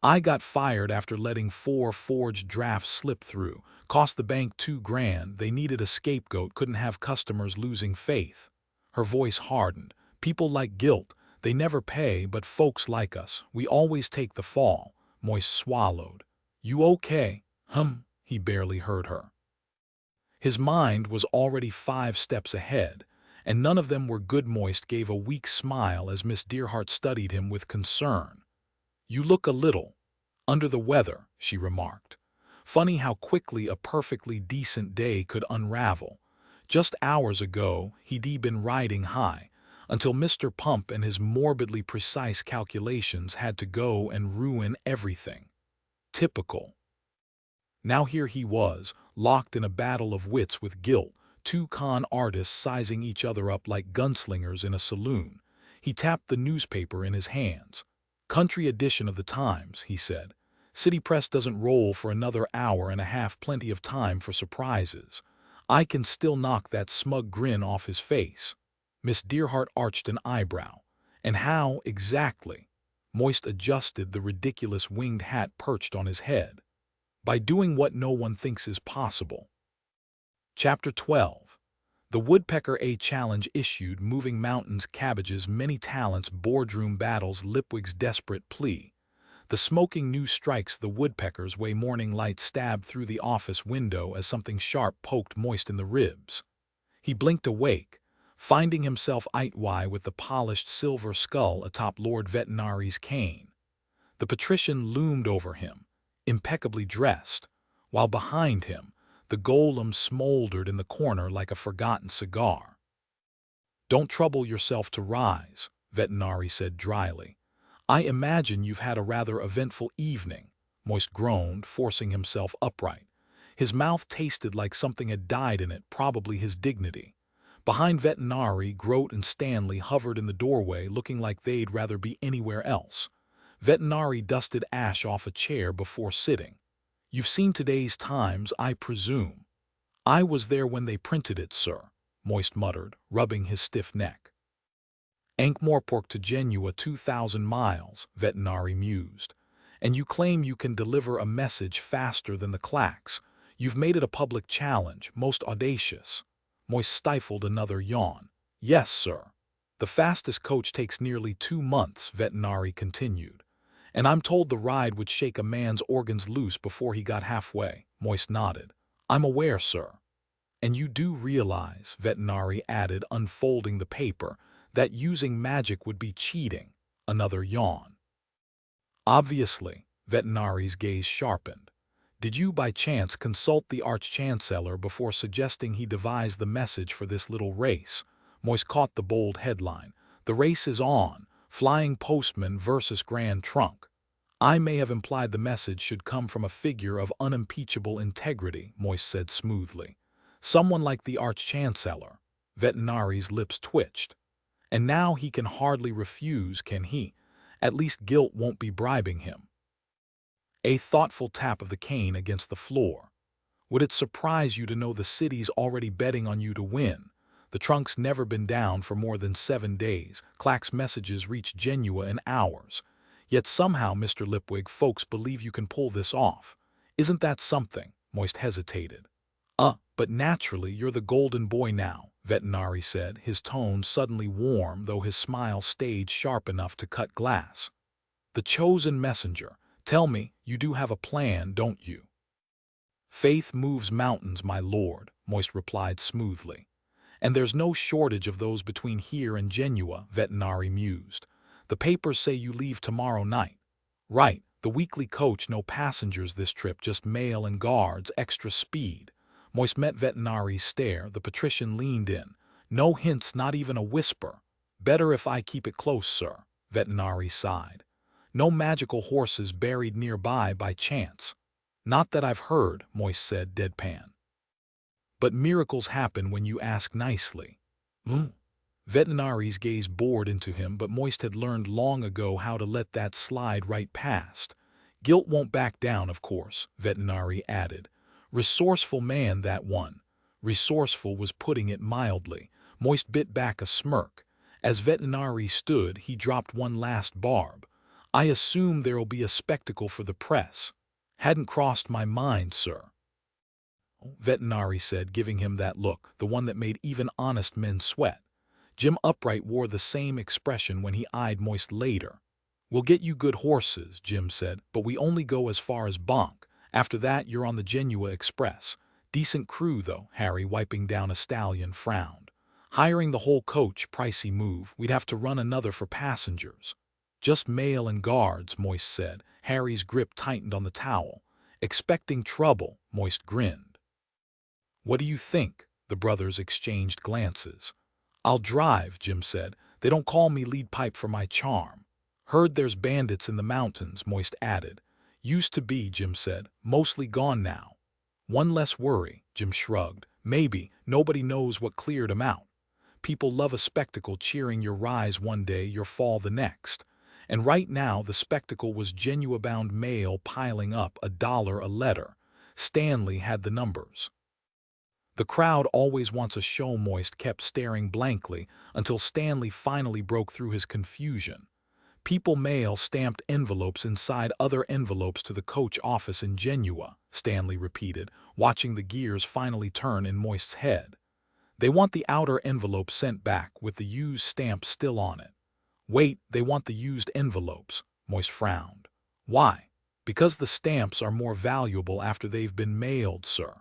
I got fired after letting 4 forged drafts slip through. Cost the bank $2,000. They needed a scapegoat, couldn't have customers losing faith. Her voice hardened. People like Guilt. They never pay, but folks like us, we always take the fall. Moise swallowed. You okay? He barely heard her. His mind was already 5 steps ahead, and none of them were good. Moise gave a weak smile as Miss Dearheart studied him with concern. You look a little under the weather, she remarked. Funny how quickly a perfectly decent day could unravel. Just hours ago, he'd been riding high, until Mr. Pump and his morbidly precise calculations had to go and ruin everything. Typical. Now here he was, locked in a battle of wits with Guilt, 2 con artists sizing each other up like gunslingers in a saloon. He tapped the newspaper in his hands. Country edition of the Times, he said. City press doesn't roll for another hour and a half, plenty of time for surprises. I can still knock that smug grin off his face. Miss Dearheart arched an eyebrow. And how, exactly? Moist adjusted the ridiculous winged hat perched on his head. By doing what no one thinks is possible. Chapter 12. The Woodpecker A Challenge issued Moving Mountains Cabbage's Many Talents Boardroom Battles Lipwig's Desperate Plea. The smoking news strikes the woodpecker's way. Morning light stabbed through the office window as something sharp poked Moist in the ribs. He blinked awake, finding himself Itwy with the polished silver skull atop Lord Vetinari's cane. The patrician loomed over him, impeccably dressed, while behind him, the golem smoldered in the corner like a forgotten cigar. Don't trouble yourself to rise, Vetinari said dryly. I imagine you've had a rather eventful evening, Moist groaned, forcing himself upright. His mouth tasted like something had died in it, probably his dignity. Behind Vetinari, Grote and Stanley hovered in the doorway, looking like they'd rather be anywhere else. Vetinari dusted ash off a chair before sitting. You've seen today's Times, I presume. I was there when they printed it, sir, Moist muttered, rubbing his stiff neck. Ankh-Morpork to Genua 2,000 miles, Vetinari mused. And you claim you can deliver a message faster than the clacks. You've made it a public challenge, most audacious. Moist stifled another yawn. Yes, sir. The fastest coach takes nearly 2 months, Vetinari continued. And I'm told the ride would shake a man's organs loose before he got halfway. Moist nodded. I'm aware, sir. And you do realize, Vetinari added, unfolding the paper, that using magic would be cheating. Another yawn. Obviously, Vetinari's gaze sharpened. Did you by chance consult the Arch-Chancellor before suggesting he devise the message for this little race? Moist caught the bold headline. The race is on. Flying Postman versus Grand Trunk. I may have implied the message should come from a figure of unimpeachable integrity, Moist said smoothly. Someone like the Arch-Chancellor. Vetinari's lips twitched. And now he can hardly refuse, can he? At least Guilt won't be bribing him. A thoughtful tap of the cane against the floor. Would it surprise you to know the city's already betting on you to win? The trunk's never been down for more than 7 days. Clack's messages reach Genua in hours. Yet somehow, Mr. Lipwig, folks believe you can pull this off. Isn't that something? Moist hesitated. But naturally you're the golden boy now, Vetinari said, his tone suddenly warm though his smile stayed sharp enough to cut glass. The chosen messenger. Tell me, you do have a plan, don't you? Faith moves mountains, my lord, Moist replied smoothly. And there's no shortage of those between here and Genua, Vetinari mused. The papers say you leave tomorrow night. Right, the weekly coach, no passengers this trip, just mail and guards, extra speed. Moist met Vetinari's stare. The patrician leaned in. No hints, not even a whisper. Better if I keep it close, sir, Vetinari sighed. No magical horses buried nearby by chance. Not that I've heard, Moist said, deadpan. But miracles happen when you ask nicely. Vetinari's gaze bored into him, but Moist had learned long ago how to let that slide right past. Guilt won't back down, of course, Vetinari added. Resourceful man, that one. Resourceful was putting it mildly. Moist bit back a smirk. As Vetinari stood, he dropped one last barb. I assume there'll be a spectacle for the press. Hadn't crossed my mind, sir. Vetinari said, giving him that look, the one that made even honest men sweat. Jim Upright wore the same expression when he eyed Moist later. We'll get you good horses, Jim said, but we only go as far as Bonk. After that, you're on the Genua Express. Decent crew, though, Harry, wiping down a stallion, frowned. Hiring the whole coach, pricey move. We'd have to run another for passengers. Just mail and guards, Moist said. Harry's grip tightened on the towel. Expecting trouble, Moist grinned. What do you think? The brothers exchanged glances. I'll drive, Jim said. They don't call me lead pipe for my charm. Heard there's bandits in the mountains, Moist added. Used to be, Jim said. Mostly gone now. One less worry, Jim shrugged. Maybe. Nobody knows what cleared 'em out. People love a spectacle, cheering your rise one day, your fall the next. And right now the spectacle was Genua-bound mail piling up, $1 a letter. Stanley had the numbers. The crowd always wants a show, Moist kept staring blankly until Stanley finally broke through his confusion. People mail stamped envelopes inside other envelopes to the coach office in Genua, Stanley repeated, watching the gears finally turn in Moist's head. They want the outer envelope sent back with the used stamp still on it. Wait, they want the used envelopes, Moist frowned. Why? Because the stamps are more valuable after they've been mailed, sir.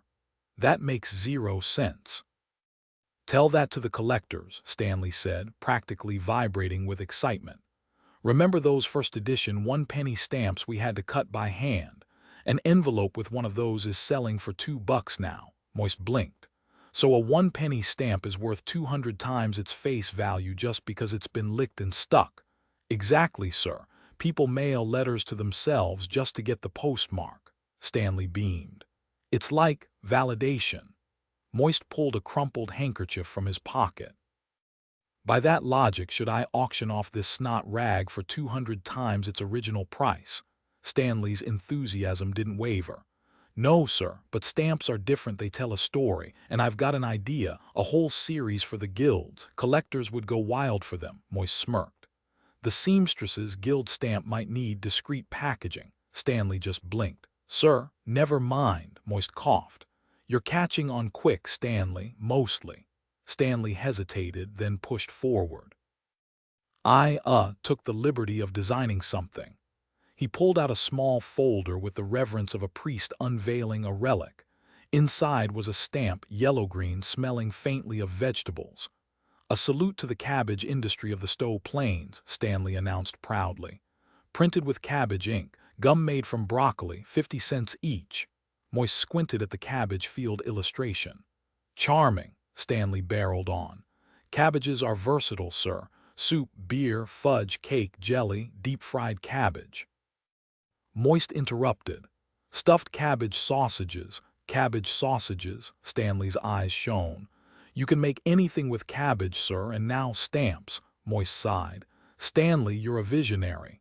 That makes 0 sense. Tell that to the collectors, Stanley said, practically vibrating with excitement. Remember those first edition 1-penny stamps we had to cut by hand? An envelope with one of those is selling for $2 now. Moist blinked. So a 1-penny stamp is worth 200 times its face value just because it's been licked and stuck. Exactly, sir. People mail letters to themselves just to get the postmark. Stanley beamed. It's like validation. Moist pulled a crumpled handkerchief from his pocket. By that logic, should I auction off this snot rag for 200 times its original price? Stanley's enthusiasm didn't waver. No, sir, but stamps are different. They tell a story, and I've got an idea, a whole series for the guilds. Collectors would go wild for them, Moist smirked. The seamstresses' guild stamp might need discreet packaging. Stanley just blinked. Sir, never mind, Moist coughed. You're catching on quick, Stanley, mostly. Stanley hesitated, then pushed forward. I took the liberty of designing something. He pulled out a small folder with the reverence of a priest unveiling a relic. Inside was a stamp, yellow-green, smelling faintly of vegetables. A salute to the cabbage industry of the Stowe Plains, Stanley announced proudly. Printed with cabbage ink, gum made from broccoli, 50 cents each. Moist squinted at the cabbage field illustration. Charming, Stanley barreled on. Cabbages are versatile, sir. Soup, beer, fudge, cake, jelly, deep-fried cabbage. Moist interrupted. Stuffed cabbage sausages, Stanley's eyes shone. You can make anything with cabbage, sir, and now stamps, Moist sighed. Stanley, you're a visionary.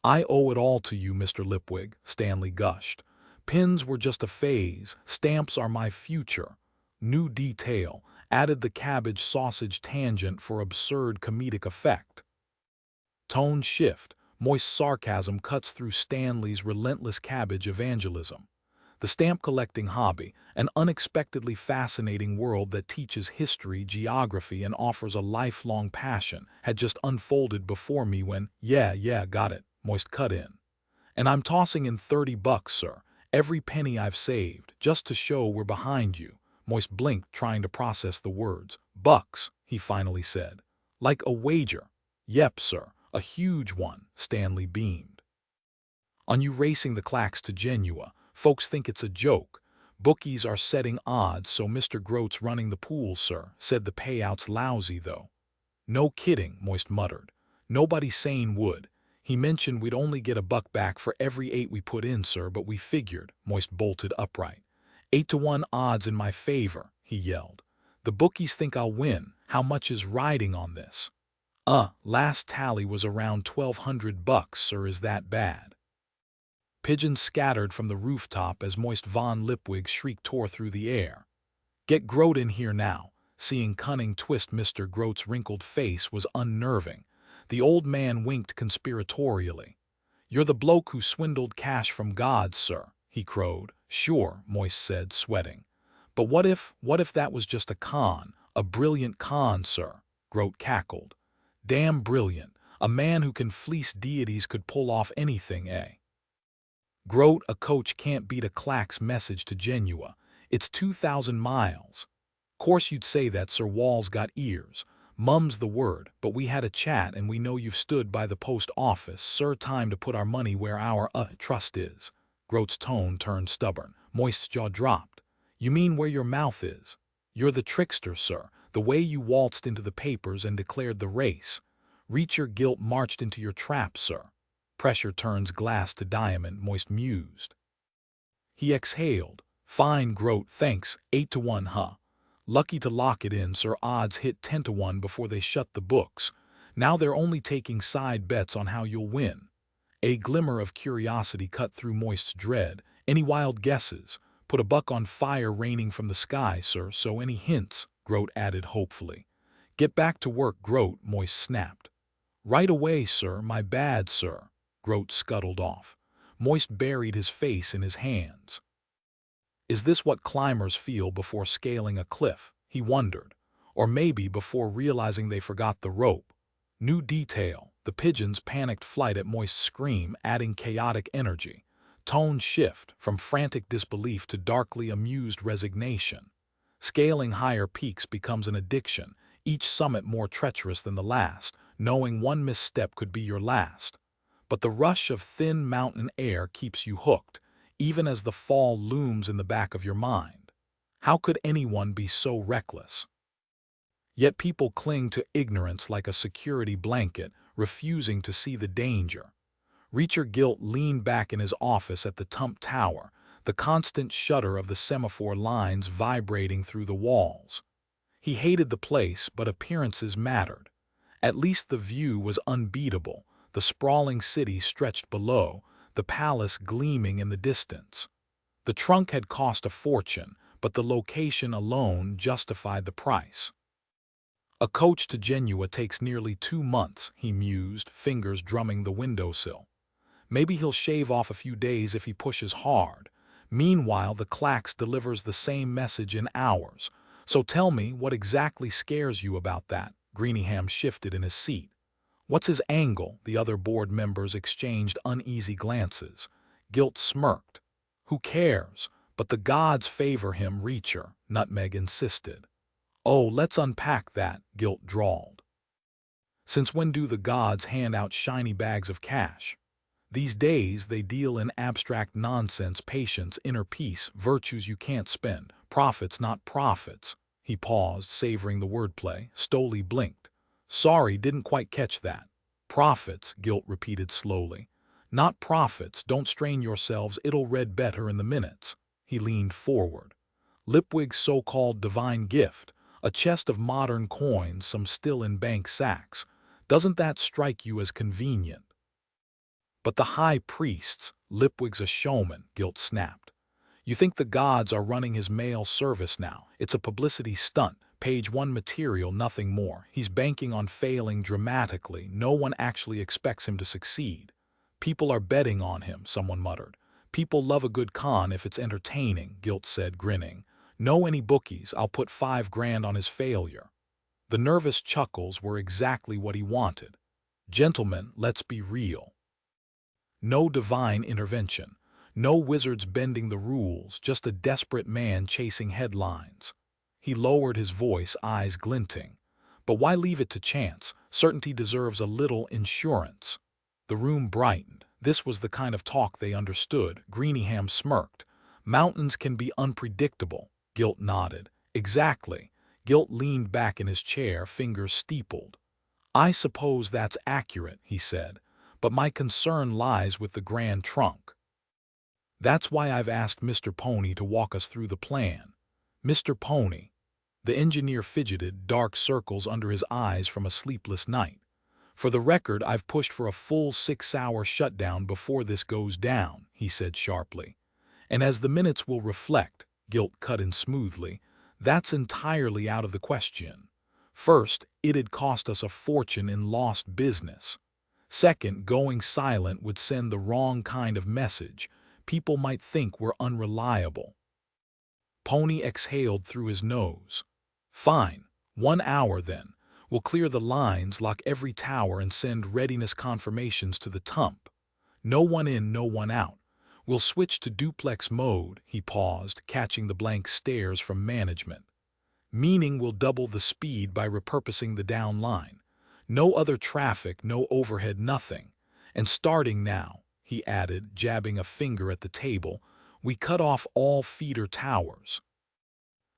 I owe it all to you, Mr. Lipwig, Stanley gushed. Pins were just a phase, stamps are my future. New detail, added the cabbage sausage tangent for absurd comedic effect. Tone shift, Moist sarcasm cuts through Stanley's relentless cabbage evangelism. The stamp collecting hobby, an unexpectedly fascinating world that teaches history, geography, and offers a lifelong passion, had just unfolded before me when, yeah, got it, Moist cut in. And I'm tossing in $30, sir, every penny I've saved, just to show we're behind you. Moist blinked, trying to process the words. "Bucks," he finally said. "Like a wager." "Yep, sir, a huge one," Stanley beamed. "On you racing the clacks to Genua. Folks think it's a joke. Bookies are setting odds, so Mr. Groat's running the pool, sir. Said the payout's lousy, though." "No kidding," Moist muttered. "Nobody sane would. He mentioned we'd only get $1 back for every 8 we put in, sir, but we figured." Moist bolted upright. 8-to-1 odds in my favor," he yelled. "The bookies think I'll win. How much is riding on this?" Last tally was around $1,200, sir. Is that bad?" Pigeons scattered from the rooftop as Moist von Lipwig's shriek tore through the air. "Get Groat in here now." Seeing cunning twist Mr. Groat's wrinkled face was unnerving. The old man winked conspiratorially. "You're the bloke who swindled cash from gods, sir," he crowed. "Sure," Moist said, sweating. "But what if that was just a con? A brilliant con, sir," Groat cackled. "Damn brilliant. A man who can fleece deities could pull off anything, eh?" "Groat, a coach can't beat a clack's message to Genua. It's 2,000 miles. Course you'd say that, sir. Walls got ears. Mum's the word, but we had a chat and we know you've stood by the post office, sir. Time to put our money where our trust is." Groat's tone turned stubborn. Moist's jaw dropped. "You mean where your mouth is? You're the trickster, sir. The way you waltzed into the papers and declared the race. Reacher guilt marched into your trap, sir." "Pressure turns glass to diamond," Moist mused. He exhaled. "Fine, Groat, thanks. 8-to-1, huh? Lucky to lock it in, sir. Odds hit 10-to-1 before they shut the books. Now they're only taking side bets on how you'll win." A glimmer of curiosity cut through Moist's dread. "Any wild guesses? Put $1 on fire raining from the sky, sir, so any hints?" Groat added hopefully. "Get back to work, Groat," Moist snapped. "Right away, sir. My bad, sir." Groat scuttled off. Moist buried his face in his hands. Is this what climbers feel before scaling a cliff? He wondered. Or maybe before realizing they forgot the rope. New detail. The pigeon's panicked flight at Moist's scream, adding chaotic energy. Tone shift from frantic disbelief to darkly amused resignation. Scaling higher peaks becomes an addiction, each summit more treacherous than the last, knowing one misstep could be your last. But the rush of thin mountain air keeps you hooked, even as the fall looms in the back of your mind. How could anyone be so reckless? Yet people cling to ignorance like a security blanket, refusing to see the danger. Reacher Guilt leaned back in his office at the Tump Tower, the constant shudder of the semaphore lines vibrating through the walls. He hated the place, but appearances mattered. At least the view was unbeatable, the sprawling city stretched below, the palace gleaming in the distance. The trunk had cost a fortune, but the location alone justified the price. "A coach to Genua takes nearly 2 months," he mused, fingers drumming the windowsill. "Maybe he'll shave off a few days if he pushes hard. Meanwhile, the clacks delivers the same message in hours. So tell me, what exactly scares you about that?" Greeningham shifted in his seat. "What's his angle?" The other board members exchanged uneasy glances. Guilt smirked. "Who cares? But the gods favor him, Reacher," Nutmeg insisted. "Oh, let's unpack that," Guilt drawled. "Since when do the gods hand out shiny bags of cash? These days they deal in abstract nonsense, patience, inner peace, virtues you can't spend, profits not profits." He paused, savoring the wordplay. Stoley blinked. "Sorry, didn't quite catch that." "Profits," Guilt repeated slowly. "Not profits. Don't strain yourselves, it'll read better in the minutes." He leaned forward. "Lipwig's so-called divine gift, a chest of modern coins, some still in bank sacks. Doesn't that strike you as convenient?" "But the high priests, Lipwig's a showman," Guilt snapped. "You think the gods are running his mail service now? It's a publicity stunt, page 1 material, nothing more. He's banking on failing dramatically. No one actually expects him to succeed." "People are betting on him," someone muttered. "People love a good con if it's entertaining," Guilt said, grinning. "Know any bookies? I'll put $5,000 on his failure." The nervous chuckles were exactly what he wanted. "Gentlemen, let's be real. No divine intervention. No wizards bending the rules, just a desperate man chasing headlines." He lowered his voice, eyes glinting. But why leave it to chance? Certainty deserves a little insurance. The room brightened. This was the kind of talk they understood. Greeningham smirked. Mountains can be unpredictable. Gilt nodded. Exactly. Gilt leaned back in his chair, fingers steepled. I suppose that's accurate, he said, but my concern lies with the Grand Trunk. That's why I've asked Mr. Pony to walk us through the plan. Mr. Pony. The engineer fidgeted, dark circles under his eyes from a sleepless night. For the record, I've pushed for a full 6-hour shutdown before this goes down, he said sharply. And as the minutes will reflect, Gilt cut in smoothly, that's entirely out of the question. First, it'd cost us a fortune in lost business. Second, going silent would send the wrong kind of message. People might think we're unreliable. Pony exhaled through his nose. Fine. 1 hour then. We'll clear the lines, lock every tower, and send readiness confirmations to the tump. No one in, no one out. We'll switch to duplex mode, he paused, catching the blank stares from management. Meaning we'll double the speed by repurposing the down line. No other traffic, no overhead, nothing. And starting now, he added, jabbing a finger at the table, we cut off all feeder towers.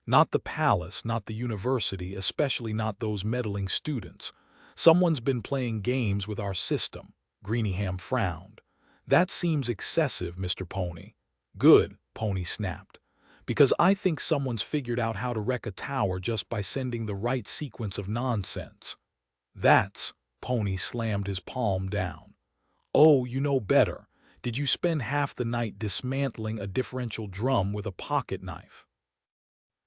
Not the palace, not the university, especially not those meddling students. Someone's been playing games with our system. Greeningham frowned. That seems excessive, Mr. Pony. Good, Pony snapped. Because I think someone's figured out how to wreck a tower just by sending the right sequence of nonsense. That's, Pony slammed his palm down. Oh, you know better. Did you spend half the night dismantling a differential drum with a pocket knife?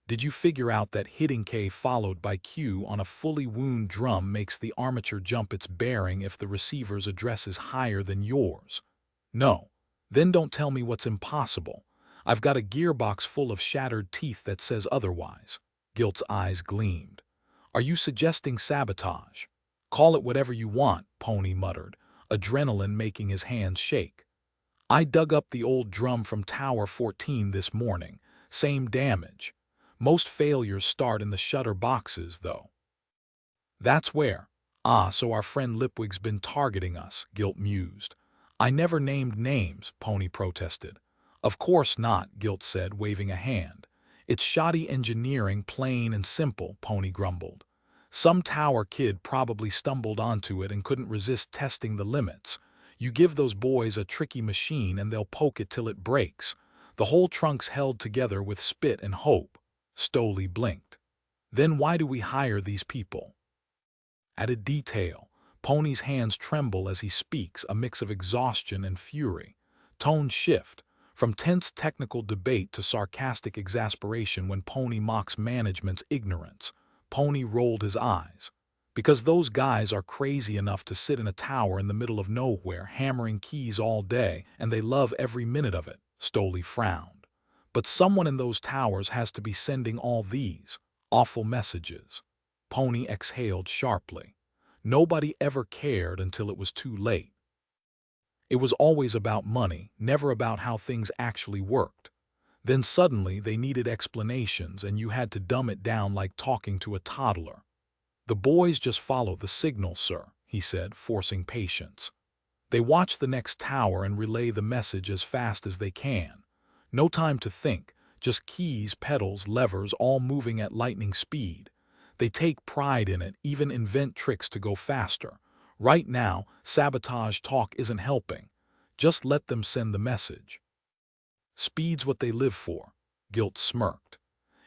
Did you figure out that hitting K followed by Q on a fully wound drum makes the armature jump its bearing if the receiver's address is higher than yours? No. Then don't tell me what's impossible. I've got a gearbox full of shattered teeth that says otherwise. Gilt's eyes gleamed. Are you suggesting sabotage? Call it whatever you want, Pony muttered, adrenaline making his hands shake. I dug up the old drum from Tower 14 this morning. Same damage. Most failures start in the shutter boxes, though. That's where. Ah, so our friend Lipwig's been targeting us, Gilt mused. I never named names, Pony protested. Of course not, Gilt said, waving a hand. It's shoddy engineering, plain and simple, Pony grumbled. Some tower kid probably stumbled onto it and couldn't resist testing the limits. You give those boys a tricky machine and they'll poke it till it breaks. The whole trunk's held together with spit and hope. Stoley blinked. Then why do we hire these people? Added detail. Pony's hands tremble as he speaks, a mix of exhaustion and fury. Tone shift. From tense technical debate to sarcastic exasperation when Pony mocks management's ignorance. Pony rolled his eyes. Because those guys are crazy enough to sit in a tower in the middle of nowhere, hammering keys all day, and they love every minute of it, Stoley frowned. But someone in those towers has to be sending all these awful messages. Pony exhaled sharply. Nobody ever cared until it was too late. It was always about money, never about how things actually worked. Then suddenly they needed explanations and you had to dumb it down like talking to a toddler. The boys just follow the signal, sir, he said, forcing patience. They watch the next tower and relay the message as fast as they can. No time to think, just keys, pedals, levers, all moving at lightning speed. They take pride in it, even invent tricks to go faster. Right now, sabotage talk isn't helping. Just let them send the message. Speed's what they live for, Gilt smirked.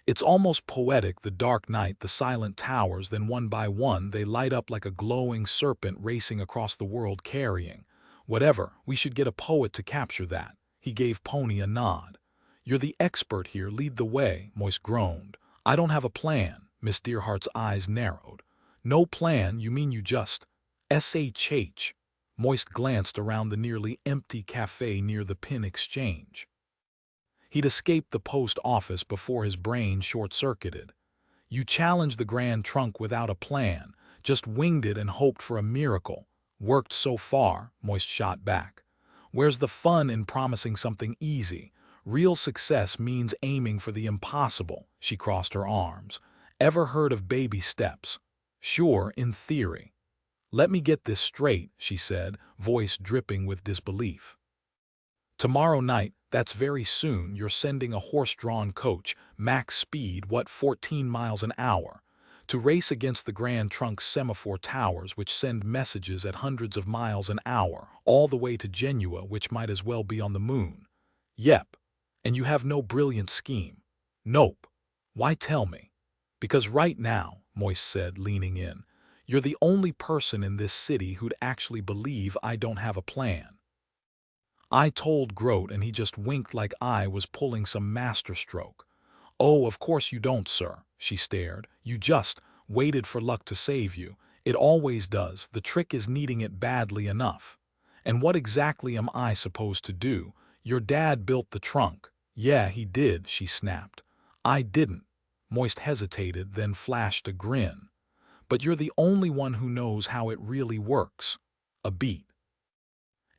It's almost poetic, the dark night, the silent towers, then one by one they light up like a glowing serpent racing across the world carrying. Whatever, we should get a poet to capture that. He gave Pony a nod. You're the expert here, lead the way, Moist groaned. I don't have a plan, Miss Dearhart's eyes narrowed. No plan, you mean you just… SHH. Moist glanced around the nearly empty cafe near the pin exchange. He'd escaped the post office before his brain short-circuited. You challenged the Grand Trunk without a plan, just winged it and hoped for a miracle. Worked so far, Moist shot back. Where's the fun in promising something easy? Real success means aiming for the impossible, she crossed her arms. Ever heard of baby steps? Sure, in theory. Let me get this straight, she said, voice dripping with disbelief. Tomorrow night, that's very soon, you're sending a horse-drawn coach, max speed, 14 miles an hour, to race against the Grand Trunk Semaphore towers which send messages at hundreds of miles an hour, all the way to Genua, which might as well be on the moon. Yep. And you have no brilliant scheme. Nope. Why tell me? Because right now, Moist said, leaning in, you're the only person in this city who'd actually believe I don't have a plan. I told Grote and he just winked like I was pulling some masterstroke. Oh, of course you don't, sir, she stared. You just waited for luck to save you. It always does. The trick is needing it badly enough. And what exactly am I supposed to do? Your dad built the trunk. Yeah, he did, she snapped. I didn't. Moist hesitated, then flashed a grin. But you're the only one who knows how it really works. A beat.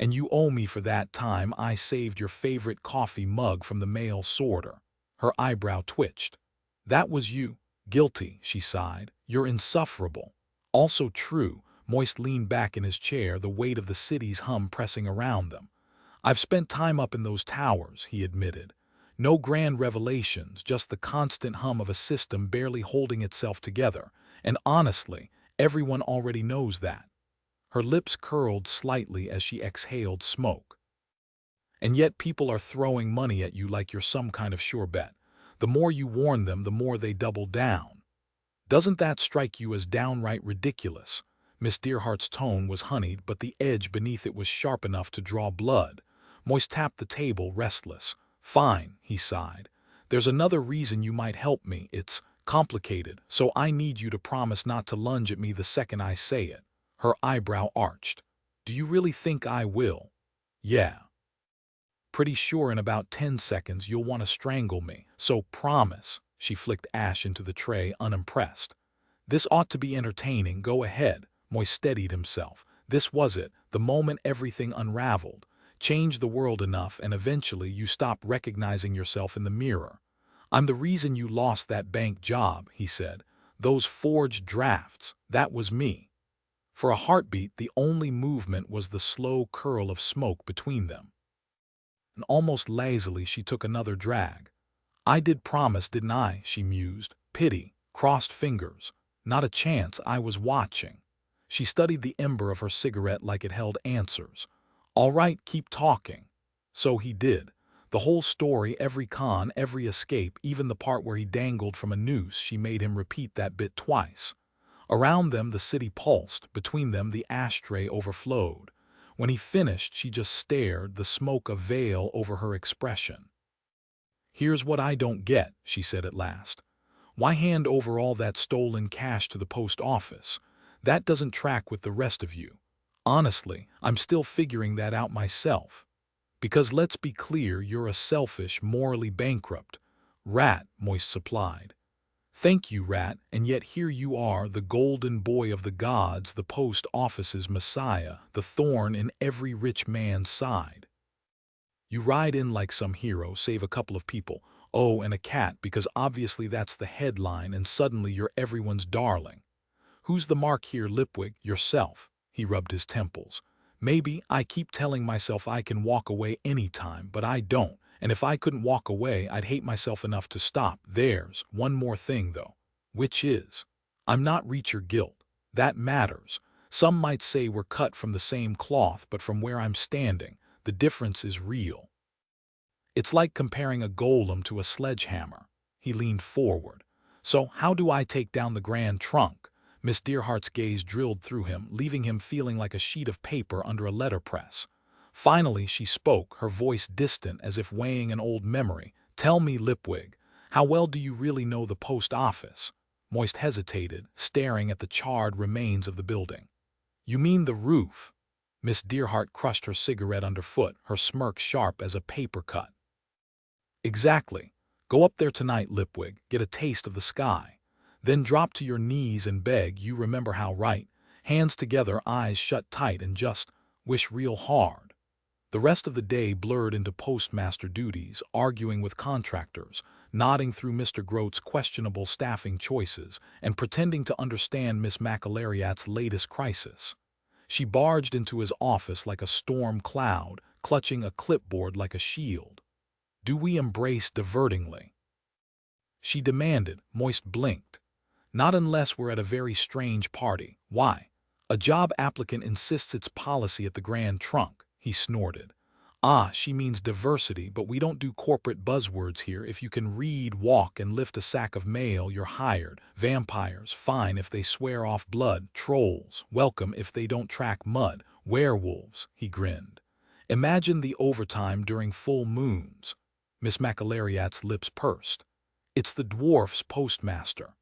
And you owe me for that time I saved your favorite coffee mug from the mail sorter. Her eyebrow twitched. That was you. Guilty, she sighed. You're insufferable. Also true. Moist leaned back in his chair, the weight of the city's hum pressing around them. I've spent time up in those towers, he admitted. No grand revelations, just the constant hum of a system barely holding itself together. And honestly, everyone already knows that. Her lips curled slightly as she exhaled smoke. And yet people are throwing money at you like you're some kind of sure bet. The more you warn them, the more they double down. Doesn't that strike you as downright ridiculous? Miss Dearheart's tone was honeyed, but the edge beneath it was sharp enough to draw blood. Moist tapped the table, restless. Fine, he sighed. There's another reason you might help me. It's complicated, so I need you to promise not to lunge at me the second I say it. Her eyebrow arched. Do you really think I will? Yeah. Pretty sure in about 10 seconds you'll want to strangle me, so promise. She flicked ash into the tray, unimpressed. This ought to be entertaining, go ahead. Moist steadied himself. This was it, the moment everything unraveled. Change the world enough and eventually you stop recognizing yourself in the mirror. I'm the reason you lost that bank job, he said. Those forged drafts, that was me. For a heartbeat, the only movement was the slow curl of smoke between them. And almost lazily she took another drag. I did promise, didn't I? She mused. Pity, crossed fingers. Not a chance, I was watching. She studied the ember of her cigarette like it held answers. All right, keep talking. So he did. The whole story, every con, every escape, even the part where he dangled from a noose, she made him repeat that bit twice. Around them the city pulsed, between them the ashtray overflowed. When he finished, she just stared, the smoke a veil over her expression. Here's what I don't get, she said at last. Why hand over all that stolen cash to the post office? That doesn't track with the rest of you. Honestly, I'm still figuring that out myself. Because let's be clear, you're a selfish, morally bankrupt rat, Moist supplied. Thank you, rat, and yet here you are, the golden boy of the gods, the post office's messiah, the thorn in every rich man's side. You ride in like some hero, save a couple of people, oh, and a cat, because obviously that's the headline, and suddenly you're everyone's darling. Who's the mark here, Lipwig? Yourself. He rubbed his temples. Maybe I keep telling myself I can walk away anytime, but I don't. And if I couldn't walk away, I'd hate myself enough to stop. There's one more thing, though, which is, I'm not Reacher guilt. That matters. Some might say we're cut from the same cloth, but from where I'm standing, the difference is real. It's like comparing a golem to a sledgehammer. He leaned forward. So how do I take down the Grand Trunk? Miss Dearheart's gaze drilled through him, leaving him feeling like a sheet of paper under a letterpress. Finally she spoke, her voice distant as if weighing an old memory. Tell me, Lipwig, how well do you really know the post office? Moist hesitated, staring at the charred remains of the building. You mean the roof? Miss Dearheart crushed her cigarette underfoot, her smirk sharp as a paper cut. Exactly. Go up there tonight, Lipwig, get a taste of the sky. Then drop to your knees and beg, you remember how, right? Hands together, eyes shut tight, and just wish real hard. The rest of the day blurred into postmaster duties, arguing with contractors, nodding through Mr. Grote's questionable staffing choices, and pretending to understand Miss McAlariat's latest crisis. She barged into his office like a storm cloud, clutching a clipboard like a shield. "Do we embrace divertingly?" she demanded. Moist blinked. "Not unless we're at a very strange party." "Why?" "A job applicant insists it's policy at the Grand Trunk," he snorted. "Ah, she means diversity, but we don't do corporate buzzwords here. If you can read, walk, and lift a sack of mail, you're hired. Vampires, fine if they swear off blood. Trolls, welcome if they don't track mud. Werewolves," he grinned. "Imagine the overtime during full moons." Miss McAlariat's lips pursed. "It's the dwarf's postmaster."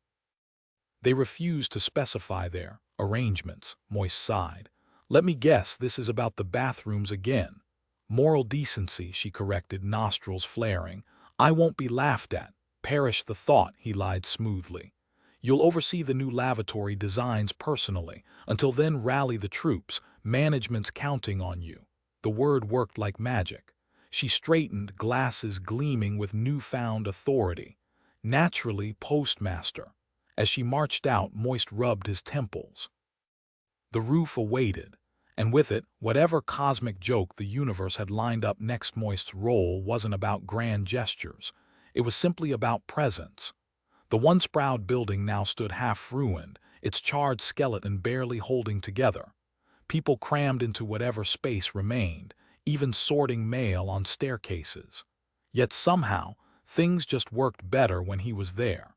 "They refuse to specify their arrangements," Moist sighed. "Let me guess, this is about the bathrooms again." "Moral decency," she corrected, nostrils flaring. "I won't be laughed at." "Perish the thought," he lied smoothly. "You'll oversee the new lavatory designs personally. Until then, rally the troops. Management's counting on you." The word worked like magic. She straightened, glasses gleaming with newfound authority. "Naturally, postmaster." As she marched out, Moist rubbed his temples. The roof awaited, and with it, whatever cosmic joke the universe had lined up next. Moist's role wasn't about grand gestures. It was simply about presence. The once proud building now stood half-ruined, its charred skeleton barely holding together. People crammed into whatever space remained, even sorting mail on staircases. Yet somehow, things just worked better when he was there.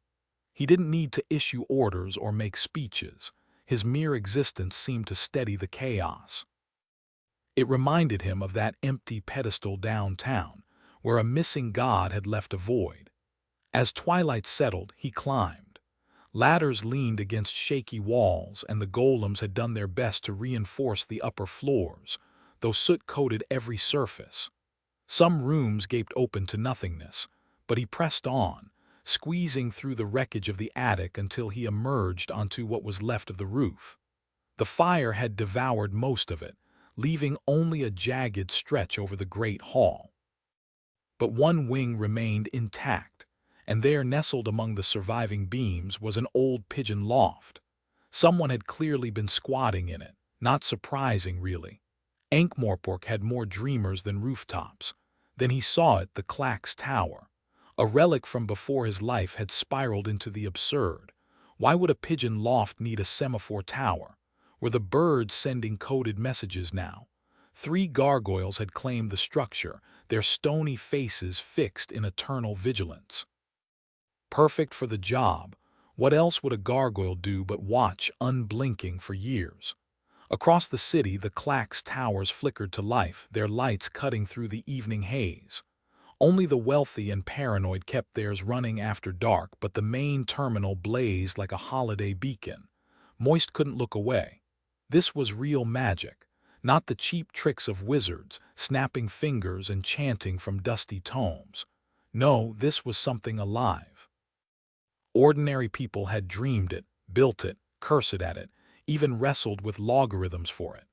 He didn't need to issue orders or make speeches. His mere existence seemed to steady the chaos. It reminded him of that empty pedestal downtown, where a missing god had left a void. As twilight settled, he climbed. Ladders leaned against shaky walls, and the golems had done their best to reinforce the upper floors, though soot coated every surface. Some rooms gaped open to nothingness, but he pressed on, squeezing through the wreckage of the attic until he emerged onto what was left of the roof. The fire had devoured most of it, leaving only a jagged stretch over the great hall. But one wing remained intact, and there, nestled among the surviving beams, was an old pigeon loft. Someone had clearly been squatting in it. Not surprising, really. Ankh-Morpork had more dreamers than rooftops. Then he saw it, the Clack's Tower. A relic from before his life had spiraled into the absurd. Why would a pigeon loft need a semaphore tower? Were the birds sending coded messages now? 3 gargoyles had claimed the structure, their stony faces fixed in eternal vigilance. Perfect for the job. What else would a gargoyle do but watch, unblinking, for years? Across the city, the Clack's towers flickered to life, their lights cutting through the evening haze. Only the wealthy and paranoid kept theirs running after dark, but the main terminal blazed like a holiday beacon. Moist couldn't look away. This was real magic, not the cheap tricks of wizards, snapping fingers and chanting from dusty tomes. No, this was something alive. Ordinary people had dreamed it, built it, cursed at it, even wrestled with logarithms for it.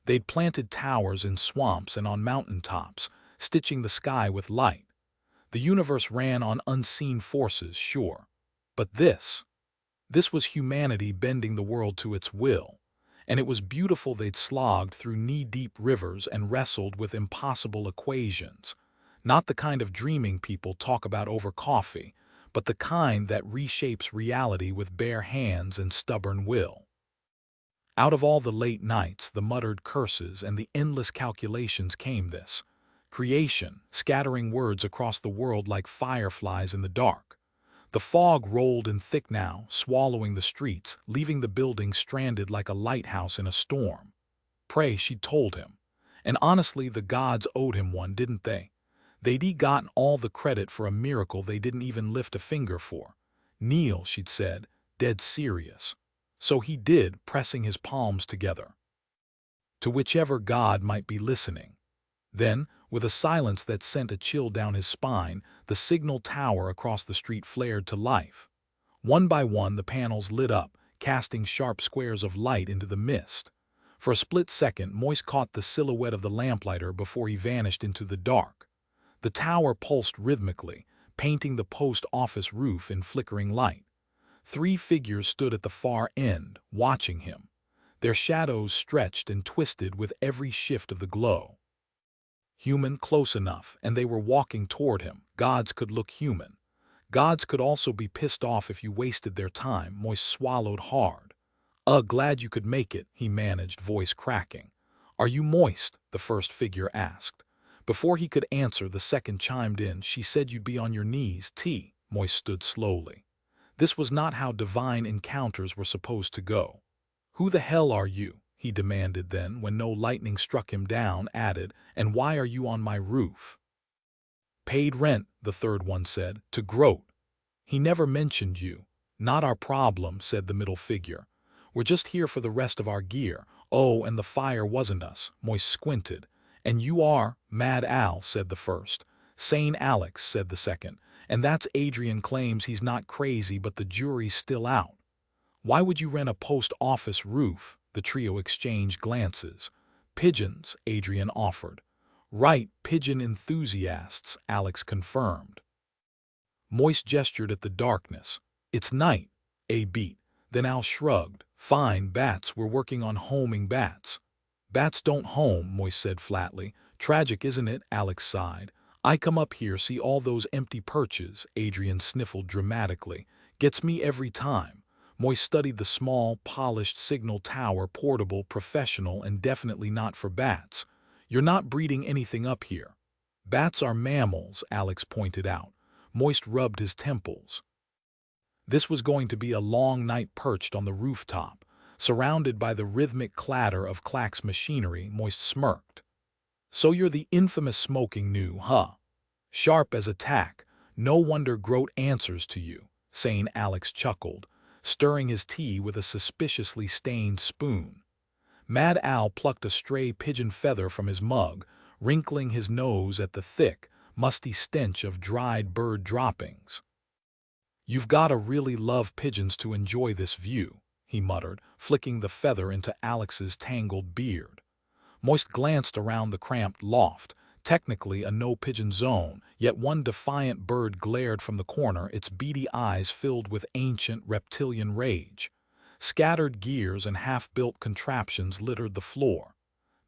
They'd planted towers in swamps and on mountaintops, stitching the sky with light. The universe ran on unseen forces, sure. But this was humanity bending the world to its will. And it was beautiful. They'd slogged through knee-deep rivers and wrestled with impossible equations. Not the kind of dreaming people talk about over coffee, but the kind that reshapes reality with bare hands and stubborn will. Out of all the late nights, the muttered curses, and the endless calculations came this. Creation, scattering words across the world like fireflies in the dark. The fog rolled in thick now, swallowing the streets, leaving the building stranded like a lighthouse in a storm. Pray, she'd told him. And honestly, the gods owed him one, didn't they? They'd gotten all the credit for a miracle they didn't even lift a finger for. Kneel, she'd said, dead serious. So he did, pressing his palms together. To whichever god might be listening. Then, with a silence that sent a chill down his spine, the signal tower across the street flared to life. One by one, the panels lit up, casting sharp squares of light into the mist. For a split second, Moist caught the silhouette of the lamplighter before he vanished into the dark. The tower pulsed rhythmically, painting the post office roof in flickering light. 3 figures stood at the far end, watching him. Their shadows stretched and twisted with every shift of the glow. Human, close enough, and they were walking toward him. Gods could look human. Gods could also be pissed off if you wasted their time. Moist swallowed hard. Glad you could make it," he managed, voice cracking. "Are you Moist?" the first figure asked. Before he could answer, the second chimed in. "She said you'd be on your knees, T." Moist stood slowly. This was not how divine encounters were supposed to go. "Who the hell are you?" he demanded, then, when no lightning struck him down, added, "And why are you on my roof?" "Paid rent," the third one said, "to Grote. He never mentioned you." "Not our problem," said the middle figure. "We're just here for the rest of our gear." "Oh, and the fire wasn't us." Moist squinted. "And you are?" "Mad Al," said the first. "Sane Alex," said the second. "And that's Adrian. Claims he's not crazy, but the jury's still out." "Why would you rent a post office roof?" The trio exchanged glances. "Pigeons," Adrian offered. "Right, pigeon enthusiasts," Alex confirmed. Moist gestured at the darkness. "It's night," A beat. Then Al shrugged. "Fine, bats, we're working on homing bats." "Bats don't home," Moist said flatly. "Tragic, isn't it?" Alex sighed. "I come up here, see all those empty perches," Adrian sniffled dramatically. "Gets me every time." Moist studied the small, polished signal tower, portable, professional, and definitely not for bats. "You're not breeding anything up here." "Bats are mammals," Alex pointed out. Moist rubbed his temples. This was going to be a long night perched on the rooftop, surrounded by the rhythmic clatter of Clack's machinery. Moist smirked. "So you're the infamous Smoking New, huh? Sharp as a tack. No wonder Grote answers to you." Sane Alex chuckled, stirring his tea with a suspiciously stained spoon. Mad Al plucked a stray pigeon feather from his mug, wrinkling his nose at the thick, musty stench of dried bird droppings. "You've gotta really love pigeons to enjoy this view," he muttered, flicking the feather into Alex's tangled beard. Moist glanced around the cramped loft, technically a no-pigeon zone, yet one defiant bird glared from the corner, its beady eyes filled with ancient reptilian rage. Scattered gears and half-built contraptions littered the floor.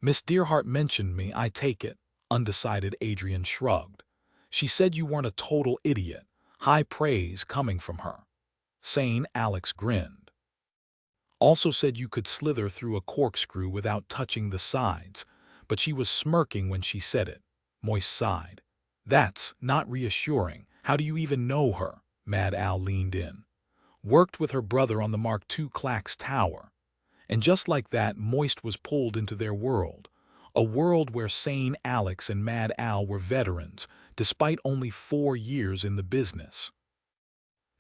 "Miss Dearheart mentioned me, I take it." Undecided Adrian shrugged. "She said you weren't a total idiot." High praise coming from her. Sane Alex grinned. "Also said you could slither through a corkscrew without touching the sides, but she was smirking when she said it." Moist sighed. "That's not reassuring. How do you even know her?" Mad Al leaned in. "Worked with her brother on the Mark II Clack's tower." And just like that, Moist was pulled into their world. A world where Sane Alex and Mad Al were veterans, despite only 4 years in the business.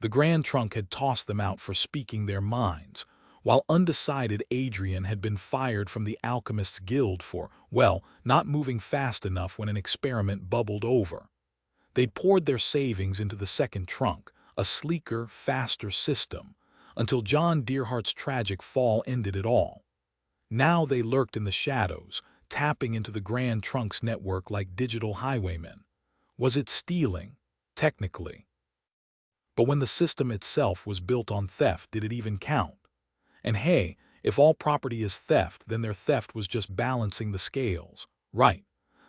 The Grand Trunk had tossed them out for speaking their minds, while undecided Adrian had been fired from the Alchemists Guild for, well, not moving fast enough when an experiment bubbled over. They'd poured their savings into the second trunk, a sleeker, faster system, until John Dearhart's tragic fall ended it all. Now they lurked in the shadows, tapping into the Grand Trunk's network like digital highwaymen. Was it stealing? Technically. But when the system itself was built on theft, did it even count? And hey, if all property is theft, then their theft was just balancing the scales. Right.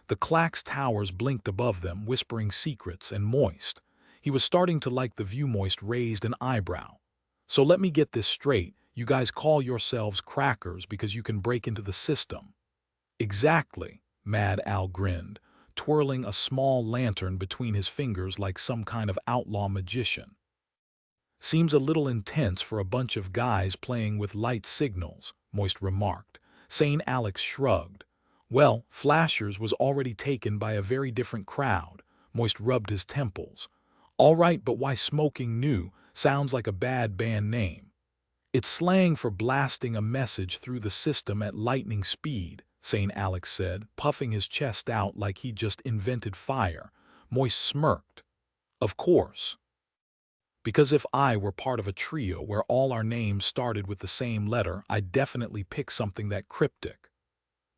The Clack's towers blinked above them, whispering secrets, and Moist. He was starting to like the view. Moist raised an eyebrow. "So let me get this straight, you guys call yourselves crackers because you can break into the system." "Exactly," Mad Al grinned, twirling a small lantern between his fingers like some kind of outlaw magician. "Seems a little intense for a bunch of guys playing with light signals," Moist remarked. Sane Alex shrugged. "Well, Flashers was already taken by a very different crowd." Moist rubbed his temples. "All right, but why Smoking New? Sounds like a bad band name." "It's slang for blasting a message through the system at lightning speed," Sane Alex said, puffing his chest out like he'd just invented fire. Moist smirked. "Of course. Because if I were part of a trio where all our names started with the same letter, I'd definitely pick something that cryptic.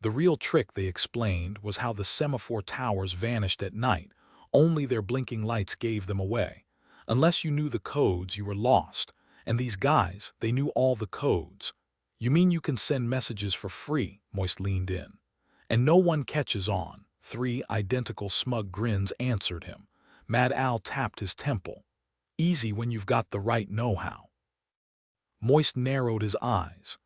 The real trick, they explained, was how the semaphore towers vanished at night. Only their blinking lights gave them away. Unless you knew the codes, you were lost. And these guys, they knew all the codes. You mean you can send messages for free? Moist leaned in. And no one catches on. 3 identical smug grins answered him. Mad Al tapped his temple. Easy when you've got the right know-how. Moist narrowed his eyes.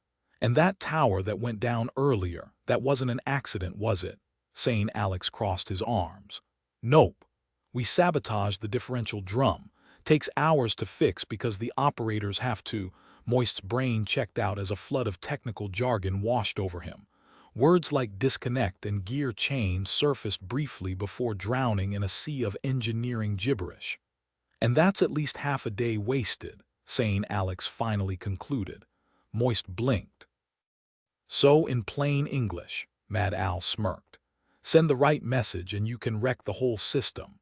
And that tower that went down earlier, that wasn't an accident, was it? Sane Alex crossed his arms. Nope. We sabotaged the differential drum. Takes hours to fix because the operators have to. Moist's brain checked out as a flood of technical jargon washed over him. Words like disconnect and gear change surfaced briefly before drowning in a sea of engineering gibberish. And that's at least half a day wasted, Sane Alex finally concluded. Moist blinked. So, in plain English, Mad Al smirked. Send the right message and you can wreck the whole system.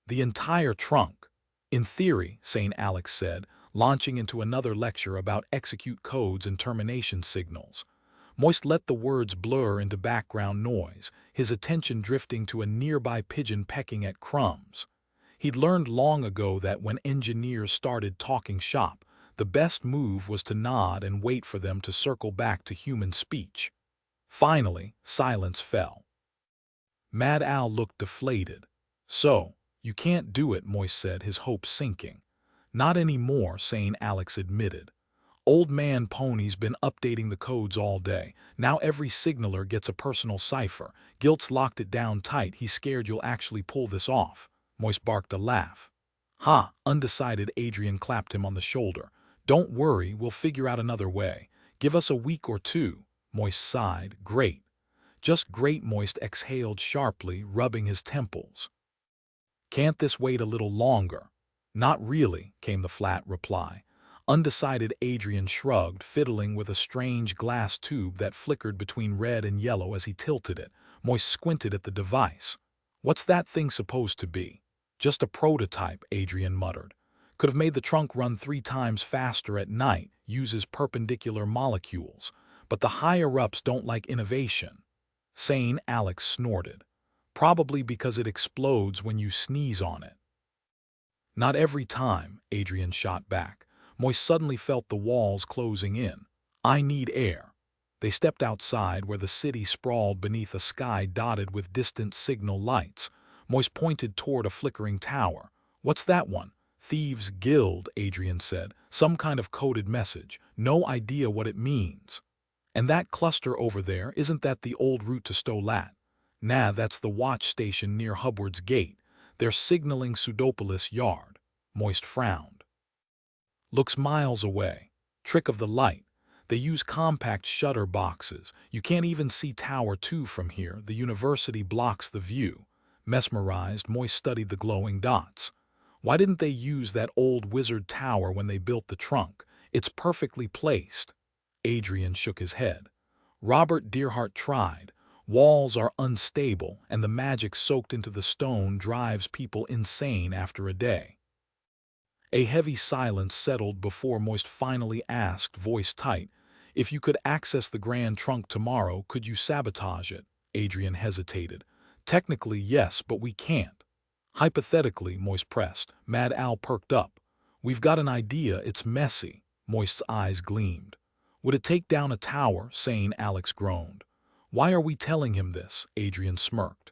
The entire trunk. In theory, Sane Alex said, launching into another lecture about execute codes and termination signals. Moist let the words blur into background noise, his attention drifting to a nearby pigeon pecking at crumbs. He'd learned long ago that when engineers started talking shop, the best move was to nod and wait for them to circle back to human speech. Finally, silence fell. Mad Al looked deflated. So, you can't do it, Moist said, his hopes sinking. Not anymore, Sane Alex admitted. Old man Pony's been updating the codes all day. Now every signaler gets a personal cipher. Gilt's locked it down tight. He's scared you'll actually pull this off. Moist barked a laugh. Ha, undecided. Adrian clapped him on the shoulder. Don't worry, we'll figure out another way. Give us a week or two. Moist sighed. Great. Just great. Moist exhaled sharply, rubbing his temples. Can't this wait a little longer? Not really, came the flat reply. Undecided. Adrian shrugged, fiddling with a strange glass tube that flickered between red and yellow as he tilted it. Moist squinted at the device. What's that thing supposed to be? Just a prototype, Adrian muttered. Could have made the trunk run 3 times faster at night, uses perpendicular molecules. But the higher-ups don't like innovation. Sane Alex snorted. Probably because it explodes when you sneeze on it. Not every time, Adrian shot back. Moist suddenly felt the walls closing in. I need air. They stepped outside where the city sprawled beneath a sky dotted with distant signal lights. Moist pointed toward a flickering tower. What's that one? Thieves' Guild, Adrian said. Some kind of coded message. No idea what it means. And that cluster over there, isn't that the old route to Stolat? Nah, that's the watch station near Hubbard's Gate. They're signaling Pseudopolis Yard. Moist frowned. Looks miles away. Trick of the light. They use compact shutter boxes. You can't even see Tower 2 from here. The university blocks the view. Mesmerized, Moist studied the glowing dots. Why didn't they use that old wizard tower when they built the trunk? It's perfectly placed. Adrian shook his head. Robert Dearheart tried. Walls are unstable, and the magic soaked into the stone drives people insane after a day. A heavy silence settled before Moist finally asked, voice tight, if you could access the Grand Trunk tomorrow, could you sabotage it? Adrian hesitated. Technically, yes, but we can't. Hypothetically, Moist pressed. Mad Al perked up. We've got an idea, it's messy. Moist's eyes gleamed. Would it take down a tower? Sane Alex groaned. Why are we telling him this? Adrian smirked.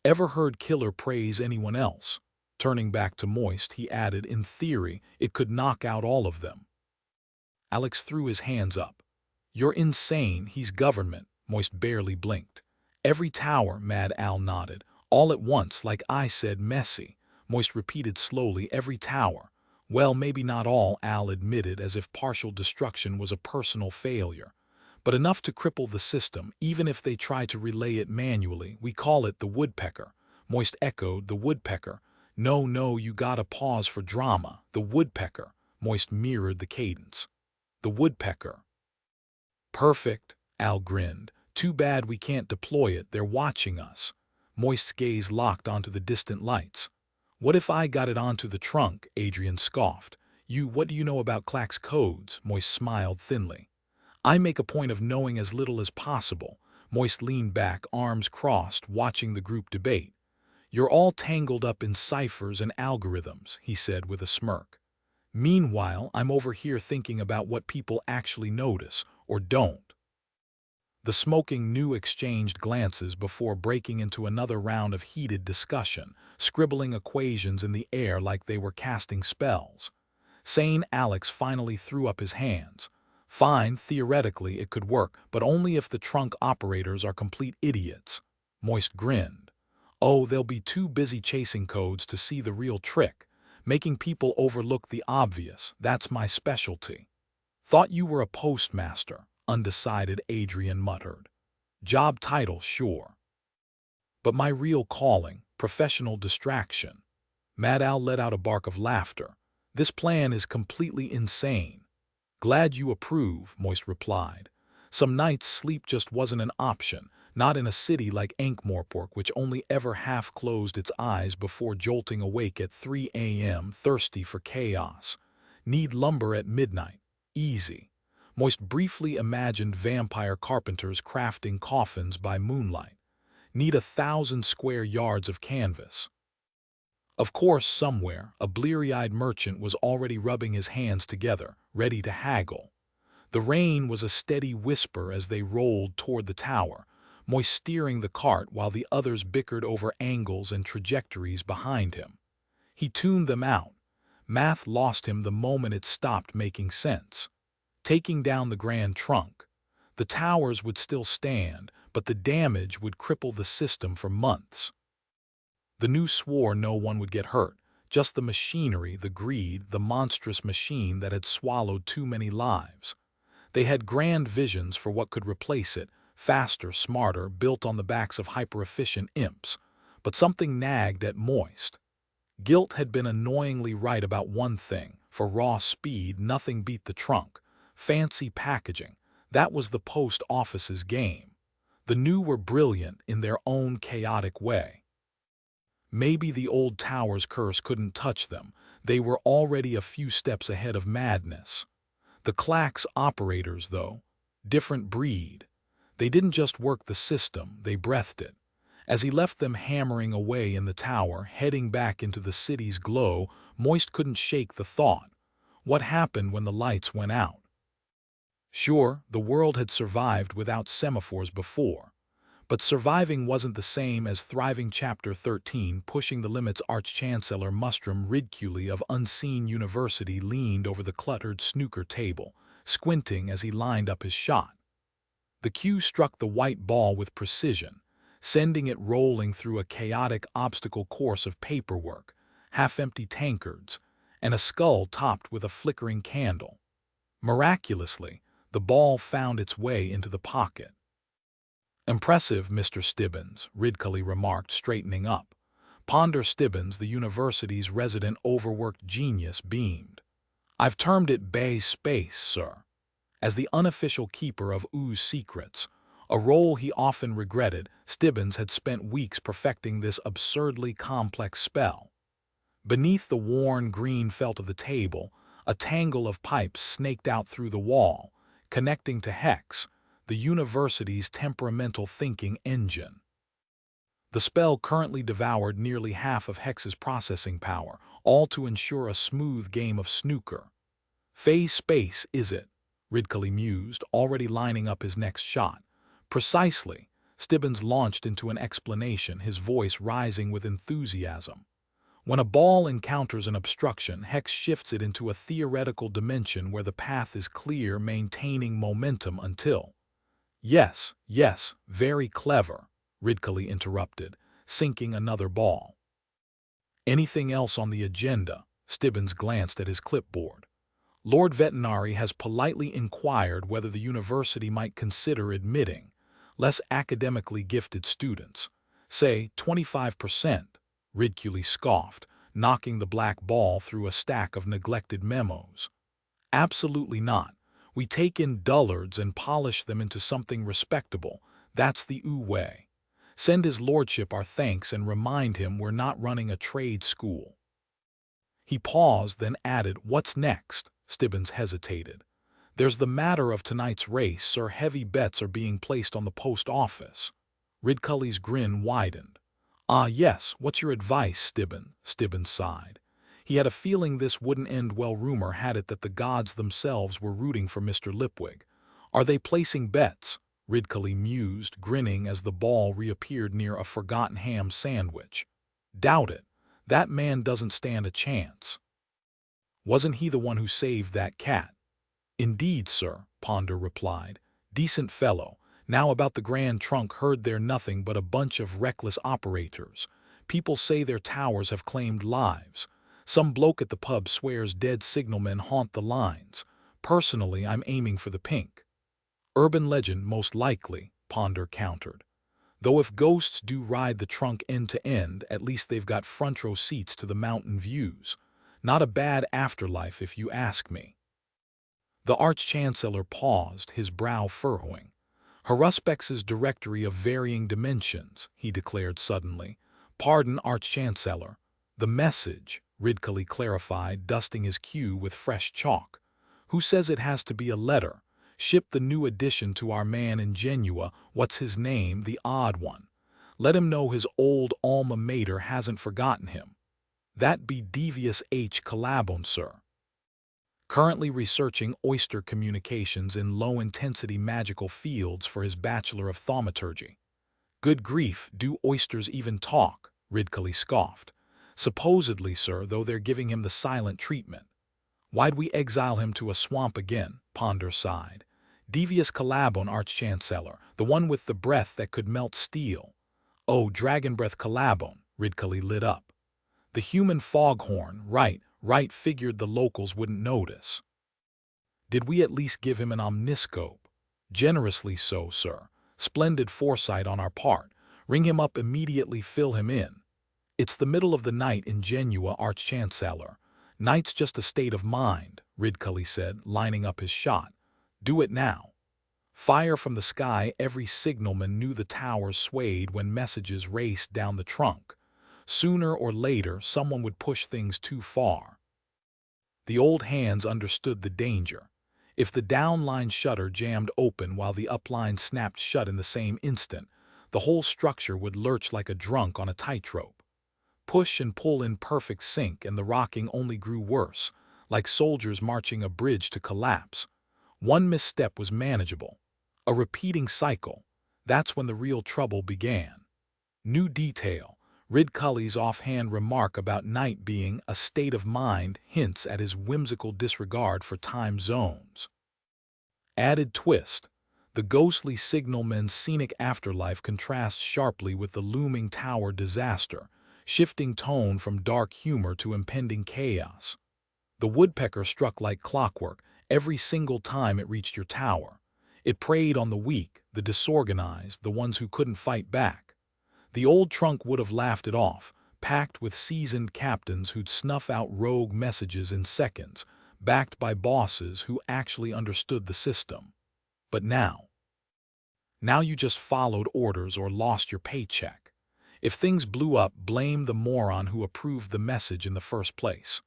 Ever heard killer praise anyone else? Turning back to Moist, he added, in theory, it could knock out all of them. Alex threw his hands up. You're insane, he's government. Moist barely blinked. Every tower, Mad Al nodded. All at once, like I said, messy. Moist repeated slowly, every tower. Well, maybe not all, Al admitted, as if partial destruction was a personal failure. But enough to cripple the system, even if they try to relay it manually. We call it the woodpecker. Moist echoed, the woodpecker. No, you gotta pause for drama. The woodpecker. Moist mirrored the cadence. The woodpecker. Perfect, Al grinned. Too bad we can't deploy it, they're watching us. Moist's gaze locked onto the distant lights. What if I got it onto the trunk? Adrian scoffed. What do you know about Clack's codes? Moist smiled thinly. I make a point of knowing as little as possible. Moist leaned back, arms crossed, watching the group debate. You're all tangled up in ciphers and algorithms, he said with a smirk. Meanwhile, I'm over here thinking about what people actually notice, or don't. The smoking new exchanged glances before breaking into another round of heated discussion, scribbling equations in the air like they were casting spells. Sane Alex finally threw up his hands. Fine, theoretically it could work, but only if the trunk operators are complete idiots. Moist grinned. Oh, they'll be too busy chasing codes to see the real trick. Making people overlook the obvious, that's my specialty. Thought you were a postmaster, undecided Adrian muttered. Job title, sure. But my real calling, professional distraction. Mad Al let out a bark of laughter. This plan is completely insane. Glad you approve, Moist replied. Some nights sleep just wasn't an option, not in a city like Ankh-Morpork, which only ever half closed its eyes before jolting awake at 3 a.m. thirsty for chaos. Need lumber at midnight. Easy. Moist briefly imagined vampire carpenters crafting coffins by moonlight. Need 1,000 square yards of canvas. Of course, somewhere, a bleary-eyed merchant was already rubbing his hands together, ready to haggle. The rain was a steady whisper as they rolled toward the tower, Moist steering the cart while the others bickered over angles and trajectories behind him. He tuned them out. Math lost him the moment it stopped making sense. Taking down the Grand Trunk. The towers would still stand, but the damage would cripple the system for months. The new swore no one would get hurt, just the machinery, the greed, the monstrous machine that had swallowed too many lives. They had grand visions for what could replace it, faster, smarter, built on the backs of hyper-efficient imps. But something nagged at Moist. Guilt had been annoyingly right about one thing. For raw speed, nothing beat the trunk. Fancy packaging. That was the post office's game. The new were brilliant in their own chaotic way. Maybe the old tower's curse couldn't touch them. They were already a few steps ahead of madness. The Clack's operators, though, different breed. They didn't just work the system, they breathed it. As he left them hammering away in the tower, heading back into the city's glow, Moist couldn't shake the thought. What happened when the lights went out? Sure, the world had survived without semaphores before. But surviving wasn't the same as thriving. Chapter 13, Pushing the Limits. Arch-Chancellor Mustrum Ridculey of Unseen University leaned over the cluttered snooker table, squinting as he lined up his shot. The cue struck the white ball with precision, sending it rolling through a chaotic obstacle course of paperwork, half-empty tankards, and a skull topped with a flickering candle. Miraculously, the ball found its way into the pocket. Impressive, Mr. Stibbins, Ridculey remarked, straightening up. Ponder Stibbins, the university's resident overworked genius, beamed. I've termed it Bay Space, sir. As the unofficial keeper of Ooze secrets, a role he often regretted, Stibbins had spent weeks perfecting this absurdly complex spell. Beneath the worn green felt of the table, a tangle of pipes snaked out through the wall, connecting to Hex, the university's temperamental thinking engine. The spell currently devoured nearly half of Hex's processing power, all to ensure a smooth game of snooker. Phase space, is it? Ridculey mused, already lining up his next shot. Precisely. Stibbins launched into an explanation, his voice rising with enthusiasm. When a ball encounters an obstruction, Hex shifts it into a theoretical dimension where the path is clear, maintaining momentum until... Yes, very clever, Ridculey interrupted, sinking another ball. Anything else on the agenda? Stibbins glanced at his clipboard. Lord Veterinary has politely inquired whether the university might consider admitting less academically gifted students. Say 25%, Ridculey scoffed, knocking the black ball through a stack of neglected memos. Absolutely not. We take in dullards and polish them into something respectable. That's the way. Send his lordship our thanks and remind him we're not running a trade school. He paused, then added, "What's next?" Stibbins hesitated. "There's the matter of tonight's race, sir. Heavy bets are being placed on the post office." Ridcully's grin widened. "Ah, yes, what's your advice, Stibbins sighed. He had a feeling this wouldn't end well. Rumor had it that the gods themselves were rooting for Mr. Lipwig. "Are they placing bets?" Ridcully mused, grinning as the ball reappeared near a forgotten ham sandwich. "Doubt it. That man doesn't stand a chance. Wasn't he the one who saved that cat?" "Indeed, sir," Ponder replied. "Decent fellow. Now about the Grand Trunk, heard they're nothing but a bunch of reckless operators. People say their towers have claimed lives. Some bloke at the pub swears dead signalmen haunt the lines. Personally, I'm aiming for the pink." "Urban legend, most likely," Ponder countered. "Though if ghosts do ride the trunk end to end, at least they've got front row seats to the mountain views. Not a bad afterlife if you ask me." The Arch-Chancellor paused, his brow furrowing. "Haruspex's Directory of Varying Dimensions," he declared suddenly. "Pardon, Arch-Chancellor. The message," Ridcully clarified, dusting his cue with fresh chalk. "Who says it has to be a letter? Ship the new edition to our man in Genua, what's his name, the odd one. Let him know his old alma mater hasn't forgotten him. That be Devious H. Collabone, sir. Currently researching oyster communications in low-intensity magical fields for his Bachelor of Thaumaturgy." "Good grief, do oysters even talk?" Ridcully scoffed. "Supposedly, sir, though they're giving him the silent treatment." "Why'd we exile him to a swamp again?" Ponder sighed. "Devious Collabone, Arch-Chancellor, the one with the breath that could melt steel." "Oh, Dragon Breath Collabone," Ridcully lit up. "The human foghorn, right, figured the locals wouldn't notice." "Did we at least give him an omniscope?" "Generously so, sir. Splendid foresight on our part. Ring him up immediately, fill him in." "It's the middle of the night in Genua, Arch-Chancellor. Night's just a state of mind," Ridcully said, lining up his shot. "Do it now." Fire from the sky. Every signalman knew the towers swayed when messages raced down the trunk. Sooner or later, someone would push things too far. The old hands understood the danger. If the downline shutter jammed open while the upline snapped shut in the same instant, the whole structure would lurch like a drunk on a tightrope. Push and pull in perfect sync, and the rocking only grew worse, like soldiers marching a bridge to collapse. One misstep was manageable. A repeating cycle. That's when the real trouble began. New detail. Ridcully's offhand remark about night being a state of mind hints at his whimsical disregard for time zones. Added twist. The ghostly signalman's scenic afterlife contrasts sharply with the looming tower disaster, shifting tone from dark humor to impending chaos. The woodpecker struck like clockwork every single time it reached your tower. It preyed on the weak, the disorganized, the ones who couldn't fight back. The old trunk would have laughed it off, packed with seasoned captains who'd snuff out rogue messages in seconds, backed by bosses who actually understood the system. But now you just followed orders or lost your paycheck. If things blew up, blame the moron who approved the message in the first place.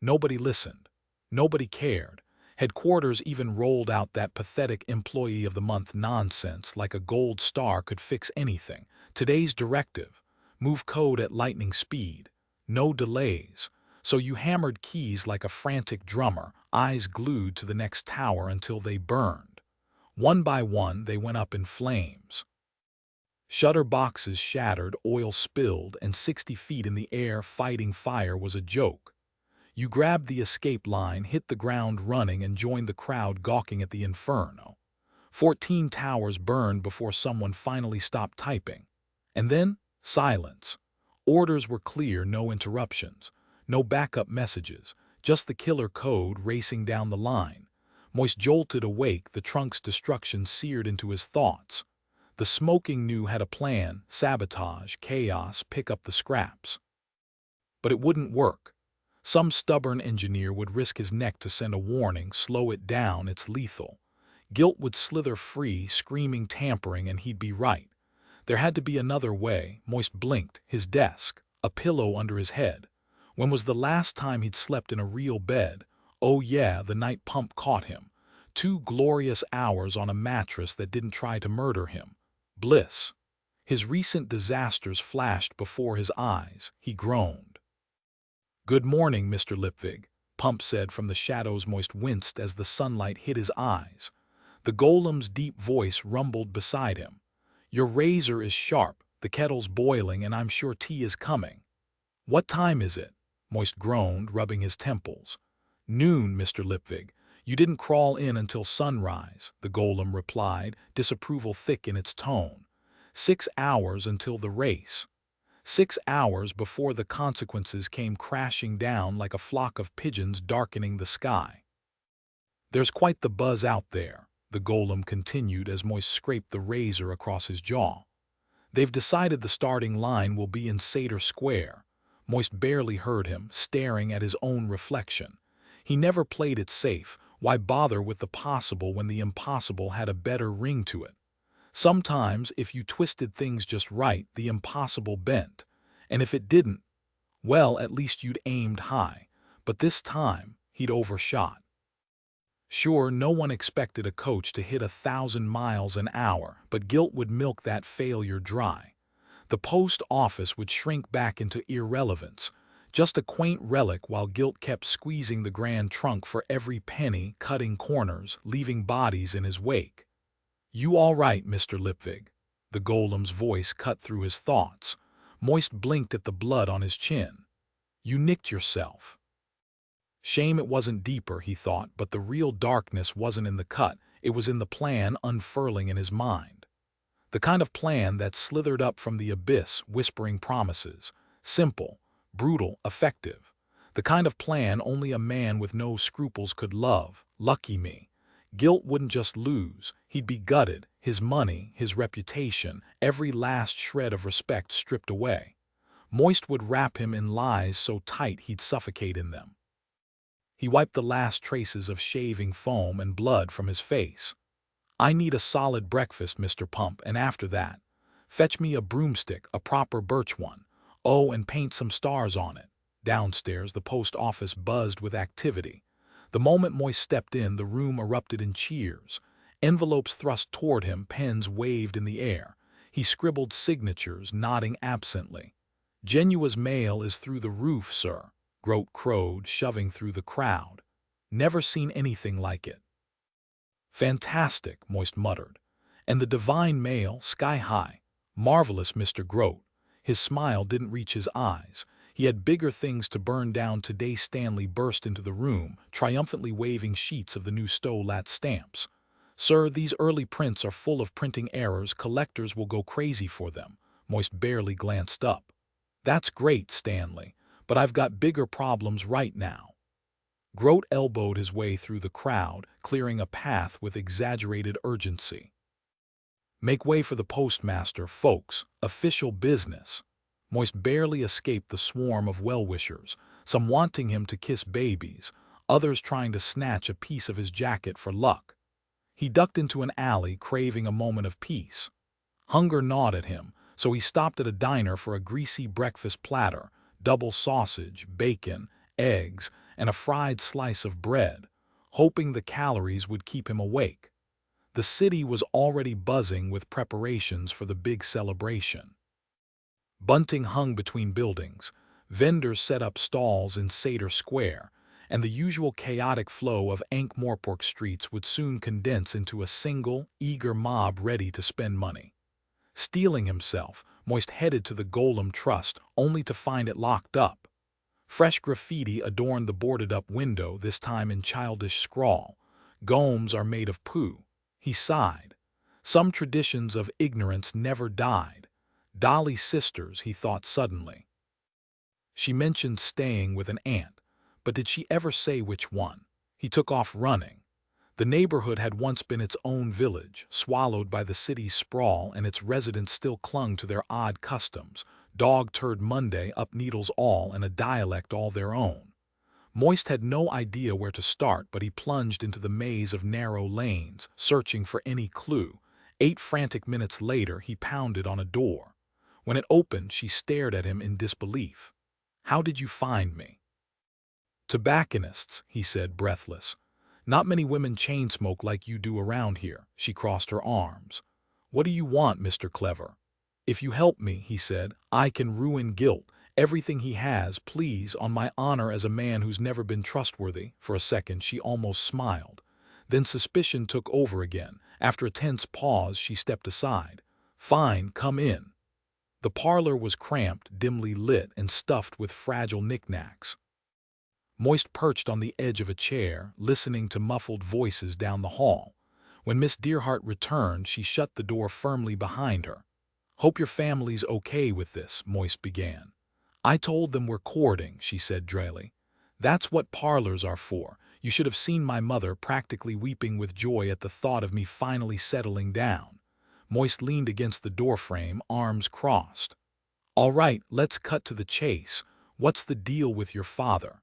Nobody listened. Nobody cared. Headquarters even rolled out that pathetic Employee of the Month nonsense like a gold star could fix anything. Today's directive: move code at lightning speed. No delays. So you hammered keys like a frantic drummer, eyes glued to the next tower until they burned. One by one, they went up in flames. Shutter boxes shattered, oil spilled, and 60 feet in the air fighting fire was a joke. You grabbed the escape line, hit the ground running, and joined the crowd gawking at the inferno. 14 towers burned before someone finally stopped typing. And then, silence. Orders were clear, no interruptions, no backup messages, just the killer code racing down the line. Moist jolted awake, the trunk's destruction seared into his thoughts. The smoking knew had a plan: sabotage, chaos, pick up the scraps. But it wouldn't work. Some stubborn engineer would risk his neck to send a warning: slow it down, it's lethal. Guilt would slither free, screaming tampering, and he'd be right. There had to be another way. Moist blinked, his desk, a pillow under his head. When was the last time he'd slept in a real bed? Oh yeah, the night Pump caught him. 2 glorious hours on a mattress that didn't try to murder him. Bliss. His recent disasters flashed before his eyes. He groaned. "Good morning, Mr. Lipwig," Pump said from the shadows. Moist winced as the sunlight hit his eyes. The golem's deep voice rumbled beside him. "Your razor is sharp, the kettle's boiling, and I'm sure tea is coming." "What time is it?" Moist groaned, rubbing his temples. "Noon, Mr. Lipwig. You didn't crawl in until sunrise," the golem replied, disapproval thick in its tone. 6 hours until the race. 6 hours before the consequences came crashing down like a flock of pigeons darkening the sky. "There's quite the buzz out there," the golem continued as Moist scraped the razor across his jaw. "They've decided the starting line will be in Satyr Square." Moist barely heard him, staring at his own reflection. He never played it safe. Why bother with the possible when the impossible had a better ring to it? Sometimes, if you twisted things just right, the impossible bent. And if it didn't, well, at least you'd aimed high. But this time, he'd overshot. Sure, no one expected a coach to hit 1,000 miles an hour, but guilt would milk that failure dry. The post office would shrink back into irrelevance, just a quaint relic while guilt kept squeezing the Grand Trunk for every penny, cutting corners, leaving bodies in his wake. "You all right, Mr. Lipwig?" The golem's voice cut through his thoughts. Moist blinked at the blood on his chin. "You nicked yourself." Shame it wasn't deeper, he thought, but the real darkness wasn't in the cut, it was in the plan unfurling in his mind. The kind of plan that slithered up from the abyss, whispering promises. Simple, brutal, effective. The kind of plan only a man with no scruples could love. Lucky me. Guilt wouldn't just lose, he'd be gutted, his money, his reputation, every last shred of respect stripped away. Moist would wrap him in lies so tight he'd suffocate in them. He wiped the last traces of shaving foam and blood from his face. "I need a solid breakfast, Mr. Pump, and after that, fetch me a broomstick, a proper birch one. Oh, and paint some stars on it." Downstairs, the post office buzzed with activity. The moment Moist stepped in, the room erupted in cheers. Envelopes thrust toward him, pens waved in the air. He scribbled signatures, nodding absently. "Genua's mail is through the roof, sir," Grote crowed, shoving through the crowd. "Never seen anything like it." "Fantastic," Moist muttered. "And the divine mail, sky high. Marvelous, Mr. Grote." His smile didn't reach his eyes. He had bigger things to burn down today. Stanley burst into the room, triumphantly waving sheets of the new Stolat stamps. "Sir, these early prints are full of printing errors. Collectors will go crazy for them." Moist barely glanced up. "That's great, Stanley, but I've got bigger problems right now." Grote elbowed his way through the crowd, clearing a path with exaggerated urgency. "Make way for the postmaster, folks. Official business." Moist barely escaped the swarm of well-wishers, some wanting him to kiss babies, others trying to snatch a piece of his jacket for luck. He ducked into an alley, craving a moment of peace. Hunger gnawed at him, so he stopped at a diner for a greasy breakfast platter, double sausage, bacon, eggs, and a fried slice of bread, hoping the calories would keep him awake. The city was already buzzing with preparations for the big celebration. Bunting hung between buildings, vendors set up stalls in Satyr Square, and the usual chaotic flow of Ankh-Morpork streets would soon condense into a single, eager mob ready to spend money. Steeling himself, Moist headed to the Golem Trust, only to find it locked up. Fresh graffiti adorned the boarded-up window, this time in childish scrawl. "Golems are made of poo." He sighed. Some traditions of ignorance never died. Dolly's sisters, he thought suddenly. She mentioned staying with an aunt, but did she ever say which one? He took off running. The neighborhood had once been its own village, swallowed by the city's sprawl, and its residents still clung to their odd customs. Dog Turd Monday, up needles all, and a dialect all their own. Moist had no idea where to start, but he plunged into the maze of narrow lanes, searching for any clue. 8 frantic minutes later, he pounded on a door. When it opened, she stared at him in disbelief. How did you find me?" "Tobacconists," he said, breathless. "Not many women chain smoke like you do around here." She crossed her arms. "What do you want, Mr. Clever?" "If you help me," he said, "I can ruin Guilt. Everything he has, please, on my honor as a man who's never been trustworthy." For a second she almost smiled. Then suspicion took over again. After a tense pause, she stepped aside. "Fine, come in." The parlor was cramped, dimly lit, and stuffed with fragile knickknacks. Moist perched on the edge of a chair, listening to muffled voices down the hall. When Miss Dearheart returned, she shut the door firmly behind her. "Hope your family's okay with this," Moist began. "I told them we're courting," she said drily. "That's what parlors are for. You should have seen my mother practically weeping with joy at the thought of me finally settling down." Moist leaned against the doorframe, arms crossed. "All right, let's cut to the chase. What's the deal with your father?"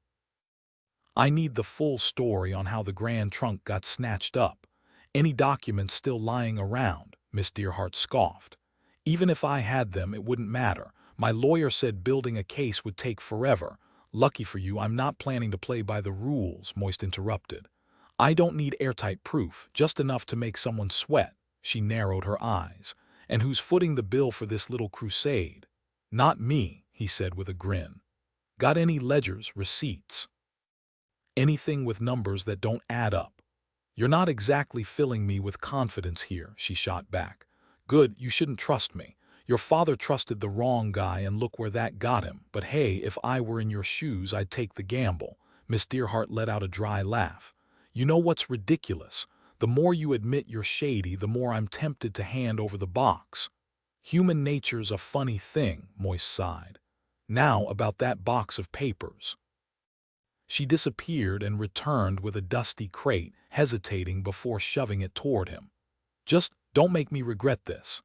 "I need the full story on how the Grand Trunk got snatched up. Any documents still lying around," Miss Dearheart scoffed. "Even if I had them, it wouldn't matter. My lawyer said building a case would take forever." "Lucky for you, I'm not planning to play by the rules," Moist interrupted. "I don't need airtight proof, just enough to make someone sweat." She narrowed her eyes. "And who's footing the bill for this little crusade?" "Not me," he said with a grin. "Got any ledgers, receipts? Anything with numbers that don't add up?" "You're not exactly filling me with confidence here," she shot back. "Good, you shouldn't trust me. Your father trusted the wrong guy and look where that got him. But hey, if I were in your shoes, I'd take the gamble." Miss Dearheart let out a dry laugh. "You know what's ridiculous? The more you admit you're shady, the more I'm tempted to hand over the box." "Human nature's a funny thing," Moist sighed. "Now about that box of papers." She disappeared and returned with a dusty crate, hesitating before shoving it toward him. "Just don't make me regret this."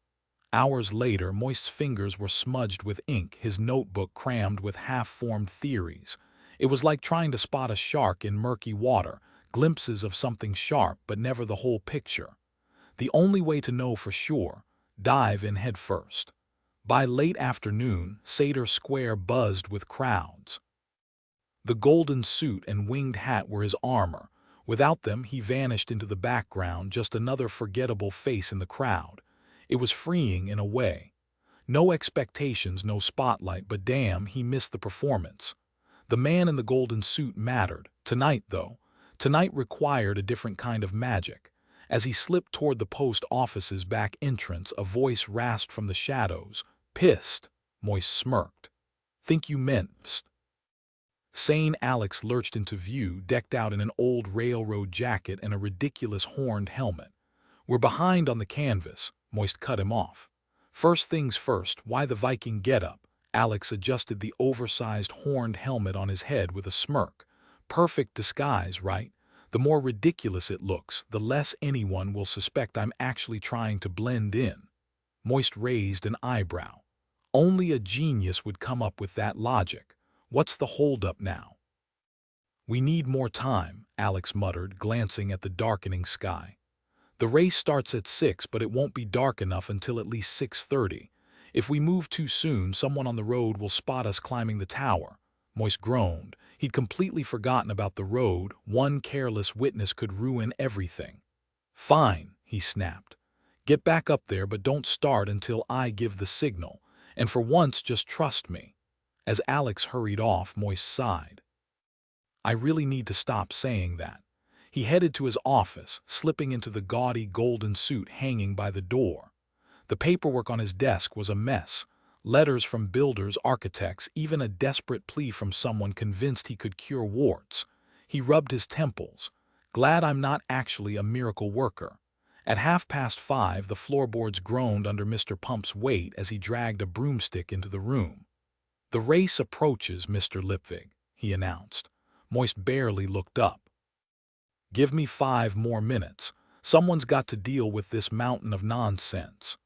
Hours later, Moist's fingers were smudged with ink, his notebook crammed with half-formed theories. It was like trying to spot a shark in murky water, glimpses of something sharp but never the whole picture. The only way to know for sure: dive in head first. By late afternoon, Satyr Square buzzed with crowds. The golden suit and winged hat were his armor. Without them, he vanished into the background, just another forgettable face in the crowd. It was freeing in a way. No expectations, no spotlight, but damn, he missed the performance. The man in the golden suit mattered. Tonight, though, tonight required a different kind of magic. As he slipped toward the post office's back entrance, a voice rasped from the shadows. "Pissed?" Moist smirked. "Think you meant psst." Sane Alex lurched into view, decked out in an old railroad jacket and a ridiculous horned helmet. "We're behind on the canvas," Moist cut him off. "First things first, why the Viking getup?" Alex adjusted the oversized horned helmet on his head with a smirk. "Perfect disguise, right? The more ridiculous it looks, the less anyone will suspect I'm actually trying to blend in." Moist raised an eyebrow. "Only a genius would come up with that logic. What's the holdup now?" "We need more time," Alex muttered, glancing at the darkening sky. "The race starts at 6, but it won't be dark enough until at least 6:30. If we move too soon, someone on the road will spot us climbing the tower." Moist groaned. He'd completely forgotten about the road. One careless witness could ruin everything. "Fine," he snapped. "Get back up there, but don't start until I give the signal. And for once, just trust me." As Alex hurried off, Moist sighed. "I really need to stop saying that." He headed to his office, slipping into the gaudy golden suit hanging by the door. The paperwork on his desk was a mess. Letters from builders, architects, even a desperate plea from someone convinced he could cure warts. He rubbed his temples. "Glad I'm not actually a miracle worker." At 5:30, the floorboards groaned under Mr. Pump's weight as he dragged a broomstick into the room. "The race approaches, Mr. Lipwig," he announced. Moist barely looked up. "Give me 5 more minutes. Someone's got to deal with this mountain of nonsense."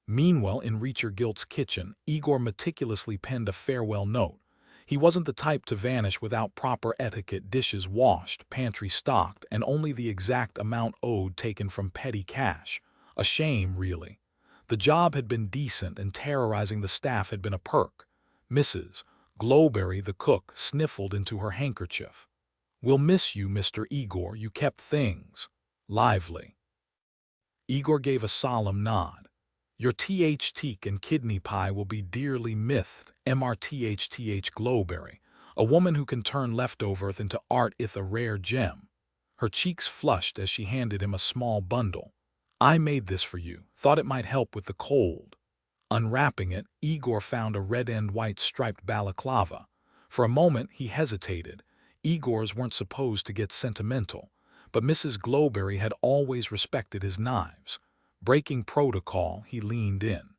Meanwhile, in Reacher Gilt's kitchen, Igor meticulously penned a farewell note. He wasn't the type to vanish without proper etiquette: dishes washed, pantry stocked, and only the exact amount owed taken from petty cash. A shame, really. The job had been decent, and terrorizing the staff had been a perk. "Mrs. Glowberry, the cook, sniffled into her handkerchief. "We'll miss you, Mr. Igor. You kept things lively." Igor gave a solemn nod. "Your THT and kidney pie will be dearly missed, MRTHTH Glowberry, a woman who can turn leftovers into art ith a rare gem." Her cheeks flushed as she handed him a small bundle. "I made this for you, thought it might help with the cold." Unwrapping it, Igor found a red and white striped balaclava. For a moment he hesitated. Igors weren't supposed to get sentimental, but Mrs. Glowberry had always respected his knives. Breaking protocol, he leaned in.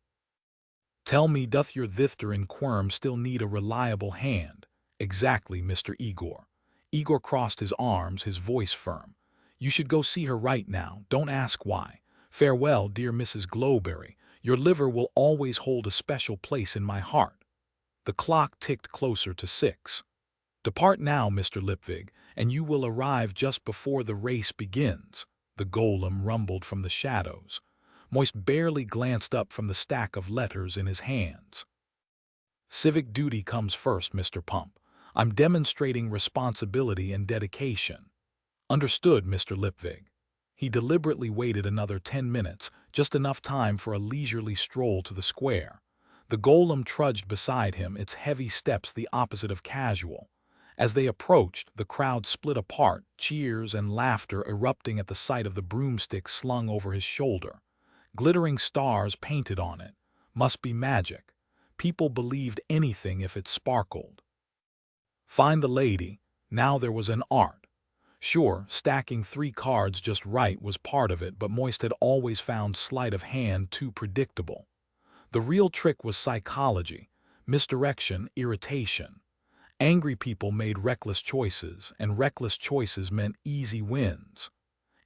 "Tell me, doth your thither and quirm still need a reliable hand?" "Exactly, Mr. Igor." Igor crossed his arms, his voice firm. "You should go see her right now. Don't ask why. Farewell, dear Mrs. Glowberry. Your liver will always hold a special place in my heart." The clock ticked closer to 6. "Depart now, Mr. Lipwig, and you will arrive just before the race begins," the golem rumbled from the shadows. Moist barely glanced up from the stack of letters in his hands. "Civic duty comes first, Mr. Pump. I'm demonstrating responsibility and dedication." "Understood, Mr. Lipwig." He deliberately waited another 10 minutes, just enough time for a leisurely stroll to the square. The golem trudged beside him, its heavy steps the opposite of casual. As they approached, the crowd split apart, cheers and laughter erupting at the sight of the broomstick slung over his shoulder. Glittering stars painted on it. Must be magic. People believed anything if it sparkled. Find the lady. Now there was an art. Sure, stacking 3 cards just right was part of it, but Moist had always found sleight of hand too predictable. The real trick was psychology, misdirection, irritation. Angry people made reckless choices, and reckless choices meant easy wins.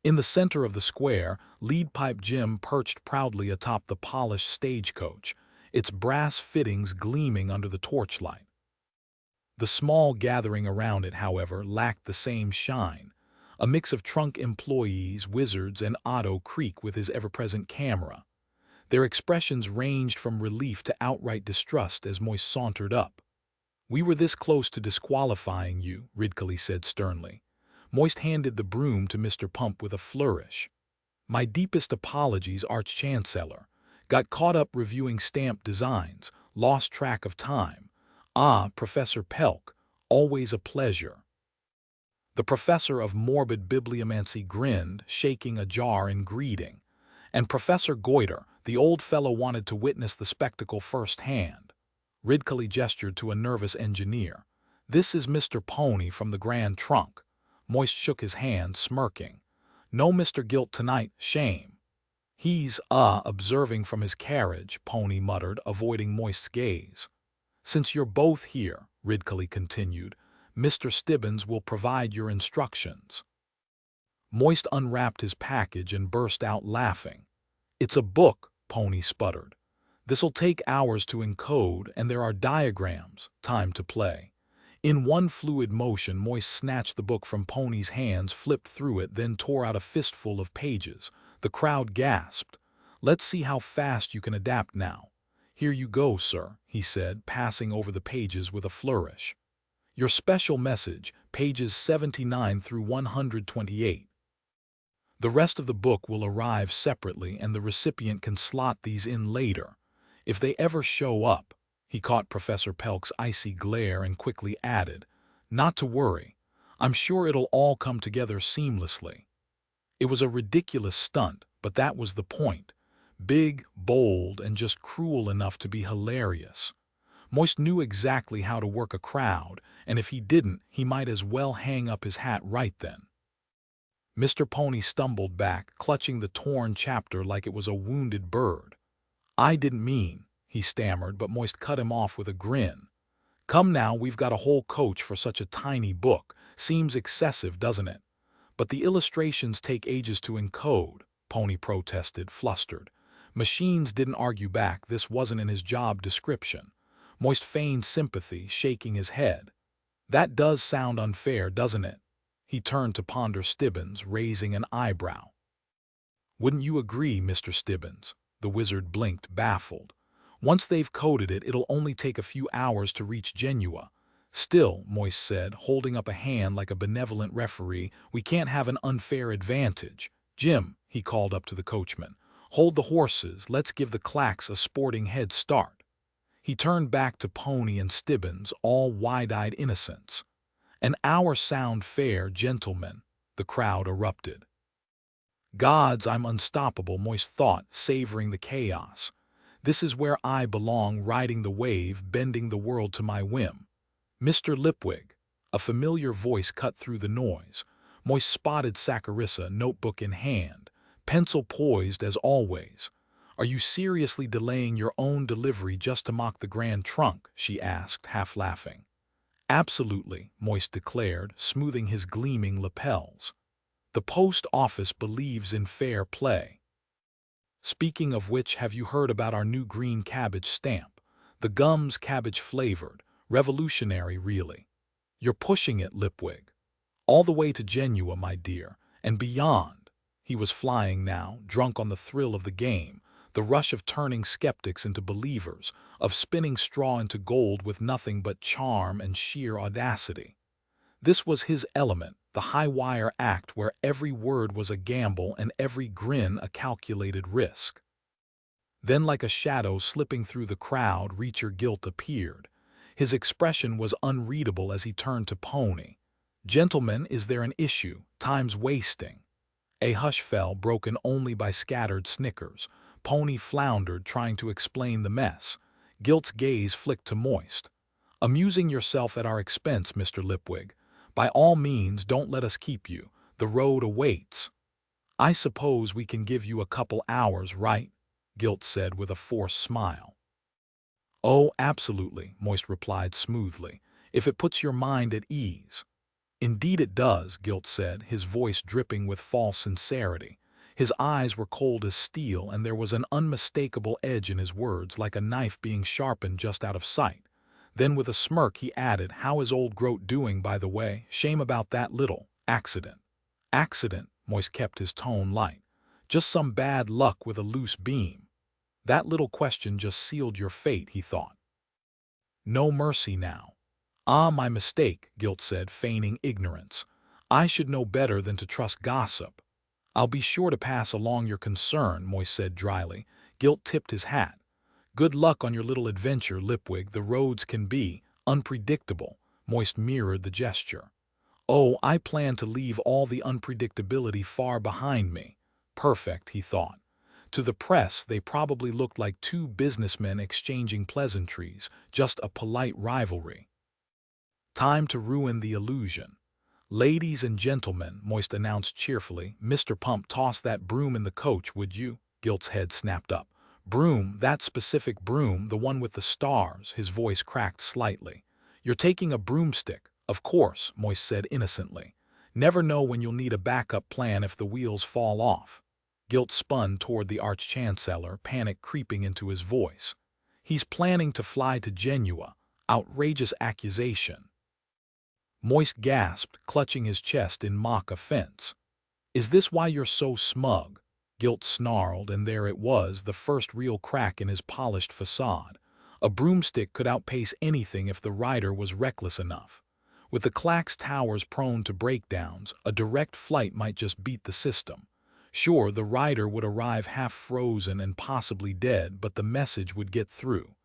In the center of the square, Lead Pipe Jim perched proudly atop the polished stagecoach, its brass fittings gleaming under the torchlight. The small gathering around it, however, lacked the same shine. A mix of trunk employees, wizards, and Otto Creek with his ever-present camera. Their expressions ranged from relief to outright distrust as Moist sauntered up. "We were this close to disqualifying you," Ridcully said sternly. Moist handed the broom to Mr. Pump with a flourish. "My deepest apologies, Arch-Chancellor. Got caught up reviewing stamp designs, lost track of time. Ah, Professor Pelk, always a pleasure." The professor of morbid bibliomancy grinned, shaking a jar in greeting. And Professor Goiter, the old fellow, wanted to witness the spectacle firsthand. Ridcully gestured to a nervous engineer. "This is Mr. Pony from the Grand Trunk." Moist shook his hand, smirking. "No Mr. Gilt tonight, shame." "He's, observing from his carriage," Pony muttered, avoiding Moist's gaze. "Since you're both here," Ridcully continued, "Mr. Stibbins will provide your instructions." Moist unwrapped his package and burst out laughing. "It's a book," Pony sputtered. "This'll take hours to encode, and there are diagrams. Time to play." In one fluid motion, Moist snatched the book from Pony's hands, flipped through it, then tore out a fistful of pages. The crowd gasped. "Let's see how fast you can adapt now." "Here you go, sir," he said, passing over the pages with a flourish. "Your special message, pages 79 through 128. The rest of the book will arrive separately, and the recipient can slot these in later. If they ever show up." He caught Professor Pelk's icy glare and quickly added, "Not to worry. I'm sure it'll all come together seamlessly." It was a ridiculous stunt, but that was the point. Big, bold, and just cruel enough to be hilarious. Moist knew exactly how to work a crowd, and if he didn't, he might as well hang up his hat right then. Mr. Pony stumbled back, clutching the torn chapter like it was a wounded bird. "I didn't mean," he stammered, but Moist cut him off with a grin. "Come now, we've got a whole coach for such a tiny book. Seems excessive, doesn't it?" "But the illustrations take ages to encode," Pony protested, flustered. Machines didn't argue back. This wasn't in his job description. Moist feigned sympathy, shaking his head. "That does sound unfair, doesn't it?" He turned to ponder Stibbins, raising an eyebrow. "Wouldn't you agree, Mr. Stibbins?" The wizard blinked, baffled. Once they've coded it, it'll only take a few hours to reach Genua. Still, Moist said, holding up a hand like a benevolent referee, we can't have an unfair advantage. Jim, he called up to the coachman, hold the horses, let's give the clacks a sporting head start. He turned back to Pony and Stibbins, all wide-eyed innocence. An hour sound fair, gentlemen, the crowd erupted. Gods, I'm unstoppable, Moist thought, savoring the chaos. This is where I belong, riding the wave, bending the world to my whim. Mr. Lipwig, a familiar voice cut through the noise. Moist spotted Saccharissa, notebook in hand, pencil poised as always. Are you seriously delaying your own delivery just to mock the Grand Trunk? She asked, half laughing. Absolutely, Moist declared, smoothing his gleaming lapels. The post office believes in fair play. Speaking of which, have you heard about our new green cabbage stamp? The gum's cabbage flavored, revolutionary really. You're pushing it, Lipwig. All the way to Genua, my dear, and beyond. He was flying now, drunk on the thrill of the game, the rush of turning skeptics into believers, of spinning straw into gold with nothing but charm and sheer audacity. This was his element, the high-wire act where every word was a gamble and every grin a calculated risk. Then, like a shadow slipping through the crowd, Reacher Gilt appeared. His expression was unreadable as he turned to Pony. Gentlemen, is there an issue? Time's wasting. A hush fell, broken only by scattered snickers. Pony floundered, trying to explain the mess. Gilt's gaze flicked to Moist. Amusing yourself at our expense, Mr. Lipwig. By all means, don't let us keep you. The road awaits. I suppose we can give you a couple hours, right? Gilt said with a forced smile. Oh, absolutely, Moist replied smoothly, if it puts your mind at ease. Indeed it does, Gilt said, his voice dripping with false sincerity. His eyes were cold as steel, and there was an unmistakable edge in his words, like a knife being sharpened just out of sight. Then with a smirk he added, how is old Groat doing, by the way? Shame about that little accident. Accident, Moist kept his tone light. Just some bad luck with a loose beam. That little question just sealed your fate, he thought. No mercy now. Ah, my mistake, Gilt said, feigning ignorance. I should know better than to trust gossip. I'll be sure to pass along your concern, Moist said dryly. Gilt tipped his hat. Good luck on your little adventure, Lipwig. The roads can be unpredictable. Moist mirrored the gesture. Oh, I plan to leave all the unpredictability far behind me. Perfect, he thought. To the press, they probably looked like two businessmen exchanging pleasantries, just a polite rivalry. Time to ruin the illusion. Ladies and gentlemen, Moist announced cheerfully, Mr. Pump, toss that broom in the coach, would you? Gilt's head snapped up. Broom, that specific broom, the one with the stars, his voice cracked slightly. You're taking a broomstick, of course, Moist said innocently. Never know when you'll need a backup plan if the wheels fall off. Gilt spun toward the Arch-Chancellor, panic creeping into his voice. He's planning to fly to Genua. Outrageous accusation. Moist gasped, clutching his chest in mock offense. Is this why you're so smug? Gilt snarled, and there it was, the first real crack in his polished facade. A broomstick could outpace anything if the rider was reckless enough. With the Clacks towers prone to breakdowns, a direct flight might just beat the system. Sure, the rider would arrive half frozen and possibly dead, but the message would get through.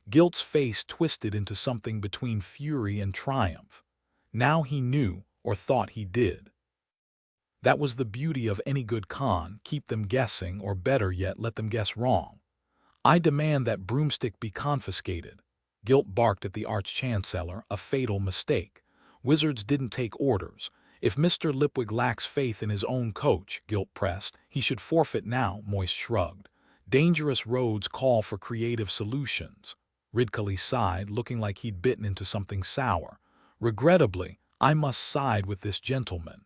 Gilt's face twisted into something between fury and triumph. Now he knew, or thought he did. That was the beauty of any good con, keep them guessing, or better yet, let them guess wrong. I demand that broomstick be confiscated. Gilt barked at the Arch-Chancellor, a fatal mistake. Wizards didn't take orders. If Mr. Lipwig lacks faith in his own coach, Gilt pressed, he should forfeit now, Moist shrugged. Dangerous roads call for creative solutions. Ridcully sighed, looking like he'd bitten into something sour. Regrettably, I must side with this gentleman.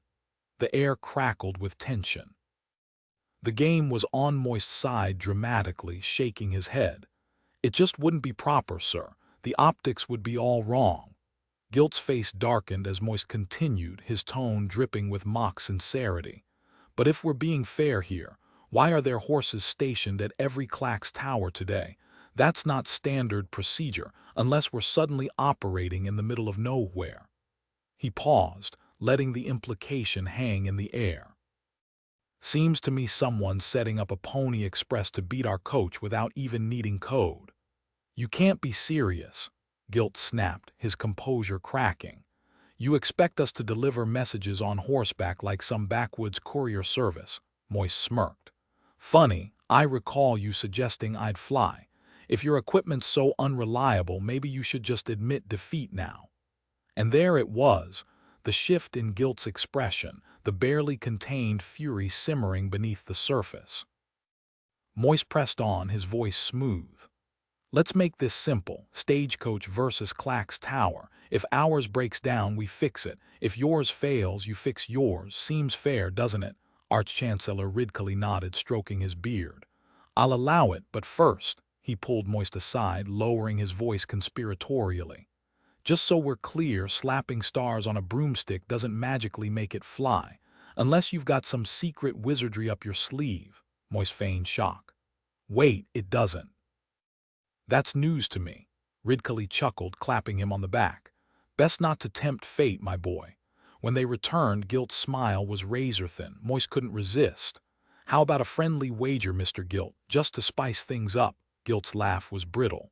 The air crackled with tension. The game was on Moist's side dramatically, shaking his head. It just wouldn't be proper, sir. The optics would be all wrong. Gilt's face darkened as Moist continued, his tone dripping with mock sincerity. But if we're being fair here, why are there horses stationed at every Clacks tower today? That's not standard procedure unless we're suddenly operating in the middle of nowhere. He paused, letting the implication hang in the air. Seems to me someone's setting up a Pony Express to beat our coach without even needing code. You can't be serious, Gilt snapped, his composure cracking. You expect us to deliver messages on horseback like some backwoods courier service, Moist smirked. Funny, I recall you suggesting I'd fly. If your equipment's so unreliable, maybe you should just admit defeat now. And there it was, the shift in Gilt's expression, the barely contained fury simmering beneath the surface. Moist pressed on, his voice smooth. Let's make this simple, Stagecoach versus Clack's Tower. If ours breaks down, we fix it. If yours fails, you fix yours. Seems fair, doesn't it? Arch-Chancellor Ridcully nodded, stroking his beard. I'll allow it, but first, he pulled Moist aside, lowering his voice conspiratorially. Just so we're clear, slapping stars on a broomstick doesn't magically make it fly, unless you've got some secret wizardry up your sleeve, Moist feigned shock. Wait, it doesn't. That's news to me, Ridcully chuckled, clapping him on the back. Best not to tempt fate, my boy. When they returned, Gilt's smile was razor-thin. Moist couldn't resist. How about a friendly wager, Mr. Gilt, just to spice things up? Gilt's laugh was brittle.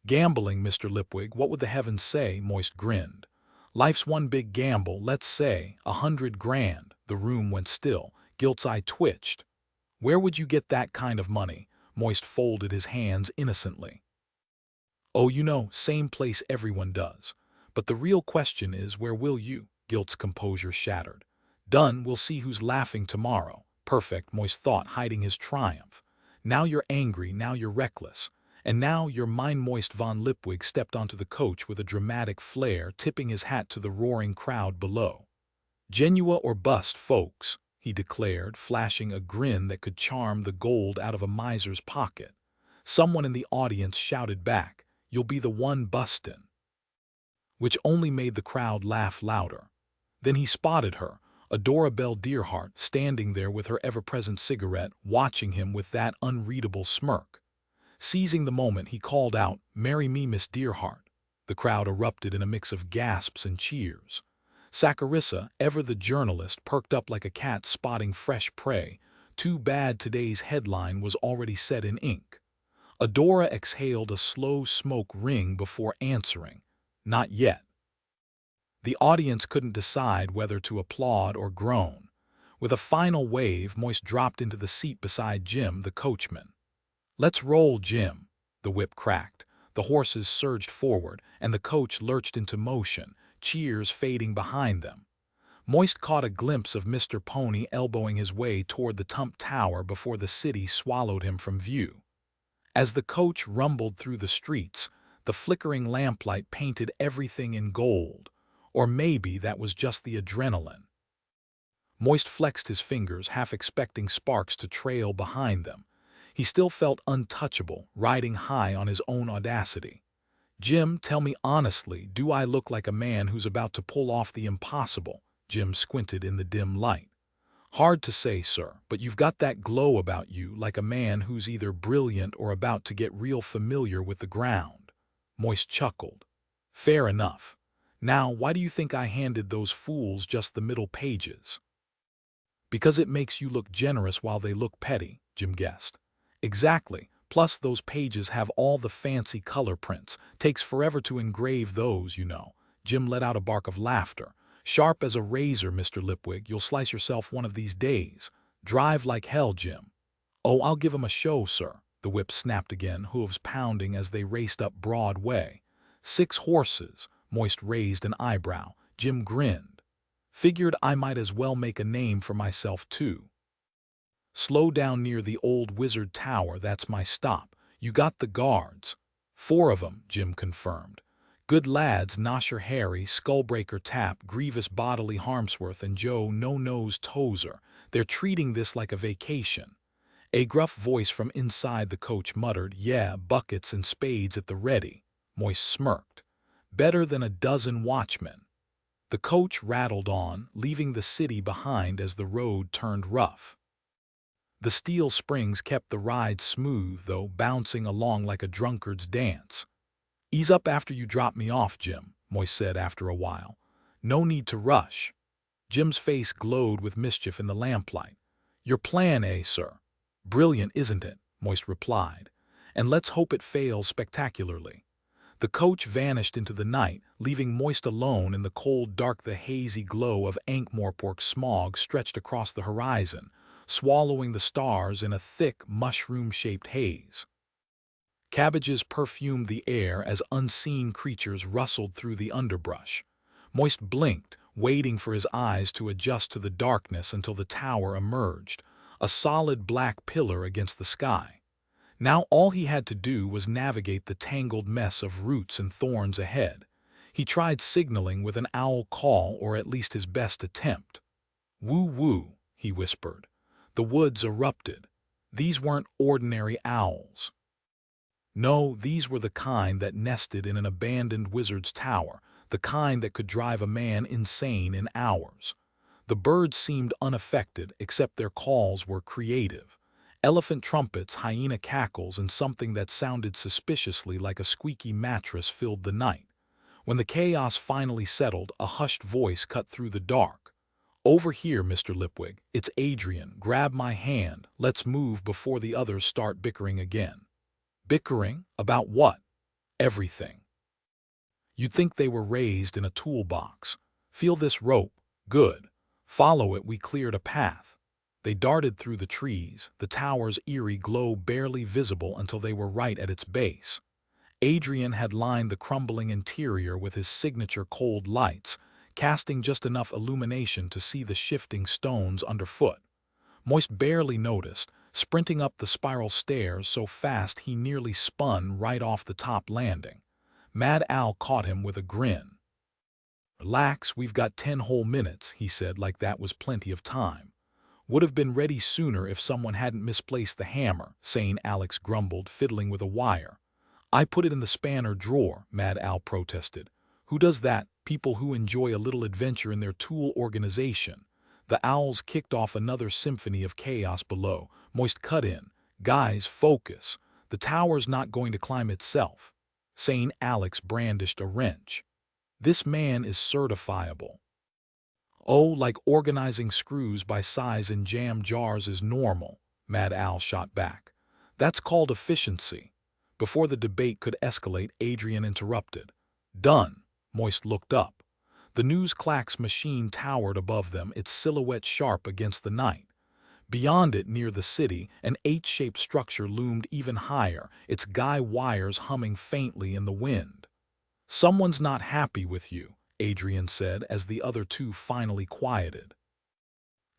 Gambling, Mr. Lipwig, what would the heavens say? Moist grinned. Life's one big gamble, let's say, 100 grand. The room went still. Gilt's eye twitched. Where would you get that kind of money? Moist folded his hands innocently. Oh, you know, same place everyone does. But the real question is, where will you? Gilt's composure shattered. Done, we'll see who's laughing tomorrow. Perfect, Moist thought, hiding his triumph. Now you're angry, now you're reckless. And now your mind-moist Von Lipwig stepped onto the coach with a dramatic flair, tipping his hat to the roaring crowd below. Genua or bust, folks, he declared, flashing a grin that could charm the gold out of a miser's pocket. Someone in the audience shouted back, You'll be the one bustin', which only made the crowd laugh louder. Then he spotted her, Adora Bell Dearheart, standing there with her ever-present cigarette, watching him with that unreadable smirk. Seizing the moment, he called out, Marry me, Miss Dearheart. The crowd erupted in a mix of gasps and cheers. Saccharissa, ever the journalist, perked up like a cat spotting fresh prey. Too bad today's headline was already set in ink. Adora exhaled a slow smoke ring before answering, Not yet. The audience couldn't decide whether to applaud or groan. With a final wave, Moist dropped into the seat beside Jim, the coachman. Let's roll, Jim. The whip cracked. The horses surged forward, and the coach lurched into motion, cheers fading behind them. Moist caught a glimpse of Mr. Pony elbowing his way toward the Tump Tower before the city swallowed him from view. As the coach rumbled through the streets, the flickering lamplight painted everything in gold. Or maybe that was just the adrenaline. Moist flexed his fingers, half expecting sparks to trail behind them. He still felt untouchable, riding high on his own audacity. Jim, tell me honestly, do I look like a man who's about to pull off the impossible? Jim squinted in the dim light. Hard to say, sir, but you've got that glow about you, like a man who's either brilliant or about to get real familiar with the ground. Moist chuckled. Fair enough. Now, why do you think I handed those fools just the middle pages? Because it makes you look generous while they look petty, Jim guessed. Exactly. Plus, those pages have all the fancy color prints. Takes forever to engrave those, you know. Jim let out a bark of laughter. Sharp as a razor, Mr. Lipwig. You'll slice yourself one of these days. Drive like hell, Jim. Oh, I'll give 'em a show, sir. The whip snapped again, hooves pounding as they raced up Broadway. 6 horses. Moist raised an eyebrow. Jim grinned. Figured I might as well make a name for myself, too. Slow down near the old wizard tower, that's my stop. You got the guards. 4 of 'em, Jim confirmed. Good lads, Nosher Harry, Skullbreaker Tap, Grievous Bodily Harmsworth, and Joe No-Nose Tozer. They're treating this like a vacation. A gruff voice from inside the coach muttered, Yeah, buckets and spades at the ready. Moist smirked. Better than a dozen watchmen. The coach rattled on, leaving the city behind as the road turned rough. The steel springs kept the ride smooth, though, bouncing along like a drunkard's dance. "Ease up after you drop me off, Jim," Moist said after a while. "No need to rush." Jim's face glowed with mischief in the lamplight. "Your plan, sir?" "Brilliant, isn't it?" Moist replied. "And let's hope it fails spectacularly." The coach vanished into the night, leaving Moist alone in the cold dark. The hazy glow of Ankh-Morpork smog stretched across the horizon, swallowing the stars in a thick, mushroom-shaped haze. Cabbages perfumed the air as unseen creatures rustled through the underbrush. Moist blinked, waiting for his eyes to adjust to the darkness until the tower emerged, a solid black pillar against the sky. Now all he had to do was navigate the tangled mess of roots and thorns ahead. He tried signaling with an owl call, or at least his best attempt. "Woo-woo," he whispered. The woods erupted. These weren't ordinary owls. No, these were the kind that nested in an abandoned wizard's tower, the kind that could drive a man insane in hours. The birds seemed unaffected, except their calls were creative. Elephant trumpets, hyena cackles, and something that sounded suspiciously like a squeaky mattress filled the night. When the chaos finally settled, a hushed voice cut through the dark. "Over here, Mr. Lipwig. It's Adrian. Grab my hand. Let's move before the others start bickering again." Bickering? About what? Everything. You'd think they were raised in a toolbox. "Feel this rope. Good. Follow it." We cleared a path. They darted through the trees, the tower's eerie glow barely visible until they were right at its base. Adrian had lined the crumbling interior with his signature cold lights, casting just enough illumination to see the shifting stones underfoot. Moist barely noticed, sprinting up the spiral stairs so fast he nearly spun right off the top landing. Mad Al caught him with a grin. "Relax, we've got 10 whole minutes," he said like that was plenty of time. "Would have been ready sooner if someone hadn't misplaced the hammer," Sane Alex grumbled, fiddling with a wire. "I put it in the spanner drawer," Mad Al protested. "Who does that? People who enjoy a little adventure in their tool organization." The owls kicked off another symphony of chaos below. Moist cut in. "Guys, focus. The tower's not going to climb itself." Sane Alex brandished a wrench. "This man is certifiable." "Oh, like organizing screws by size in jam jars is normal," Mad Al shot back. "That's called efficiency." Before the debate could escalate, Adrian interrupted. "Done." Moist looked up. The news clack's machine towered above them, its silhouette sharp against the night. Beyond it, near the city, an H-shaped structure loomed even higher, its guy wires humming faintly in the wind. "Someone's not happy with you," Adrian said as the other two finally quieted.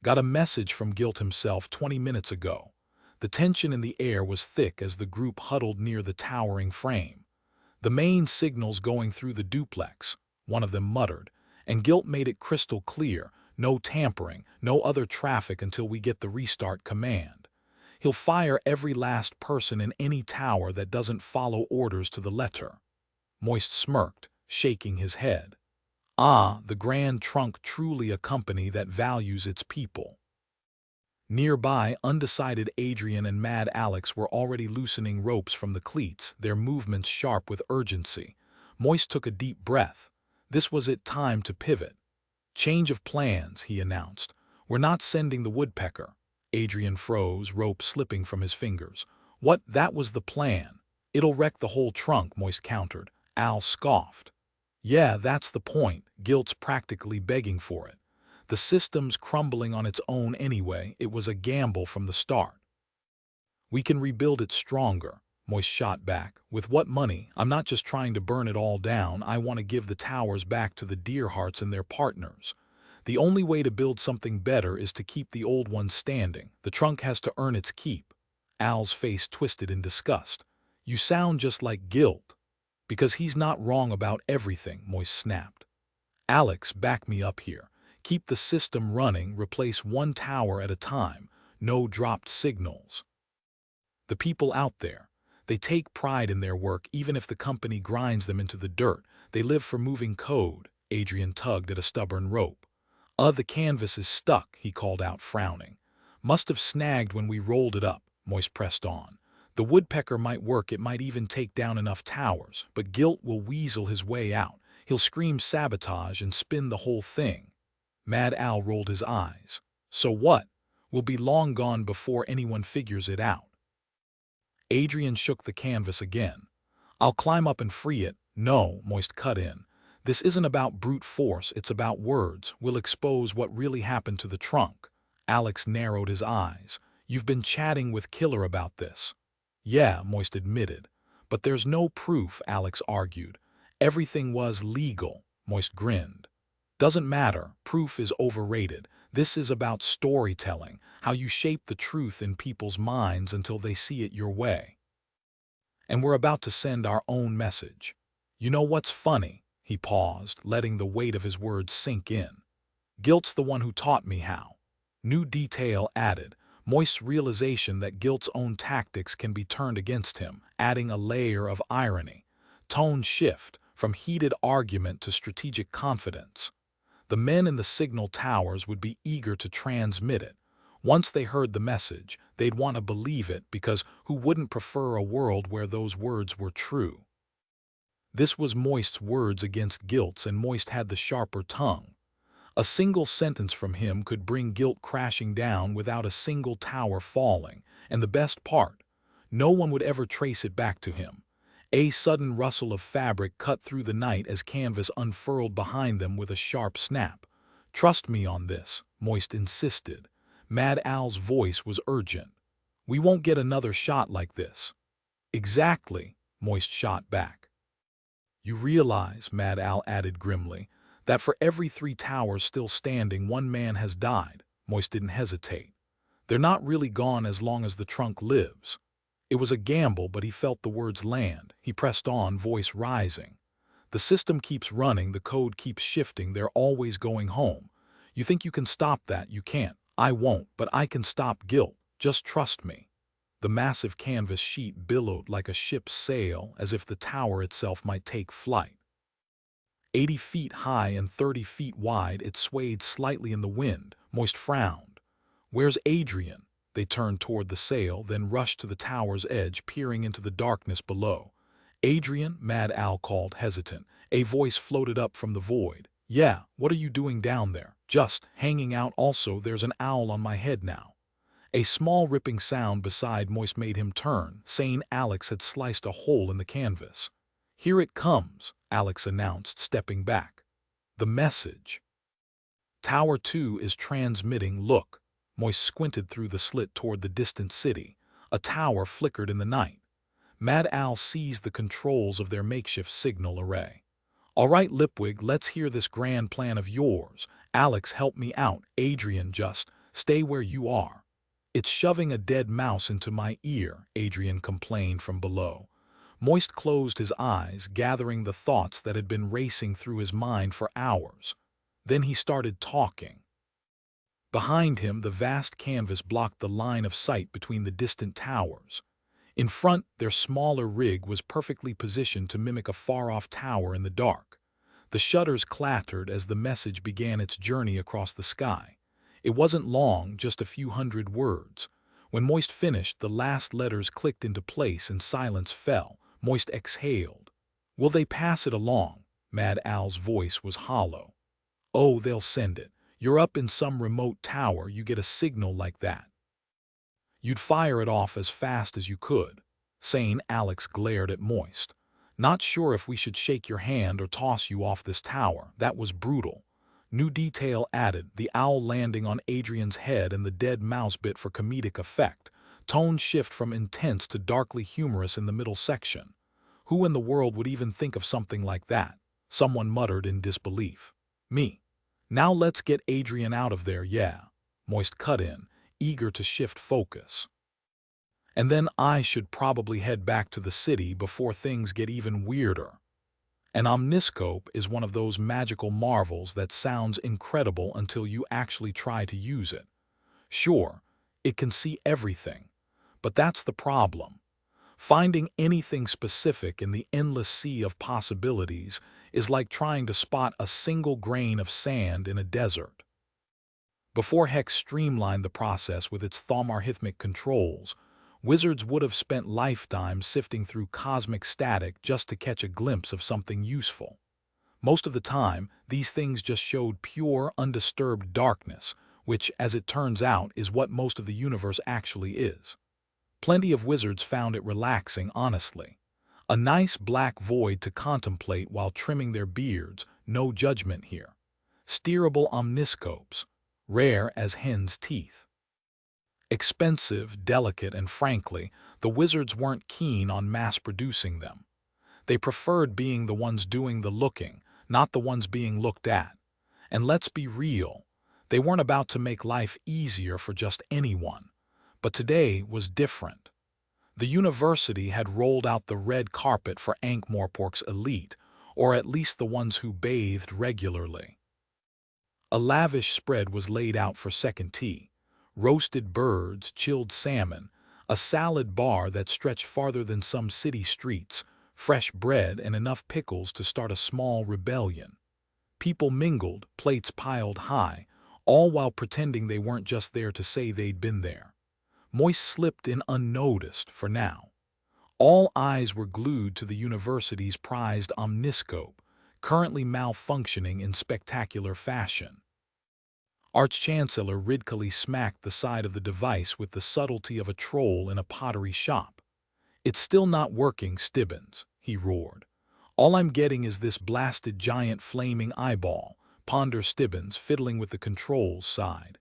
"Got a message from Guilt himself 20 minutes ago." The tension in the air was thick as the group huddled near the towering frame. "The main signal's going through the duplex," one of them muttered, "and Guilt made it crystal clear. No tampering, no other traffic until we get the restart command. He'll fire every last person in any tower that doesn't follow orders to the letter." Moist smirked, shaking his head. "Ah, the Grand Trunk, truly a company that values its people." Nearby, undecided Adrian and Mad Alex were already loosening ropes from the cleats, their movements sharp with urgency. Moist took a deep breath. This was it, time to pivot. "Change of plans," he announced. "We're not sending the woodpecker." Adrian froze, rope slipping from his fingers. "What? That was the plan." "It'll wreck the whole trunk," Moist countered. Al scoffed. "Yeah, that's the point. Guilt's practically begging for it. The system's crumbling on its own anyway. It was a gamble from the start." "We can rebuild it stronger," Moist shot back. "With what money? I'm not just trying to burn it all down. I want to give the towers back to the Dearhearts and their partners. The only way to build something better is to keep the old one standing. The trunk has to earn its keep." Al's face twisted in disgust. "You sound just like Guilt." "Because he's not wrong about everything," Moist snapped. "Alex, back me up here. Keep the system running, replace one tower at a time. No dropped signals." "The people out there, they take pride in their work even if the company grinds them into the dirt. They live for moving code." Adrian tugged at a stubborn rope. The canvas is stuck," he called out, frowning. Must have snagged when we rolled it up, Moist pressed on. The woodpecker might work, it might even take down enough towers, but Gilt will weasel his way out. He'll scream sabotage and spin the whole thing. Mad Al rolled his eyes. So what? We'll be long gone before anyone figures it out. Adrian shook the canvas again. I'll climb up and free it. No, Moist cut in. This isn't about brute force, it's about words. We'll expose what really happened to the trunk. Alex narrowed his eyes. You've been chatting with Killer about this. Yeah, Moist admitted. But there's no proof, Alex argued. Everything was legal. Moist grinned. Doesn't matter, proof is overrated. This is about storytelling, how you shape the truth in people's minds until they see it your way. And we're about to send our own message. You know what's funny? He paused, letting the weight of his words sink in. Gilt's the one who taught me how. New detail added, Moist's realization that Gilt's own tactics can be turned against him, adding a layer of irony. Tone shift, from heated argument to strategic confidence. The men in the signal towers would be eager to transmit it. Once they heard the message, they'd want to believe it because who wouldn't prefer a world where those words were true? This was Moist's words against Gilt's, and Moist had the sharper tongue. A single sentence from him could bring Gilt crashing down without a single tower falling, and the best part, no one would ever trace it back to him. A sudden rustle of fabric cut through the night as canvas unfurled behind them with a sharp snap. Trust me on this, Moist insisted. Mad Al's voice was urgent. We won't get another shot like this. Exactly, Moist shot back. You realize, Mad Al added grimly, that for every 3 towers still standing, 1 man has died. Moist didn't hesitate. They're not really gone as long as the trunk lives. It was a gamble, but he felt the words land. He pressed on, voice rising. The system keeps running, the code keeps shifting, they're always going home. You think you can stop that? You can't. I won't, but I can stop Gilt. Just trust me. The massive canvas sheet billowed like a ship's sail, as if the tower itself might take flight. 80 feet high and 30 feet wide, it swayed slightly in the wind. Moist frowned. Where's Adrian? They turned toward the sail, then rushed to the tower's edge, peering into the darkness below. Adrian, Mad Al called, hesitant. A voice floated up from the void. Yeah, what are you doing down there? Just hanging out. Also, there's an owl on my head now. A small ripping sound beside Moist made him turn, saying Alex had sliced a hole in the canvas. Here it comes, Alex announced, stepping back. The message. Tower 2 is transmitting. Look. Moist squinted through the slit toward the distant city. A tower flickered in the night. Mad Al seized the controls of their makeshift signal array. All right, Lipwig, let's hear this grand plan of yours. Alex, help me out. Adrian, just stay where you are. It's shoving a dead mouse into my ear, Adrian complained from below. Moist closed his eyes, gathering the thoughts that had been racing through his mind for hours. Then he started talking. Behind him, the vast canvas blocked the line of sight between the distant towers. In front, their smaller rig was perfectly positioned to mimic a far-off tower in the dark. The shutters clattered as the message began its journey across the sky. It wasn't long, just a few hundred words. When Moist finished, the last letters clicked into place and silence fell. Moist exhaled. Will they pass it along? Mad Al's voice was hollow. Oh, they'll send it. You're up in some remote tower, you get a signal like that. You'd fire it off as fast as you could. Sane, Alex glared at Moist. Not sure if we should shake your hand or toss you off this tower. That was brutal. New detail added, the owl landing on Adrian's head and the dead mouse bit for comedic effect. Tone shift from intense to darkly humorous in the middle section. Who in the world would even think of something like that? Someone muttered in disbelief. Me. Now let's get Adrian out of there, yeah. Moist cut in, eager to shift focus. And then I should probably head back to the city before things get even weirder. An omniscope is one of those magical marvels that sounds incredible until you actually try to use it. Sure, it can see everything, but that's the problem. Finding anything specific in the endless sea of possibilities is like trying to spot a single grain of sand in a desert. Before Hex streamlined the process with its thaumarrhythmic controls, wizards would have spent lifetimes sifting through cosmic static just to catch a glimpse of something useful. Most of the time, these things just showed pure, undisturbed darkness, which, as it turns out, is what most of the universe actually is. Plenty of wizards found it relaxing, honestly. A nice black void to contemplate while trimming their beards, no judgment here. Steerable omniscopes, rare as hen's teeth. Expensive, delicate, and frankly, the wizards weren't keen on mass-producing them. They preferred being the ones doing the looking, not the ones being looked at. And let's be real, they weren't about to make life easier for just anyone. But today was different. The university had rolled out the red carpet for Ankh-Morpork's elite, or at least the ones who bathed regularly. A lavish spread was laid out for second tea. Roasted birds, chilled salmon, a salad bar that stretched farther than some city streets, fresh bread and enough pickles to start a small rebellion. People mingled, plates piled high, all while pretending they weren't just there to say they'd been there. Moist slipped in unnoticed for now. All eyes were glued to the university's prized omniscope, currently malfunctioning in spectacular fashion. Arch-Chancellor Ridcully smacked the side of the device with the subtlety of a troll in a pottery shop. "It's still not working, Stibbins," he roared. "All I'm getting is this blasted giant flaming eyeball," Ponder Stibbins, fiddling with the controls, sighed.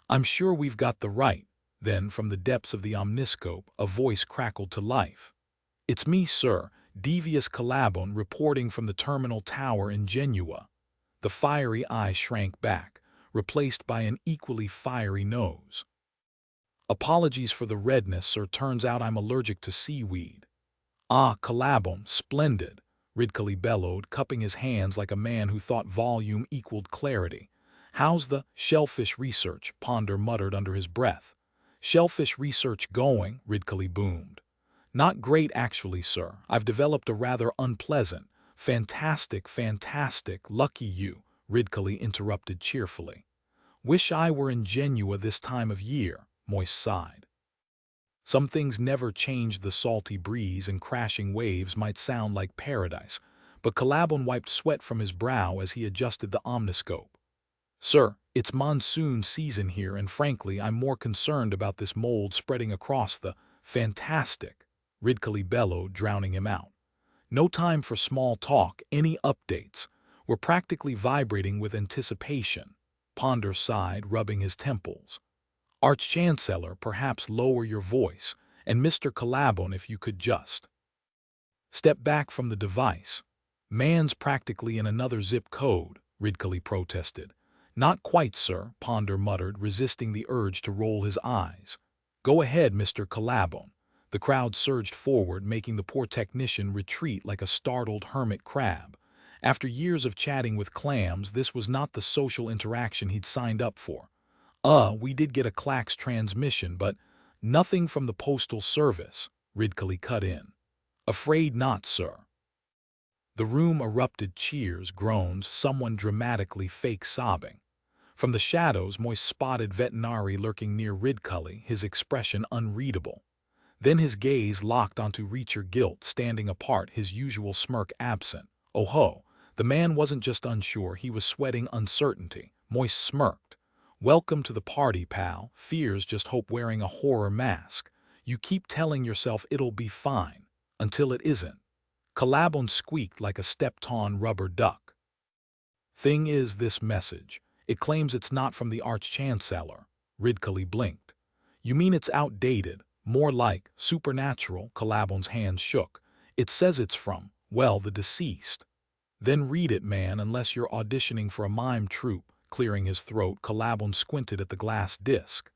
"I'm sure we've got the right." Then, from the depths of the omniscope, a voice crackled to life. "It's me, sir, Devious Calabon, reporting from the terminal tower in Genua." The fiery eye shrank back, replaced by an equally fiery nose. "Apologies for the redness, sir. Turns out I'm allergic to seaweed." "Ah, Calabon, splendid," Ridcully bellowed, cupping his hands like a man who thought volume equaled clarity. "How's the shellfish research?" Ponder muttered under his breath. "Shellfish research going?" Ridcully boomed. "Not great, actually, sir. I've developed a rather unpleasant—" "Fantastic, fantastic, lucky you," Ridcully interrupted cheerfully. "Wish I were in Genua this time of year," Moist sighed. Some things never changed. The salty breeze and crashing waves might sound like paradise, but Calabon wiped sweat from his brow as he adjusted the omniscope. "Sir, it's monsoon season here, and frankly, I'm more concerned about this mold spreading across the—" "Fantastic," Ridcully bellowed, drowning him out. "No time for small talk. Any updates? We're practically vibrating with anticipation." Ponder sighed, rubbing his temples. "Arch-Chancellor, perhaps lower your voice, and Mr. Calabon, if you could just step back from the device." "Man's practically in another zip code," Ridcully protested. "Not quite, sir," Ponder muttered, resisting the urge to roll his eyes. "Go ahead, Mr. Calabon." The crowd surged forward, making the poor technician retreat like a startled hermit crab. After years of chatting with clams, this was not the social interaction he'd signed up for. We did get a Clax transmission, but—" "Nothing from the Postal Service," Ridcully cut in. "Afraid not, sir." The room erupted cheers, groans, someone dramatically fake sobbing. From the shadows, Moist spotted Vetinari lurking near Ridcully, his expression unreadable. Then his gaze locked onto Reacher Gilt, standing apart, his usual smirk absent. Oh ho, the man wasn't just unsure, he was sweating uncertainty. Moist smirked. "Welcome to the party, pal. Fears just hope wearing a horror mask. You keep telling yourself it'll be fine, until it isn't." Calabon squeaked like a stepped-on rubber duck. "Thing is, this message, it claims it's not from the Arch-Chancellor." Ridcully blinked. "You mean it's outdated? More like supernatural?" Calabon's hand shook. "It says it's from, well, the deceased." "Then read it, man, unless you're auditioning for a mime troupe." Clearing his throat, Calabon squinted at the glass disc.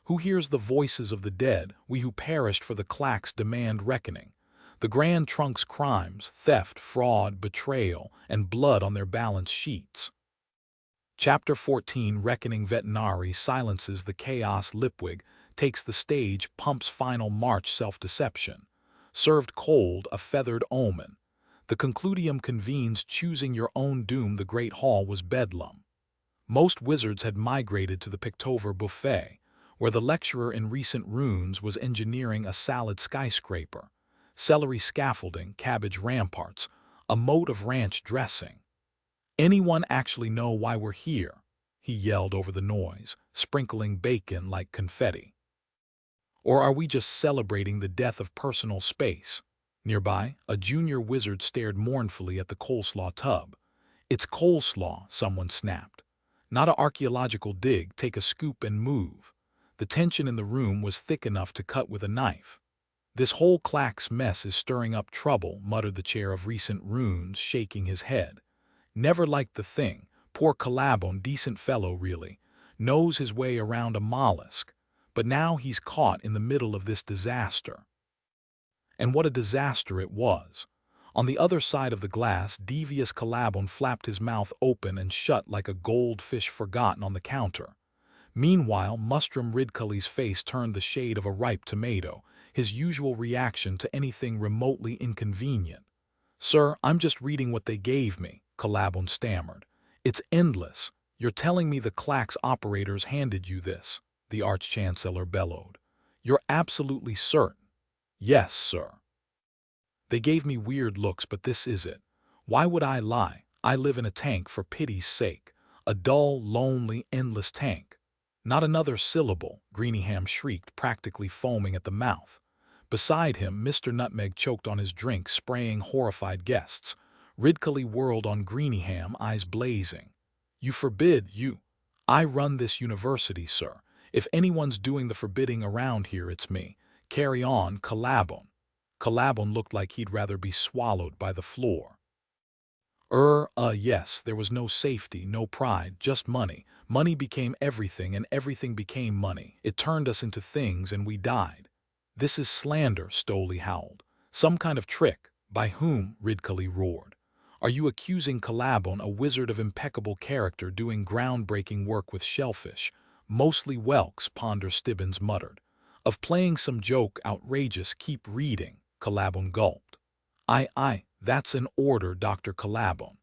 "Who hears the voices of the dead? We who perished for the Clax demand reckoning. The Grand Trunk's crimes, theft, fraud, betrayal, and blood on their balance sheets." Chapter 14, Reckoning. Vetinari silences the chaos. Lipwig takes the stage, pumps final march. Self-deception. Served cold, a feathered omen. The concludium convenes, choosing your own doom. The great hall was bedlam. Most wizards had migrated to the Pictover buffet, where the lecturer in recent runes was engineering a salad skyscraper, celery scaffolding, cabbage ramparts, a moat of ranch dressing. "Anyone actually know why we're here?" he yelled over the noise, sprinkling bacon like confetti. "Or are we just celebrating the death of personal space?" Nearby, a junior wizard stared mournfully at the coleslaw tub. "It's coleslaw," someone snapped. "Not an archaeological dig, take a scoop and move." The tension in the room was thick enough to cut with a knife. "This whole clack's mess is stirring up trouble," muttered the chair of recent runes, shaking his head. "Never liked the thing. Poor Collabon, decent fellow really. Knows his way around a mollusk. But now he's caught in the middle of this disaster." And what a disaster it was. On the other side of the glass, devious Collabon flapped his mouth open and shut like a goldfish forgotten on the counter. Meanwhile, Mustrum Ridcully's face turned the shade of a ripe tomato, his usual reaction to anything remotely inconvenient. "Sir, I'm just reading what they gave me," Collabon stammered. "It's endless. You're telling me the Clack's operators handed you this?" the Arch-Chancellor bellowed. "You're absolutely certain?" "Yes, sir." "They gave me weird looks, but this is it. Why would I lie? I live in a tank, for pity's sake. A dull, lonely, endless tank." "Not another syllable," Greenyham shrieked, practically foaming at the mouth. Beside him, Mr. Nutmeg choked on his drink, spraying horrified guests. Ridcully whirled on Greenyham, eyes blazing. "You forbid, you—" "I run this university, sir. If anyone's doing the forbidding around here, it's me. Carry on, Collabon." Collabon looked like he'd rather be swallowed by the floor. Yes, there was no safety, no pride, just money. Money became everything, and everything became money. It turned us into things, and we died." "This is slander," Stoley howled. "Some kind of trick." "By whom?" Ridcully roared. "Are you accusing Collabon, a wizard of impeccable character doing groundbreaking work with shellfish, mostly whelks," Ponder Stibbins muttered, "of playing some joke outrageous?" "Keep reading," Collabon gulped. Aye, that's an order, Dr. Collabon."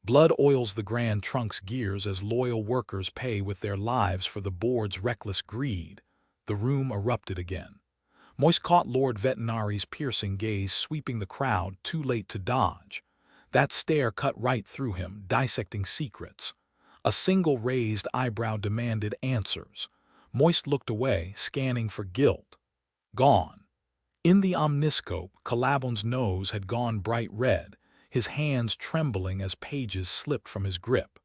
"Blood oils the Grand Trunk's gears as loyal workers pay with their lives for the board's reckless greed." The room erupted again. Moist caught Lord Vetinari's piercing gaze sweeping the crowd, too late to dodge. That stare cut right through him, dissecting secrets. A single raised eyebrow demanded answers. Moist looked away, scanning for guilt. Gone. In the omniscope, Collabon's nose had gone bright red, his hands trembling as pages slipped from his grip.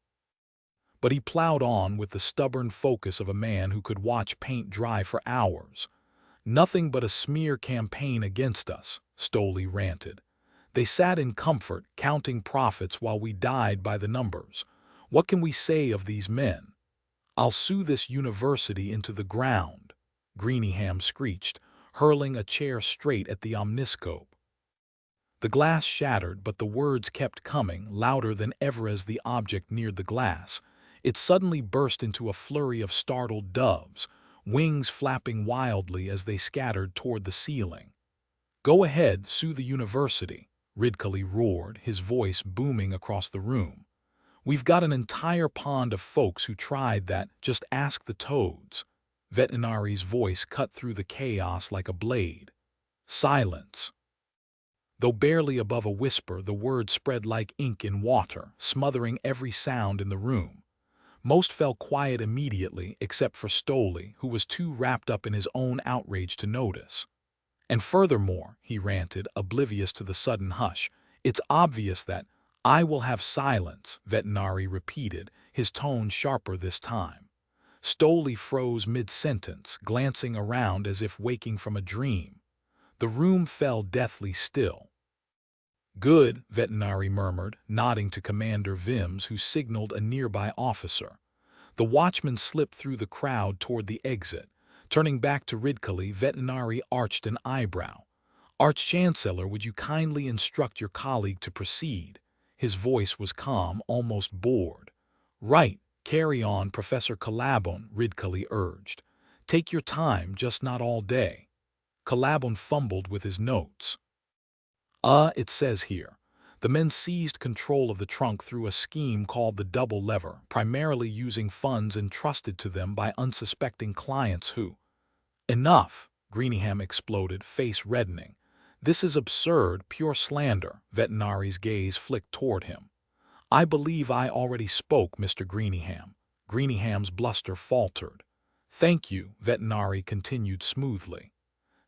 But he plowed on with the stubborn focus of a man who could watch paint dry for hours. "Nothing but a smear campaign against us," Stoley ranted. "They sat in comfort, counting profits while we died by the numbers. What can we say of these men?" "I'll sue this university into the ground," Greenyham screeched, hurling a chair straight at the omniscope. The glass shattered, but the words kept coming, louder than ever as the object neared the glass. It suddenly burst into a flurry of startled doves, wings flapping wildly as they scattered toward the ceiling. "Go ahead, sue the university," Ridcully roared, his voice booming across the room. "We've got an entire pond of folks who tried that, just ask the toads." Vetinari's voice cut through the chaos like a blade. Silence. Though barely above a whisper, the words spread like ink in water, smothering every sound in the room. Most fell quiet immediately, except for Stoley, who was too wrapped up in his own outrage to notice. "And furthermore," he ranted, oblivious to the sudden hush, "it's obvious that—" "I will have silence," Vetinari repeated, his tone sharper this time. Stoley froze mid-sentence, glancing around as if waking from a dream. The room fell deathly still. "Good," Vetinari murmured, nodding to Commander Vims, who signaled a nearby officer. The watchman slipped through the crowd toward the exit. Turning back to Ridcully, Vetinari arched an eyebrow. "Arch-Chancellor, would you kindly instruct your colleague to proceed?" His voice was calm, almost bored. "Right, carry on, Professor Collabon," Ridcully urged. "Take your time, just not all day." Collabon fumbled with his notes. It says here, The men seized control of the trunk through a scheme called the double lever, primarily using funds entrusted to them by unsuspecting clients who— "Enough!" Greeningham exploded, face reddening. "This is absurd, pure slander." Veterinary's gaze flicked toward him. "I believe I already spoke, Mr. Greeningham." Greeningham's bluster faltered. "Thank you," Vetinary continued smoothly.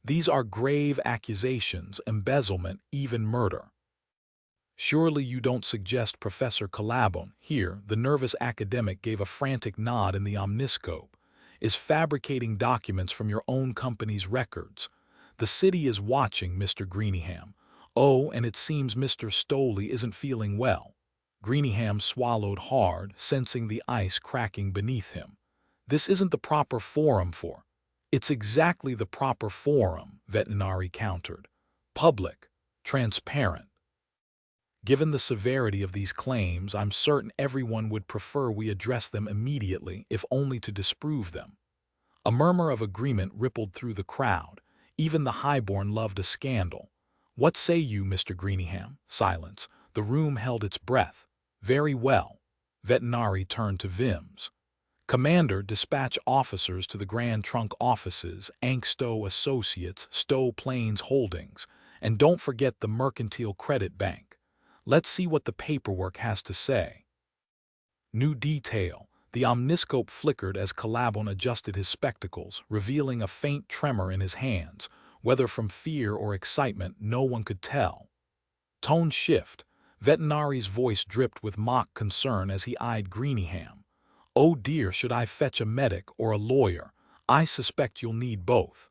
"These are grave accusations, embezzlement, even murder." "Surely you don't suggest Professor Calabon," here the nervous academic gave a frantic nod in the omniscope, "is fabricating documents from your own company's records? The city is watching, Mr. Greeningham. Oh, and it seems Mr. Stoley isn't feeling well." Greeningham swallowed hard, sensing the ice cracking beneath him. "This isn't the proper forum for—" "It's exactly the proper forum," Vetinary countered. "Public, transparent. Given the severity of these claims, I'm certain everyone would prefer we address them immediately, if only to disprove them." A murmur of agreement rippled through the crowd. Even the highborn loved a scandal. "What say you, Mr. Greeningham?" Silence. The room held its breath. "Very well." Vetinary turned to Vims. "Commander, dispatch officers to the Grand Trunk offices, Ankh-Stowe Associates, Stowe Plains Holdings, and don't forget the Mercantile Credit Bank. Let's see what the paperwork has to say." New detail. The omniscope flickered as Calabon adjusted his spectacles, revealing a faint tremor in his hands. Whether from fear or excitement, no one could tell. Tone shift. Vetinary's voice dripped with mock concern as he eyed Greeningham. "Oh dear, should I fetch a medic or a lawyer? I suspect you'll need both."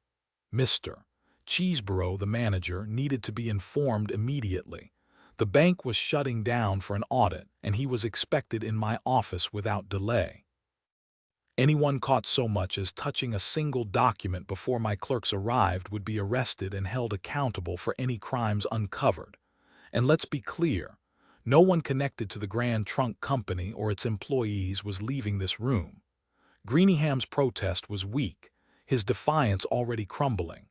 Mr. Cheeseborough, the manager, needed to be informed immediately. The bank was shutting down for an audit, and he was expected in my office without delay. Anyone caught so much as touching a single document before my clerks arrived would be arrested and held accountable for any crimes uncovered. And let's be clear, no one connected to the Grand Trunk Company or its employees was leaving this room. Greeningham's protest was weak, his defiance already crumbling.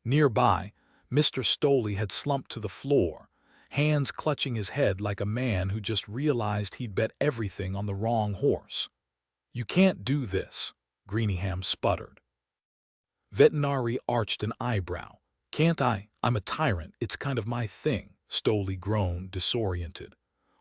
Nearby, Mr. Stoley had slumped to the floor, hands clutching his head like a man who just realized he'd bet everything on the wrong horse. "You can't do this," Greeningham sputtered. Vetinary arched an eyebrow. "Can't I? I'm a tyrant, it's kind of my thing." Stoley groaned, disoriented.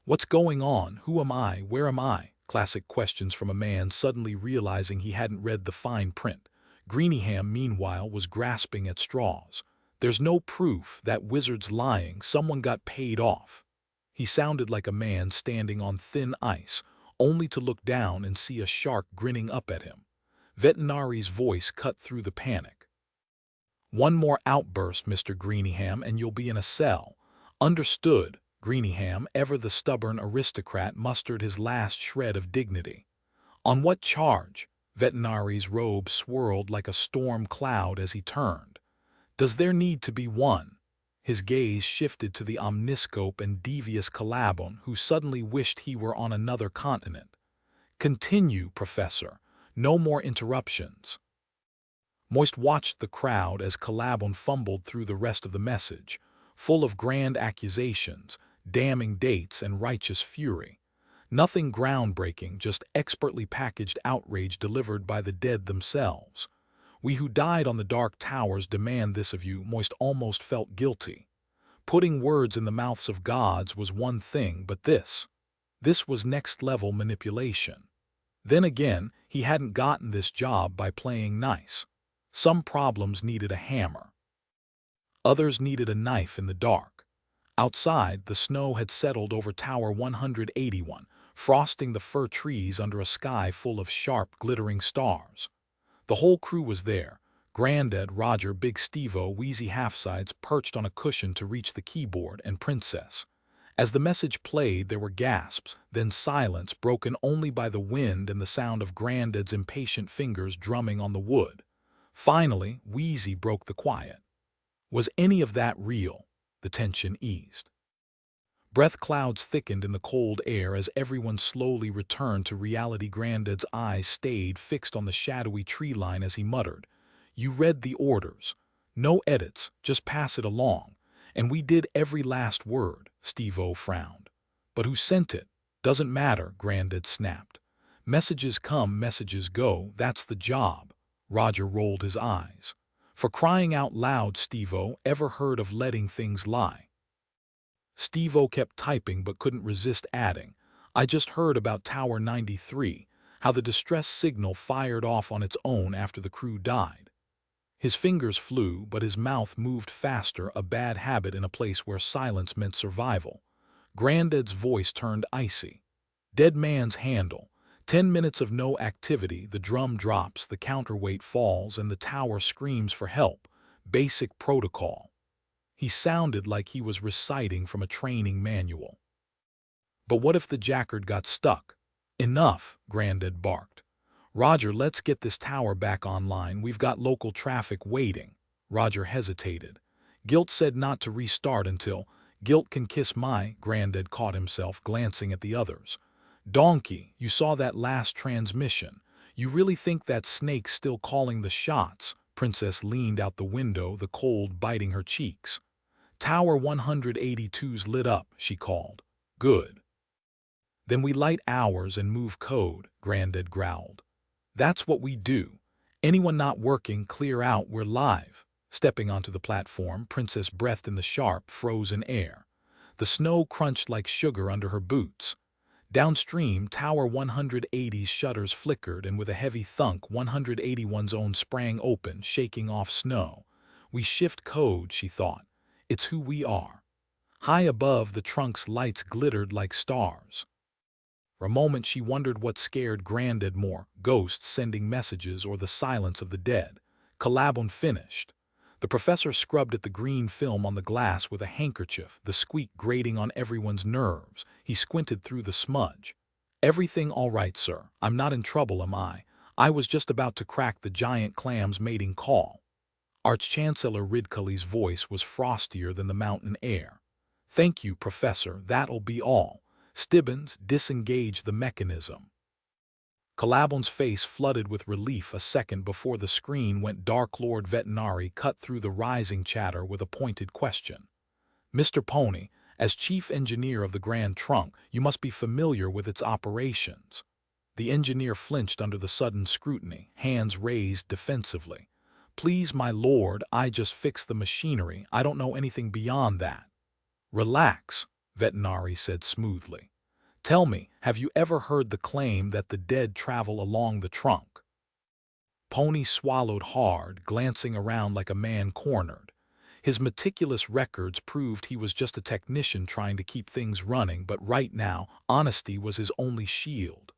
"What's going on? Who am I? Where am I?" Classic questions from a man suddenly realizing he hadn't read the fine print. Greeningham, meanwhile, was grasping at straws. "There's no proof, that wizard's lying, someone got paid off." He sounded like a man standing on thin ice, only to look down and see a shark grinning up at him. Vetinary's voice cut through the panic. "One more outburst, Mr. Greeningham, and you'll be in a cell." "Understood." Greeningham, ever the stubborn aristocrat, mustered his last shred of dignity. "On what charge?" Vetinary's robe swirled like a storm cloud as he turned. "Does there need to be one?" His gaze shifted to the omniscope and devious Calabon, who suddenly wished he were on another continent. "Continue, Professor. No more interruptions." Moist watched the crowd as Calabon fumbled through the rest of the message, full of grand accusations, damning dates, and righteous fury. Nothing groundbreaking, just expertly packaged outrage delivered by the dead themselves. "We who died on the Dark Towers demand this of you." Moist almost felt guilty. Putting words in the mouths of gods was one thing, but this was next-level manipulation. Then again, he hadn't gotten this job by playing nice. Some problems needed a hammer. Others needed a knife in the dark. Outside, the snow had settled over Tower 181, frosting the fir trees under a sky full of sharp, glittering stars. The whole crew was there. Grandad, Roger, Big Steve-O, Wheezy Halfsides perched on a cushion to reach the keyboard, and Princess. As the message played, there were gasps, then silence broken only by the wind and the sound of Grandad's impatient fingers drumming on the wood. Finally, Wheezy broke the quiet. "Was any of that real?" The tension eased. Breath clouds thickened in the cold air as everyone slowly returned to reality. Grandad's eyes stayed fixed on the shadowy tree line as he muttered, "You read the orders. No edits, just pass it along. And we did every last word." Steve-O frowned. But who sent it? Doesn't matter, Grandad snapped. Messages come, messages go, that's the job. Roger rolled his eyes. For crying out loud, Steve-O, ever heard of letting things lie? Steve-O kept typing but couldn't resist adding, I just heard about Tower 93, how the distress signal fired off on its own after the crew died. His fingers flew, but his mouth moved faster, a bad habit in a place where silence meant survival. Grandad's voice turned icy. Dead man's handle. 10 minutes of no activity, the drum drops, the counterweight falls, and the tower screams for help. Basic protocol. He sounded like he was reciting from a training manual. But what if the Jackard got stuck? Enough, Grandad barked. Roger, let's get this tower back online. We've got local traffic waiting. Roger hesitated. Gilt said not to restart until... Gilt can kiss my... Grandad caught himself, glancing at the others. Donkey, you saw that last transmission. You really think that snake's still calling the shots? Princess leaned out the window, the cold biting her cheeks. Tower 182's lit up, she called. Good. Then we light ours and move code, Grandad growled. That's what we do. Anyone not working, clear out, we're live. Stepping onto the platform, Princess breathed in the sharp, frozen air. The snow crunched like sugar under her boots. Downstream, Tower 180's shutters flickered, and with a heavy thunk, 181's own sprang open, shaking off snow. We shift code, she thought. It's who we are. High above, the trunk's lights glittered like stars. For a moment she wondered what scared Grandad more, ghosts sending messages or the silence of the dead. Collabon finished. The professor scrubbed at the green film on the glass with a handkerchief, the squeak grating on everyone's nerves. He squinted through the smudge. Everything all right, sir. I'm not in trouble, am I? I was just about to crack the giant clam's mating call. Arch-Chancellor Ridcully's voice was frostier than the mountain air. Thank you, Professor, that'll be all. Stibbons, disengage the mechanism. Collabon's face flooded with relief a second before the screen went dark. Lord Vetinari cut through the rising chatter with a pointed question. Mr. Pony, as chief engineer of the Grand Trunk, you must be familiar with its operations. The engineer flinched under the sudden scrutiny, hands raised defensively. Please, my lord, I just fixed the machinery. I don't know anything beyond that. Relax, Vetinari said smoothly. Tell me, have you ever heard the claim that the dead travel along the trunk? Pony swallowed hard, glancing around like a man cornered. His meticulous records proved he was just a technician trying to keep things running, but right now, honesty was his only shield.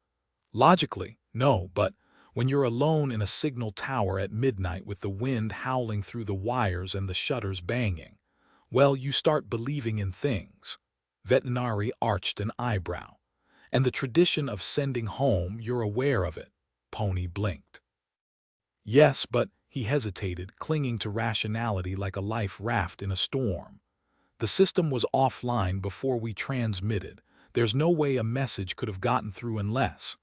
Logically, no, but when you're alone in a signal tower at midnight with the wind howling through the wires and the shutters banging, well, you start believing in things. Vetinari arched an eyebrow. And the tradition of sending home, you're aware of it. Pony blinked. Yes, but he hesitated, clinging to rationality like a life raft in a storm. The system was offline before we transmitted. There's no way a message could have gotten through unless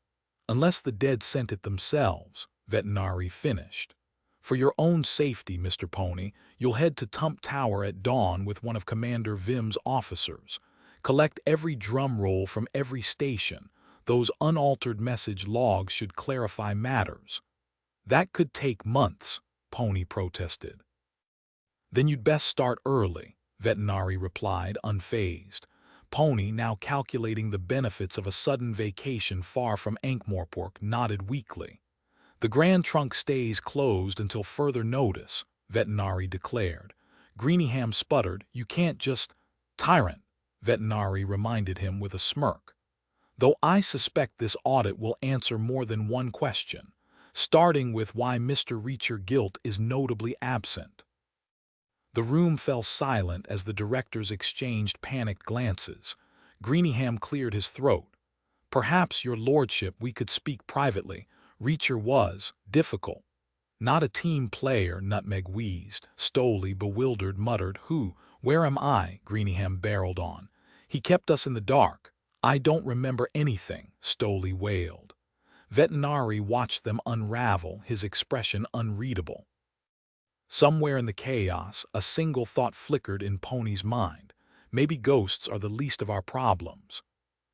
the dead sent it themselves, Vetinari finished. For your own safety, Mr. Pony, you'll head to Tump Tower at dawn with one of Commander Vim's officers. Collect every drum roll from every station. Those unaltered message logs should clarify matters. That could take months, Pony protested. Then you'd best start early, Vetinari replied, unfazed. Pony, now calculating the benefits of a sudden vacation far from Ankh-Morpork, nodded weakly. The Grand Trunk stays closed until further notice, Vetinari declared. Greeningham sputtered, you can't just... Tyrant, Vetinari reminded him with a smirk. Though I suspect this audit will answer more than one question, starting with why Mr. Reacher Gilt is notably absent. The room fell silent as the directors exchanged panicked glances. Greeningham cleared his throat. Perhaps, your lordship, we could speak privately. Reacher was difficult. Not a team player, Nutmeg wheezed. Stoley, bewildered, muttered, Who? Where am I? Greeningham barreled on. He kept us in the dark. I don't remember anything, Stoley wailed. Vetinari watched them unravel, his expression unreadable. Somewhere in the chaos, a single thought flickered in Pony's mind. Maybe ghosts are the least of our problems.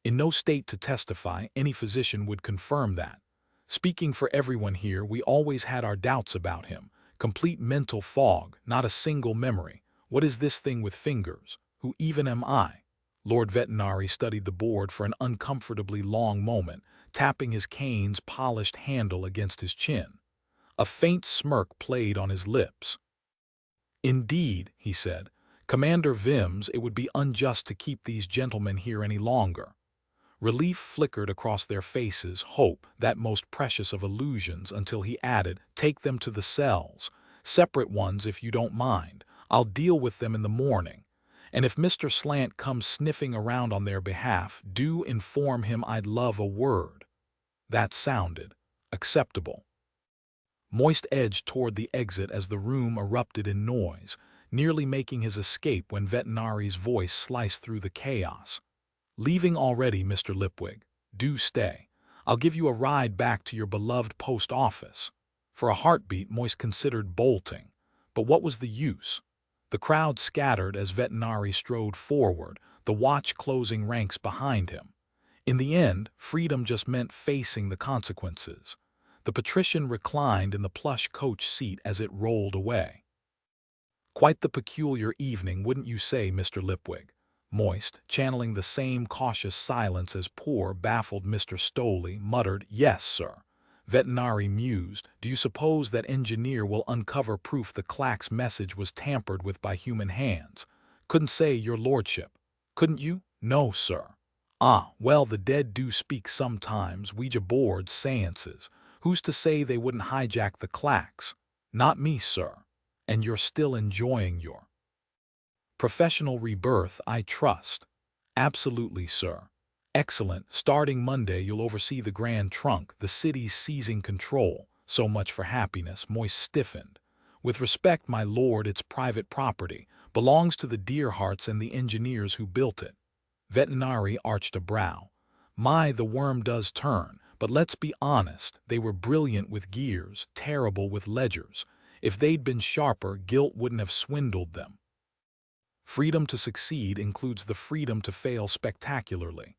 In no state to testify, any physician would confirm that. Speaking for everyone here, we always had our doubts about him. Complete mental fog, not a single memory. What is this thing with fingers? Who even am I? Lord Vetinari studied the board for an uncomfortably long moment, tapping his cane's polished handle against his chin. A faint smirk played on his lips. "Indeed," he said, "Commander Vims, it would be unjust to keep these gentlemen here any longer." Relief flickered across their faces, hope, that most precious of illusions, until he added, "Take them to the cells. Separate ones if you don't mind. I'll deal with them in the morning. And if Mr. Slant comes sniffing around on their behalf, do inform him I'd love a word." That sounded acceptable. Moist edged toward the exit as the room erupted in noise, nearly making his escape when Vetinari's voice sliced through the chaos. "Leaving already, Mr. Lipwig? Do stay. I'll give you a ride back to your beloved post office." For a heartbeat, Moist considered bolting. But what was the use? The crowd scattered as Vetinari strode forward, the watch closing ranks behind him. In the end, freedom just meant facing the consequences. The patrician reclined in the plush coach seat as it rolled away. "Quite the peculiar evening, wouldn't you say, Mr. Lipwig?" Moist, channeling the same cautious silence as poor, baffled Mr. Stoley, muttered, "Yes, sir." Vetinari mused, "Do you suppose that engineer will uncover proof the clack's message was tampered with by human hands?" "Couldn't say, your lordship." "Couldn't you?" "No, sir." "Ah, well, the dead do speak sometimes, Ouija boards, seances. Who's to say they wouldn't hijack the clacks?" "Not me, sir." "And you're still enjoying your professional rebirth, I trust?" "Absolutely, sir." "Excellent. Starting Monday, you'll oversee the Grand Trunk, the city's seizing control. So much for happiness." Moist stiffened. "With respect, my lord, it's private property. Belongs to the Dearhearts and the engineers who built it." Vetinari arched a brow. "My, the worm does turn. But let's be honest, they were brilliant with gears, terrible with ledgers. If they'd been sharper, guilt wouldn't have swindled them." "Freedom to succeed includes the freedom to fail spectacularly."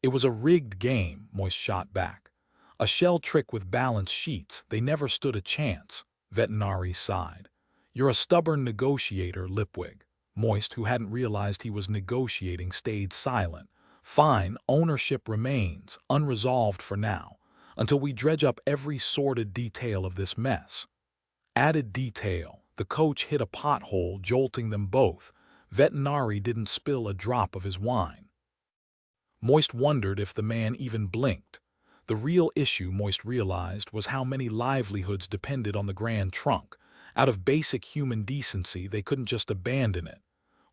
"It was a rigged game," Moist shot back. "A shell trick with balance sheets. They never stood a chance." Vetinari sighed. "You're a stubborn negotiator, Lipwig." Moist, who hadn't realized he was negotiating, stayed silent. "Fine, ownership remains, unresolved for now, until we dredge up every sordid detail of this mess." Added detail: the coach hit a pothole, jolting them both. Vetinari didn't spill a drop of his wine. Moist wondered if the man even blinked. The real issue, Moist realized, was how many livelihoods depended on the Grand Trunk. Out of basic human decency, they couldn't just abandon it.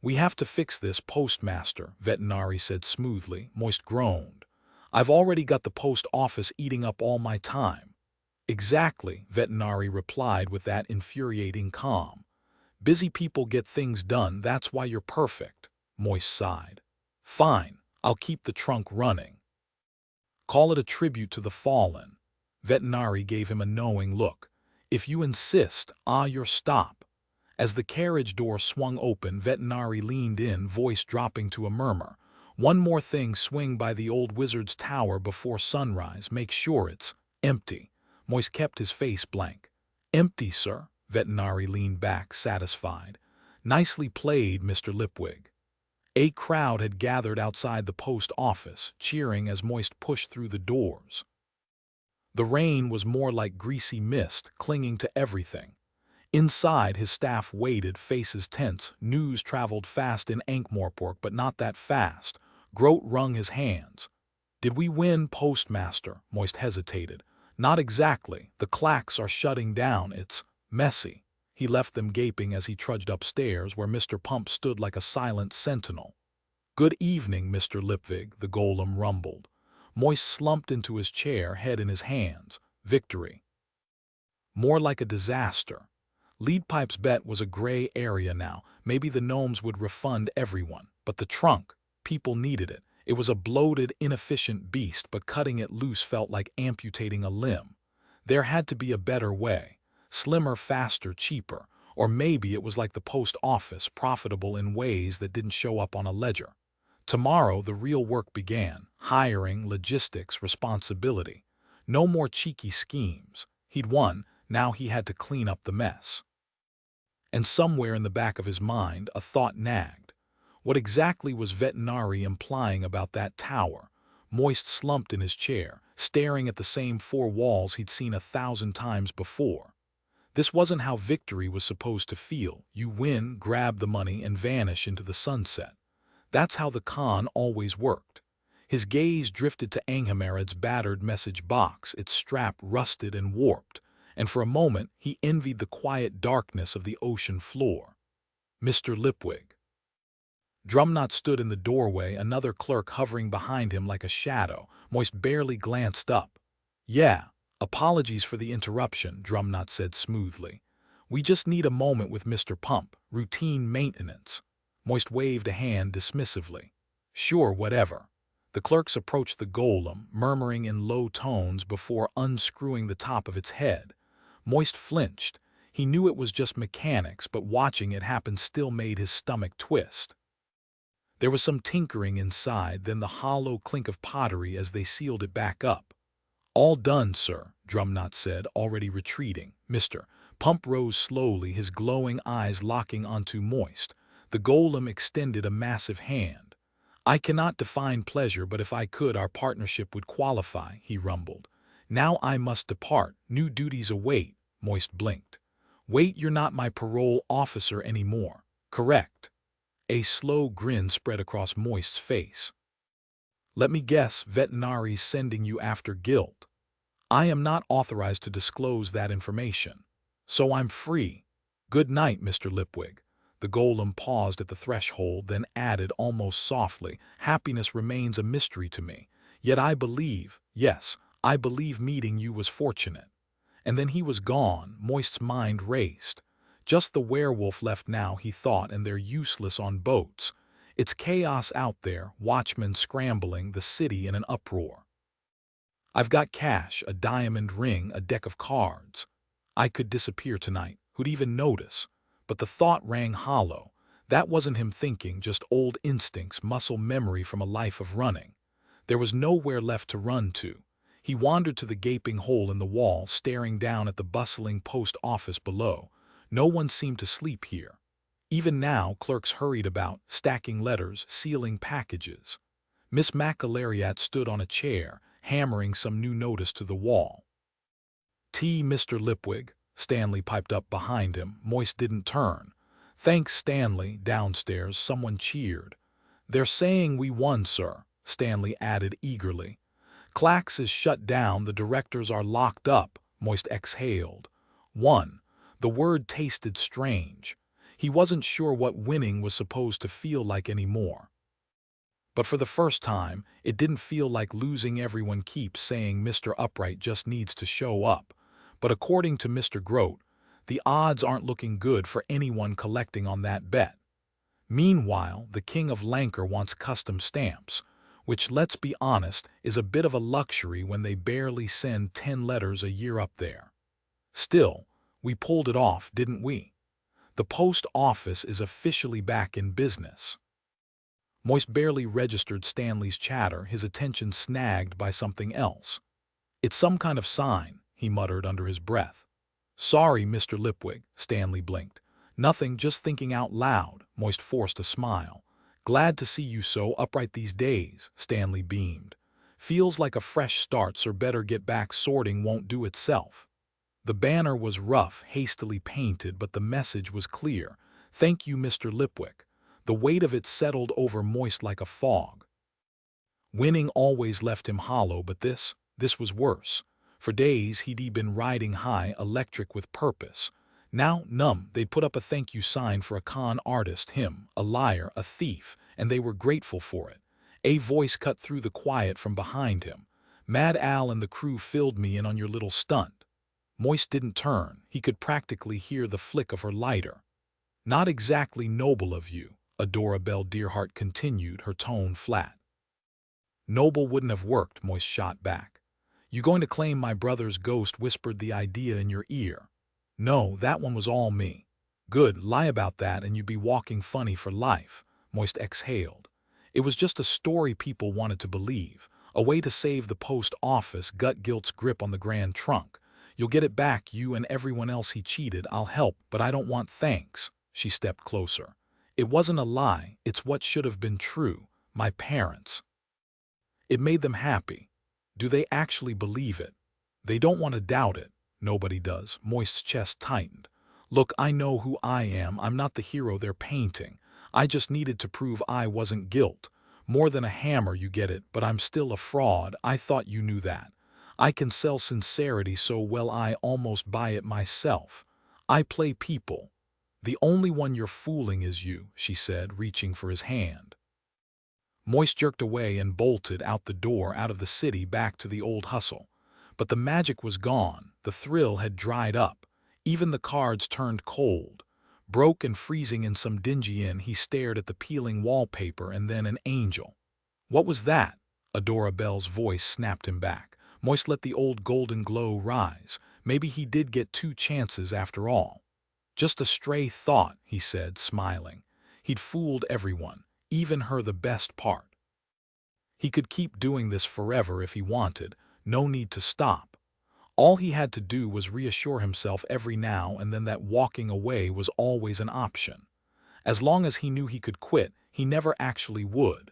"We have to fix this, Postmaster," Vetinari said smoothly. Moist groaned. "I've already got the post office eating up all my time." "Exactly," Vetinari replied with that infuriating calm. "Busy people get things done, that's why you're perfect." Moist sighed. "Fine, I'll keep the trunk running. Call it a tribute to the fallen." Vetinari gave him a knowing look. "If you insist, your stop." As the carriage door swung open, Vetinari leaned in, voice dropping to a murmur. "One more thing, swing by the old wizard's tower before sunrise. Make sure it's empty." Moist kept his face blank. "Empty, sir?" Vetinari leaned back, satisfied. "Nicely played, Mr. Lipwig." A crowd had gathered outside the post office, cheering as Moist pushed through the doors. The rain was more like greasy mist, clinging to everything. Inside, his staff waited, faces tense. News traveled fast in Ankh-Morpork, but not that fast. Grote wrung his hands. "Did we win, Postmaster?" Moist hesitated. "Not exactly. The clacks are shutting down. It's messy." He left them gaping as he trudged upstairs, where Mr. Pump stood like a silent sentinel. "Good evening, Mr. Lipwig," the golem rumbled. Moist slumped into his chair, head in his hands. Victory. More like a disaster. Leadpipe's bet was a gray area now. Maybe the gnomes would refund everyone. But the trunk, people needed it. It was a bloated, inefficient beast, but cutting it loose felt like amputating a limb. There had to be a better way. Slimmer, faster, cheaper. Or maybe it was like the post office, profitable in ways that didn't show up on a ledger. Tomorrow, the real work began: hiring, logistics, responsibility. No more cheeky schemes. He'd won, now he had to clean up the mess. And somewhere in the back of his mind, a thought nagged. What exactly was Vetinari implying about that tower? Moist slumped in his chair, staring at the same four walls he'd seen 1,000 times before. This wasn't how victory was supposed to feel. You win, grab the money, and vanish into the sunset. That's how the con always worked. His gaze drifted to Ankh-Morpork's battered message box, its strap rusted and warped, and for a moment he envied the quiet darkness of the ocean floor. Mr. Lipwig. Drumknot stood in the doorway, another clerk hovering behind him like a shadow. Moist barely glanced up. "Yeah, apologies for the interruption," Drumknot said smoothly. "We just need a moment with Mr. Pump, routine maintenance." Moist waved a hand dismissively. "Sure, whatever." The clerks approached the golem, murmuring in low tones before unscrewing the top of its head. Moist flinched. He knew it was just mechanics, but watching it happen still made his stomach twist. There was some tinkering inside, then the hollow clink of pottery as they sealed it back up. "All done, sir," Drumknot said, already retreating. Mr. Pump rose slowly, his glowing eyes locking onto Moist. The golem extended a massive hand. "I cannot define pleasure, but if I could, our partnership would qualify," he rumbled. "Now I must depart. New duties await." Moist blinked. "Wait, you're not my parole officer anymore, correct?" A slow grin spread across Moist's face. "Let me guess, Vetinari's sending you after guilt." "I am not authorized to disclose that information. So I'm free. Good night, Mr. Lipwig." The golem paused at the threshold, then added almost softly, "Happiness remains a mystery to me. Yet I believe, yes, I believe meeting you was fortunate." And then he was gone. Moist's mind raced. Just the werewolf left now, he thought, and they're useless on boats. It's chaos out there, watchmen scrambling, the city in an uproar. "I've got cash, a diamond ring, a deck of cards. I could disappear tonight. Who'd even notice?" But the thought rang hollow. That wasn't him thinking, just old instincts, muscle memory from a life of running. There was nowhere left to run to. He wandered to the gaping hole in the wall, staring down at the bustling post office below. No one seemed to sleep here. Even now, clerks hurried about, stacking letters, sealing packages. Miss McAlariat stood on a chair, hammering some new notice to the wall. "Tea, Mr. Lipwig," Stanley piped up behind him. Moist didn't turn. "Thanks, Stanley." Downstairs, someone cheered. "They're saying we won, sir," Stanley added eagerly. "Clax is shut down, the directors are locked up." Moist exhaled. "Won." The word tasted strange. He wasn't sure what winning was supposed to feel like anymore. But for the first time, it didn't feel like losing. Everyone keeps saying Mr. Upright just needs to show up. But according to Mr. Grote, the odds aren't looking good for anyone collecting on that bet. Meanwhile, the King of Lancre wants custom stamps, which, let's be honest, is a bit of a luxury when they barely send 10 letters a year up there. Still, we pulled it off, didn't we? The post office is officially back in business. Moist barely registered Stanley's chatter, his attention snagged by something else. "It's some kind of sign," he muttered under his breath. "Sorry, Mr. Lipwig," Stanley blinked. "Nothing, just thinking out loud." Moist forced a smile. "Glad to see you so upright these days," Stanley beamed. "Feels like a fresh start, sir. Better get back, sorting won't do itself." The banner was rough, hastily painted, but the message was clear. "Thank you, Mr. Lipwig." The weight of it settled over Moist like a fog. Winning always left him hollow, but this was worse. For days he'd been riding high, electric with purpose. Now, numb, they'd put up a thank you sign for a con artist, him, a liar, a thief, and they were grateful for it. A voice cut through the quiet from behind him. "Mad Al and the crew filled me in on your little stunt." Moist didn't turn. He could practically hear the flick of her lighter. "Not exactly noble of you," Adora Bell Dearheart continued, her tone flat. "Noble wouldn't have worked," Moist shot back. "You going to claim my brother's ghost whispered the idea in your ear?" "No, that one was all me." Good, lie about that and you'd be walking funny for life, Moist exhaled. It was just a story people wanted to believe, a way to save the post office gut guilt's grip on the Grand Trunk. You'll get it back, you and everyone else he cheated. I'll help, but I don't want thanks. She stepped closer. It wasn't a lie, it's what should have been true. My parents. It made them happy. Do they actually believe it? They don't want to doubt it. Nobody does. Moist's chest tightened. Look, I know who I am. I'm not the hero they're painting. I just needed to prove I wasn't guilt. More than a hammer, you get it, but I'm still a fraud. I thought you knew that. I can sell sincerity so well I almost buy it myself. I play people. The only one you're fooling is you, she said, reaching for his hand. Moist jerked away and bolted out the door, out of the city, back to the old hustle. But the magic was gone. The thrill had dried up. Even the cards turned cold. Broke and freezing in some dingy inn, he stared at the peeling wallpaper and then an angel. What was that? Adora Bell's voice snapped him back. Moist let the old golden glow rise. Maybe he did get 2 chances after all. Just a stray thought, he said, smiling. He'd fooled everyone, even her, the best part. He could keep doing this forever if he wanted, no need to stop. All he had to do was reassure himself every now and then that walking away was always an option. As long as he knew he could quit, he never actually would.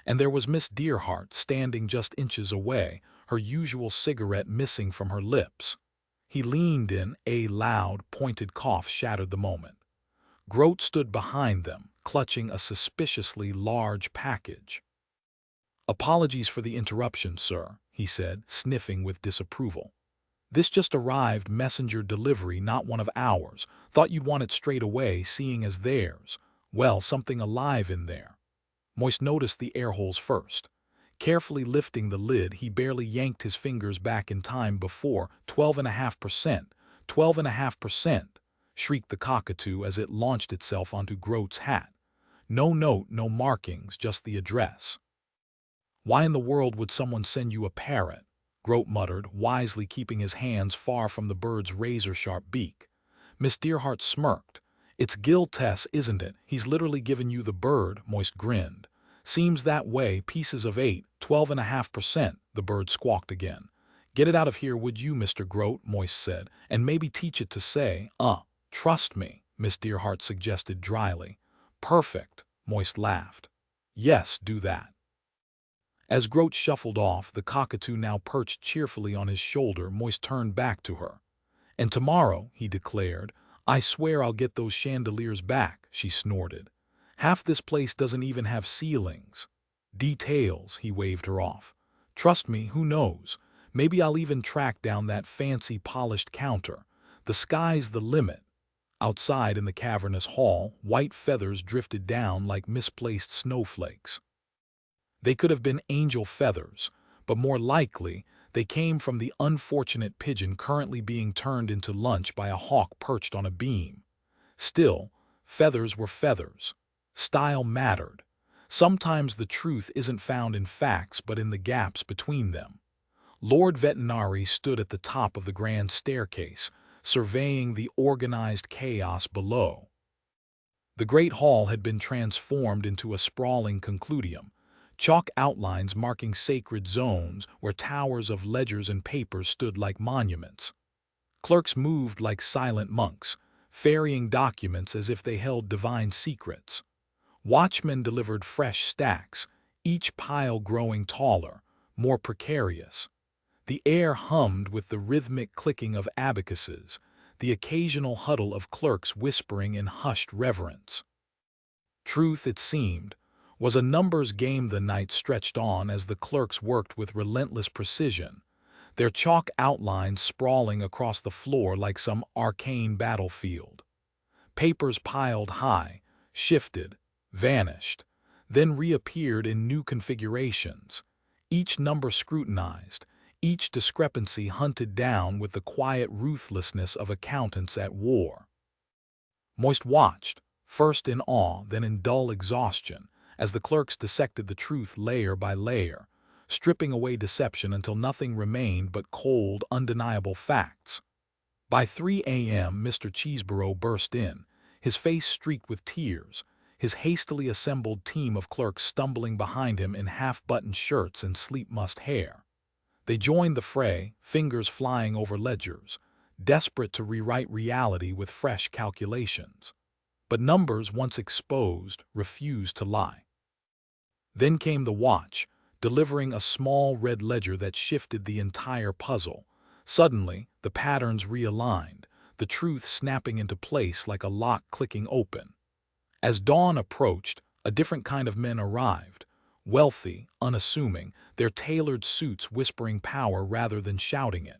And there was Miss Dearheart standing just inches away, her usual cigarette missing from her lips. He leaned in. A loud, pointed cough shattered the moment. Grote stood behind them, clutching a suspiciously large package. "Apologies for the interruption, sir," he said, sniffing with disapproval. "This just arrived, messenger delivery, not one of ours. Thought you'd want it straight away, seeing as theirs. Well, something alive in there." Moist noticed the air holes first. Carefully lifting the lid, he barely yanked his fingers back in time before 12.5%, 12.5%, shrieked the cockatoo as it launched itself onto Grote's hat. No note, no markings, just the address. "Why in the world would someone send you a parrot?" Grote muttered, wisely keeping his hands far from the bird's razor-sharp beak. Miss Dearheart smirked. "It's Gil Tess, isn't it? He's literally given you the bird," Moist grinned. "Seems that way, pieces of 8, 12.5%, the bird squawked again. "Get it out of here, would you, Mr. Grote," Moist said, "and maybe teach it to say, trust me," Miss Dearheart suggested dryly. "Perfect," Moist laughed. "Yes, do that." As Grote shuffled off, the cockatoo now perched cheerfully on his shoulder, Moist turned back to her. "And tomorrow," he declared, "I swear I'll get those chandeliers back," she snorted. "Half this place doesn't even have ceilings." "Details," he waved her off. "Trust me, who knows? Maybe I'll even track down that fancy polished counter. The sky's the limit." Outside in the cavernous hall, white feathers drifted down like misplaced snowflakes. They could have been angel feathers, but more likely they came from the unfortunate pigeon currently being turned into lunch by a hawk perched on a beam. Still, feathers were feathers. Style mattered. Sometimes the truth isn't found in facts but in the gaps between them. Lord Vetinari stood at the top of the grand staircase, surveying the organized chaos below. The great hall had been transformed into a sprawling concludium, chalk outlines marking sacred zones where towers of ledgers and papers stood like monuments. Clerks moved like silent monks, ferrying documents as if they held divine secrets. Watchmen delivered fresh stacks, each pile growing taller, more precarious. The air hummed with the rhythmic clicking of abacuses, the occasional huddle of clerks whispering in hushed reverence. Truth, it seemed, was a numbers game. The night stretched on as the clerks worked with relentless precision, their chalk outlines sprawling across the floor like some arcane battlefield. Papers piled high, shifted, vanished, then reappeared in new configurations, each number scrutinized, each discrepancy hunted down with the quiet ruthlessness of accountants at war. Moist watched, first in awe, then in dull exhaustion, as the clerks dissected the truth layer by layer, stripping away deception until nothing remained but cold, undeniable facts. By 3 a.m. Mr. Cheeseborough burst in, his face streaked with tears, his hastily assembled team of clerks stumbling behind him in half-buttoned shirts and sleep-mussed hair. They joined the fray, fingers flying over ledgers, desperate to rewrite reality with fresh calculations. But numbers, once exposed, refused to lie. Then came the watch, delivering a small red ledger that shifted the entire puzzle. Suddenly, the patterns realigned, the truth snapping into place like a lock clicking open. As dawn approached, a different kind of men arrived, wealthy, unassuming, their tailored suits whispering power rather than shouting it.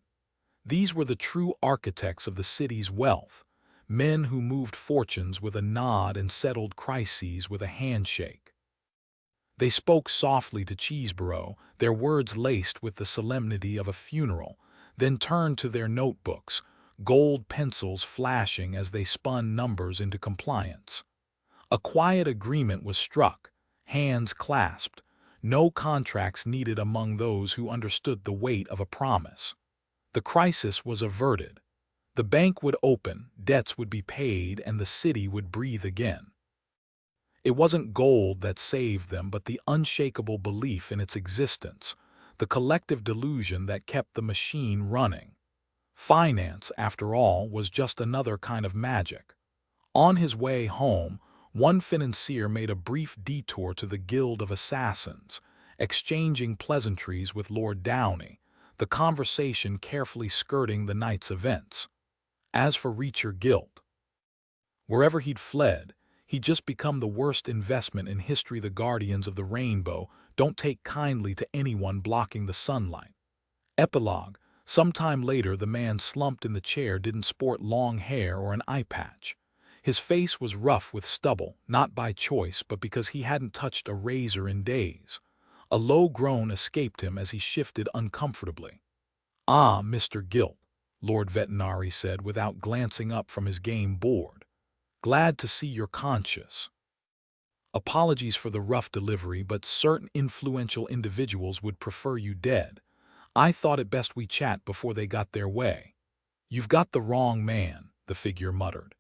These were the true architects of the city's wealth, men who moved fortunes with a nod and settled crises with a handshake. They spoke softly to Cheeseborough, their words laced with the solemnity of a funeral, then turned to their notebooks, gold pencils flashing as they spun numbers into compliance. A quiet agreement was struck, hands clasped, no contracts needed among those who understood the weight of a promise. The crisis was averted. The bank would open, debts would be paid, and the city would breathe again. It wasn't gold that saved them, but the unshakable belief in its existence, the collective delusion that kept the machine running. Finance, after all, was just another kind of magic. On his way home, one financier made a brief detour to the Guild of Assassins, exchanging pleasantries with Lord Downey, the conversation carefully skirting the night's events. As for Reacher Guilt, wherever he'd fled, he'd just become the worst investment in history. The Guardians of the Rainbow don't take kindly to anyone blocking the sunlight. Epilogue. Sometime later, the man slumped in the chair didn't sport long hair or an eye patch. His face was rough with stubble, not by choice but because he hadn't touched a razor in days. A low groan escaped him as he shifted uncomfortably. "Ah, Mr. Guilt," Lord Vetinari said without glancing up from his game board. "Glad to see you're conscious. Apologies for the rough delivery, but certain influential individuals would prefer you dead. I thought it best we chat before they got their way." "You've got the wrong man," the figure muttered.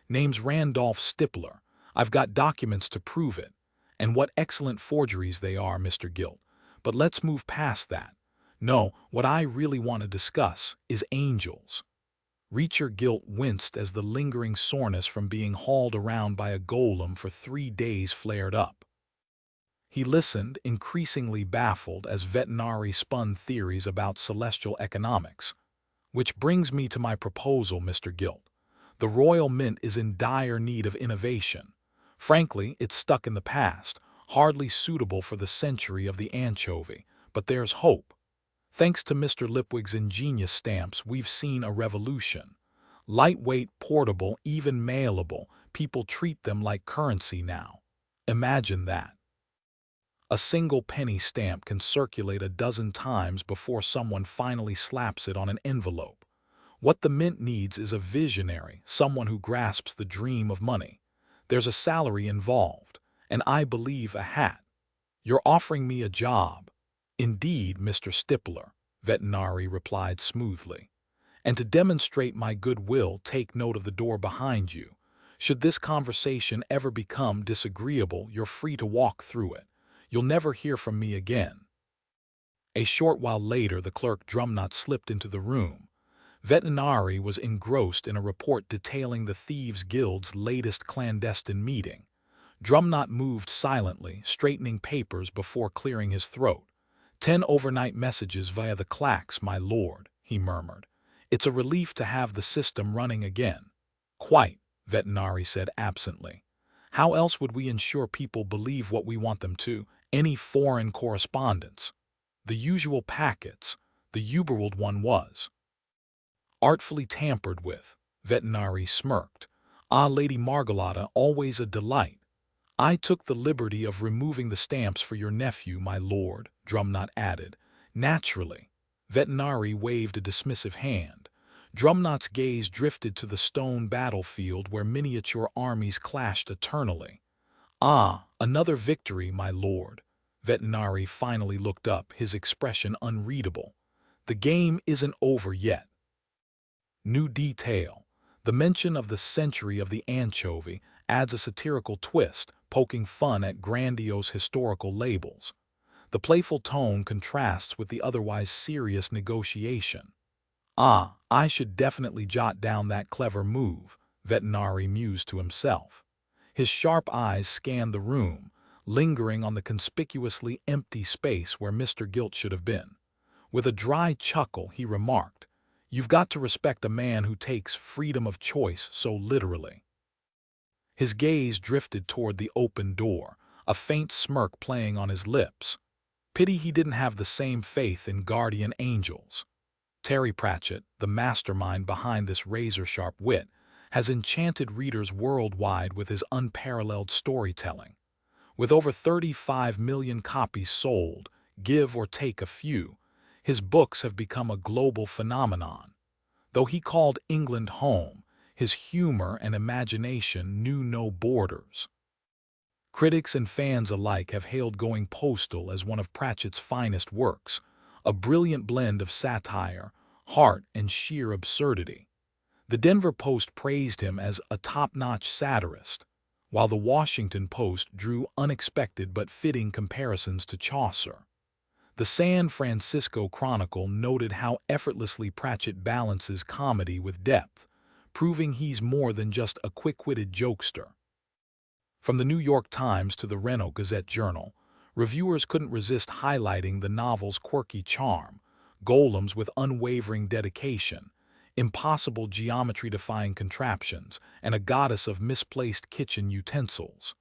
"Name's Randolph Stippler. I've got documents to prove it. And what excellent forgeries they are, Mr. Guilt. But let's move past that. No, what I really want to discuss is angels." Reacher Guilt winced as the lingering soreness from being hauled around by a golem for 3 days flared up. He listened, increasingly baffled, as Vetinari spun theories about celestial economics. "Which brings me to my proposal, Mr. Guilt. The Royal Mint is in dire need of innovation. Frankly, it's stuck in the past, hardly suitable for the century of the anchovy, but there's hope. Thanks to Mr. Lipwig's ingenious stamps, we've seen a revolution. Lightweight, portable, even mailable, people treat them like currency now. Imagine that. A single penny stamp can circulate a dozen times before someone finally slaps it on an envelope. What the Mint needs is a visionary, someone who grasps the dream of money. There's a salary involved, and I believe a hat. You're offering me a job." "Indeed, Mr. Stippler," Vetinari replied smoothly. "And to demonstrate my goodwill, take note of the door behind you. Should this conversation ever become disagreeable, you're free to walk through it. You'll never hear from me again." A short while later, the clerk Drumknot slipped into the room. Vetinari was engrossed in a report detailing the Thieves' Guild's latest clandestine meeting. Drumknot moved silently, straightening papers before clearing his throat. 10 overnight messages via the clacks, my lord," he murmured. "It's a relief to have the system running again." "Quite," Vetinari said absently. "How else would we ensure people believe what we want them to? Any foreign correspondence?" "The usual packets. The Uberworld one was artfully tampered with." Vetinari smirked. "Ah, Lady Margolotta, always a delight." "I took the liberty of removing the stamps for your nephew, my lord," Drumknot added. "Naturally." Vetinari waved a dismissive hand. Drumknot's gaze drifted to the stone battlefield where miniature armies clashed eternally. "Ah, another victory, my lord." Vetinari finally looked up, his expression unreadable. "The game isn't over yet." New detail. The mention of the century of the anchovy adds a satirical twist, poking fun at grandiose historical labels. The playful tone contrasts with the otherwise serious negotiation. "Ah, I should definitely jot down that clever move," Vetinari mused to himself. His sharp eyes scanned the room, lingering on the conspicuously empty space where Mr. Gilt should have been. With a dry chuckle, he remarked, "You've got to respect a man who takes freedom of choice so literally." His gaze drifted toward the open door, a faint smirk playing on his lips. Pity he didn't have the same faith in guardian angels. Terry Pratchett, the mastermind behind this razor-sharp wit, has enchanted readers worldwide with his unparalleled storytelling. With over 35 million copies sold, give or take a few, his books have become a global phenomenon. Though he called England home, his humor and imagination knew no borders. Critics and fans alike have hailed Going Postal as one of Pratchett's finest works, a brilliant blend of satire, heart, and sheer absurdity. The Denver Post praised him as a top-notch satirist, while the Washington Post drew unexpected but fitting comparisons to Chaucer. The San Francisco Chronicle noted how effortlessly Pratchett balances comedy with depth, proving he's more than just a quick-witted jokester. From the New York Times to the Reno Gazette-Journal, reviewers couldn't resist highlighting the novel's quirky charm, golems with unwavering dedication, impossible geometry-defying contraptions, and a goddess of misplaced kitchen utensils.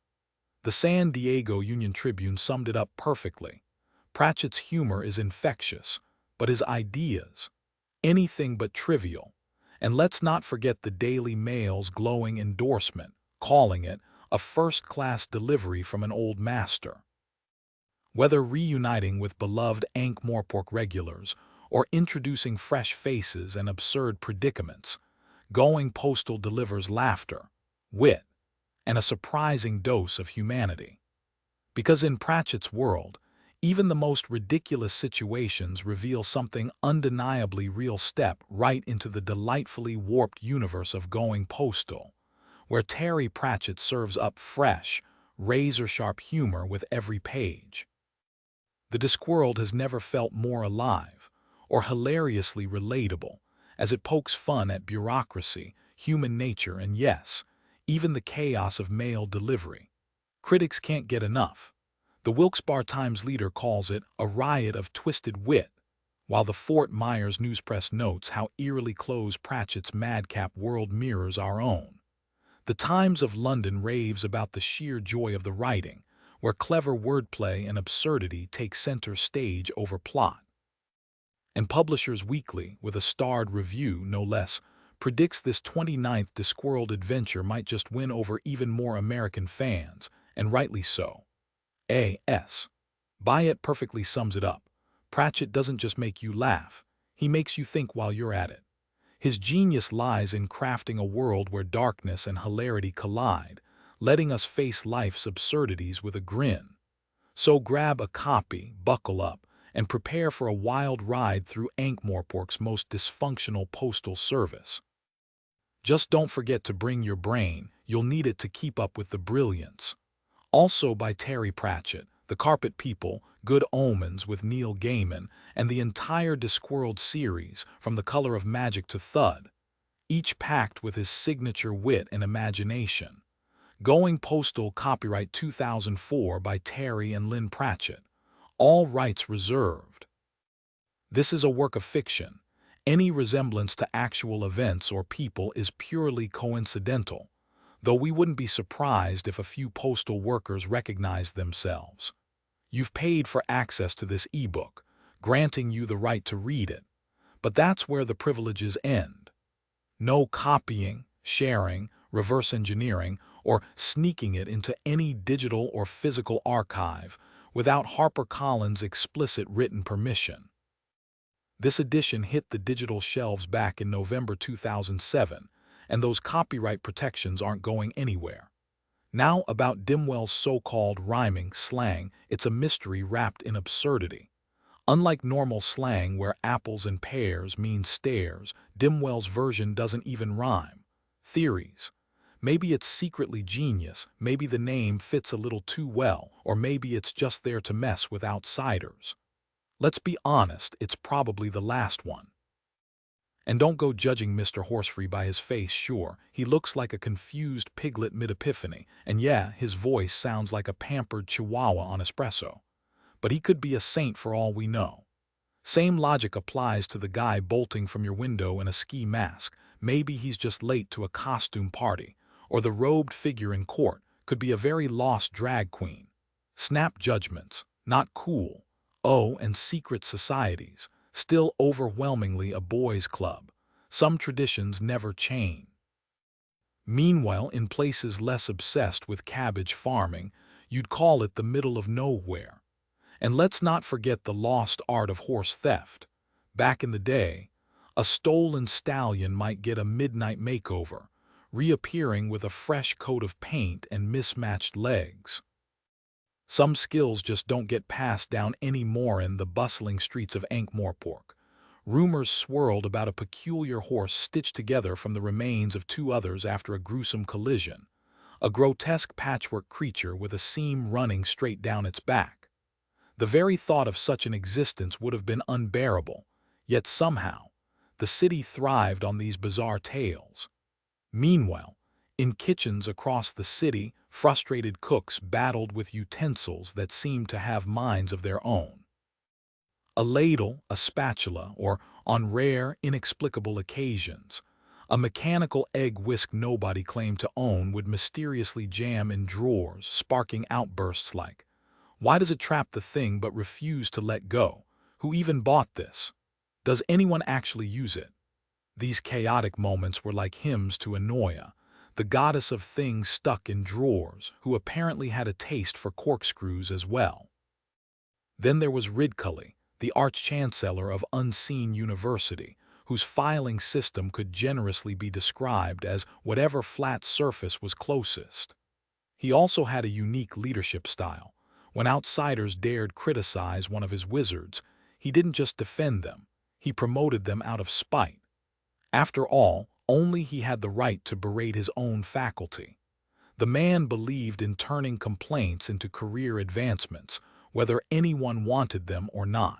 The San Diego Union Tribune summed it up perfectly. Pratchett's humor is infectious, but his ideas, anything but trivial. And let's not forget the Daily Mail's glowing endorsement, calling it a first-class delivery from an old master. Whether reuniting with beloved Ankh-Morpork regulars or introducing fresh faces and absurd predicaments, Going Postal delivers laughter, wit, and a surprising dose of humanity. Because in Pratchett's world, even the most ridiculous situations reveal something undeniably real. Step right into the delightfully warped universe of Going Postal, where Terry Pratchett serves up fresh, razor-sharp humor with every page. The Discworld has never felt more alive, or hilariously relatable, as it pokes fun at bureaucracy, human nature, and yes, even the chaos of mail delivery. Critics can't get enough. The Wilkes-Barre Times leader calls it a riot of twisted wit, while the Fort Myers News Press notes how eerily close Pratchett's madcap world mirrors our own. The Times of London raves about the sheer joy of the writing, where clever wordplay and absurdity take center stage over plot. And Publishers Weekly, with a starred review no less, predicts this 29th Discworld adventure might just win over even more American fans, and rightly so. A.S. Byatt perfectly sums it up. Pratchett doesn't just make you laugh, he makes you think while you're at it. His genius lies in crafting a world where darkness and hilarity collide, letting us face life's absurdities with a grin. So grab a copy, buckle up, and prepare for a wild ride through Ankh-Morpork's most dysfunctional postal service. Just don't forget to bring your brain, you'll need it to keep up with the brilliance. Also by Terry Pratchett, The Carpet People, Good Omens with Neil Gaiman, and the entire Discworld series, from The Color of Magic to Thud, each packed with his signature wit and imagination. Going Postal, copyright 2004 by Terry and Lynn Pratchett. All rights reserved. This is a work of fiction. Any resemblance to actual events or people is purely coincidental, though we wouldn't be surprised if a few postal workers recognized themselves. You've paid for access to this ebook, granting you the right to read it, but that's where the privileges end. No copying, sharing, reverse engineering, or sneaking it into any digital or physical archive without HarperCollins' explicit written permission. This edition hit the digital shelves back in November 2007, and those copyright protections aren't going anywhere. Now about Dimwell's so-called rhyming slang, it's a mystery wrapped in absurdity. Unlike normal slang where apples and pears mean stairs, Dimwell's version doesn't even rhyme. Theories. Maybe it's secretly genius, maybe the name fits a little too well, or maybe it's just there to mess with outsiders. Let's be honest, it's probably the last one. And don't go judging Mr. Horsefree by his face, sure. He looks like a confused piglet mid-epiphany, and yeah, his voice sounds like a pampered chihuahua on espresso. But he could be a saint for all we know. Same logic applies to the guy bolting from your window in a ski mask. Maybe he's just late to a costume party, or the robed figure in court could be a very lost drag queen. Snap judgments, not cool. Oh, and secret societies, still overwhelmingly a boys' club. Some traditions never change. Meanwhile, in places less obsessed with cabbage farming, you'd call it the middle of nowhere. And let's not forget the lost art of horse theft. Back in the day, a stolen stallion might get a midnight makeover, reappearing with a fresh coat of paint and mismatched legs. Some skills just don't get passed down anymore in the bustling streets of Ankh-Morpork. Rumors swirled about a peculiar horse stitched together from the remains of two others after a gruesome collision, a grotesque patchwork creature with a seam running straight down its back. The very thought of such an existence would have been unbearable, yet somehow, the city thrived on these bizarre tales. Meanwhile, in kitchens across the city, frustrated cooks battled with utensils that seemed to have minds of their own. A ladle, a spatula, or, on rare, inexplicable occasions, a mechanical egg whisk nobody claimed to own would mysteriously jam in drawers, sparking outbursts like, "Why does it trap the thing but refuse to let go? Who even bought this? Does anyone actually use it?" These chaotic moments were like hymns to Anoia, the goddess of things stuck in drawers, who apparently had a taste for corkscrews as well. Then there was Ridcully, the arch-chancellor of Unseen University, whose filing system could generously be described as whatever flat surface was closest. He also had a unique leadership style. When outsiders dared criticize one of his wizards, he didn't just defend them, he promoted them out of spite. After all, only he had the right to berate his own faculty. The man believed in turning complaints into career advancements, whether anyone wanted them or not.